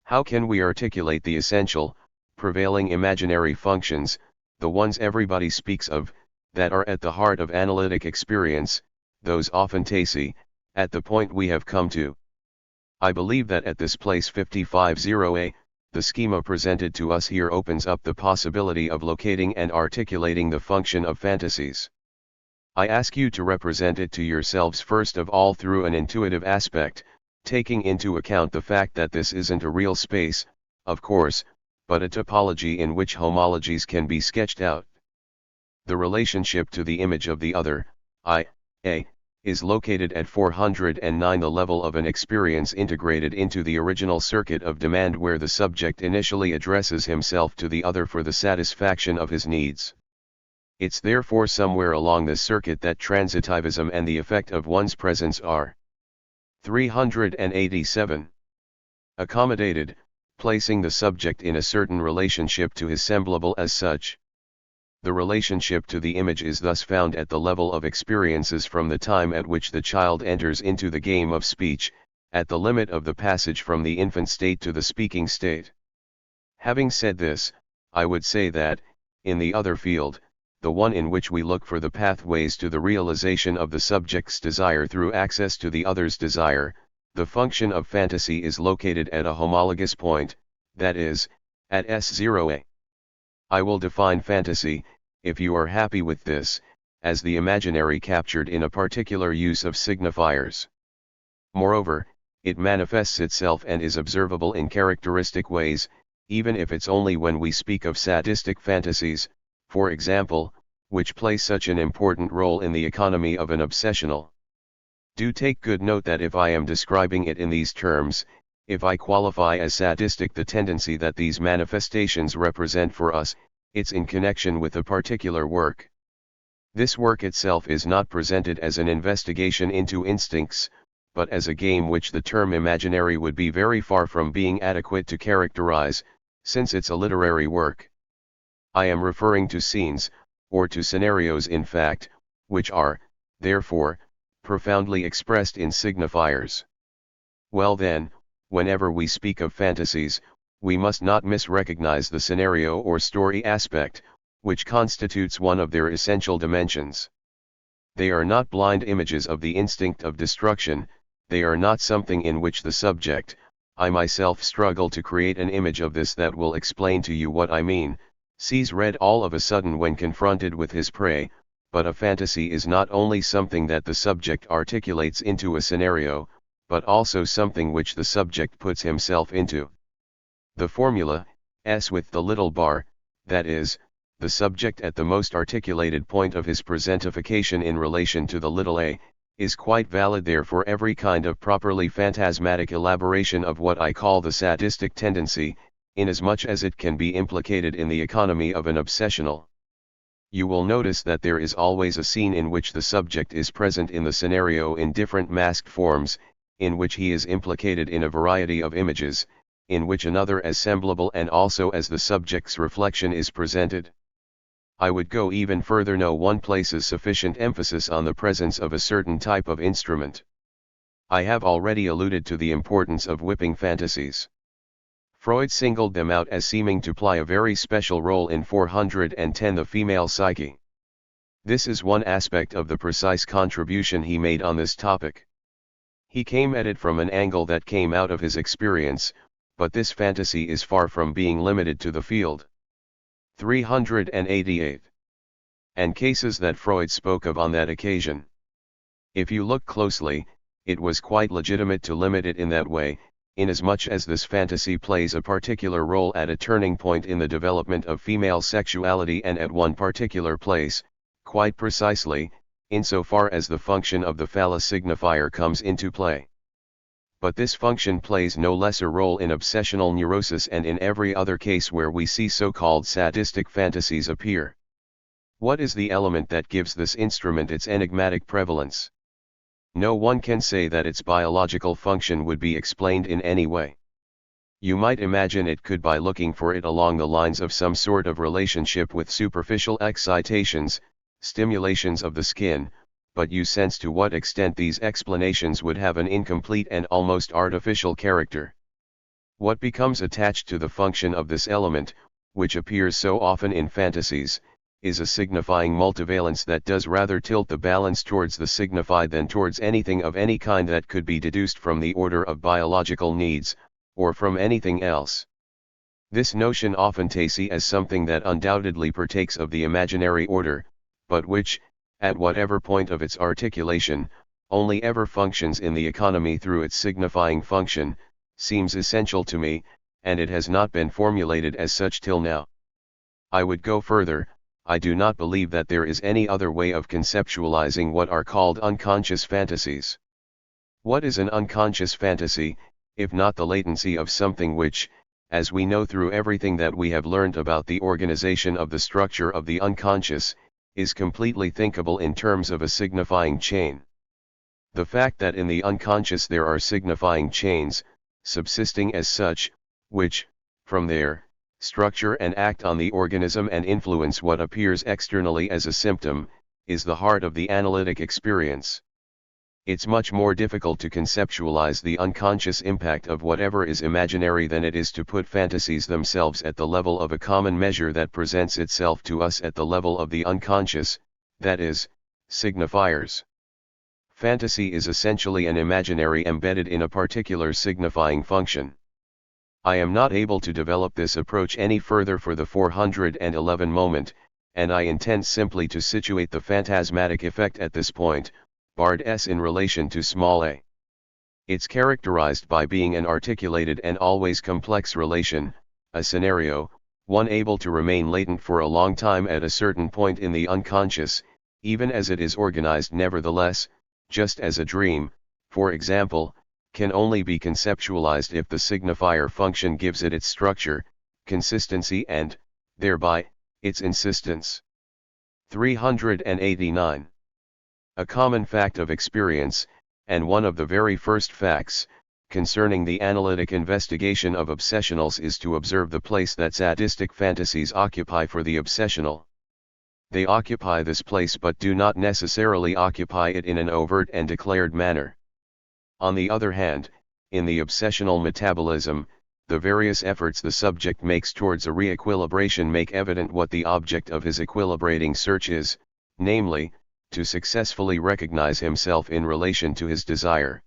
How can we articulate the essential, prevailing imaginary functions, the ones everybody speaks of, that are at the heart of analytic experience, those aphantasy, at the point we have come to? I believe that at this place 550A, the schema presented to us here opens up the possibility of locating and articulating the function of fantasies. I ask you to represent it to yourselves first of all through an intuitive aspect, taking into account the fact that this isn't a real space, of course, but a topology in which homologies can be sketched out. The relationship to the image of the other, I, A, is located at 409, the level of an experience integrated into the original circuit of demand where the subject initially addresses himself to the other for the satisfaction of his needs. It's therefore somewhere along this circuit that transitivism and the effect of one's presence are. 387. Accommodated, placing the subject in a certain relationship to his semblable as such. The relationship to the image is thus found at the level of experiences from the time at which the child enters into the game of speech, at the limit of the passage from the infant state to the speaking state. Having said this, I would say that, in the other field, the one in which we look for the pathways to the realization of the subject's desire through access to the other's desire, the function of fantasy is located at a homologous point, that is, at S0A. I will define fantasy, if you are happy with this, as the imaginary captured in a particular use of signifiers. Moreover, it manifests itself and is observable in characteristic ways, even if it's only when we speak of sadistic fantasies, for example, which play such an important role in the economy of an obsessional. Do take good note that if I am describing it in these terms, if I qualify as sadistic the tendency that these manifestations represent for us, it's in connection with a particular work. This work itself is not presented as an investigation into instincts, but as a game which the term imaginary would be very far from being adequate to characterize, since it's a literary work. I am referring to scenes, or to scenarios in fact, which are, therefore, profoundly expressed in signifiers. Well then, whenever we speak of fantasies, we must not misrecognize the scenario or story aspect, which constitutes one of their essential dimensions. They are not blind images of the instinct of destruction, they are not something in which the subject, I myself struggle to create an image of this that will explain to you what I mean, sees red all of a sudden when confronted with his prey, but a fantasy is not only something that the subject articulates into a scenario, but also something which the subject puts himself into. The formula, S with the little bar, that is, the subject at the most articulated point of his presentification in relation to the little a, is quite valid there for every kind of properly phantasmatic elaboration of what I call the sadistic tendency, inasmuch as it can be implicated in the economy of an obsessional. You will notice that there is always a scene in which the subject is present in the scenario in different masked forms, in which he is implicated in a variety of images, in which another as semblable and also as the subject's reflection is presented. I would go even further. No one places sufficient emphasis on the presence of a certain type of instrument. I have already alluded to the importance of whipping fantasies. Freud singled them out as seeming to play a very special role in 410 the female psyche. This is one aspect of the precise contribution he made on this topic. He came at it from an angle that came out of his experience, but this fantasy is far from being limited to the field. 388. And cases that Freud spoke of on that occasion. If you look closely, it was quite legitimate to limit it in that way, inasmuch as this fantasy plays a particular role at a turning point in the development of female sexuality and at one particular place, quite precisely, insofar as the function of the phallus signifier comes into play. But this function plays no lesser role in obsessional neurosis and in every other case where we see so-called sadistic fantasies appear. What is the element that gives this instrument its enigmatic prevalence? No one can say that its biological function would be explained in any way. You might imagine it could by looking for it along the lines of some sort of relationship with superficial excitations, stimulations of the skin, but you sense to what extent these explanations would have an incomplete and almost artificial character. What becomes attached to the function of this element, which appears so often in fantasies, is a signifying multivalence that does rather tilt the balance towards the signified than towards anything of any kind that could be deduced from the order of biological needs, or from anything else. This notion often tastes as something that undoubtedly partakes of the imaginary order, but which, at whatever point of its articulation, only ever functions in the economy through its signifying function, seems essential to me, and it has not been formulated as such till now. I would go further. I do not believe that there is any other way of conceptualizing what are called unconscious fantasies. What is an unconscious fantasy, if not the latency of something which, as we know through everything that we have learned about the organization of the structure of the unconscious, is completely thinkable in terms of a signifying chain. The fact that in the unconscious there are signifying chains, subsisting as such, which, from their structure and act on the organism and influence what appears externally as a symptom, is the heart of the analytic experience. It's much more difficult to conceptualize the unconscious impact of whatever is imaginary than it is to put fantasies themselves at the level of a common measure that presents itself to us at the level of the unconscious, that is, signifiers. Fantasy is essentially an imaginary embedded in a particular signifying function. I am not able to develop this approach any further for the 411 moment, and I intend simply to situate the phantasmatic effect at this point, barred S in relation to small a. It's characterized by being an articulated and always complex relation, a scenario, one able to remain latent for a long time at a certain point in the unconscious, even as it is organized nevertheless, just as a dream, for example, can only be conceptualized if the signifier function gives it its structure, consistency and, thereby, its insistence. 389. A common fact of experience, and one of the very first facts, concerning the analytic investigation of obsessionals is to observe the place that sadistic fantasies occupy for the obsessional. They occupy this place but do not necessarily occupy it in an overt and declared manner. On the other hand, in the obsessional metabolism, the various efforts the subject makes towards a re-equilibration make evident what the object of his equilibrating search is, namely, to successfully recognize himself in relation to his desire.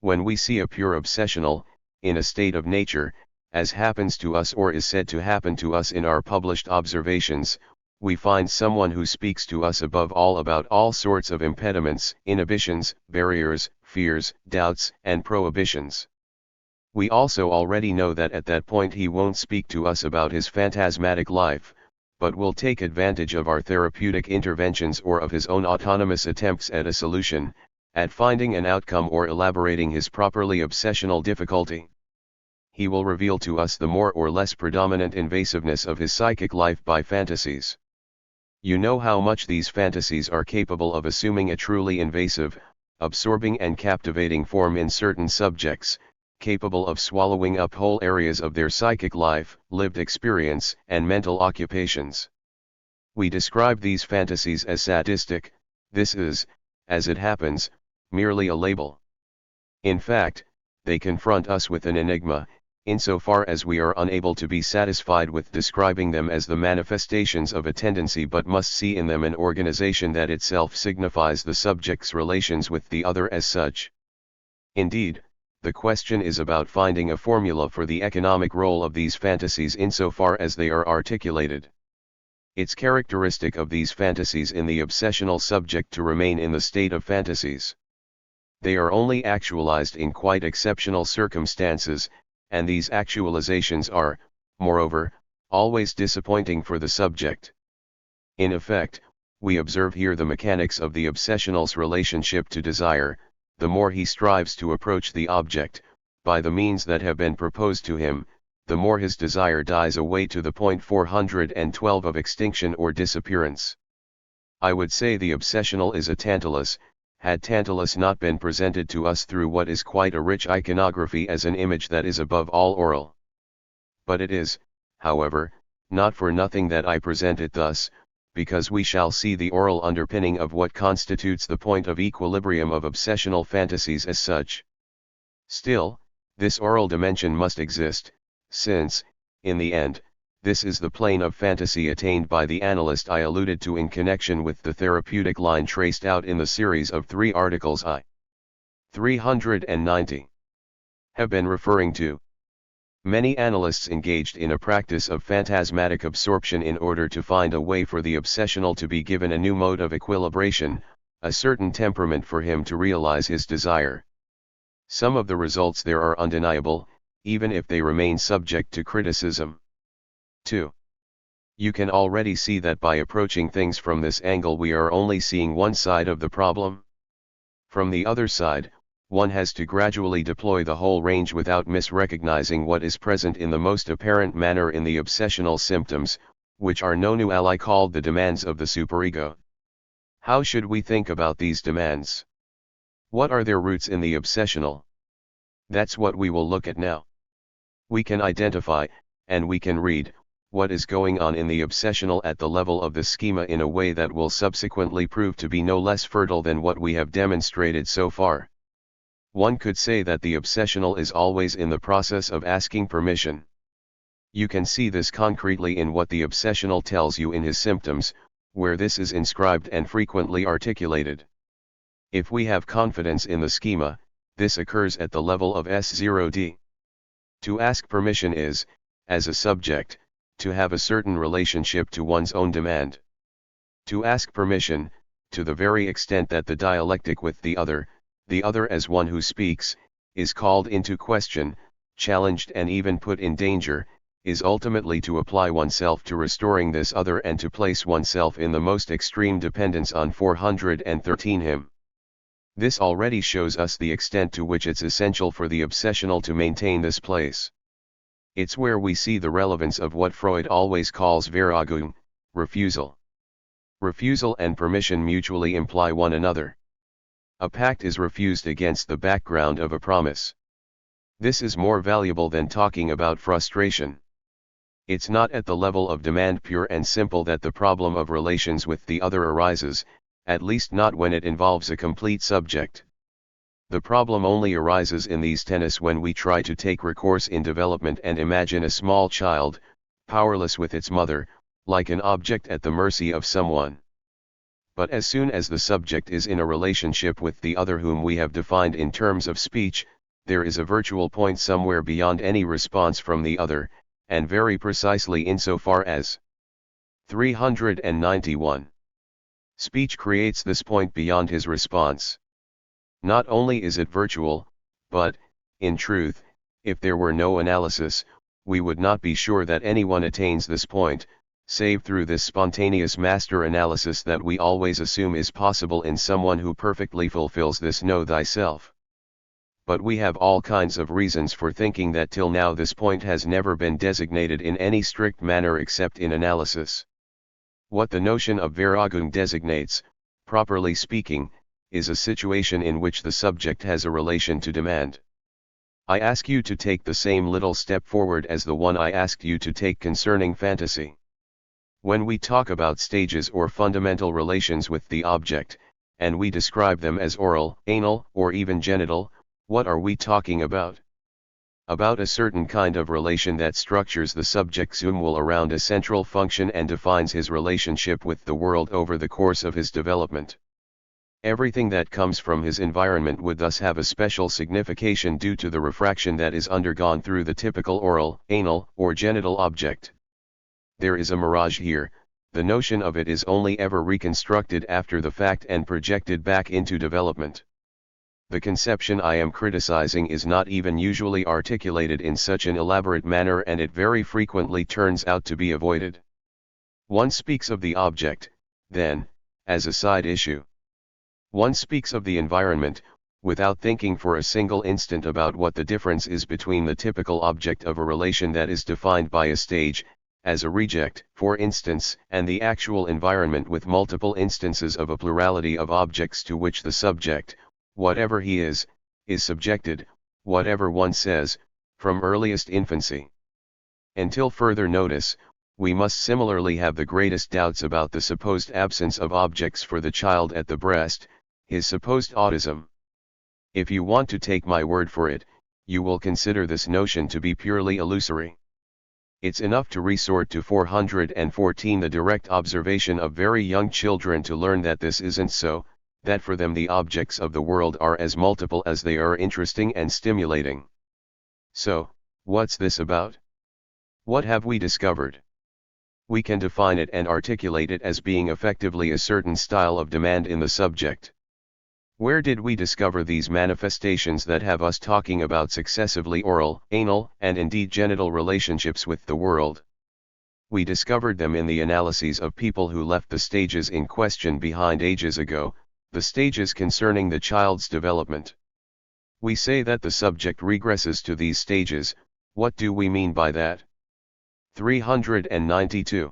When we see a pure obsessional, in a state of nature, as happens to us or is said to happen to us in our published observations, we find someone who speaks to us above all about all sorts of impediments, inhibitions, barriers, fears, doubts, and prohibitions. We also already know that at that point he won't speak to us about his phantasmatic life, but will take advantage of our therapeutic interventions or of his own autonomous attempts at a solution, at finding an outcome or elaborating his properly obsessional difficulty. He will reveal to us the more or less predominant invasiveness of his psychic life by fantasies. You know how much these fantasies are capable of assuming a truly invasive, absorbing and captivating form in certain subjects, capable of swallowing up whole areas of their psychic life, lived experience, and mental occupations. We describe these fantasies as sadistic. This is, as it happens, merely a label. In fact, they confront us with an enigma, insofar as we are unable to be satisfied with describing them as the manifestations of a tendency but must see in them an organization that itself signifies the subject's relations with the other as such. Indeed, the question is about finding a formula for the economic role of these fantasies insofar as they are articulated. It's characteristic of these fantasies in the obsessional subject to remain in the state of fantasies. They are only actualized in quite exceptional circumstances, and these actualizations are, moreover, always disappointing for the subject. In effect, we observe here the mechanics of the obsessional's relationship to desire. The more he strives to approach the object, by the means that have been proposed to him, the more his desire dies away to the point 412 of extinction or disappearance. I would say the obsessional is a Tantalus, had Tantalus not been presented to us through what is quite a rich iconography as an image that is above all oral. But it is, however, not for nothing that I present it thus, because we shall see the oral underpinning of what constitutes the point of equilibrium of obsessional fantasies as such. Still, this oral dimension must exist, since, in the end, this is the plane of fantasy attained by the analyst I alluded to in connection with the therapeutic line traced out in the series of 3 articles I. 390 have been referring to. Many analysts engaged in a practice of phantasmatic absorption in order to find a way for the obsessional to be given a new mode of equilibration, a certain temperament for him to realize his desire. Some of the results there are undeniable, even if they remain subject to criticism. 2. You can already see that by approaching things from this angle we are only seeing one side of the problem. From the other side, one has to gradually deploy the whole range without misrecognizing what is present in the most apparent manner in the obsessional symptoms, which are no new ally called the demands of the superego. How should we think about these demands? What are their roots in the obsessional? That's what we will look at now. We can identify, and we can read, what is going on in the obsessional at the level of the schema in a way that will subsequently prove to be no less fertile than what we have demonstrated so far. One could say that the obsessional is always in the process of asking permission. You can see this concretely in what the obsessional tells you in his symptoms, where this is inscribed and frequently articulated. If we have confidence in the schema, this occurs at the level of S0D. To ask permission is, as a subject, to have a certain relationship to one's own demand. To ask permission, to the very extent that the dialectic with the other as one who speaks, is called into question, challenged and even put in danger, is ultimately to apply oneself to restoring this other and to place oneself in the most extreme dependence on 413 him. This already shows us the extent to which it's essential for the obsessional to maintain this place. It's where we see the relevance of what Freud always calls Weigerung, refusal. Refusal and permission mutually imply one another. A pact is refused against the background of a promise. This is more valuable than talking about frustration. It's not at the level of demand pure and simple that the problem of relations with the other arises, at least not when it involves a complete subject. The problem only arises in these tenets when we try to take recourse in development and imagine a small child, powerless with its mother, like an object at the mercy of someone. But as soon as the subject is in a relationship with the other whom we have defined in terms of speech, there is a virtual point somewhere beyond any response from the other, and very precisely insofar as 391. Speech creates this point beyond his response. Not only is it virtual, but, in truth, if there were no analysis, we would not be sure that anyone attains this point, save through this spontaneous master analysis that we always assume is possible in someone who perfectly fulfills this know thyself. But we have all kinds of reasons for thinking that till now this point has never been designated in any strict manner except in analysis. What the notion of Viragung designates, properly speaking, is a situation in which the subject has a relation to demand. I ask you to take the same little step forward as the one I asked you to take concerning fantasy. When we talk about stages or fundamental relations with the object, and we describe them as oral, anal, or even genital, what are we talking about? About a certain kind of relation that structures the subject's will around a central function and defines his relationship with the world over the course of his development. Everything that comes from his environment would thus have a special signification due to the refraction that is undergone through the typical oral, anal, or genital object. There is a mirage here, the notion of it is only ever reconstructed after the fact and projected back into development. The conception I am criticizing is not even usually articulated in such an elaborate manner, and it very frequently turns out to be avoided. One speaks of the object, then, as a side issue. One speaks of the environment, without thinking for a single instant about what the difference is between the typical object of a relation that is defined by a stage, as a reject, for instance, and the actual environment with multiple instances of a plurality of objects to which the subject, whatever he is subjected, whatever one says, from earliest infancy. Until further notice, we must similarly have the greatest doubts about the supposed absence of objects for the child at the breast, his supposed autism. If you want to take my word for it, you will consider this notion to be purely illusory. It's enough to resort to 414, the direct observation of very young children, to learn that this isn't so, that for them the objects of the world are as multiple as they are interesting and stimulating. So, what's this about? What have we discovered? We can define it and articulate it as being effectively a certain style of demand in the subject. Where did we discover these manifestations that have us talking about successively oral, anal, and indeed genital relationships with the world? We discovered them in the analyses of people who left the stages in question behind ages ago, the stages concerning the child's development. We say that the subject regresses to these stages. What do we mean by that? 392.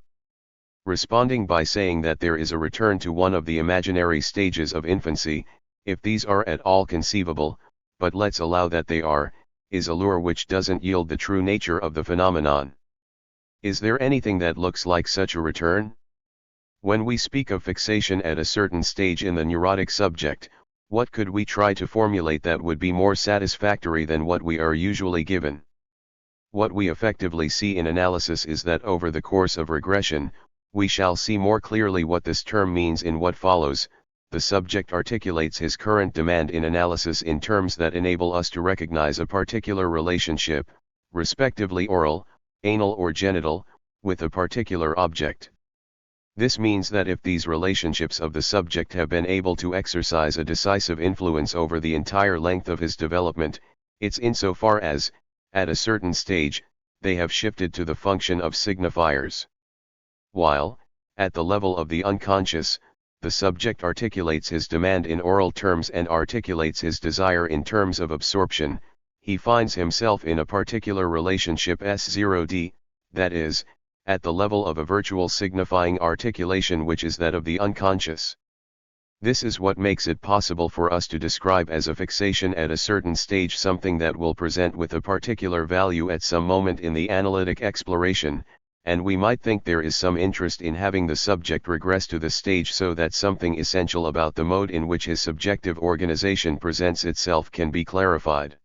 Responding by saying that there is a return to one of the imaginary stages of infancy, if these are at all conceivable, but let's allow that they are, is a lure which doesn't yield the true nature of the phenomenon. Is there anything that looks like such a return? When we speak of fixation at a certain stage in the neurotic subject, what could we try to formulate that would be more satisfactory than what we are usually given? What we effectively see in analysis is that over the course of regression, we shall see more clearly what this term means in what follows. The subject articulates his current demand in analysis in terms that enable us to recognize a particular relationship, respectively oral, anal or genital, with a particular object. This means that if these relationships of the subject have been able to exercise a decisive influence over the entire length of his development, it's insofar as, at a certain stage, they have shifted to the function of signifiers. While, at the level of the unconscious, the subject articulates his demand in oral terms and articulates his desire in terms of absorption, he finds himself in a particular relationship S0D, that is, at the level of a virtual signifying articulation which is that of the unconscious. This is what makes it possible for us to describe as a fixation at a certain stage something that will present with a particular value at some moment in the analytic exploration, and we might think there is some interest in having the subject regress to the stage so that something essential about the mode in which his subjective organization presents itself can be clarified.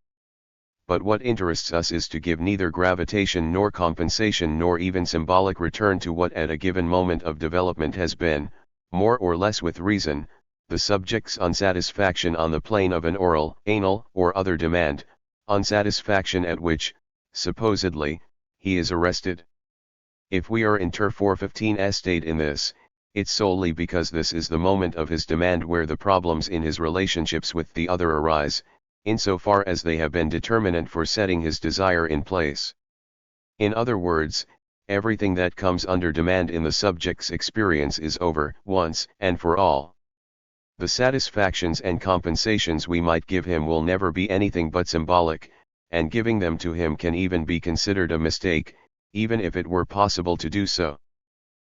But what interests us is to give neither gravitation nor compensation nor even symbolic return to what at a given moment of development has been, more or less with reason, the subject's unsatisfaction on the plane of an oral, anal, or other demand, unsatisfaction at which, supposedly, he is arrested. If we are in Ter 415 state in this, it's solely because this is the moment of his demand where the problems in his relationships with the other arise, insofar as they have been determinant for setting his desire in place. In other words, everything that comes under demand in the subject's experience is over, once and for all. The satisfactions and compensations we might give him will never be anything but symbolic, and giving them to him can even be considered a mistake, even if it were possible to do so.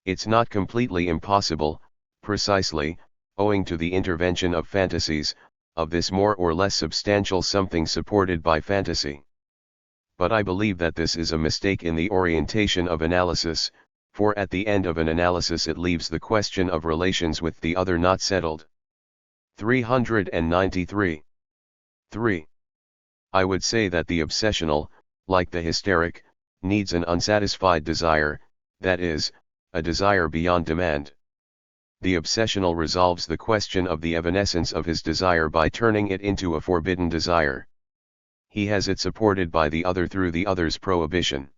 It's not completely impossible, precisely, owing to the intervention of fantasies, of this more or less substantial something supported by fantasy. But I believe that this is a mistake in the orientation of analysis, for at the end of an analysis it leaves the question of relations with the other not settled. 393. 3. I would say that the obsessional, like the hysteric, needs an unsatisfied desire, that is, a desire beyond demand. The obsessional resolves the question of the evanescence of his desire by turning it into a forbidden desire. He has it supported by the other through the other's prohibition.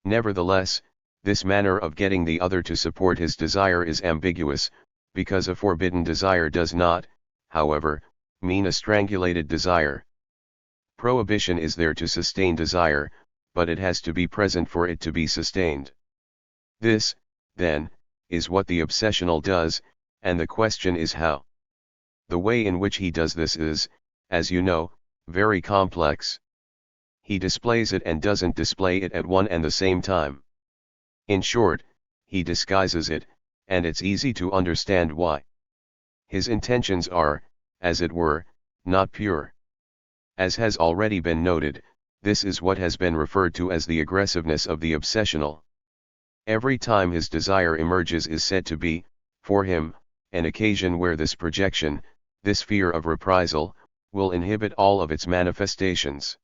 Nevertheless, this manner of getting the other to support his desire is ambiguous, because a forbidden desire does not, however, mean a strangulated desire. Prohibition is there to sustain desire, but it has to be present for it to be sustained. This, then, is what the obsessional does, and the question is how. The way in which he does this is, as you know, very complex. He displays it and doesn't display it at one and the same time. In short, he disguises it, and it's easy to understand why. His intentions are, as it were, not pure. As has already been noted, this is what has been referred to as the aggressiveness of the obsessional. Every time his desire emerges is said to be, for him, an occasion where this projection, this fear of reprisal, will inhibit all of its manifestations.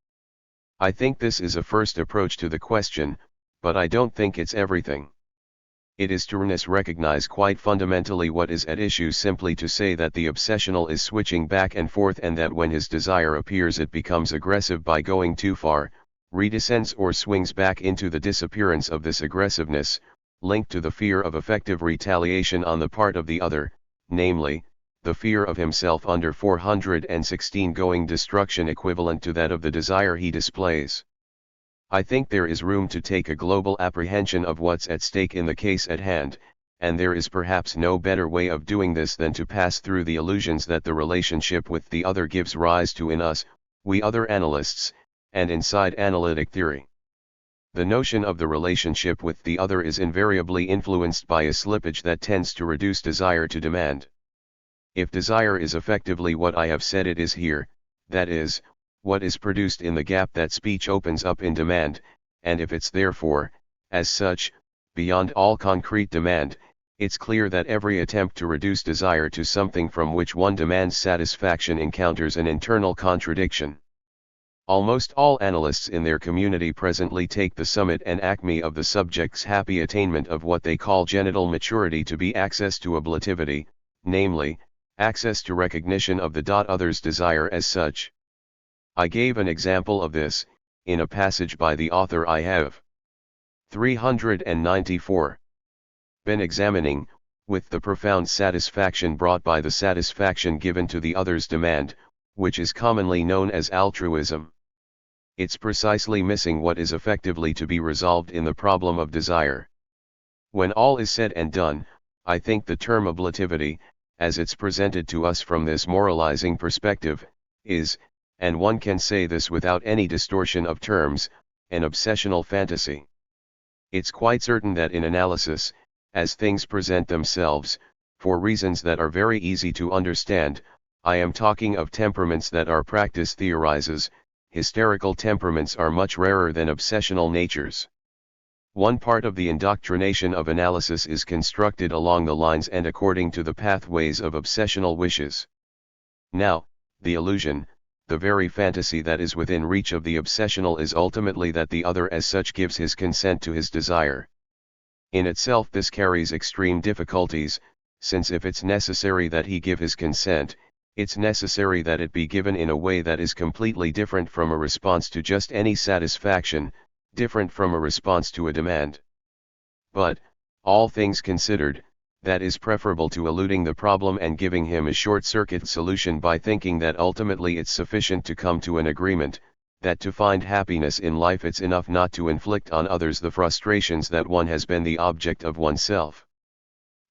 I think this is a first approach to the question, but I don't think it's everything. It is to recognize quite fundamentally what is at issue simply to say that the obsessional is switching back and forth and that when his desire appears it becomes aggressive by going too far, redescends or swings back into the disappearance of this aggressiveness, linked to the fear of effective retaliation on the part of the other, namely, the fear of himself under 416 going destruction equivalent to that of the desire he displays. I think there is room to take a global apprehension of what's at stake in the case at hand, and there is perhaps no better way of doing this than to pass through the illusions that the relationship with the other gives rise to in us, we other analysts, and inside analytic theory. The notion of the relationship with the other is invariably influenced by a slippage that tends to reduce desire to demand. If desire is effectively what I have said it is here, that is, what is produced in the gap that speech opens up in demand, and if it's therefore, as such, beyond all concrete demand, it's clear that every attempt to reduce desire to something from which one demands satisfaction encounters an internal contradiction. Almost all analysts in their community presently take the summit and acme of the subject's happy attainment of what they call genital maturity to be access to ablativity, namely, access to recognition of the other's desire as such. I gave an example of this, in a passage by the author I have 394 been examining, with the profound satisfaction brought by the satisfaction given to the other's demand, which is commonly known as altruism. It's precisely missing what is effectively to be resolved in the problem of desire. When all is said and done, I think the term ablativity, as it's presented to us from this moralizing perspective, is, and one can say this without any distortion of terms, an obsessional fantasy. It's quite certain that in analysis, as things present themselves, For reasons that are very easy to understand, I am talking of temperaments that our practice theorizes. Hysterical temperaments are much rarer than obsessional natures. One part of the indoctrination of analysis is constructed along the lines and according to the pathways of obsessional wishes. Now, the illusion, the very fantasy that is within reach of the obsessional is ultimately that the other as such gives his consent to his desire. In itself this carries extreme difficulties, since if it's necessary that he give his consent, it's necessary that it be given in a way that is completely different from a response to just any satisfaction, different from a response to a demand. But, all things considered, that is preferable to eluding the problem and giving him a short-circuit solution by thinking that ultimately it's sufficient to come to an agreement, that to find happiness in life it's enough not to inflict on others the frustrations that one has been the object of oneself.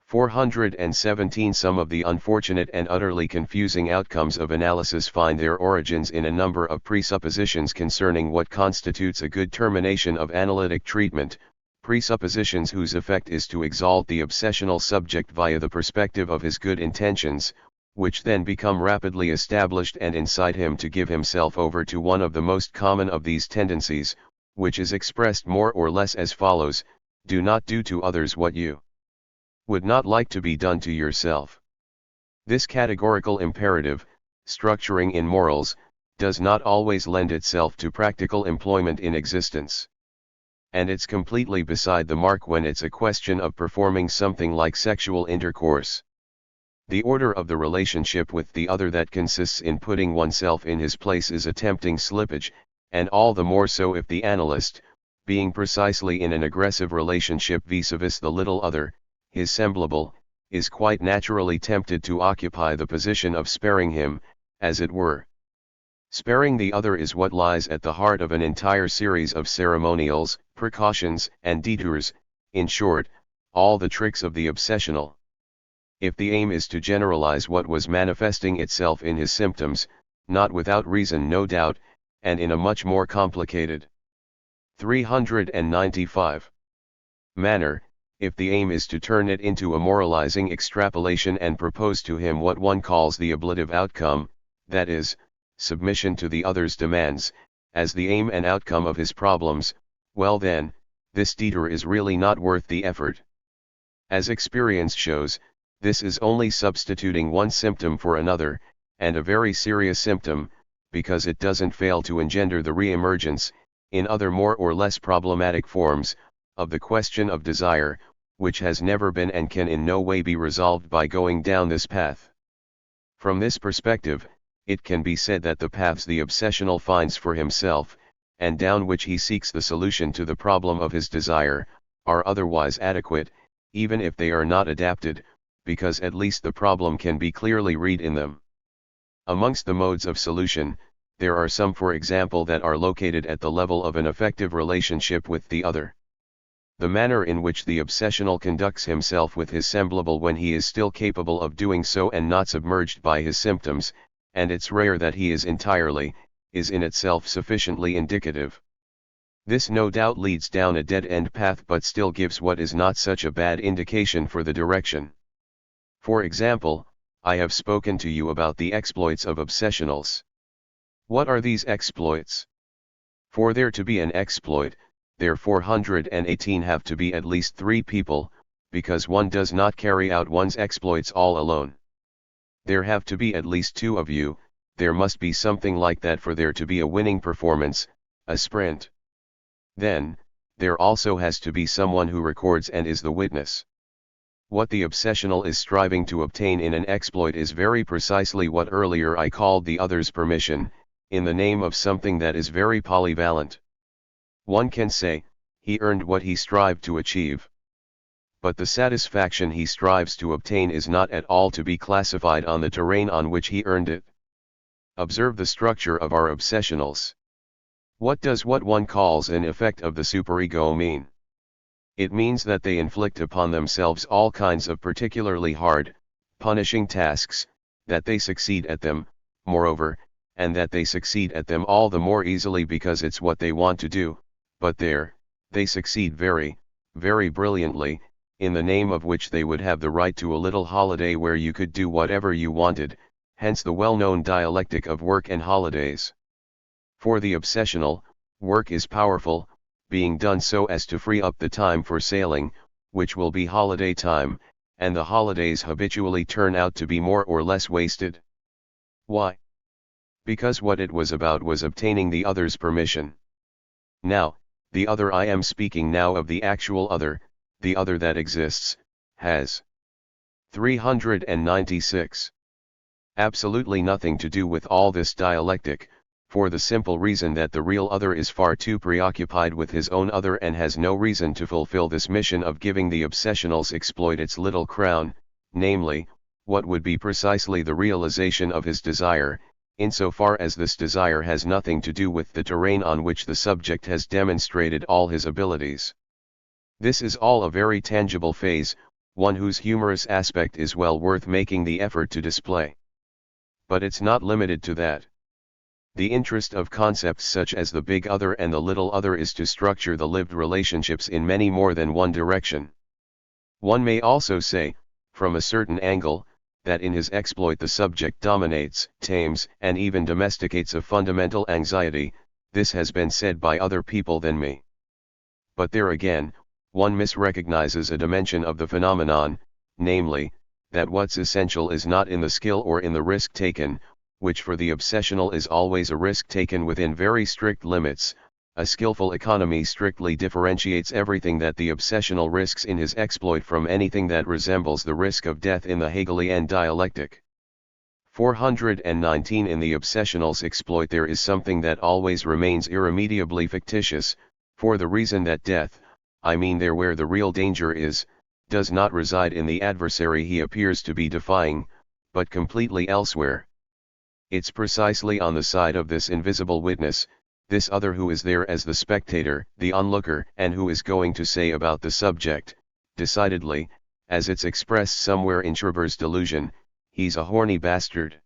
417 Some of the unfortunate and utterly confusing outcomes of analysis find their origins in a number of presuppositions concerning what constitutes a good termination of analytic treatment, presuppositions whose effect is to exalt the obsessional subject via the perspective of his good intentions, which then become rapidly established and incite him to give himself over to one of the most common of these tendencies, which is expressed more or less as follows: do not do to others what you would not like to be done to yourself. This categorical imperative, structuring in morals, does not always lend itself to practical employment in existence. And it's completely beside the mark when it's a question of performing something like sexual intercourse. The order of the relationship with the other that consists in putting oneself in his place is a tempting slippage, and all the more so if the analyst, being precisely in an aggressive relationship vis-a-vis the little other, his semblable, is quite naturally tempted to occupy the position of sparing him, as it were. Sparing the other is what lies at the heart of an entire series of ceremonials, precautions, and detours, in short, all the tricks of the obsessional. If the aim is to generalize what was manifesting itself in his symptoms, not without reason no doubt, and in a much more complicated 395 manner, if the aim is to turn it into a moralizing extrapolation and propose to him what one calls the ablative outcome, that is, submission to the other's demands, as the aim and outcome of his problems, well then, this detour is really not worth the effort. As experience shows, this is only substituting one symptom for another, and a very serious symptom, because it doesn't fail to engender the re-emergence, in other more or less problematic forms, of the question of desire, which has never been and can in no way be resolved by going down this path. From this perspective, it can be said that the paths the obsessional finds for himself, and down which he seeks the solution to the problem of his desire, are otherwise adequate, even if they are not adapted, because at least the problem can be clearly read in them. Amongst the modes of solution, there are some for example that are located at the level of an effective relationship with the other. The manner in which the obsessional conducts himself with his semblable when he is still capable of doing so and not submerged by his symptoms, and it's rare that he is entirely, is in itself sufficiently indicative. This no doubt leads down a dead-end path but still gives what is not such a bad indication for the direction. For example, I have spoken to you about the exploits of obsessionals. What are these exploits? For there to be an exploit, there 418 have to be at least 3 people, because one does not carry out one's exploits all alone. There have to be at least 2 of you, there must be something like that for there to be a winning performance, a sprint. Then, there also has to be someone who records and is the witness. What the obsessional is striving to obtain in an exploit is very precisely what earlier I called the other's permission, in the name of something that is very polyvalent. One can say, he earned what he strived to achieve. But the satisfaction he strives to obtain is not at all to be classified on the terrain on which he earned it. Observe the structure of our obsessionals. What does what one calls an effect of the superego mean? It means that they inflict upon themselves all kinds of particularly hard, punishing tasks, that they succeed at them, moreover, and that they succeed at them all the more easily because it's what they want to do, but they succeed very, very brilliantly, in the name of which they would have the right to a little holiday where you could do whatever you wanted, hence the well-known dialectic of work and holidays. For the obsessional, work is powerful, being done so as to free up the time for sailing, which will be holiday time, and the holidays habitually turn out to be more or less wasted. Why? Because what it was about was obtaining the other's permission. Now, the other I am speaking now of the actual other, the other that exists, has 396. Absolutely nothing to do with all this dialectic, for the simple reason that the real other is far too preoccupied with his own other and has no reason to fulfill this mission of giving the obsessional's exploit its little crown, namely, what would be precisely the realization of his desire, insofar as this desire has nothing to do with the terrain on which the subject has demonstrated all his abilities. This is all a very tangible phase, one whose humorous aspect is well worth making the effort to display. But it's not limited to that. The interest of concepts such as the big other and the little other is to structure the lived relationships in many more than one direction. One may also say, from a certain angle, that in his exploit the subject dominates, tames, and even domesticates a fundamental anxiety. This has been said by other people than me. But there again, one misrecognizes a dimension of the phenomenon, namely, that what's essential is not in the skill or in the risk taken, which for the obsessional is always a risk taken within very strict limits. A skillful economy strictly differentiates everything that the obsessional risks in his exploit from anything that resembles the risk of death in the Hegelian dialectic. 419 In the obsessional's exploit there is something that always remains irremediably fictitious, for the reason that death, I mean there where the real danger is, does not reside in the adversary he appears to be defying, but completely elsewhere. It's precisely on the side of this invisible witness, this other who is there as the spectator, the onlooker, and who is going to say about the subject, decidedly, as it's expressed somewhere in Schreber's delusion, he's a horny bastard.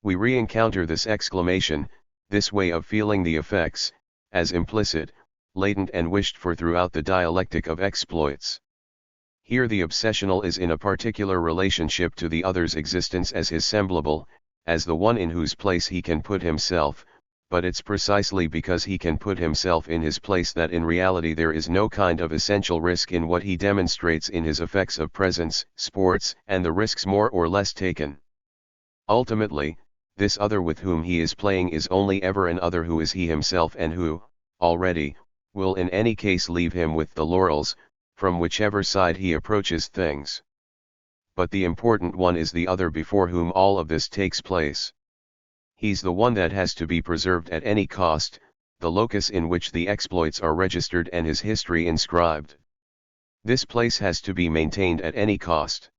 We re-encounter this exclamation, this way of feeling the effects, as implicit, latent and wished for throughout the dialectic of exploits. Here the obsessional is in a particular relationship to the other's existence as his semblable, as the one in whose place he can put himself, but it's precisely because he can put himself in his place that in reality there is no kind of essential risk in what he demonstrates in his effects of presence, sports, and the risks more or less taken. Ultimately, this other with whom he is playing is only ever an other who is he himself and who, already, will in any case leave him with the laurels, from whichever side he approaches things. But the important one is the other before whom all of this takes place. He's the one that has to be preserved at any cost, the locus in which the exploits are registered and his history inscribed. This place has to be maintained at any cost.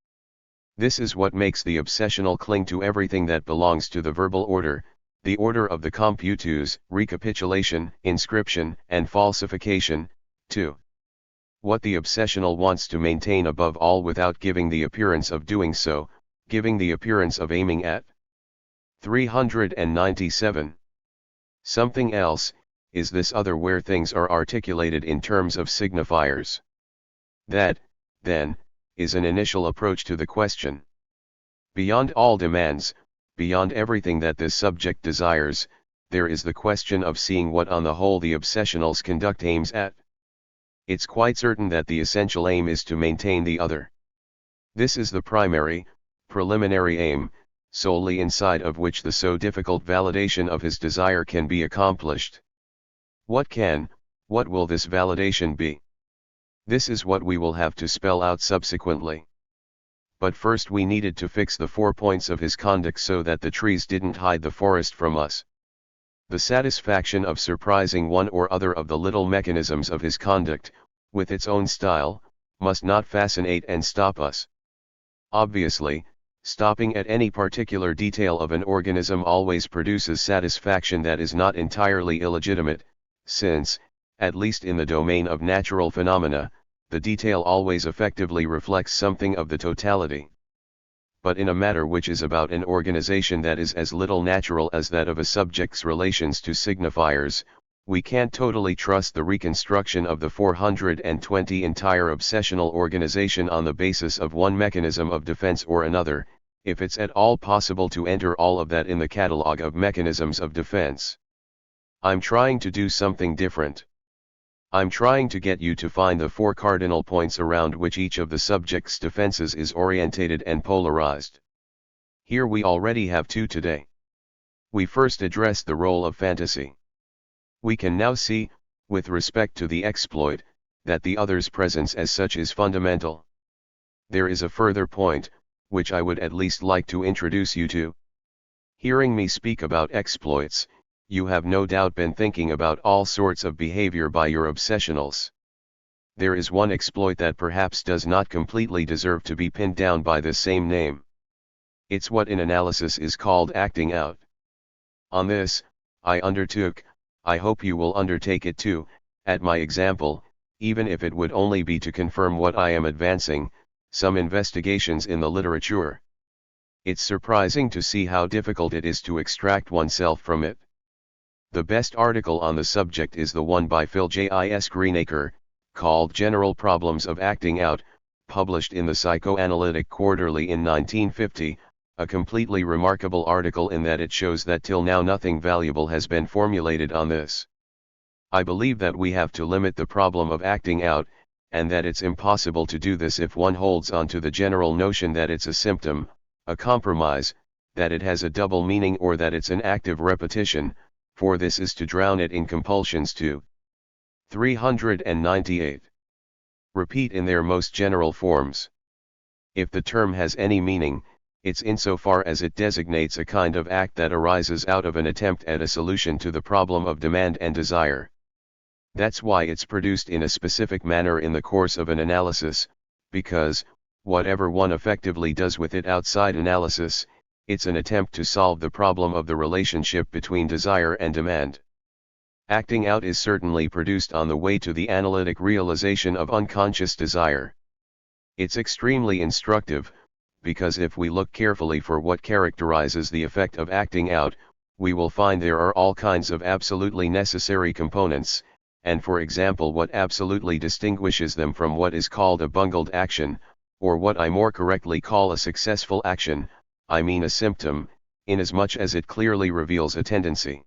This is what makes the obsessional cling to everything that belongs to the verbal order, the order of the computus, recapitulation, inscription, and falsification, too. What the obsessional wants to maintain above all without giving the appearance of doing so, giving the appearance of aiming at. 397. Something else, is this other where things are articulated in terms of signifiers. That, then, is an initial approach to the question. Beyond all demands, beyond everything that this subject desires, there is the question of seeing what on the whole the obsessional's conduct aims at. It's quite certain that the essential aim is to maintain the other. This is the primary, preliminary aim, solely inside of which the so difficult validation of his desire can be accomplished. What will this validation be? This is what we will have to spell out subsequently. But first we needed to fix the 4 points of his conduct so that the trees didn't hide the forest from us. The satisfaction of surprising one or other of the little mechanisms of his conduct, with its own style, must not fascinate and stop us. Obviously, stopping at any particular detail of an organism always produces satisfaction that is not entirely illegitimate, since, at least in the domain of natural phenomena, the detail always effectively reflects something of the totality. But in a matter which is about an organization that is as little natural as that of a subject's relations to signifiers, We can't totally trust the reconstruction of the 420 entire obsessional organization on the basis of one mechanism of defense or another, if it's at all possible to enter all of that in the catalog of mechanisms of defense. I'm trying to do something different. I'm trying to get you to find the 4 cardinal points around which each of the subject's defenses is orientated and polarized. Here we already have 2 today. We first addressed the role of fantasy. We can now see, with respect to the exploit, that the other's presence as such is fundamental. There is a further point, which I would at least like to introduce you to. Hearing me speak about exploits, you have no doubt been thinking about all sorts of behavior by your obsessionals. There is one exploit that perhaps does not completely deserve to be pinned down by the same name. It's what in analysis is called acting out. On this, I hope you will undertake it too, at my example, even if it would only be to confirm what I am advancing, some investigations in the literature. It's surprising to see how difficult it is to extract oneself from it. The best article on the subject is the one by Phil J.I.S. Greenacre, called General Problems of Acting Out, published in the Psychoanalytic Quarterly in 1950, a completely remarkable article in that it shows that till now nothing valuable has been formulated on this. I believe that we have to limit the problem of acting out, and that it's impossible to do this if one holds on to the general notion that it's a symptom, a compromise, that it has a double meaning or that it's an active repetition, for this is to drown it in compulsions too. 398. Repeat in their most general forms. If the term has any meaning, it's insofar as it designates a kind of act that arises out of an attempt at a solution to the problem of demand and desire. That's why it's produced in a specific manner in the course of an analysis, because, whatever one effectively does with it outside analysis, it's an attempt to solve the problem of the relationship between desire and demand. Acting out is certainly produced on the way to the analytic realization of unconscious desire. It's extremely instructive, because if we look carefully for what characterizes the effect of acting out, we will find there are all kinds of absolutely necessary components, and for example what absolutely distinguishes them from what is called a bungled action, or what I more correctly call a successful action, I mean a symptom, inasmuch as it clearly reveals a tendency.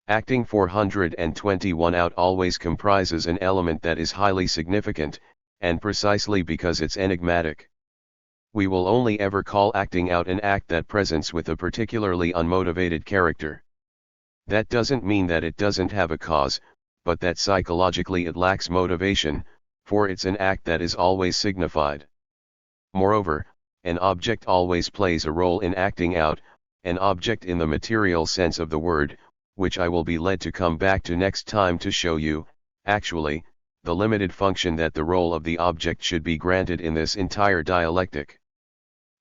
Acting 421 out always comprises an element that is highly significant, and precisely because it's enigmatic. We will only ever call acting out an act that presents with a particularly unmotivated character. That doesn't mean that it doesn't have a cause, but that psychologically it lacks motivation, for it's an act that is always signified. Moreover, an object always plays a role in acting out, an object in the material sense of the word, which I will be led to come back to next time to show you, actually, the limited function that the role of the object should be granted in this entire dialectic.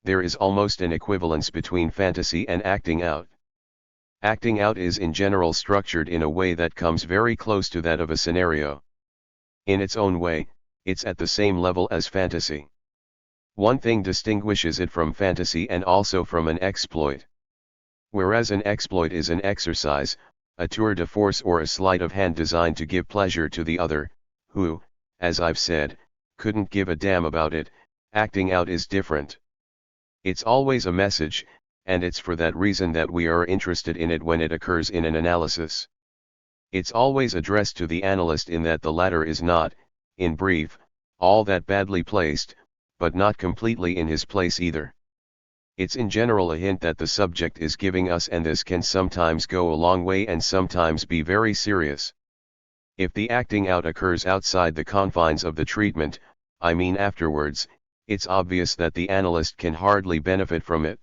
There is almost an equivalence between fantasy and acting out. Acting out is in general structured in a way that comes very close to that of a scenario. In its own way, it's at the same level as fantasy. One thing distinguishes it from fantasy and also from an exploit. Whereas an exploit is an exercise, a tour de force or a sleight of hand designed to give pleasure to the other, who, as I've said, couldn't give a damn about it, acting out is different. It's always a message, and it's for that reason that we are interested in it when it occurs in an analysis. It's always addressed to the analyst in that the latter is not, in brief, all that badly placed, but not completely in his place either. It's in general a hint that the subject is giving us, and this can sometimes go a long way and sometimes be very serious. If the acting out occurs outside the confines of the treatment, I mean afterwards, it's obvious that the analyst can hardly benefit from it.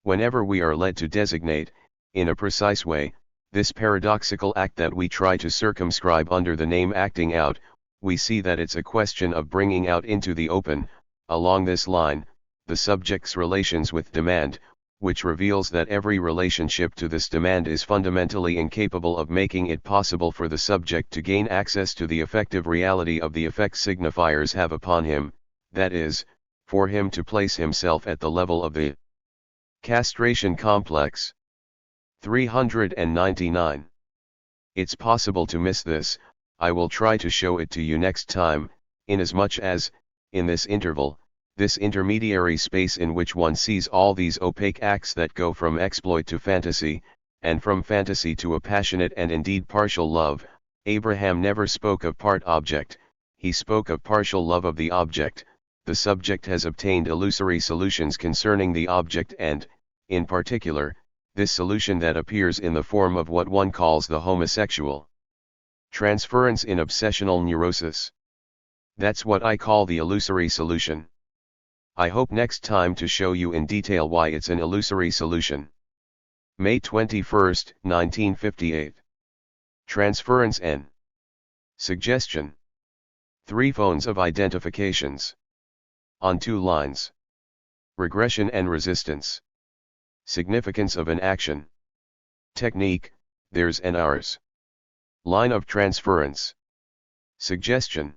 Whenever we are led to designate, in a precise way, this paradoxical act that we try to circumscribe under the name acting out, we see that it's a question of bringing out into the open, along this line, the subject's relations with demand, which reveals that every relationship to this demand is fundamentally incapable of making it possible for the subject to gain access to the effective reality of the effects signifiers have upon him, that is, for him to place himself at the level of the castration complex. 399. It's possible to miss this. I will try to show it to you next time, inasmuch as, in this interval, this intermediary space in which one sees all these opaque acts that go from exploit to fantasy, and from fantasy to a passionate and indeed partial love, Abraham never spoke of part object, he spoke of partial love of the object. The subject has obtained illusory solutions concerning the object and, in particular, this solution that appears in the form of what one calls the homosexual transference in obsessional neurosis. That's what I call the illusory solution. I hope next time to show you in detail why it's an illusory solution. May 21, 1958. Transference N. Suggestion. 3 phones of identifications. On 2 lines. Regression and resistance. Significance of an action. Technique, theirs and ours. Line of transference. Suggestion.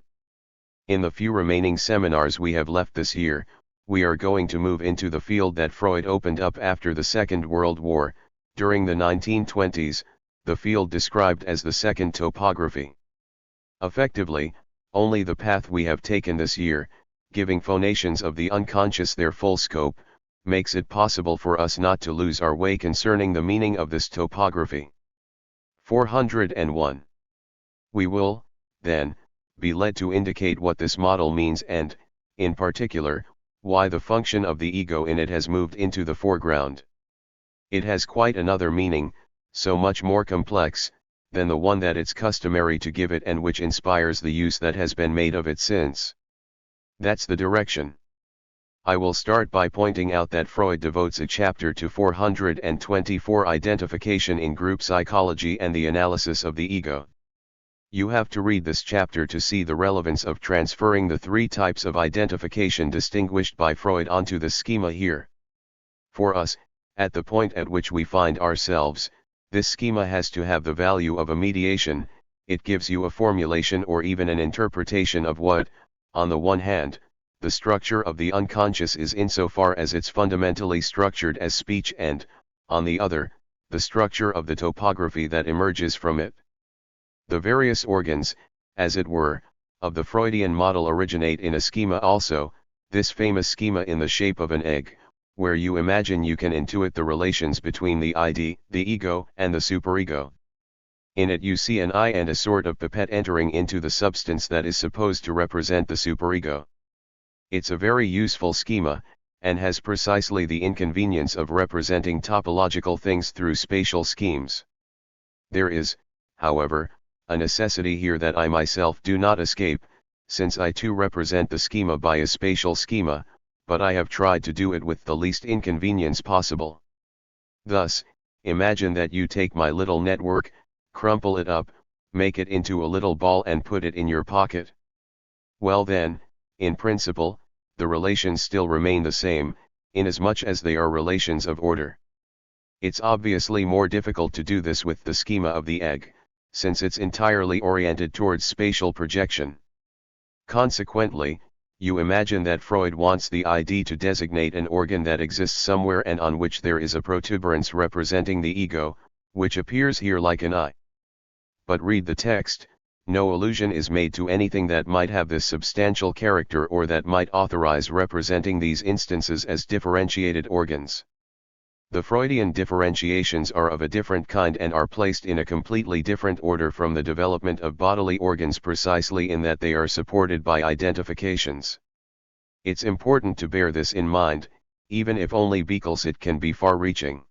In the few remaining seminars we have left this year, we are going to move into the field that Freud opened up after the Second World War, during the 1920s, the field described as the second topography. Effectively, only the path we have taken this year, giving phonations of the unconscious their full scope, makes it possible for us not to lose our way concerning the meaning of this topography. 401. We will, then, be led to indicate what this model means and, in particular, why the function of the ego in it has moved into the foreground. It has quite another meaning, so much more complex, than the one that it's customary to give it and which inspires the use that has been made of it since. That's the direction. I will start by pointing out that Freud devotes a chapter to 424 identification in group psychology and the analysis of the ego. You have to read this chapter to see the relevance of transferring the 3 types of identification distinguished by Freud onto the schema here. For us, at the point at which we find ourselves, this schema has to have the value of a mediation. It gives you a formulation or even an interpretation of what, on the one hand, the structure of the unconscious is insofar as it's fundamentally structured as speech and, on the other, the structure of the topography that emerges from it. The various organs, as it were, of the Freudian model originate in a schema also, this famous schema in the shape of an egg, where you imagine you can intuit the relations between the ID, the ego, and the superego. In it you see an eye and a sort of pipette entering into the substance that is supposed to represent the superego. It's a very useful schema, and has precisely the inconvenience of representing topological things through spatial schemes. There is, however, a necessity here that I myself do not escape, since I too represent the schema by a spatial schema, but I have tried to do it with the least inconvenience possible. Thus, imagine that you take my little network, crumple it up, make it into a little ball and put it in your pocket. Well then, in principle, the relations still remain the same, inasmuch as they are relations of order. It's obviously more difficult to do this with the schema of the egg, since it's entirely oriented towards spatial projection. Consequently, you imagine that Freud wants the ID to designate an organ that exists somewhere and on which there is a protuberance representing the ego, which appears here like an eye. But read the text. No allusion is made to anything that might have this substantial character or that might authorize representing these instances as differentiated organs. The Freudian differentiations are of a different kind and are placed in a completely different order from the development of bodily organs precisely in that they are supported by identifications. It's important to bear this in mind, even if only because it can be far-reaching.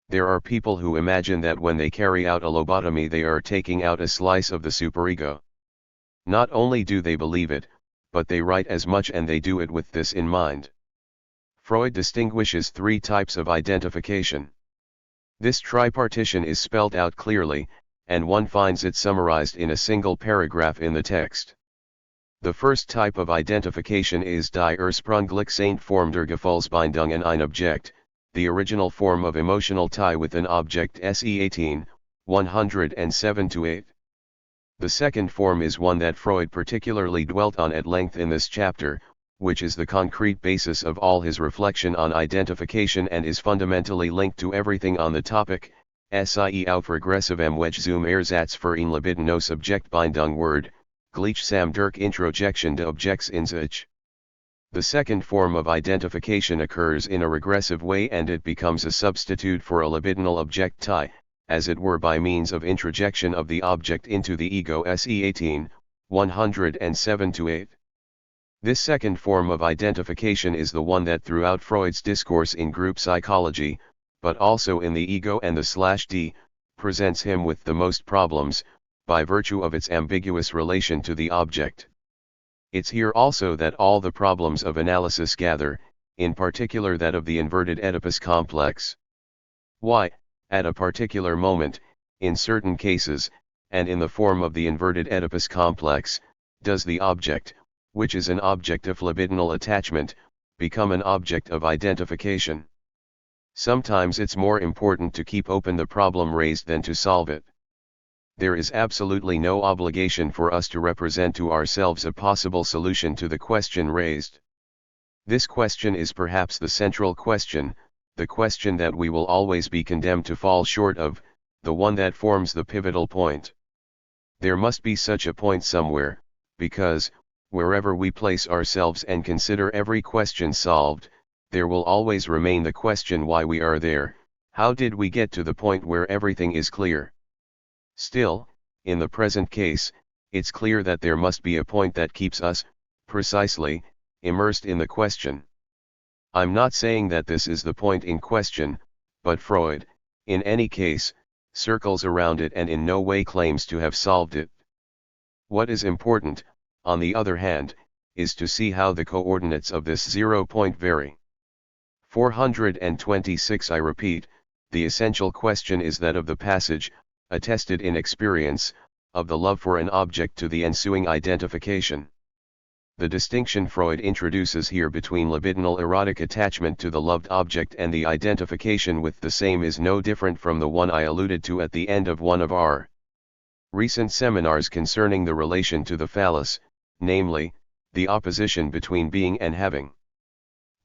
There are people who imagine that when they carry out a lobotomy they are taking out a slice of the superego. Not only do they believe it, but they write as much and they do it with this in mind. Freud distinguishes 3 types of identification. This tripartition is spelled out clearly, and one finds it summarized in a single paragraph in the text. The first type of identification is die ursprüngliche Form der Gefühlsbindung an ein Objekt, the original form of emotional tie with an object SE 18, 107-8. The second form is one that Freud particularly dwelt on at length in this chapter, which is the concrete basis of all his reflection on identification and is fundamentally linked to everything on the topic, Sie auf regressivem Weg zum Ersatz für ein libidinös Objektbindung word, gleichsam durch Introjection de Objects in sich. The second form of identification occurs in a regressive way and it becomes a substitute for a libidinal objecti, as it were by means of introjection of the object into the ego se 18, 107-8. This second form of identification is the one that throughout Freud's discourse in group psychology, but also in the ego and the /d, presents him with the most problems, by virtue of its ambiguous relation to the object. It's here also that all the problems of analysis gather, in particular that of the inverted Oedipus complex. Why, at a particular moment, in certain cases, and in the form of the inverted Oedipus complex, does the object, which is an object of libidinal attachment, become an object of identification? Sometimes it's more important to keep open the problem raised than to solve it. There is absolutely no obligation for us to represent to ourselves a possible solution to the question raised. This question is perhaps the central question, the question that we will always be condemned to fall short of, the one that forms the pivotal point. There must be such a point somewhere, because, wherever we place ourselves and consider every question solved, there will always remain the question why we are there, how did we get to the point where everything is clear? Still, in the present case, it's clear that there must be a point that keeps us, precisely, immersed in the question. I'm not saying that this is the point in question, but Freud, in any case, circles around it and in no way claims to have solved it. What is important, on the other hand, is to see how the coordinates of this 0 point vary. 426 I repeat, the essential question is that of the passage, attested in experience, of the love for an object to the ensuing identification. The distinction Freud introduces here between libidinal erotic attachment to the loved object and the identification with the same is no different from the one I alluded to at the end of one of our recent seminars concerning the relation to the phallus, namely, the opposition between being and having.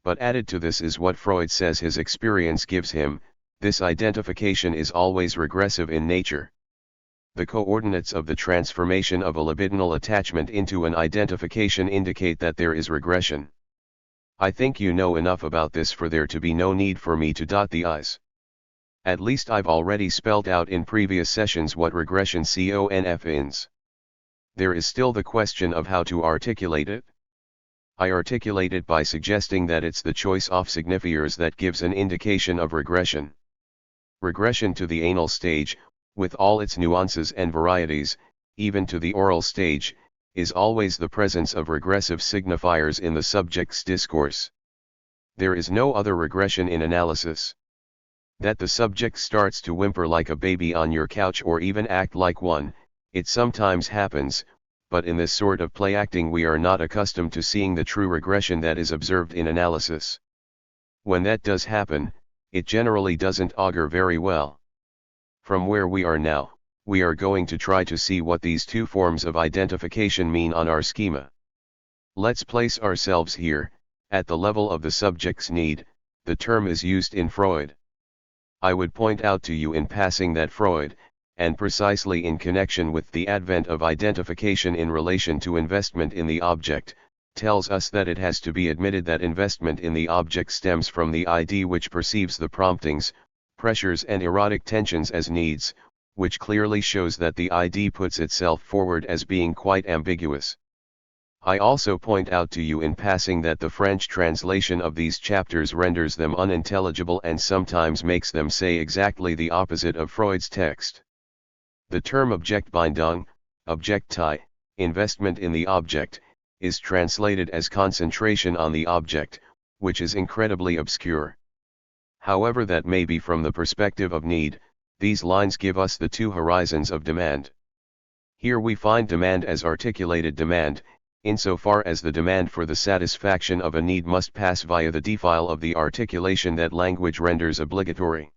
But added to this is what Freud says his experience gives him: this identification is always regressive in nature. The coordinates of the transformation of a libidinal attachment into an identification indicate that there is regression. I think you know enough about this for there to be no need for me to dot the i's. At least I've already spelled out in previous sessions what regression means. There is still the question of how to articulate it. I articulate it by suggesting that it's the choice of signifiers that gives an indication of regression. Regression to the anal stage, with all its nuances and varieties, even to the oral stage, is always the presence of regressive signifiers in the subject's discourse. There is no other regression in analysis. That the subject starts to whimper like a baby on your couch or even act like one, it sometimes happens, but in this sort of play acting we are not accustomed to seeing the true regression that is observed in analysis. When that does happen, it generally doesn't augur very well. From where we are now, we are going to try to see what these two forms of identification mean on our schema. Let's place ourselves here, at the level of the subject's need. The term is used in Freud. I would point out to you in passing that Freud, and precisely in connection with the advent of identification in relation to investment in the object, tells us that it has to be admitted that investment in the object stems from the ID which perceives the promptings, pressures and erotic tensions as needs, which clearly shows that the ID puts itself forward as being quite ambiguous. I also point out to you in passing that the French translation of these chapters renders them unintelligible and sometimes makes them say exactly the opposite of Freud's text. The term Objektbindung, Objekti, investment in the object, is translated as concentration on the object, which is incredibly obscure. However that may be from the perspective of need, these lines give us the two horizons of demand. Here we find demand as articulated demand, insofar as the demand for the satisfaction of a need must pass via the defile of the articulation that language renders obligatory.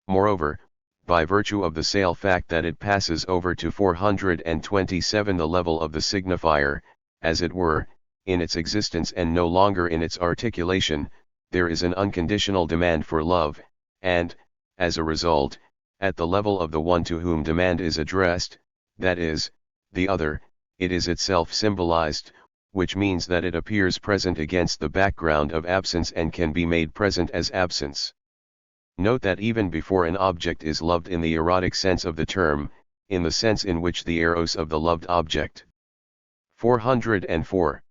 Moreover, by virtue of the sale fact that it passes over to 427 the level of the signifier, as it were, in its existence and no longer in its articulation, there is an unconditional demand for love, and, as a result, At the level of the one to whom demand is addressed, that is, the other, it is itself symbolized, which means that it appears present against the background of absence and can be made present as absence. Note that even before an object is loved in the erotic sense of the term, in the sense in which the eros of the loved object 404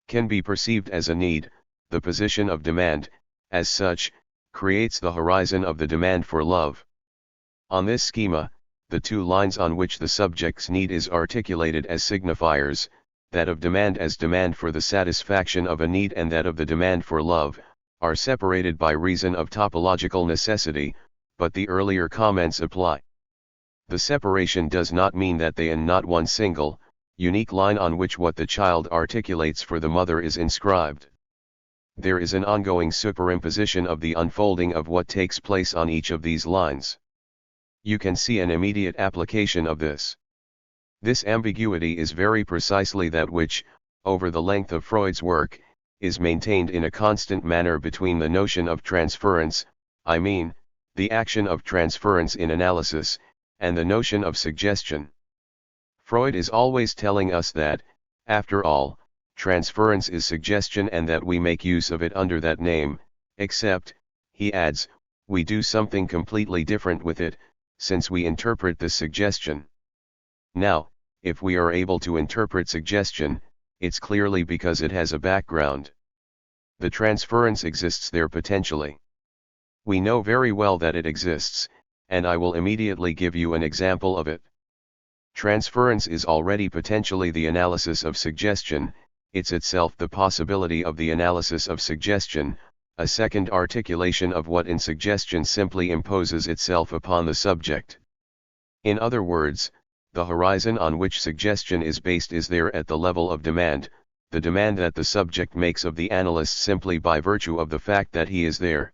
can be perceived as a need, the position of demand, as such, creates the horizon of the demand for love. On this schema, the two lines on which the subject's need is articulated as signifiers, that of demand as demand for the satisfaction of a need and that of the demand for love, are separated by reason of topological necessity, but the earlier comments apply. The separation does not mean that they are not one single, unique line on which what the child articulates for the mother is inscribed. There is an ongoing superimposition of the unfolding of what takes place on each of these lines. You can see an immediate application of this. This ambiguity is very precisely that which, over the length of Freud's work, is maintained in a constant manner between the notion of transference, I mean, the action of transference in analysis, and the notion of suggestion. Freud is always telling us that, after all, transference is suggestion and that we make use of it under that name, except, he adds, we do something completely different with it, since we interpret the suggestion. Now, if we are able to interpret suggestion, it's clearly because it has a background. The transference exists there potentially. We know very well that it exists, and I will immediately give you an example of it. Transference is already potentially the analysis of suggestion, it's itself the possibility of the analysis of suggestion, a second articulation of what in suggestion simply imposes itself upon the subject. In other words, the horizon on which suggestion is based is there at the level of demand, the demand that the subject makes of the analyst simply by virtue of the fact that he is there.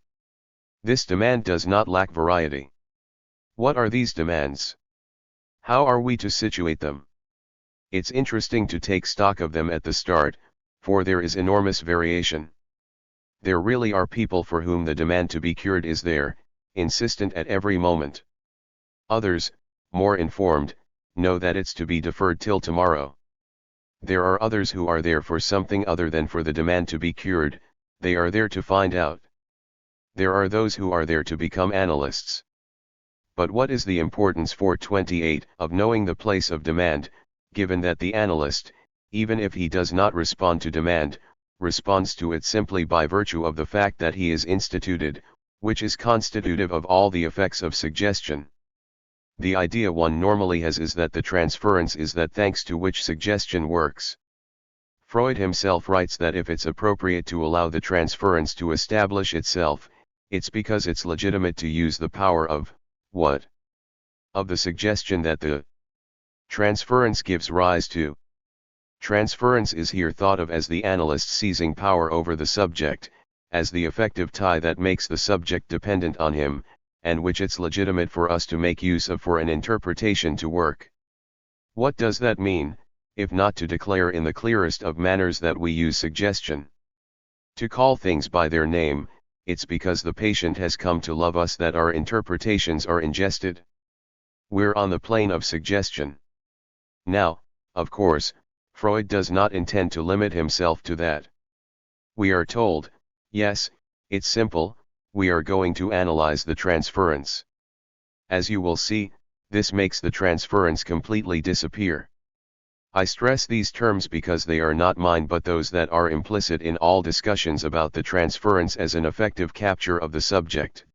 This demand does not lack variety. What are these demands? How are we to situate them? It's interesting to take stock of them at the start, for there is enormous variation. There really are people for whom the demand to be cured is there, insistent at every moment. Others, more informed, know that it's to be deferred till tomorrow. There are others who are there for something other than for the demand to be cured, they are there to find out. There are those who are there to become analysts. But what is the importance for 28 of knowing the place of demand, given that the analyst, even if he does not respond to demand, responds to it simply by virtue of the fact that he is instituted, which is constitutive of all the effects of suggestion. The idea one normally has is that the transference is that thanks to which suggestion works. Freud himself writes that if it's appropriate to allow the transference to establish itself, it's because it's legitimate to use the power of, what? Of the suggestion that the transference gives rise to. Transference is here thought of as the analyst seizing power over the subject, as the effective tie that makes the subject dependent on him, and which it's legitimate for us to make use of for an interpretation to work. What does that mean, if not to declare in the clearest of manners that we use suggestion? To call things by their name, it's because the patient has come to love us that our interpretations are ingested. We're on the plane of suggestion. Now, of course, Freud does not intend to limit himself to that. We are told, yes, it's simple, we are going to analyze the transference. As you will see, this makes the transference completely disappear. I stress these terms because they are not mine but those that are implicit in all discussions about the transference as an effective capture of the subject.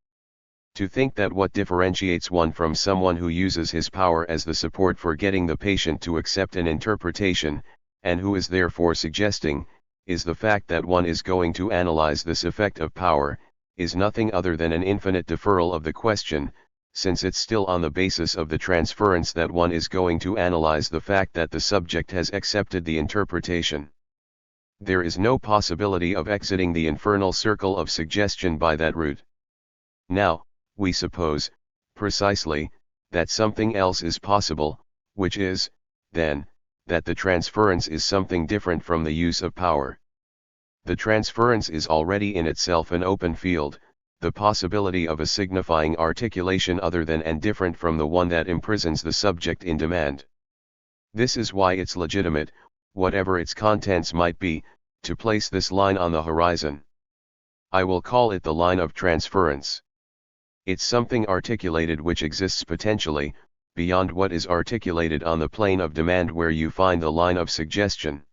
To think that what differentiates one from someone who uses his power as the support for getting the patient to accept an interpretation, and who is therefore suggesting, is the fact that one is going to analyze this effect of power, is nothing other than an infinite deferral of the question, since it's still on the basis of the transference that one is going to analyze the fact that the subject has accepted the interpretation. There is no possibility of exiting the infernal circle of suggestion by that route. Now, we suppose, precisely, that something else is possible, which is, then, that the transference is something different from the use of power. The transference is already in itself an open field, the possibility of a signifying articulation other than and different from the one that imprisons the subject in demand. This is why it's legitimate, whatever its contents might be, to place this line on the horizon. I will call it the line of transference. It's something articulated which exists potentially, beyond what is articulated on the plane of demand where you find the line of suggestion.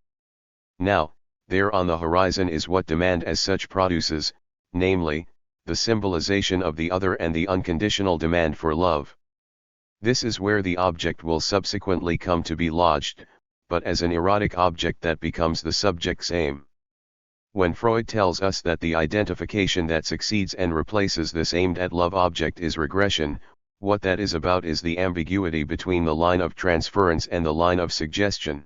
Now, there on the horizon is what demand as such produces, namely, the symbolization of the other and the unconditional demand for love. This is where the object will subsequently come to be lodged, but as an erotic object that becomes the subject's aim. When Freud tells us that the identification that succeeds and replaces this aimed at love object is regression, what that is about is the ambiguity between the line of transference and the line of suggestion.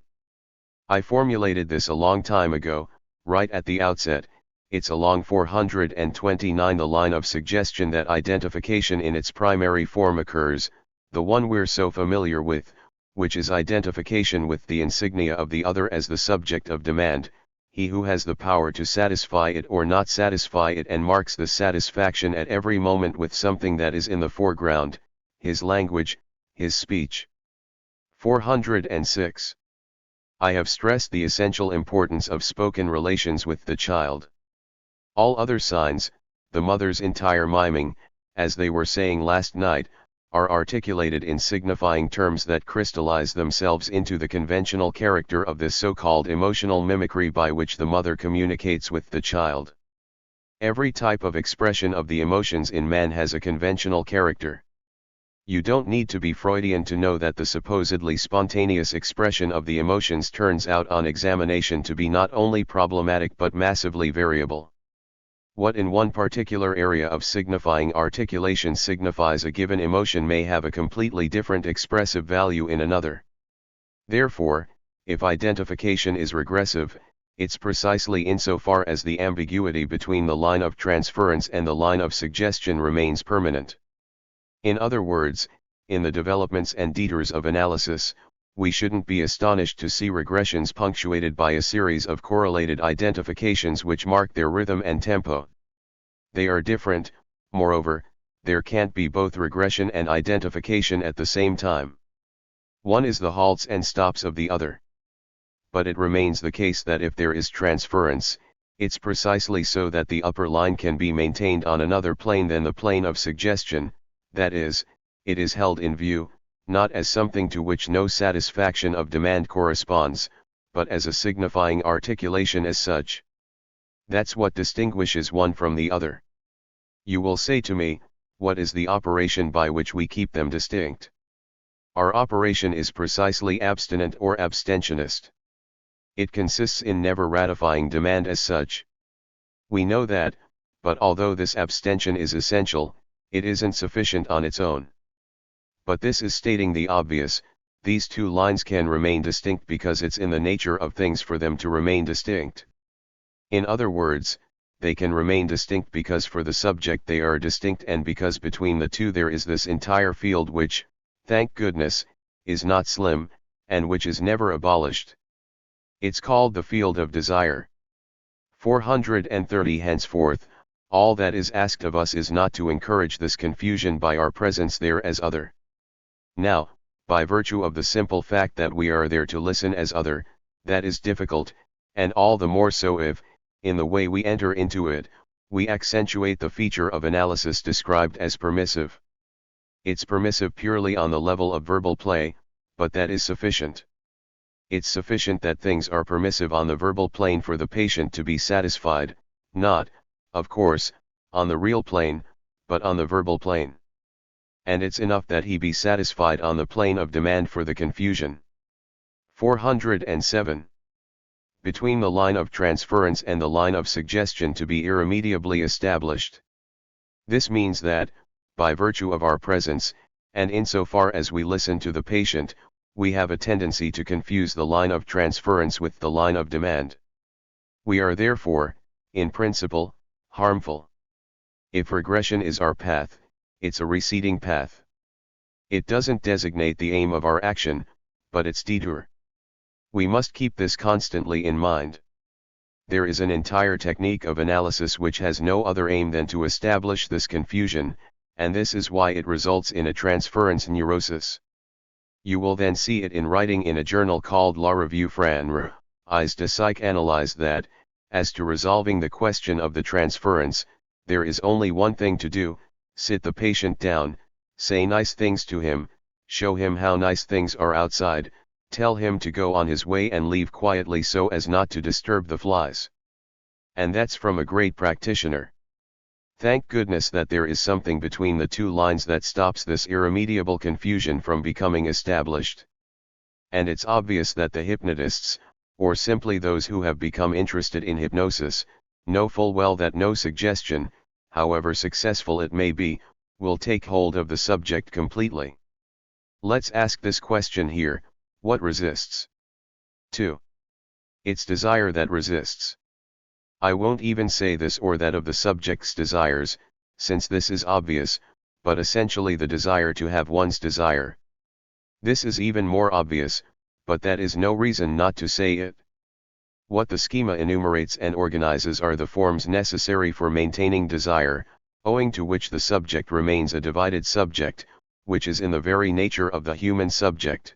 I formulated this a long time ago, right at the outset. It's along 429 the line of suggestion that identification in its primary form occurs, the one we're so familiar with, which is identification with the insignia of the other as the subject of demand, he who has the power to satisfy it or not satisfy it and marks the satisfaction at every moment with something that is in the foreground, his language, his speech. 406. I have stressed the essential importance of spoken relations with the child. All other signs, the mother's entire miming, as they were saying last night, are articulated in signifying terms that crystallize themselves into the conventional character of this so-called emotional mimicry by which the mother communicates with the child. Every type of expression of the emotions in man has a conventional character. You don't need to be Freudian to know that the supposedly spontaneous expression of the emotions turns out on examination to be not only problematic but massively variable. What in one particular area of signifying articulation signifies a given emotion may have a completely different expressive value in another. Therefore, if identification is regressive, it's precisely insofar as the ambiguity between the line of transference and the line of suggestion remains permanent. In other words, in the developments and detours of analysis, we shouldn't be astonished to see regressions punctuated by a series of correlated identifications which mark their rhythm and tempo. They are different, moreover, there can't be both regression and identification at the same time. One is the halts and stops of the other. But it remains the case that if there is transference, it's precisely so that the upper line can be maintained on another plane than the plane of suggestion, that is, it is held in view, not as something to which no satisfaction of demand corresponds, but as a signifying articulation as such. That's what distinguishes one from the other. You will say to me, what is the operation by which we keep them distinct? Our operation is precisely abstinent or abstentionist. It consists in never ratifying demand as such. We know that, but although this abstention is essential, it isn't sufficient on its own. But this is stating the obvious, these two lines can remain distinct because it's in the nature of things for them to remain distinct. In other words, they can remain distinct because for the subject they are distinct and because between the two there is this entire field which, thank goodness, is not slim, and which is never abolished. It's called the field of desire. 430 Henceforth, all that is asked of us is not to encourage this confusion by our presence there as other. Now, by virtue of the simple fact that we are there to listen as other, that is difficult, and all the more so if, in the way we enter into it, we accentuate the feature of analysis described as permissive. It's permissive purely on the level of verbal play, but that is sufficient. It's sufficient that things are permissive on the verbal plane for the patient to be satisfied, not, of course, on the real plane, but on the verbal plane. And it's enough that he be satisfied on the plane of demand for the confusion. 407. Between the line of transference and the line of suggestion to be irremediably established. This means that, by virtue of our presence, and insofar as we listen to the patient, we have a tendency to confuse the line of transference with the line of demand. We are therefore, in principle, harmful. If regression is our path, it's a receding path. It doesn't designate the aim of our action, but its detour. We must keep this constantly in mind. There is an entire technique of analysis which has no other aim than to establish this confusion, and this is why it results in a transference neurosis. You will then see it in writing in a journal called La Revue Française de Psychanalyse that, as to resolving the question of the transference, there is only one thing to do: sit the patient down, say nice things to him, show him how nice things are outside, tell him to go on his way and leave quietly so as not to disturb the flies. And that's from a great practitioner. Thank goodness that there is something between the two lines that stops this irremediable confusion from becoming established. And it's obvious that the hypnotists, or simply those who have become interested in hypnosis, know full well that no suggestion, however successful it may be, will take hold of the subject completely. Let's ask this question here: what resists? 2. It's desire that resists. I won't even say this or that of the subject's desires, since this is obvious, but essentially the desire to have one's desire. This is even more obvious, but that is no reason not to say it. What the schema enumerates and organizes are the forms necessary for maintaining desire, owing to which the subject remains a divided subject, which is in the very nature of the human subject.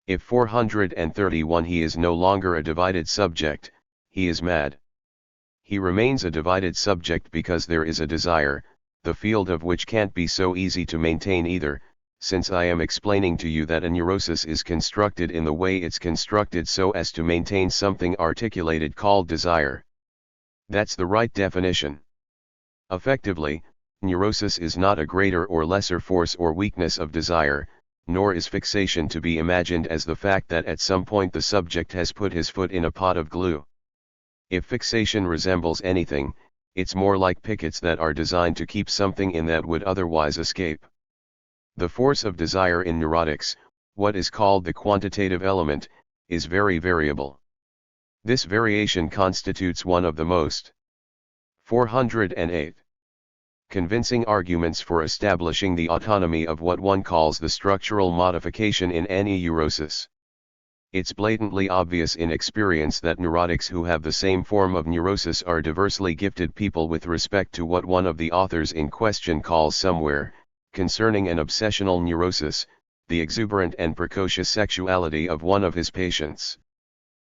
If 431 he is no longer a divided subject, he is mad. He remains a divided subject because there is a desire, the field of which can't be so easy to maintain either, since I am explaining to you that a neurosis is constructed in the way it's constructed so as to maintain something articulated called desire. That's the right definition. Effectively, neurosis is not a greater or lesser force or weakness of desire, nor is fixation to be imagined as the fact that at some point the subject has put his foot in a pot of glue. If fixation resembles anything, it's more like pickets that are designed to keep something in that would otherwise escape. The force of desire in neurotics, what is called the quantitative element, is very variable. This variation constitutes one of the most 408 convincing arguments for establishing the autonomy of what one calls the structural modification in any neurosis. It's blatantly obvious in experience that neurotics who have the same form of neurosis are diversely gifted people with respect to what one of the authors in question calls somewhere, concerning an obsessional neurosis, the exuberant and precocious sexuality of one of his patients.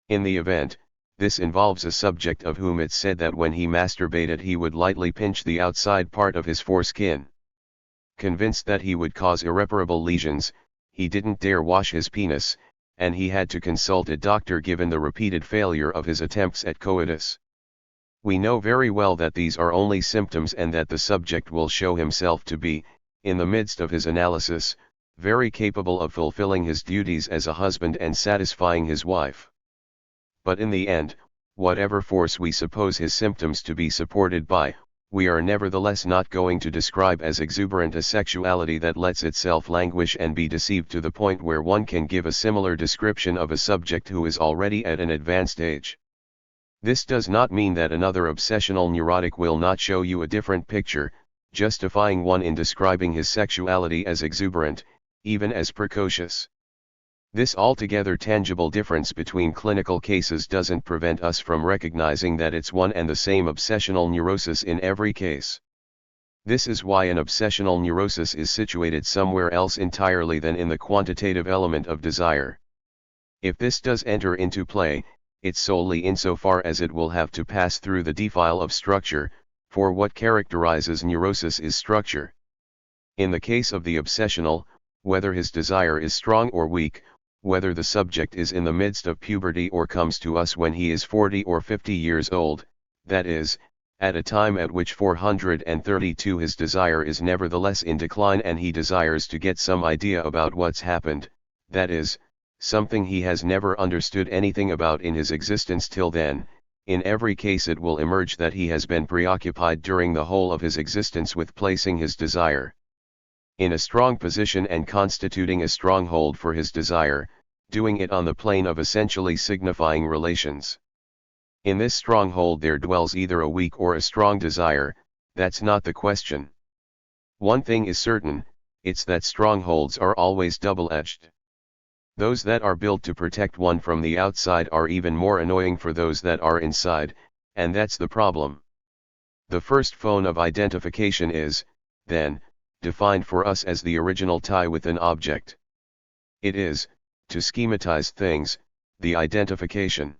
In the event, this involves a subject of whom it's said that when he masturbated he would lightly pinch the outside part of his foreskin. Convinced that he would cause irreparable lesions, he didn't dare wash his penis, and he had to consult a doctor given the repeated failure of his attempts at coitus. We know very well that these are only symptoms and that the subject will show himself to be, in the midst of his analysis, very capable of fulfilling his duties as a husband and satisfying his wife. But in the end, whatever force we suppose his symptoms to be supported by, we are nevertheless not going to describe as exuberant a sexuality that lets itself languish and be deceived to the point where one can give a similar description of a subject who is already at an advanced age. This does not mean that another obsessional neurotic will not show you a different picture, justifying one in describing his sexuality as exuberant, even as precocious. This altogether tangible difference between clinical cases doesn't prevent us from recognizing that it's one and the same obsessional neurosis in every case. This is why an obsessional neurosis is situated somewhere else entirely than in the quantitative element of desire. If this does enter into play, it's solely insofar as it will have to pass through the defile of structure, for what characterizes neurosis is structure. In the case of the obsessional, whether his desire is strong or weak, whether the subject is in the midst of puberty or comes to us when he is 40 or 50 years old, that is, at a time at which 432 his desire is nevertheless in decline and he desires to get some idea about what's happened, that is, something he has never understood anything about in his existence till then, in every case it will emerge that he has been preoccupied during the whole of his existence with placing his desire in a strong position and constituting a stronghold for his desire, doing it on the plane of essentially signifying relations. In this stronghold there dwells either a weak or a strong desire, that's not the question. One thing is certain, it's that strongholds are always double-edged. Those that are built to protect one from the outside are even more annoying for those that are inside, and that's the problem. The first phone of identification is, then, defined for us as the original tie with an object. It is, to schematize things, the identification.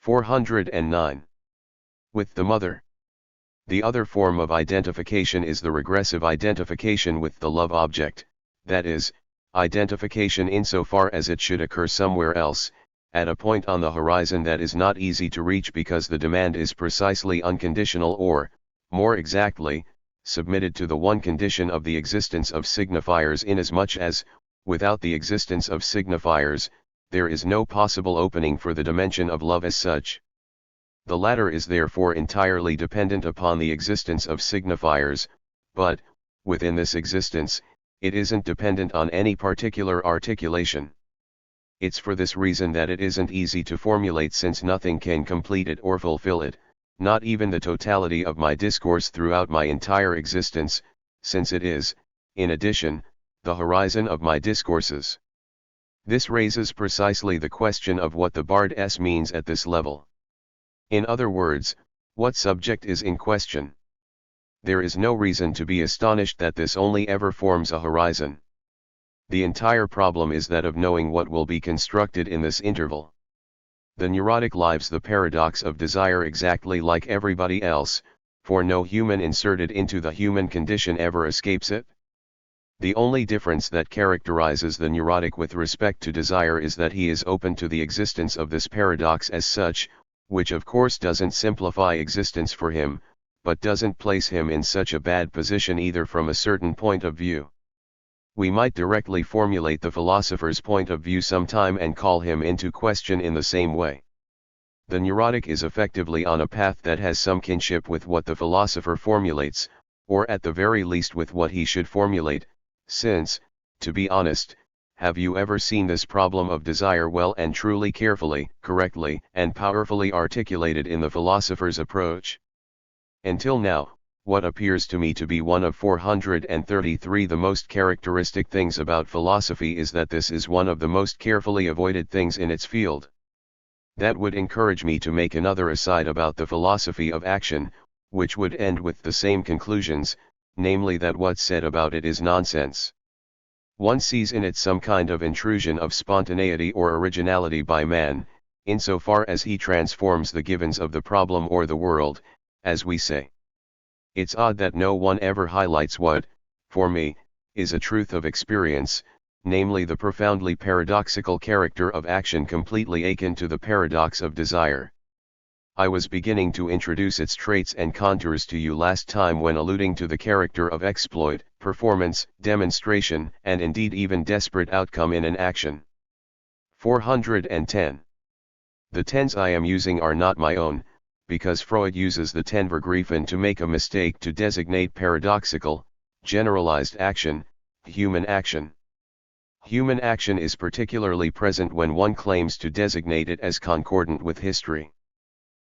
409. With the mother. The other form of identification is the regressive identification with the love object, that is, identification insofar as it should occur somewhere else, at a point on the horizon that is not easy to reach because the demand is precisely unconditional or, more exactly, submitted to the one condition of the existence of signifiers inasmuch as, without the existence of signifiers, there is no possible opening for the dimension of love as such. The latter is therefore entirely dependent upon the existence of signifiers, but, within this existence, it isn't dependent on any particular articulation. It's for this reason that it isn't easy to formulate since nothing can complete it or fulfill it, not even the totality of my discourse throughout my entire existence, since it is, in addition, the horizon of my discourses. This raises precisely the question of what the bard s means at this level. In other words, what subject is in question? There is no reason to be astonished that this only ever forms a horizon. The entire problem is that of knowing what will be constructed in this interval. The neurotic lives the paradox of desire exactly like everybody else, for no human inserted into the human condition ever escapes it. The only difference that characterizes the neurotic with respect to desire is that he is open to the existence of this paradox as such, which of course doesn't simplify existence for him, but doesn't place him in such a bad position either from a certain point of view. We might directly formulate the philosopher's point of view sometime and call him into question in the same way. The neurotic is effectively on a path that has some kinship with what the philosopher formulates, or at the very least with what he should formulate, since, to be honest, have you ever seen this problem of desire well and truly carefully, correctly, and powerfully articulated in the philosopher's approach? Until now, what appears to me to be one of 433 the most characteristic things about philosophy is that this is one of the most carefully avoided things in its field. That would encourage me to make another aside about the philosophy of action, which would end with the same conclusions, namely that what's said about it is nonsense. One sees in it some kind of intrusion of spontaneity or originality by man, insofar as he transforms the givens of the problem or the world, as we say. It's odd that no one ever highlights what, for me, is a truth of experience, namely the profoundly paradoxical character of action completely akin to the paradox of desire. I was beginning to introduce its traits and contours to you last time when alluding to the character of exploit, performance, demonstration, and indeed even desperate outcome in an action. 410. The tens I am using are not my own, because Freud uses the Tenvergriffen to make a mistake to designate paradoxical, generalized action, human action. Human action is particularly present when one claims to designate it as concordant with history.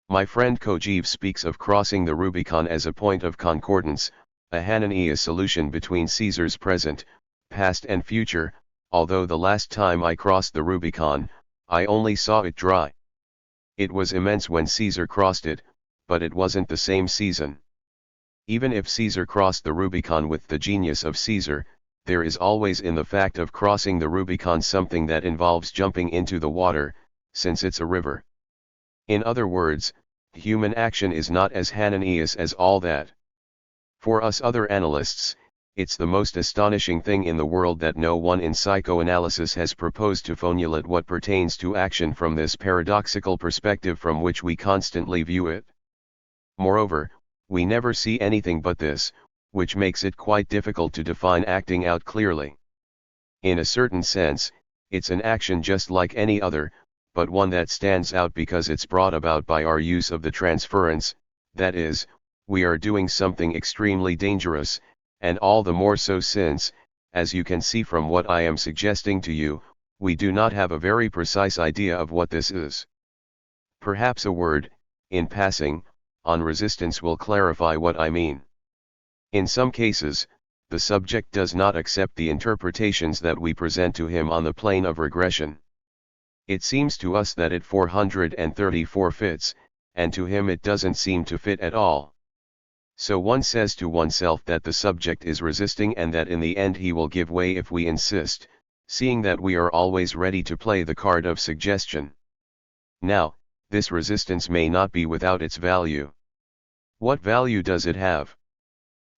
My friend Kojève speaks of crossing the Rubicon as a point of concordance, a Hananiah solution between Caesar's present, past and future, although the last time I crossed the Rubicon, I only saw it dry. It was immense when Caesar crossed it, but it wasn't the same season. Even if Caesar crossed the Rubicon with the genius of Caesar, there is always in the fact of crossing the Rubicon something that involves jumping into the water, since it's a river. In other words, human action is not as Hananiah as all that. For us other analysts, it's the most astonishing thing in the world that no one in psychoanalysis has proposed to formulate what pertains to action from this paradoxical perspective from which we constantly view it. Moreover, we never see anything but this, which makes it quite difficult to define acting out clearly. In a certain sense, it's an action just like any other, but one that stands out because it's brought about by our use of the transference, that is, we are doing something extremely dangerous, and all the more so since, as you can see from what I am suggesting to you, we do not have a very precise idea of what this is. Perhaps a word, in passing, on resistance will clarify what I mean. In some cases, the subject does not accept the interpretations that we present to him on the plane of regression. It seems to us that it 434 fits, and to him it doesn't seem to fit at all. So one says to oneself that the subject is resisting and that in the end he will give way if we insist, seeing that we are always ready to play the card of suggestion. Now, this resistance may not be without its value. What value does it have?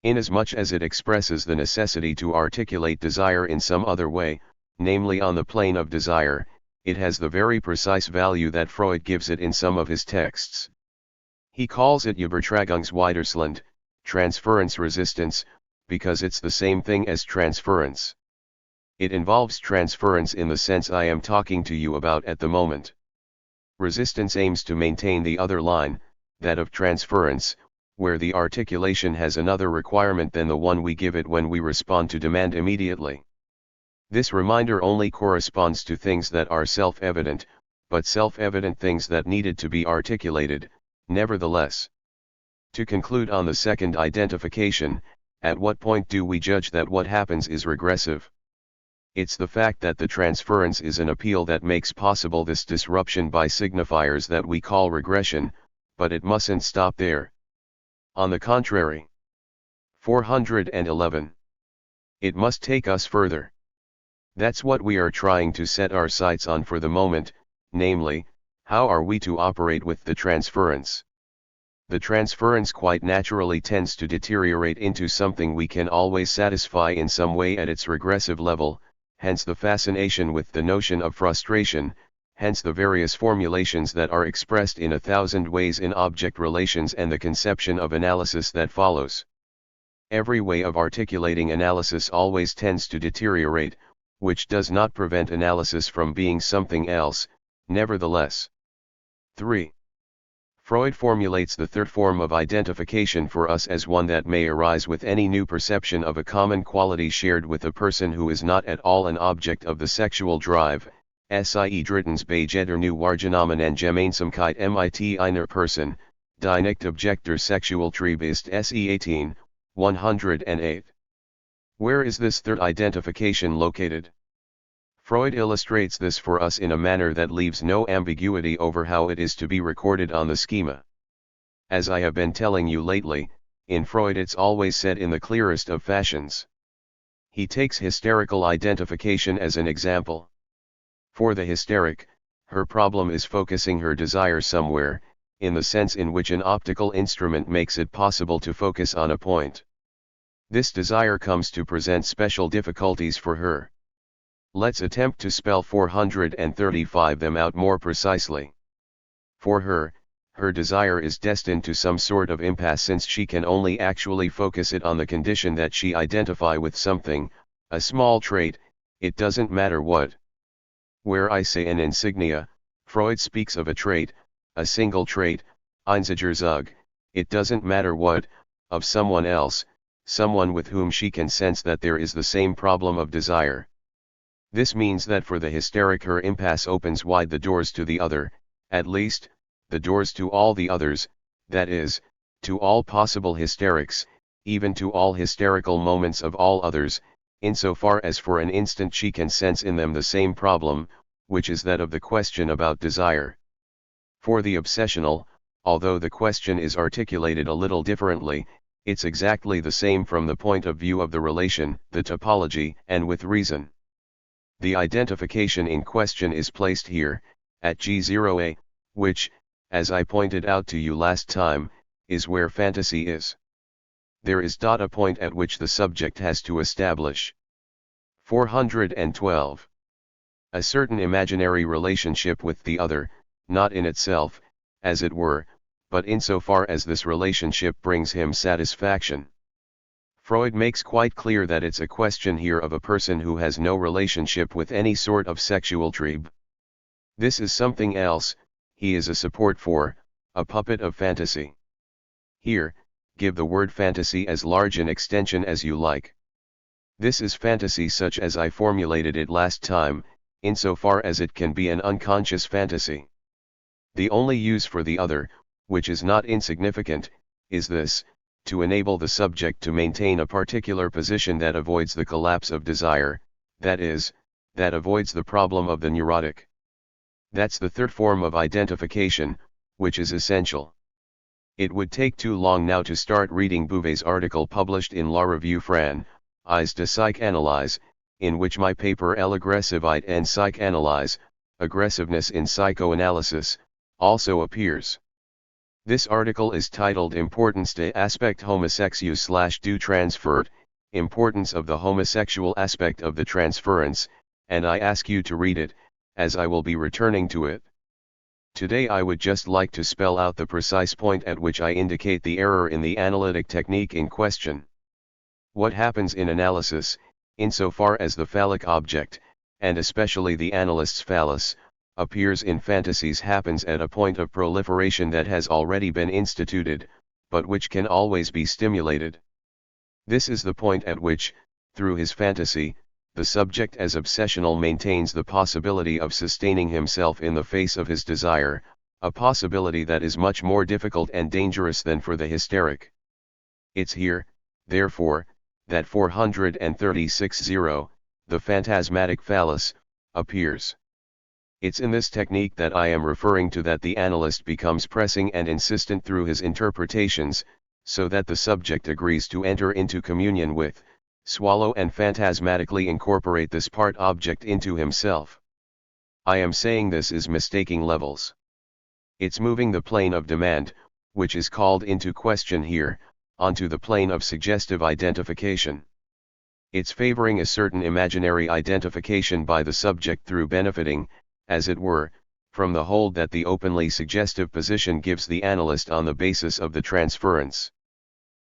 Inasmuch as it expresses the necessity to articulate desire in some other way, namely on the plane of desire, it has the very precise value that Freud gives it in some of his texts. He calls it Übertragungswiderstand, transference resistance, because it's the same thing as transference. It involves transference in the sense I am talking to you about at the moment. Resistance aims to maintain the other line, that of transference, where the articulation has another requirement than the one we give it when we respond to demand immediately. This reminder only corresponds to things that are self-evident, but self-evident things that needed to be articulated, nevertheless. To conclude on the second identification, at what point do we judge that what happens is regressive? It's the fact that the transference is an appeal that makes possible this disruption by signifiers that we call regression, but it mustn't stop there. On the contrary. 411. It must take us further. That's what we are trying to set our sights on for the moment, namely, how are we to operate with the transference? The transference quite naturally tends to deteriorate into something we can always satisfy in some way at its regressive level, hence the fascination with the notion of frustration, hence the various formulations that are expressed in 1,000 ways in object relations and the conception of analysis that follows. Every way of articulating analysis always tends to deteriorate, which does not prevent analysis from being something else, nevertheless. 3. Freud formulates the third form of identification for us as one that may arise with any new perception of a common quality shared with a person who is not at all an object of the sexual drive, sie drittens bei jeder new Wahrgenommen en Gemeinsamkeit mit einer Person, die nicht Objekter Sexualtrieb ist se 18, 108. Where is this third identification located? Freud illustrates this for us in a manner that leaves no ambiguity over how it is to be recorded on the schema. As I have been telling you lately, in Freud it's always said in the clearest of fashions. He takes hysterical identification as an example. For the hysteric, her problem is focusing her desire somewhere, in the sense in which an optical instrument makes it possible to focus on a point. This desire comes to present special difficulties for her. Let's attempt to spell 435 them out more precisely. For her, her desire is destined to some sort of impasse since she can only actually focus it on the condition that she identify with something, a small trait, it doesn't matter what. Where I say an insignia, Freud speaks of a trait, a single trait, Einzigerzug, it doesn't matter what, of someone else, someone with whom she can sense that there is the same problem of desire. This means that for the hysteric her impasse opens wide the doors to the other, at least, the doors to all the others, that is, to all possible hysterics, even to all hysterical moments of all others, insofar as for an instant she can sense in them the same problem, which is that of the question about desire. For the obsessional, although the question is articulated a little differently, it's exactly the same from the point of view of the relation, the topology, and with reason. The identification in question is placed here, at G0a, which, as I pointed out to you last time, is where fantasy is. There is a point at which the subject has to establish. 412. A certain imaginary relationship with the other, not in itself, as it were, but insofar as this relationship brings him satisfaction. Freud makes quite clear that it's a question here of a person who has no relationship with any sort of sexual trieb. This is something else, he is a support for, a puppet of fantasy. Here, give the word fantasy as large an extension as you like. This is fantasy such as I formulated it last time, insofar as it can be an unconscious fantasy. The only use for the other, which is not insignificant, is this, to enable the subject to maintain a particular position that avoids the collapse of desire, that is, that avoids the problem of the neurotic. That's the third form of identification, which is essential. It would take too long now to start reading Bouvet's article published in La Revue France de Psychanalyse, in which my paper L'aggressivité en psychanalyse, aggressiveness in psychoanalysis, also appears. This article is titled Importance de aspect homosexuel / du transfert, importance of the homosexual aspect of the transference, and I ask you to read it, as I will be returning to it. Today I would just like to spell out the precise point at which I indicate the error in the analytic technique in question. What happens in analysis, insofar as the phallic object, and especially the analyst's phallus, appears in fantasies happens at a point of proliferation that has already been instituted, but which can always be stimulated. This is the point at which, through his fantasy, the subject as obsessional maintains the possibility of sustaining himself in the face of his desire, a possibility that is much more difficult and dangerous than for the hysteric. It's here, therefore, that 436.0, the phantasmatic phallus, appears. It's in this technique that I am referring to that the analyst becomes pressing and insistent through his interpretations, so that the subject agrees to enter into communion with, swallow and phantasmatically incorporate this part object into himself. I am saying this is mistaking levels. It's moving the plane of demand, which is called into question here, onto the plane of suggestive identification. It's favoring a certain imaginary identification by the subject through benefiting, as it were, from the hold that the openly suggestive position gives the analyst on the basis of the transference.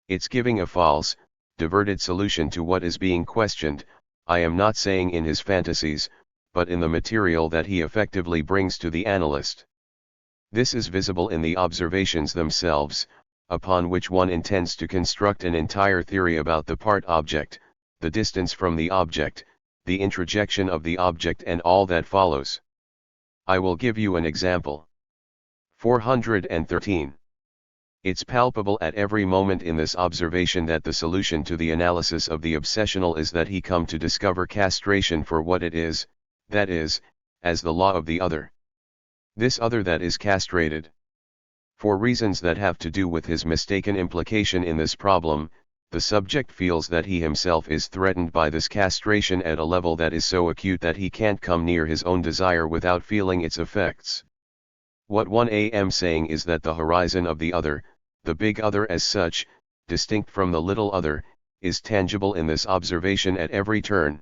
It's giving a false, diverted solution to what is being questioned, I am not saying in his fantasies, but in the material that he effectively brings to the analyst. This is visible in the observations themselves, upon which one intends to construct an entire theory about the part object, the distance from the object, the introjection of the object and all that follows. I will give you an example. 413. It's palpable at every moment in this observation that the solution to the analysis of the obsessional is that he come to discover castration for what it is, that is, as the law of the other. This other that is castrated. For reasons that have to do with his mistaken implication in this problem, the subject feels that he himself is threatened by this castration at a level that is so acute that he can't come near his own desire without feeling its effects. What one am saying is that the horizon of the other, the big other as such, distinct from the little other, is tangible in this observation at every turn.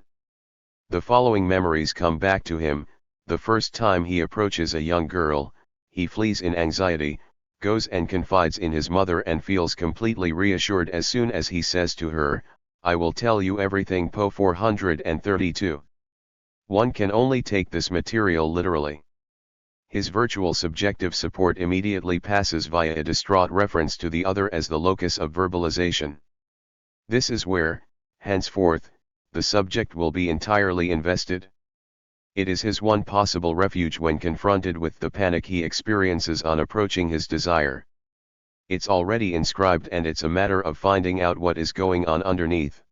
The following memories come back to him: the first time he approaches a young girl, he flees in anxiety, goes and confides in his mother and feels completely reassured as soon as he says to her, "I will tell you everything." Po 432. One can only take this material literally. His virtual subjective support immediately passes via a distraught reference to the other as the locus of verbalization. This is where, henceforth, the subject will be entirely invested. It is his one possible refuge when confronted with the panic he experiences on approaching his desire. It's already inscribed and it's a matter of finding out what is going on underneath.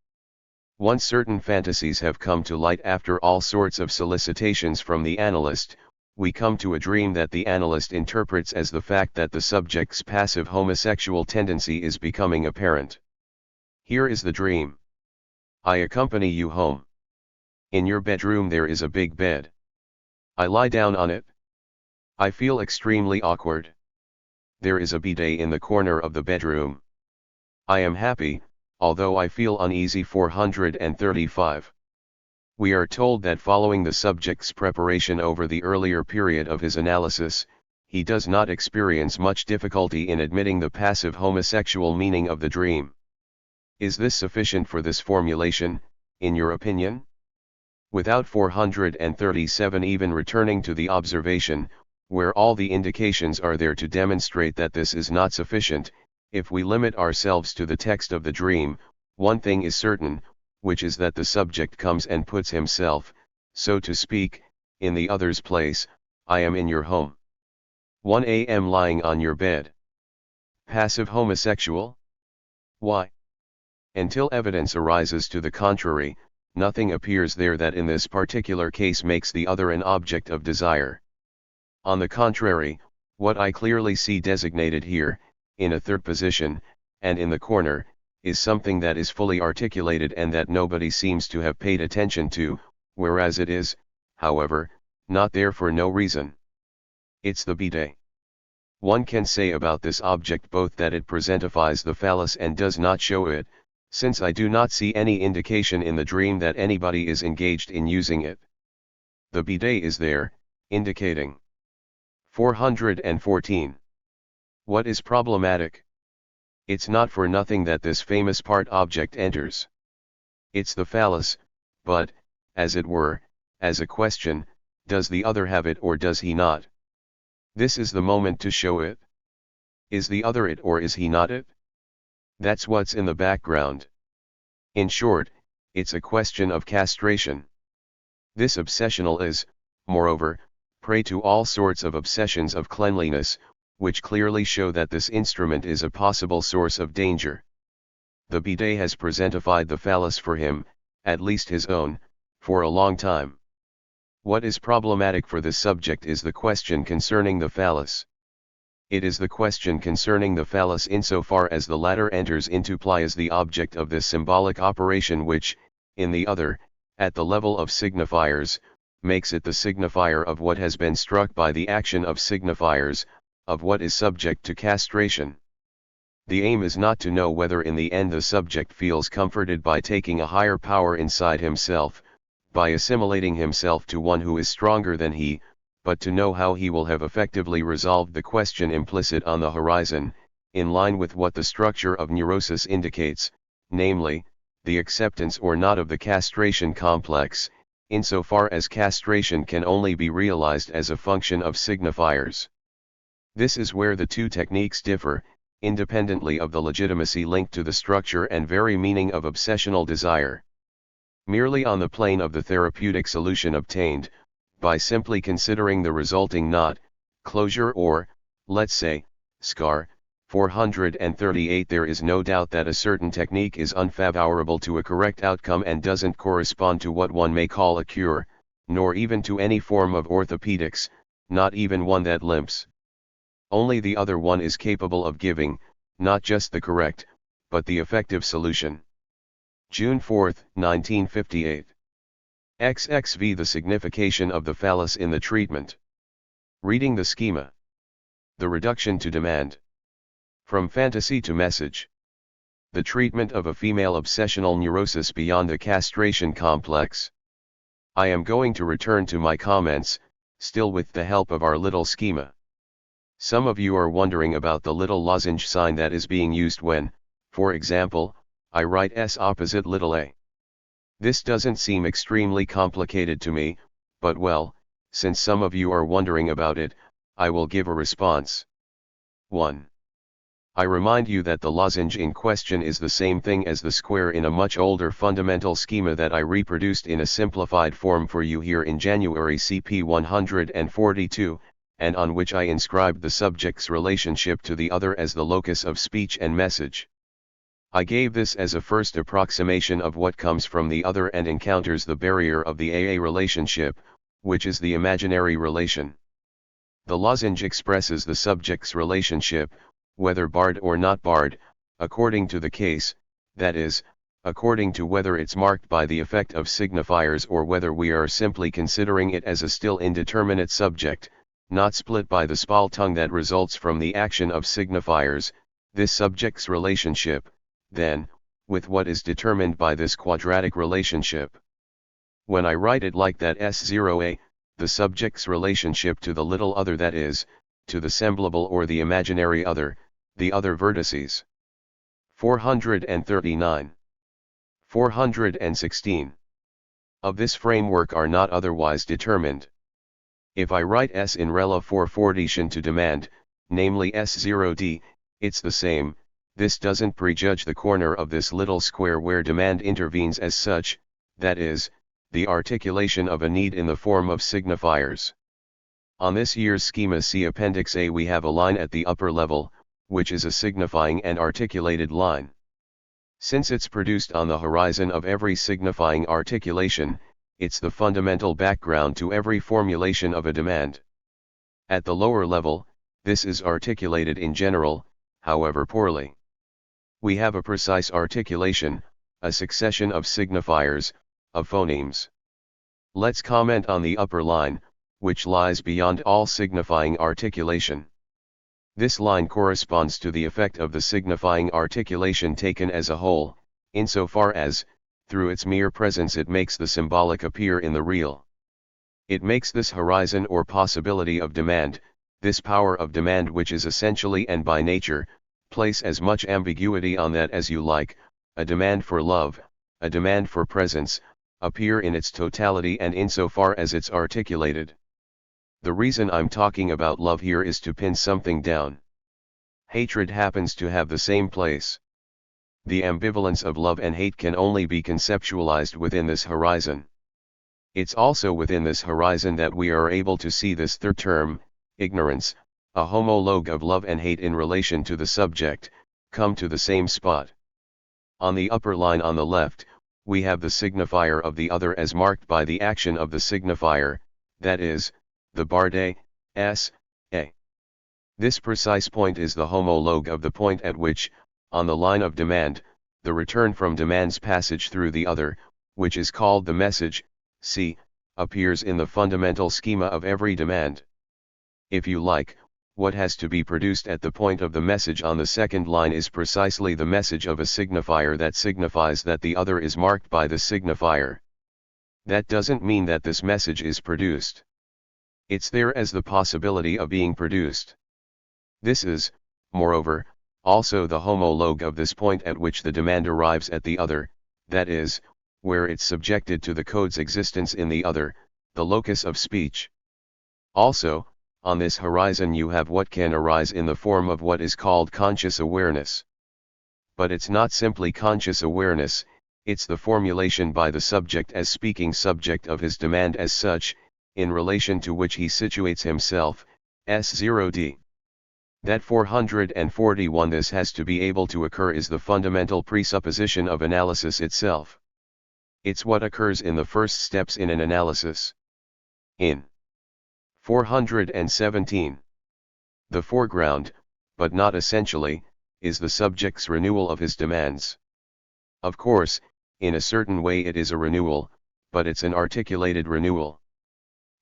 Once certain fantasies have come to light after all sorts of solicitations from the analyst, we come to a dream that the analyst interprets as the fact that the subject's passive homosexual tendency is becoming apparent. Here is the dream. I accompany you home. In your bedroom there is a big bed. I lie down on it. I feel extremely awkward. There is a bidet in the corner of the bedroom. I am happy, although I feel uneasy. 435. We are told that following the subject's preparation over the earlier period of his analysis, he does not experience much difficulty in admitting the passive homosexual meaning of the dream. Is this sufficient for this formulation, in your opinion? Without 437 even returning to the observation, where all the indications are there to demonstrate that this is not sufficient, if we limit ourselves to the text of the dream, one thing is certain, which is that the subject comes and puts himself, so to speak, in the other's place. I am in your home. 1 am lying on your bed. Passive homosexual? Why? Until evidence arises to the contrary, nothing appears there that in this particular case makes the other an object of desire. On the contrary, what I clearly see designated here, in a third position, and in the corner, is something that is fully articulated and that nobody seems to have paid attention to, whereas it is, however, not there for no reason. It's the bidet. One can say about this object both that it presentifies the phallus and does not show it, since I do not see any indication in the dream that anybody is engaged in using it. The bidet is there, indicating. 414. What is problematic? It's not for nothing that this famous part object enters. It's the phallus, but, as it were, as a question, does the other have it or does he not? This is the moment to show it. Is the other it or is he not it? That's what's in the background. In short, it's a question of castration. This obsessional is, moreover, prey to all sorts of obsessions of cleanliness, which clearly show that this instrument is a possible source of danger. The bidet has presentified the phallus for him, at least his own, for a long time. What is problematic for this subject is the question concerning the phallus. It is the question concerning the phallus insofar as the latter enters into play as the object of this symbolic operation which, in the other, at the level of signifiers, makes it the signifier of what has been struck by the action of signifiers, of what is subject to castration. The aim is not to know whether in the end the subject feels comforted by taking a higher power inside himself, by assimilating himself to one who is stronger than he, but to know how he will have effectively resolved the question implicit on the horizon, in line with what the structure of neurosis indicates, namely, the acceptance or not of the castration complex, insofar as castration can only be realized as a function of signifiers. This is where the two techniques differ, independently of the legitimacy linked to the structure and very meaning of obsessional desire. Merely on the plane of the therapeutic solution obtained, by simply considering the resulting knot, closure or, let's say, scar, 438 there is no doubt that a certain technique is unfavorable to a correct outcome and doesn't correspond to what one may call a cure, nor even to any form of orthopedics, not even one that limps. Only the other one is capable of giving, not just the correct, but the effective solution. June 4, 1958. XXV The signification of the phallus in the treatment. Reading the schema. The reduction to demand. From fantasy to message. The treatment of a female obsessional neurosis beyond the castration complex. I am going to return to my comments, still with the help of our little schema. Some of you are wondering about the little lozenge sign that is being used when, for example, I write S opposite little a. This doesn't seem extremely complicated to me, but well, since some of you are wondering about it, I will give a response. 1. I remind you that the lozenge in question is the same thing as the square in a much older fundamental schema that I reproduced in a simplified form for you here in January CP 142, and on which I inscribed the subject's relationship to the other as the locus of speech and message. I gave this as a first approximation of what comes from the other and encounters the barrier of the AA relationship, which is the imaginary relation. The lozenge expresses the subject's relationship, whether barred or not barred, according to the case, that is, according to whether it's marked by the effect of signifiers or whether we are simply considering it as a still indeterminate subject, not split by the spaltung that results from the action of signifiers. This subject's relationship, then, with what is determined by this quadratic relationship. When I write it like that S0a, the subject's relationship to the little other, that is, to the semblable or the imaginary other, the other vertices. 439. 416. Of this framework are not otherwise determined. If I write S in rela for fortition to demand, namely S0d, it's the same. This doesn't prejudge the corner of this little square where demand intervenes as such, that is, the articulation of a need in the form of signifiers. On this year's schema see Appendix A we have a line at the upper level, which is a signifying and articulated line. Since it's produced on the horizon of every signifying articulation, it's the fundamental background to every formulation of a demand. At the lower level, this is articulated in general, however poorly. We have a precise articulation, a succession of signifiers, of phonemes. Let's comment on the upper line, which lies beyond all signifying articulation. This line corresponds to the effect of the signifying articulation taken as a whole, insofar as, through its mere presence it makes the symbolic appear in the real. It makes this horizon or possibility of demand, this power of demand which is essentially and by nature, place as much ambiguity on that as you like, a demand for love, a demand for presence, appear in its totality and insofar as it's articulated. The reason I'm talking about love here is to pin something down. Hatred happens to have the same place. The ambivalence of love and hate can only be conceptualized within this horizon. It's also within this horizon that we are able to see this third term, ignorance, a homologue of love and hate in relation to the subject, come to the same spot. On the upper line on the left, we have the signifier of the other as marked by the action of the signifier, that is, the barde, s, a. This precise point is the homologue of the point at which, on the line of demand, the return from demand's passage through the other, which is called the message, c, appears in the fundamental schema of every demand. If you like, what has to be produced at the point of the message on the second line is precisely the message of a signifier that signifies that the other is marked by the signifier. That doesn't mean that this message is produced. It's there as the possibility of being produced. This is, moreover, also the homologue of this point at which the demand arrives at the other, that is, where it's subjected to the code's existence in the other, the locus of speech. Also, on this horizon you have what can arise in the form of what is called conscious awareness. But it's not simply conscious awareness, it's the formulation by the subject as speaking subject of his demand as such, in relation to which he situates himself, S0D. That 441 this has to be able to occur is the fundamental presupposition of analysis itself. It's what occurs in the first steps in an analysis. In 417. The foreground, but not essentially, is the subject's renewal of his demands. Of course, in a certain way it is a renewal, but it's an articulated renewal.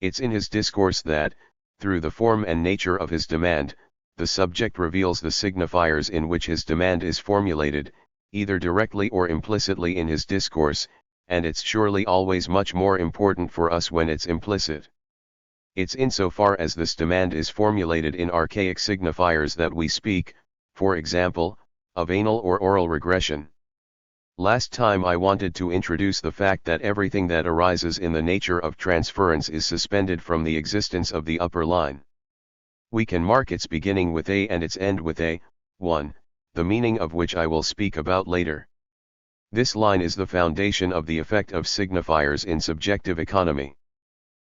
It's in his discourse that, through the form and nature of his demand, the subject reveals the signifiers in which his demand is formulated, either directly or implicitly in his discourse, and it's surely always much more important for us when it's implicit. It's insofar as this demand is formulated in archaic signifiers that we speak, for example, of anal or oral regression. Last time I wanted to introduce the fact that everything that arises in the nature of transference is suspended from the existence of the upper line. We can mark its beginning with a and its end with a, 1, the meaning of which I will speak about later. This line is the foundation of the effect of signifiers in subjective economy.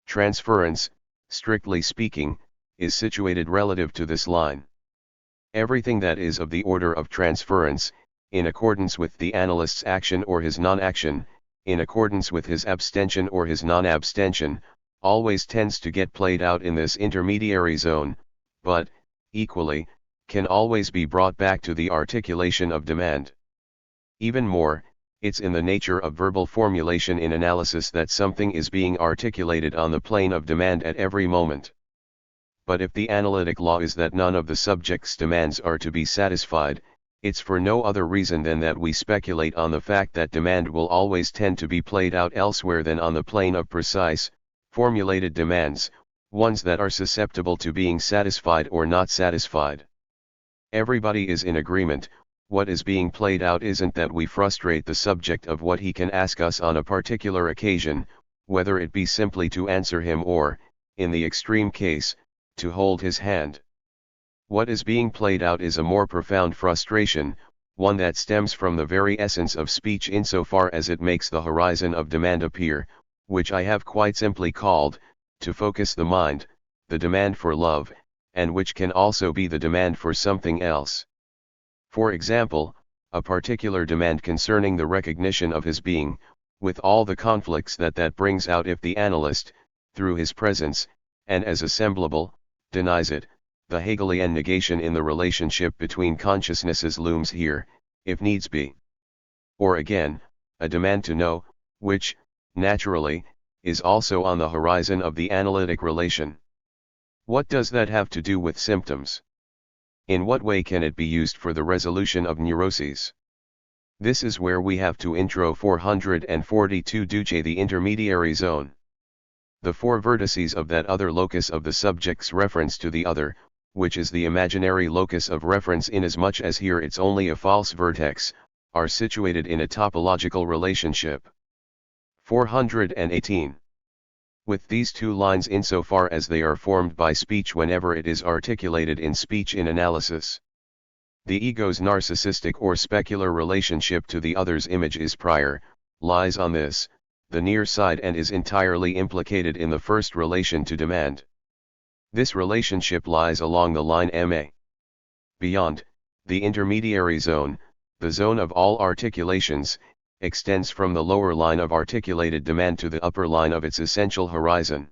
Transference, strictly speaking, is situated relative to this line. Everything that is of the order of transference, in accordance with the analyst's action or his non-action, in accordance with his abstention or his non-abstention, always tends to get played out in this intermediary zone, but, equally, can always be brought back to the articulation of demand. Even more, it's in the nature of verbal formulation in analysis that something is being articulated on the plane of demand at every moment. But if the analytic law is that none of the subject's demands are to be satisfied, it's for no other reason than that we speculate on the fact that demand will always tend to be played out elsewhere than on the plane of precise, formulated demands, ones that are susceptible to being satisfied or not satisfied. Everybody is in agreement. What is being played out isn't that we frustrate the subject of what he can ask us on a particular occasion, whether it be simply to answer him or, in the extreme case, to hold his hand. What is being played out is a more profound frustration, one that stems from the very essence of speech insofar as it makes the horizon of demand appear, which I have quite simply called, to focus the mind, the demand for love, and which can also be the demand for something else. For example, a particular demand concerning the recognition of his being, with all the conflicts that brings out if the analyst, through his presence, and as assemblable, denies it. The Hegelian negation in the relationship between consciousnesses looms here, if needs be. Or again, a demand to know, which, naturally, is also on the horizon of the analytic relation. What does that have to do with symptoms? In what way can it be used for the resolution of neuroses? This is where we have to intro 442 Duce, the intermediary zone. The four vertices of that other locus of the subject's reference to the other, which is the imaginary locus of reference inasmuch as here it's only a false vertex, are situated in a topological relationship. 418. With these two lines insofar as they are formed by speech whenever it is articulated in speech in analysis. The ego's narcissistic or specular relationship to the other's image is prior, lies on this, the near side and is entirely implicated in the first relation to demand. This relationship lies along the line MA. Beyond, the intermediary zone, the zone of all articulations, extends from the lower line of articulated demand to the upper line of its essential horizon.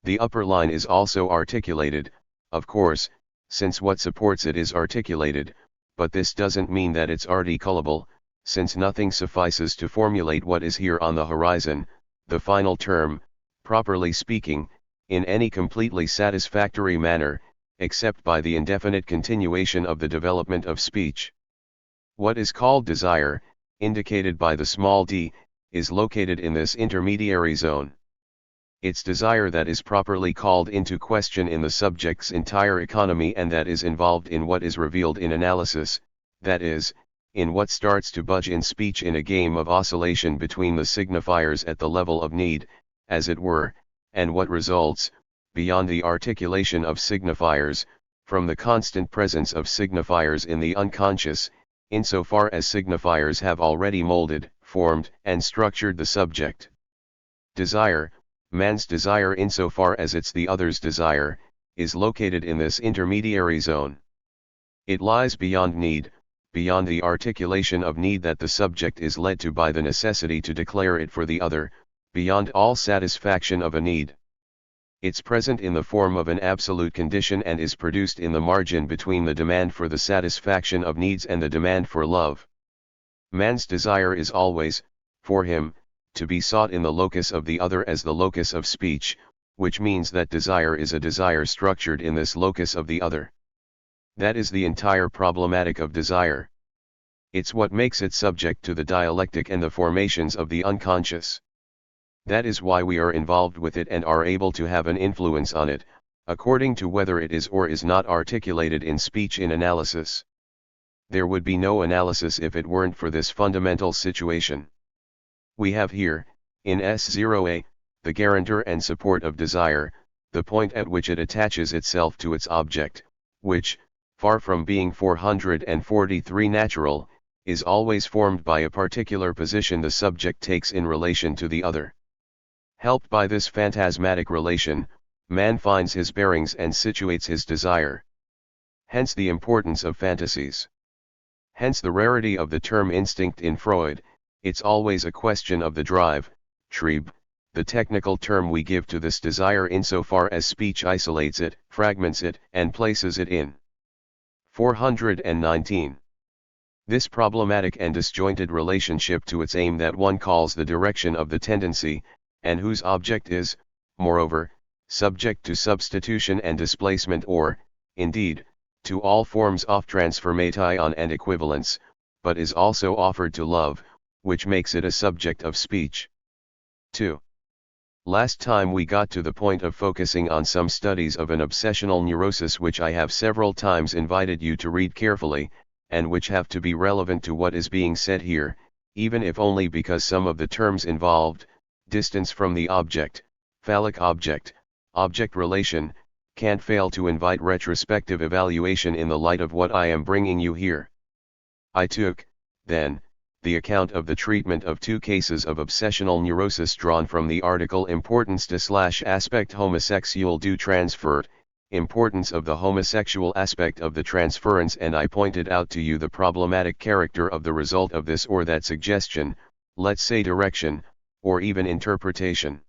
The upper line is also articulated, of course, since what supports it is articulated, but this doesn't mean that it's articulable, since nothing suffices to formulate what is here on the horizon, the final term, properly speaking, in any completely satisfactory manner, except by the indefinite continuation of the development of speech. What is called desire, indicated by the small d, is located in this intermediary zone. It's desire that is properly called into question in the subject's entire economy and that is involved in what is revealed in analysis, that is, in what starts to budge in speech in a game of oscillation between the signifiers at the level of need, as it were, and what results, beyond the articulation of signifiers, from the constant presence of signifiers in the unconscious, insofar as signifiers have already molded, formed, and structured the subject. Desire, man's desire insofar as it's the other's desire, is located in this intermediary zone. It lies beyond need, beyond the articulation of need that the subject is led to by the necessity to declare it for the other, beyond all satisfaction of a need. It's present in the form of an absolute condition and is produced in the margin between the demand for the satisfaction of needs and the demand for love. Man's desire is always, for him, to be sought in the locus of the other as the locus of speech, which means that desire is a desire structured in this locus of the other. That is the entire problematic of desire. It's what makes it subject to the dialectic and the formations of the unconscious. That is why we are involved with it and are able to have an influence on it, according to whether it is or is not articulated in speech in analysis. There would be no analysis if it weren't for this fundamental situation. We have here, in S0a, the guarantor and support of desire, the point at which it attaches itself to its object, which, far from being 443 natural, is always formed by a particular position the subject takes in relation to the other. Helped by this phantasmatic relation, man finds his bearings and situates his desire. Hence the importance of fantasies. Hence the rarity of the term instinct in Freud. It's always a question of the drive, Trieb, the technical term we give to this desire insofar as speech isolates it, fragments it, and places it in. 419. This problematic and disjointed relationship to its aim that one calls the direction of the tendency, and whose object is, moreover, subject to substitution and displacement or, indeed, to all forms of transformation and equivalence, but is also offered to love, which makes it a subject of speech. 2. Last time we got to the point of focusing on some studies of an obsessional neurosis which I have several times invited you to read carefully, and which have to be relevant to what is being said here, even if only because some of the terms involved, distance from the object, phallic object, object relation, can't fail to invite retrospective evaluation in the light of what I am bringing you here. I took, then, the account of the treatment of two cases of obsessional neurosis drawn from the article Importance / aspect homosexual du transfert, importance of the homosexual aspect of the transference, and I pointed out to you the problematic character of the result of this or that suggestion, let's say direction, or even interpretation.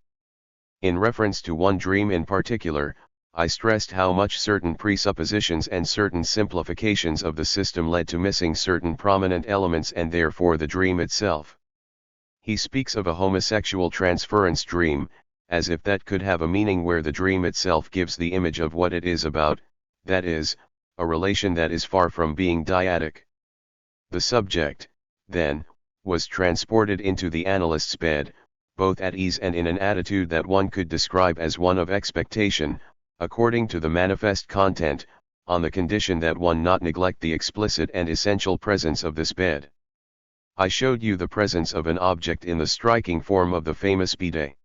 In reference to one dream in particular, I stressed how much certain presuppositions and certain simplifications of the system led to missing certain prominent elements and therefore the dream itself. He speaks of a homosexual transference dream, as if that could have a meaning where the dream itself gives the image of what it is about, that is, a relation that is far from being dyadic. The subject, then, was transported into the analyst's bed, both at ease and in an attitude that one could describe as one of expectation, according to the manifest content, on the condition that one not neglect the explicit and essential presence of this bed. I showed you the presence of an object in the striking form of the famous bidet.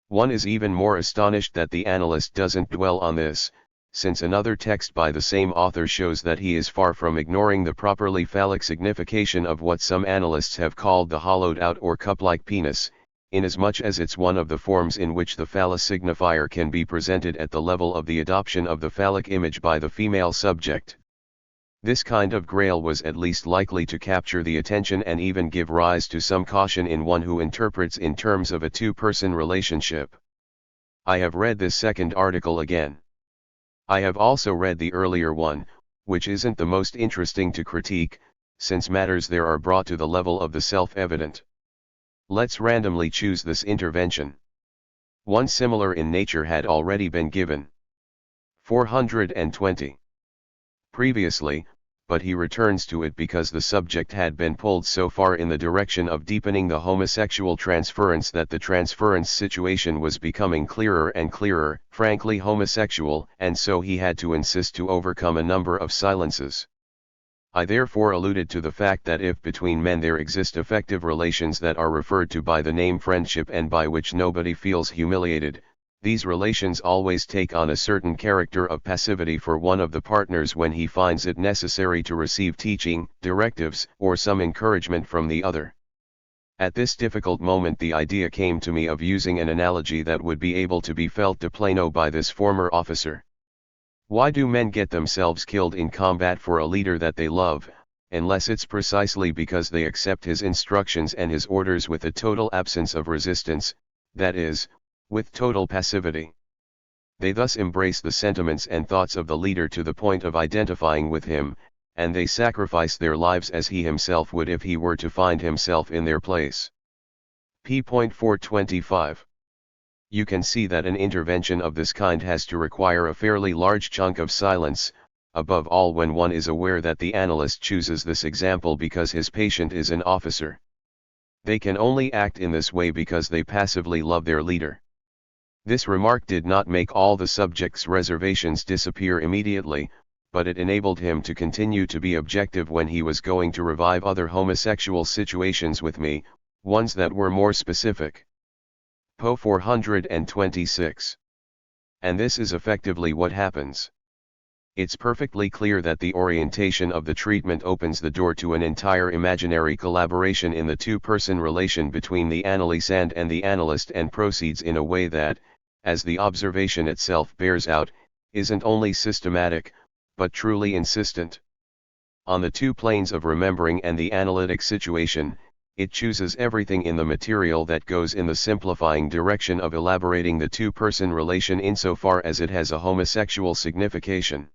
One is even more astonished that the analyst doesn't dwell on this, since another text by the same author shows that he is far from ignoring the properly phallic signification of what some analysts have called the hollowed-out or cup-like penis, inasmuch as it's one of the forms in which the phallus signifier can be presented at the level of the adoption of the phallic image by the female subject. This kind of grail was at least likely to capture the attention and even give rise to some caution in one who interprets in terms of a two-person relationship. I have read this second article again. I have also read the earlier one, which isn't the most interesting to critique, since matters there are brought to the level of the self-evident. Let's randomly choose this intervention. One similar in nature had already been given. 420. Previously, but he returns to it because the subject had been pulled so far in the direction of deepening the homosexual transference that the transference situation was becoming clearer and clearer, frankly homosexual, and so he had to insist to overcome a number of silences. I therefore alluded to the fact that if between men there exist affective relations that are referred to by the name friendship and by which nobody feels humiliated, these relations always take on a certain character of passivity for one of the partners when he finds it necessary to receive teaching, directives, or some encouragement from the other. At this difficult moment the idea came to me of using an analogy that would be able to be felt de plano by this former officer. Why do men get themselves killed in combat for a leader that they love, unless it's precisely because they accept his instructions and his orders with a total absence of resistance, that is, with total passivity? They thus embrace the sentiments and thoughts of the leader to the point of identifying with him, and they sacrifice their lives as he himself would if he were to find himself in their place. p.425. You can see that an intervention of this kind has to require a fairly large chunk of silence, above all when one is aware that the analyst chooses this example because his patient is an officer. They can only act in this way because they passively love their leader. This remark did not make all the subject's reservations disappear immediately, but it enabled him to continue to be objective when he was going to revive other homosexual situations with me, ones that were more specific. Po 426. And this is effectively what happens. It's perfectly clear that the orientation of the treatment opens the door to an entire imaginary collaboration in the two-person relation between the analysand and the analyst, and proceeds in a way that, as the observation itself bears out, isn't only systematic, but truly insistent. On the two planes of remembering and the analytic situation, it chooses everything in the material that goes in the simplifying direction of elaborating the two-person relation insofar as it has a homosexual signification.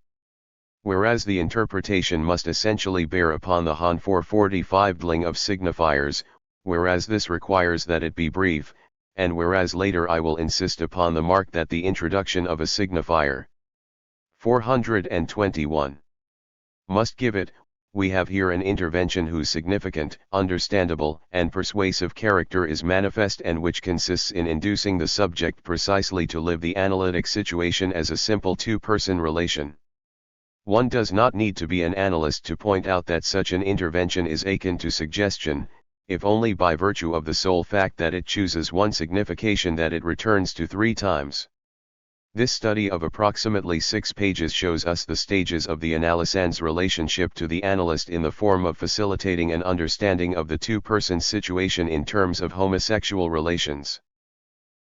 Whereas the interpretation must essentially bear upon the Han 445 of signifiers, whereas this requires that it be brief, and whereas later I will insist upon the mark that the introduction of a signifier 421 must give it, we have here an intervention whose significant, understandable, and persuasive character is manifest, and which consists in inducing the subject precisely to live the analytic situation as a simple two-person relation. One does not need to be an analyst to point out that such an intervention is akin to suggestion, if only by virtue of the sole fact that it chooses one signification that it returns to 3 times. This study of approximately 6 pages shows us the stages of the analysand's relationship to the analyst in the form of facilitating an understanding of the two-person situation in terms of homosexual relations.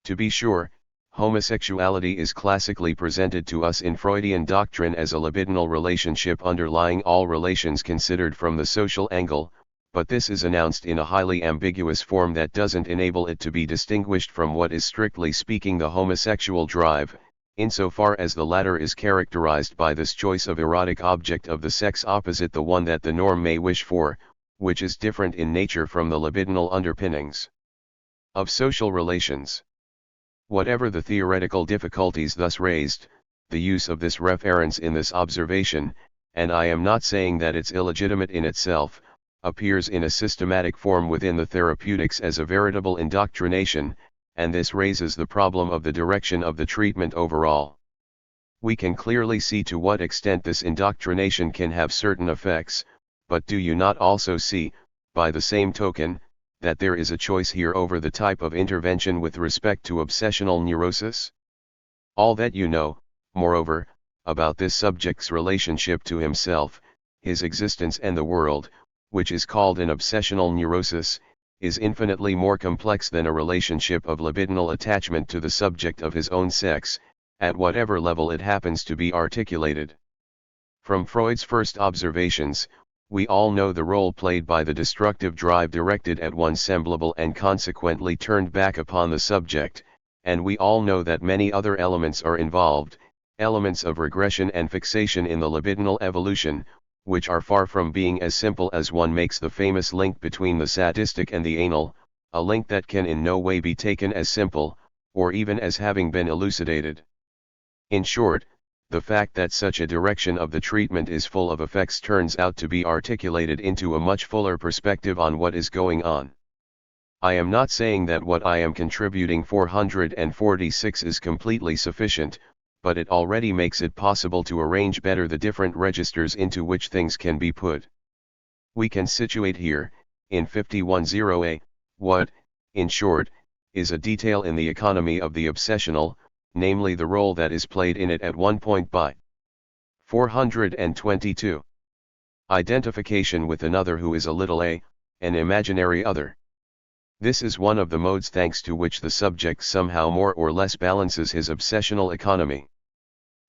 To be sure, Homosexuality is classically presented to us in Freudian doctrine as a libidinal relationship underlying all relations considered from the social angle, but this is announced in a highly ambiguous form that doesn't enable it to be distinguished from what is strictly speaking the homosexual drive, insofar as the latter is characterized by this choice of erotic object of the sex opposite the one that the norm may wish for, which is different in nature from the libidinal underpinnings of social relations. Whatever the theoretical difficulties thus raised, the use of this reference in this observation, and I am not saying that it's illegitimate in itself, appears in a systematic form within the therapeutics as a veritable indoctrination, and this raises the problem of the direction of the treatment overall. We can clearly see to what extent this indoctrination can have certain effects, but do you not also see, by the same token, that there is a choice here over the type of intervention with respect to obsessional neurosis? All that you know, moreover, about this subject's relationship to himself, his existence and the world, which is called an obsessional neurosis, is infinitely more complex than a relationship of libidinal attachment to the subject of his own sex, at whatever level it happens to be articulated. From Freud's first observations, we all know the role played by the destructive drive directed at one semblable and consequently turned back upon the subject, and we all know that many other elements are involved, elements of regression and fixation in the libidinal evolution, which are far from being as simple as one makes the famous link between the sadistic and the anal, a link that can in no way be taken as simple, or even as having been elucidated. In short, the fact that such a direction of the treatment is full of effects turns out to be articulated into a much fuller perspective on what is going on. I am not saying that what I am contributing 446 is completely sufficient, but it already makes it possible to arrange better the different registers into which things can be put. We can situate here, in 510a, what, in short, is a detail in the economy of the obsessional, namely the role that is played in it at one point by 422. Identification with another who is a little a, an imaginary other. This is one of the modes thanks to which the subject somehow more or less balances his obsessional economy.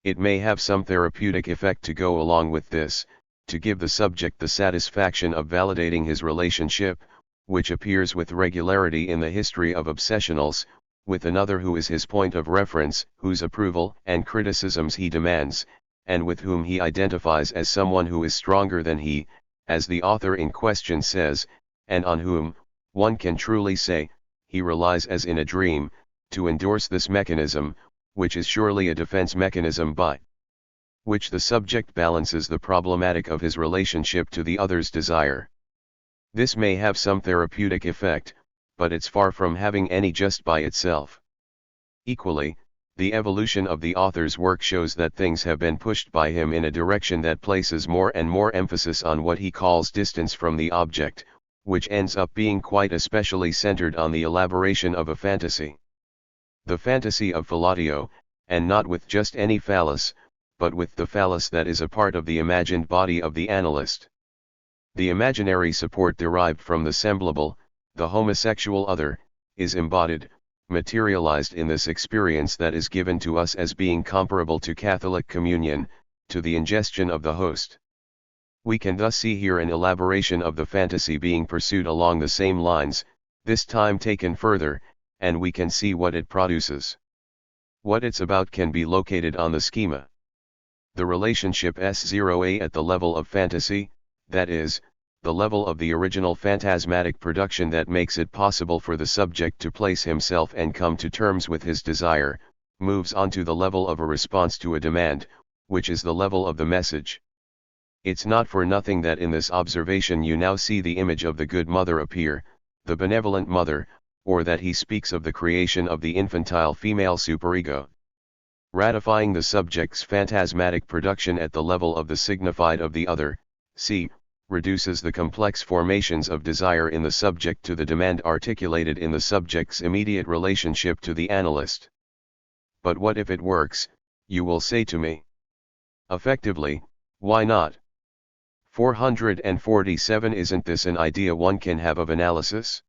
It may have some therapeutic effect to go along with this, to give the subject the satisfaction of validating his relationship, which appears with regularity in the history of obsessionals, with another who is his point of reference, whose approval and criticisms he demands, and with whom he identifies as someone who is stronger than he, as the author in question says, and on whom, one can truly say, he relies as in a dream, to endorse this mechanism, which is surely a defense mechanism by which the subject balances the problematic of his relationship to the other's desire. This may have some therapeutic effect, but it's far from having any just by itself. Equally, the evolution of the author's work shows that things have been pushed by him in a direction that places more and more emphasis on what he calls distance from the object, which ends up being quite especially centered on the elaboration of a fantasy. The fantasy of fellatio, and not with just any phallus, but with the phallus that is a part of the imagined body of the analyst. The imaginary support derived from the semblable, the homosexual other, is embodied, materialized in this experience that is given to us as being comparable to Catholic communion, to the ingestion of the host. We can thus see here an elaboration of the fantasy being pursued along the same lines, this time taken further, and we can see what it produces. What it's about can be located on the schema. The relationship S0A at the level of fantasy, that is, the level of the original phantasmatic production that makes it possible for the subject to place himself and come to terms with his desire, moves on to the level of a response to a demand, which is the level of the message. It's not for nothing that in this observation you now see the image of the good mother appear, the benevolent mother, or that he speaks of the creation of the infantile female superego. Ratifying the subject's phantasmatic production at the level of the signified of the other, c. reduces the complex formations of desire in the subject to the demand articulated in the subject's immediate relationship to the analyst. But what if it works, you will say to me? Effectively, why not? 447 Isn't this an idea one can have of analysis?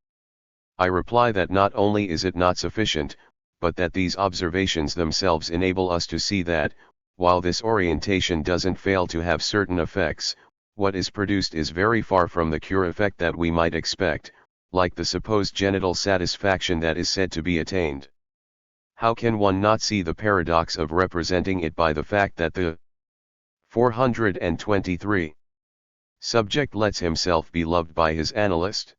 I reply that not only is it not sufficient, but that these observations themselves enable us to see that, while this orientation doesn't fail to have certain effects, what is produced is very far from the cure effect that we might expect, like the supposed genital satisfaction that is said to be attained. How can one not see the paradox of representing it by the fact that the 423 subject lets himself be loved by his analyst?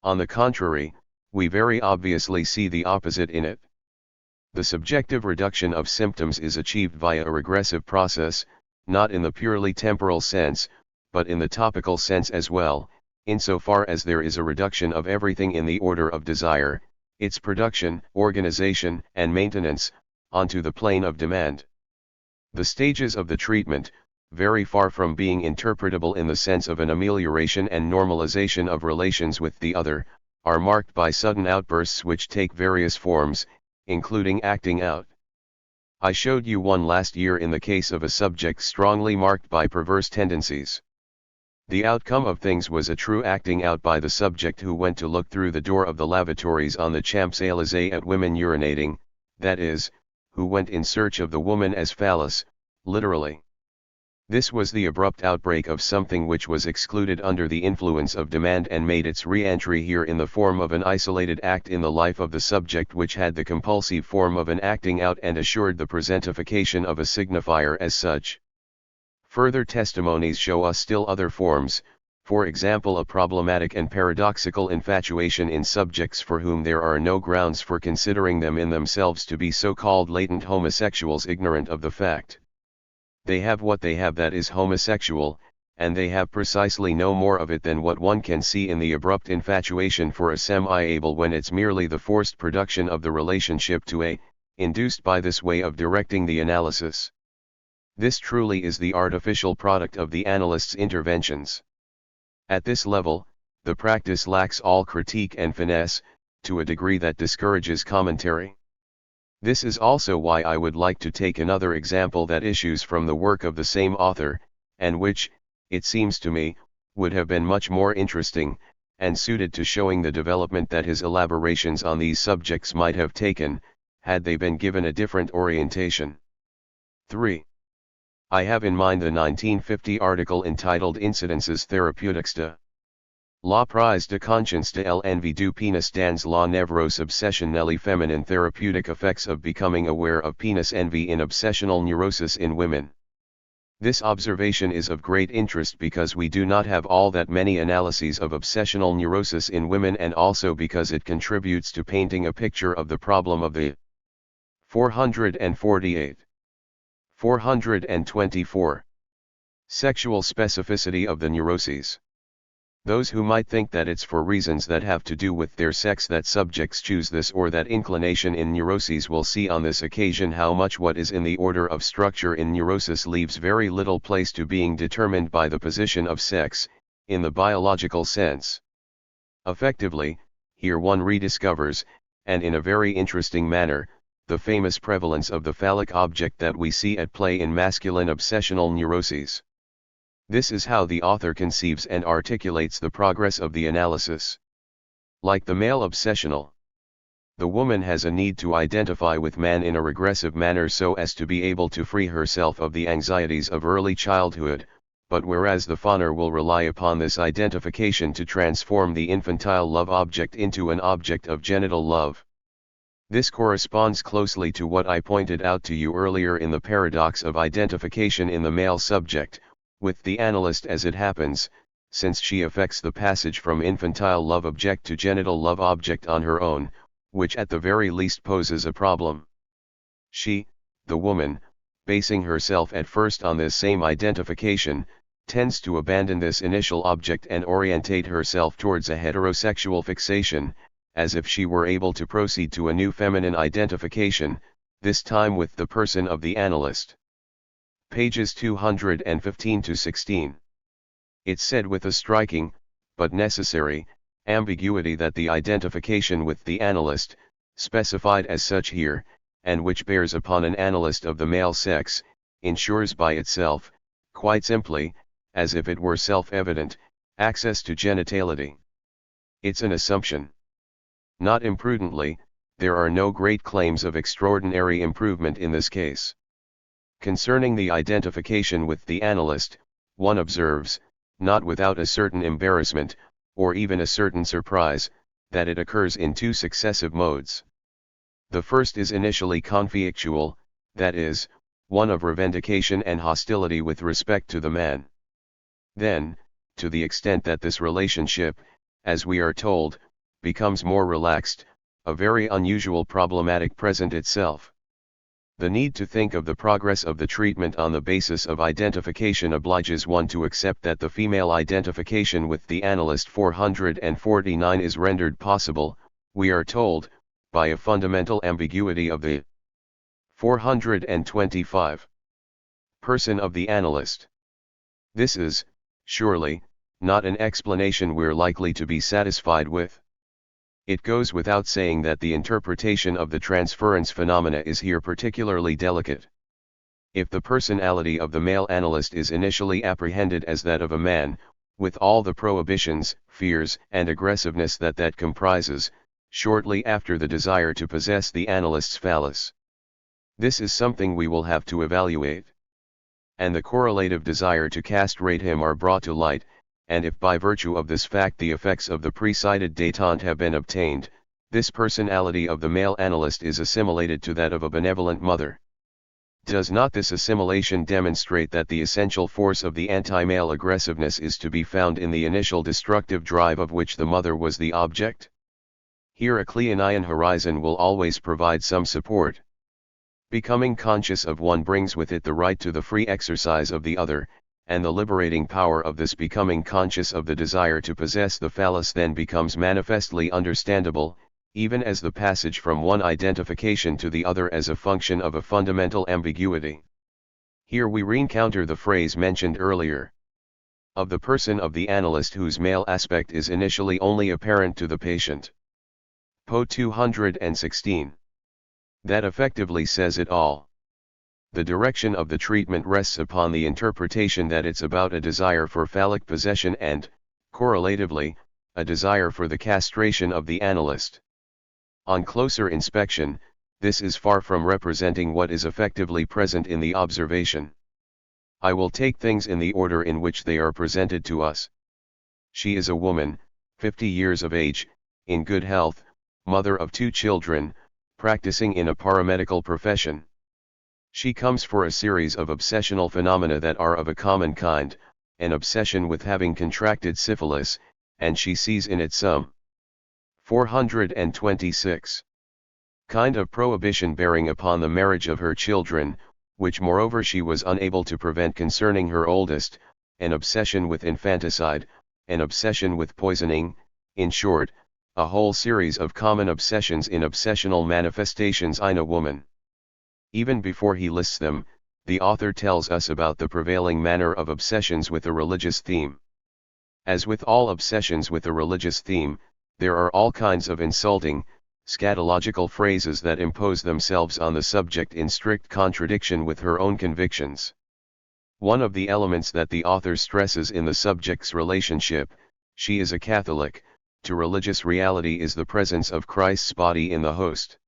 On the contrary, we very obviously see the opposite in it. The subjective reduction of symptoms is achieved via a regressive process, not in the purely temporal sense, but in the topical sense as well, insofar as there is a reduction of everything in the order of desire, its production, organization, and maintenance, onto the plane of demand. The stages of the treatment, very far from being interpretable in the sense of an amelioration and normalization of relations with the other, are marked by sudden outbursts which take various forms, including acting out. I showed you one last year in the case of a subject strongly marked by perverse tendencies. The outcome of things was a true acting out by the subject who went to look through the door of the lavatories on the Champs-Élysées at women urinating, that is, who went in search of the woman as phallus, literally. This was the abrupt outbreak of something which was excluded under the influence of demand and made its re-entry here in the form of an isolated act in the life of the subject which had the compulsive form of an acting out and assured the presentification of a signifier as such. Further testimonies show us still other forms, for example a problematic and paradoxical infatuation in subjects for whom there are no grounds for considering them in themselves to be so-called latent homosexuals ignorant of the fact. They have what they have that is homosexual, and they have precisely no more of it than what one can see in the abrupt infatuation for a semi-able when it's merely the forced production of the relationship to a, induced by this way of directing the analysis. This truly is the artificial product of the analyst's interventions. At this level, the practice lacks all critique and finesse, to a degree that discourages commentary. This is also why I would like to take another example that issues from the work of the same author, and which, it seems to me, would have been much more interesting, and suited to showing the development that his elaborations on these subjects might have taken, had they been given a different orientation. 3. I have in mind the 1950 article entitled Incidences thérapeutiques de la prise de conscience de l'envie du pénis dans la névrose obsessionnelle féminine, therapeutic effects of becoming aware of penis envy in obsessional neurosis in women. This observation is of great interest because we do not have all that many analyses of obsessional neurosis in women, and also because it contributes to painting a picture of the problem of the 448. 424. Sexual specificity of the neuroses. Those who might think that it's for reasons that have to do with their sex that subjects choose this or that inclination in neuroses will see on this occasion how much what is in the order of structure in neurosis leaves very little place to being determined by the position of sex, in the biological sense. Effectively, here one rediscovers, and in a very interesting manner, the famous prevalence of the phallic object that we see at play in masculine obsessional neuroses. This is how the author conceives and articulates the progress of the analysis. Like the male obsessional, the woman has a need to identify with man in a regressive manner so as to be able to free herself of the anxieties of early childhood, but whereas the fawner will rely upon this identification to transform the infantile love object into an object of genital love. This corresponds closely to what I pointed out to you earlier in the paradox of identification in the male subject, with the analyst as it happens, since she effects the passage from infantile love object to genital love object on her own, which at the very least poses a problem. She, the woman, basing herself at first on this same identification, tends to abandon this initial object and orientate herself towards a heterosexual fixation, as if she were able to proceed to a new feminine identification, this time with the person of the analyst. Pages 215 to 16. It's said with a striking, but necessary, ambiguity that the identification with the analyst, specified as such here, and which bears upon an analyst of the male sex, ensures by itself, quite simply, as if it were self-evident, access to genitality. It's an assumption. Not imprudently, there are no great claims of extraordinary improvement in this case. Concerning the identification with the analyst, one observes, not without a certain embarrassment, or even a certain surprise, that it occurs in two successive modes. The first is initially conflictual, that is, one of revendication and hostility with respect to the man. Then, to the extent that this relationship, as we are told, becomes more relaxed, a very unusual problematic presents itself. The need to think of the progress of the treatment on the basis of identification obliges one to accept that the female identification with the analyst 449 is rendered possible, we are told, by a fundamental ambiguity of the 425 person of the analyst. This is, surely, not an explanation we're likely to be satisfied with. It goes without saying that the interpretation of the transference phenomena is here particularly delicate. If the personality of the male analyst is initially apprehended as that of a man, with all the prohibitions, fears, and aggressiveness that comprises, shortly after the desire to possess the analyst's phallus, this is something we will have to evaluate. And the correlative desire to castrate him are brought to light, and if by virtue of this fact the effects of the preceded détente have been obtained, this personality of the male analyst is assimilated to that of a benevolent mother. Does not this assimilation demonstrate that the essential force of the anti-male aggressiveness is to be found in the initial destructive drive of which the mother was the object? Here a Kleinian horizon will always provide some support. Becoming conscious of one brings with it the right to the free exercise of the other, and the liberating power of this becoming conscious of the desire to possess the phallus then becomes manifestly understandable, even as the passage from one identification to the other as a function of a fundamental ambiguity. Here we reencounter the phrase mentioned earlier. Of the person of the analyst whose male aspect is initially only apparent to the patient. Po 216. That effectively says it all. The direction of the treatment rests upon the interpretation that it's about a desire for phallic possession and, correlatively, a desire for the castration of the analyst. On closer inspection, this is far from representing what is effectively present in the observation. I will take things in the order in which they are presented to us. She is a woman, 50 years of age, in good health, mother of 2 children, practicing in a paramedical profession. She comes for a series of obsessional phenomena that are of a common kind, an obsession with having contracted syphilis, and she sees in it some 426 kind of prohibition bearing upon the marriage of her children, which moreover she was unable to prevent concerning her oldest, an obsession with infanticide, an obsession with poisoning, in short, a whole series of common obsessions in obsessional manifestations in a woman. Even before he lists them, the author tells us about the prevailing manner of obsessions with a religious theme. As with all obsessions with a religious theme, there are all kinds of insulting, scatological phrases that impose themselves on the subject in strict contradiction with her own convictions. One of the elements that the author stresses in the subject's relationship, she is a Catholic, to religious reality is the presence of Christ's body in the host.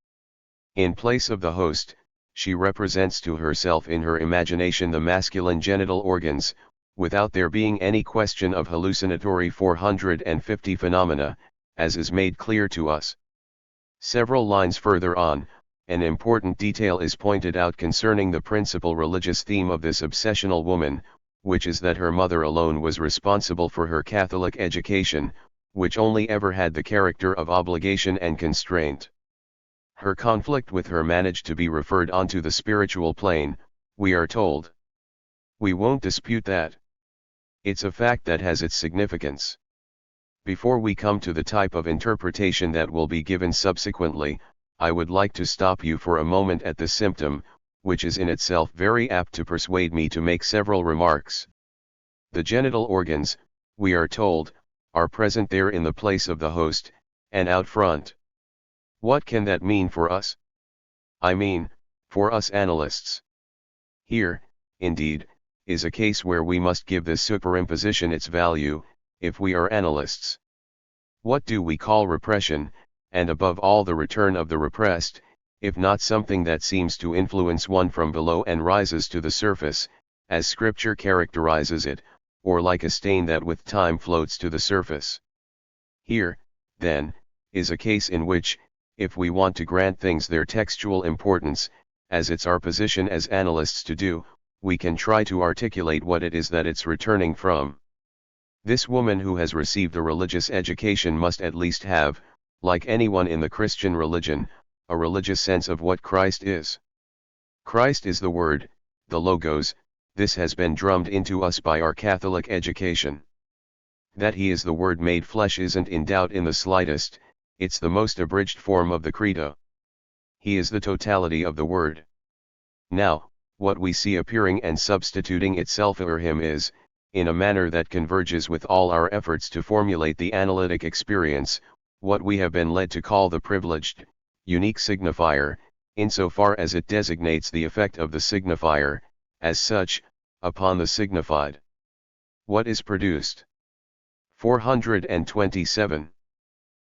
In place of the host, she represents to herself in her imagination the masculine genital organs, without there being any question of hallucinatory 450 phenomena, as is made clear to us. Several lines further on, an important detail is pointed out concerning the principal religious theme of this obsessional woman, which is that her mother alone was responsible for her Catholic education, which only ever had the character of obligation and constraint. Her conflict with her managed to be referred onto the spiritual plane, we are told. We won't dispute that. It's a fact that has its significance. Before we come to the type of interpretation that will be given subsequently, I would like to stop you for a moment at the symptom, which is in itself very apt to persuade me to make several remarks. The genital organs, we are told, are present there in the place of the host, and out front. What can that mean for us? I mean, for us analysts. Here, indeed, is a case where we must give this superimposition its value, if we are analysts. What do we call repression, and above all the return of the repressed, if not something that seems to influence one from below and rises to the surface, as Scripture characterizes it, or like a stain that with time floats to the surface. Here, then, is a case in which, if we want to grant things their textual importance, as it's our position as analysts to do, we can try to articulate what it is that it's returning from. This woman who has received a religious education must at least have, like anyone in the Christian religion, a religious sense of what Christ is. Christ is the Word, the Logos. This has been drummed into us by our Catholic education. That he is the Word made flesh isn't in doubt in the slightest, it's the most abridged form of the Credo. He is the totality of the Word. Now, what we see appearing and substituting itself for him is, in a manner that converges with all our efforts to formulate the analytic experience, what we have been led to call the privileged, unique signifier, insofar as it designates the effect of the signifier, as such, upon the signified. What is produced? 427.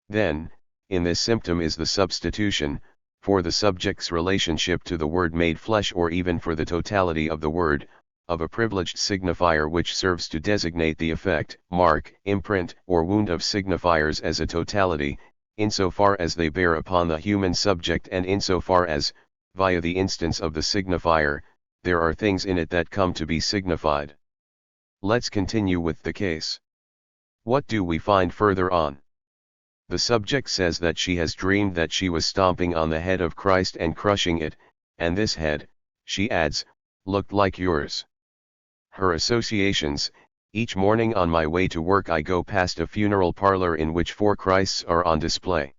Then, in this symptom is the substitution, for the subject's relationship to the Word made flesh or even for the totality of the Word, of a privileged signifier which serves to designate the effect, mark, imprint, or wound of signifiers as a totality, insofar as they bear upon the human subject and insofar as, via the instance of the signifier, there are things in it that come to be signified. Let's continue with the case. What do we find further on? The subject says that she has dreamed that she was stomping on the head of Christ and crushing it, and this head, she adds, looked like yours. Her associations: each morning on my way to work I go past a funeral parlor in which 4 Christs are on display.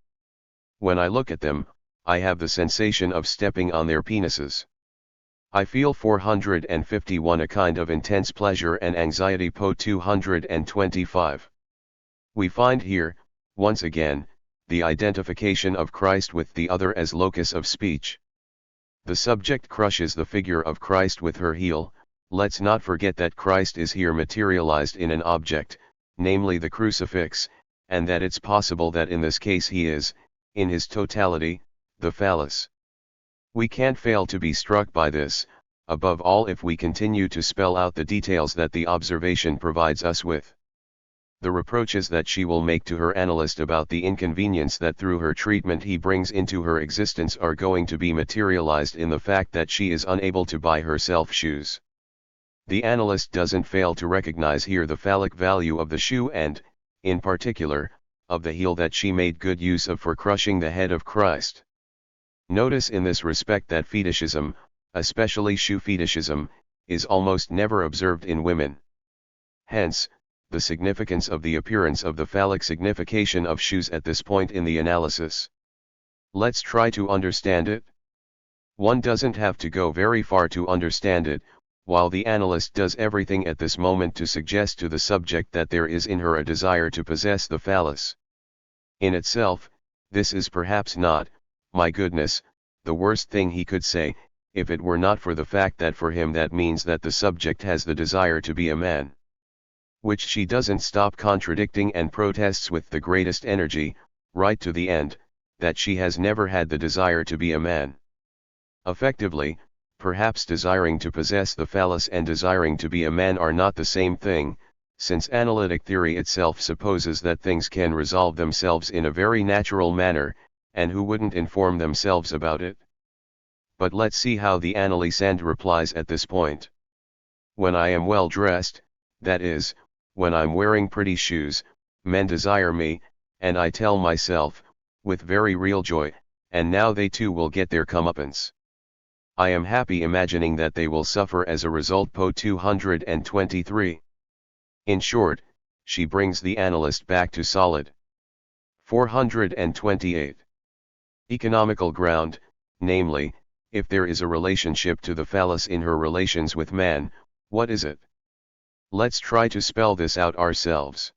When I look at them, I have the sensation of stepping on their penises. I feel 451 a kind of intense pleasure and anxiety. Po 225. We find here, once again, the identification of Christ with the other as locus of speech. The subject crushes the figure of Christ with her heel. Let's not forget that Christ is here materialized in an object, namely the crucifix, and that it's possible that in this case he is, in his totality, the phallus. We can't fail to be struck by this, above all if we continue to spell out the details that the observation provides us with. The reproaches that she will make to her analyst about the inconvenience that through her treatment he brings into her existence are going to be materialized in the fact that she is unable to buy herself shoes. The analyst doesn't fail to recognize here the phallic value of the shoe and, in particular, of the heel that she made good use of for crushing the head of Christ. Notice in this respect that fetishism, especially shoe fetishism, is almost never observed in women. Hence, the significance of the appearance of the phallic signification of shoes at this point in the analysis. Let's try to understand it. One doesn't have to go very far to understand it, while the analyst does everything at this moment to suggest to the subject that there is in her a desire to possess the phallus. In itself, this is perhaps not, my goodness, the worst thing he could say, if it were not for the fact that for him that means that the subject has the desire to be a man. Which she doesn't stop contradicting and protests with the greatest energy, right to the end, that she has never had the desire to be a man. Effectively, perhaps desiring to possess the phallus and desiring to be a man are not the same thing, since analytic theory itself supposes that things can resolve themselves in a very natural manner, and who wouldn't inform themselves about it? But let's see how the analysand replies at this point. When I am well dressed, that is, when I'm wearing pretty shoes, men desire me, and I tell myself, with very real joy, and now they too will get their comeuppance. I am happy imagining that they will suffer as a result. Po 223. In short, she brings the analyst back to solid. 428. Economical ground, namely, if there is a relationship to the phallus in her relations with man, what is it? Let's try to spell this out ourselves.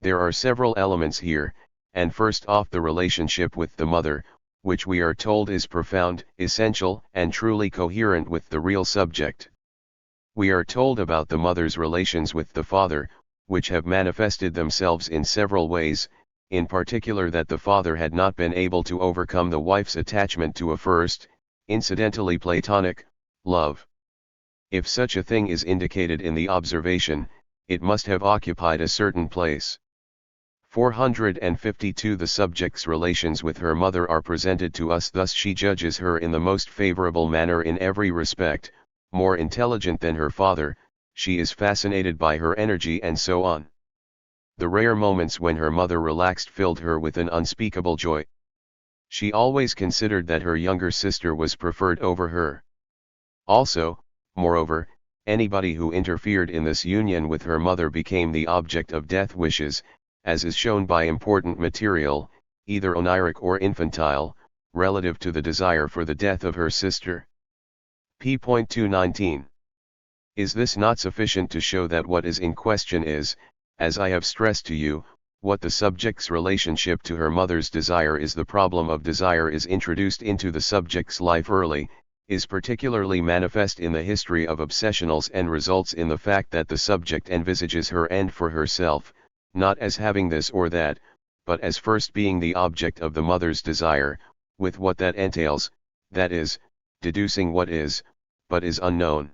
There are several elements here, and first off the relationship with the mother, which we are told is profound, essential, and truly coherent with the real subject. We are told about the mother's relations with the father, which have manifested themselves in several ways, in particular that the father had not been able to overcome the wife's attachment to a first, incidentally Platonic, love. If such a thing is indicated in the observation, it must have occupied a certain place. 452 The subject's relations with her mother are presented to us thus: she judges her in the most favorable manner in every respect, more intelligent than her father, she is fascinated by her energy and so on. The rare moments when her mother relaxed filled her with an unspeakable joy. She always considered that her younger sister was preferred over her. Also, moreover, anybody who interfered in this union with her mother became the object of death wishes, as is shown by important material, either oniric or infantile, relative to the desire for the death of her sister. p.219. Is this not sufficient to show that what is in question is, as I have stressed to you, what the subject's relationship to her mother's desire is? The problem of desire is introduced into the subject's life early, is particularly manifest in the history of obsessionals, and results in the fact that the subject envisages her end for herself, not as having this or that, but as first being the object of the mother's desire, with what that entails, that is, deducing what is, but is unknown.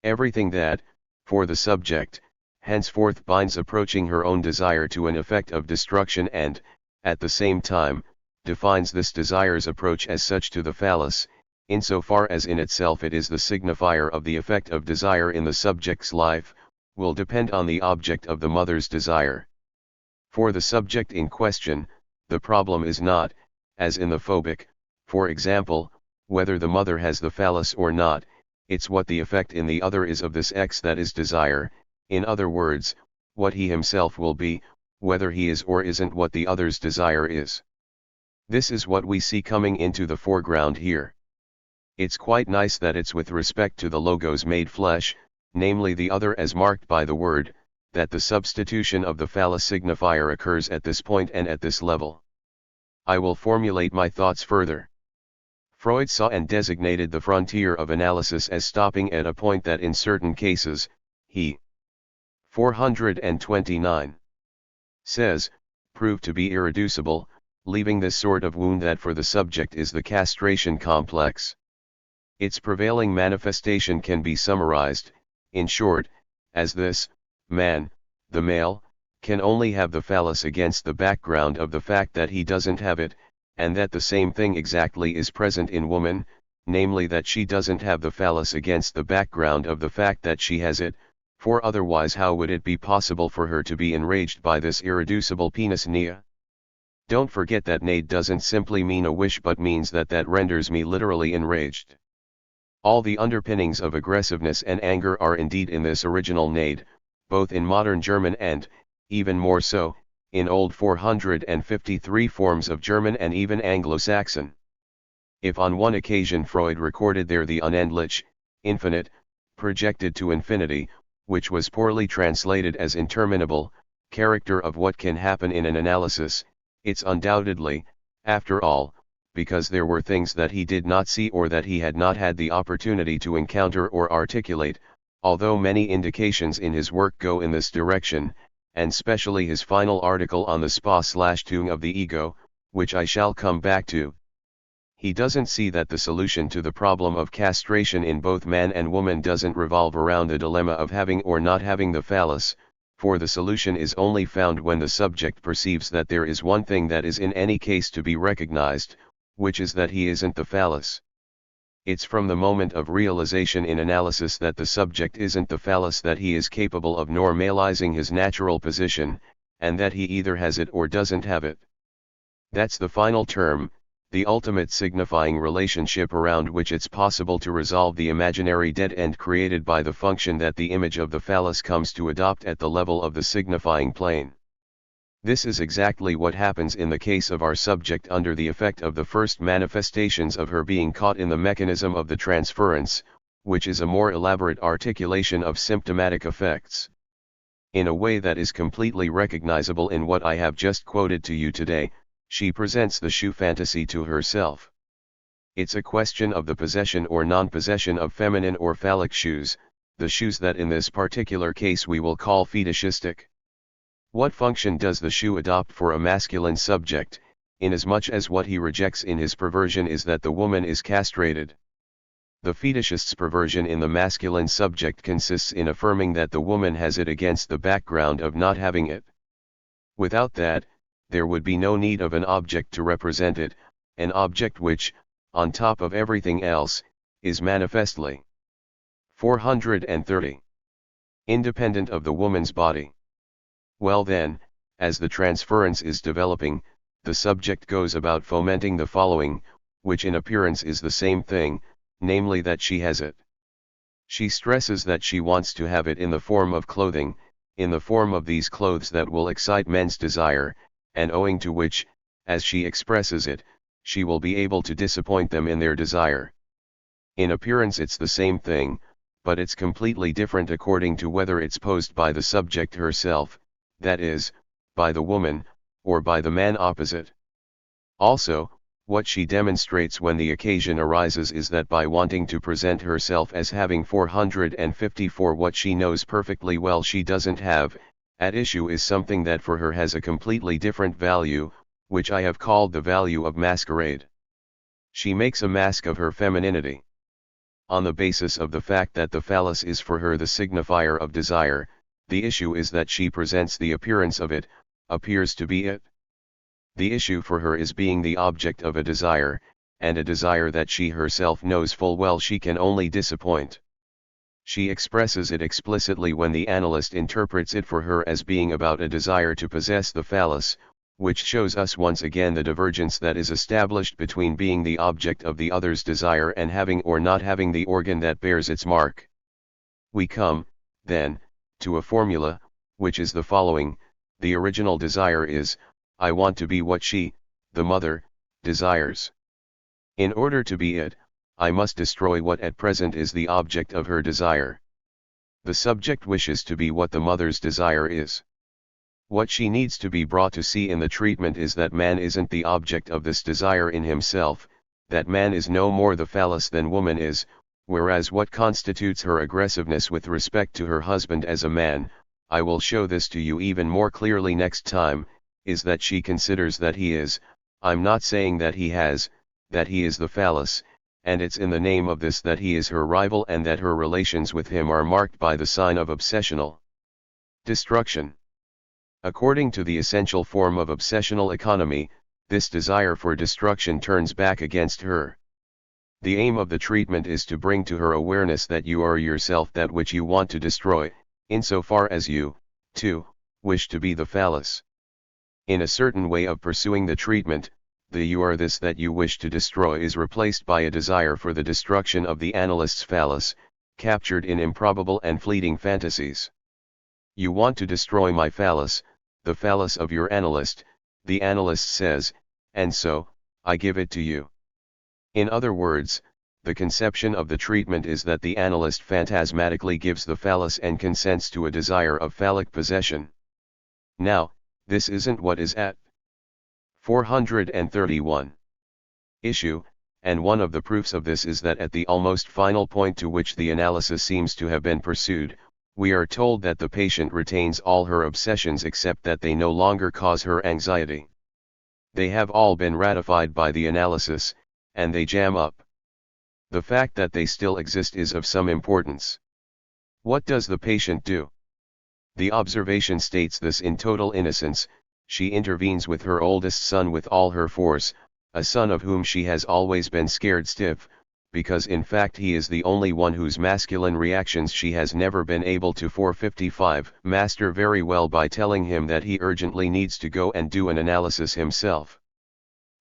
Everything that, for the subject, henceforth binds approaching her own desire to an effect of destruction and, at the same time, defines this desire's approach as such to the phallus, insofar as in itself it is the signifier of the effect of desire in the subject's life, will depend on the object of the mother's desire. For the subject in question, the problem is not, as in the phobic, for example, whether the mother has the phallus or not, it's what the effect in the other is of this X that is desire, in other words, what he himself will be, whether he is or isn't what the other's desire is. This is what we see coming into the foreground here. It's quite nice that it's with respect to the logos made flesh, namely the other as marked by the word, that the substitution of the phallus signifier occurs at this point and at this level. I will formulate my thoughts further. Freud saw and designated the frontier of analysis as stopping at a point that in certain cases, he 429 says, proved to be irreducible, leaving this sort of wound that for the subject is the castration complex. Its prevailing manifestation can be summarized, in short, as this: man, the male, can only have the phallus against the background of the fact that he doesn't have it, and that the same thing exactly is present in woman, namely that she doesn't have the phallus against the background of the fact that she has it, for otherwise how would it be possible for her to be enraged by this irreducible penis nia? Don't forget that nade doesn't simply mean a wish but means that renders me literally enraged. All the underpinnings of aggressiveness and anger are indeed in this original nade, both in modern German and, even more so, in old 453 forms of German and even Anglo-Saxon. If on one occasion Freud recorded there the unendlich, infinite, projected to infinity, which was poorly translated as interminable, character of what can happen in an analysis, it's undoubtedly, after all, because there were things that he did not see or that he had not had the opportunity to encounter or articulate, although many indications in his work go in this direction, and specially his final article on the Spa/Tung of the ego, which I shall come back to. He doesn't see that the solution to the problem of castration in both man and woman doesn't revolve around the dilemma of having or not having the phallus, for the solution is only found when the subject perceives that there is one thing that is in any case to be recognized, which is that he isn't the phallus. It's from the moment of realization in analysis that the subject isn't the phallus that he is capable of normalizing his natural position, and that he either has it or doesn't have it. That's the final term, the ultimate signifying relationship around which it's possible to resolve the imaginary dead end created by the function that the image of the phallus comes to adopt at the level of the signifying plane. This is exactly what happens in the case of our subject under the effect of the first manifestations of her being caught in the mechanism of the transference, which is a more elaborate articulation of symptomatic effects. In a way that is completely recognizable in what I have just quoted to you today, she presents the shoe fantasy to herself. It's a question of the possession or non-possession of feminine or phallic shoes, the shoes that in this particular case we will call fetishistic. What function does the shoe adopt for a masculine subject, inasmuch as what he rejects in his perversion is that the woman is castrated? The fetishist's perversion in the masculine subject consists in affirming that the woman has it against the background of not having it. Without that, there would be no need of an object to represent it, an object which, on top of everything else, is manifestly 430. Independent of the woman's body. Well then, as the transference is developing, the subject goes about fomenting the following, which in appearance is the same thing, namely that she has it. She stresses that she wants to have it in the form of clothing, in the form of these clothes that will excite men's desire, and owing to which, as she expresses it, she will be able to disappoint them in their desire. In appearance it's the same thing, but it's completely different according to whether it's posed by the subject herself, that is, by the woman, or by the man opposite. Also, what she demonstrates when the occasion arises is that by wanting to present herself as having 454 what she knows perfectly well she doesn't have, at issue is something that for her has a completely different value, which I have called the value of masquerade. She makes a mask of her femininity. On the basis of the fact that the phallus is for her the signifier of desire, the issue is that she presents the appearance of it, appears to be it. The issue for her is being the object of a desire, and a desire that she herself knows full well she can only disappoint. She expresses it explicitly when the analyst interprets it for her as being about a desire to possess the phallus, which shows us once again the divergence that is established between being the object of the other's desire and having or not having the organ that bears its mark. We come, then, to a formula, which is the following: the original desire is, I want to be what she, the mother, desires. In order to be it, I must destroy what at present is the object of her desire. The subject wishes to be what the mother's desire is. What she needs to be brought to see in the treatment is that man isn't the object of this desire in himself, that man is no more the phallus than woman is, whereas what constitutes her aggressiveness with respect to her husband as a man, I will show this to you even more clearly next time, is that she considers that he is, I'm not saying that he has, that he is the phallus, and it's in the name of this that he is her rival and that her relations with him are marked by the sign of obsessional destruction. According to the essential form of obsessional economy, this desire for destruction turns back against her. The aim of the treatment is to bring to her awareness that you are yourself that which you want to destroy, insofar as you, too, wish to be the phallus. In a certain way of pursuing the treatment, the you are this that you wish to destroy is replaced by a desire for the destruction of the analyst's phallus, captured in improbable and fleeting fantasies. You want to destroy my phallus, the phallus of your analyst, the analyst says, and so, I give it to you. In other words, the conception of the treatment is that the analyst phantasmatically gives the phallus and consents to a desire of phallic possession. Now, this isn't what is at 431 issue, and one of the proofs of this is that at the almost final point to which the analysis seems to have been pursued, we are told that the patient retains all her obsessions except that they no longer cause her anxiety. They have all been ratified by the analysis, and they jam up. The fact that they still exist is of some importance. What does the patient do? The observation states this in total innocence. She intervenes with her oldest son with all her force, a son of whom she has always been scared stiff, because in fact he is the only one whose masculine reactions she has never been able to 455 master very well by telling him that he urgently needs to go and do an analysis himself.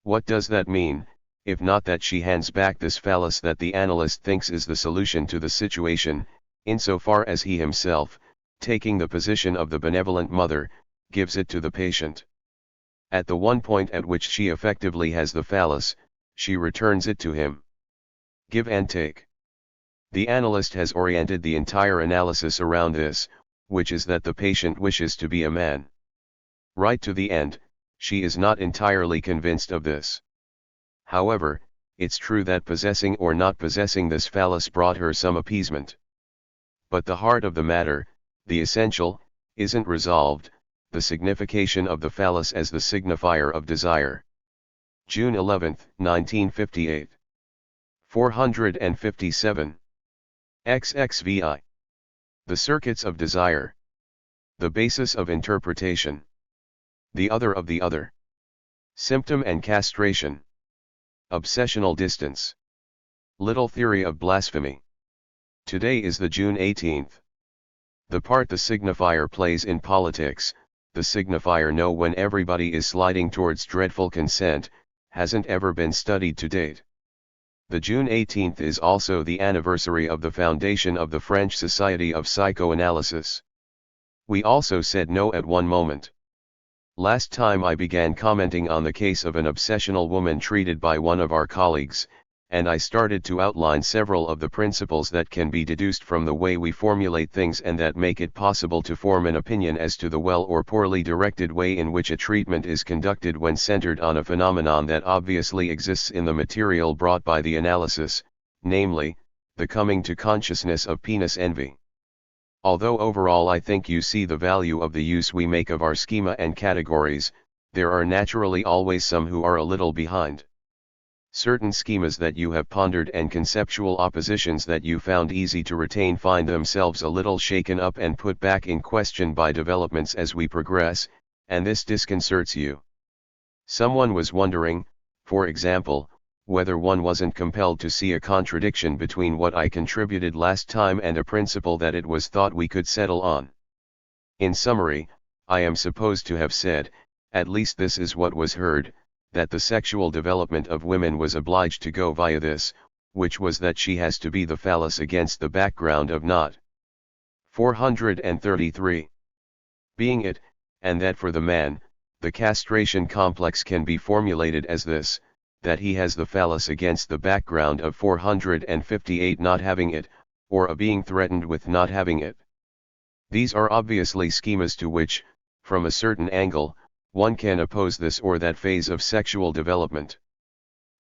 What does that mean, if not that she hands back this phallus that the analyst thinks is the solution to the situation, insofar as he himself, taking the position of the benevolent mother, gives it to the patient. At the one point at which she effectively has the phallus, she returns it to him. Give and take. The analyst has oriented the entire analysis around this, which is that the patient wishes to be a man. Right to the end, she is not entirely convinced of this. However, it's true that possessing or not possessing this phallus brought her some appeasement. But the heart of the matter, the essential, isn't resolved, the signification of the phallus as the signifier of desire. June 11, 1958. 457. XXVI. The circuits of desire. The basis of interpretation. The other of the other. Symptom and castration. Obsessional distance. Little theory of blasphemy. Today is the June 18th. The part the signifier plays in politics, the signifier know when everybody is sliding towards dreadful consent, hasn't ever been studied to date. The June 18th is also the anniversary of the foundation of the French Society of Psychoanalysis. We also said no at one moment. Last time I began commenting on the case of an obsessional woman treated by one of our colleagues, and I started to outline several of the principles that can be deduced from the way we formulate things and that make it possible to form an opinion as to the well or poorly directed way in which a treatment is conducted when centered on a phenomenon that obviously exists in the material brought by the analysis, namely, the coming to consciousness of penis envy. Although overall I think you see the value of the use we make of our schema and categories, there are naturally always some who are a little behind. Certain schemas that you have pondered and conceptual oppositions that you found easy to retain find themselves a little shaken up and put back in question by developments as we progress, and this disconcerts you. Someone was wondering, for example, whether one wasn't compelled to see a contradiction between what I contributed last time and a principle that it was thought we could settle on. In summary, I am supposed to have said, at least this is what was heard, that the sexual development of women was obliged to go via this, which was that she has to be the phallus against the background of not 433 being it, and that for the man, the castration complex can be formulated as this, that he has the phallus against the background of 458 not having it, or a being threatened with not having it. These are obviously schemas to which, from a certain angle, one can oppose this or that phase of sexual development.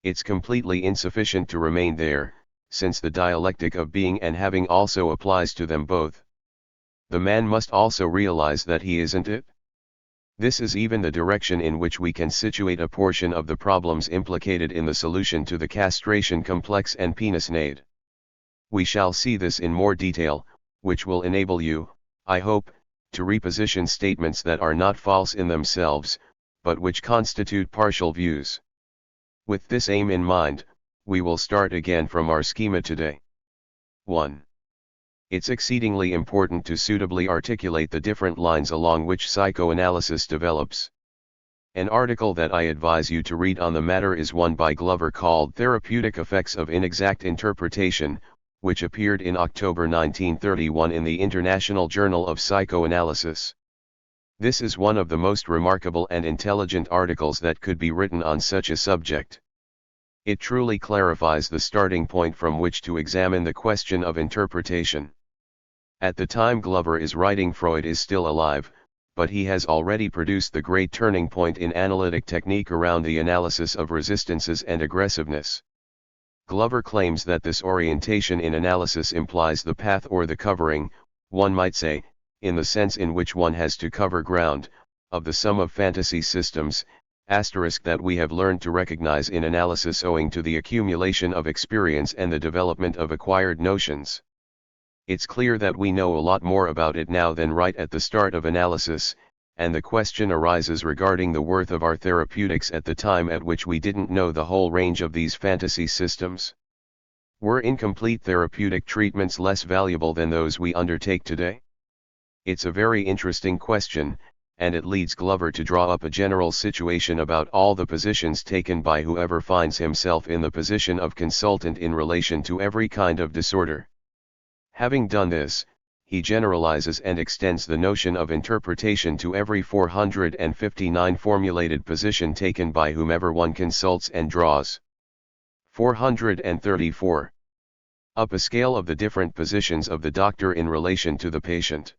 It's completely insufficient to remain there, since the dialectic of being and having also applies to them both. The man must also realize that he isn't it. This is even the direction in which we can situate a portion of the problems implicated in the solution to the castration complex and penis nade. We shall see this in more detail, which will enable you, I hope, to reposition statements that are not false in themselves, but which constitute partial views. With this aim in mind, we will start again from our schema today. 1. It's exceedingly important to suitably articulate the different lines along which psychoanalysis develops. An article that I advise you to read on the matter is one by Glover called Therapeutic Effects of Inexact Interpretation, which appeared in October 1931 in the International Journal of Psychoanalysis. This is one of the most remarkable and intelligent articles that could be written on such a subject. It truly clarifies the starting point from which to examine the question of interpretation. At the time Glover is writing, Freud is still alive, but he has already produced the great turning point in analytic technique around the analysis of resistances and aggressiveness. Glover claims that this orientation in analysis implies the path or the covering, one might say, in the sense in which one has to cover ground, of the sum of fantasy systems, that we have learned to recognize in analysis owing to the accumulation of experience and the development of acquired notions. It's clear that we know a lot more about it now than right at the start of analysis, and the question arises regarding the worth of our therapeutics at the time at which we didn't know the whole range of these fantasy systems. Were incomplete therapeutic treatments less valuable than those we undertake today? It's a very interesting question, and it leads Glover to draw up a general situation about all the positions taken by whoever finds himself in the position of consultant in relation to every kind of disorder. Having done this, he generalizes and extends the notion of interpretation to every 459 formulated position taken by whomever one consults and draws. 434. Up a scale of the different positions of the doctor in relation to the patient.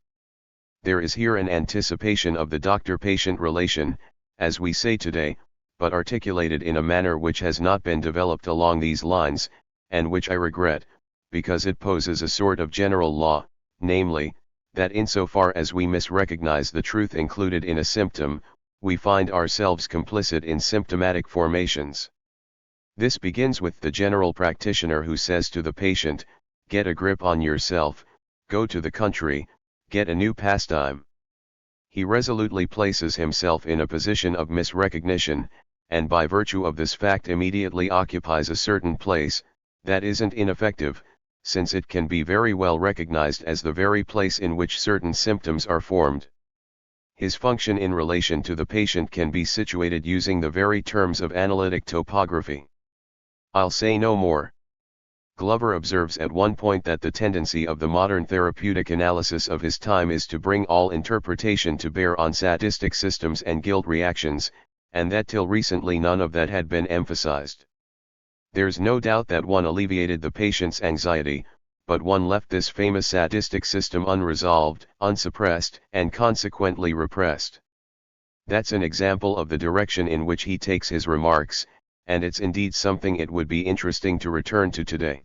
There is here an anticipation of the doctor-patient relation, as we say today, but articulated in a manner which has not been developed along these lines, and which I regret, because it poses a sort of general law, namely, that insofar as we misrecognize the truth included in a symptom, we find ourselves complicit in symptomatic formations. This begins with the general practitioner who says to the patient, "Get a grip on yourself, go to the country, get a new pastime." He resolutely places himself in a position of misrecognition, and by virtue of this fact immediately occupies a certain place, that isn't ineffective, since it can be very well recognized as the very place in which certain symptoms are formed. His function in relation to the patient can be situated using the very terms of analytic topography. I'll say no more. Glover observes at one point that the tendency of the modern therapeutic analysis of his time is to bring all interpretation to bear on sadistic systems and guilt reactions, and that till recently none of that had been emphasized. There's no doubt that one alleviated the patient's anxiety, but one left this famous sadistic system unresolved, unsuppressed, and consequently repressed. That's an example of the direction in which he takes his remarks, and it's indeed something it would be interesting to return to today.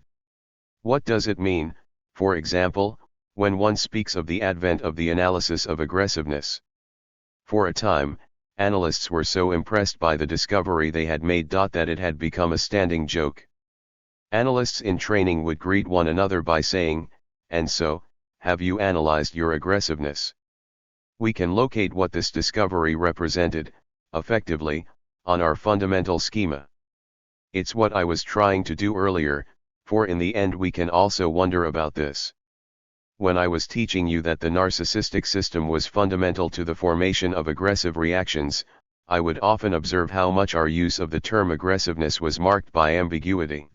What does it mean, for example, when one speaks of the advent of the analysis of aggressiveness? For a time, analysts were so impressed by the discovery they had made that it had become a standing joke. Analysts in training would greet one another by saying, "And so, have you analyzed your aggressiveness?" We can locate what this discovery represented, effectively, on our fundamental schema. It's what I was trying to do earlier, for in the end we can also wonder about this. When I was teaching you that the narcissistic system was fundamental to the formation of aggressive reactions, I would often observe how much our use of the term aggressiveness was marked by ambiguity.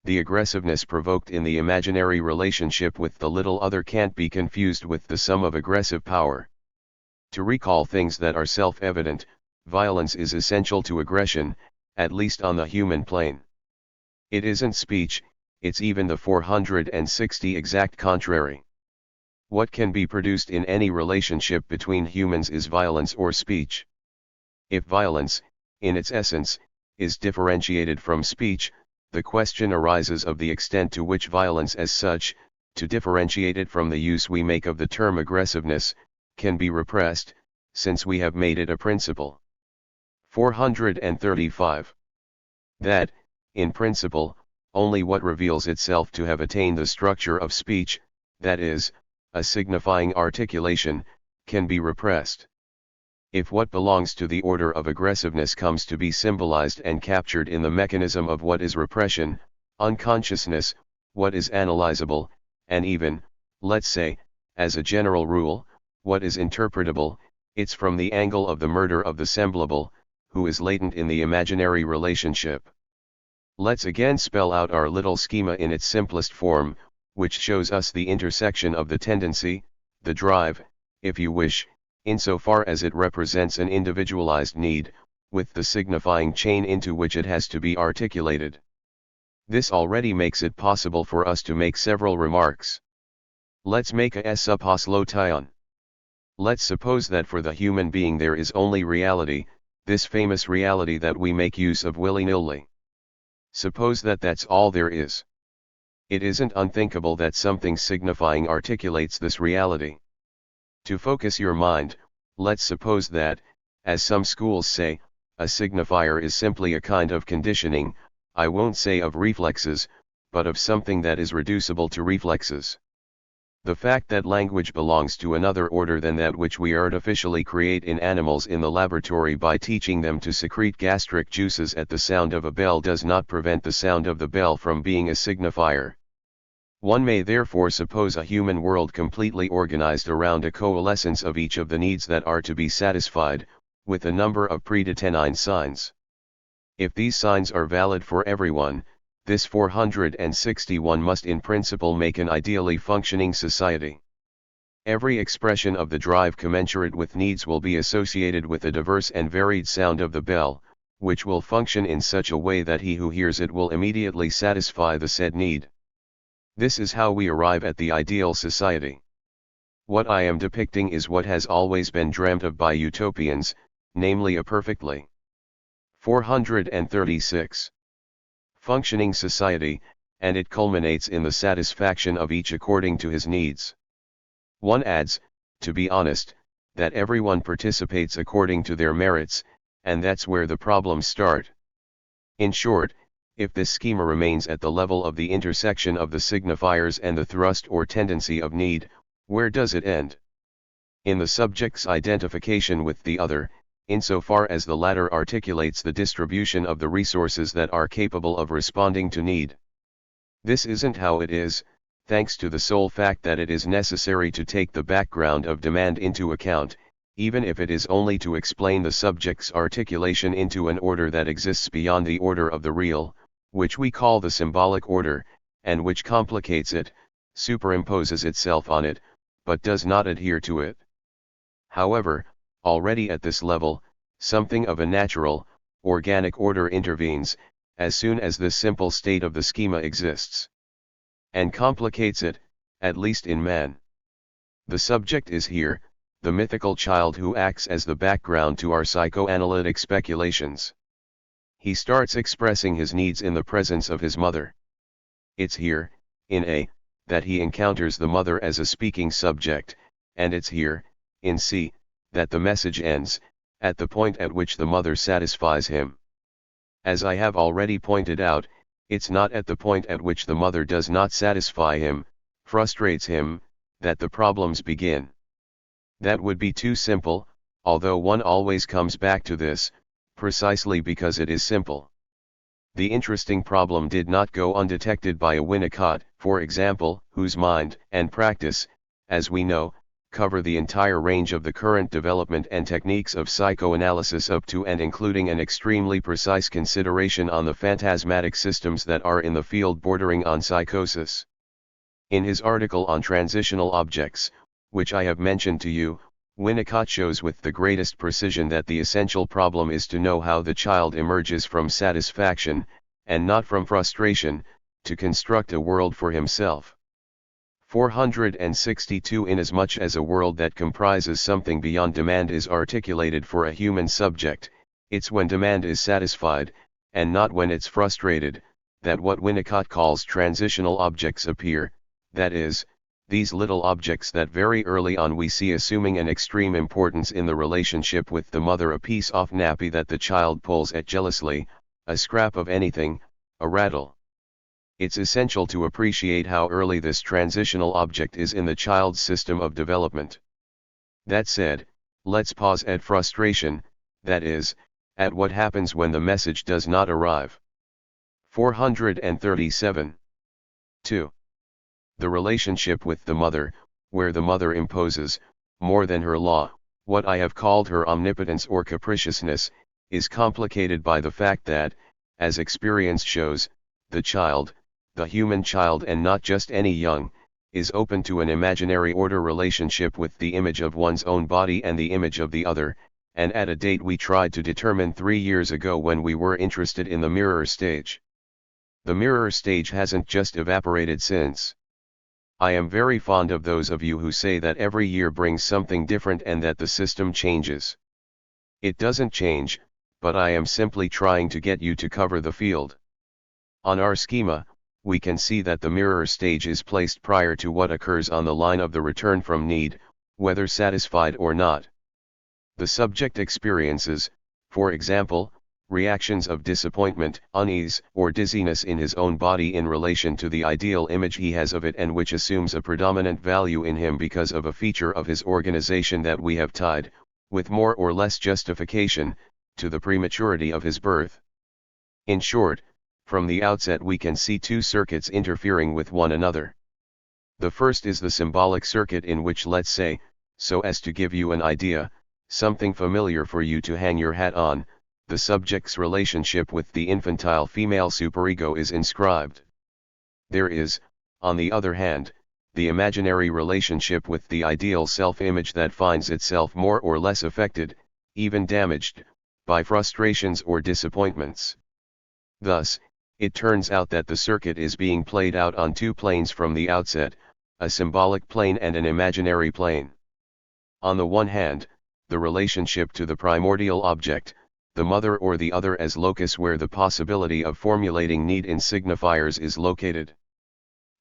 The aggressiveness provoked in the imaginary relationship with the little other can't be confused with the sum of aggressive power. To recall things that are self-evident, violence is essential to aggression, at least on the human plane. It isn't speech, it's even the 460 exact contrary. What can be produced in any relationship between humans is violence or speech. If violence, in its essence, is differentiated from speech, the question arises of the extent to which violence as such, to differentiate it from the use we make of the term aggressiveness, can be repressed, since we have made it a principle. 435. That, in principle, only what reveals itself to have attained the structure of speech, that is, a signifying articulation, can be repressed. If what belongs to the order of aggressiveness comes to be symbolized and captured in the mechanism of what is repression, unconsciousness, what is analyzable, and even, let's say, as a general rule, what is interpretable, it's from the angle of the murder of the semblable, who is latent in the imaginary relationship. Let's again spell out our little schema in its simplest form, which shows us the intersection of the tendency, the drive, if you wish, insofar as it represents an individualized need, with the signifying chain into which it has to be articulated. This already makes it possible for us to make several remarks. Let's make a supposlotion. Let's suppose that for the human being there is only reality, this famous reality that we make use of willy-nilly. Suppose that that's all there is. It isn't unthinkable that something signifying articulates this reality. To focus your mind, let's suppose that, as some schools say, a signifier is simply a kind of conditioning, I won't say of reflexes, but of something that is reducible to reflexes. The fact that language belongs to another order than that which we artificially create in animals in the laboratory by teaching them to secrete gastric juices at the sound of a bell does not prevent the sound of the bell from being a signifier. One may therefore suppose a human world completely organized around a coalescence of each of the needs that are to be satisfied, with a number of predetermined signs. If these signs are valid for everyone, this 461 must in principle make an ideally functioning society. Every expression of the drive commensurate with needs will be associated with a diverse and varied sound of the bell, which will function in such a way that he who hears it will immediately satisfy the said need. This is how we arrive at the ideal society. What I am depicting is what has always been dreamt of by utopians, namely a perfectly 436. Functioning society, and it culminates in the satisfaction of each according to his needs. One adds, to be honest, that everyone participates according to their merits, and that's where the problems start. In short, if this schema remains at the level of the intersection of the signifiers and the thrust or tendency of need, where does it end? In the subject's identification with the other, insofar as the latter articulates the distribution of the resources that are capable of responding to need. This isn't how it is, thanks to the sole fact that it is necessary to take the background of demand into account, even if it is only to explain the subject's articulation into an order that exists beyond the order of the real, which we call the symbolic order, and which complicates it, superimposes itself on it, but does not adhere to it. However, already at this level, something of a natural, organic order intervenes, as soon as this simple state of the schema exists, and complicates it, at least in man. The subject is here, the mythical child who acts as the background to our psychoanalytic speculations. He starts expressing his needs in the presence of his mother. It's here, in A, that he encounters the mother as a speaking subject, and it's here, in C, that the message ends, at the point at which the mother satisfies him. As I have already pointed out, it's not at the point at which the mother does not satisfy him, frustrates him, that the problems begin. That would be too simple, although one always comes back to this, precisely because it is simple. The interesting problem did not go undetected by a Winnicott, for example, whose mind and practice, as we know, cover the entire range of the current development and techniques of psychoanalysis up to and including an extremely precise consideration on the phantasmatic systems that are in the field bordering on psychosis. In his article on transitional objects, which I have mentioned to you, Winnicott shows with the greatest precision that the essential problem is to know how the child emerges from satisfaction, and not from frustration, to construct a world for himself. 462 Inasmuch as a world that comprises something beyond demand is articulated for a human subject, it's when demand is satisfied, and not when it's frustrated, that what Winnicott calls transitional objects appear, that is, these little objects that very early on we see assuming an extreme importance in the relationship with the mother, a piece off nappy that the child pulls at jealously, a scrap of anything, a rattle. It's essential to appreciate how early this transitional object is in the child's system of development. That said, let's pause at frustration, that is, at what happens when the message does not arrive. 437. 2. The relationship with the mother, where the mother imposes, more than her law, what I have called her omnipotence or capriciousness, is complicated by the fact that, as experience shows, the child, the human child and not just any young, is open to an imaginary order relationship with the image of one's own body and the image of the other, and at a date we tried to determine 3 years ago when we were interested in the mirror stage. The mirror stage hasn't just evaporated since. I am very fond of those of you who say that every year brings something different and that the system changes. It doesn't change, but I am simply trying to get you to cover the field. On our schema, we can see that the mirror stage is placed prior to what occurs on the line of the return from need, whether satisfied or not. The subject experiences, for example, reactions of disappointment, unease, or dizziness in his own body in relation to the ideal image he has of it and which assumes a predominant value in him because of a feature of his organization that we have tied, with more or less justification, to the prematurity of his birth. In short, from the outset we can see two circuits interfering with one another. The first is the symbolic circuit in which, let's say, so as to give you an idea, something familiar for you to hang your hat on, the subject's relationship with the infantile female superego is inscribed. There is, on the other hand, the imaginary relationship with the ideal self-image that finds itself more or less affected, even damaged, by frustrations or disappointments. Thus, it turns out that the circuit is being played out on two planes from the outset, a symbolic plane and an imaginary plane. On the one hand, the relationship to the primordial object, the mother or the other as locus where the possibility of formulating need in signifiers is located.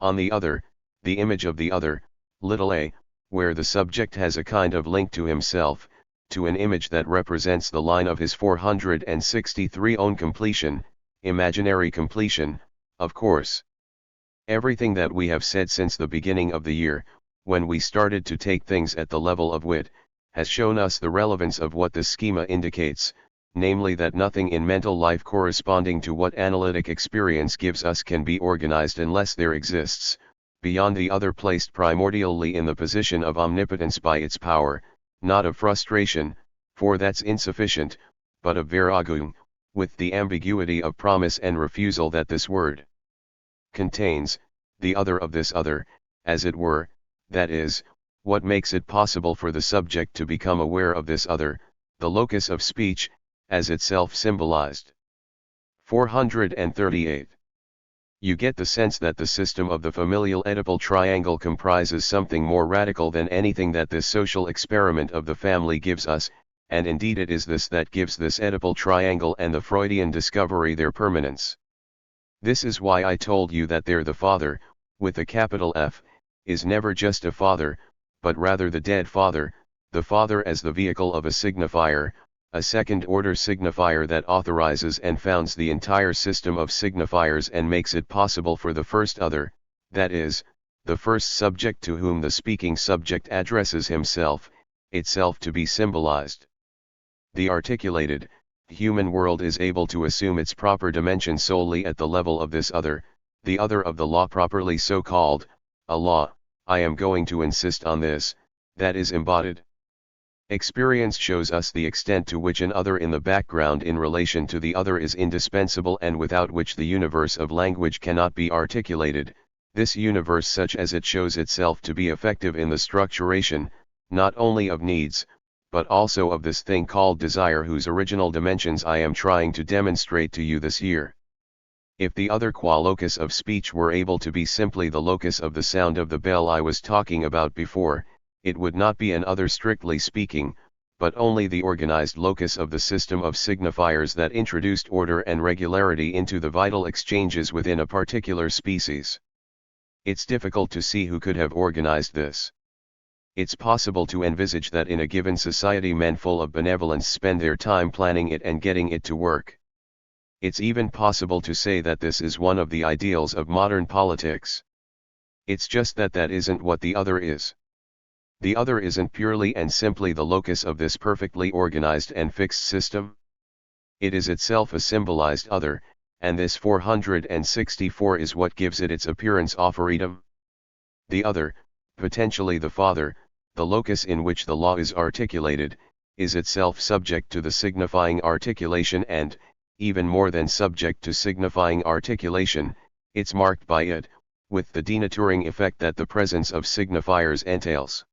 On the other, the image of the other, little a, where the subject has a kind of link to himself, to an image that represents the line of his 463 own completion, imaginary completion, of course. Everything that we have said since the beginning of the year, when we started to take things at the level of wit, has shown us the relevance of what this schema indicates, namely that nothing in mental life corresponding to what analytic experience gives us can be organized unless there exists, beyond the other placed primordially in the position of omnipotence by its power, not of frustration, for that's insufficient, but of viragung, with the ambiguity of promise and refusal that this word contains, the other of this other, as it were, that is, what makes it possible for the subject to become aware of this other, the locus of speech, as itself symbolized. 438. You get the sense that the system of the familial Oedipal triangle comprises something more radical than anything that this social experiment of the family gives us, and indeed it is this that gives this Oedipal triangle and the Freudian discovery their permanence. This is why I told you that there the father, with a capital F, is never just a father, but rather the dead father, the father as the vehicle of a signifier, a second-order signifier that authorizes and founds the entire system of signifiers and makes it possible for the first other, that is, the first subject to whom the speaking subject addresses himself, itself to be symbolized. The articulated, human world is able to assume its proper dimension solely at the level of this other, the other of the law properly so called, a law, I am going to insist on this, that is embodied. Experience shows us the extent to which an other in the background in relation to the other is indispensable and without which the universe of language cannot be articulated, this universe such as it shows itself to be effective in the structuration, not only of needs, but also of this thing called desire whose original dimensions I am trying to demonstrate to you this year. If the other qua locus of speech were able to be simply the locus of the sound of the bell I was talking about before, it would not be an other strictly speaking, but only the organized locus of the system of signifiers that introduced order and regularity into the vital exchanges within a particular species. It's difficult to see who could have organized this. It's possible to envisage that in a given society men full of benevolence spend their time planning it and getting it to work. It's even possible to say that this is one of the ideals of modern politics. It's just that that isn't what the other is. The other isn't purely and simply the locus of this perfectly organized and fixed system. It is itself a symbolized other, and this 464 is what gives it its appearance authoritum. The other, potentially the father, the locus in which the law is articulated, is itself subject to the signifying articulation and, even more than subject to signifying articulation, it's marked by it, with the denaturing effect that the presence of signifiers entails.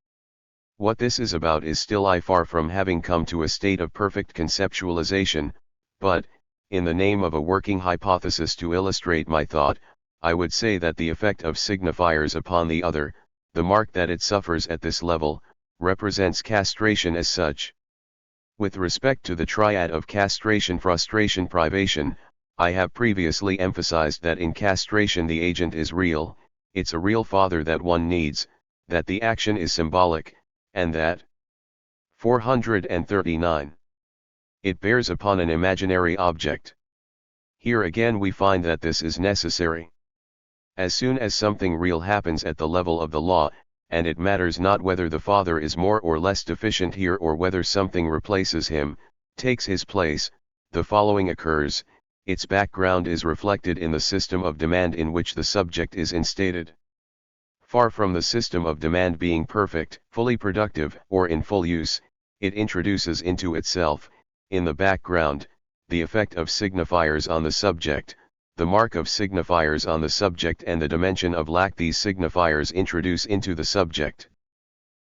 What this is about is still far from having come to a state of perfect conceptualization, but, in the name of a working hypothesis to illustrate my thought, I would say that the effect of signifiers upon the other, the mark that it suffers at this level, represents castration as such. With respect to the triad of castration, frustration, privation, I have previously emphasized that in castration the agent is real, it's a real father that one needs, that the action is symbolic, and that 439. It bears upon an imaginary object. Here again we find that this is necessary. As soon as something real happens at the level of the law, and it matters not whether the father is more or less deficient here or whether something replaces him, takes his place, the following occurs: its background is reflected in the system of demand in which the subject is instated. Far from the system of demand being perfect, fully productive, or in full use, it introduces into itself, in the background, the effect of signifiers on the subject, the mark of signifiers on the subject and the dimension of lack these signifiers introduce into the subject.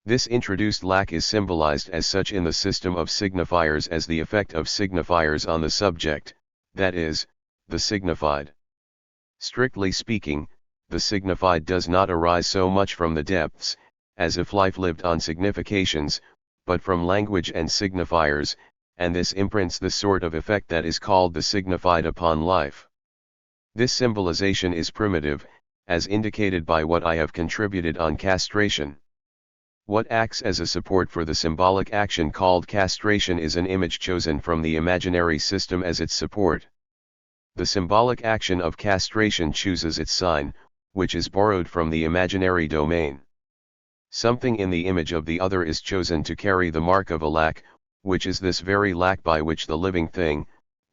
This introduced lack is symbolized as such in the system of signifiers as the effect of signifiers on the subject, that is, the signified. Strictly speaking, the signified does not arise so much from the depths, as if life lived on significations, but from language and signifiers, and this imprints the sort of effect that is called the signified upon life. This symbolization is primitive, as indicated by what I have contributed on castration. What acts as a support for the symbolic action called castration is an image chosen from the imaginary system as its support. The symbolic action of castration chooses its sign, which is borrowed from the imaginary domain. Something in the image of the other is chosen to carry the mark of a lack, which is this very lack by which the living thing,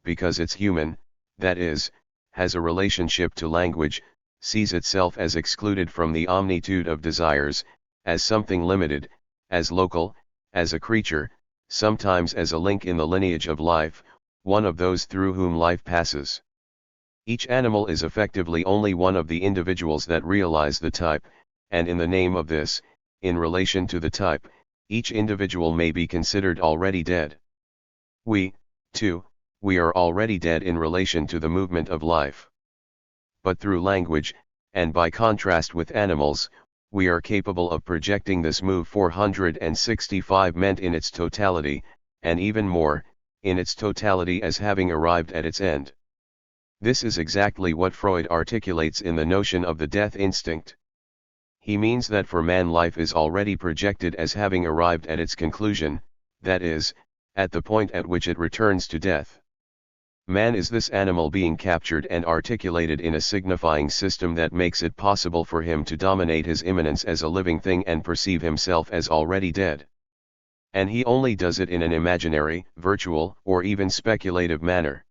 because it's human, that is, has a relationship to language, sees itself as excluded from the omnitude of desires, as something limited, as local, as a creature, sometimes as a link in the lineage of life, one of those through whom life passes. Each animal is effectively only one of the individuals that realize the type, and in the name of this, in relation to the type, each individual may be considered already dead. We, too, we are already dead in relation to the movement of life. But through language, and by contrast with animals, we are capable of projecting this move 465 meant in its totality, and even more, in its totality as having arrived at its end. This is exactly what Freud articulates in the notion of the death instinct. He means that for man life is already projected as having arrived at its conclusion, that is, at the point at which it returns to death. Man is this animal being captured and articulated in a signifying system that makes it possible for him to dominate his immanence as a living thing and perceive himself as already dead. And he only does it in an imaginary, virtual, or even speculative manner.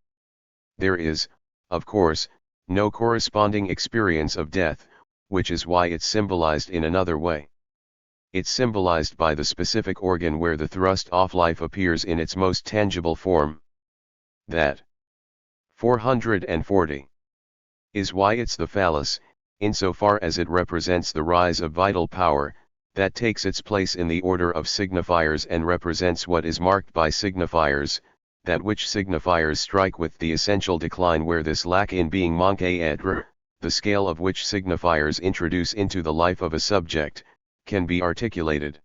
There is, of course, no corresponding experience of death, which is why it's symbolized in another way. It's symbolized by the specific organ where the thrust off life appears in its most tangible form. That 440 is why it's the phallus, insofar as it represents the rise of vital power, that takes its place in the order of signifiers and represents what is marked by signifiers, that which signifiers strike with the essential decline where this lack in being manque être, the scale of which signifiers introduce into the life of a subject, can be articulated.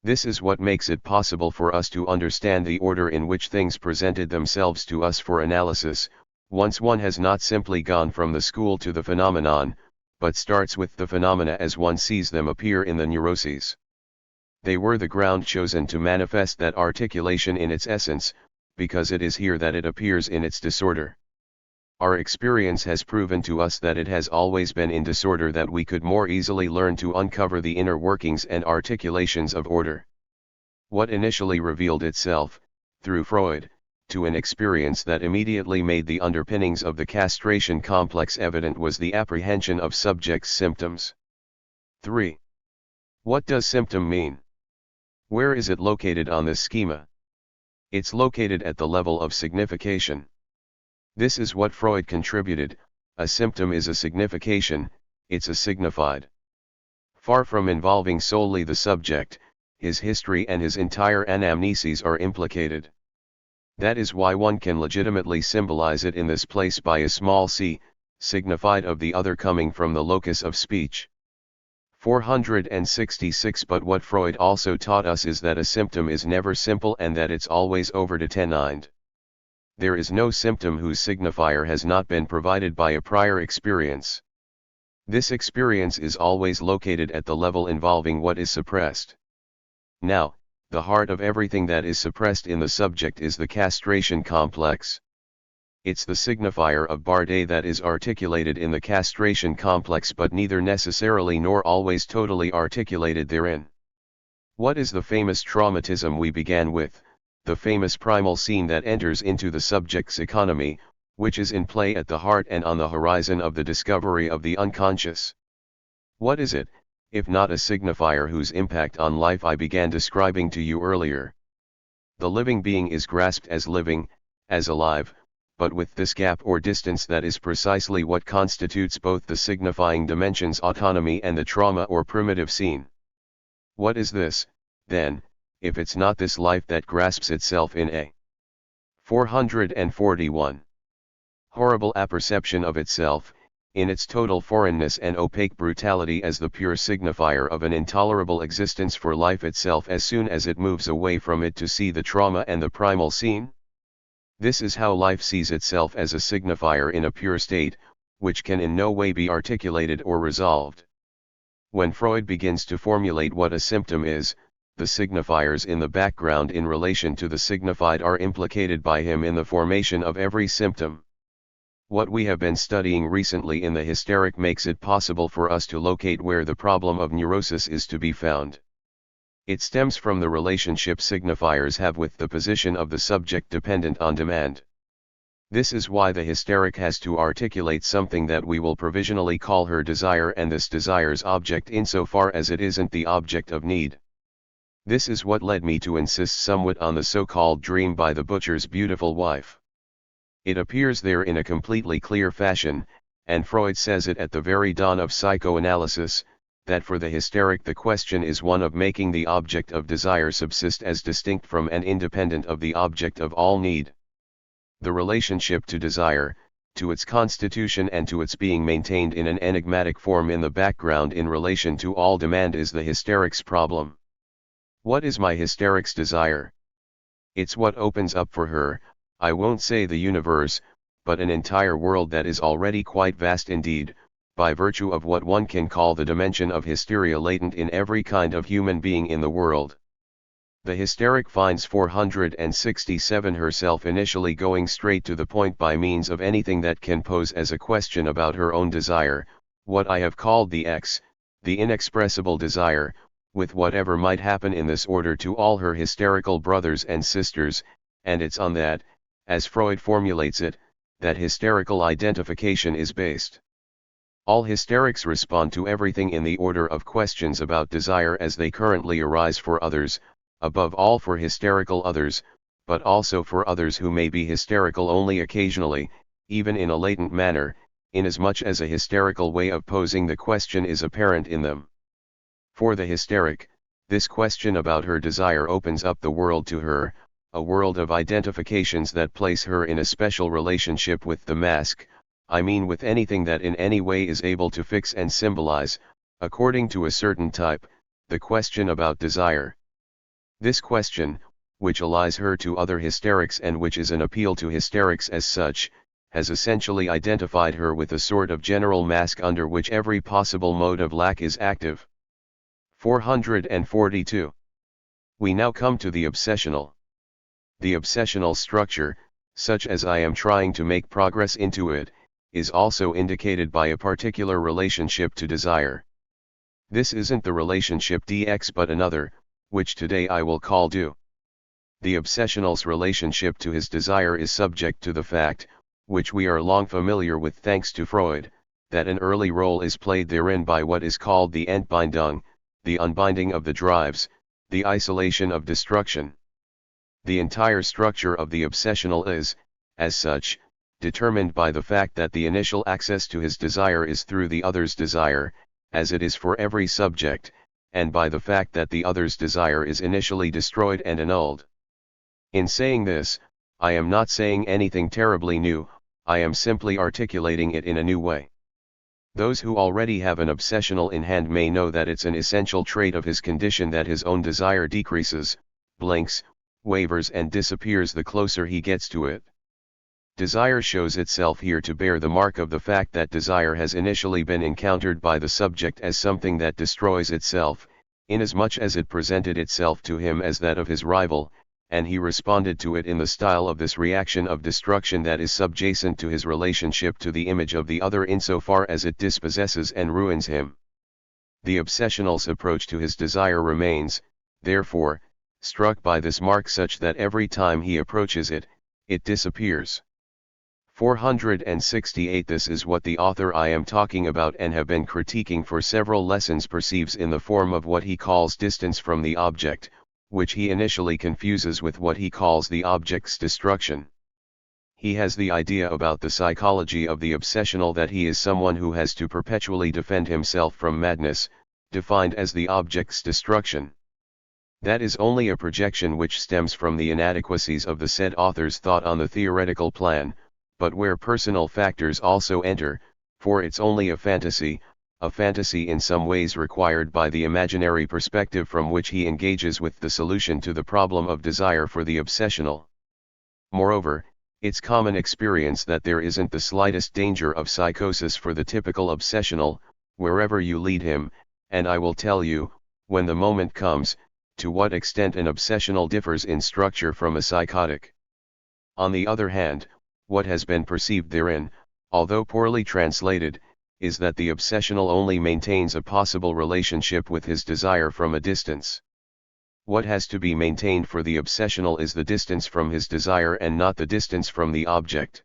This is what makes it possible for us to understand the order in which things presented themselves to us for analysis, once one has not simply gone from the school to the phenomenon, but starts with the phenomena as one sees them appear in the neuroses. They were the ground chosen to manifest that articulation in its essence, because it is here that it appears in its disorder. Our experience has proven to us that it has always been in disorder that we could more easily learn to uncover the inner workings and articulations of order. What initially revealed itself, through Freud, to an experience that immediately made the underpinnings of the castration complex evident was the apprehension of subjects' symptoms. 3. What does symptom mean? Where is it located on this schema? It's located at the level of signification. This is what Freud contributed: a symptom is a signification, it's a signified. Far from involving solely the subject, his history and his entire anamnesis are implicated. That is why one can legitimately symbolize it in this place by a small c, signified of the other coming from the locus of speech. 466 But what Freud also taught us is that a symptom is never simple and that it's always overdetermined. There is no symptom whose signifier has not been provided by a prior experience. This experience is always located at the level involving what is suppressed. Now, the heart of everything that is suppressed in the subject is the castration complex. It's the signifier of Bardet that is articulated in the castration complex but neither necessarily nor always totally articulated therein. What is the famous traumatism we began with? The famous primal scene that enters into the subject's economy, which is in play at the heart and on the horizon of the discovery of the unconscious. What is it, if not a signifier whose impact on life I began describing to you earlier? The living being is grasped as living, as alive, but with this gap or distance that is precisely what constitutes both the signifying dimension's autonomy and the trauma or primitive scene. What is this, then, if it's not this life that grasps itself in a 441 horrible apperception of itself, in its total foreignness and opaque brutality as the pure signifier of an intolerable existence for life itself as soon as it moves away from it to see the trauma and the primal scene? This is how life sees itself as a signifier in a pure state, which can in no way be articulated or resolved. When Freud begins to formulate what a symptom is, the signifiers in the background in relation to the signified are implicated by him in the formation of every symptom. What we have been studying recently in the hysteric makes it possible for us to locate where the problem of neurosis is to be found. It stems from the relationship signifiers have with the position of the subject dependent on demand. This is why the hysteric has to articulate something that we will provisionally call her desire, and this desire's object insofar as it isn't the object of need. This is what led me to insist somewhat on the so-called dream by the butcher's beautiful wife. It appears there in a completely clear fashion, and Freud says it at the very dawn of psychoanalysis, that for the hysteric the question is one of making the object of desire subsist as distinct from and independent of the object of all need. The relationship to desire, to its constitution and to its being maintained in an enigmatic form in the background in relation to all demand is the hysteric's problem. What is my hysteric's desire? It's what opens up for her, I won't say the universe, but an entire world that is already quite vast indeed, by virtue of what one can call the dimension of hysteria latent in every kind of human being in the world. The hysteric finds 467 herself initially going straight to the point by means of anything that can pose as a question about her own desire, what I have called the X, the inexpressible desire, with whatever might happen in this order to all her hysterical brothers and sisters, and it's on that, as Freud formulates it, that hysterical identification is based. All hysterics respond to everything in the order of questions about desire as they currently arise for others, above all for hysterical others, but also for others who may be hysterical only occasionally, even in a latent manner, inasmuch as a hysterical way of posing the question is apparent in them. For the hysteric, this question about her desire opens up the world to her, a world of identifications that place her in a special relationship with the mask, I mean with anything that in any way is able to fix and symbolize, according to a certain type, the question about desire. This question, which allies her to other hysterics and which is an appeal to hysterics as such, has essentially identified her with a sort of general mask under which every possible mode of lack is active. 442. We now come to the obsessional. The obsessional structure, such as I am trying to make progress into it, is also indicated by a particular relationship to desire. This isn't the relationship dx but another, which today I will call do. The obsessional's relationship to his desire is subject to the fact, which we are long familiar with thanks to Freud, that an early role is played therein by what is called the Entbindung, the unbinding of the drives, the isolation of destruction. The entire structure of the obsessional is, as such, determined by the fact that the initial access to his desire is through the other's desire, as it is for every subject, and by the fact that the other's desire is initially destroyed and annulled. In saying this, I am not saying anything terribly new, I am simply articulating it in a new way. Those who already have an obsessional in hand may know that it's an essential trait of his condition that his own desire decreases, blinks, wavers and disappears the closer he gets to it. Desire shows itself here to bear the mark of the fact that desire has initially been encountered by the subject as something that destroys itself, inasmuch as it presented itself to him as that of his rival, and he responded to it in the style of this reaction of destruction that is subjacent to his relationship to the image of the other insofar as it dispossesses and ruins him. The obsessional's approach to his desire remains, therefore, struck by this mark such that every time he approaches it, it disappears. 468. This is what the author I am talking about and have been critiquing for several lessons perceives in the form of what he calls distance from the object, which he initially confuses with what he calls the object's destruction. He has the idea about the psychology of the obsessional that he is someone who has to perpetually defend himself from madness, defined as the object's destruction. That is only a projection which stems from the inadequacies of the said author's thought on the theoretical plan, but where personal factors also enter, for it's only a fantasy in some ways required by the imaginary perspective from which he engages with the solution to the problem of desire for the obsessional. Moreover, it's common experience that there isn't the slightest danger of psychosis for the typical obsessional, wherever you lead him, and I will tell you, when the moment comes, to what extent an obsessional differs in structure from a psychotic. On the other hand, what has been perceived therein, although poorly translated, is that the obsessional only maintains a possible relationship with his desire from a distance. What has to be maintained for the obsessional is the distance from his desire and not the distance from the object.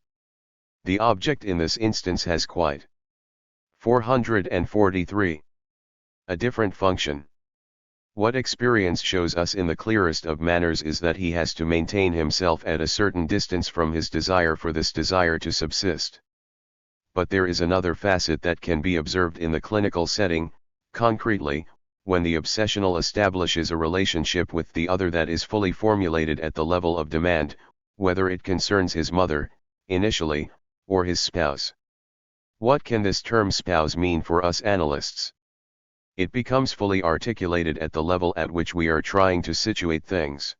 The object in this instance has quite 443. A different function. What experience shows us in the clearest of manners is that he has to maintain himself at a certain distance from his desire for this desire to subsist. But there is another facet that can be observed in the clinical setting, concretely, when the obsessional establishes a relationship with the other that is fully formulated at the level of demand, whether it concerns his mother, initially, or his spouse. What can this term spouse mean for us analysts? It becomes fully articulated at the level at which we are trying to situate things.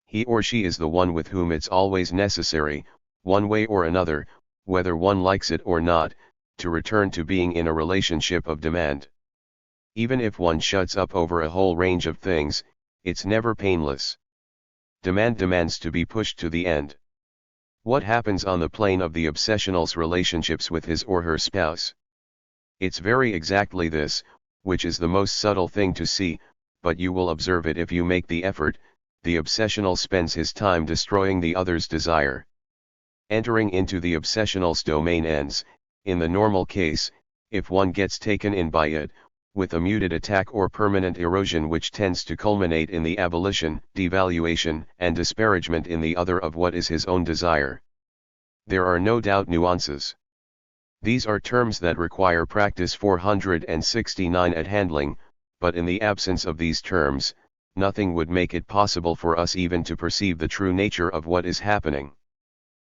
He or she is the one with whom it's always necessary, one way or another, whether one likes it or not, to return to being in a relationship of demand. Even if one shuts up over a whole range of things, it's never painless. Demand demands to be pushed to the end. What happens on the plane of the obsessional's relationships with his or her spouse? It's very exactly this, which is the most subtle thing to see, but you will observe it if you make the effort. The obsessional spends his time destroying the other's desire. Entering into the obsessional's domain ends, in the normal case, if one gets taken in by it, with a muted attack or permanent erosion which tends to culminate in the abolition, devaluation, and disparagement in the other of what is his own desire. There are no doubt nuances. These are terms that require practice 469 at handling, but in the absence of these terms, nothing would make it possible for us even to perceive the true nature of what is happening.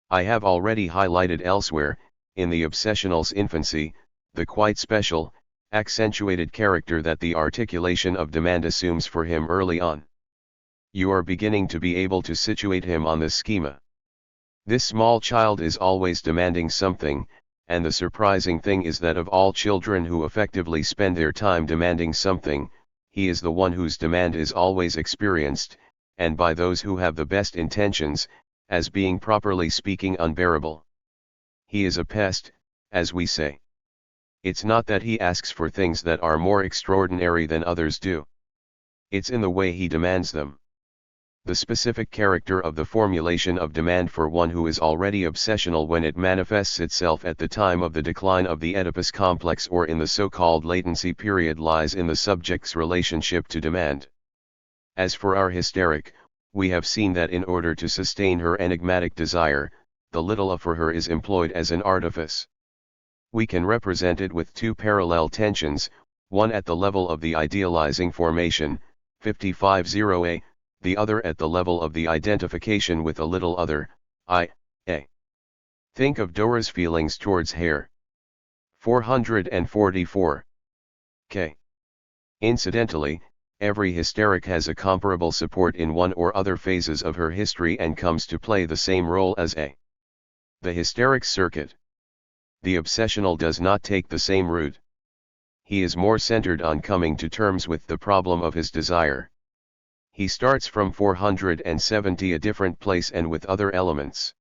I have already highlighted elsewhere, in the obsessional's infancy, the quite special, accentuated character that the articulation of demand assumes for him early on. You are beginning to be able to situate him on this schema. This small child is always demanding something, and the surprising thing is that of all children who effectively spend their time demanding something, he is the one whose demand is always experienced, and by those who have the best intentions, as being properly speaking unbearable. He is a pest, as we say. It's not that he asks for things that are more extraordinary than others do. It's in the way he demands them. The specific character of the formulation of demand for one who is already obsessional when it manifests itself at the time of the decline of the Oedipus complex or in the so-called latency period lies in the subject's relationship to demand. As for our hysteric, we have seen that in order to sustain her enigmatic desire, the little of for her is employed as an artifice. We can represent it with two parallel tensions, one at the level of the idealizing formation, 55-0a, the other at the level of the identification with a little other, I-a. Think of Dora's feelings towards hair. 444. K. Incidentally, every hysteric has a comparable support in one or other phases of her history and comes to play the same role as A. The hysteric circuit. The obsessional does not take the same route. He is more centered on coming to terms with the problem of his desire. He starts from 470 a different place and with other elements.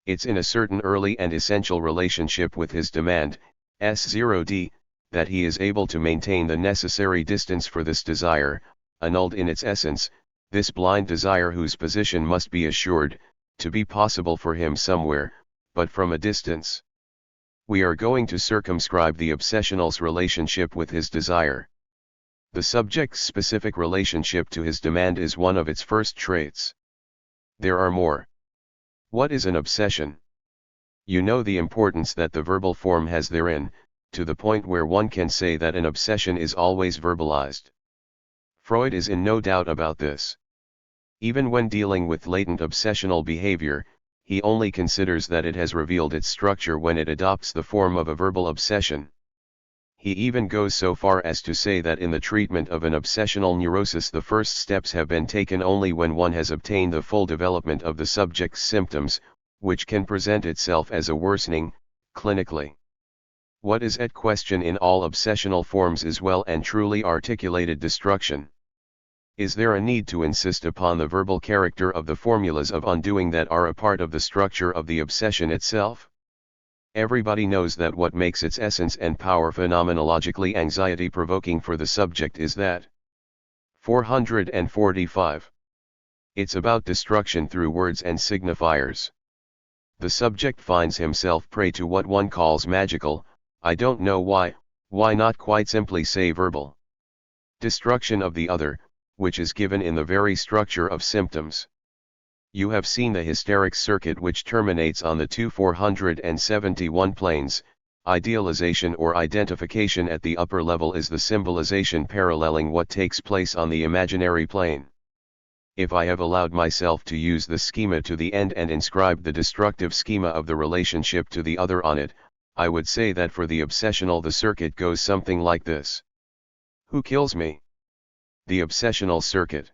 It's in a certain early and essential relationship with his demand, S0D, that he is able to maintain the necessary distance for this desire, annulled in its essence, this blind desire whose position must be assured, to be possible for him somewhere, but from a distance. We are going to circumscribe the obsessional's relationship with his desire. The subject's specific relationship to his demand is one of its first traits. There are more. What is an obsession? You know the importance that the verbal form has therein, to the point where one can say that an obsession is always verbalized. Freud is in no doubt about this. Even when dealing with latent obsessional behavior, he only considers that it has revealed its structure when it adopts the form of a verbal obsession. He even goes so far as to say that in the treatment of an obsessional neurosis the first steps have been taken only when one has obtained the full development of the subject's symptoms, which can present itself as a worsening, clinically. What is at question in all obsessional forms is well and truly articulated destruction. Is there a need to insist upon the verbal character of the formulas of undoing that are a part of the structure of the obsession itself? Everybody knows that what makes its essence and power phenomenologically anxiety-provoking for the subject is that. 445. It's about destruction through words and signifiers. The subject finds himself prey to what one calls magical, I don't know why not quite simply say verbal destruction of the other, which is given in the very structure of symptoms. You have seen the hysterics circuit which terminates on the two 471 planes. Idealization or identification at the upper level is the symbolization paralleling what takes place on the imaginary plane. If I have allowed myself to use the schema to the end and inscribed the destructive schema of the relationship to the other on it, I would say that for the obsessional the circuit goes something like this. Who kills me? The obsessional circuit.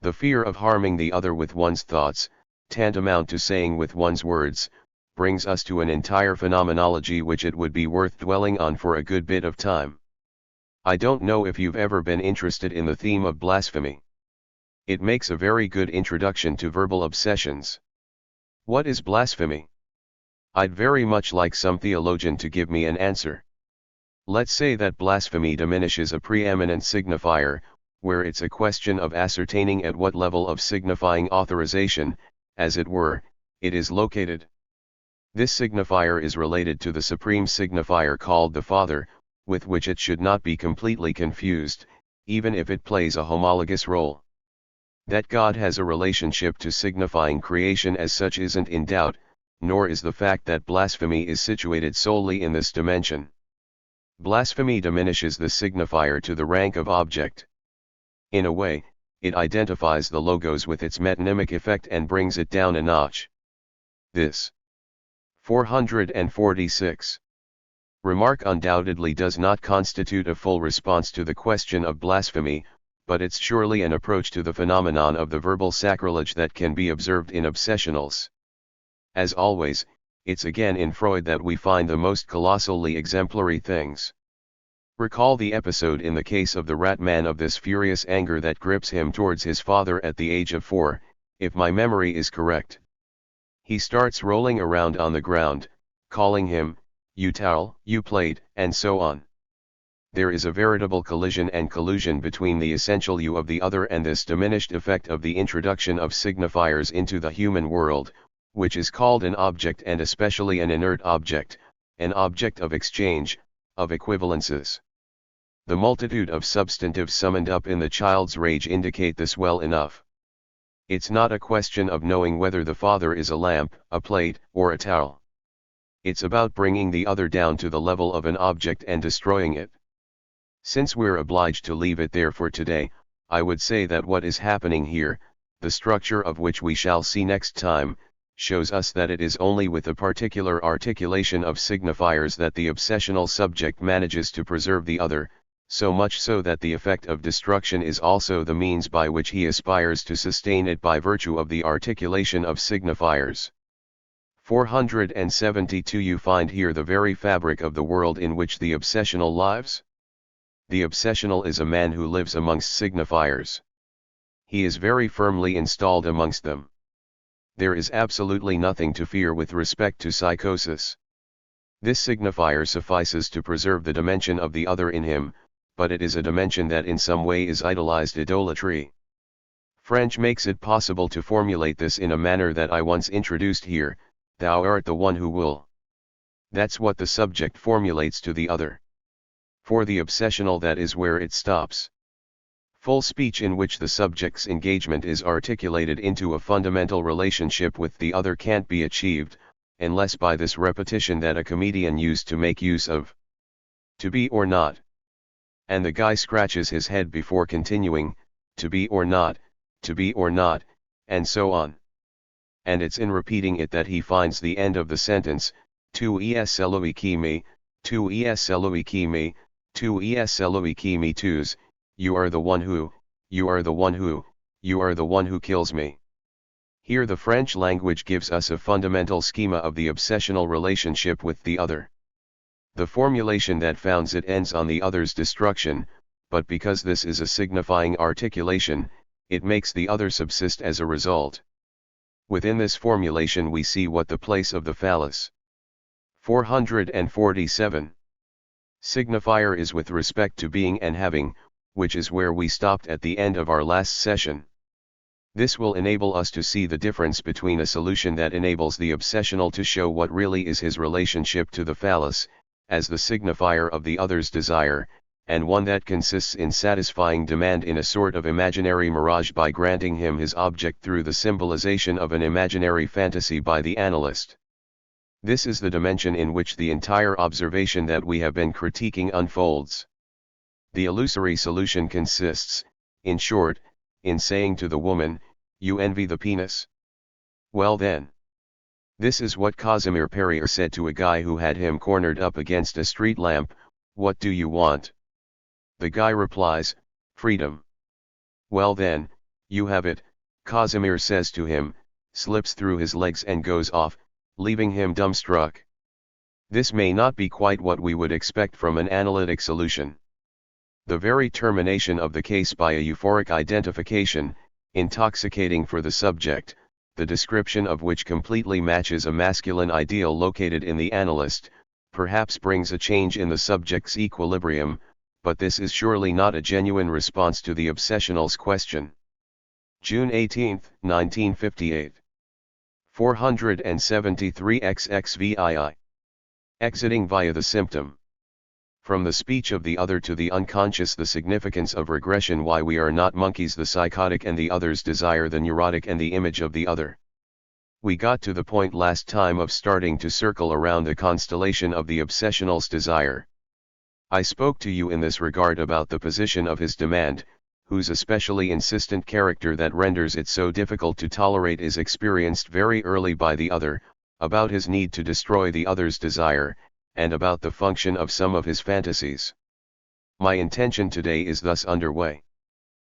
The fear of harming the other with one's thoughts, tantamount to saying with one's words, brings us to an entire phenomenology which it would be worth dwelling on for a good bit of time. I don't know if you've ever been interested in the theme of blasphemy. It makes a very good introduction to verbal obsessions. What is blasphemy? I'd very much like some theologian to give me an answer. Let's say that blasphemy diminishes a preeminent signifier, where it's a question of ascertaining at what level of signifying authorization, as it were, it is located. This signifier is related to the supreme signifier called the Father, with which it should not be completely confused, even if it plays a homologous role. That God has a relationship to signifying creation as such isn't in doubt, nor is the fact that blasphemy is situated solely in this dimension. Blasphemy diminishes the signifier to the rank of object. In a way, it identifies the logos with its metonymic effect and brings it down a notch. This 446 remark undoubtedly does not constitute a full response to the question of blasphemy, but it's surely an approach to the phenomenon of the verbal sacrilege that can be observed in obsessionals. As always, it's again in Freud that we find the most colossally exemplary things. Recall the episode in the case of the rat man of this furious anger that grips him towards his father at the age of 4, if my memory is correct. He starts rolling around on the ground, calling him, you towel, you plate, and so on. There is a veritable collision and collusion between the essential you of the other and this diminished effect of the introduction of signifiers into the human world, which is called an object and especially an inert object, an object of exchange, of equivalences. The multitude of substantives summoned up in the child's rage indicate this well enough. It's not a question of knowing whether the father is a lamp, a plate, or a towel. It's about bringing the other down to the level of an object and destroying it. Since we're obliged to leave it there for today, I would say that what is happening here, the structure of which we shall see next time, shows us that it is only with a particular articulation of signifiers that the obsessional subject manages to preserve the other, so much so that the effect of destruction is also the means by which he aspires to sustain it by virtue of the articulation of signifiers. 472 You find here the very fabric of the world in which the obsessional lives. The obsessional is a man who lives amongst signifiers. He is very firmly installed amongst them. There is absolutely nothing to fear with respect to psychosis. This signifier suffices to preserve the dimension of the other in him, but it is a dimension that in some way is idolized idolatry. French makes it possible to formulate this in a manner that I once introduced here, thou art the one who will. That's what the subject formulates to the other. For the obsessional that is where it stops. Full speech in which the subject's engagement is articulated into a fundamental relationship with the other can't be achieved, unless by this repetition that a comedian used to make use of. To be or not. And the guy scratches his head before continuing, to be or not, and so on. And it's in repeating it that he finds the end of the sentence, tu es Elohiki me, tu es Elohiki me, tu es Elohiki me tus, you are the one who, you are the one who, you are the one who kills me. Here the French language gives us a fundamental schema of the obsessional relationship with the other. The formulation that founds it ends on the other's destruction, but because this is a signifying articulation, it makes the other subsist as a result. Within this formulation we see what the place of the phallus. 447. Signifier is with respect to being and having, which is where we stopped at the end of our last session. This will enable us to see the difference between a solution that enables the obsessional to show what really is his relationship to the phallus, as the signifier of the other's desire, and one that consists in satisfying demand in a sort of imaginary mirage by granting him his object through the symbolization of an imaginary fantasy by the analyst. This is the dimension in which the entire observation that we have been critiquing unfolds. The illusory solution consists, in short, in saying to the woman, "You envy the penis? Well then." This is what Casimir Perrier said to a guy who had him cornered up against a street lamp, "What do you want?" The guy replies, "Freedom." "Well then, you have it," Casimir says to him, slips through his legs and goes off, leaving him dumbstruck. This may not be quite what we would expect from an analytic solution. The very termination of the case by a euphoric identification, intoxicating for the subject, the description of which completely matches a masculine ideal located in the analyst, perhaps brings a change in the subject's equilibrium, but this is surely not a genuine response to the obsessional's question. June 18, 1958. 473 XXVII. Exiting via the symptom. From the speech of the other to the unconscious, the significance of regression, why we are not monkeys, the psychotic and the other's desire, the neurotic and the image of the other. We got to the point last time of starting to circle around the constellation of the obsessional's desire. I spoke to you in this regard about the position of his demand, whose especially insistent character that renders it so difficult to tolerate is experienced very early by the other, about his need to destroy the other's desire, and about the function of some of his fantasies. My intention today is thus underway.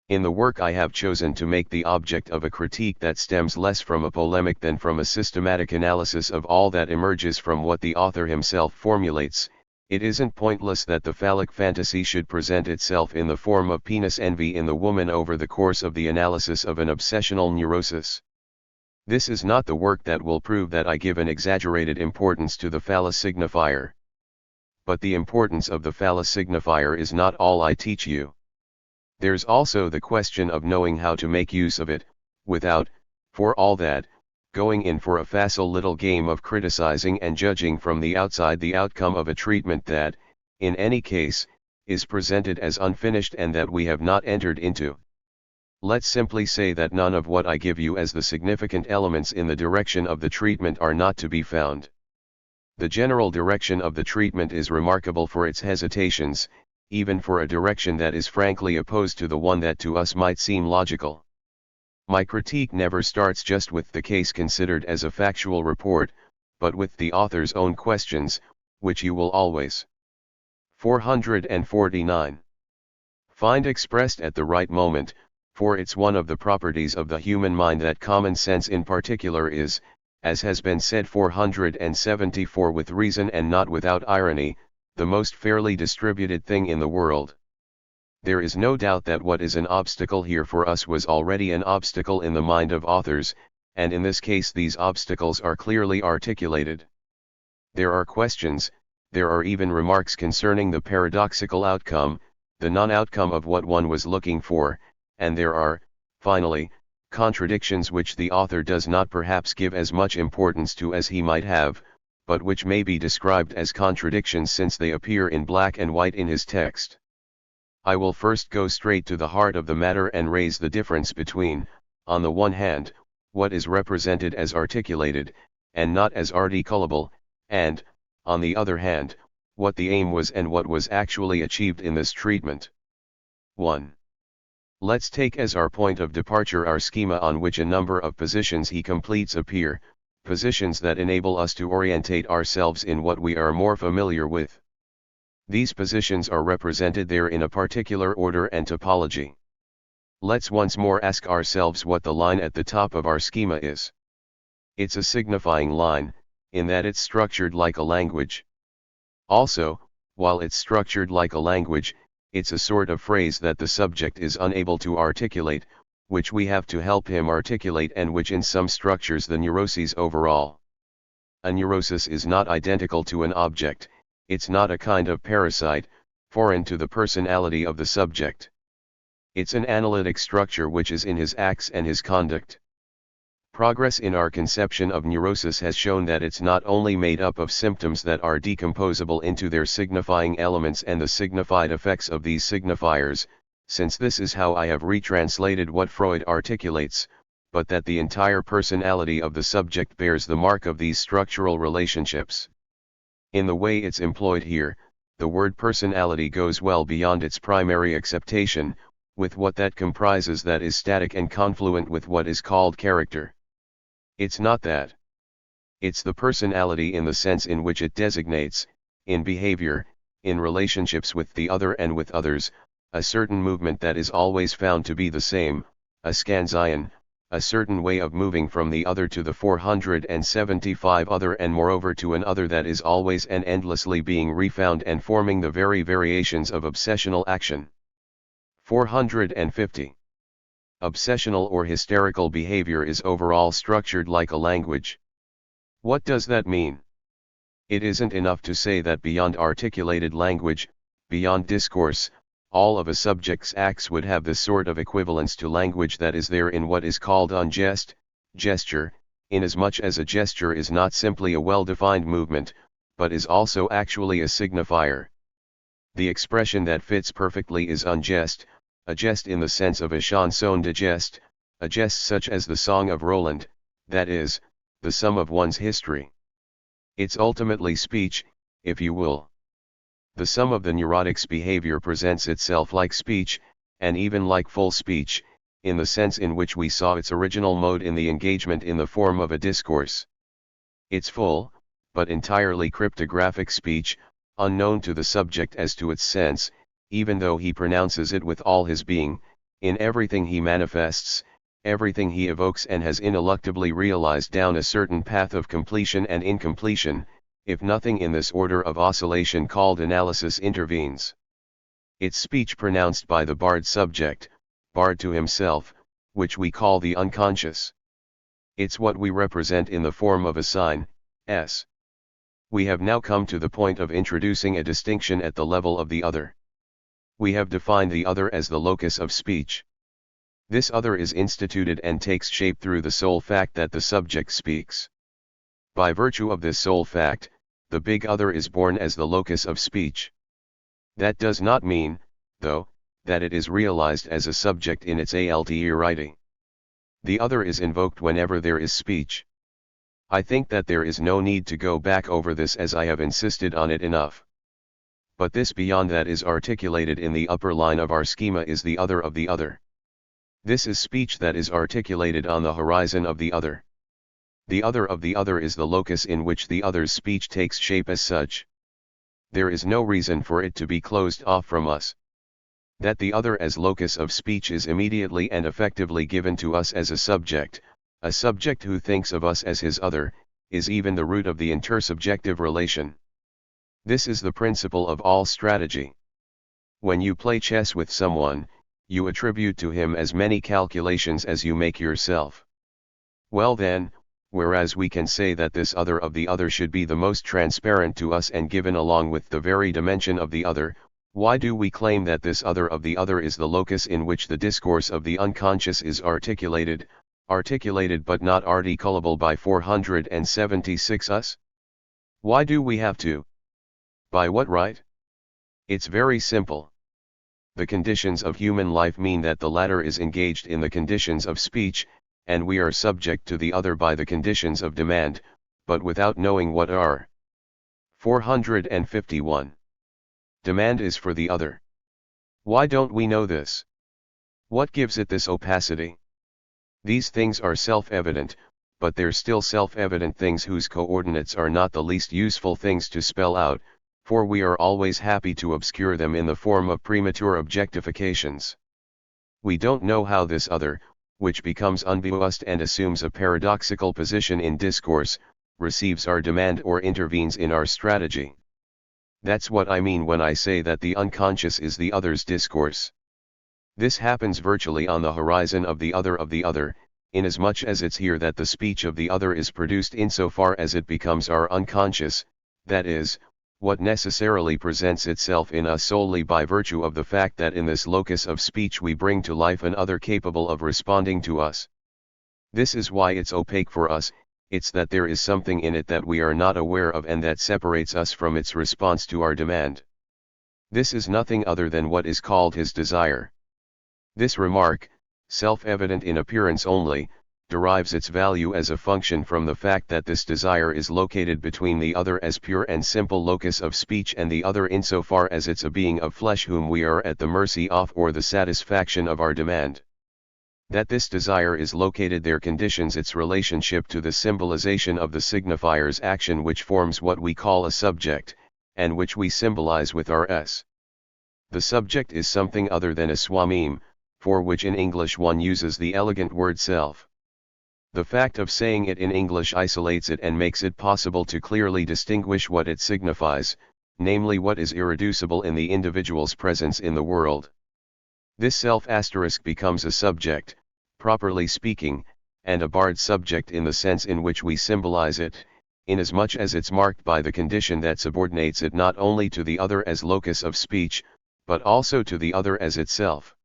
In the work I have chosen to make the object of a critique that stems less from a polemic than from a systematic analysis of all that emerges from what the author himself formulates. It isn't pointless that the phallic fantasy should present itself in the form of penis envy in the woman over the course of the analysis of an obsessional neurosis. This is not the work that will prove that I give an exaggerated importance to the phallus signifier. But the importance of the phallus signifier is not all I teach you. There's also the question of knowing how to make use of it, without, for all that, going in for a facile little game of criticizing and judging from the outside the outcome of a treatment that, in any case, is presented as unfinished and that we have not entered into. Let's simply say that none of what I give you as the significant elements in the direction of the treatment are not to be found. The general direction of the treatment is remarkable for its hesitations, even for a direction that is frankly opposed to the one that to us might seem logical. My critique never starts just with the case considered as a factual report, but with the author's own questions, which you will always 449 find expressed at the right moment, for it's one of the properties of the human mind that common sense in particular is, as has been said 474 with reason and not without irony, the most fairly distributed thing in the world. There is no doubt that what is an obstacle here for us was already an obstacle in the mind of authors, and in this case these obstacles are clearly articulated. There are questions, there are even remarks concerning the paradoxical outcome, the non-outcome of what one was looking for, and there are, finally, contradictions which the author does not perhaps give as much importance to as he might have, but which may be described as contradictions since they appear in black and white in his text. I will first go straight to the heart of the matter and raise the difference between, on the one hand, what is represented as articulated, and not as articulable, and, on the other hand, what the aim was and what was actually achieved in this treatment. 1. Let's take as our point of departure our schema on which a number of positions he completes appear, positions that enable us to orientate ourselves in what we are more familiar with. These positions are represented there in a particular order and topology. Let's once more ask ourselves what the line at the top of our schema is. It's a signifying line, in that it's structured like a language. Also, while it's structured like a language, it's a sort of phrase that the subject is unable to articulate, which we have to help him articulate, and which in some structures the neuroses overall. A neurosis is not identical to an object, it's not a kind of parasite, foreign to the personality of the subject. It's an analytic structure which is in his acts and his conduct. Progress in our conception of neurosis has shown that it's not only made up of symptoms that are decomposable into their signifying elements and the signified effects of these signifiers, since this is how I have retranslated what Freud articulates, but that the entire personality of the subject bears the mark of these structural relationships. In the way it's employed here, the word personality goes well beyond its primary acceptation, with what that comprises that is static and confluent with what is called character. It's not that. It's the personality in the sense in which it designates, in behavior, in relationships with the other and with others, a certain movement that is always found to be the same, a scansion, a certain way of moving from the other to the 475 other, and moreover to an other that is always and endlessly being refound and forming the very variations of obsessional action. 450. Obsessional or hysterical behavior is overall structured like a language. What does that mean? It isn't enough to say that beyond articulated language, beyond discourse, all of a subject's acts would have this sort of equivalence to language that is there in what is called ungest, gesture, inasmuch as a gesture is not simply a well-defined movement, but is also actually a signifier. The expression that fits perfectly is ungest, a jest in the sense of a chanson de geste, a jest such as the Song of Roland, that is, the sum of one's history. It's ultimately speech, if you will. The sum of the neurotic's behavior presents itself like speech, and even like full speech, in the sense in which we saw its original mode in the engagement in the form of a discourse. It's full, but entirely cryptographic speech, unknown to the subject as to its sense, even though he pronounces it with all his being, in everything he manifests, everything he evokes, and has ineluctably realized down a certain path of completion and incompletion, if nothing in this order of oscillation called analysis intervenes. It's speech pronounced by the barred subject, barred to himself, which we call the unconscious. It's what we represent in the form of a sign, S. We have now come to the point of introducing a distinction at the level of the other. We have defined the other as the locus of speech. This other is instituted and takes shape through the sole fact that the subject speaks. By virtue of this sole fact, the big other is born as the locus of speech. That does not mean, though, that it is realized as a subject in its alteriority. The other is invoked whenever there is speech. I think that there is no need to go back over this, as I have insisted on it enough. But this beyond that is articulated in the upper line of our schema is the other of the other. This is speech that is articulated on the horizon of the other. The other of the other is the locus in which the other's speech takes shape as such. There is no reason for it to be closed off from us. That the other as locus of speech is immediately and effectively given to us as a subject who thinks of us as his other, is even the root of the intersubjective relation. This is the principle of all strategy. When you play chess with someone, you attribute to him as many calculations as you make yourself. Well then, whereas we can say that this other of the other should be the most transparent to us and given along with the very dimension of the other, why do we claim that this other of the other is the locus in which the discourse of the unconscious is articulated but not articulable by 476 us? Why do we have to? By what right? It's very simple. The conditions of human life mean that the latter is engaged in the conditions of speech, and we are subject to the other by the conditions of demand, but without knowing what are. 451. Demand is for the other. Why don't we know this? What gives it this opacity? These things are self-evident, but they're still self-evident things whose coordinates are not the least useful things to spell out, for we are always happy to obscure them in the form of premature objectifications. We don't know how this other, which becomes unbewusst and assumes a paradoxical position in discourse, receives our demand or intervenes in our strategy. That's what I mean when I say that the unconscious is the other's discourse. This happens virtually on the horizon of the other, inasmuch as it's here that the speech of the other is produced insofar as it becomes our unconscious, that is, what necessarily presents itself in us solely by virtue of the fact that in this locus of speech we bring to life an other capable of responding to us. This is why it's opaque for us, it's that there is something in it that we are not aware of and that separates us from its response to our demand. This is nothing other than what is called his desire. This remark, self-evident in appearance only, derives its value as a function from the fact that this desire is located between the other as pure and simple locus of speech and the other insofar as it's a being of flesh whom we are at the mercy of or the satisfaction of our demand. That this desire is located there conditions its relationship to the symbolization of the signifier's action, which forms what we call a subject, and which we symbolize with our s. The subject is something other than a swamim, for which in English one uses the elegant word self. The fact of saying it in English isolates it and makes it possible to clearly distinguish what it signifies, namely what is irreducible in the individual's presence in the world. This self asterisk becomes a subject, properly speaking, and a barred subject in the sense in which we symbolize it, inasmuch as it's marked by the condition that subordinates it not only to the other as locus of speech, but also to the other as itself.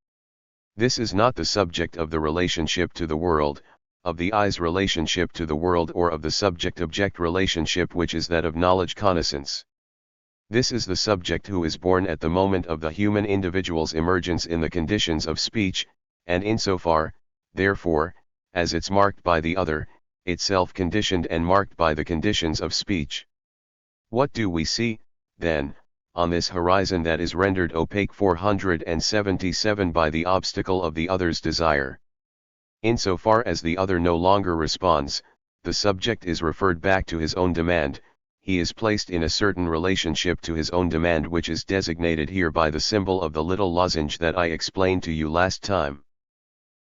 This is not the subject of the relationship to the world, of the I's relationship to the world, or of the subject-object relationship which is that of knowledge-connaissance. This is the subject who is born at the moment of the human individual's emergence in the conditions of speech, and insofar, therefore, as it's marked by the other, itself conditioned and marked by the conditions of speech. What do we see, then, on this horizon that is rendered opaque 477 by the obstacle of the other's desire? Insofar as the other no longer responds, the subject is referred back to his own demand, he is placed in a certain relationship to his own demand, which is designated here by the symbol of the little lozenge that I explained to you last time.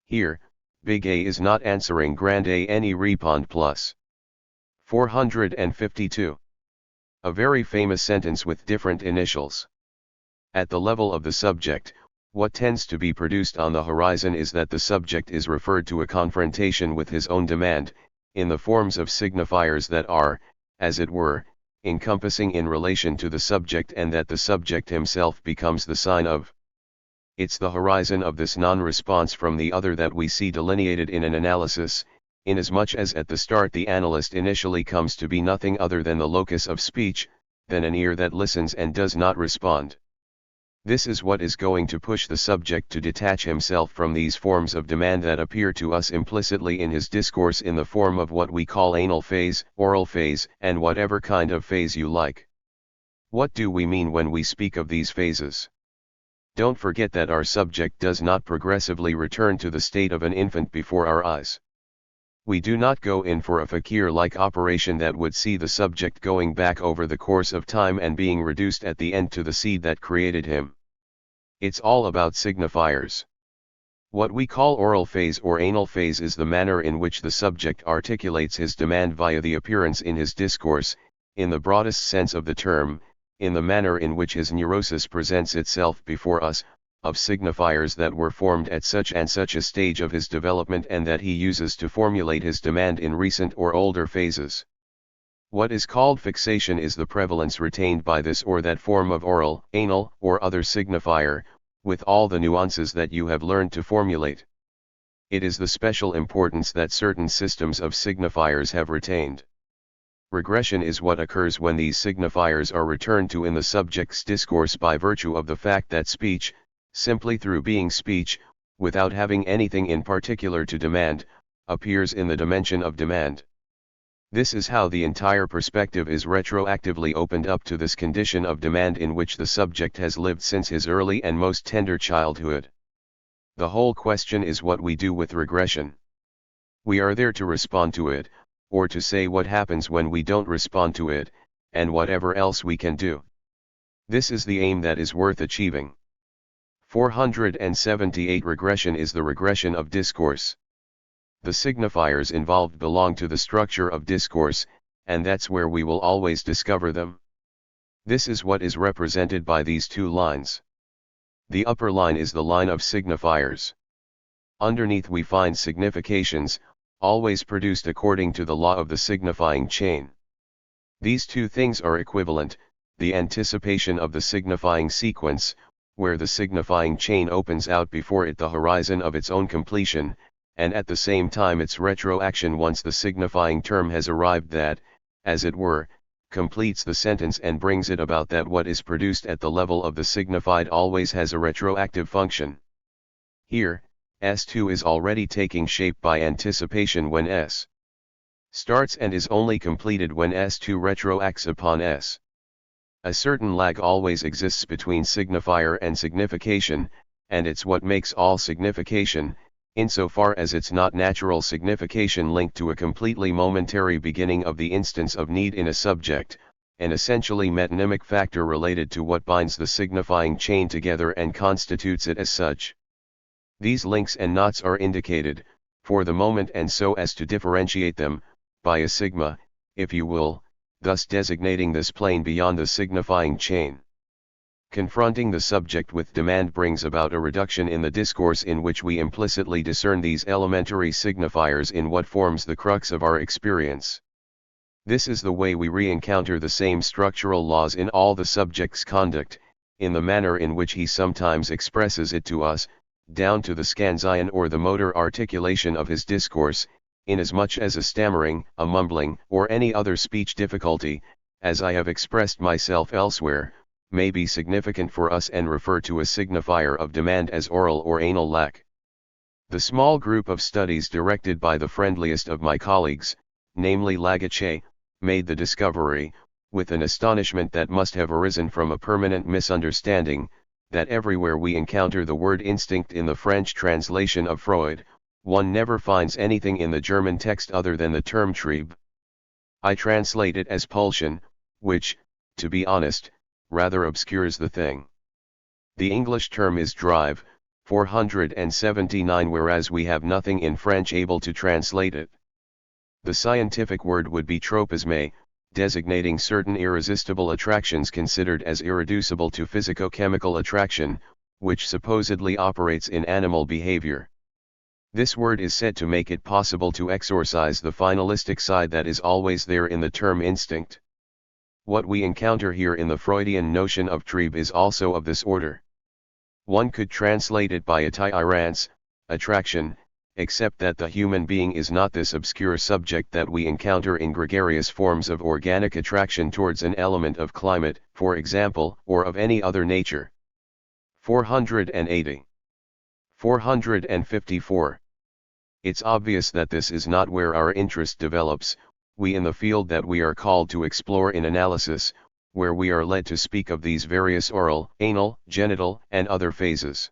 Here, big A is not answering grand A any répond plus. 452. A very famous sentence with different initials. At the level of the subject, what tends to be produced on the horizon is that the subject is referred to a confrontation with his own demand, in the forms of signifiers that are, as it were, encompassing in relation to the subject, and that the subject himself becomes the sign of. It's the horizon of this non-response from the other that we see delineated in an analysis, inasmuch as at the start the analyst initially comes to be nothing other than the locus of speech, then an ear that listens and does not respond. This is what is going to push the subject to detach himself from these forms of demand that appear to us implicitly in his discourse in the form of what we call anal phase, oral phase, and whatever kind of phase you like. What do we mean when we speak of these phases? Don't forget that our subject does not progressively return to the state of an infant before our eyes. We do not go in for a fakir-like operation that would see the subject going back over the course of time and being reduced at the end to the seed that created him. It's all about signifiers. What we call oral phase or anal phase is the manner in which the subject articulates his demand via the appearance in his discourse, in the broadest sense of the term, in the manner in which his neurosis presents itself before us, of signifiers that were formed at such and such a stage of his development and that he uses to formulate his demand in recent or older phases. What is called fixation is the prevalence retained by this or that form of oral, anal, or other signifier, with all the nuances that you have learned to formulate. It is the special importance that certain systems of signifiers have retained. Regression is what occurs when these signifiers are returned to in the subject's discourse by virtue of the fact that speech, simply through being speech, without having anything in particular to demand, appears in the dimension of demand. This is how the entire perspective is retroactively opened up to this condition of demand in which the subject has lived since his early and most tender childhood. The whole question is what we do with regression. We are there to respond to it, or to say what happens when we don't respond to it, and whatever else we can do. This is the aim that is worth achieving. 478. Regression is the regression of discourse. The signifiers involved belong to the structure of discourse, and that's where we will always discover them. This is what is represented by these two lines. The upper line is the line of signifiers. Underneath we find significations, always produced according to the law of the signifying chain. These two things are equivalent: the anticipation of the signifying sequence, where the signifying chain opens out before it the horizon of its own completion, and at the same time its retroaction once the signifying term has arrived that, as it were, completes the sentence and brings it about that what is produced at the level of the signified always has a retroactive function. Here, S2 is already taking shape by anticipation when S starts and is only completed when S2 retroacts upon S. A certain lag always exists between signifier and signification, and it's what makes all signification, insofar as it's not natural signification linked to a completely momentary beginning of the instance of need in a subject, an essentially metonymic factor related to what binds the signifying chain together and constitutes it as such. These links and knots are indicated, for the moment and so as to differentiate them, by a sigma, if you will, thus designating this plane beyond the signifying chain. Confronting the subject with demand brings about a reduction in the discourse in which we implicitly discern these elementary signifiers in what forms the crux of our experience. This is the way we re-encounter the same structural laws in all the subject's conduct, in the manner in which he sometimes expresses it to us, down to the scansion or the motor articulation of his discourse, inasmuch as a stammering, a mumbling, or any other speech difficulty, as I have expressed myself elsewhere, may be significant for us and refer to a signifier of demand as oral or anal lack. The small group of studies directed by the friendliest of my colleagues, namely Lagache, made the discovery, with an astonishment that must have arisen from a permanent misunderstanding, that everywhere we encounter the word instinct in the French translation of Freud, one never finds anything in the German text other than the term Trieb. I translate it as pulsion, which, to be honest, rather obscures the thing. The English term is drive, 479, whereas we have nothing in French able to translate it. The scientific word would be tropisme, designating certain irresistible attractions considered as irreducible to physico-chemical attraction, which supposedly operates in animal behavior. This word is said to make it possible to exorcise the finalistic side that is always there in the term instinct. What we encounter here in the Freudian notion of Trieb is also of this order. One could translate it by attirance, attraction, except that the human being is not this obscure subject that we encounter in gregarious forms of organic attraction towards an element of climate, for example, or of any other nature. 480. 454. It's obvious that this is not where our interest develops, we in the field that we are called to explore in analysis, where we are led to speak of these various oral, anal, genital, and other phases.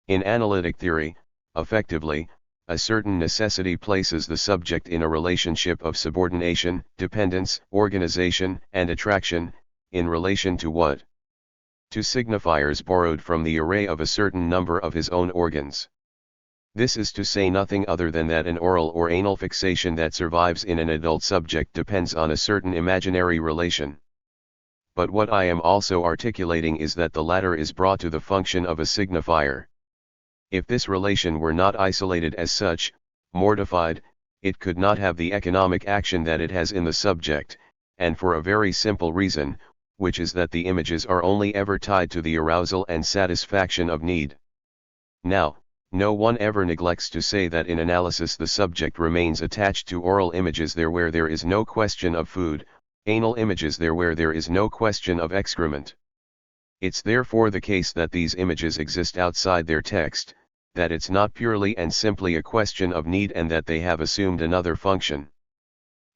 In analytic theory, effectively, a certain necessity places the subject in a relationship of subordination, dependence, organization, and attraction, in relation to what? To signifiers borrowed from the array of a certain number of his own organs. This is to say nothing other than that an oral or anal fixation that survives in an adult subject depends on a certain imaginary relation. But what I am also articulating is that the latter is brought to the function of a signifier. If this relation were not isolated as such, mortified, it could not have the economic action that it has in the subject, and for a very simple reason, which is that the images are only ever tied to the arousal and satisfaction of need. Now, no one ever neglects to say that in analysis the subject remains attached to oral images there where there is no question of food, anal images there where there is no question of excrement. It's therefore the case that these images exist outside their text, that it's not purely and simply a question of need and that they have assumed another function.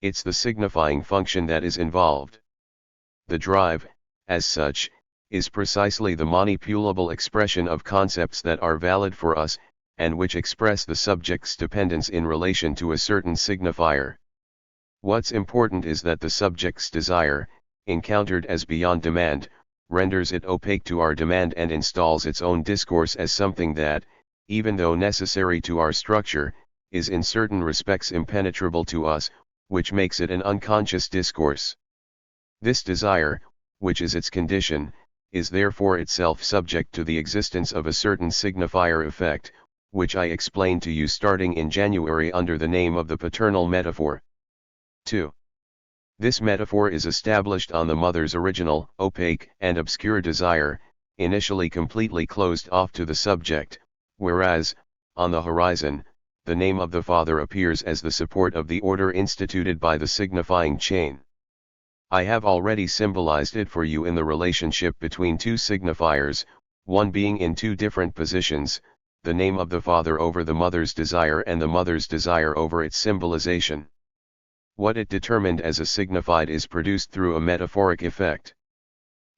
It's the signifying function that is involved. The drive, as such, is precisely the manipulable expression of concepts that are valid for us, and which express the subject's dependence in relation to a certain signifier. What's important is that the subject's desire, encountered as beyond demand, renders it opaque to our demand and installs its own discourse as something that, even though necessary to our structure, is in certain respects impenetrable to us, which makes it an unconscious discourse. This desire, which is its condition, is therefore itself subject to the existence of a certain signifier effect, which I explained to you starting in January under the name of the paternal metaphor. 2. This metaphor is established on the mother's original, opaque, and obscure desire, initially completely closed off to the subject, whereas, on the horizon, the name of the father appears as the support of the order instituted by the signifying chain. I have already symbolized it for you in the relationship between two signifiers, one being in two different positions, the name of the father over the mother's desire and the mother's desire over its symbolization. What it determined as a signified is produced through a metaphoric effect.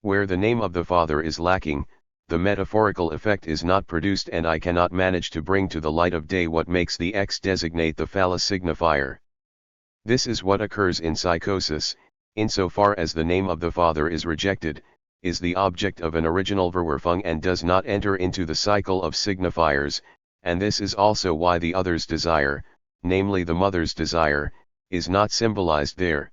Where the name of the father is lacking, the metaphorical effect is not produced, and I cannot manage to bring to the light of day what makes the X designate the phallus signifier. This is what occurs in psychosis, insofar as the name of the father is rejected, is the object of an original Verwerfung and does not enter into the cycle of signifiers, and this is also why the other's desire, namely the mother's desire, is not symbolized there.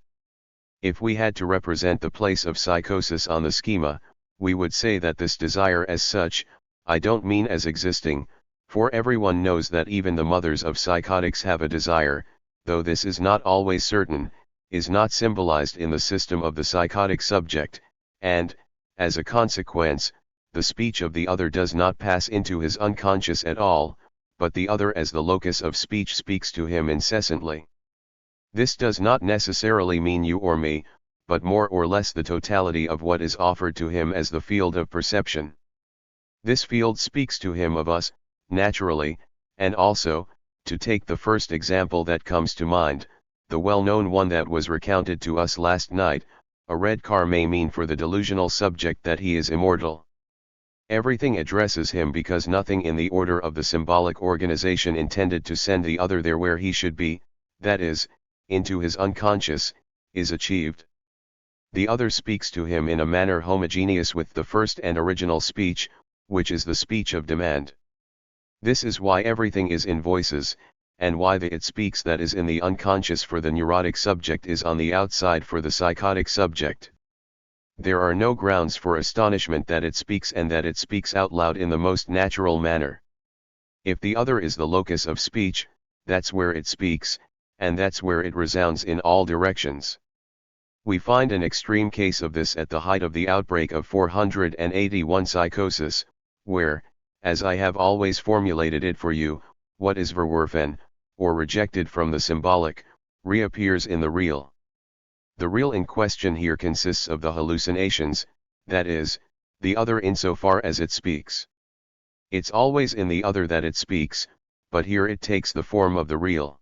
If we had to represent the place of psychosis on the schema, we would say that this desire as such, I don't mean as existing, for everyone knows that even the mothers of psychotics have a desire, though this is not always certain, is not symbolized in the system of the psychotic subject, and, as a consequence, the speech of the other does not pass into his unconscious at all, but the other as the locus of speech speaks to him incessantly. This does not necessarily mean you or me, but more or less the totality of what is offered to him as the field of perception. This field speaks to him of us, naturally, and also, to take the first example that comes to mind, the well-known one that was recounted to us last night, a red car may mean for the delusional subject that he is immortal. Everything addresses him because nothing in the order of the symbolic organization intended to send the other there where he should be, that is, into his unconscious, is achieved. The other speaks to him in a manner homogeneous with the first and original speech, which is the speech of demand. This is why everything is in voices, and why the it speaks that is in the unconscious for the neurotic subject is on the outside for the psychotic subject. There are no grounds for astonishment that it speaks and that it speaks out loud in the most natural manner. If the other is the locus of speech, that's where it speaks, and that's where it resounds in all directions. We find an extreme case of this at the height of the outbreak of 481 psychosis, where, as I have always formulated it for you, what is verworfen, or rejected from the symbolic, reappears in the real. The real in question here consists of the hallucinations, that is, the other insofar as it speaks. It's always in the other that it speaks, but here it takes the form of the real.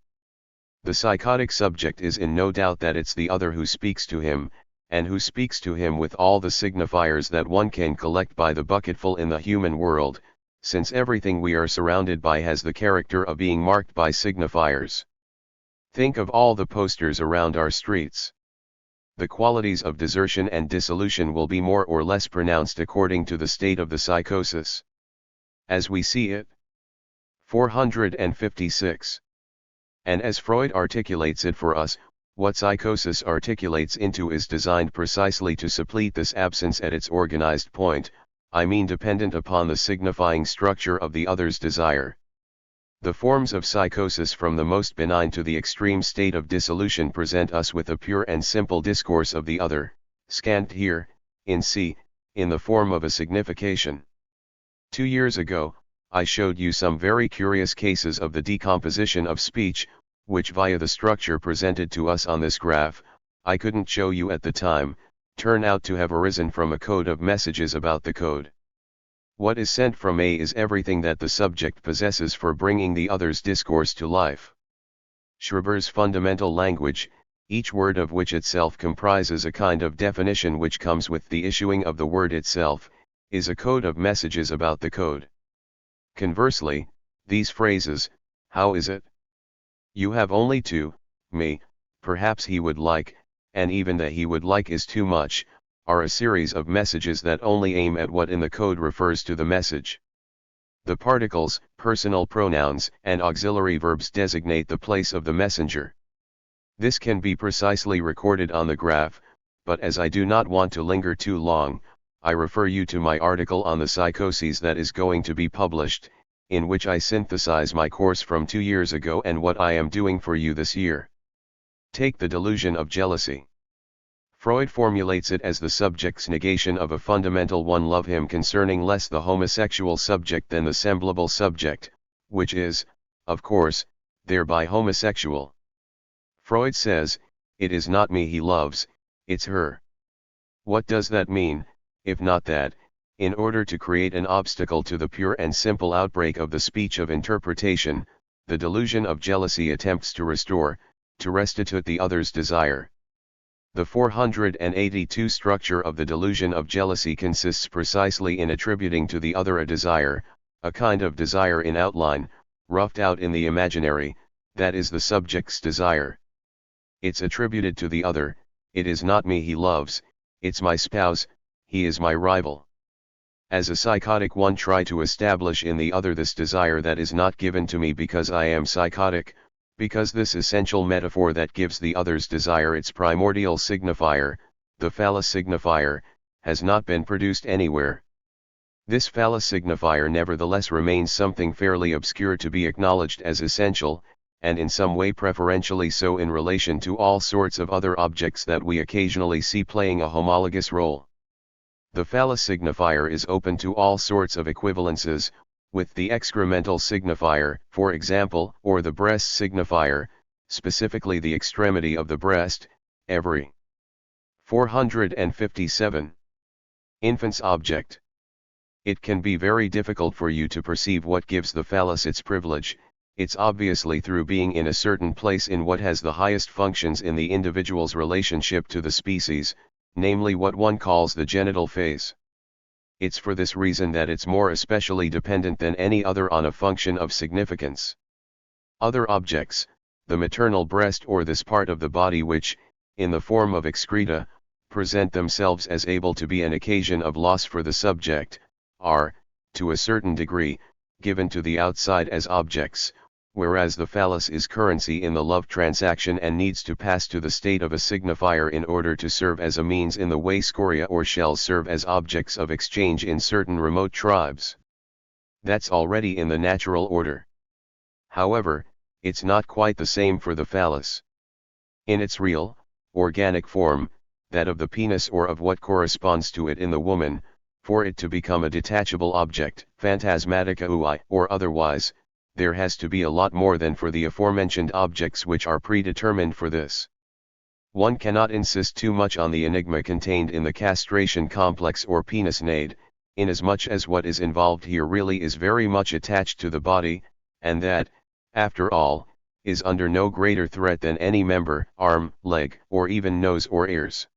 The psychotic subject is in no doubt that it's the other who speaks to him, and who speaks to him with all the signifiers that one can collect by the bucketful in the human world, since everything we are surrounded by has the character of being marked by signifiers. Think of all the posters around our streets. The qualities of desertion and dissolution will be more or less pronounced according to the state of the psychosis. As we see it. 456. And as Freud articulates it for us, what psychosis articulates into is designed precisely to supplete this absence at its organized point, I mean dependent upon the signifying structure of the other's desire. The forms of psychosis from the most benign to the extreme state of dissolution present us with a pure and simple discourse of the other, scanned here, in C, in the form of a signification. 2 years ago, I showed you some very curious cases of the decomposition of speech, which via the structure presented to us on this graph, I couldn't show you at the time, turn out to have arisen from a code of messages about the code. What is sent from A is everything that the subject possesses for bringing the other's discourse to life. Schreber's fundamental language, each word of which itself comprises a kind of definition which comes with the issuing of the word itself, is a code of messages about the code. Conversely, these phrases, how is it? You have only to, me, perhaps he would like, and even that he would like is too much, are a series of messages that only aim at what in the code refers to the message. The particles, personal pronouns, and auxiliary verbs designate the place of the messenger. This can be precisely recorded on the graph, but as I do not want to linger too long, I refer you to my article on the psychoses that is going to be published, in which I synthesize my course from 2 years ago and what I am doing for you this year. Take the delusion of jealousy. Freud formulates it as the subject's negation of a fundamental one, love him, concerning less the homosexual subject than the semblable subject, which is, of course, thereby homosexual. Freud says, it is not me he loves, it's her. What does that mean, if not that, in order to create an obstacle to the pure and simple outbreak of the speech of interpretation, the delusion of jealousy attempts to restitute the other's desire. The 482 structure of the delusion of jealousy consists precisely in attributing to the other a desire, a kind of desire in outline, roughed out in the imaginary, that is the subject's desire. It's attributed to the other, it is not me he loves, it's my spouse, he is my rival. As a psychotic one try to establish in the other this desire that is not given to me because I am psychotic, because this essential metaphor that gives the other's desire its primordial signifier, the phallus signifier, has not been produced anywhere. This phallus signifier nevertheless remains something fairly obscure to be acknowledged as essential, and in some way preferentially so in relation to all sorts of other objects that we occasionally see playing a homologous role. The phallus signifier is open to all sorts of equivalences, with the excremental signifier, for example, or the breast signifier, specifically the extremity of the breast, every. 457. Infant's object. It can be very difficult for you to perceive what gives the phallus its privilege. It's obviously through being in a certain place in what has the highest functions in the individual's relationship to the species, namely what one calls the genital phase. It's for this reason that it's more especially dependent than any other on a function of significance. Other objects, the maternal breast or this part of the body which, in the form of excreta, present themselves as able to be an occasion of loss for the subject, are, to a certain degree, given to the outside as objects, whereas the phallus is currency in the love transaction and needs to pass to the state of a signifier in order to serve as a means in the way scoria or shells serve as objects of exchange in certain remote tribes. That's already in the natural order. However, it's not quite the same for the phallus. In its real, organic form, that of the penis or of what corresponds to it in the woman, for it to become a detachable object, phantasmatica ui, or otherwise, there has to be a lot more than for the aforementioned objects which are predetermined for this. One cannot insist too much on the enigma contained in the castration complex or penis nade, inasmuch as what is involved here really is very much attached to the body, and that, after all, is under no greater threat than any member, arm, leg, or even nose or ears.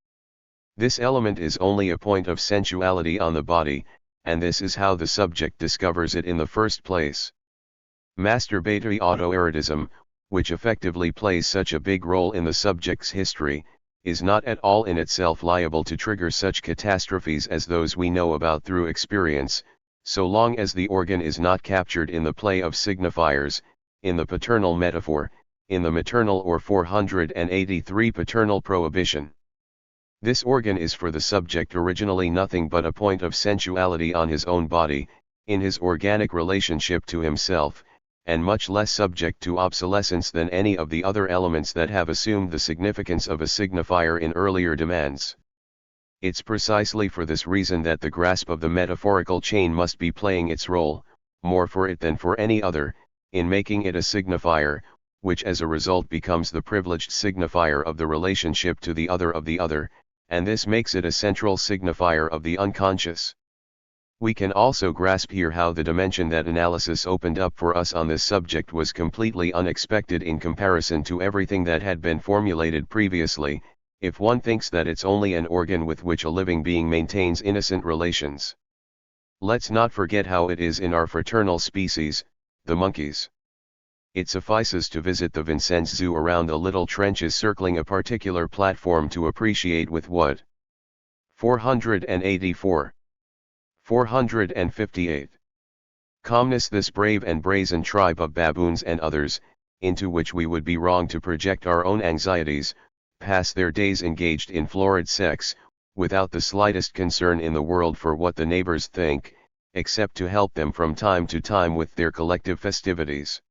This element is only a point of sensuality on the body, and this is how the subject discovers it in the first place. Masturbatory autoerotism, which effectively plays such a big role in the subject's history, is not at all in itself liable to trigger such catastrophes as those we know about through experience, so long as the organ is not captured in the play of signifiers, in the paternal metaphor, in the maternal or 483 paternal prohibition. This organ is for the subject originally nothing but a point of sensuality on his own body, in his organic relationship to himself, and much less subject to obsolescence than any of the other elements that have assumed the significance of a signifier in earlier demands. It's precisely for this reason that the grasp of the metaphorical chain must be playing its role, more for it than for any other, in making it a signifier, which as a result becomes the privileged signifier of the relationship to the other, and this makes it a central signifier of the unconscious. We can also grasp here how the dimension that analysis opened up for us on this subject was completely unexpected in comparison to everything that had been formulated previously, if one thinks that it's only an organ with which a living being maintains innocent relations. Let's not forget how it is in our fraternal species, the monkeys. It suffices to visit the Vincennes Zoo around the little trenches circling a particular platform to appreciate with what? 484. 458. Calmness this brave and brazen tribe of baboons and others, into which we would be wrong to project our own anxieties, pass their days engaged in florid sex, without the slightest concern in the world for what the neighbors think, except to help them from time to time with their collective festivities.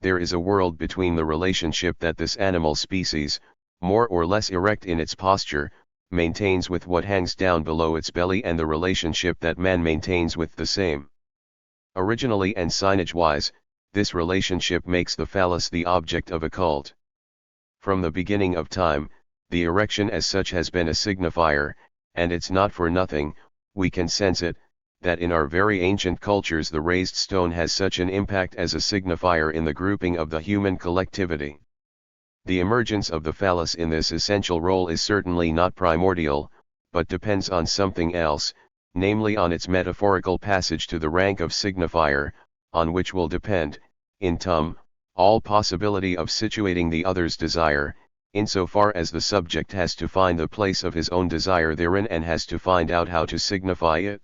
There is a world between the relationship that this animal species, more or less erect in its posture, maintains with what hangs down below its belly and the relationship that man maintains with the same. Originally and signage-wise, this relationship makes the phallus the object of a cult. From the beginning of time, the erection as such has been a signifier, and it's not for nothing, we can sense it, that in our very ancient cultures the raised stone has such an impact as a signifier in the grouping of the human collectivity. The emergence of the phallus in this essential role is certainly not primordial, but depends on something else, namely on its metaphorical passage to the rank of signifier, on which will depend, in all possibility of situating the other's desire, insofar as the subject has to find the place of his own desire therein and has to find out how to signify it.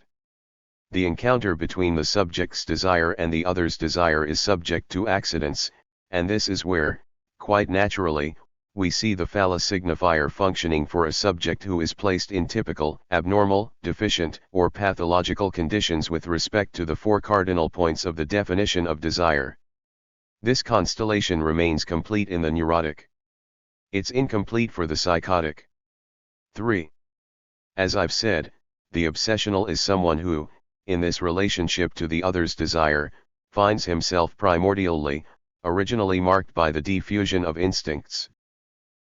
The encounter between the subject's desire and the other's desire is subject to accidents, and this is where, quite naturally, we see the phallus signifier functioning for a subject who is placed in typical, abnormal, deficient, or pathological conditions with respect to the four cardinal points of the definition of desire. This constellation remains complete in the neurotic. It's incomplete for the psychotic. 3. As I've said, the obsessional is someone who, in this relationship to the other's desire, finds himself primordially, originally marked by the diffusion of instincts.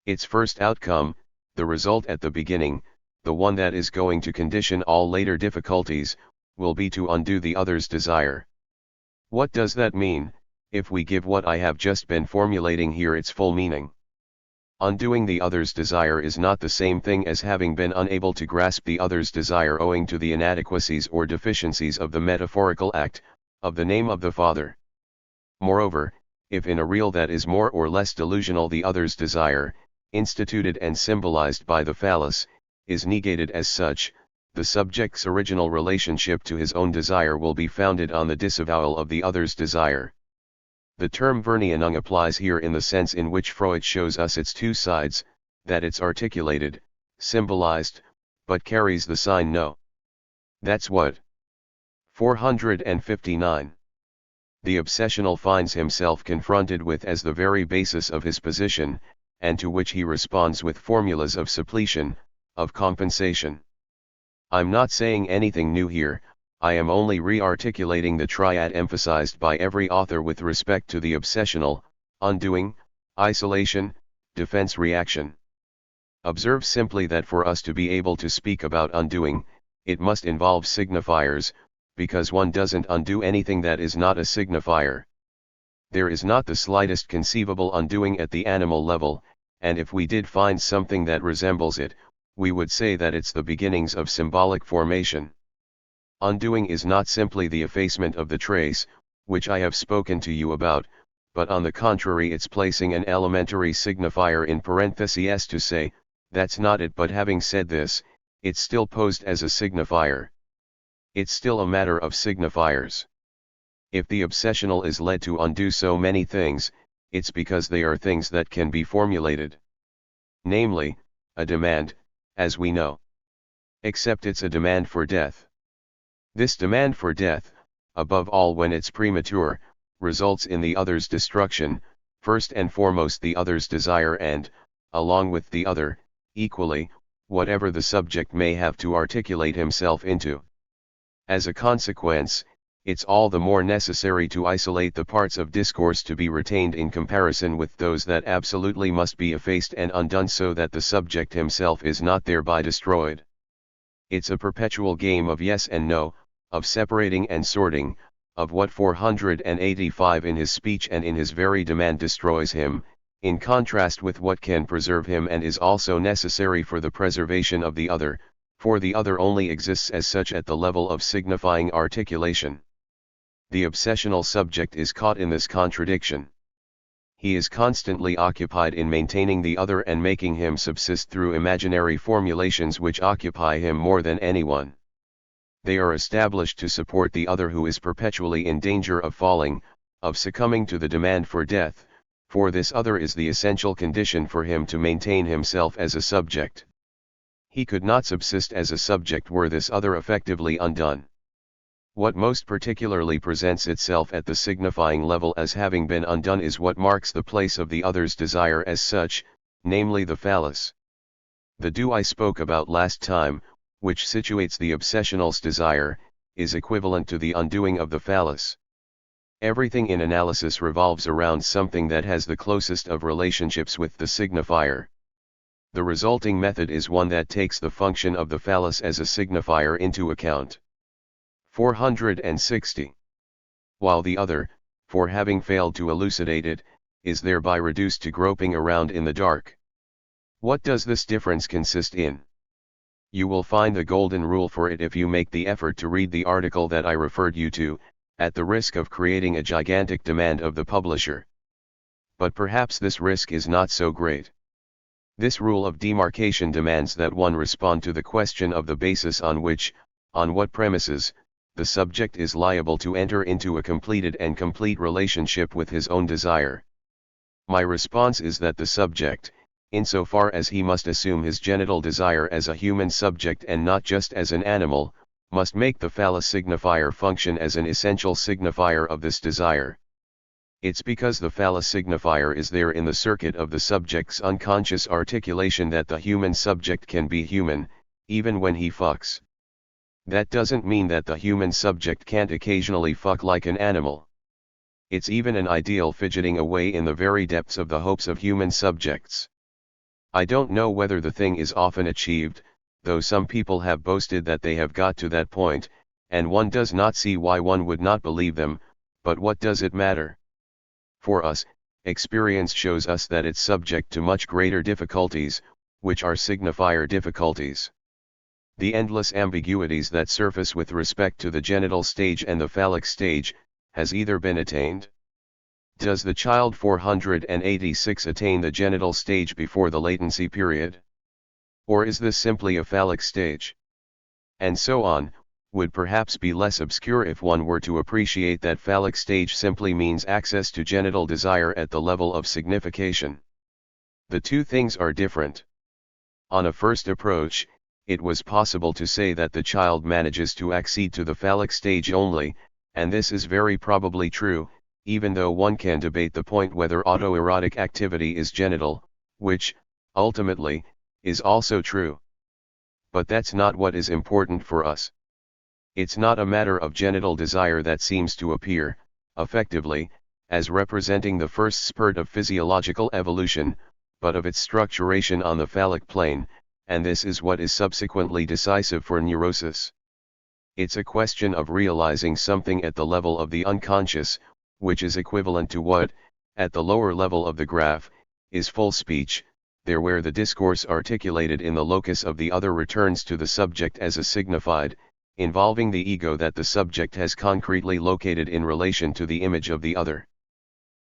Its first outcome, the result at the beginning, the one that is going to condition all later difficulties, will be to undo the other's desire. What does that mean, if we give what I have just been formulating here its full meaning? Undoing the other's desire is not the same thing as having been unable to grasp the other's desire owing to the inadequacies or deficiencies of the metaphorical act, of the name of the Father. Moreover, if in a real that is more or less delusional the other's desire, instituted and symbolized by the phallus, is negated as such, the subject's original relationship to his own desire will be founded on the disavowal of the other's desire. The term Vernianung applies here in the sense in which Freud shows us its two sides, that it's articulated, symbolized, but carries the sign no. That's what. 459. The obsessional finds himself confronted with as the very basis of his position, and to which he responds with formulas of suppletion, of compensation. I'm not saying anything new here, I am only re-articulating the triad emphasized by every author with respect to the obsessional: undoing, isolation, defense reaction. Observe simply that for us to be able to speak about undoing, it must involve signifiers, because one doesn't undo anything that is not a signifier. There is not the slightest conceivable undoing at the animal level, and if we did find something that resembles it, we would say that it's the beginnings of symbolic formation. Undoing is not simply the effacement of the trace, which I have spoken to you about, but on the contrary it's placing an elementary signifier in parentheses to say, that's not it, but having said this, it's still posed as a signifier. It's still a matter of signifiers. If the obsessional is led to undo so many things, it's because they are things that can be formulated. Namely, a demand, as we know. Except it's a demand for death. This demand for death, above all when it's premature, results in the other's destruction, first and foremost the other's desire and, along with the other, equally, whatever the subject may have to articulate himself into. As a consequence, it's all the more necessary to isolate the parts of discourse to be retained in comparison with those that absolutely must be effaced and undone so that the subject himself is not thereby destroyed. It's a perpetual game of yes and no, of separating and sorting, of what 485 in his speech and in his very demand destroys him, in contrast with what can preserve him and is also necessary for the preservation of the other, for the other only exists as such at the level of signifying articulation. The obsessional subject is caught in this contradiction. He is constantly occupied in maintaining the other and making him subsist through imaginary formulations which occupy him more than anyone. They are established to support the other who is perpetually in danger of falling, of succumbing to the demand for death, For this other is the essential condition for him to maintain himself as a subject. He could not subsist as a subject were this other effectively undone. What most particularly presents itself at the signifying level as having been undone is what marks the place of the other's desire as such, namely the phallus. The do I spoke about last time, which situates the obsessional's desire, is equivalent to the undoing of the phallus. Everything in analysis revolves around something that has the closest of relationships with the signifier. The resulting method is one that takes the function of the phallus as a signifier into account. 460. While the other, for having failed to elucidate it, is thereby reduced to groping around in the dark. What does this difference consist in? You will find the golden rule for it if you make the effort to read the article that I referred you to, at the risk of creating a gigantic demand of the publisher. But perhaps this risk is not so great. This rule of demarcation demands that one respond to the question of the basis on which, on what premises, the subject is liable to enter into a completed and complete relationship with his own desire. My response is that the subject, insofar as he must assume his genital desire as a human subject and not just as an animal, must make the phallus signifier function as an essential signifier of this desire. It's because the phallus signifier is there in the circuit of the subject's unconscious articulation that the human subject can be human, even when he fucks. That doesn't mean that the human subject can't occasionally fuck like an animal. It's even an ideal fidgeting away in the very depths of the hopes of human subjects. I don't know whether the thing is often achieved, though some people have boasted that they have got to that point, and one does not see why one would not believe them, but what does it matter? For us, experience shows us that it's subject to much greater difficulties, which are signifier difficulties. The endless ambiguities that surface with respect to the genital stage and the phallic stage, has either been attained? Does the child 486 attain the genital stage before the latency period? Or is this simply a phallic stage? And so on, would perhaps be less obscure if one were to appreciate that phallic stage simply means access to genital desire at the level of signification. The two things are different. On a first approach, it was possible to say that the child manages to accede to the phallic stage only, and this is very probably true, even though one can debate the point whether autoerotic activity is genital, which, ultimately, is also true. But that's not what is important for us. It's not a matter of genital desire that seems to appear, effectively, as representing the first spurt of physiological evolution, but of its structuration on the phallic plane, and this is what is subsequently decisive for neurosis. It's a question of realizing something at the level of the unconscious, which is equivalent to what, at the lower level of the graph, is full speech, there where the discourse articulated in the locus of the other returns to the subject as a signified, involving the ego that the subject has concretely located in relation to the image of the other.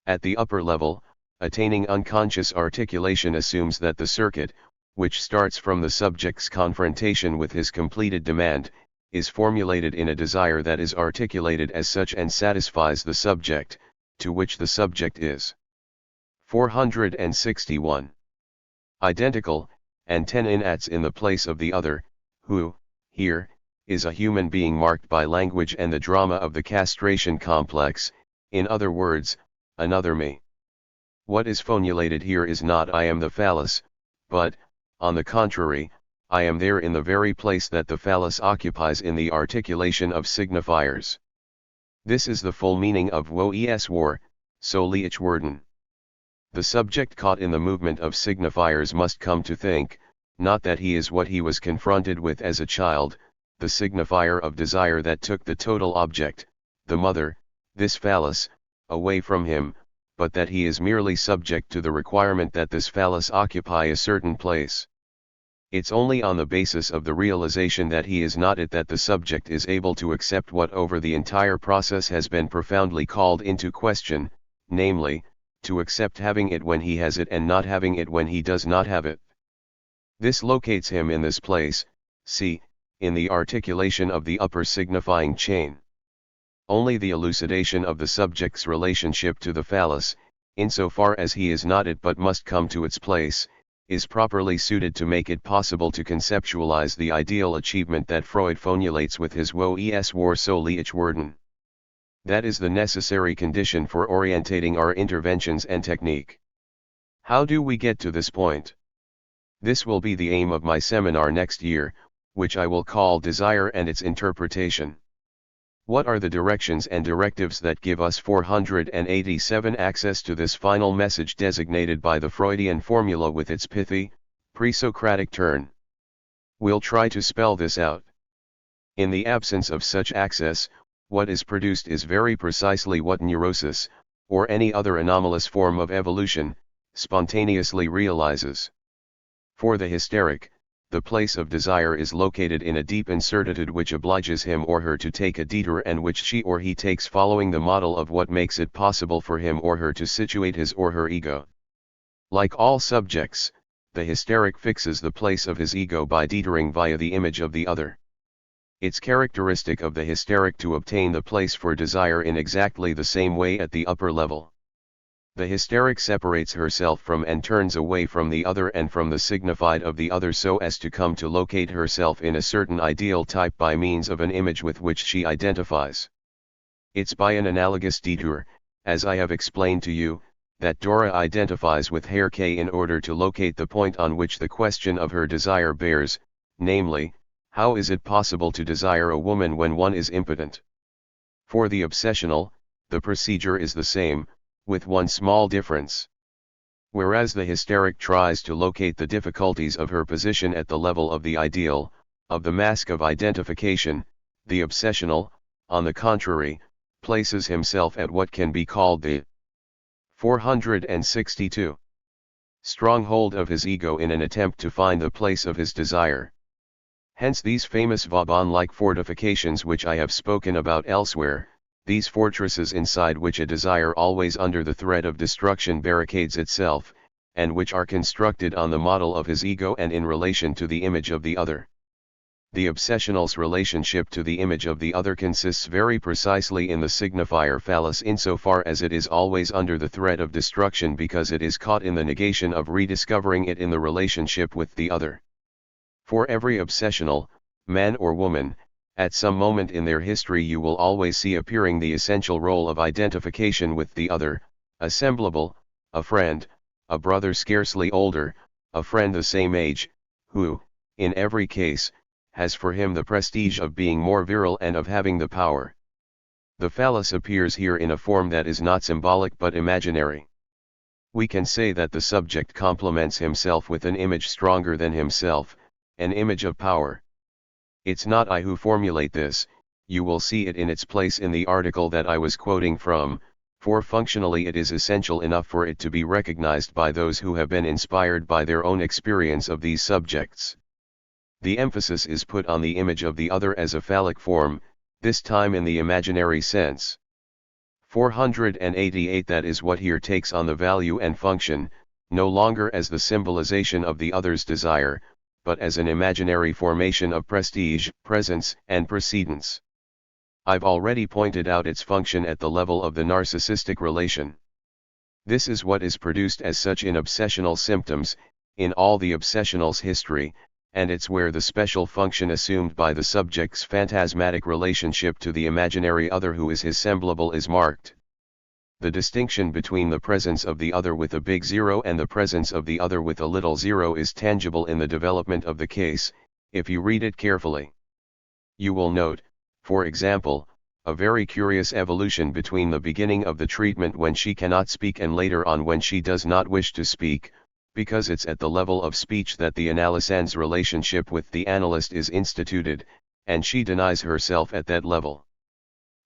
At the upper level, attaining unconscious articulation assumes that the circuit, which starts from the subject's confrontation with his completed demand, is formulated in a desire that is articulated as such and satisfies the subject, to which the subject is. 461. Identical, and ten inats in the place of the other, who, here, is a human being marked by language and the drama of the castration complex, in other words, another me. What is phonulated here is not I am the phallus, but, on the contrary, I am there in the very place that the phallus occupies in the articulation of signifiers. This is the full meaning of wo es war, so liich worden. The subject caught in the movement of signifiers must come to think, not that he is what he was confronted with as a child, the signifier of desire that took the total object, the mother, this phallus, away from him, but that he is merely subject to the requirement that this phallus occupy a certain place. It's only on the basis of the realization that he is not it that the subject is able to accept what over the entire process has been profoundly called into question, namely, to accept having it when he has it and not having it when he does not have it. This locates him in this place, see, in the articulation of the upper signifying chain. Only the elucidation of the subject's relationship to the phallus, insofar as he is not it but must come to its place, is properly suited to make it possible to conceptualize the ideal achievement that Freud formulates with his Wo es war soll ich werden. That is the necessary condition for orientating our interventions and technique. How do we get to this point? This will be the aim of my seminar next year, which I will call Desire and its Interpretation. What are the directions and directives that give us 487 access to this final message designated by the Freudian formula with its pithy, pre-Socratic turn? We'll try to spell this out. In the absence of such access, what is produced is very precisely what neurosis, or any other anomalous form of evolution, spontaneously realizes. For the hysteric, the place of desire is located in a deep incertitude which obliges him or her to take a detour and which she or he takes following the model of what makes it possible for him or her to situate his or her ego. Like all subjects, the hysteric fixes the place of his ego by detouring via the image of the other. It's characteristic of the hysteric to obtain the place for desire in exactly the same way at the upper level. The hysteric separates herself from and turns away from the other and from the signified of the other so as to come to locate herself in a certain ideal type by means of an image with which she identifies. It's by an analogous detour, as I have explained to you, that Dora identifies with Herr K in order to locate the point on which the question of her desire bears, namely, how is it possible to desire a woman when one is impotent? For the obsessional, the procedure is the same, with one small difference. Whereas the hysteric tries to locate the difficulties of her position at the level of the ideal, of the mask of identification, the obsessional, on the contrary, places himself at what can be called the 462 stronghold of his ego in an attempt to find the place of his desire. Hence these famous Vauban-like fortifications which I have spoken about elsewhere, these fortresses inside which a desire always under the threat of destruction barricades itself, and which are constructed on the model of his ego and in relation to the image of the other. The obsessional's relationship to the image of the other consists very precisely in the signifier phallus insofar as it is always under the threat of destruction because it is caught in the negation of rediscovering it in the relationship with the other. For every obsessional, man or woman, at some moment in their history you will always see appearing the essential role of identification with the other, a semblable, a friend, a brother scarcely older, a friend the same age, who, in every case, has for him the prestige of being more virile and of having the power. The phallus appears here in a form that is not symbolic but imaginary. We can say that the subject complements himself with an image stronger than himself, an image of power. It's not I who formulate this, you will see it in its place in the article that I was quoting from, for functionally it is essential enough for it to be recognized by those who have been inspired by their own experience of these subjects. The emphasis is put on the image of the other as a phallic form, this time in the imaginary sense. 488 That is what here takes on the value and function, no longer as the symbolization of the other's desire, but as an imaginary formation of prestige, presence, and precedence. I've already pointed out its function at the level of the narcissistic relation. This is what is produced as such in obsessional symptoms, in all the obsessional's history, and it's where the special function assumed by the subject's phantasmatic relationship to the imaginary other who is his semblable is marked. The distinction between the presence of the other with a big zero and the presence of the other with a little zero is tangible in the development of the case, if you read it carefully. You will note, for example, a very curious evolution between the beginning of the treatment when she cannot speak and later on when she does not wish to speak, because it's at the level of speech that the analysand's relationship with the analyst is instituted, and she denies herself at that level.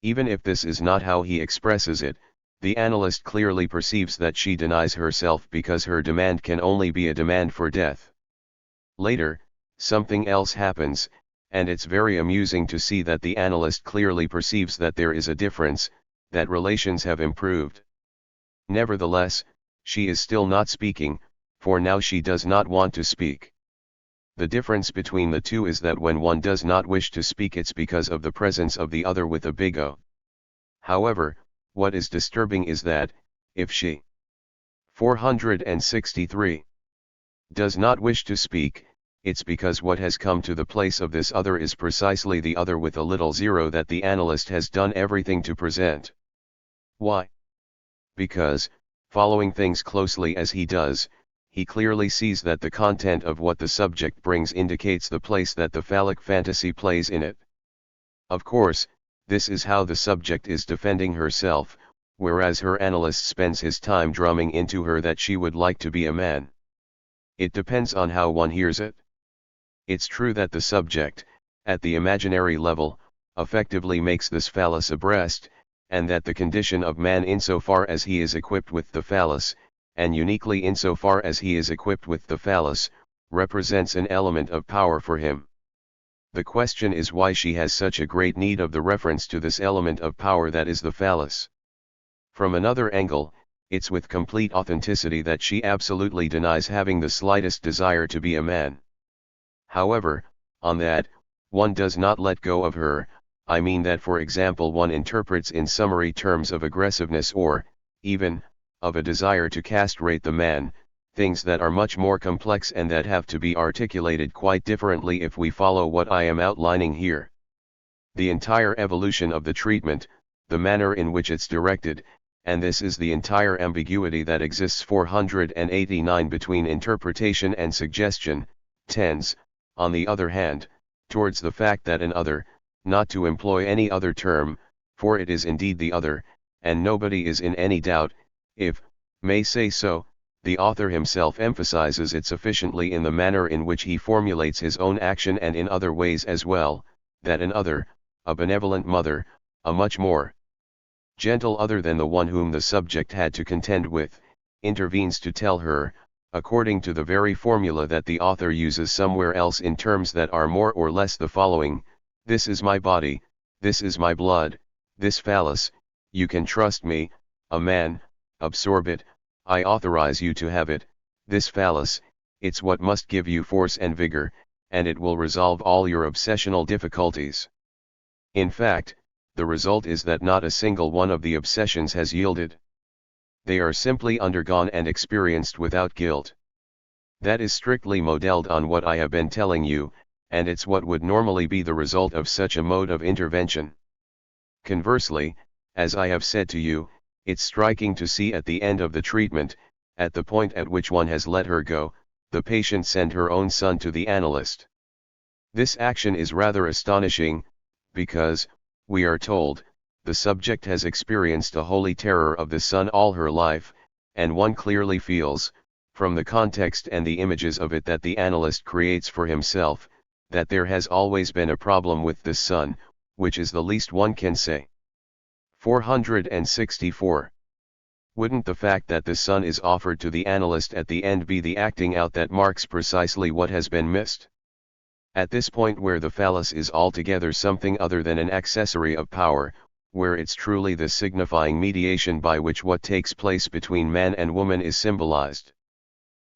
Even if this is not how he expresses it, the analyst clearly perceives that she denies herself because her demand can only be a demand for death. Later, something else happens, and it's very amusing to see that the analyst clearly perceives that there is a difference, that relations have improved. Nevertheless, she is still not speaking, for now she does not want to speak. The difference between the two is that when one does not wish to speak it's because of the presence of the other with a big O. However, what is disturbing is that, if she 463. Does not wish to speak, it's because what has come to the place of this other is precisely the other with a little zero that the analyst has done everything to present. Why? Because, following things closely as he does, he clearly sees that the content of what the subject brings indicates the place that the phallic fantasy plays in it. Of course, this is how the subject is defending herself, whereas her analyst spends his time drumming into her that she would like to be a man. It depends on how one hears it. It's true that the subject, at the imaginary level, effectively makes this phallus a breast, and that the condition of man insofar as he is equipped with the phallus, and uniquely insofar as he is equipped with the phallus, represents an element of power for him. The question is why she has such a great need of the reference to this element of power that is the phallus. From another angle, it's with complete authenticity that she absolutely denies having the slightest desire to be a man. However, on that, one does not let go of her. I mean that, for example, one interprets in summary terms of aggressiveness or, even, of a desire to castrate the man, things that are much more complex and that have to be articulated quite differently if we follow what I am outlining here. The entire evolution of the treatment, the manner in which it's directed, and this is the entire ambiguity that exists 489 between interpretation and suggestion, tends, on the other hand, towards the fact that an other, not to employ any other term, for it is indeed the other, and nobody is in any doubt, if, may say so, the author himself emphasizes it sufficiently in the manner in which he formulates his own action and in other ways as well, that an other, a benevolent mother, a much more gentle other than the one whom the subject had to contend with, intervenes to tell her, according to the very formula that the author uses somewhere else in terms that are more or less the following: this is my body, this is my blood, this phallus, you can trust me, a man, absorb it, I authorize you to have it, this phallus, it's what must give you force and vigor, and it will resolve all your obsessional difficulties. In fact, the result is that not a single one of the obsessions has yielded. They are simply undergone and experienced without guilt. That is strictly modeled on what I have been telling you, and it's what would normally be the result of such a mode of intervention. Conversely, as I have said to you, it's striking to see at the end of the treatment, at the point at which one has let her go, the patient send her own son to the analyst. This action is rather astonishing, because, we are told, the subject has experienced a holy terror of the son all her life, and one clearly feels, from the context and the images of it that the analyst creates for himself, that there has always been a problem with this son, which is the least one can say. 464. Wouldn't the fact that the son is offered to the analyst at the end be the acting out that marks precisely what has been missed? At this point where the phallus is altogether something other than an accessory of power, where it's truly the signifying mediation by which what takes place between man and woman is symbolized.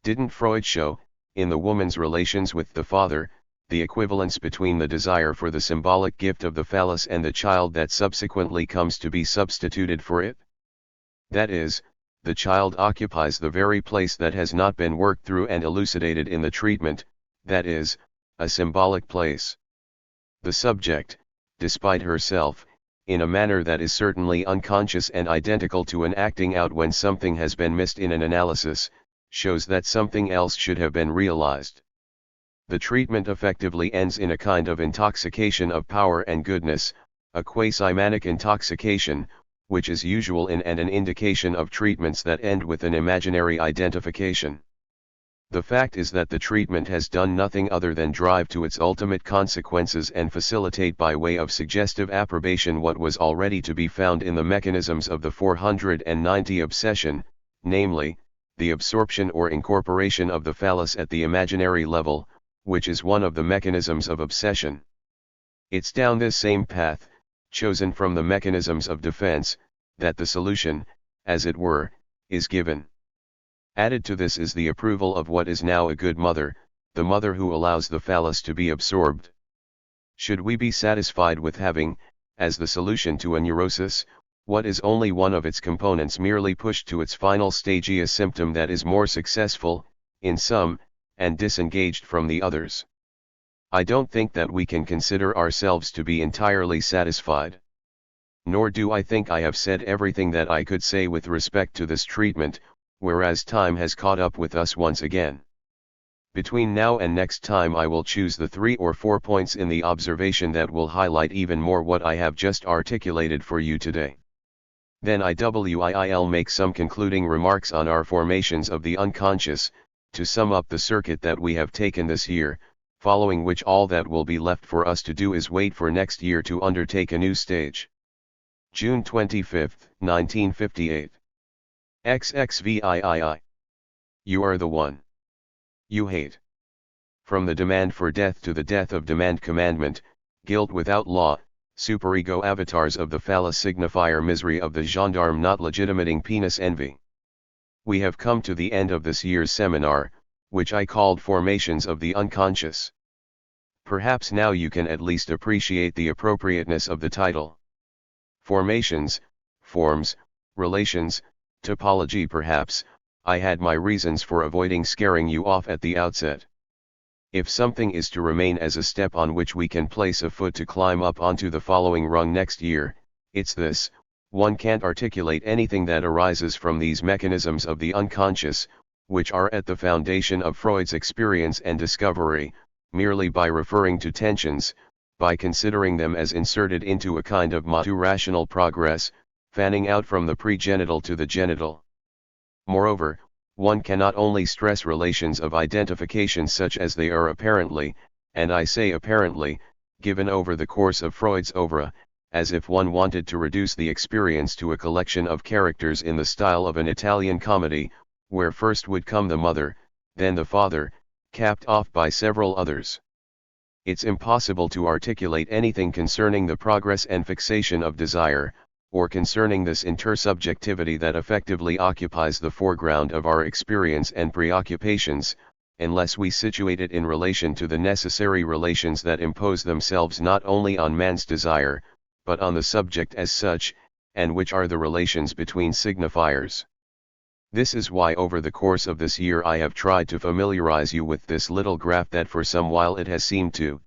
Didn't Freud show, in the woman's relations with the father, the equivalence between the desire for the symbolic gift of the phallus and the child that subsequently comes to be substituted for it? That is, the child occupies the very place that has not been worked through and elucidated in the treatment, that is, a symbolic place. The subject, despite herself, in a manner that is certainly unconscious and identical to an acting out when something has been missed in an analysis, shows that something else should have been realized. The treatment effectively ends in a kind of intoxication of power and goodness, a quasi-manic intoxication, which is usual in and an indication of treatments that end with an imaginary identification. The fact is that the treatment has done nothing other than drive to its ultimate consequences and facilitate by way of suggestive approbation what was already to be found in the mechanisms of the 490 obsession, namely, the absorption or incorporation of the phallus at the imaginary level, which is one of the mechanisms of obsession. It's down this same path, chosen from the mechanisms of defense, that the solution, as it were, is given. Added to this is the approval of what is now a good mother, the mother who allows the phallus to be absorbed. Should we be satisfied with having, as the solution to a neurosis, What is only one of its components merely pushed to its final stage, a symptom that is more successful, in some, and disengaged from the others. I don't think that we can consider ourselves to be entirely satisfied. Nor do I think I have said everything that I could say with respect to this treatment, whereas time has caught up with us once again. Between now and next time I will choose the 3 or 4 points in the observation that will highlight even more what I have just articulated for you today. Then I'll make some concluding remarks on our formations of the unconscious, to sum up the circuit that we have taken this year, following which all that will be left for us to do is wait for next year to undertake a new stage. June 25, 1958. XXVIII. You are the one you hate. From the demand for death to the death of demand commandment, guilt without law, superego avatars of the phallus signifier misery of the gendarme not legitimating penis envy. We have come to the end of this year's seminar, which I called Formations of the Unconscious. Perhaps now you can at least appreciate the appropriateness of the title. Formations, forms, relations, topology. Perhaps I had my reasons for avoiding scaring you off at the outset. If something is to remain as a step on which we can place a foot to climb up onto the following rung next year, it's this: one can't articulate anything that arises from these mechanisms of the unconscious, which are at the foundation of Freud's experience and discovery, merely by referring to tensions, by considering them as inserted into a kind of rational progress, fanning out from the pregenital to the genital. Moreover, one cannot only stress relations of identification such as they are apparently, and I say apparently, given over the course of Freud's oeuvre, as if one wanted to reduce the experience to a collection of characters in the style of an Italian comedy, where first would come the mother, then the father, capped off by several others. It's impossible to articulate anything concerning the progress and fixation of desire, or concerning this intersubjectivity that effectively occupies the foreground of our experience and preoccupations, unless we situate it in relation to the necessary relations that impose themselves not only on man's desire, but on the subject as such, and which are the relations between signifiers. This is why over the course of this year I have tried to familiarize you with this little graph that for some while it has seemed to.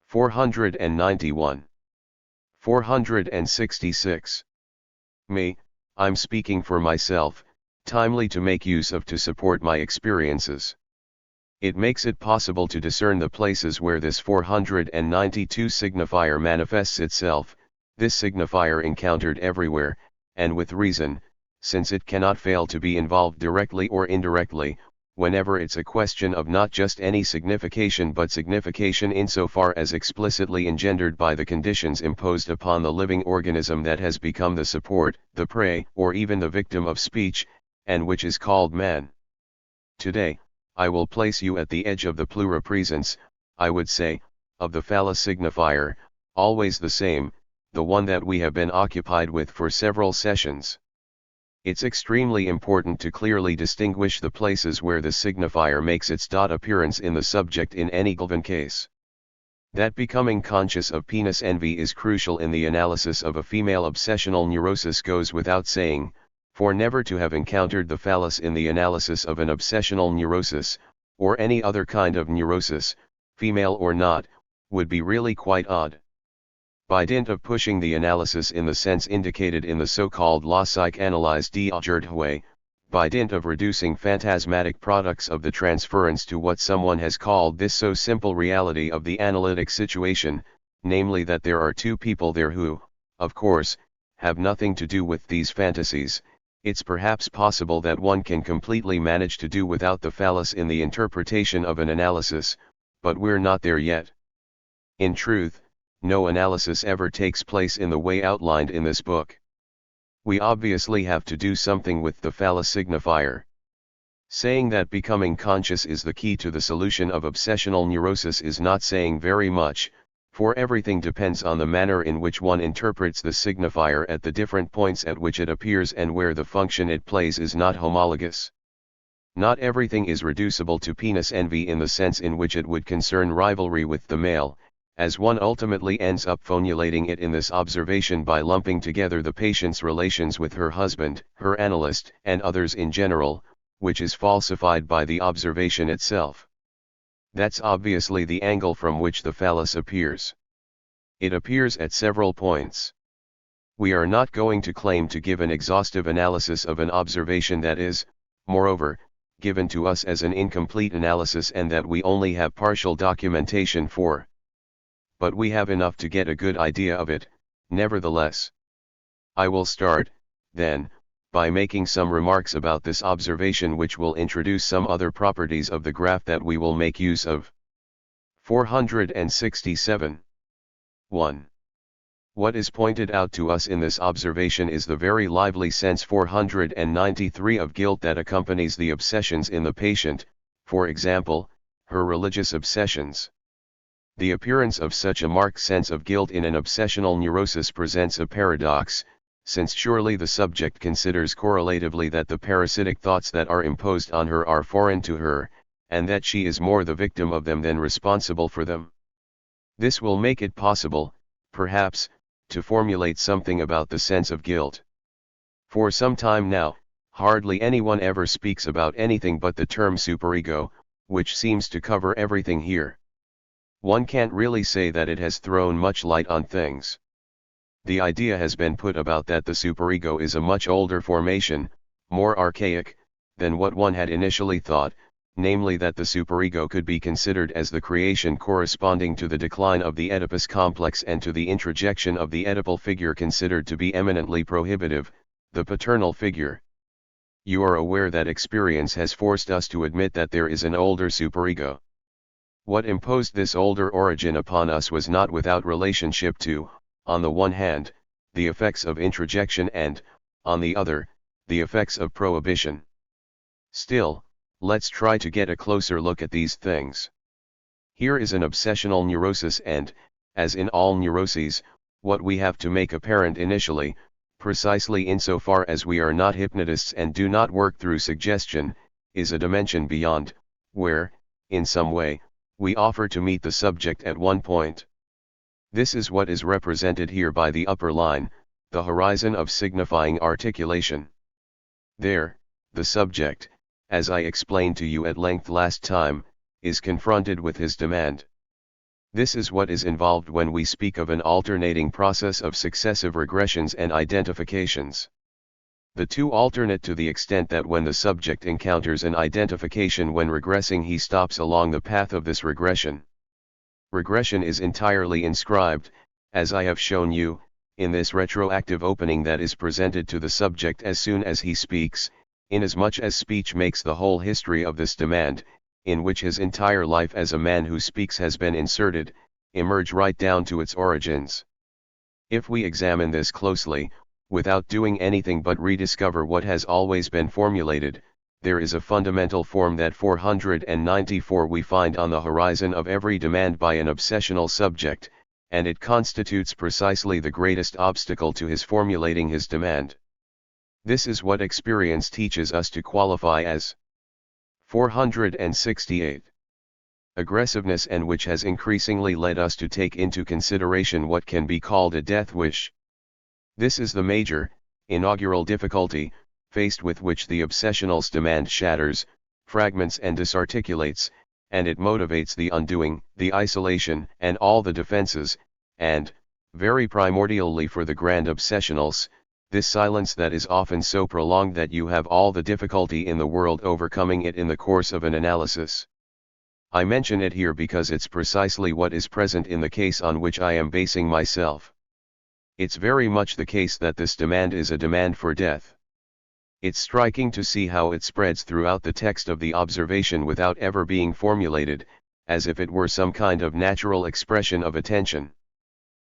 491. 466. Me, I'm speaking for myself, timely to make use of to support my experiences. It makes it possible to discern the places where this 492 signifier manifests itself, this signifier encountered everywhere, and with reason, since it cannot fail to be involved directly or indirectly, whenever it's a question of not just any signification but signification insofar as explicitly engendered by the conditions imposed upon the living organism that has become the support, the prey, or even the victim of speech, and which is called man. Today, I will place you at the edge of the pluripresence, I would say, of the phallus signifier, always the same, the one that we have been occupied with for several sessions. It's extremely important to clearly distinguish the places where the signifier makes its appearance in the subject in any given case. That becoming conscious of penis envy is crucial in the analysis of a female obsessional neurosis goes without saying, for never to have encountered the phallus in the analysis of an obsessional neurosis, or any other kind of neurosis, female or not, would be really quite odd. By dint of pushing the analysis in the sense indicated in the so-called La Psychanalyse d'aujourd'hui, by dint of reducing phantasmatic products of the transference to what someone has called this so simple reality of the analytic situation, namely that there are two people there who, of course, have nothing to do with these fantasies, it's perhaps possible that one can completely manage to do without the phallus in the interpretation of an analysis, but we're not there yet. In truth, no analysis ever takes place in the way outlined in this book. We obviously have to do something with the phallus signifier. Saying that becoming conscious is the key to the solution of obsessional neurosis is not saying very much, for everything depends on the manner in which one interprets the signifier at the different points at which it appears and where the function it plays is not homologous. Not everything is reducible to penis envy in the sense in which it would concern rivalry with the male, as one ultimately ends up formulating it in this observation by lumping together the patient's relations with her husband, her analyst, and others in general, which is falsified by the observation itself. That's obviously the angle from which the phallus appears. It appears at several points. We are not going to claim to give an exhaustive analysis of an observation that is, moreover, given to us as an incomplete analysis and that we only have partial documentation for. But we have enough to get a good idea of it, nevertheless. I will start, then, by making some remarks about this observation which will introduce some other properties of the graph that we will make use of. 467. 1. What is pointed out to us in this observation is the very lively sense 493 of guilt that accompanies the obsessions in the patient, for example, her religious obsessions. The appearance of such a marked sense of guilt in an obsessional neurosis presents a paradox, since surely the subject considers correlatively that the parasitic thoughts that are imposed on her are foreign to her, and that she is more the victim of them than responsible for them. This will make it possible, perhaps, to formulate something about the sense of guilt. For some time now, hardly anyone ever speaks about anything but the term superego, which seems to cover everything here. One can't really say that it has thrown much light on things. The idea has been put about that the superego is a much older formation, more archaic, than what one had initially thought, namely that the superego could be considered as the creation corresponding to the decline of the Oedipus complex and to the introjection of the Oedipal figure considered to be eminently prohibitive, the paternal figure. You are aware that experience has forced us to admit that there is an older superego. What imposed this older origin upon us was not without relationship to, on the one hand, the effects of introjection and, on the other, the effects of prohibition. Still, let's try to get a closer look at these things. Here is an obsessional neurosis and, as in all neuroses, what we have to make apparent initially, precisely insofar as we are not hypnotists and do not work through suggestion, is a dimension beyond, where, in some way, we offer to meet the subject at one point. This is what is represented here by the upper line, the horizon of signifying articulation. There, the subject, as I explained to you at length last time, is confronted with his demand. This is what is involved when we speak of an alternating process of successive regressions and identifications. The two alternate to the extent that when the subject encounters an identification when regressing he stops along the path of this regression. Regression is entirely inscribed, as I have shown you, in this retroactive opening that is presented to the subject as soon as he speaks, inasmuch as speech makes the whole history of this demand, in which his entire life as a man who speaks has been inserted, emerge right down to its origins. If we examine this closely, without doing anything but rediscover what has always been formulated, there is a fundamental form that 494 we find on the horizon of every demand by an obsessional subject, and it constitutes precisely the greatest obstacle to his formulating his demand. This is what experience teaches us to qualify as 468. Aggressiveness, and which has increasingly led us to take into consideration what can be called a death wish. This is the major, inaugural difficulty, faced with which the obsessional's demand shatters, fragments and disarticulates, and it motivates the undoing, the isolation, and all the defenses, and, very primordially for the grand obsessionals, this silence that is often so prolonged that you have all the difficulty in the world overcoming it in the course of an analysis. I mention it here because it's precisely what is present in the case on which I am basing myself. It's very much the case that this demand is a demand for death. It's striking to see how it spreads throughout the text of the observation without ever being formulated, as if it were some kind of natural expression of attention.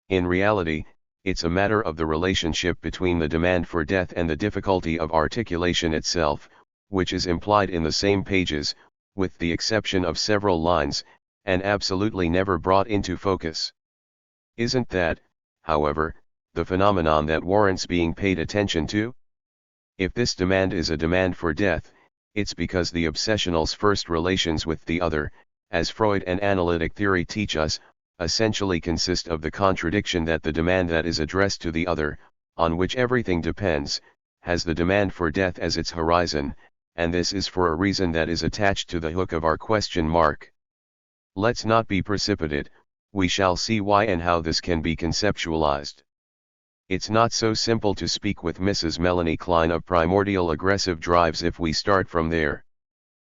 In reality, it's a matter of the relationship between the demand for death and the difficulty of articulation itself, which is implied in the same pages, with the exception of several lines, and absolutely never brought into focus. Isn't that, however, the phenomenon that warrants being paid attention to? If this demand is a demand for death, it's because the obsessional's first relations with the other, as Freud and analytic theory teach us, essentially consist of the contradiction that the demand that is addressed to the other, on which everything depends, has the demand for death as its horizon, and this is for a reason that is attached to the hook of our question mark. Let's not be precipitate, we shall see why and how this can be conceptualized. It's not so simple to speak with Mrs. Melanie Klein of primordial aggressive drives if we start from there.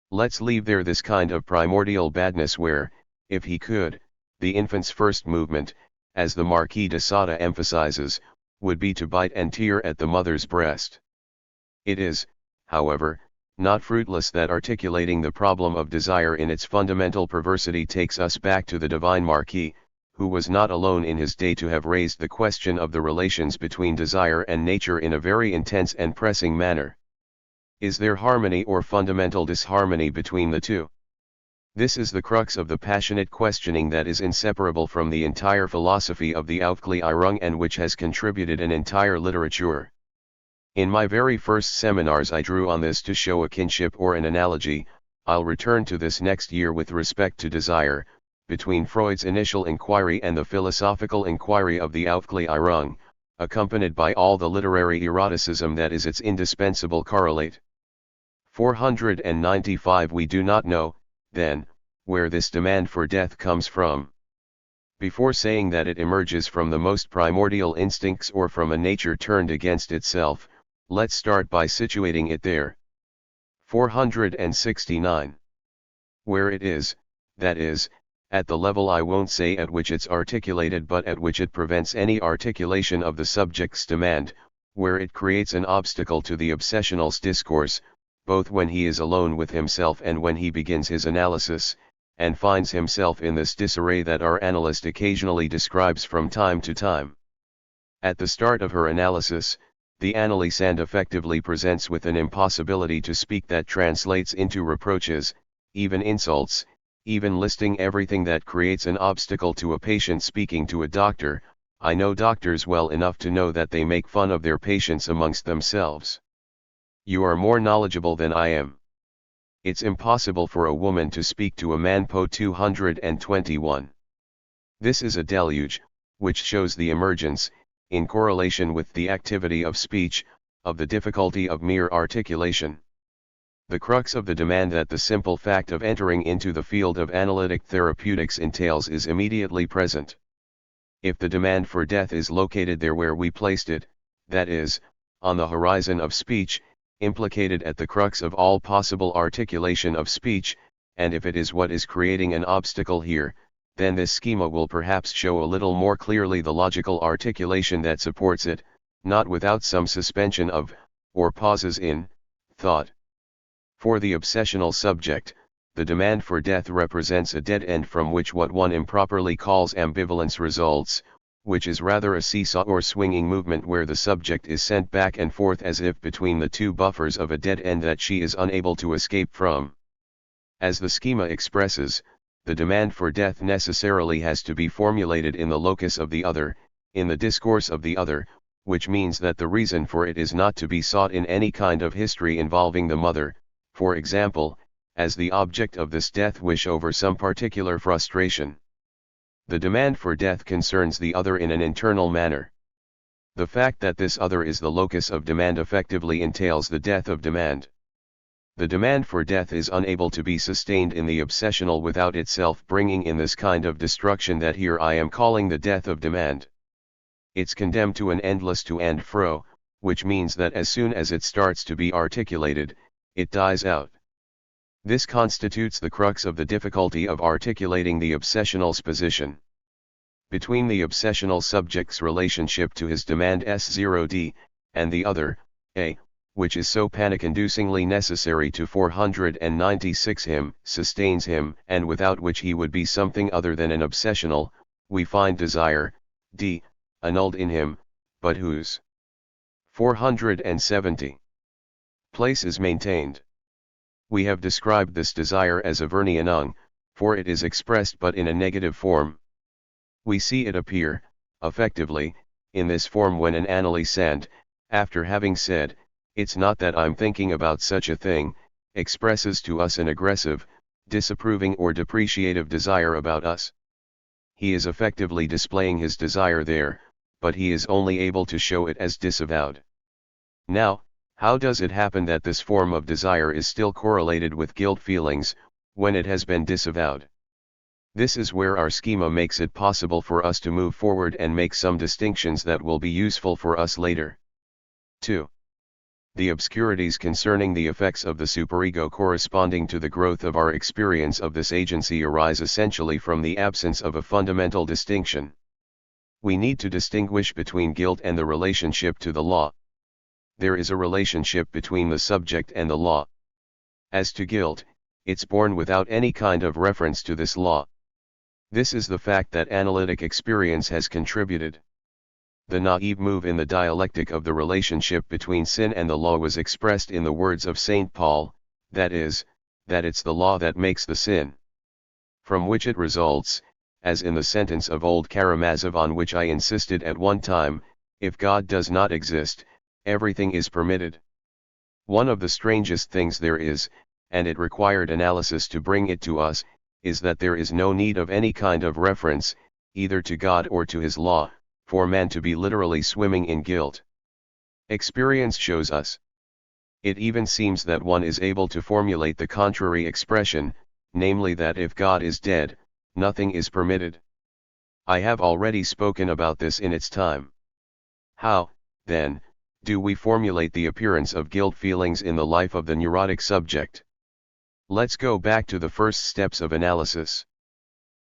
Let's leave there this kind of primordial badness where, if he could, the infant's first movement, as the Marquis de Sade emphasizes, would be to bite and tear at the mother's breast. It is, however, not fruitless that articulating the problem of desire in its fundamental perversity takes us back to the divine Marquis, who was not alone in his day to have raised the question of the relations between desire and nature in a very intense and pressing manner. Is there harmony or fundamental disharmony between the two? This is the crux of the passionate questioning that is inseparable from the entire philosophy of the Aufklärung and which has contributed an entire literature. In my very first seminars I drew on this to show a kinship or an analogy, I'll return to this next year with respect to desire, between Freud's initial inquiry and the philosophical inquiry of the Aufklärung, accompanied by all the literary eroticism that is its indispensable correlate. 495 We do not know, then, where this demand for death comes from. Before saying that it emerges from the most primordial instincts or from a nature turned against itself, let's start by situating it there. 469. Where it is, that is, at the level I won't say at which it's articulated but at which it prevents any articulation of the subject's demand, where it creates an obstacle to the obsessional's discourse, both when he is alone with himself and when he begins his analysis, and finds himself in this disarray that our analyst occasionally describes from time to time. At the start of her analysis, the analysand effectively presents with an impossibility to speak that translates into reproaches, even insults, even listing everything that creates an obstacle to a patient speaking to a doctor. I know doctors well enough to know that they make fun of their patients amongst themselves. You are more knowledgeable than I am. It's impossible for a woman to speak to a man. Po 221. This is a deluge, which shows the emergence, in correlation with the activity of speech, of the difficulty of mere articulation. The crux of the demand that the simple fact of entering into the field of analytic therapeutics entails is immediately present. If the demand for death is located there where we placed it, that is, on the horizon of speech, implicated at the crux of all possible articulation of speech, and if it is what is creating an obstacle here, then this schema will perhaps show a little more clearly the logical articulation that supports it, not without some suspension of, or pauses in, thought. For the obsessional subject, the demand for death represents a dead end from which what one improperly calls ambivalence results, which is rather a seesaw or swinging movement where the subject is sent back and forth as if between the two buffers of a dead end that she is unable to escape from. As the schema expresses, the demand for death necessarily has to be formulated in the locus of the other, in the discourse of the other, which means that the reason for it is not to be sought in any kind of history involving the mother, for example, as the object of this death wish over some particular frustration. The demand for death concerns the other in an internal manner. The fact that this other is the locus of demand effectively entails the death of demand. The demand for death is unable to be sustained in the obsessional without itself bringing in this kind of destruction that here I am calling the death of demand. It's condemned to an endless to and fro, which means that as soon as it starts to be articulated, it dies out. This constitutes the crux of the difficulty of articulating the obsessional's position. Between the obsessional subject's relationship to his demand S0D, and the other, A, which is so panic-inducingly necessary to 496 him, sustains him, and without which he would be something other than an obsessional, we find desire, D, annulled in him, but whose 470 place is maintained. We have described this desire as Avernianung, for it is expressed but in a negative form. We see it appear, effectively, in this form when an analysand, after having said, "It's not that I'm thinking about such a thing," expresses to us an aggressive, disapproving or depreciative desire about us. he is effectively displaying his desire there, but he is only able to show it as disavowed. Now, how does it happen that this form of desire is still correlated with guilt feelings, when it has been disavowed? This is where our schema makes it possible for us to move forward and make some distinctions that will be useful for us later. 2. The obscurities concerning the effects of the superego corresponding to the growth of our experience of this agency arise essentially from the absence of a fundamental distinction. We need to distinguish between guilt and the relationship to the law. There is a relationship between the subject and the law. As to guilt, it's born without any kind of reference to this law. This is the fact that analytic experience has contributed. The naive move in the dialectic of the relationship between sin and the law was expressed in the words of St. Paul, that is, that it's the law that makes the sin. From which it results, as in the sentence of old Karamazov on which I insisted at one time, if God does not exist, everything is permitted. One of the strangest things there is, and it required analysis to bring it to us, is that there is no need of any kind of reference, either to God or to his law, for man to be literally swimming in guilt. Experience shows us. It even seems that one is able to formulate the contrary expression, namely that if God is dead, nothing is permitted. I have already spoken about this in its time. How, then, do we formulate the appearance of guilt feelings in the life of the neurotic subject? Let's go back to the first steps of analysis.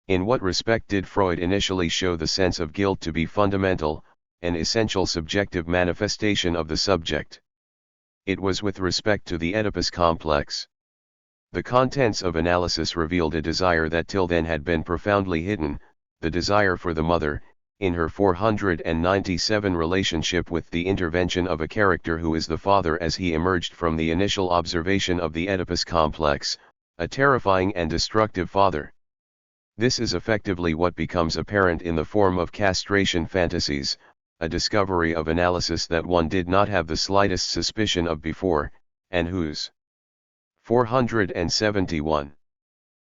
In what respect did Freud initially show the sense of guilt to be fundamental, an essential subjective manifestation of the subject? It was with respect to the Oedipus complex. The contents of analysis revealed a desire that till then had been profoundly hidden, the desire for the mother, in her 497 relationship with the intervention of a character who is the father as he emerged from the initial observation of the Oedipus complex, a terrifying and destructive father. This is effectively what becomes apparent in the form of castration fantasies, a discovery of analysis that one did not have the slightest suspicion of before, and whose 471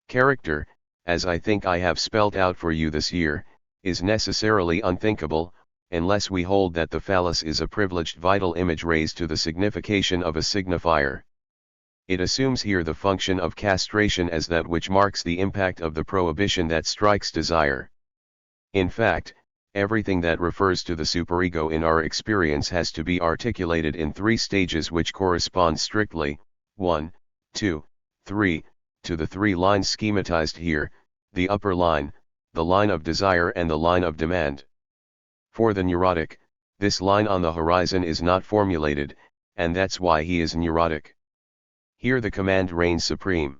character, as I think I have spelled out for you this year, is necessarily unthinkable, unless we hold that the phallus is a privileged vital image raised to the signification of a signifier. It assumes here the function of castration as that which marks the impact of the prohibition that strikes desire. In fact, everything that refers to the superego in our experience has to be articulated in three stages which correspond strictly, 1, 2, 3, to the three lines schematized here, the upper line, the line of desire and the line of demand. For the neurotic, this line on the horizon is not formulated, and that's why he is neurotic. Here the command reigns supreme.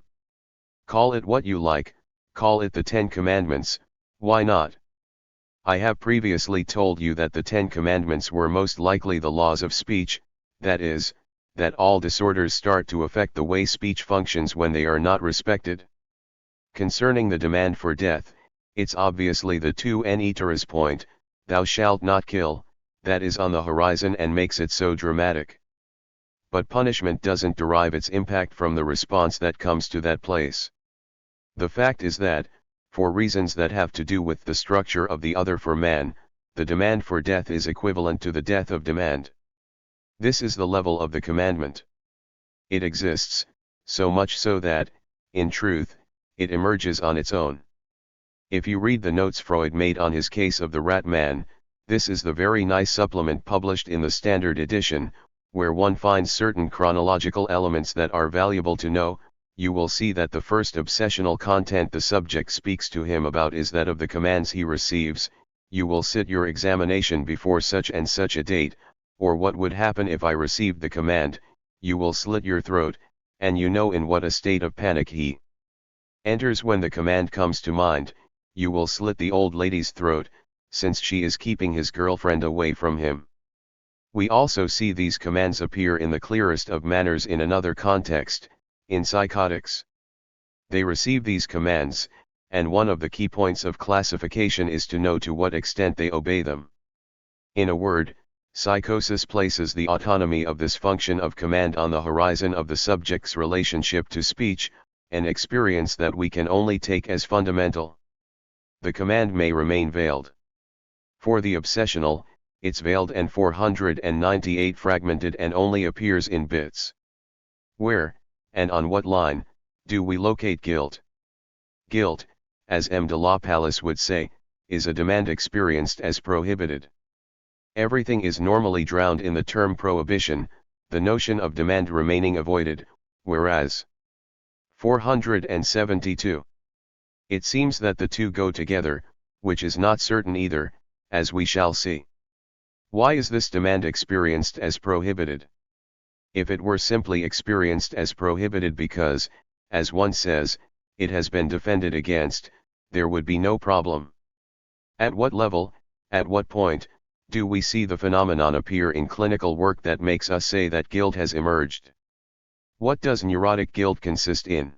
Call it what you like, call it the 10 Commandments, why not? I have previously told you that the 10 Commandments were most likely the laws of speech, that is, that all disorders start to affect the way speech functions when they are not respected. Concerning the demand for death, it's obviously the 2n point, thou shalt not kill, that is on the horizon and makes it so dramatic. But punishment doesn't derive its impact from the response that comes to that place. The fact is that, for reasons that have to do with the structure of the other for man, the demand for death is equivalent to the death of demand. This is the level of the commandment. It exists, so much so that, in truth, it emerges on its own. If you read the notes Freud made on his case of the rat man, this is the very nice supplement published in the standard edition, where one finds certain chronological elements that are valuable to know. You will see that the first obsessional content the subject speaks to him about is that of the commands he receives. You will sit your examination before such and such a date, or what would happen if I received the command. You will slit your throat, and you know in what a state of panic he enters when the command comes to mind. You will slit the old lady's throat, since she is keeping his girlfriend away from him. We also see these commands appear in the clearest of manners in another context, in psychotics. They receive these commands, and one of the key points of classification is to know to what extent they obey them. In a word, psychosis places the autonomy of this function of command on the horizon of the subject's relationship to speech, an experience that we can only take as fundamental. the command may remain veiled. For the obsessional, it's veiled and 498 fragmented and only appears in bits. Where, and on what line, do we locate guilt? Guilt, as M. de la Palace would say, is a demand experienced as prohibited. Everything is normally drowned in the term prohibition, the notion of demand remaining avoided, whereas 472. It seems that the two go together, which is not certain either, as we shall see. Why is this demand experienced as prohibited? If it were simply experienced as prohibited because, as one says, it has been defended against, there would be no problem. At what level, at what point, do we see the phenomenon appear in clinical work that makes us say that guilt has emerged? What does neurotic guilt consist in?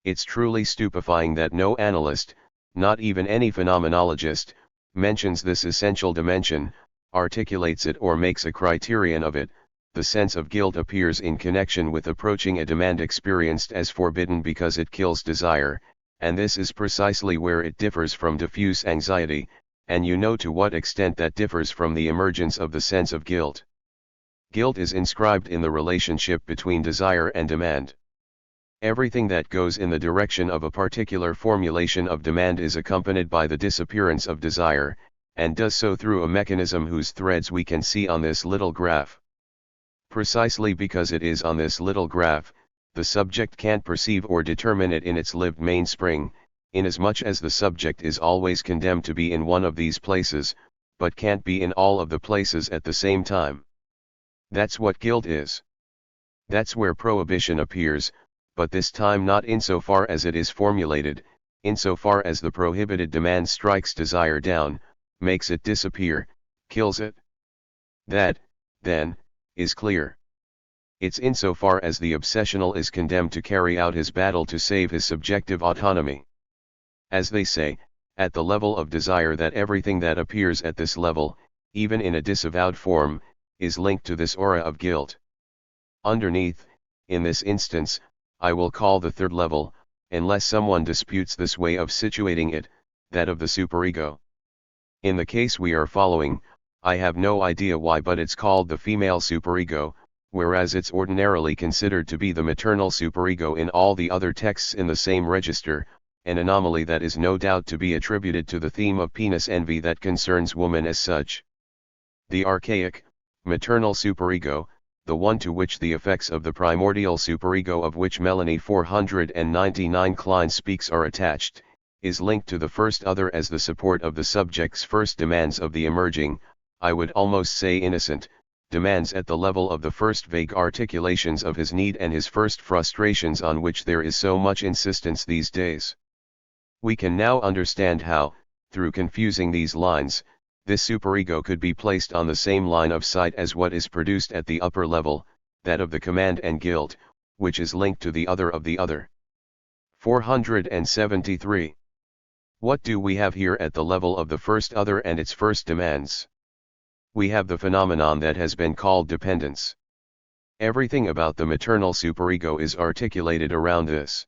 It's truly stupefying that no analyst, not even any phenomenologist, mentions this essential dimension, articulates it or makes a criterion of it. The sense of guilt appears in connection with approaching a demand experienced as forbidden because it kills desire, and this is precisely where it differs from diffuse anxiety, and you know to what extent that differs from the emergence of the sense of guilt. Guilt is inscribed in the relationship between desire and demand. Everything that goes in the direction of a particular formulation of demand is accompanied by the disappearance of desire, and does so through a mechanism whose threads we can see on this little graph. Precisely because it is on this little graph, the subject can't perceive or determine it in its lived mainspring, inasmuch as the subject is always condemned to be in one of these places, but can't be in all of the places at the same time. That's what guilt is. That's where prohibition appears, but this time not insofar as it is formulated, insofar as the prohibited demand strikes desire down, makes it disappear, kills it. That, then, is clear. It's insofar as the obsessional is condemned to carry out his battle to save his subjective autonomy. As they say, at the level of desire that everything that appears at this level, even in a disavowed form, is linked to this aura of guilt. Underneath, in this instance, I will call the third level, unless someone disputes this way of situating it, that of the superego. In the case we are following, I have no idea why, but it's called the female superego, whereas it's ordinarily considered to be the maternal superego in all the other texts in the same register, an anomaly that is no doubt to be attributed to the theme of penis envy that concerns woman as such. The archaic, maternal superego, the one to which the effects of the primordial superego of which Melanie 499 Klein speaks are attached, is linked to the first other as the support of the subject's first demands of the emerging, I would almost say innocent, demands at the level of the first vague articulations of his need and his first frustrations on which there is so much insistence these days. We can now understand how, through confusing these lines, this superego could be placed on the same line of sight as what is produced at the upper level, that of the command and guilt, which is linked to the other of the other. 473. What do we have here at the level of the first other and its first demands? We have the phenomenon that has been called dependence. Everything about the maternal superego is articulated around this.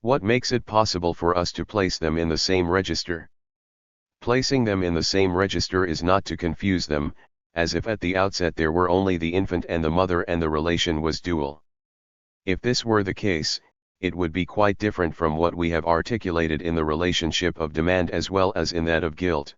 What makes it possible for us to place them in the same register? Placing them in the same register is not to confuse them, as if at the outset there were only the infant and the mother and the relation was dual. If this were the case, it would be quite different from what we have articulated in the relationship of demand as well as in that of guilt.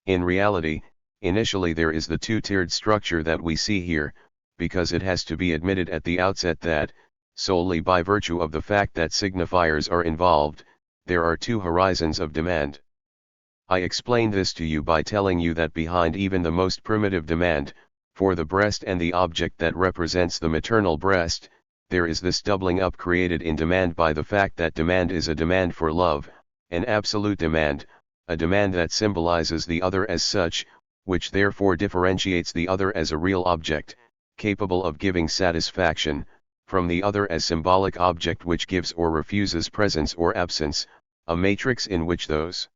In reality, initially there is the two-tiered structure that we see here, because it has to be admitted at the outset that, solely by virtue of the fact that signifiers are involved, there are two horizons of demand. I explain this to you by telling you that behind even the most primitive demand, for the breast and the object that represents the maternal breast, there is this doubling up created in demand by the fact that demand is a demand for love, an absolute demand, a demand that symbolizes the other as such, which therefore differentiates the other as a real object, capable of giving satisfaction, from the other as symbolic object which gives or refuses presence or absence, a matrix in which those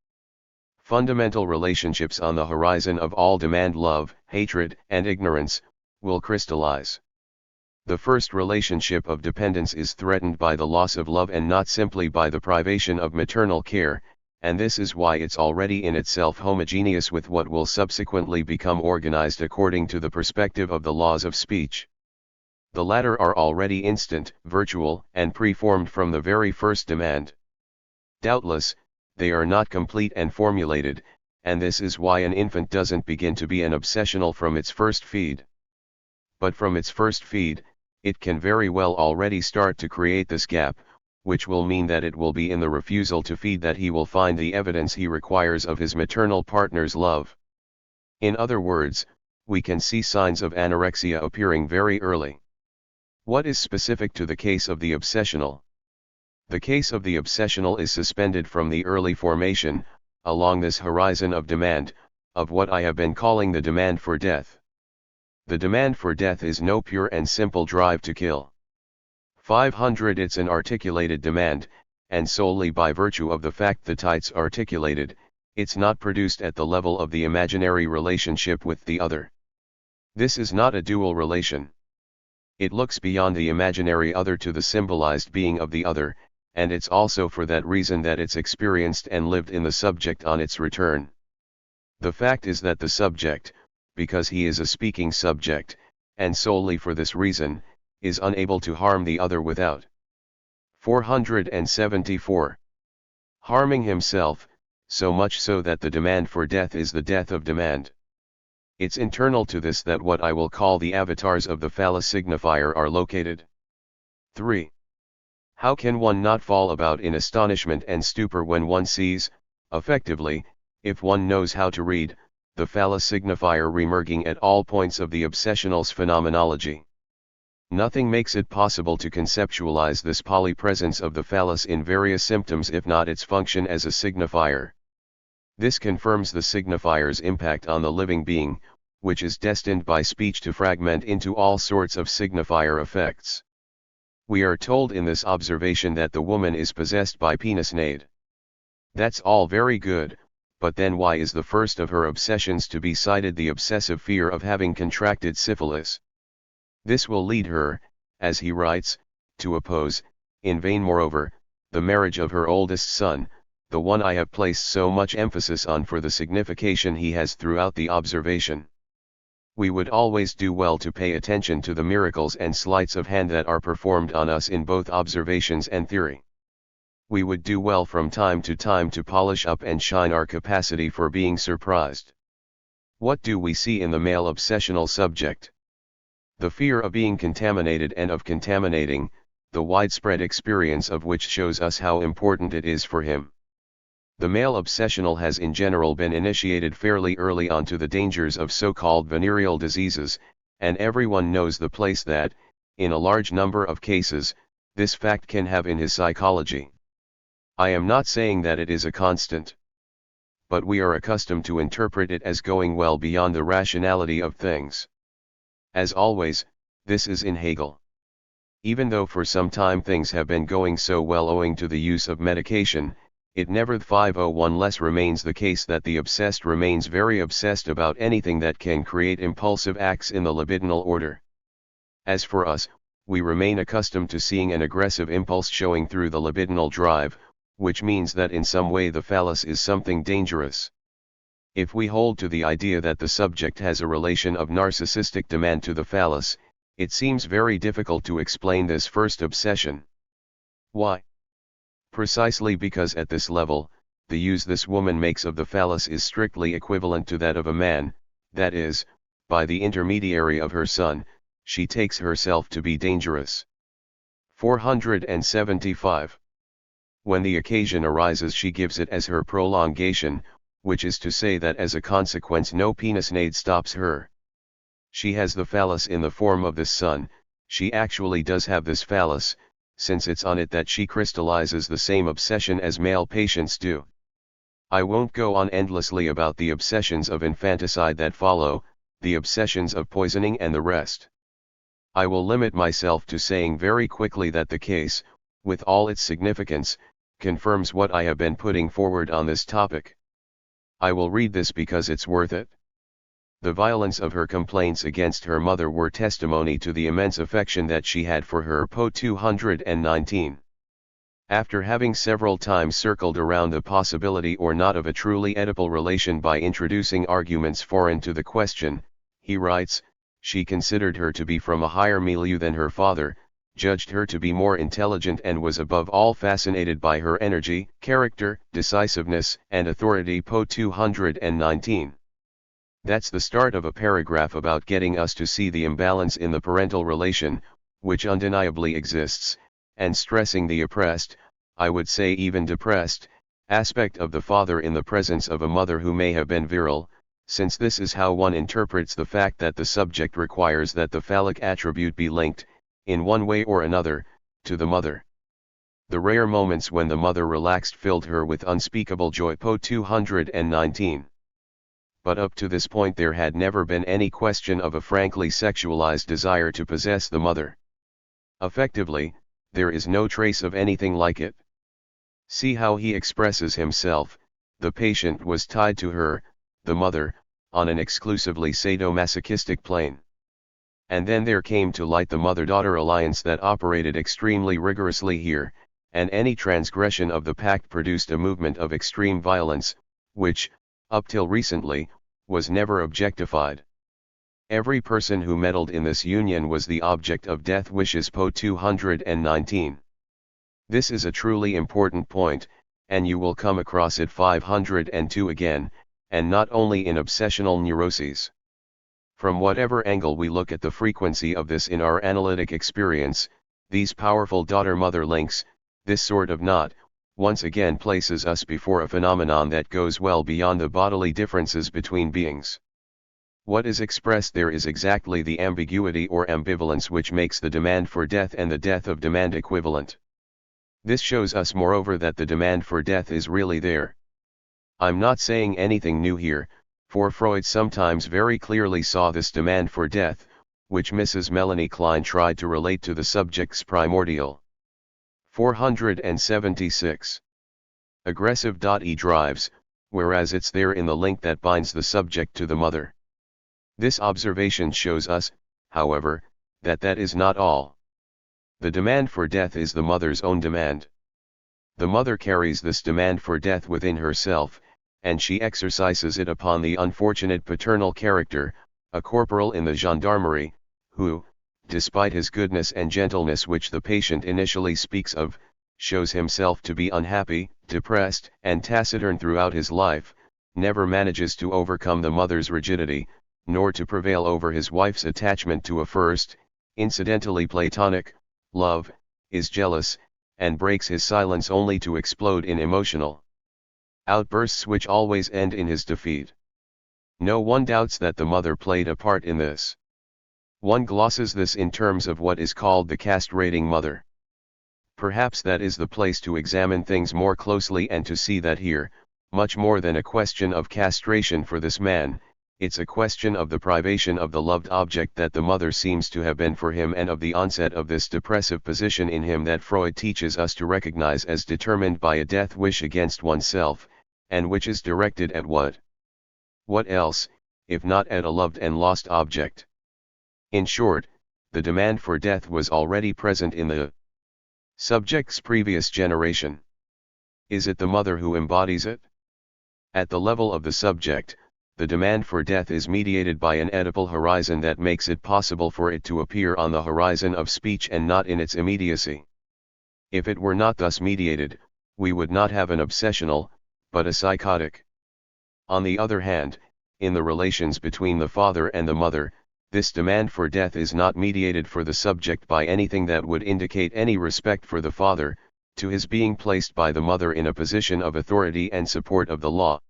fundamental relationships on the horizon of all demand, love, hatred, and ignorance, will crystallize. The first relationship of dependence is threatened by the loss of love and not simply by the privation of maternal care, and this is why it's already in itself homogeneous with what will subsequently become organized according to the perspective of the laws of speech. The latter are already instant, virtual, and preformed from the very first demand. Doubtless, they are not complete and formulated, and this is why an infant doesn't begin to be an obsessional from its first feed. But from its first feed, it can very well already start to create this gap, which will mean that it will be in the refusal to feed that he will find the evidence he requires of his maternal partner's love. In other words, we can see signs of anorexia appearing very early. What is specific to the case of the obsessional? The case of the obsessional is suspended from the early formation, along this horizon of demand, of what I have been calling the demand for death. The demand for death is no pure and simple drive to kill. 500 It's an articulated demand, and solely by virtue of the fact that it's articulated, it's not produced at the level of the imaginary relationship with the other. This is not a dual relation. It looks beyond the imaginary other to the symbolized being of the other, and it's also for that reason that it's experienced and lived in the subject on its return. The fact is that the subject, because he is a speaking subject, and solely for this reason, is unable to harm the other without 474. Harming himself, so much so that the demand for death is the death of demand. It's internal to this that what I will call the avatars of the phallus signifier are located. 3. How can one not fall about in astonishment and stupor when one sees, effectively, if one knows how to read, the phallus signifier reemerging at all points of the obsessional's phenomenology? Nothing makes it possible to conceptualize this polypresence of the phallus in various symptoms if not its function as a signifier. This confirms the signifier's impact on the living being, which is destined by speech to fragment into all sorts of signifier effects. We are told in this observation that the woman is possessed by penisnade. That's all very good, but then why is the first of her obsessions to be cited the obsessive fear of having contracted syphilis? This will lead her, as he writes, to oppose, in vain moreover, the marriage of her oldest son, the one I have placed so much emphasis on for the signification he has throughout the observation. We would always do well to pay attention to the miracles and sleights of hand that are performed on us in both observations and theory. We would do well from time to polish up and shine our capacity for being surprised. What do we see in the male obsessional subject? The fear of being contaminated and of contaminating, the widespread experience of which shows us how important it is for him. The male obsessional has in general been initiated fairly early on to the dangers of so-called venereal diseases, and everyone knows the place that, in a large number of cases, this fact can have in his psychology. I am not saying that it is a constant. But we are accustomed to interpret it as going well beyond the rationality of things. As always, this is in Hegel. Even though for some time things have been going so well owing to the use of medication, it never 501 less remains the case that the obsessed remains very obsessed about anything that can create impulsive acts in the libidinal order. As for us, we remain accustomed to seeing an aggressive impulse showing through the libidinal drive, which means that in some way the phallus is something dangerous. If we hold to the idea that the subject has a relation of narcissistic demand to the phallus, it seems very difficult to explain this first obsession. Why? Precisely because at this level, the use this woman makes of the phallus is strictly equivalent to that of a man, that is, by the intermediary of her son, she takes herself to be dangerous. 475. When the occasion arises she gives it as her prolongation, which is to say that as a consequence no penisnade stops her. She has the phallus in the form of this son, she actually does have this phallus, since it's on it that she crystallizes the same obsession as male patients do. I won't go on endlessly about the obsessions of infanticide that follow, the obsessions of poisoning and the rest. I will limit myself to saying very quickly that the case, with all its significance, confirms what I have been putting forward on this topic. I will read this because it's worth it. The violence of her complaints against her mother were testimony to the immense affection that she had for her. Po 219. After having several times circled around the possibility or not of a truly Oedipal relation by introducing arguments foreign to the question, he writes, she considered her to be from a higher milieu than her father, judged her to be more intelligent and was above all fascinated by her energy, character, decisiveness, and authority. Po 219. That's the start of a paragraph about getting us to see the imbalance in the parental relation, which undeniably exists, and stressing the oppressed, I would say even depressed, aspect of the father in the presence of a mother who may have been virile, since this is how one interprets the fact that the subject requires that the phallic attribute be linked, in one way or another, to the mother. The rare moments when the mother relaxed filled her with unspeakable joy. Po 219. But up to this point there had never been any question of a frankly sexualized desire to possess the mother. Effectively, there is no trace of anything like it. See how he expresses himself: the patient was tied to her, the mother, on an exclusively sadomasochistic plane. And then there came to light the mother-daughter alliance that operated extremely rigorously here, and any transgression of the pact produced a movement of extreme violence, which, up till recently, was never objectified. Every person who meddled in this union was the object of death wishes. Po 219. This is a truly important point, and you will come across it 502 again, and not only in obsessional neuroses. From whatever angle we look at the frequency of this in our analytic experience, these powerful daughter-mother links, this sort of knot, once again places us before a phenomenon that goes well beyond the bodily differences between beings. What is expressed there is exactly the ambiguity or ambivalence which makes the demand for death and the death of demand equivalent. This shows us moreover that the demand for death is really there. I'm not saying anything new here, for Freud sometimes very clearly saw this demand for death, which Mrs. Melanie Klein tried to relate to the subject's primordial. 476. Aggressive. E drives, whereas it's there in the link that binds the subject to the mother. This observation shows us, however, that is not all. The demand for death is the mother's own demand. The mother carries this demand for death within herself, and she exercises it upon the unfortunate paternal character, a corporal in the gendarmerie, who, despite his goodness and gentleness which the patient initially speaks of, shows himself to be unhappy, depressed, and taciturn throughout his life, never manages to overcome the mother's rigidity, nor to prevail over his wife's attachment to a first, incidentally platonic, love, is jealous, and breaks his silence only to explode in emotional outbursts which always end in his defeat. No one doubts that the mother played a part in this. One glosses this in terms of what is called the castrating mother. Perhaps that is the place to examine things more closely and to see that here, much more than a question of castration for this man, it's a question of the privation of the loved object that the mother seems to have been for him, and of the onset of this depressive position in him that Freud teaches us to recognize as determined by a death wish against oneself, and which is directed at what? What else, if not at a loved and lost object? In short, the demand for death was already present in the subject's previous generation. Is it the mother who embodies it? At the level of the subject, the demand for death is mediated by an Oedipal horizon that makes it possible for it to appear on the horizon of speech and not in its immediacy. If it were not thus mediated, we would not have an obsessional, but a psychotic. On the other hand, in the relations between the father and the mother, this demand for death is not mediated for the subject by anything that would indicate any respect for the father, to his being placed by the mother in a position of authority and support of the law.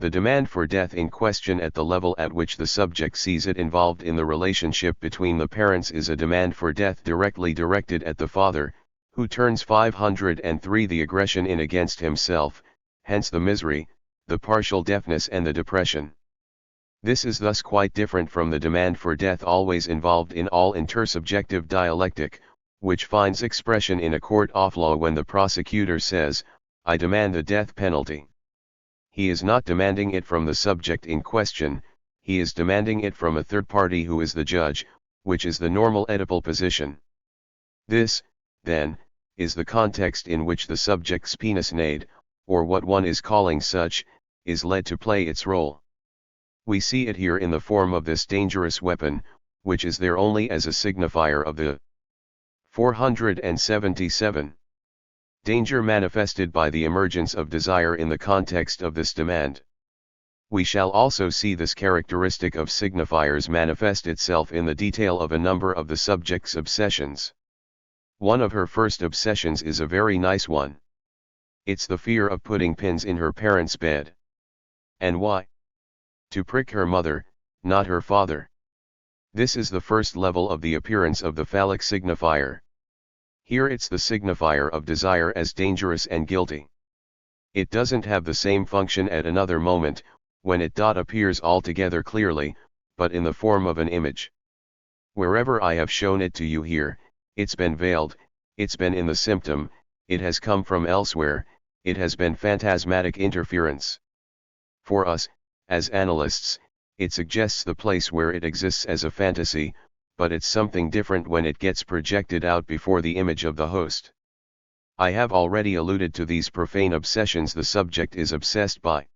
The demand for death in question at the level at which the subject sees it involved in the relationship between the parents is a demand for death directly directed at the father, who turns 503 the aggression in against himself, hence the misery, the partial deafness and the depression. This is thus quite different from the demand for death always involved in all intersubjective dialectic, which finds expression in a court of law when the prosecutor says, "I demand the death penalty." He is not demanding it from the subject in question, he is demanding it from a third party who is the judge, which is the normal Oedipal position. This, then, is the context in which the subject's penis nade, or what one is calling such, is led to play its role. We see it here in the form of this dangerous weapon, which is there only as a signifier of the 477 danger manifested by the emergence of desire in the context of this demand. We shall also see this characteristic of signifiers manifest itself in the detail of a number of the subject's obsessions. One of her first obsessions is a very nice one. It's the fear of putting pins in her parents' bed. And why? To prick her mother, not her father. This is the first level of the appearance of the phallic signifier. Here it's the signifier of desire as dangerous and guilty. It doesn't have the same function at another moment, when it appears altogether clearly, but in the form of an image. Wherever I have shown it to you here, it's been veiled, it's been in the symptom, it has come from elsewhere, it has been phantasmatic interference. For us, as analysts, it suggests the place where it exists as a fantasy, but it's something different when it gets projected out before the image of the host. I have already alluded to these profane obsessions the subject is obsessed by.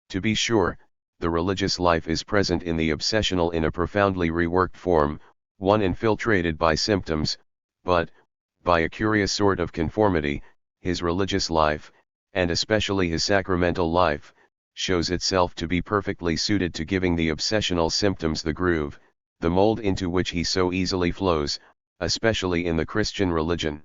To be sure, the religious life is present in the obsessional in a profoundly reworked form, one infiltrated by symptoms, but, by a curious sort of conformity, his religious life, and especially his sacramental life, shows itself to be perfectly suited to giving the obsessional symptoms the groove, the mold into which he so easily flows, especially in the Christian religion.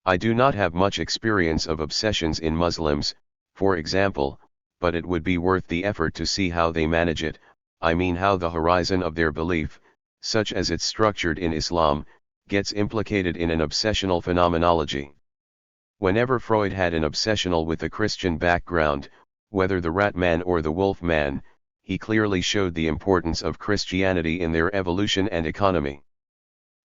I do not have much experience of obsessions in Muslims, for example, but it would be worth the effort to see how they manage it, I mean how the horizon of their belief, such as it's structured in Islam, gets implicated in an obsessional phenomenology. Whenever Freud had an obsessional with a Christian background, whether the rat man or the wolf man, he clearly showed the importance of Christianity in their evolution and economy.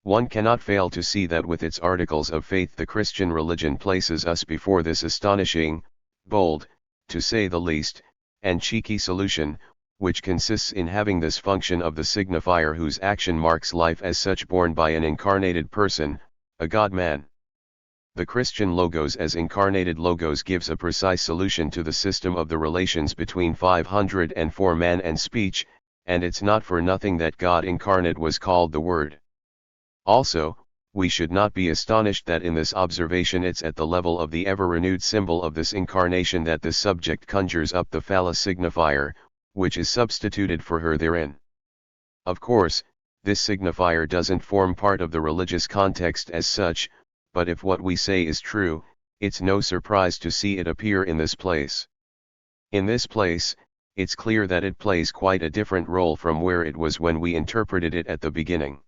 One cannot fail to see that with its articles of faith the Christian religion places us before this astonishing, bold, to say the least, and cheeky solution, which consists in having this function of the signifier whose action marks life as such borne by an incarnated person, a God-man. The Christian logos as incarnated logos gives a precise solution to the system of the relations between 504 man and speech, and it's not for nothing that God incarnate was called the Word. Also, we should not be astonished that in this observation it's at the level of the ever-renewed symbol of this incarnation that the subject conjures up the phallus signifier, which is substituted for her therein. Of course, this signifier doesn't form part of the religious context as such, but if what we say is true, it's no surprise to see it appear in this place. In this place, it's clear that it plays quite a different role from where it was when we interpreted it at the beginning.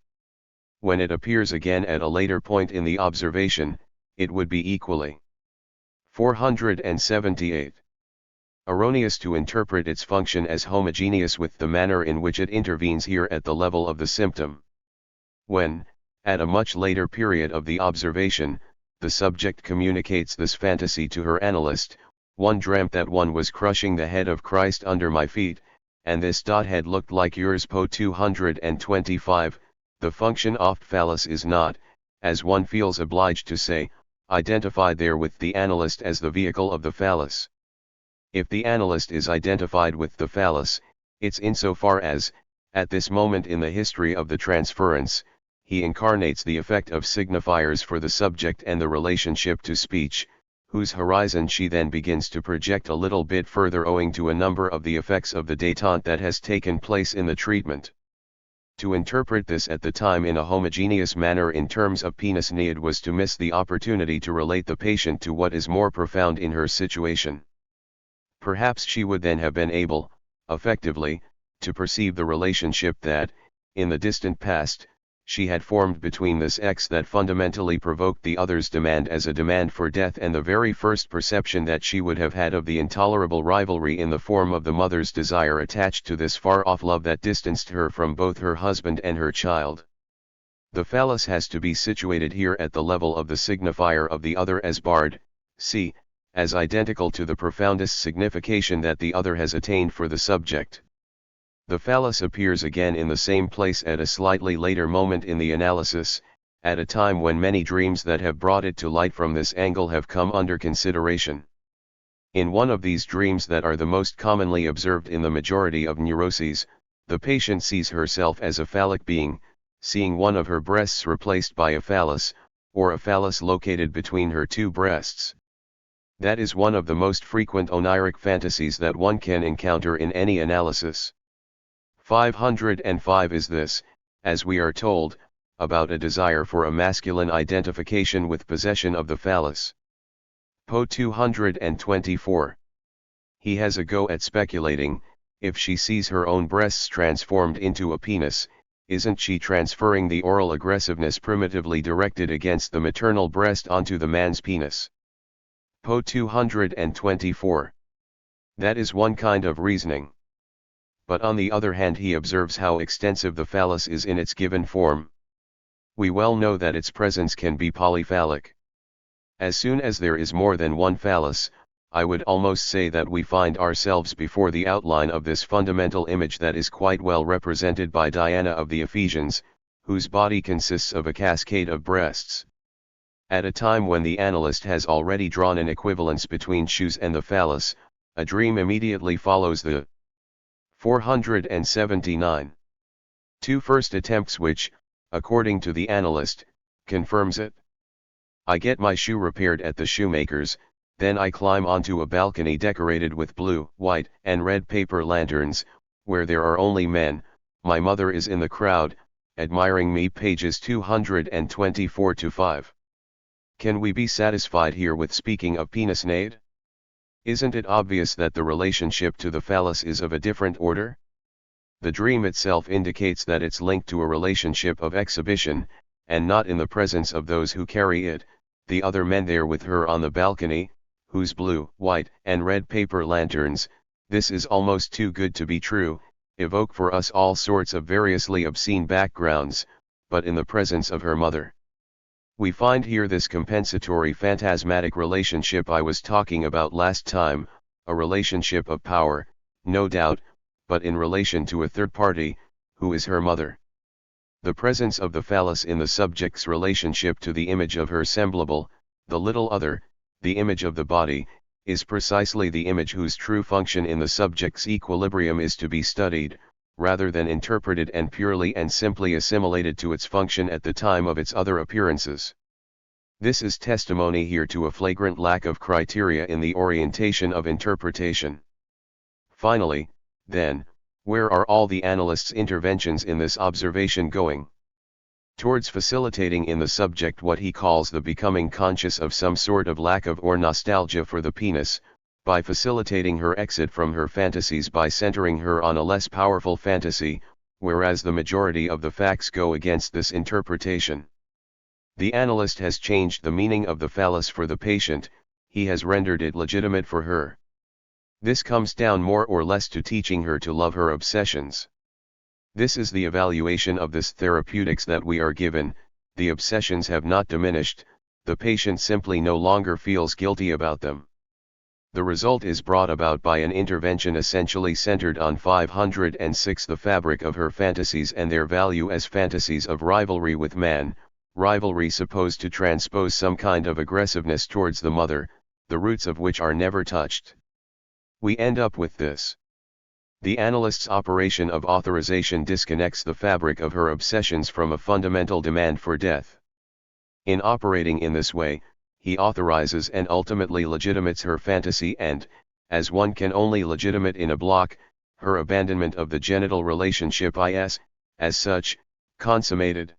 When it appears again at a later point in the observation, it would be equally 478. Erroneous to interpret its function as homogeneous with the manner in which it intervenes here at the level of the symptom. When, at a much later period of the observation, the subject communicates this fantasy to her analyst, one dreamt that one was crushing the head of Christ under my feet, and this head looked like yours po 225, the function of phallus is not, as one feels obliged to say, identified there with the analyst as the vehicle of the phallus. If the analyst is identified with the phallus, it's insofar as, at this moment in the history of the transference, he incarnates the effect of signifiers for the subject and the relationship to speech, whose horizon she then begins to project a little bit further owing to a number of the effects of the détente that has taken place in the treatment. To interpret this at the time in a homogeneous manner in terms of penis need was to miss the opportunity to relate the patient to what is more profound in her situation. Perhaps she would then have been able, effectively, to perceive the relationship that, in the distant past, she had formed between this X that fundamentally provoked the other's demand as a demand for death and the very first perception that she would have had of the intolerable rivalry in the form of the mother's desire attached to this far-off love that distanced her from both her husband and her child. The phallus has to be situated here at the level of the signifier of the other as barred, c. as identical to the profoundest signification that the other has attained for the subject. The phallus appears again in the same place at a slightly later moment in the analysis, at a time when many dreams that have brought it to light from this angle have come under consideration. In one of these dreams that are the most commonly observed in the majority of neuroses, the patient sees herself as a phallic being, seeing one of her breasts replaced by a phallus, or a phallus located between her two breasts. That is one of the most frequent oniric fantasies that one can encounter in any analysis. 505 is this, as we are told, about a desire for a masculine identification with possession of the phallus. Po 224. He has a go at speculating, if she sees her own breasts transformed into a penis, isn't she transferring the oral aggressiveness primitively directed against the maternal breast onto the man's penis? Po 224. That is one kind of reasoning. But on the other hand, he observes how extensive the phallus is in its given form. We well know that its presence can be polyphallic. As soon as there is more than one phallus, I would almost say that we find ourselves before the outline of this fundamental image that is quite well represented by Diana of the Ephesians, whose body consists of a cascade of breasts. At a time when the analyst has already drawn an equivalence between shoes and the phallus, a dream immediately follows the 479. Two first attempts which, according to the analyst, confirms it. I get my shoe repaired at the shoemaker's, then I climb onto a balcony decorated with blue, white, and red paper lanterns, where there are only men. My mother is in the crowd, admiring me. Pages 224-5. Can we be satisfied here with speaking of penisnade? Isn't it obvious that the relationship to the phallus is of a different order? The dream itself indicates that it's linked to a relationship of exhibition, and not in the presence of those who carry it, the other men there with her on the balcony, whose blue, white, and red paper lanterns, this is almost too good to be true, evoke for us all sorts of variously obscene backgrounds, but in the presence of her mother. We find here this compensatory phantasmatic relationship I was talking about last time, a relationship of power, no doubt, but in relation to a third party, who is her mother. The presence of the phallus in the subject's relationship to the image of her semblable, the little other, the image of the body, is precisely the image whose true function in the subject's equilibrium is to be studied, rather than interpreted and purely and simply assimilated to its function at the time of its other appearances. This is testimony here to a flagrant lack of criteria in the orientation of interpretation. Finally, then, where are all the analyst's interventions in this observation going? Towards facilitating in the subject what he calls the becoming conscious of some sort of lack of or nostalgia for the penis, by facilitating her exit from her fantasies by centering her on a less powerful fantasy, whereas the majority of the facts go against this interpretation. The analyst has changed the meaning of the phallus for the patient, he has rendered it legitimate for her. This comes down more or less to teaching her to love her obsessions. This is the evaluation of this therapeutics that we are given. The obsessions have not diminished, the patient simply no longer feels guilty about them. The result is brought about by an intervention essentially centered on 506, the fabric of her fantasies and their value as fantasies of rivalry with man, rivalry supposed to transpose some kind of aggressiveness towards the mother, the roots of which are never touched. We end up with this. The analyst's operation of authorization disconnects the fabric of her obsessions from a fundamental demand for death. In operating in this way, he authorizes and ultimately legitimates her fantasy and, as one can only legitimate in a block, her abandonment of the genital relationship is, as such, consummated.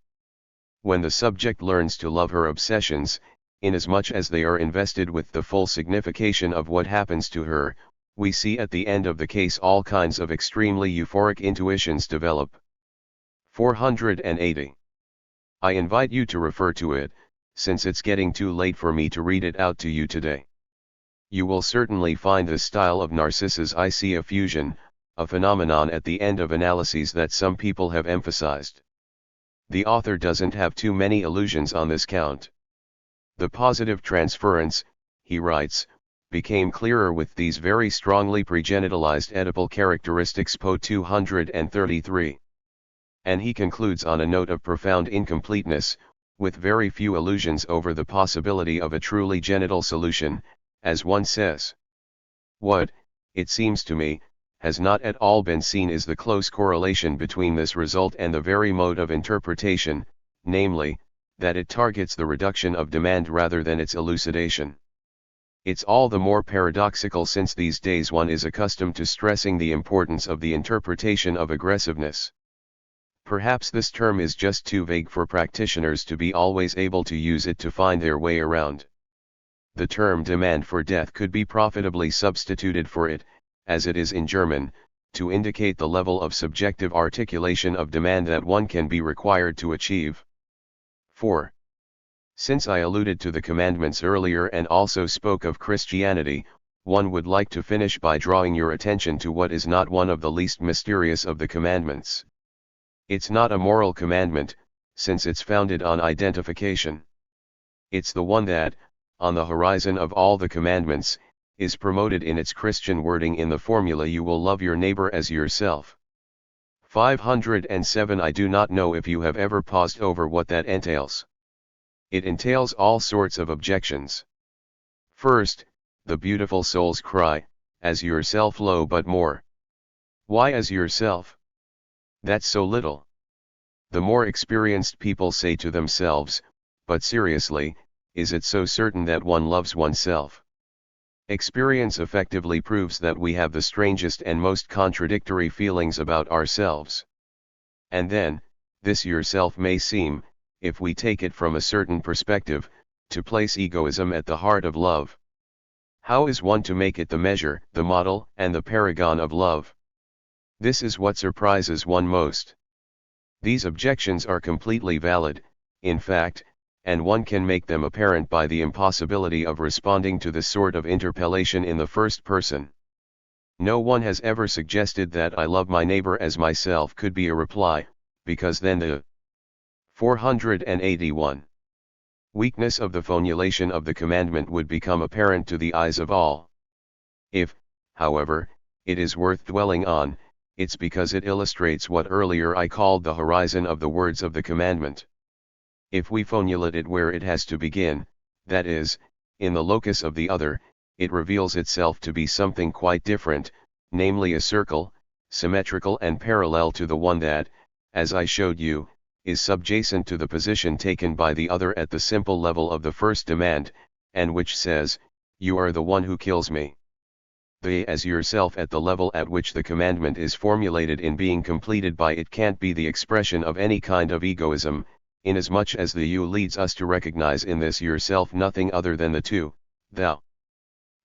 When the subject learns to love her obsessions, inasmuch as they are invested with the full signification of what happens to her, we see at the end of the case all kinds of extremely euphoric intuitions develop. 480. I invite you to refer to it, since it's getting too late for me to read it out to you today. You will certainly find this style of Narcissus IC effusion, a phenomenon at the end of analyses that some people have emphasized. The author doesn't have too many illusions on this count. The positive transference, he writes, became clearer with these very strongly pregenitalized Oedipal characteristics. Po 233. And he concludes on a note of profound incompleteness, with very few illusions over the possibility of a truly genital solution, as one says. What, it seems to me, has not at all been seen is the close correlation between this result and the very mode of interpretation, namely, that it targets the reduction of demand rather than its elucidation. It's all the more paradoxical since these days one is accustomed to stressing the importance of the interpretation of aggressiveness. Perhaps this term is just too vague for practitioners to be always able to use it to find their way around. The term demand for death could be profitably substituted for it, as it is in German, to indicate the level of subjective articulation of demand that one can be required to achieve. 4. Since I alluded to the commandments earlier and also spoke of Christianity, one would like to finish by drawing your attention to what is not one of the least mysterious of the commandments. It's not a moral commandment, since it's founded on identification. It's the one that, on the horizon of all the commandments, is promoted in its Christian wording in the formula "you will love your neighbor as yourself." 507 I do not know if you have ever paused over what that entails. It entails all sorts of objections. First, the beautiful soul's cry, "As yourself lo but more." Why as yourself? That's so little. The more experienced people say to themselves, but seriously, is it so certain that one loves oneself? Experience effectively proves that we have the strangest and most contradictory feelings about ourselves. And then, this yourself may seem, if we take it from a certain perspective, to place egoism at the heart of love. How is one to make it the measure, the model, and the paragon of love? This is what surprises one most. These objections are completely valid, in fact, and one can make them apparent by the impossibility of responding to this sort of interpellation in the first person. No one has ever suggested that "I love my neighbor as myself" could be a reply, because then the 481 weakness of the formulation of the commandment would become apparent to the eyes of all. If, however, it is worth dwelling on, it's because it illustrates what earlier I called the horizon of the words of the commandment. If we formulate it where it has to begin, that is, in the locus of the other, it reveals itself to be something quite different, namely a circle, symmetrical and parallel to the one that, as I showed you, is subjacent to the position taken by the other at the simple level of the first demand, and which says, "You are the one who kills me." The "as yourself" at the level at which the commandment is formulated in being completed by it can't be the expression of any kind of egoism, inasmuch as the "you" leads us to recognize in this yourself nothing other than the two, thou.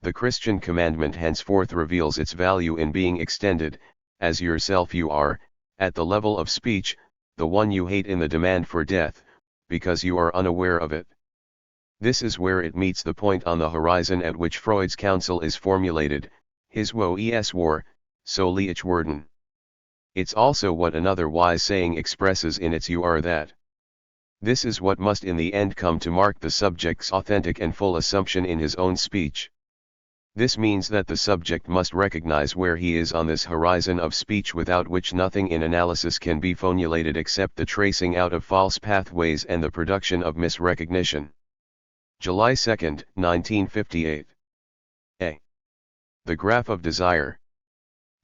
The Christian commandment henceforth reveals its value in being extended, "as yourself you are," at the level of speech, the one you hate in the demand for death, because you are unaware of it. This is where it meets the point on the horizon at which Freud's counsel is formulated, his "Wo es war, so ich werden." It's also what another wise saying expresses in its "you are that." This is what must in the end come to mark the subject's authentic and full assumption in his own speech. This means that the subject must recognize where he is on this horizon of speech without which nothing in analysis can be formulated except the tracing out of false pathways and the production of misrecognition. July 2, 1958. A. The graph of desire.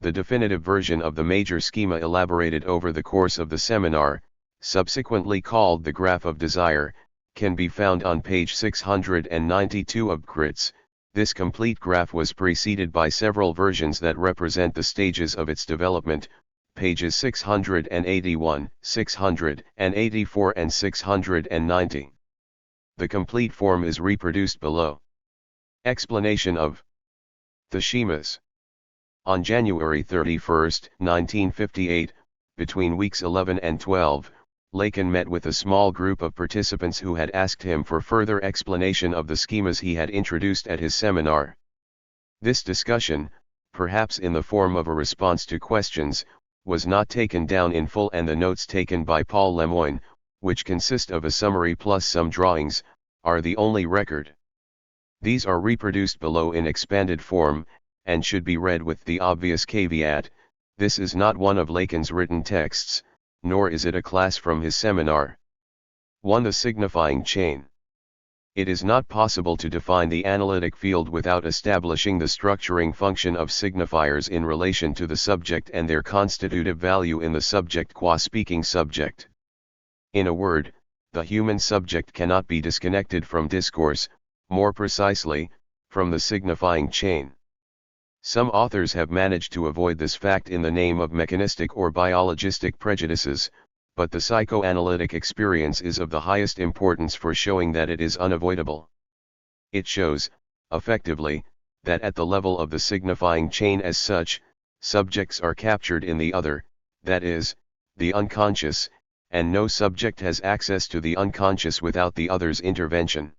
The definitive version of the major schema elaborated over the course of the seminar, subsequently called the graph of desire, can be found on page 692 of Kritz. This complete graph was preceded by several versions that represent the stages of its development, pages 681, 684 and 690. The complete form is reproduced below. Explanation of the schemas. On January 31, 1958, between weeks 11 and 12, Lacan met with a small group of participants who had asked him for further explanation of the schemas he had introduced at his seminar. This discussion, perhaps in the form of a response to questions, was not taken down in full, and the notes taken by Paul Lemoyne, which consist of a summary plus some drawings, are the only record. These are reproduced below in expanded form, and should be read with the obvious caveat: this is not one of Lacan's written texts, nor is it a class from his seminar. 1. The signifying chain. It is not possible to define the analytic field without establishing the structuring function of signifiers in relation to the subject and their constitutive value in the subject qua speaking subject. In a word, the human subject cannot be disconnected from discourse, more precisely, from the signifying chain. Some authors have managed to avoid this fact in the name of mechanistic or biologistic prejudices, but the psychoanalytic experience is of the highest importance for showing that it is unavoidable. It shows, effectively, that at the level of the signifying chain as such, subjects are captured in the other, that is, the unconscious, and no subject has access to the unconscious without the other's intervention.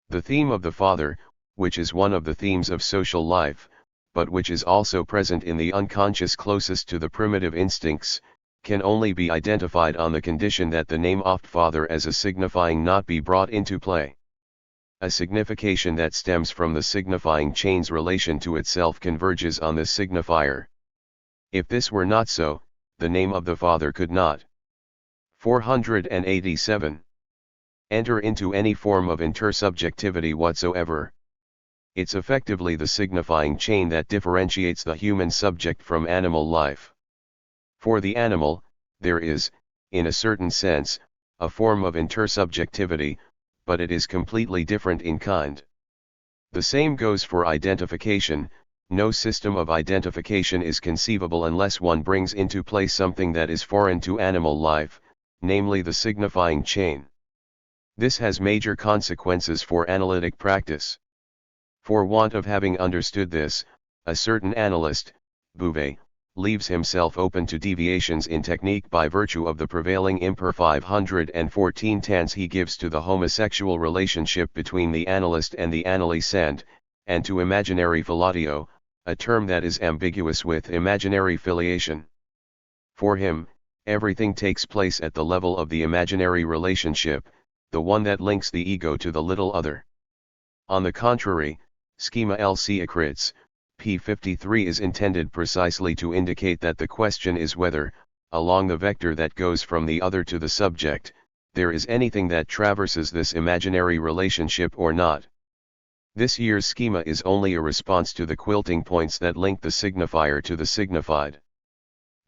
The theme of the father, which is one of the themes of social life, but which is also present in the unconscious closest to the primitive instincts, can only be identified on the condition that the name oft father as a signifying not be brought into play. A signification that stems from the signifying chain's relation to itself converges on this signifier. If this were not so, the name of the father could not. 487. Enter into any form of intersubjectivity whatsoever. It's effectively the signifying chain that differentiates the human subject from animal life. For the animal, there is, in a certain sense, a form of intersubjectivity, but it is completely different in kind. The same goes for identification. No system of identification is conceivable unless one brings into play something that is foreign to animal life, namely the signifying chain. This has major consequences for analytic practice. For want of having understood this, a certain analyst, Bouvet, leaves himself open to deviations in technique by virtue of the prevailing imper 514 tans he gives to the homosexual relationship between the analyst and the analysand, and to imaginary filatio, a term that is ambiguous with imaginary filiation. For him, everything takes place at the level of the imaginary relationship, the one that links the ego to the little other. On the contrary, schema Lc p. 53 is intended precisely to indicate that the question is whether, along the vector that goes from the other to the subject, there is anything that traverses this imaginary relationship or not. This year's schema is only a response to the quilting points that link the signifier to the signified.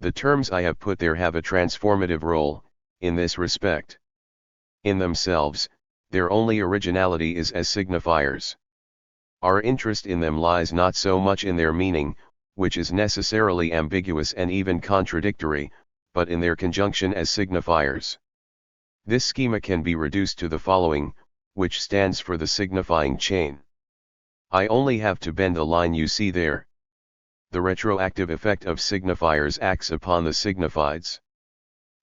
The terms I have put there have a transformative role, in this respect. In themselves, their only originality is as signifiers. Our interest in them lies not so much in their meaning, which is necessarily ambiguous and even contradictory, but in their conjunction as signifiers. This schema can be reduced to the following, which stands for the signifying chain. I only have to bend the line you see there. The retroactive effect of signifiers acts upon the signifieds.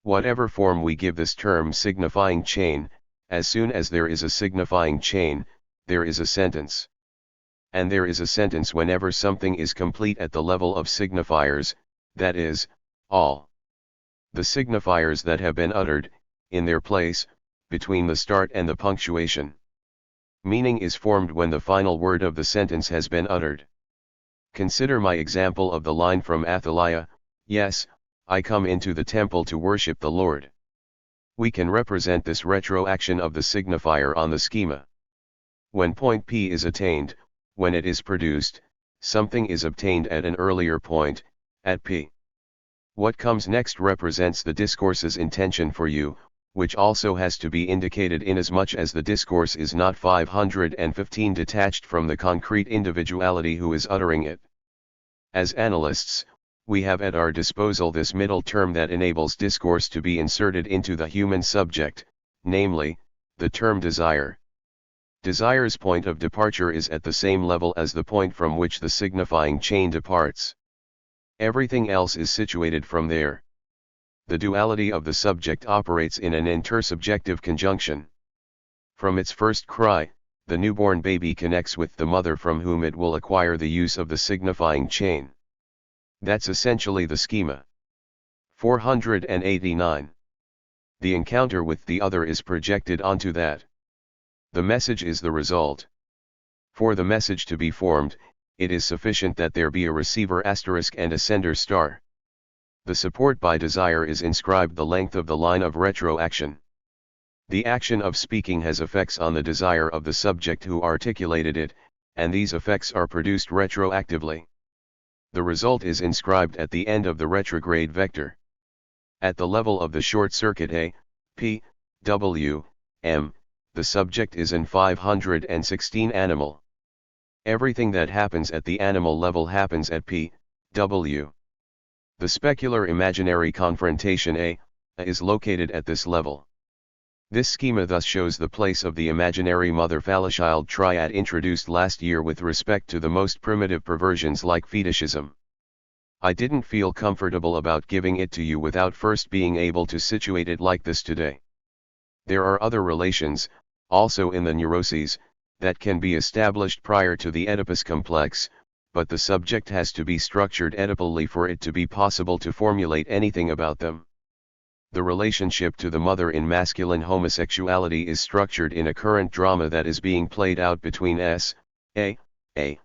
Whatever form we give this term signifying chain, as soon as there is a signifying chain, there is a sentence. And there is a sentence whenever something is complete at the level of signifiers, that is, all. The signifiers that have been uttered, in their place, between the start and the punctuation. Meaning is formed when the final word of the sentence has been uttered. Consider my example of the line from Athaliah, "Yes, I come into the temple to worship the Lord." We can represent this retroaction of the signifier on the schema. When point P is attained, when it is produced, something is obtained at an earlier point, at P. What comes next represents the discourse's intention for you, which also has to be indicated inasmuch as the discourse is not 515 detached from the concrete individuality who is uttering it. As analysts, we have at our disposal this middle term that enables discourse to be inserted into the human subject, namely, the term desire. Desire's point of departure is at the same level as the point from which the signifying chain departs. Everything else is situated from there. The duality of the subject operates in an intersubjective conjunction. From its first cry, the newborn baby connects with the mother from whom it will acquire the use of the signifying chain. That's essentially the schema. 489. The encounter with the other is projected onto that. The message is the result. For the message to be formed, it is sufficient that there be a receiver asterisk and a sender star. The support by desire is inscribed the length of the line of retroaction. The action of speaking has effects on the desire of the subject who articulated it, and these effects are produced retroactively. The result is inscribed at the end of the retrograde vector. At the level of the short circuit A, P, W, M, the subject is an 516 animal. Everything that happens at the animal level happens at P, W. The specular imaginary confrontation A is located at this level. This schema thus shows the place of the imaginary mother-phallochild triad introduced last year with respect to the most primitive perversions like fetishism. I didn't feel comfortable about giving it to you without first being able to situate it like this today. There are other relations, also in the neuroses, that can be established prior to the Oedipus complex, but the subject has to be structured Oedipally for it to be possible to formulate anything about them. The relationship to the mother in masculine homosexuality is structured in a current drama that is being played out between A. The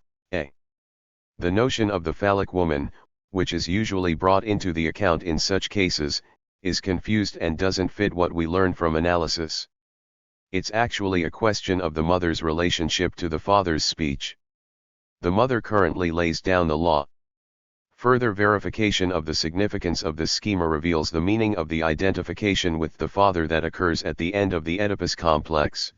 notion of the phallic woman, which is usually brought into the account in such cases, is confused and doesn't fit what we learn from analysis. It's actually a question of the mother's relationship to the father's speech. The mother currently lays down the law. Further verification of the significance of this schema reveals the meaning of the identification with the father that occurs at the end of the Oedipus complex.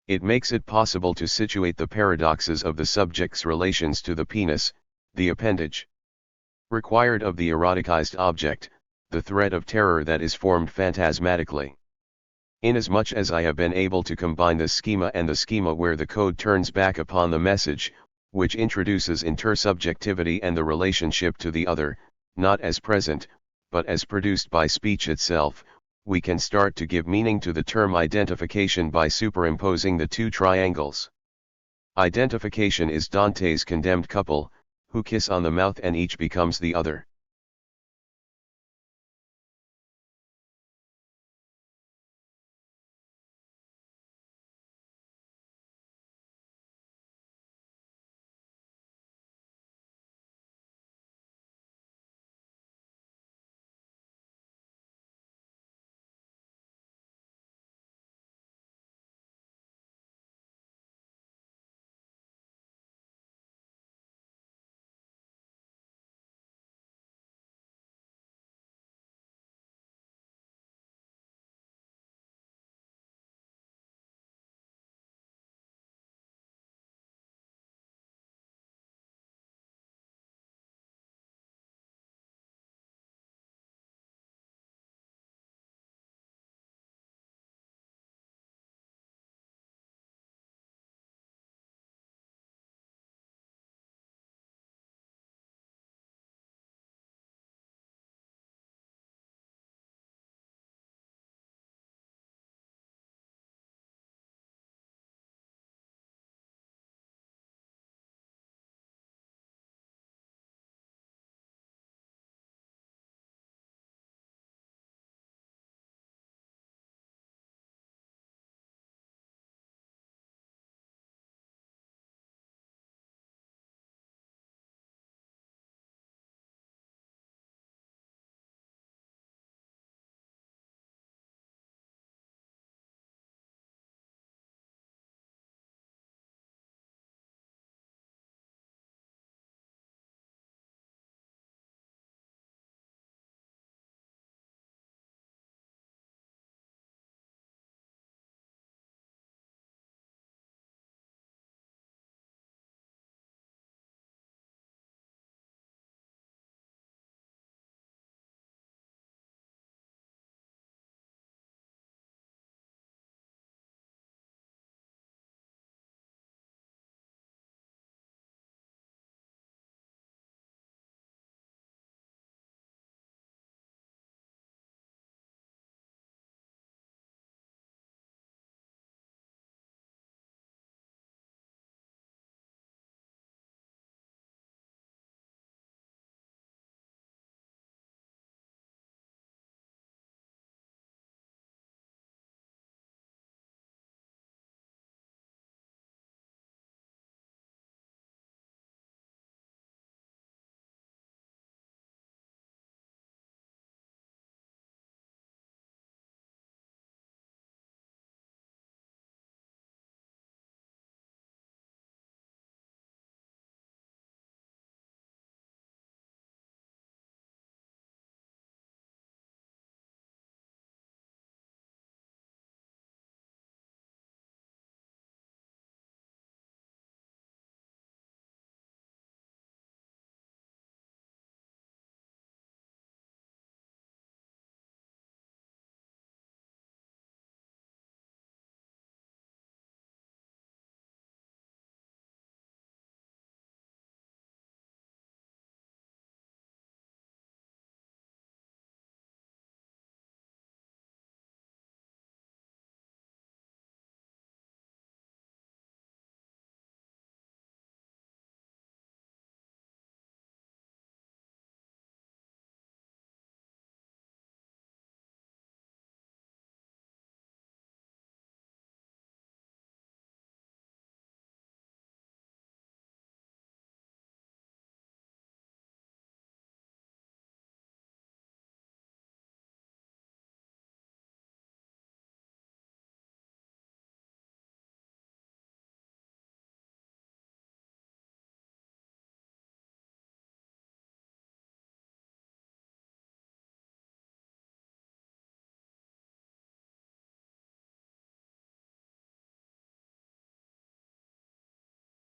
It makes it possible to situate the paradoxes of the subject's relations to the penis, the appendage required of the eroticized object, the thread of terror that is formed phantasmatically. Inasmuch as I have been able to combine the schema and the schema where the code turns back upon the message, which introduces intersubjectivity and the relationship to the other, not as present, but as produced by speech itself, we can start to give meaning to the term identification by superimposing the two triangles. Identification is Dante's condemned couple, who kiss on the mouth and each becomes the other.